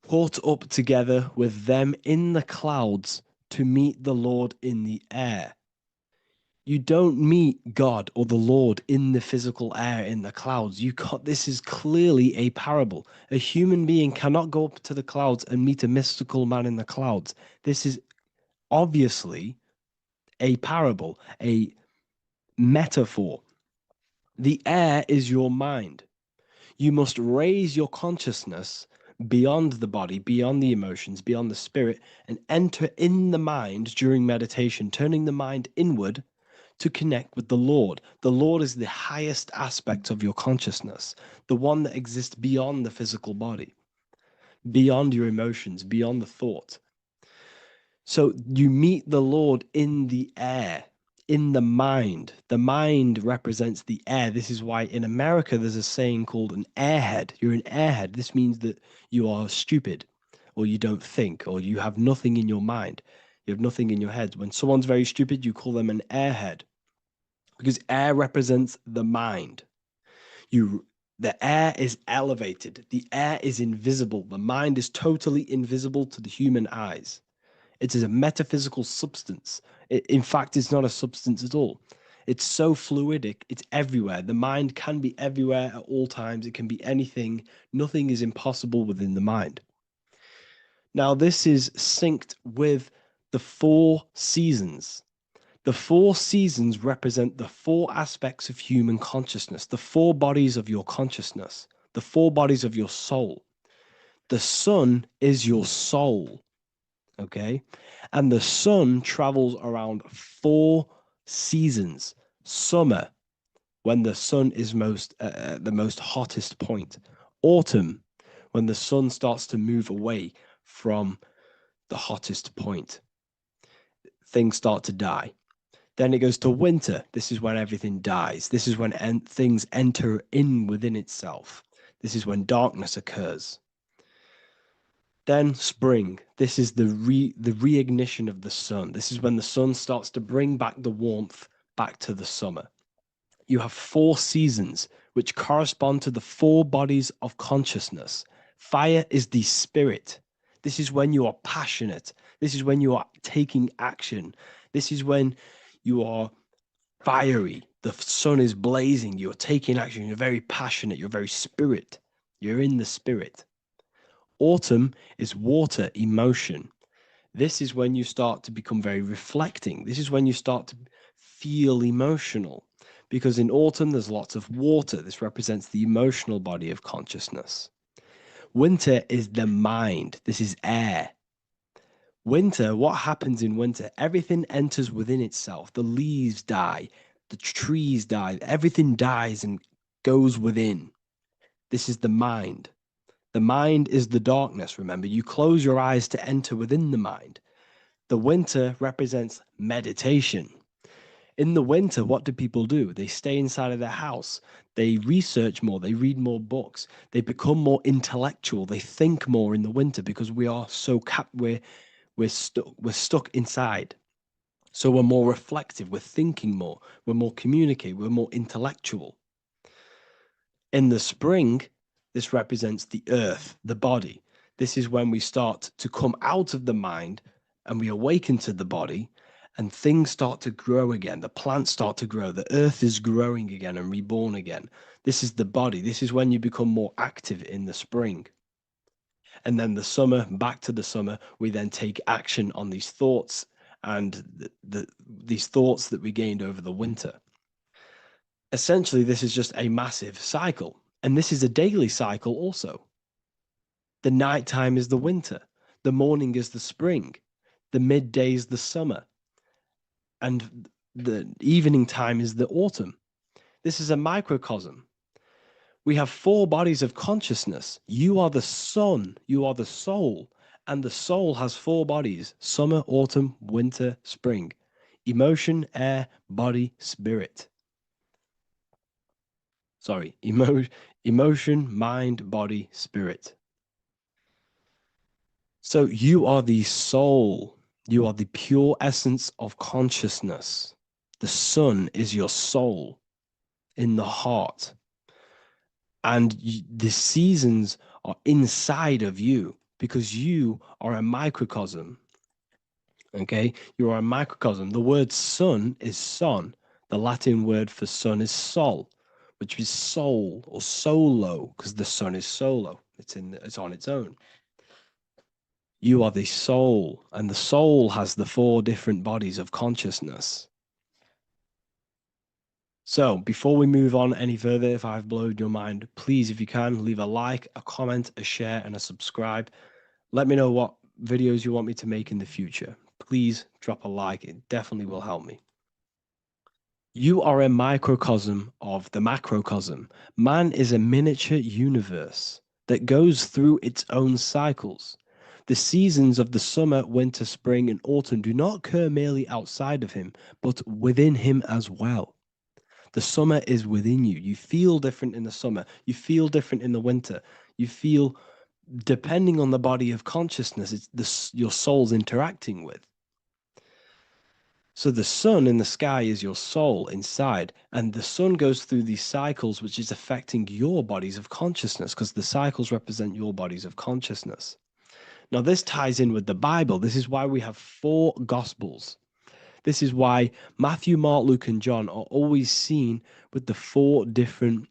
"Caught up together with them in the clouds to meet the Lord in the air." You don't meet God or the Lord in the physical air, in the clouds. This is clearly a parable. A human being cannot go up to the clouds and meet a mystical man in the clouds. This is obviously a parable, a metaphor. The air is your mind. You must raise your consciousness beyond the body, beyond the emotions, beyond the spirit, and enter in the mind during meditation, turning the mind inward to connect with the Lord. The Lord is the highest aspect of your consciousness, the one that exists beyond the physical body, beyond your emotions, beyond the thought. So you meet the Lord in the air, in the mind. The mind represents the air. This is why in America there's a saying called an airhead. You're an airhead. This means that you are stupid, or you don't think, or you have nothing in your mind. You have nothing in your head. When someone's very stupid, you call them an airhead, because air represents the mind. The air is elevated. The air is invisible. The mind is totally invisible to the human eyes. It is a metaphysical substance. In fact, it's not a substance at all. It's so fluidic. It's everywhere. The mind can be everywhere at all times. It can be anything. Nothing is impossible within the mind. Now, this is synced with the four seasons. The four seasons represent the four aspects of human consciousness, the four bodies of your consciousness, the four bodies of your soul. The sun is your soul, okay? And the sun travels around four seasons. Summer, when the sun is the most hottest point. Autumn, when the sun starts to move away from the hottest point. Things start to die. Then it goes to winter. This is when everything dies. This is when things enter in within itself. This is when darkness occurs. Then spring. This is the reignition of the sun. This is when the sun starts to bring back the warmth back to the summer. You have four seasons which correspond to the four bodies of consciousness. Fire is the spirit. This is when you are passionate. This is when you are taking action. This is when you are fiery. The sun is blazing. You're taking action. You're very passionate. You're very spirit. You're in the spirit. Autumn is water, emotion. This is when you start to become very reflecting. This is when you start to feel emotional, because in autumn there's lots of water. This represents the emotional body of consciousness. Winter is the mind. This is air. Winter, what happens in winter? Everything enters within itself. The leaves die, the trees die, everything dies and goes within. This is the mind. The mind is the darkness, remember. You close your eyes to enter within the mind. The winter represents meditation. In the winter, what do people do? They stay inside of their house. They research more. They read more books. They become more intellectual. They think more in the winter because we are so we're stuck inside. So we're more reflective. We're thinking more. We're more communicative. We're more intellectual. In the spring, this represents the earth, the body. This is when we start to come out of the mind and we awaken to the body, and things start to grow again. The plants start to grow. The earth is growing again and reborn again. This is the body. This is when you become more active in the spring. And then the summer, back to the summer, we then take action on these thoughts and these thoughts that we gained over the winter. Essentially, this is just a massive cycle. And this is a daily cycle also. The nighttime is the winter. The morning is the spring. The midday is the summer. And the evening time is the autumn. This is a microcosm. We have 4 bodies of consciousness. You are the sun, you are the soul, and the soul has 4 bodies: summer, autumn, winter, spring. Emotion, air, body, spirit. Sorry, emotion, mind, body, spirit. So you are the soul. You are the pure essence of consciousness. The sun is your soul in the heart. And the seasons are inside of you because you are a microcosm. Okay? You are a microcosm. The word sun is son. The Latin word for sun is sol, which is soul or solo, because the sun is solo. It's on its own. You are the soul, and the soul has the 4 different bodies of consciousness. So before we move on any further, if I've blown your mind, please, if you can, leave a like, a comment, a share, and a subscribe. Let me know what videos you want me to make in the future. Please drop a like. It definitely will help me. You are a microcosm of the macrocosm. Man is a miniature universe that goes through its own cycles. The seasons of the summer, winter, spring, and autumn do not occur merely outside of him, but within him as well. The summer is within you. You feel different in the summer. You feel different in the winter. You feel, depending on the body of consciousness, it's your soul's interacting with. So the sun in the sky is your soul inside, and the sun goes through these cycles, which is affecting your bodies of consciousness, because the cycles represent your bodies of consciousness. Now, this ties in with the Bible. This is why we have 4 gospels. This is why Matthew, Mark, Luke, and John are always seen with the 4 different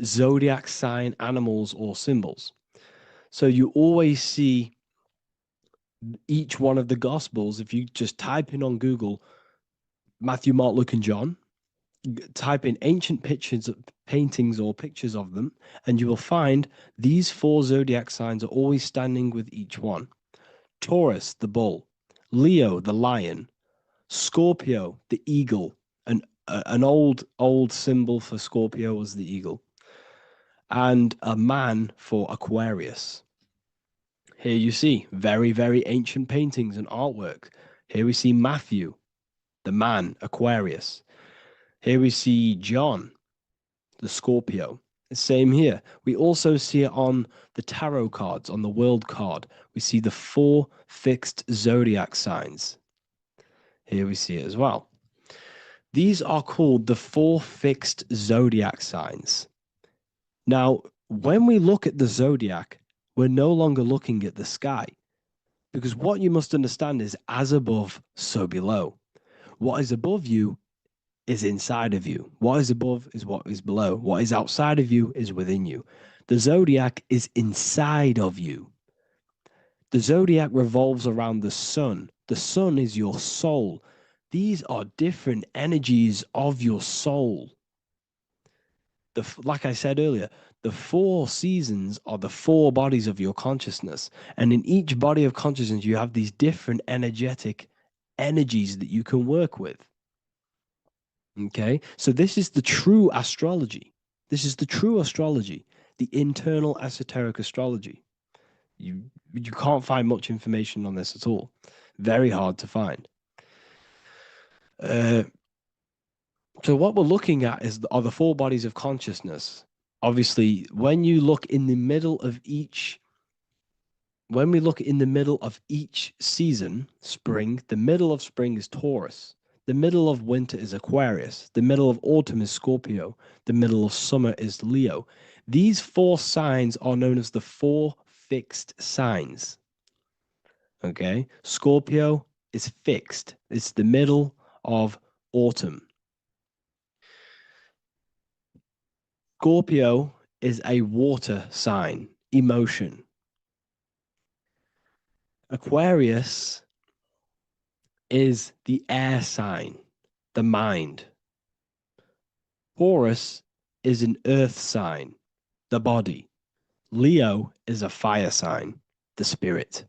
zodiac sign animals or symbols. So you always see each one of the gospels. If you just type in on Google Matthew, Mark, Luke, and John, type in ancient pictures, paintings, or pictures of them, and you will find these 4 zodiac signs are always standing with each one. Taurus, the bull; Leo, the lion; Scorpio, the eagle. An old symbol for Scorpio was the eagle, and a man for Aquarius. Here you see very, very ancient paintings and artwork. Here we see Matthew, the man, Aquarius. Here we see John, the Scorpio. Same here. We also see it on the tarot cards, on the world card. We see the 4 fixed zodiac signs. Here we see it as well. These are called the 4 fixed zodiac signs. Now, when we look at the zodiac, we're no longer looking at the sky, because what you must understand is as above, so below. What is above you is inside of you. What is above is what is below. What is outside of you is within you. The zodiac is inside of you. The zodiac revolves around the sun. The sun is your soul. These are different energies of your soul. Like I said earlier, the 4 seasons are the 4 bodies of your consciousness. And in each body of consciousness, you have these different energetic energies that you can work with. Okay, so this is the true astrology. This is the true astrology, the internal esoteric astrology. You can't find much information on this at all. Very hard to find. So what we're looking at are the 4 bodies of consciousness. Obviously, when you look in the middle of each, when we look in the middle of each season, spring, the middle of spring is Taurus. The middle of winter is Aquarius. The middle of autumn is Scorpio. The middle of summer is Leo. These 4 signs are known as the 4 fixed signs. Okay, Scorpio is fixed. It's the middle of autumn. Scorpio is a water sign, emotion. Aquarius is the air sign, the mind. Taurus is an earth sign, the body. Leo is a fire sign, the spirit.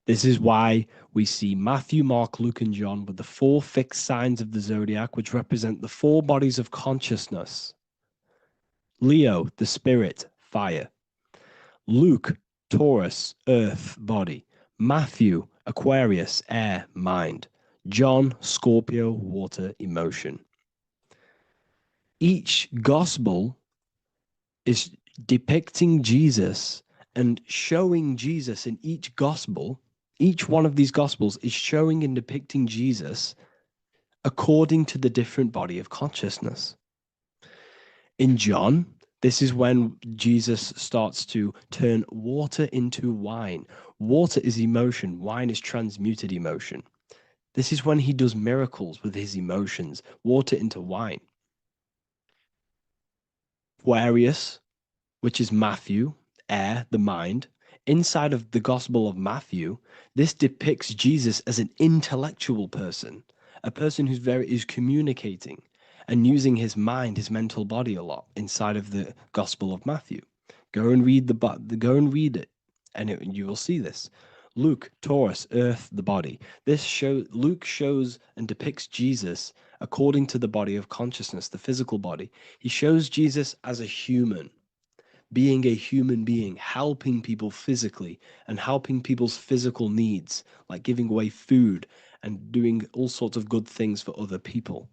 This is why we see Matthew, Mark, Luke, and John with the 4 fixed signs of the zodiac, which represent the 4 bodies of consciousness. Leo, the spirit, fire. Luke, Taurus, earth, body. Matthew, Aquarius, air, mind. John, Scorpio, water, emotion. Each gospel is depicting Jesus and showing Jesus in each gospel. Each one of these gospels is showing and depicting Jesus according to the different body of consciousness. In John, this is when Jesus starts to turn water into wine. Water is emotion, wine is transmuted emotion. This is when he does miracles with his emotions, water into wine. Aquarius, which is Matthew, air, the mind. Inside of the Gospel of Matthew, this depicts Jesus as an intellectual person, a person who's communicating and using his mind, his mental body a lot inside of the Gospel of Matthew. Go and read it, and you will see this. Luke, Taurus, earth, the body. Luke shows and depicts Jesus according to the body of consciousness, the physical body. He shows Jesus as a human, being a human being, helping people physically and helping people's physical needs, like giving away food and doing all sorts of good things for other people.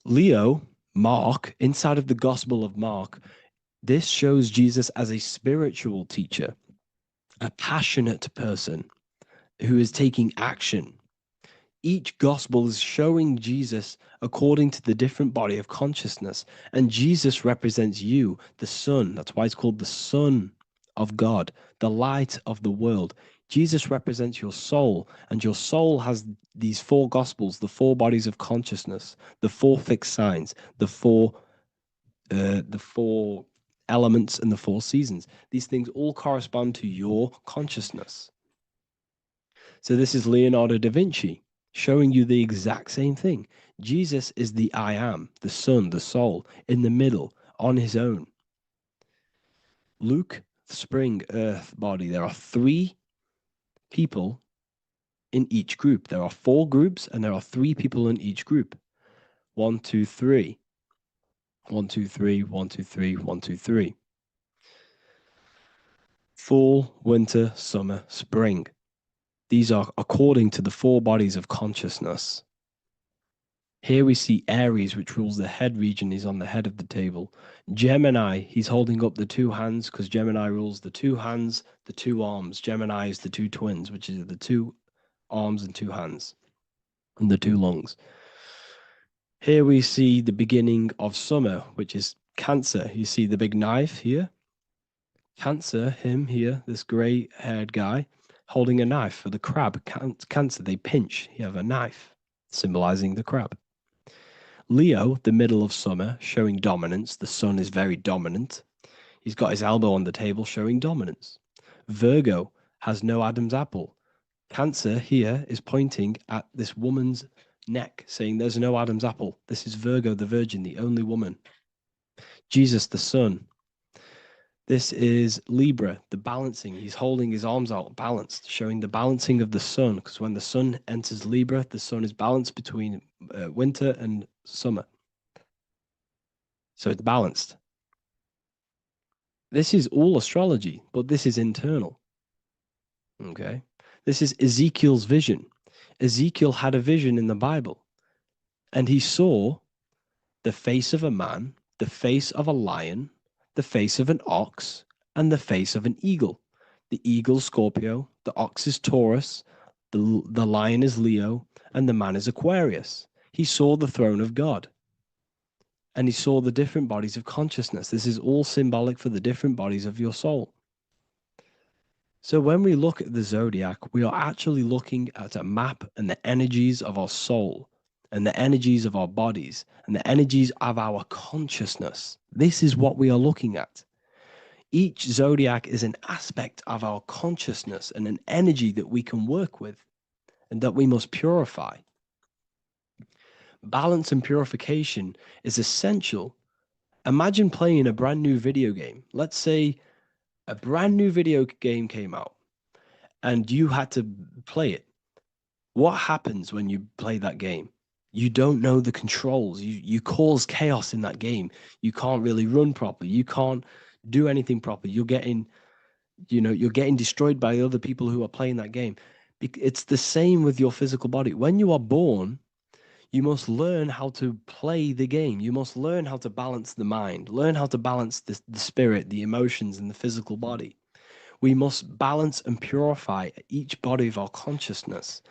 Leo, Mark, inside of the Gospel of Mark, this shows Jesus as a spiritual teacher, a passionate person who is taking action. Each gospel is showing Jesus according to the different body of consciousness. And Jesus represents you, the Son. That's why it's called the Son of God, the light of the world. Jesus represents your soul, and your soul has these 4 gospels, the 4 bodies of consciousness, the 4 fixed signs, the 4 elements, and the 4 seasons. These things all correspond to your consciousness. So this is Leonardo da Vinci, showing you the exact same thing. Jesus is the I am, the Son, the soul, in the middle, on his own. Luke, spring, earth, body. There are 3 people in each group. There are 4 groups, and there are 3 people in each group. 1, 2, 3. 1, 2, 3, 1, 2, 3, 1, 2, 3. Fall, winter, summer, spring. These are according to the 4 bodies of consciousness. Here we see Aries, which rules the head region. He's on the head of the table. Gemini, he's holding up the 2 hands because Gemini rules the 2 hands, the 2 arms. Gemini is the 2 twins, which is the 2 arms and 2 hands, and the 2 lungs. Here we see the beginning of summer, which is Cancer. You see the big knife here. Cancer, him here, this gray-haired guy, holding a knife for the crab. Cancer, they pinch. You have a knife, symbolizing the crab. Leo, the middle of summer, showing dominance. The sun is very dominant. He's got his elbow on the table, showing dominance. Virgo has no Adam's apple. Cancer here is pointing at this woman's neck, saying there's no Adam's apple. This is Virgo, the virgin, the only woman. Jesus, the sun. This is Libra, the balancing. He's holding his arms out, balanced, showing the balancing of the sun. Because when the sun enters Libra, the sun is balanced between winter and summer. So it's balanced. This is all astrology, but this is internal. Okay. This is Ezekiel's vision. Ezekiel had a vision in the Bible, and he saw the face of a man, the face of a lion, the face of an ox, and the face of an eagle. The eagle, Scorpio, the ox is Taurus, the lion is Leo, and the man is Aquarius. He saw the throne of God, and he saw the different bodies of consciousness. This is all symbolic for the different bodies of your soul. So when we look at the zodiac, we are actually looking at a map and the energies of our soul, and the energies of our bodies, and the energies of our consciousness. This is what we are looking at. Each zodiac is an aspect of our consciousness and an energy that we can work with and that we must purify. Balance and purification is essential Imagine playing a brand new video game. Let's say a brand new video game came out and you had to play it. What happens when you play that game? You don't know the controls. You cause chaos in that game. You can't really run properly. You can't do anything properly. You're getting destroyed by other people who are playing that game. It's the same with your physical body. When you are born, you must learn how to play the game. You must learn how to balance the mind, learn how to balance the spirit, the emotions, and the physical body. We must balance and purify each body of our consciousness.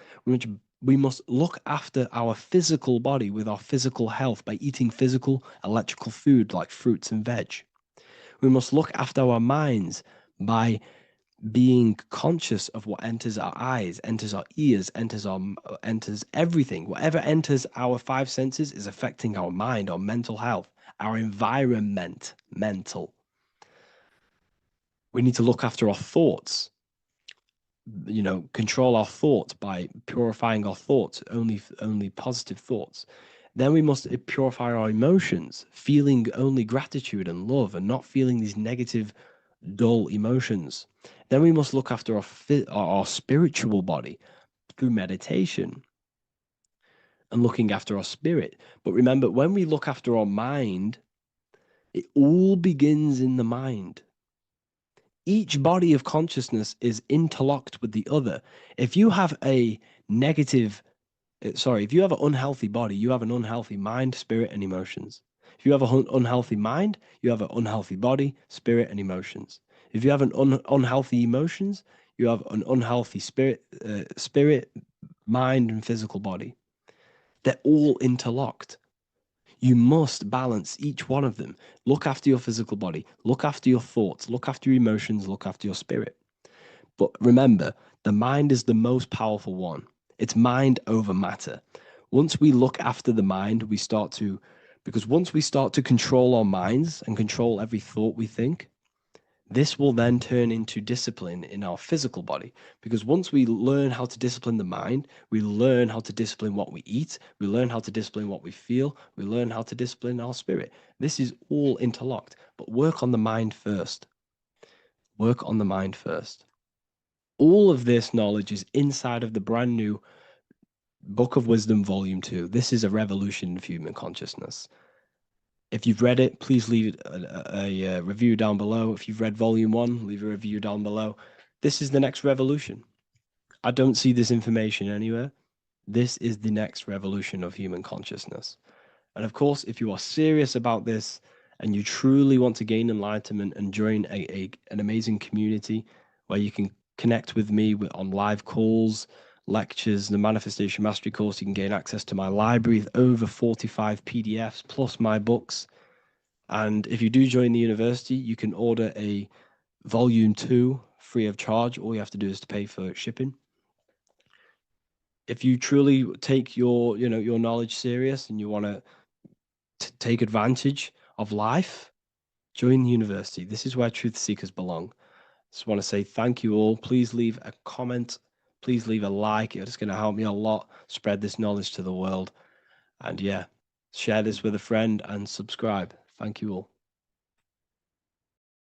We must look after our physical body with our physical health by eating physical, electrical food like fruits and veg. We must look after our minds by being conscious of what enters our eyes, enters our ears, enters everything. Whatever enters our five senses is affecting our mind, our mental health, our environment, mental. We need to look after our thoughts, control our thoughts by purifying our thoughts, only positive thoughts. Then we must purify our emotions, feeling only gratitude and love and not feeling these negative, dull emotions. Then we must look after our spiritual body through meditation and looking after our spirit. But remember, when we look after our mind, it all begins in the mind. Each body of consciousness is interlocked with the other. If you have if you have an unhealthy body, you have an unhealthy mind, spirit, and emotions. If you have an unhealthy mind, you have an unhealthy body, spirit, and emotions. If you have an unhealthy emotions, you have an unhealthy spirit, mind, and physical body. They're all interlocked. You must balance each one of them. Look after your physical body. Look after your thoughts. Look after your emotions. Look after your spirit. But remember, the mind is the most powerful one. It's mind over matter. Once we look after the mind, because once we start to control our minds and control every thought we think, this will then turn into discipline in our physical body. Because once we learn how to discipline the mind, we learn how to discipline what we eat, we learn how to discipline what we feel, we learn how to discipline our spirit. This is all interlocked, but work on the mind first. Work on the mind first. All of this knowledge is inside of the brand new Book of Wisdom, Volume 2. This is a revolution of human consciousness. If you've read it, please leave a review down below. If you've read Volume 1, leave a review down below. This is the next revolution. I don't see this information anywhere. This is the next revolution of human consciousness. And of course, if you are serious about this and you truly want to gain enlightenment and join an amazing community where you can connect with me on live calls, lectures, the Manifestation Mastery course, you can gain access to my library with over 45 PDFs plus my books. And if you do join the university, you can order a Volume 2 free of charge. All you have to do is to pay for shipping. If you truly take your knowledge serious and you want to take advantage of life, join the university. This is where truth seekers belong. Just want to say thank you all. Please leave a comment. Please leave a like. It's going to help me a lot spread this knowledge to the world. And yeah, share this with a friend and subscribe. Thank you all.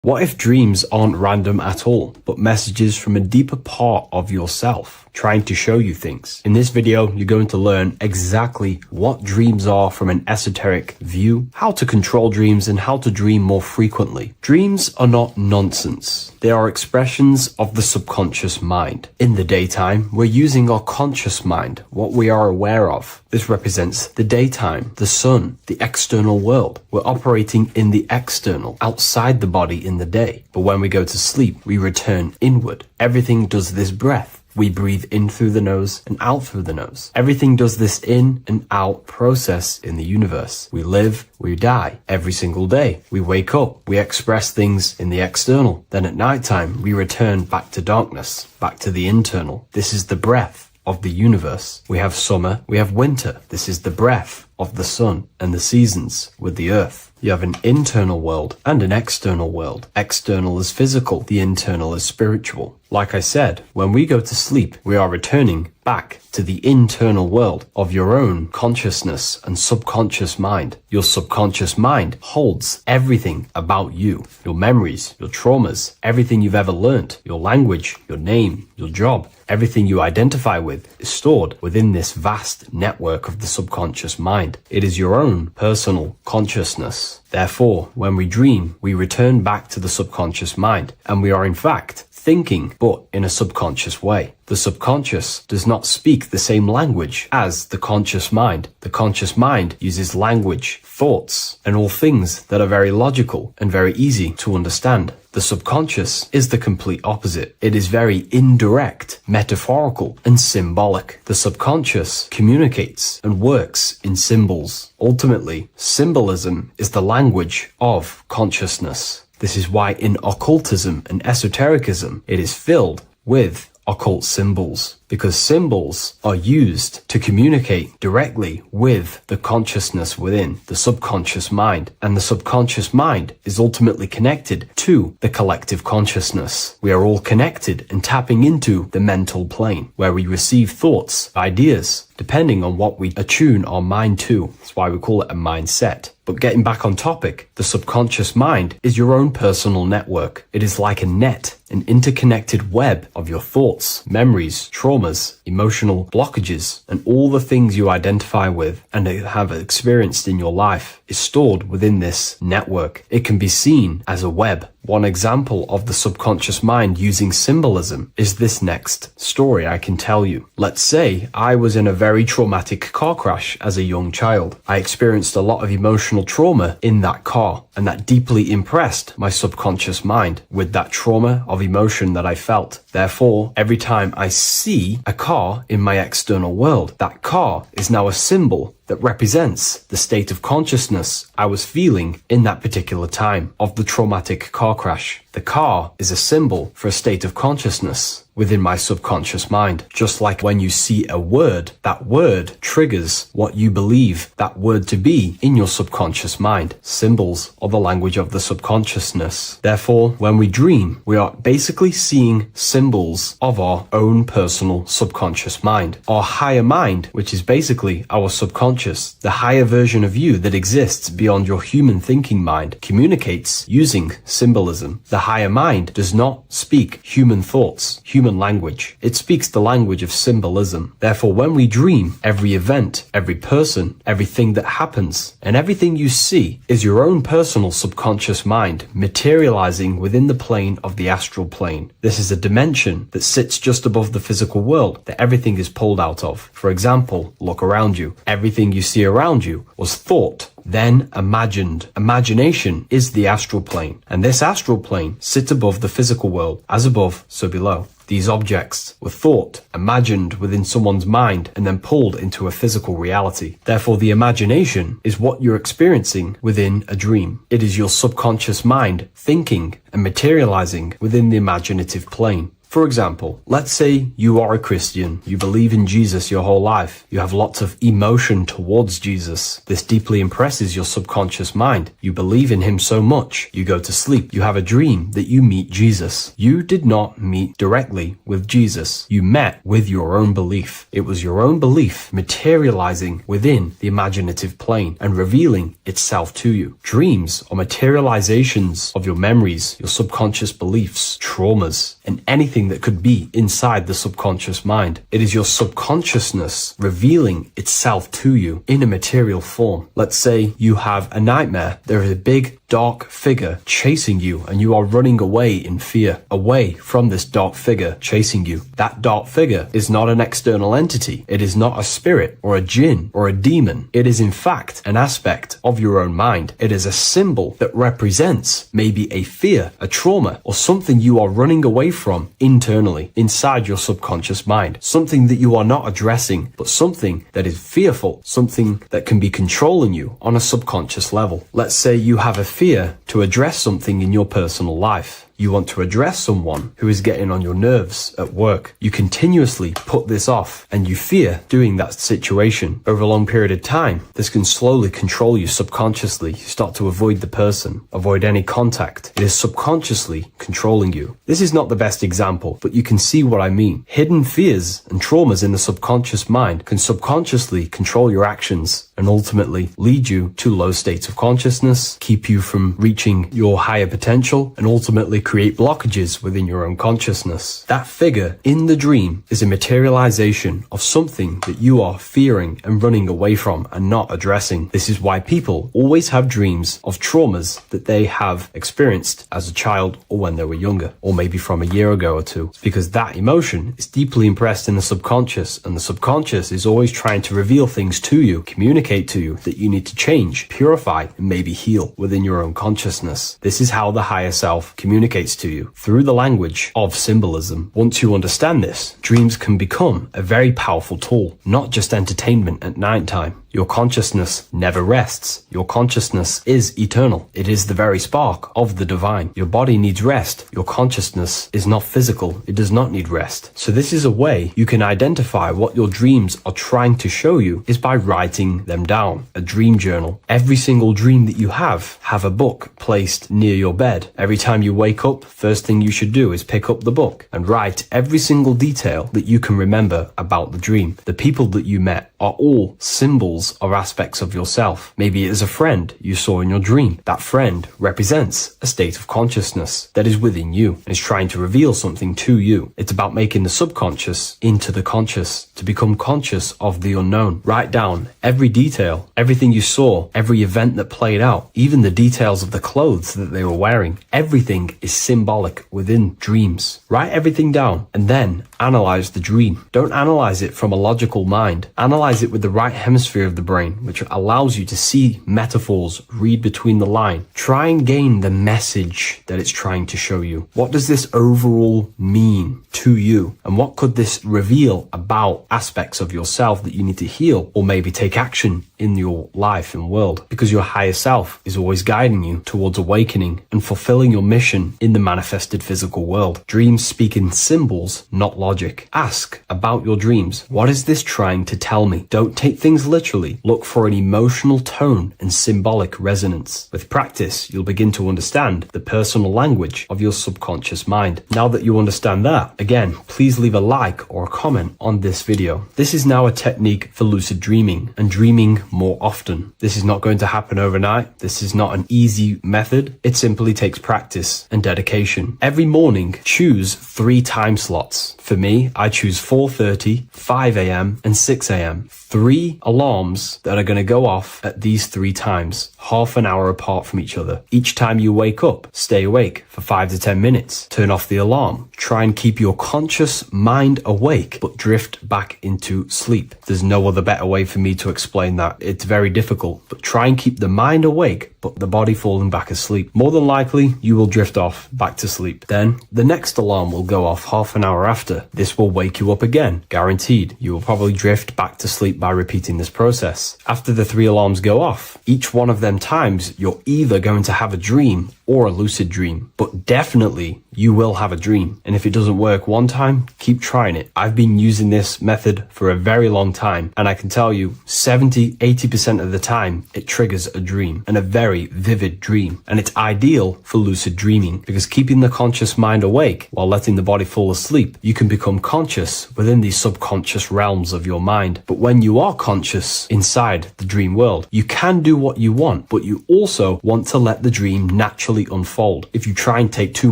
What if dreams aren't random at all, but messages from a deeper part of yourself trying to show you things? In this video, you're going to learn exactly what dreams are from an esoteric view, how to control dreams, and how to dream more frequently. Dreams are not nonsense. They are expressions of the subconscious mind. In the daytime, we're using our conscious mind, what we are aware of. This represents the daytime, the sun, the external world. We're operating in the external, outside the body in the day. But when we go to sleep, we return inward. Everything does this breath. We breathe in through the nose and out through the nose. Everything does this in and out process in the universe. We live, we die every single day. We wake up, we express things in the external. Then at nighttime, we return back to darkness, back to the internal. This is the breath of the universe. We have summer, we have winter. This is the breath of the sun and the seasons with the earth. You have an internal world and an external world. External is physical, the internal is spiritual. Like I said, when we go to sleep, we are returning back to the internal world of your own consciousness and subconscious mind. Your subconscious mind holds everything about you, your memories, your traumas, everything you've ever learnt, your language, your name, your job. Everything you identify with is stored within this vast network of the subconscious mind. It is your own personal consciousness. Therefore, when we dream, we return back to the subconscious mind, and we are in fact thinking, but in a subconscious way. The subconscious does not speak the same language as the conscious mind. The conscious mind uses language, thoughts, and all things that are very logical and very easy to understand. The subconscious is the complete opposite. It is very indirect, metaphorical, and symbolic. The subconscious communicates and works in symbols. Ultimately, symbolism is the language of consciousness. This is why in occultism and esotericism, it is filled with occult symbols, because symbols are used to communicate directly with the consciousness within the subconscious mind, and the subconscious mind is ultimately connected to the collective consciousness. We are all connected and tapping into the mental plane, where we receive thoughts, ideas, depending on what we attune our mind to. That's why we call it a mindset. But getting back on topic, the subconscious mind is your own personal network. It is like a net, an interconnected web of your thoughts, memories, traumas, emotional blockages, and all the things you identify with and have experienced in your life is stored within this network. It can be seen as a web. One example of the subconscious mind using symbolism is this next story I can tell you. Let's say I was in a very traumatic car crash as a young child. I experienced a lot of emotional trauma in that car, and that deeply impressed my subconscious mind with that trauma of emotion that I felt. Therefore, every time I see a car in my external world, that car is now a symbol that represents the state of consciousness I was feeling in that particular time of the traumatic car crash. The car is a symbol for a state of consciousness within my subconscious mind. Just like when you see a word, that word triggers what you believe that word to be in your subconscious mind. Symbols are the language of the subconsciousness. Therefore, when we dream, we are basically seeing symbols of our own personal subconscious mind. Our higher mind, which is basically our subconscious, the higher version of you that exists beyond your human thinking mind, communicates using symbolism. The higher mind does not speak human thoughts, human language. It speaks the language of symbolism. Therefore, when we dream, every event, every person, everything that happens, and everything you see is your own personal subconscious mind materializing within the plane of the astral plane. This is a dimension that sits just above the physical world that everything is pulled out of. For example, look around you. Everything you see around you was thought, then imagined. Imagination is the astral plane, and this astral plane sits above the physical world. As above, so below. These objects were thought, imagined within someone's mind, and then pulled into a physical reality. Therefore, the imagination is what you're experiencing within a dream. It is your subconscious mind thinking and materializing within the imaginative plane. For example, let's say you are a Christian, you believe in Jesus your whole life, you have lots of emotion towards Jesus. This deeply impresses your subconscious mind. You believe in him so much, you go to sleep, you have a dream that you meet Jesus. You did not meet directly with Jesus. You met with your own belief. It was your own belief materializing within the imaginative plane and revealing itself to you. Dreams are materializations of your memories, your subconscious beliefs, traumas, and anything that could be inside the subconscious mind. It is your subconsciousness revealing itself to you in a material form. Let's say you have a nightmare. There is a big dark figure chasing you and you are running away in fear, away from this dark figure chasing you. That dark figure is not an external entity. It is not a spirit or a jinn or a demon. It is in fact an aspect of your own mind. It is a symbol that represents maybe a fear, a trauma, or something you are running away from internally, inside your subconscious mind. Something that you are not addressing, but something that is fearful, something that can be controlling you on a subconscious level. Let's say you have a fear to address something in your personal life. You want to address someone who is getting on your nerves at work. You continuously put this off and you fear doing that situation. Over a long period of time, this can slowly control you subconsciously. You start to avoid the person, avoid any contact. It is subconsciously controlling you. This is not the best example, but you can see what I mean. Hidden fears and traumas in the subconscious mind can subconsciously control your actions and ultimately lead you to low states of consciousness, keep you from reaching your higher potential, and ultimately create blockages within your own consciousness. That figure in the dream is a materialization of something that you are fearing and running away from and not addressing. This is why people always have dreams of traumas that they have experienced as a child or when they were younger, or maybe from a year ago or two. It's because that emotion is deeply impressed in the subconscious, and the subconscious is always trying to reveal things to you, communicate to you that you need to change, purify, and maybe heal within your own consciousness. This is how the higher self communicates to you, through the language of symbolism. Once you understand this, dreams can become a very powerful tool, not just entertainment at nighttime. Your consciousness never rests. Your consciousness is eternal. It is the very spark of the divine. Your body needs rest. Your consciousness is not physical. It does not need rest. So this is a way you can identify what your dreams are trying to show you, is by writing them down. A dream journal. Every single dream that you have a book placed near your bed. Every time you wake up, first thing you should do is pick up the book and write every single detail that you can remember about the dream. The people that you met are all symbols or aspects of yourself. Maybe it is a friend you saw in your dream. That friend represents a state of consciousness that is within you and is trying to reveal something to you. It's about making the subconscious into the conscious, to become conscious of the unknown. Write down every detail, everything you saw, every event that played out, even the details of the clothes that they were wearing. Everything is symbolic within dreams. Write everything down and then analyze the dream. Don't analyze it from a logical mind. Analyze it with the right hemisphere of the brain, which allows you to see metaphors, read between the line. Try and gain the message that it's trying to show you. What does this overall mean to you? And what could this reveal about aspects of yourself that you need to heal or maybe take action in your life and world? Because your higher self is always guiding you towards awakening and fulfilling your mission in the manifested physical world. Dreams speak in symbols, not logic. Ask about your dreams. What is this trying to tell me? Don't take things literally. Look for an emotional tone and symbolic resonance. With practice, you'll begin to understand the personal language of your subconscious mind. Now that you understand that, again, please leave a like or a comment on this video. This is now a technique for lucid dreaming and dreaming more often. This is not going to happen overnight. This is not an easy method. It simply takes practice and dedication. Every morning, choose 3 time slots. For me, I choose 4:30, 5 a.m. and 6 a.m. 3 alarms that are going to go off at these 3 times, half an hour apart from each other. Each time you wake up, stay awake for 5 to 10 minutes. Turn off the alarm. Try and keep your conscious mind awake, but drift back into sleep. There's no other better way for me to explain that. It's very difficult, but try and keep the mind awake, but the body falling back asleep. More than likely, you will drift off back to sleep. Then the next alarm will go off half an hour after. This will wake you up again. Guaranteed. You will probably drift back to sleep by repeating this process. After the 3 alarms go off, each one of them times, you're either going to have a dream or a lucid dream, but definitely you will have a dream. And if it doesn't work one time, keep trying it. I've been using this method for a very long time, and I can tell you 70-80% of the time it triggers a dream, and a very vivid dream. And it's ideal for lucid dreaming because keeping the conscious mind awake while letting the body fall asleep, you can become conscious within these subconscious realms of your mind. But when you are conscious inside the dream world, you can do what you want, but you also want to let the dream naturally unfold. If you try and take too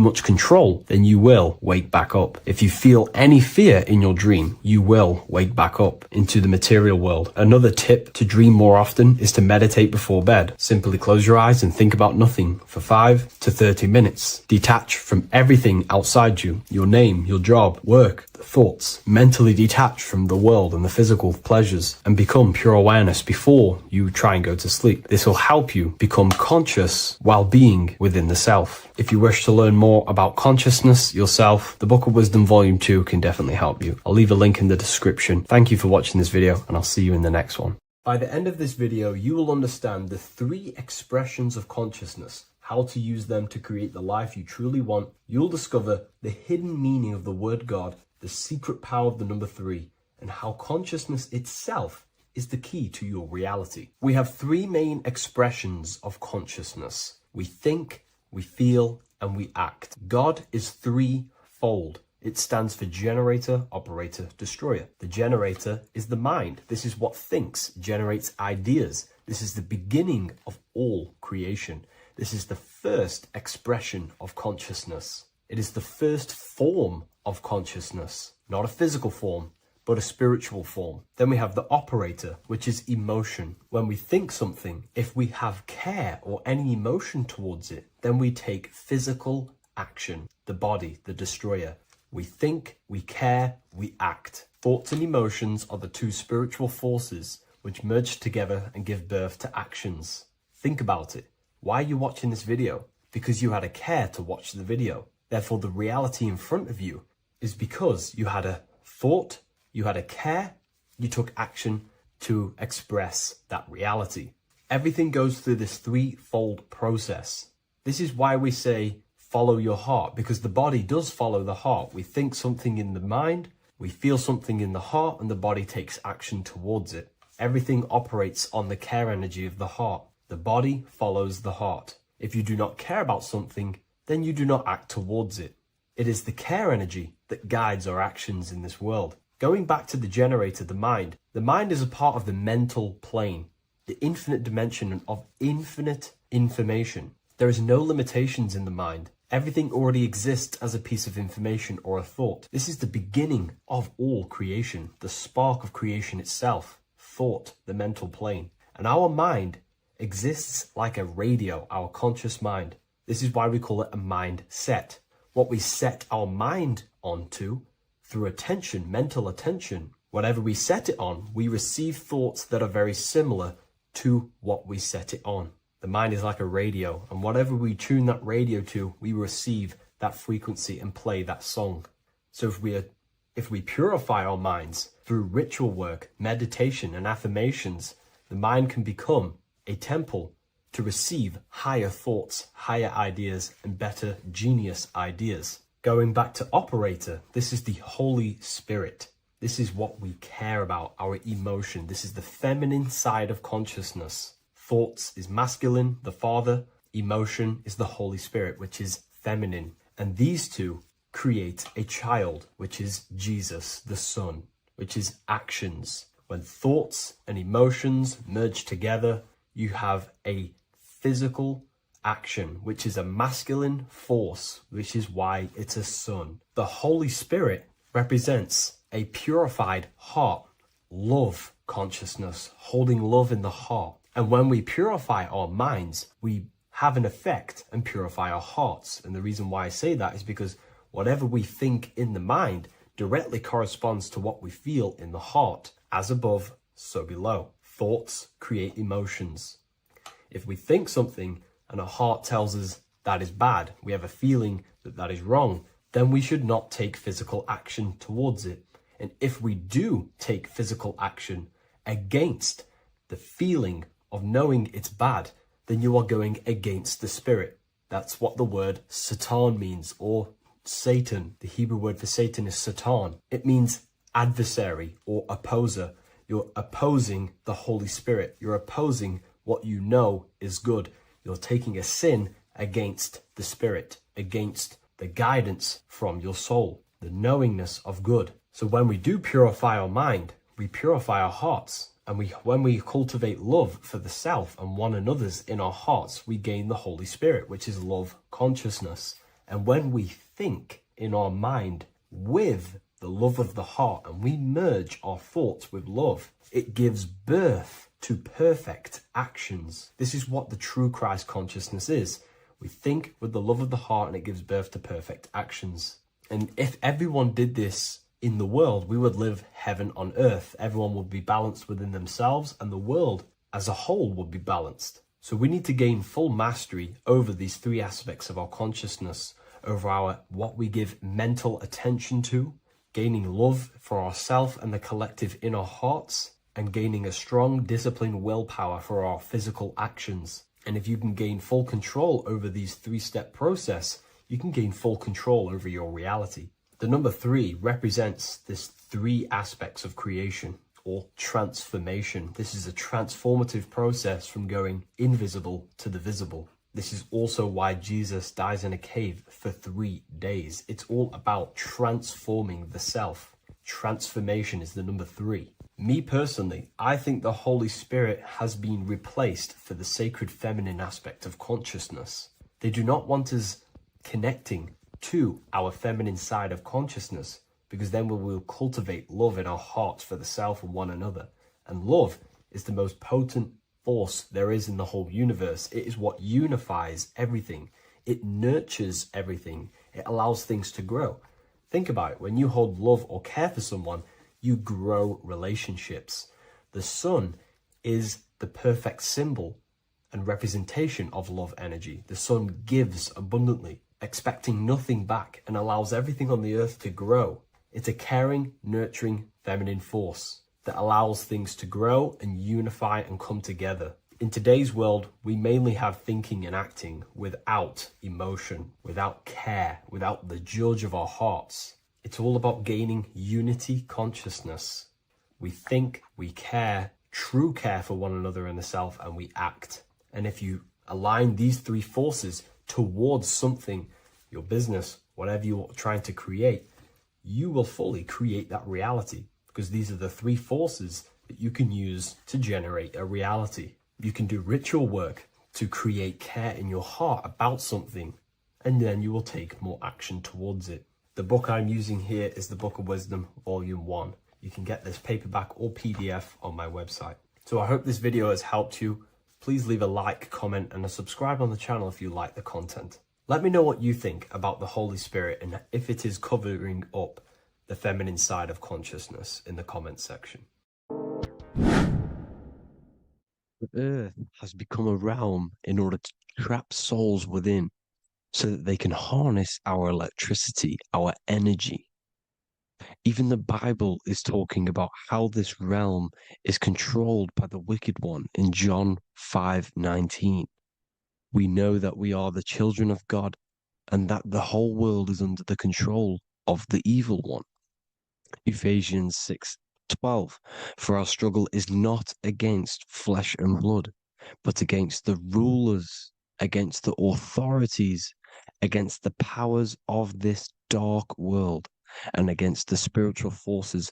much control, then you will wake back up. If you feel any fear in your dream, you will wake back up into the material world. Another tip to dream more often is to meditate before bed. Simply close your eyes and think about nothing for 5 to 30 minutes. Detach from everything outside you, your name, your job, work, thoughts. Mentally detach from the world and the physical pleasures and become pure awareness before you try and go to sleep. This will help you become conscious while being within the self. If you wish to learn more about consciousness yourself, the Book of Wisdom Volume 2 can definitely help you. I'll leave a link in the description. Thank you for watching this video, and I'll see you in the next one. By the end of this video, you will understand the 3 expressions of consciousness, how to use them to create the life you truly want, you'll discover the hidden meaning of the word God, the secret power of the number 3, and how consciousness itself is the key to your reality. We have 3 main expressions of consciousness. We think, we feel, and we act. God is 3-fold. It stands for generator, operator, destroyer. The generator is the mind. This is what thinks, generates ideas. This is the beginning of all creation. This is the first expression of consciousness. It is the first form of consciousness, not a physical form, but a spiritual form. Then we have the operator, which is emotion. When we think something, if we have care or any emotion towards it, then we take physical action. The body, the destroyer. We think, we care, we act. Thoughts and emotions are the 2 spiritual forces which merge together and give birth to actions. Think about it. Why are you watching this video? Because you had a care to watch the video. Therefore, the reality in front of you is because you had a thought, you had a care, you took action to express that reality. Everything goes through this 3-fold process. This is why we say, follow your heart, because the body does follow the heart. We think something in the mind, we feel something in the heart, and the body takes action towards it. Everything operates on the care energy of the heart. The body follows the heart. If you do not care about something, then you do not act towards it. It is the care energy that guides our actions in this world. Going back to the generator, the mind is a part of the mental plane, the infinite dimension of infinite information. There is no limitations in the mind. Everything already exists as a piece of information or a thought. This is the beginning of all creation, the spark of creation itself, thought, the mental plane. And our mind exists like a radio, our conscious mind. This is why we call it a mindset. What we set our mind onto through attention, mental attention, whatever we set it on, we receive thoughts that are very similar to what we set it on. The mind is like a radio, and whatever we tune that radio to, we receive that frequency and play that song. So if we purify our minds through ritual work, meditation, and affirmations, the mind can become a temple to receive higher thoughts, higher ideas, and better genius ideas. Going back to operator, this is the Holy Spirit. This is what we care about, our emotion. This is the feminine side of consciousness. Thoughts is masculine, the Father. Emotion is the Holy Spirit, which is feminine. And these 2 create a child, which is Jesus, the Son, which is actions. When thoughts and emotions merge together, you have a physical action, which is a masculine force, which is why it's a son. The Holy Spirit represents a purified heart, love consciousness, holding love in the heart. And when we purify our minds, we have an effect and purify our hearts. And the reason why I say that is because whatever we think in the mind directly corresponds to what we feel in the heart. As above, so below. Thoughts create emotions. If we think something and our heart tells us that is bad, we have a feeling that that is wrong, then we should not take physical action towards it. And if we do take physical action against the feeling of knowing it's bad, then you are going against the spirit. That's what the word Satan means, or Satan. The Hebrew word for Satan is Satan. It means adversary or opposer. You're opposing the Holy Spirit. You're opposing what you know is good. You're taking a sin against the Spirit, against the guidance from your soul, the knowingness of good. So when we do purify our mind, we purify our hearts. And when we cultivate love for the self and one another's in our hearts, we gain the Holy Spirit, which is love consciousness. And when we think in our mind with the love of the heart and we merge our thoughts with love, it gives birth to perfect actions. This is what the true Christ consciousness is. We think with the love of the heart and it gives birth to perfect actions. And if everyone did this in the world, we would live heaven on earth. Everyone would be balanced within themselves and the world as a whole would be balanced. So we need to gain full mastery over these three aspects of our consciousness, over our what we give mental attention to, gaining love for ourselves and the collective in our hearts, and gaining a strong disciplined willpower for our physical actions. And if you can gain full control over these three-step process, you can gain full control over your reality. The number 3 represents this 3 aspects of creation or transformation. This is a transformative process from going invisible to the visible. This is also why Jesus dies in a cave for 3 days. It's all about transforming the self. Transformation is the number 3. Me personally, I think the Holy Spirit has been replaced for the sacred feminine aspect of consciousness. They do not want us connecting to our feminine side of consciousness, because then we will cultivate love in our hearts for the self and one another. And love is the most potent force there is in the whole universe. It is what unifies everything. It nurtures everything. It allows things to grow. Think about it. When you hold love or care for someone, you grow relationships. The sun is the perfect symbol and representation of love energy. The sun gives abundantly, expecting nothing back, and allows everything on the earth to grow. It's a caring, nurturing, feminine force that allows things to grow and unify and come together. In today's world, we mainly have thinking and acting without emotion, without care, without the judge of our hearts. It's all about gaining unity consciousness. We think, we care, true care for one another and the self, and we act. And if you align these 3 forces towards something, your business, whatever you're trying to create, you will fully create that reality, because these are the 3 forces that you can use to generate a reality. You can do ritual work to create care in your heart about something, and then you will take more action towards it. The book I'm using here is the Book of Wisdom, Volume 1. You can get this paperback or PDF on my website. So I hope this video has helped you. Please leave a like, comment, and a subscribe on the channel if you like the content. Let me know what you think about the Holy Spirit and if it is covering up the feminine side of consciousness in the comments section. The earth has become a realm in order to trap souls within so that they can harness our electricity, our energy. Even the Bible is talking about how this realm is controlled by the wicked one in John 5:19. We know that we are the children of God and that the whole world is under the control of the evil one. Ephesians 6:12. For our struggle is not against flesh and blood, but against the rulers, against the authorities, against the powers of this dark world, and against the spiritual forces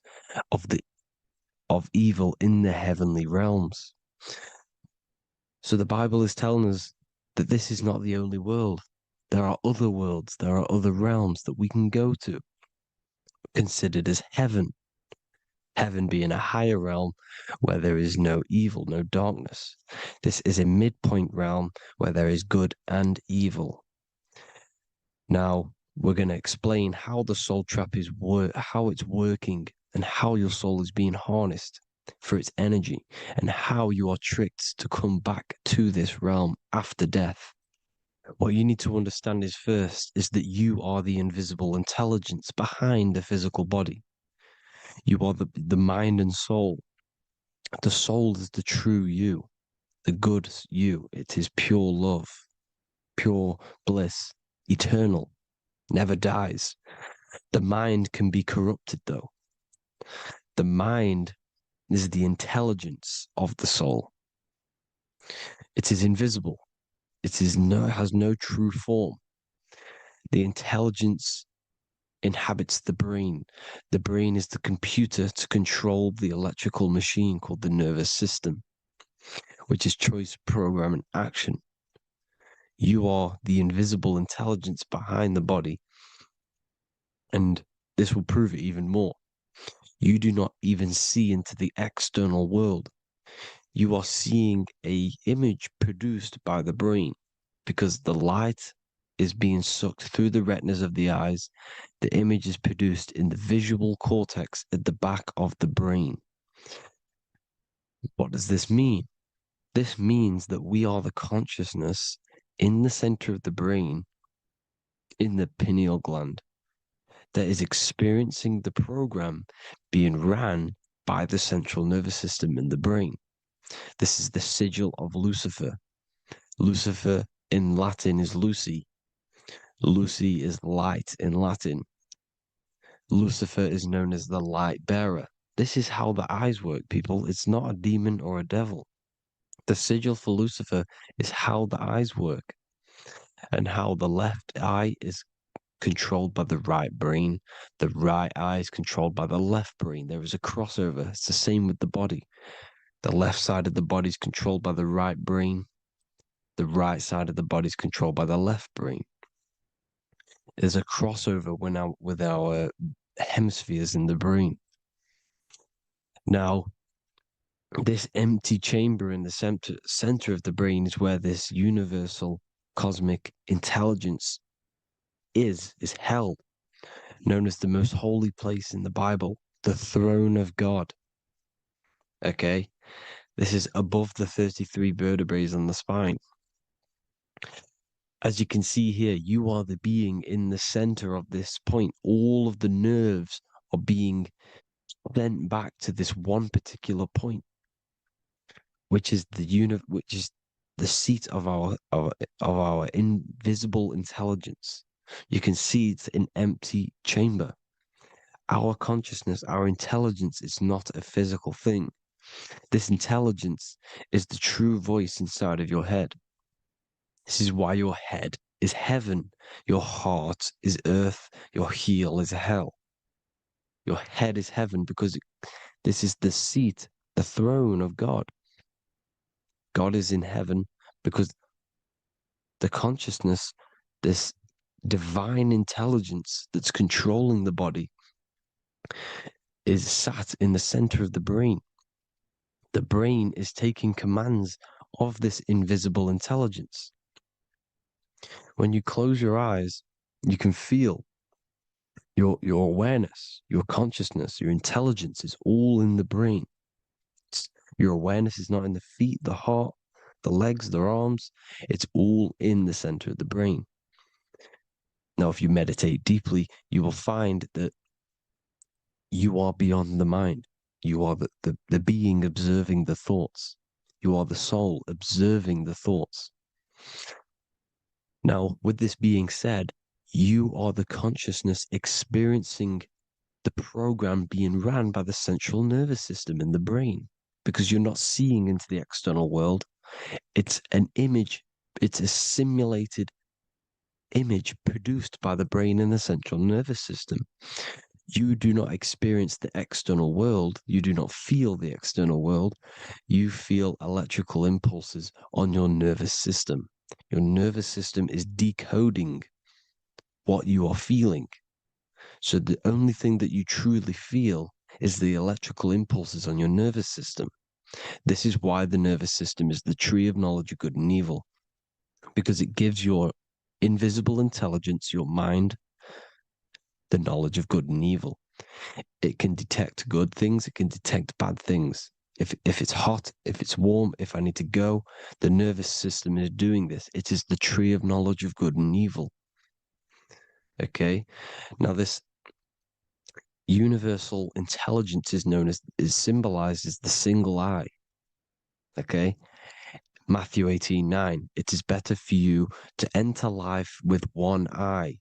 of evil in the heavenly realms. So the Bible is telling us that this is not the only world. There are other worlds, there are other realms that we can go to, considered as heaven. Heaven being a higher realm where there is no evil, no darkness. This is a midpoint realm where there is good and evil. Now, we're going to explain how the soul trap is how it's working, and how your soul is being harnessed for its energy, and how you are tricked to come back to this realm after death. What you need to understand is first is that you are the invisible intelligence behind the physical body. You are the mind and soul. The soul is the true you, the good you. It is pure love, pure bliss, eternal, never dies. The mind can be corrupted though. The mind is the intelligence of the soul. It is invisible. It has no true form. The intelligence inhabits the brain. The brain is the computer to control the electrical machine called the nervous system, which is choice, program, and action. You are the invisible intelligence behind the body, and this will prove it even more. You do not even see into the external world. You are seeing an image produced by the brain, because the light is being sucked through the retinas of the eyes. The image is produced in the visual cortex at the back of the brain. What does this mean? This means that we are the consciousness in the center of the brain, in the pineal gland, that is experiencing the program being ran by the central nervous system in the brain. This is the sigil of Lucifer. Lucifer in Latin is Lucy. Lucy is light in Latin. Lucifer is known as the light bearer. This is how the eyes work, people. It's not a demon or a devil. The sigil for Lucifer is how the eyes work, and how the left eye is controlled by the right brain. The right eye is controlled by the left brain. There is a crossover. It's the same with the body. The left side of the body is controlled by the right brain. The right side of the body is controlled by the left brain. There's a crossover with our hemispheres in the brain. Now, this empty chamber in the center of the brain is where this universal cosmic intelligence is held, known as the most holy place in the Bible, the throne of God. Okay? This is above the 33 vertebrae on the spine. As you can see here, you are the being in the center of this point. All of the nerves are being sent back to this one particular point, which is the seat of our invisible intelligence. You can see it's an empty chamber. Our consciousness, our intelligence is not a physical thing. This intelligence is the true voice inside of your head. This is why your head is heaven, your heart is earth, your heel is hell. Your head is heaven because this is the seat, the throne of God. God is in heaven because the consciousness, this divine intelligence that's controlling the body, is sat in the center of the brain. The brain is taking commands of this invisible intelligence. When you close your eyes, you can feel your awareness, your consciousness, your intelligence is all in the brain. Your awareness is not in the feet, the heart, the legs, the arms. It's all in the center of the brain. Now, if you meditate deeply, you will find that you are beyond the mind. You are the being observing the thoughts. You are the soul observing the thoughts. Now, with this being said, you are the consciousness experiencing the program being ran by the central nervous system in the brain, because you're not seeing into the external world. It's an image, it's a simulated image produced by the brain and the central nervous system. You do not experience the external world. You do not feel the external world. You feel electrical impulses on your nervous system. Your nervous system is decoding what you are feeling. So the only thing that you truly feel is the electrical impulses on your nervous system. This is why the nervous system is the tree of knowledge of good and evil, because it gives your invisible intelligence, your mind, the knowledge of good and evil. It can detect good things, it can detect bad things. If it's hot, if it's warm, if I need to go, the nervous system is doing this. It is the tree of knowledge of good and evil. Okay? Now this universal intelligence is symbolized as the single eye. Okay? Matthew 18:9. It is better for you to enter life with one eye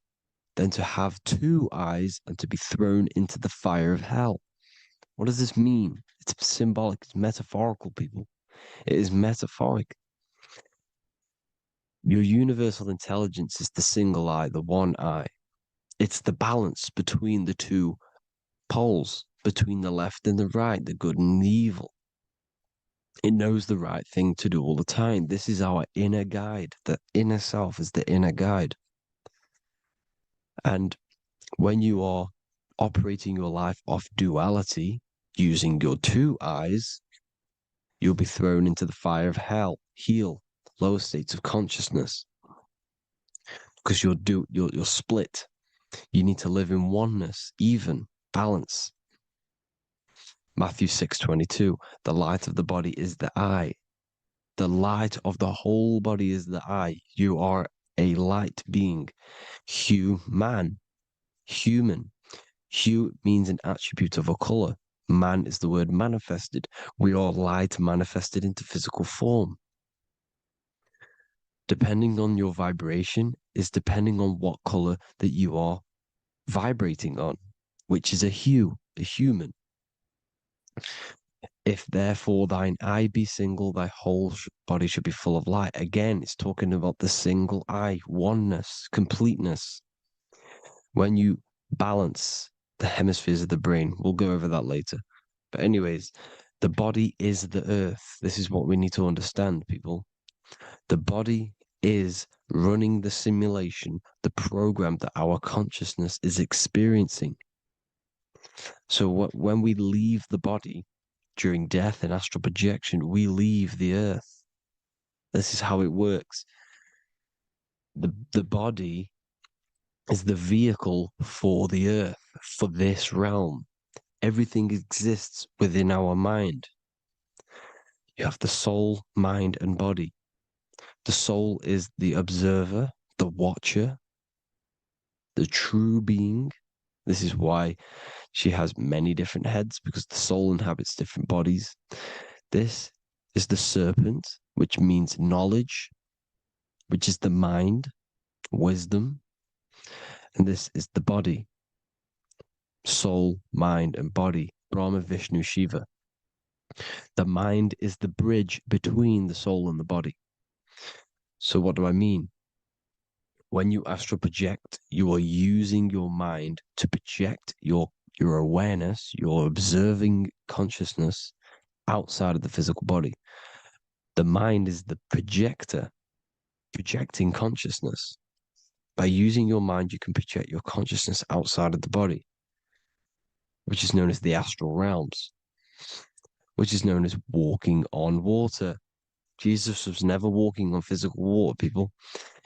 than to have two eyes and to be thrown into the fire of hell. What does this mean? It's symbolic, it's metaphorical, people. It is metaphoric. Your universal intelligence is the single eye, the one eye. It's the balance between the two poles, between the left and the right, the good and the evil. It knows the right thing to do all the time. This is our inner guide. The inner self is the inner guide. And when you are operating your life off duality, using your two eyes, you'll be thrown into the fire of hell, lower states of consciousness. Because you're split. You need to live in oneness, even, balance. Matthew 6:22, the light of the body is the eye. The light of the whole body is the eye. You are a light being. Human. Hue means an attribute of a color. Man is the word manifested. We are light manifested into physical form. depending on your vibration, is depending on what color that you are vibrating on, which is a hue, a human. If therefore thine eye be single, thy whole body should be full of light. Again, it's talking about the single eye, oneness, completeness. When you balance the hemispheres of the brain, we'll go over that later. But anyways, the body is the earth. This is what we need to understand, people. The body is running the simulation, the program that our consciousness is experiencing. So when we leave the body during death and astral projection, we leave the earth. This is how it works. The body is the vehicle for the earth, for this realm. Everything exists within our mind. You have the soul, mind, and body. The soul is the observer, the watcher, the true being. This is why she has many different heads, because the soul inhabits different bodies. This is the serpent, which means knowledge, which is the mind, wisdom. And this is the body, soul, mind, and body, Brahma, Vishnu, Shiva. The mind is the bridge between the soul and the body. So what do I mean? When you astral project, you are using your mind to project your awareness, your observing consciousness outside of the physical body. The mind is the projector, projecting consciousness. By using your mind, you can project your consciousness outside of the body, which is known as the astral realms, which is known as walking on water. Jesus was never walking on physical water, people.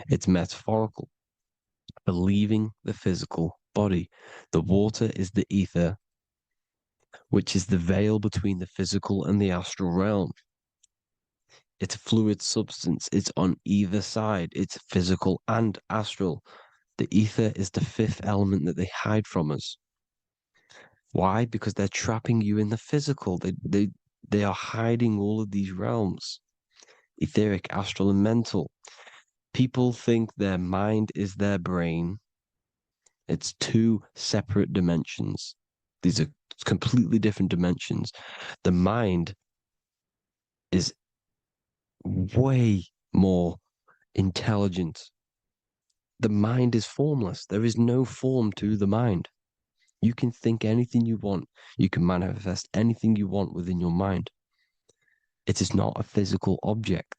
It's metaphorical. Believing the physical body. The water is the ether, which is the veil between the physical and the astral realm. It's a fluid substance. It's on either side. It's physical and astral. The ether is the fifth element that they hide from us. Why? Because they're trapping you in the physical. They are hiding all of these realms. Etheric, astral, and mental. People think their mind is their brain. It's two separate dimensions. These are completely different dimensions. The mind is way more intelligent. The mind is formless. There is no form to the mind. You can think anything you want. You can manifest anything you want within your mind. It is not a physical object.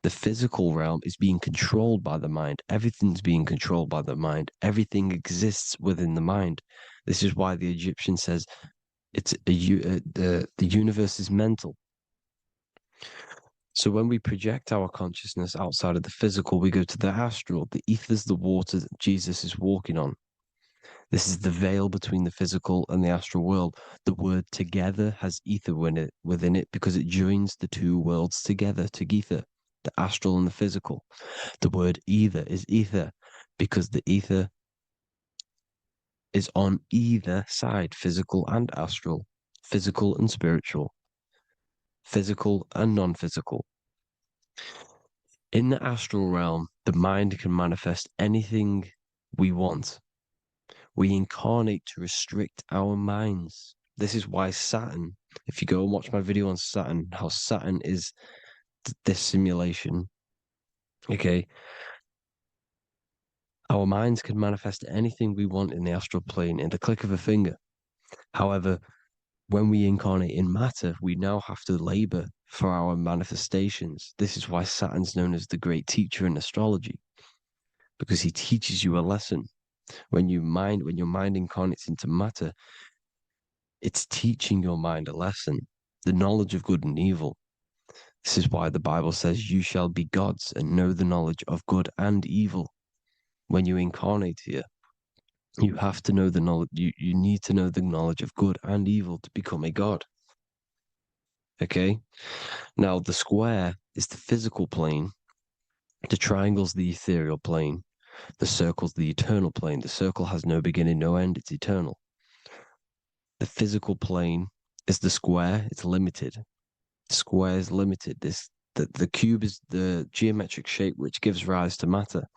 The physical realm is being controlled by the mind. Everything's being controlled by the mind. Everything exists within the mind. This is why the Egyptian says the universe is mental. So when we project our consciousness outside of the physical, we go to the astral. The ether is the water that Jesus is walking on. This is the veil between the physical and the astral world. The word together has ether within it because it joins the two worlds together, together, the astral and the physical. The word either is ether because the ether is on either side, physical and astral, physical and spiritual, physical and non-physical. In the astral realm, the mind can manifest anything we want. We incarnate to restrict our minds. This is why Saturn, if you go and watch my video on Saturn, how Saturn is this simulation, okay, our minds can manifest anything we want in the astral plane in the click of a finger. However, when we incarnate in matter, we now have to labor for our manifestations. This is why Saturn's known as the great teacher in astrology, because he teaches you a lesson. When your mind incarnates into matter, it's teaching your mind a lesson, the knowledge of good and evil. This is why the Bible says, you shall be gods and know the knowledge of good and evil. When you incarnate here, you have to know the knowledge, you need to know the knowledge of good and evil to become a god. Okay? Now, the square is the physical plane. The triangle's the ethereal plane. The circle's the eternal plane. The circle has no beginning, no end. It's eternal. The physical plane is the square. It's limited. The square is limited. the cube is the geometric shape which gives rise to matter.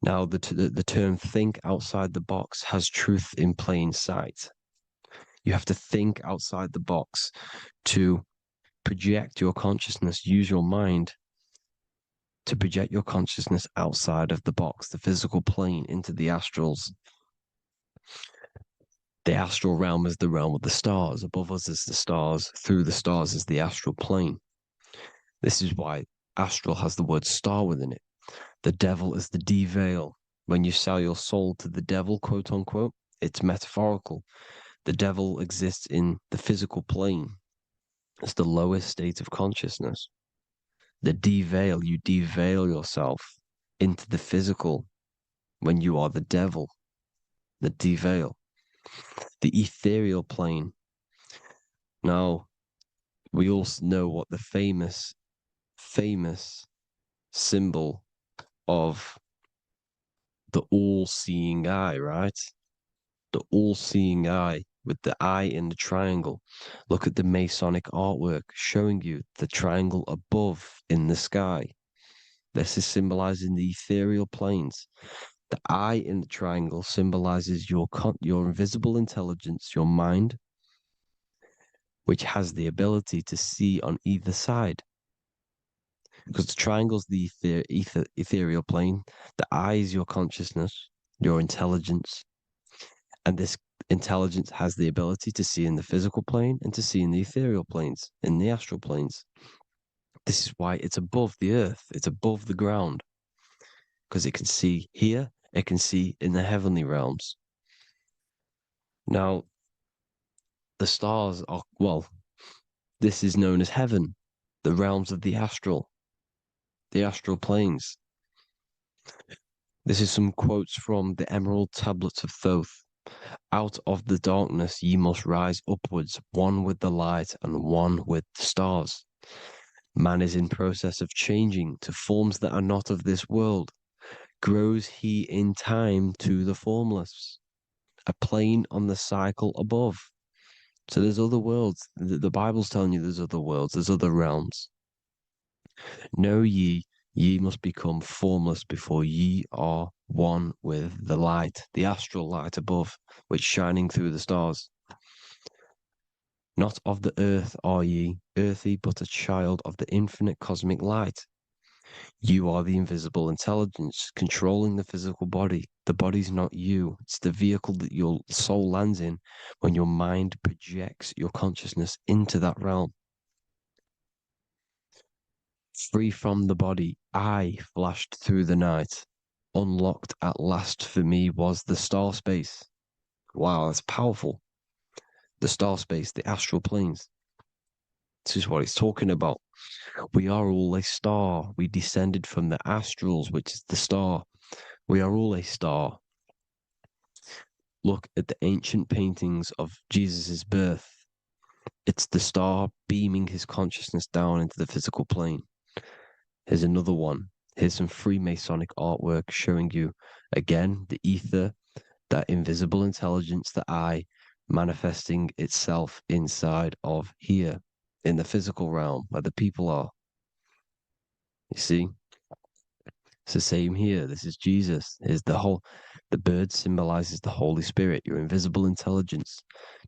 Now, the term think outside the box has truth in plain sight. You have to think outside the box to project your consciousness, use your mind to project your consciousness outside of the box, the physical plane, into the astrals. The astral realm is the realm of the stars. Above us is the stars. Through the stars is the astral plane. This is why astral has the word star within it. The devil is the de-veil. When you sell your soul to the devil, quote unquote, it's metaphorical. The devil exists in the physical plane. It's the lowest state of consciousness. The de-veil, you de-veil yourself into the physical when you are the devil. The de-veil. The ethereal plane. Now, we all know what the famous symbol of the all-seeing eye, right? The all-seeing eye with the eye in the triangle. Look at the Masonic artwork showing you the triangle above in the sky. This is symbolizing the ethereal planes. The eye in the triangle symbolizes your invisible intelligence, your mind, which has the ability to see on either side. Because the triangle's the ethereal plane. The eye is your consciousness, your intelligence. And this intelligence has the ability to see in the physical plane and to see in the ethereal planes, in the astral planes. This is why it's above the earth. It's above the ground. Because it can see here, it can see in the heavenly realms. Now, the stars are, well, this is known as heaven, the realms of the astral planes. This is some quotes from the Emerald Tablets of Thoth. Out of the darkness ye must rise upwards, one with the light and one with the stars. Man is in process of changing to forms that are not of this world. Grows he in time to the formless, a plane on the cycle above. So there's other worlds. The Bible's telling you there's other worlds, there's other realms. Know ye must become formless before ye are one with the light, the astral light above, which shining through the stars. Not of the earth are ye, earthy, but a child of the infinite cosmic light. You are the invisible intelligence controlling the physical body. The body's not you. It's the vehicle that your soul lands in when your mind projects your consciousness into that realm. Free from the body, I flashed through the night. Unlocked at last for me was the star space. Wow, that's powerful. The star space, the astral planes. This is what it's talking about. We are all a star. We descended from the astrals, which is the star. We are all a star. Look at the ancient paintings of Jesus' birth. It's the star beaming his consciousness down into the physical plane. Here's another one. Here's some Freemasonic artwork showing you, again, the ether, that invisible intelligence, the eye, manifesting itself inside of here, in the physical realm, where the people are. You see? It's the same here. This is Jesus. Here's the bird symbolizes the Holy Spirit, your invisible intelligence,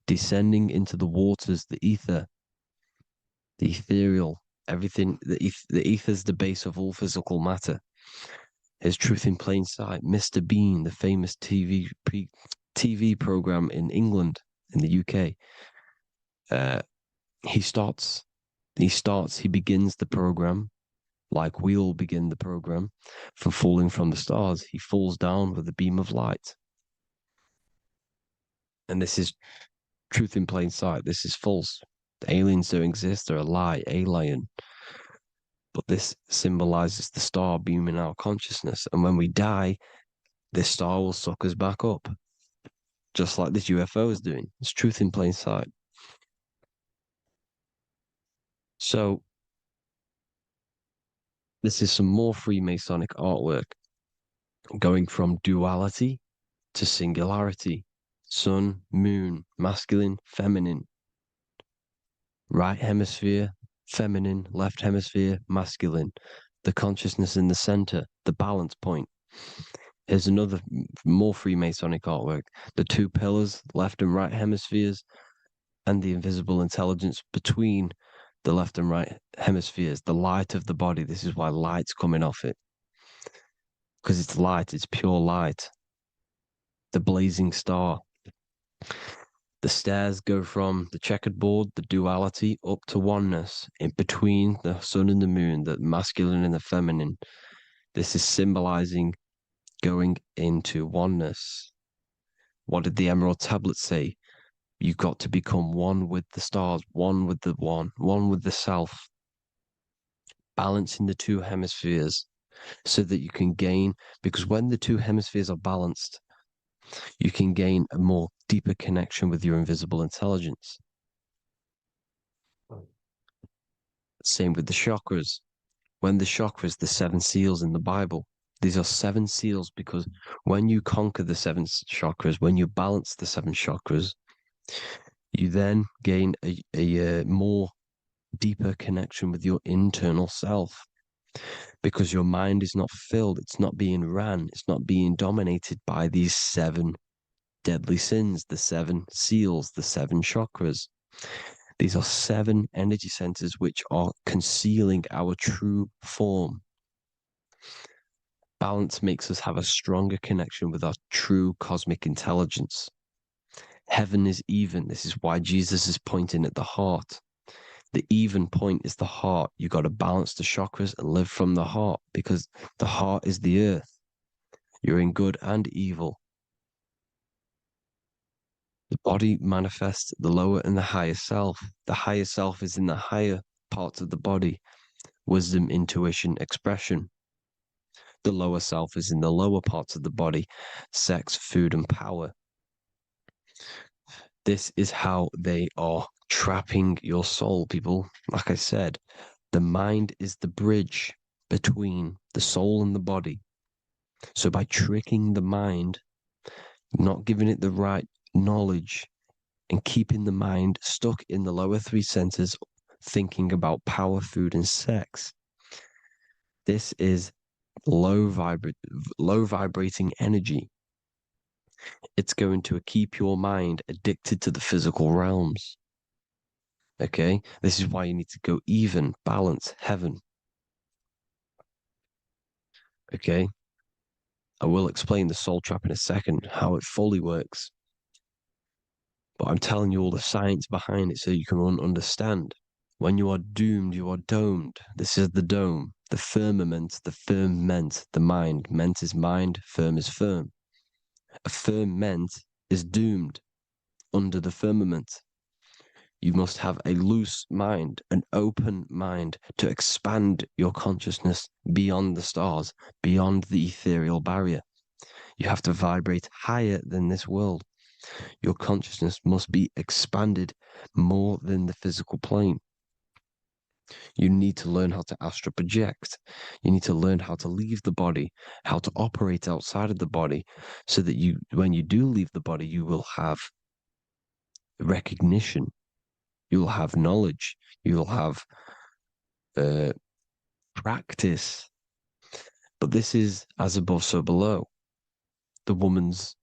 descending into the waters, the ether, the ethereal, everything. The ether's the base of all physical matter. Here's Truth in Plain Sight. Mr. Bean, the famous TV program in England, in the UK. He begins the program like we all begin the program for falling from the stars. He falls down with a beam of light. And this is Truth in Plain Sight. This is false. The aliens don't exist. They're a lie, alien. But this symbolizes the star beaming our consciousness. And when we die, this star will suck us back up. Just like this UFO is doing. It's Truth in Plain Sight. So, this is some more Freemasonic artwork. Going from duality to singularity. Sun, moon, masculine, feminine. Right hemisphere, feminine, left hemisphere, masculine, the consciousness in the center, the balance point. Here's another more Freemasonic artwork. The two pillars, left and right hemispheres, and the invisible intelligence between the left and right hemispheres, the light of the body. This is why light's coming off it. Because it's light, it's pure light. The blazing star. The stairs go from the checkered board, the duality, up to oneness, in between the sun and the moon, the masculine and the feminine. This is symbolizing going into oneness. What did the Emerald Tablet say? You've got to become one with the stars, one with the one with the self. Balancing the two hemispheres so that you can gain, because when the two hemispheres are balanced, you can gain a more deeper connection with your invisible intelligence. Same with the chakras. When the chakras, the 7 seals in the Bible, these are 7 seals because when you conquer the 7 chakras, when you balance the 7 chakras, you then gain a more deeper connection with your internal self because your mind is not filled, it's not being ran, it's not being dominated by these 7 deadly sins, the 7 seals, the 7 chakras. These are 7 energy centers which are concealing our true form. Balance makes us have a stronger connection with our true cosmic intelligence. Heaven is even. This is why Jesus is pointing at the heart. The even point is the heart. You got to balance the chakras and live from the heart because the heart is the earth. You're in good and evil. The body manifests the lower and the higher self. The higher self is in the higher parts of the body. Wisdom, intuition, expression. The lower self is in the lower parts of the body. Sex, food, and power. This is how they are trapping your soul, people. Like I said, the mind is the bridge between the soul and the body. So by tricking the mind, not giving it the right knowledge, and keeping the mind stuck in the lower 3 centers, thinking about power, food, and sex, this is low vibrating energy. It's going to keep your mind addicted to the physical realms. Okay, this is why you need to go even, balance, heaven. Okay, I will explain the soul trap in a second, how it fully works. But I'm telling you all the science behind it so you can understand. When you are doomed, you are domed. This is the dome, the firmament, the firmament, the mind. Ment is mind, firm is firm. A firmament is doomed under the firmament. You must have a loose mind, an open mind to expand your consciousness beyond the stars, beyond the ethereal barrier. You have to vibrate higher than this world. Your consciousness must be expanded more than the physical plane. You need to learn how to astral project. You need to learn how to leave the body, how to operate outside of the body, so that you, when you do leave the body, you will have recognition. You'll have knowledge. You'll have practice. But this is as above, so below. The woman's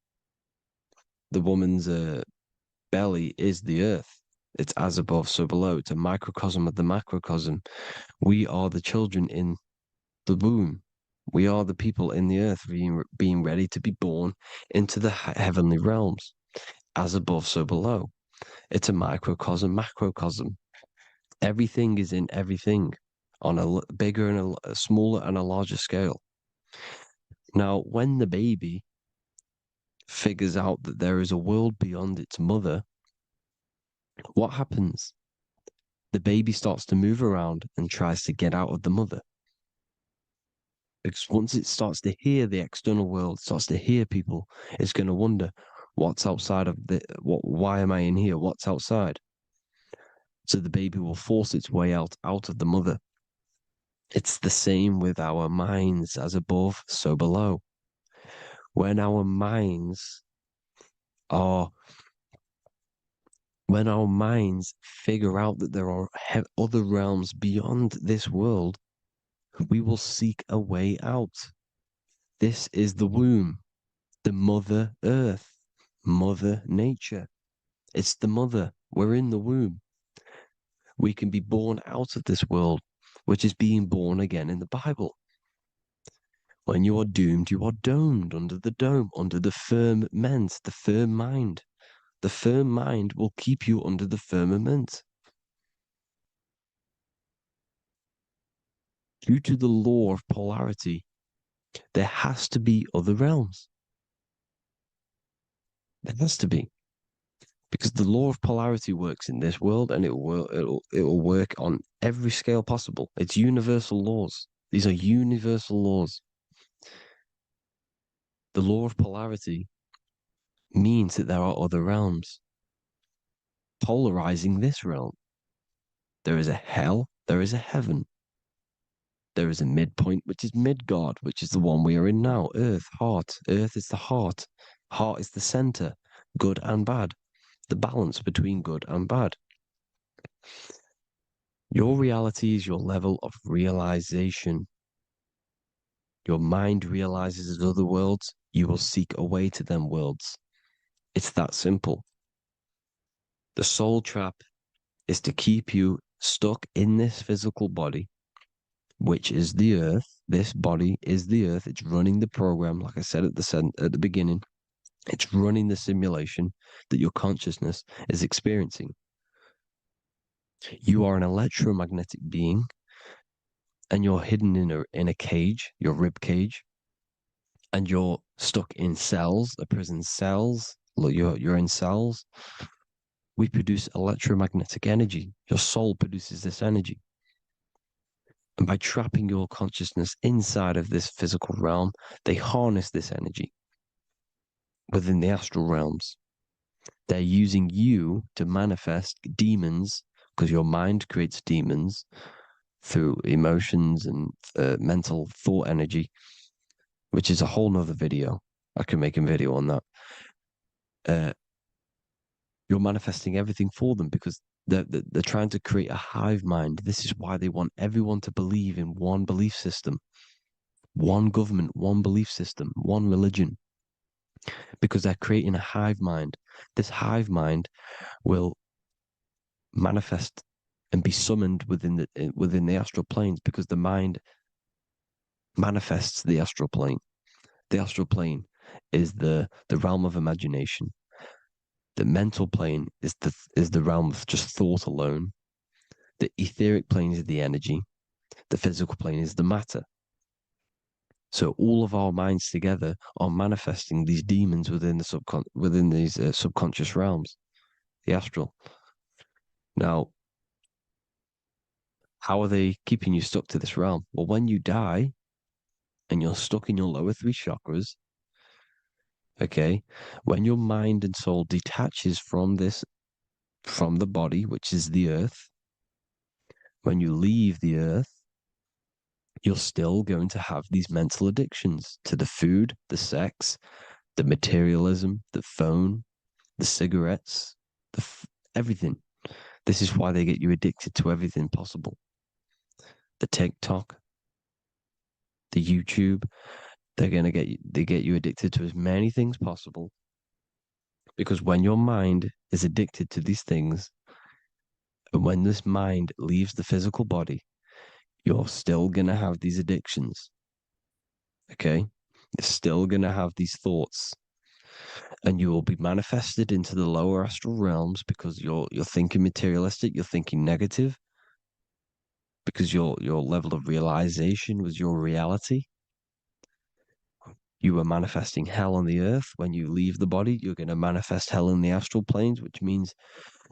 belly is the earth. It's as above, so below. It's a microcosm of the macrocosm. We are the children in the womb. We are the people in the earth being ready to be born into the heavenly realms. As above, so below. It's a microcosm, macrocosm. Everything is in everything on a bigger and a smaller and a larger scale. Now, when the baby figures out that there is a world beyond its mother, what happens? The baby starts to move around and tries to get out of the mother. Because once it starts to hear the external world, starts to hear people, it's going to wonder, what's outside of why am I in here? What's outside? So the baby will force its way out of the mother. It's the same with our minds, as above, so below. When our minds are When our minds figure out that there are other realms beyond this world, we will seek a way out. This is the womb, the Mother Earth, Mother Nature. It's the mother. We're in the womb. We can be born out of this world, which is being born again in the Bible. When you are doomed, you are domed under the dome, under the firmament, the firm mind. The firm mind will keep you under the firmament. Due to the law of polarity, there has to be other realms. There has to be. Because the law of polarity works in this world, and it will work on every scale possible. It's universal laws. These are universal laws. The law of polarity means that there are other realms polarizing this realm. There is a hell, there is a heaven. There is a midpoint, which is Midgard, which is the one we are in now. Earth, heart. Earth is the heart. Heart is the center, good and bad. The balance between good and bad. Your reality is your level of realization. Your mind realizes other worlds, you will seek a way to them worlds. It's that simple. The soul trap is to keep you stuck in this physical body, which is the earth. This body is the earth. It's running the program, like I said at the beginning. It's running the simulation that your consciousness is experiencing. You are an electromagnetic being, and you're hidden in a cage, your rib cage, and you're stuck in cells, a prison cells. Look, you're in cells. We produce electromagnetic energy. Your soul produces this energy. And by trapping your consciousness inside of this physical realm, they harness this energy within the astral realms. They're using you to manifest demons, because your mind creates demons through emotions and mental thought energy, which is a whole nother video. I can make a video on that. You're manifesting everything for them because they're trying to create a hive mind. This is why they want everyone to believe in one belief system, one government, one belief system, one religion, because they're creating a hive mind. This hive mind will manifest and be summoned within the astral planes, because the mind manifests the astral plane. The astral plane is the realm of imagination. The mental plane is the realm of just thought alone. The etheric plane is the energy. The physical plane is the matter. So all of our minds together are manifesting these demons within these subconscious realms, the astral. Now, how are they keeping you stuck to this realm? Well, when you die and you're stuck in your lower three chakras, okay, when your mind and soul detaches from the body, which is the earth, when you leave the earth, you're still going to have these mental addictions to the food, the sex, the materialism, the phone, the cigarettes, everything. This is why they get you addicted to everything possible. The TikTok, the YouTube, they get you addicted to as many things possible. Because when your mind is addicted to these things, and when this mind leaves the physical body, you're still going to have these addictions. Okay? You're still going to have these thoughts. And you will be manifested into the lower astral realms because you're thinking materialistic, you're thinking negative, because your level of realization was your reality. You were manifesting hell on the earth. When you leave the body, you're going to manifest hell in the astral planes, which means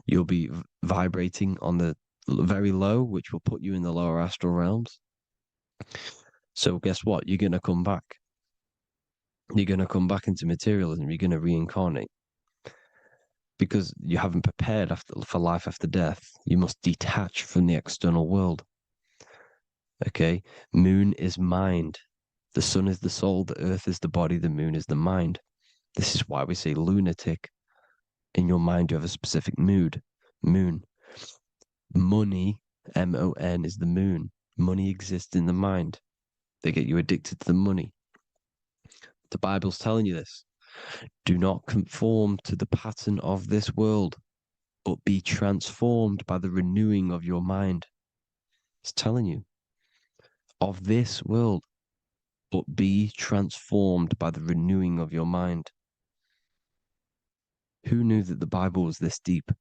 you'll be vibrating on the very low, which will put you in the lower astral realms. So guess what? You're going to come back. You're going to come back into materialism. You're going to reincarnate. Because you haven't prepared for life after death. You must detach from the external world. Okay? Moon is mind. The sun is the soul. The earth is the body. The moon is the mind. This is why we say lunatic. In your mind, you have a specific moon. Money, M-O-N, is the moon. Money exists in the mind. They get you addicted to the money. The Bible's telling you this. Do not conform to the pattern of this world, but be transformed by the renewing of your mind. It's telling you, of this world, but be transformed by the renewing of your mind. Who knew that the Bible was this deep?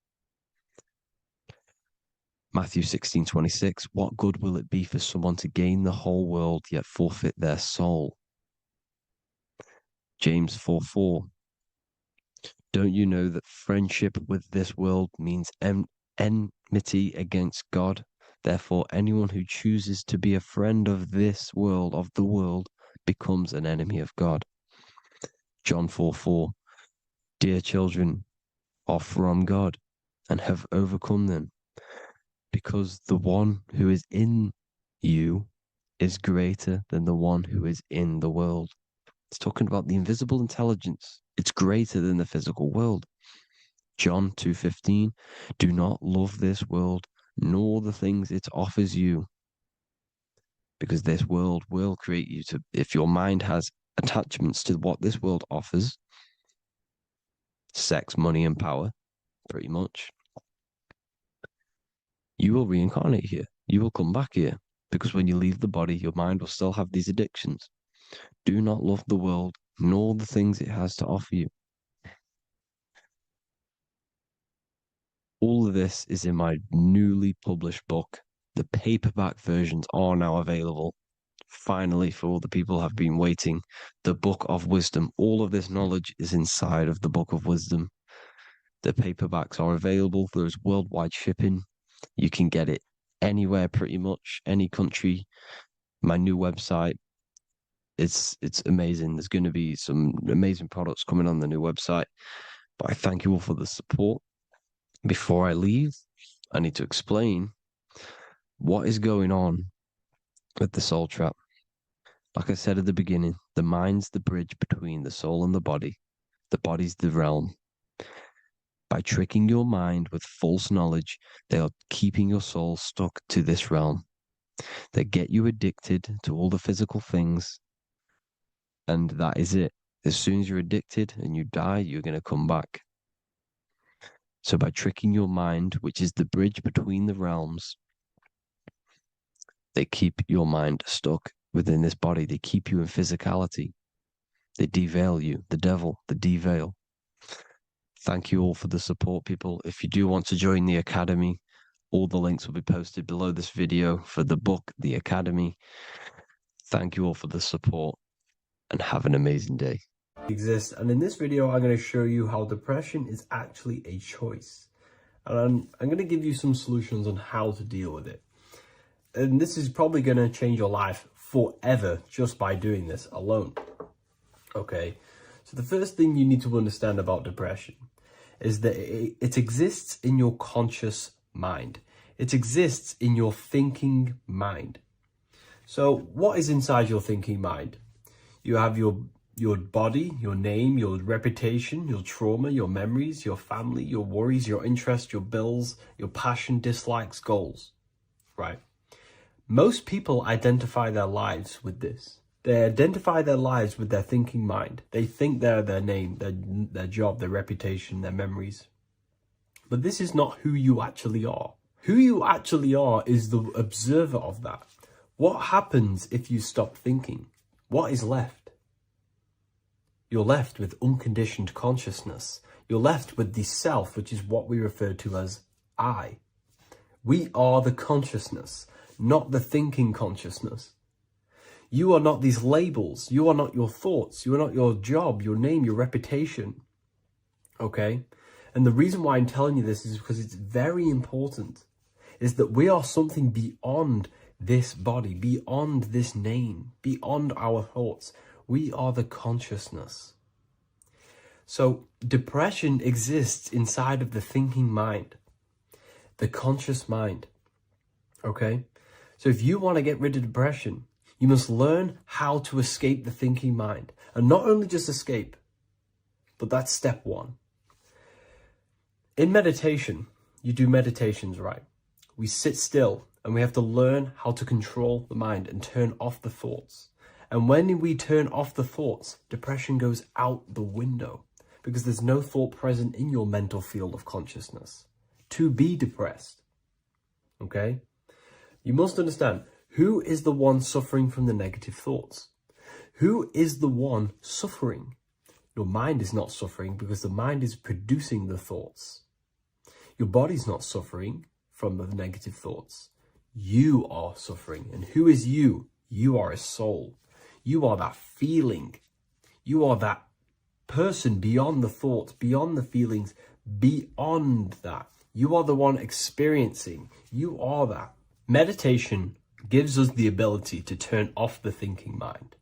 Matthew 16:26, what good will it be for someone to gain the whole world yet forfeit their soul? James 4:4, don't you know that friendship with this world means enmity against God? Therefore, anyone who chooses to be a friend of this world, of the world, becomes an enemy of God. John 4:4, dear children are from God and have overcome them, because the one who is in you is greater than the one who is in the world. It's talking about the invisible intelligence. It's greater than the physical world. John 2:15, do not love this world, nor the things it offers you, because this world will create you to, if your mind has attachments to what this world offers, sex, money, and power, pretty much, you will reincarnate here. You will come back here, because when you leave the body, your mind will still have these addictions. Do not love the world, nor the things it has to offer you. All of this is in my newly published book. The paperback versions are now available. Finally, for all the people who have been waiting, the Book of Wisdom. All of this knowledge is inside of the Book of Wisdom. The paperbacks are available. There is worldwide shipping. You can get it anywhere, pretty much, any country. My new website, it's amazing. There's going to be some amazing products coming on the new website. But I thank you all for the support. Before I leave, I need to explain what is going on with the soul trap. Like I said at the beginning, the mind's the bridge between the soul and the body. The body's the realm. By tricking your mind with false knowledge, they are keeping your soul stuck to this realm. They get you addicted to all the physical things, and that is it. As soon as you're addicted and you die, you're going to come back. So by tricking your mind, which is the bridge between the realms, they keep your mind stuck within this body. They keep you in physicality. They deveil you, the devil, the deveil. Thank you all for the support, people. If you do want to join the Academy, all the links will be posted below this video for the book, The Academy. Thank you all for the support and have an amazing day. Exists, and in this video I'm going to show you how depression is actually a choice, and I'm going to give you some solutions on how to deal with it. And this is probably going to change your life forever just by doing this alone. Okay, so the first thing you need to understand about depression is that it exists in your conscious mind. It exists in your thinking mind. So what is inside your thinking mind? You have your body, your name, your reputation, your trauma, your memories, your family, your worries, your interests, your bills, your passion, dislikes, goals, right? Most people identify their lives with this. They identify their lives with their thinking mind. They think they're their name, their job, their reputation, their memories. But this is not who you actually are. Who you actually are is the observer of that. What happens if you stop thinking? What is left? You're left with unconditioned consciousness. You're left with the self, which is what we refer to as I. We are the consciousness, not the thinking consciousness. You are not these labels. You are not your thoughts. You are not your job, your name, your reputation. Okay? And the reason why I'm telling you this is because it's very important, is that we are something beyond this body, beyond this name, beyond our thoughts. We are the consciousness. So depression exists inside of the thinking mind, the conscious mind. Okay? So if you want to get rid of depression, you must learn how to escape the thinking mind. And not only just escape, but that's step one. In meditation, you do meditations, right? We sit still and we have to learn how to control the mind and turn off the thoughts. And when we turn off the thoughts, depression goes out the window because there's no thought present in your mental field of consciousness to be depressed. Okay? You must understand, who is the one suffering from the negative thoughts? Who is the one suffering? Your mind is not suffering because the mind is producing the thoughts. Your body's not suffering from the negative thoughts. You are suffering. And who is you? You are a soul. You are that feeling. You are that person beyond the thoughts, beyond the feelings, beyond that. You are the one experiencing. You are that. Meditation gives us the ability to turn off the thinking mind.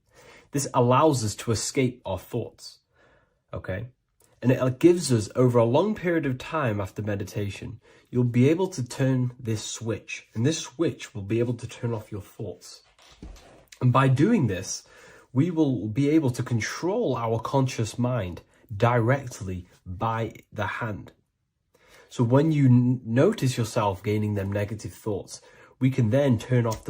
This allows us to escape our thoughts. Okay? And it gives us, over a long period of time after meditation, you'll be able to turn this switch. And this switch will be able to turn off your thoughts. And by doing this, we will be able to control our conscious mind directly by the hand. So when you notice yourself gaining them negative thoughts, we can then turn off the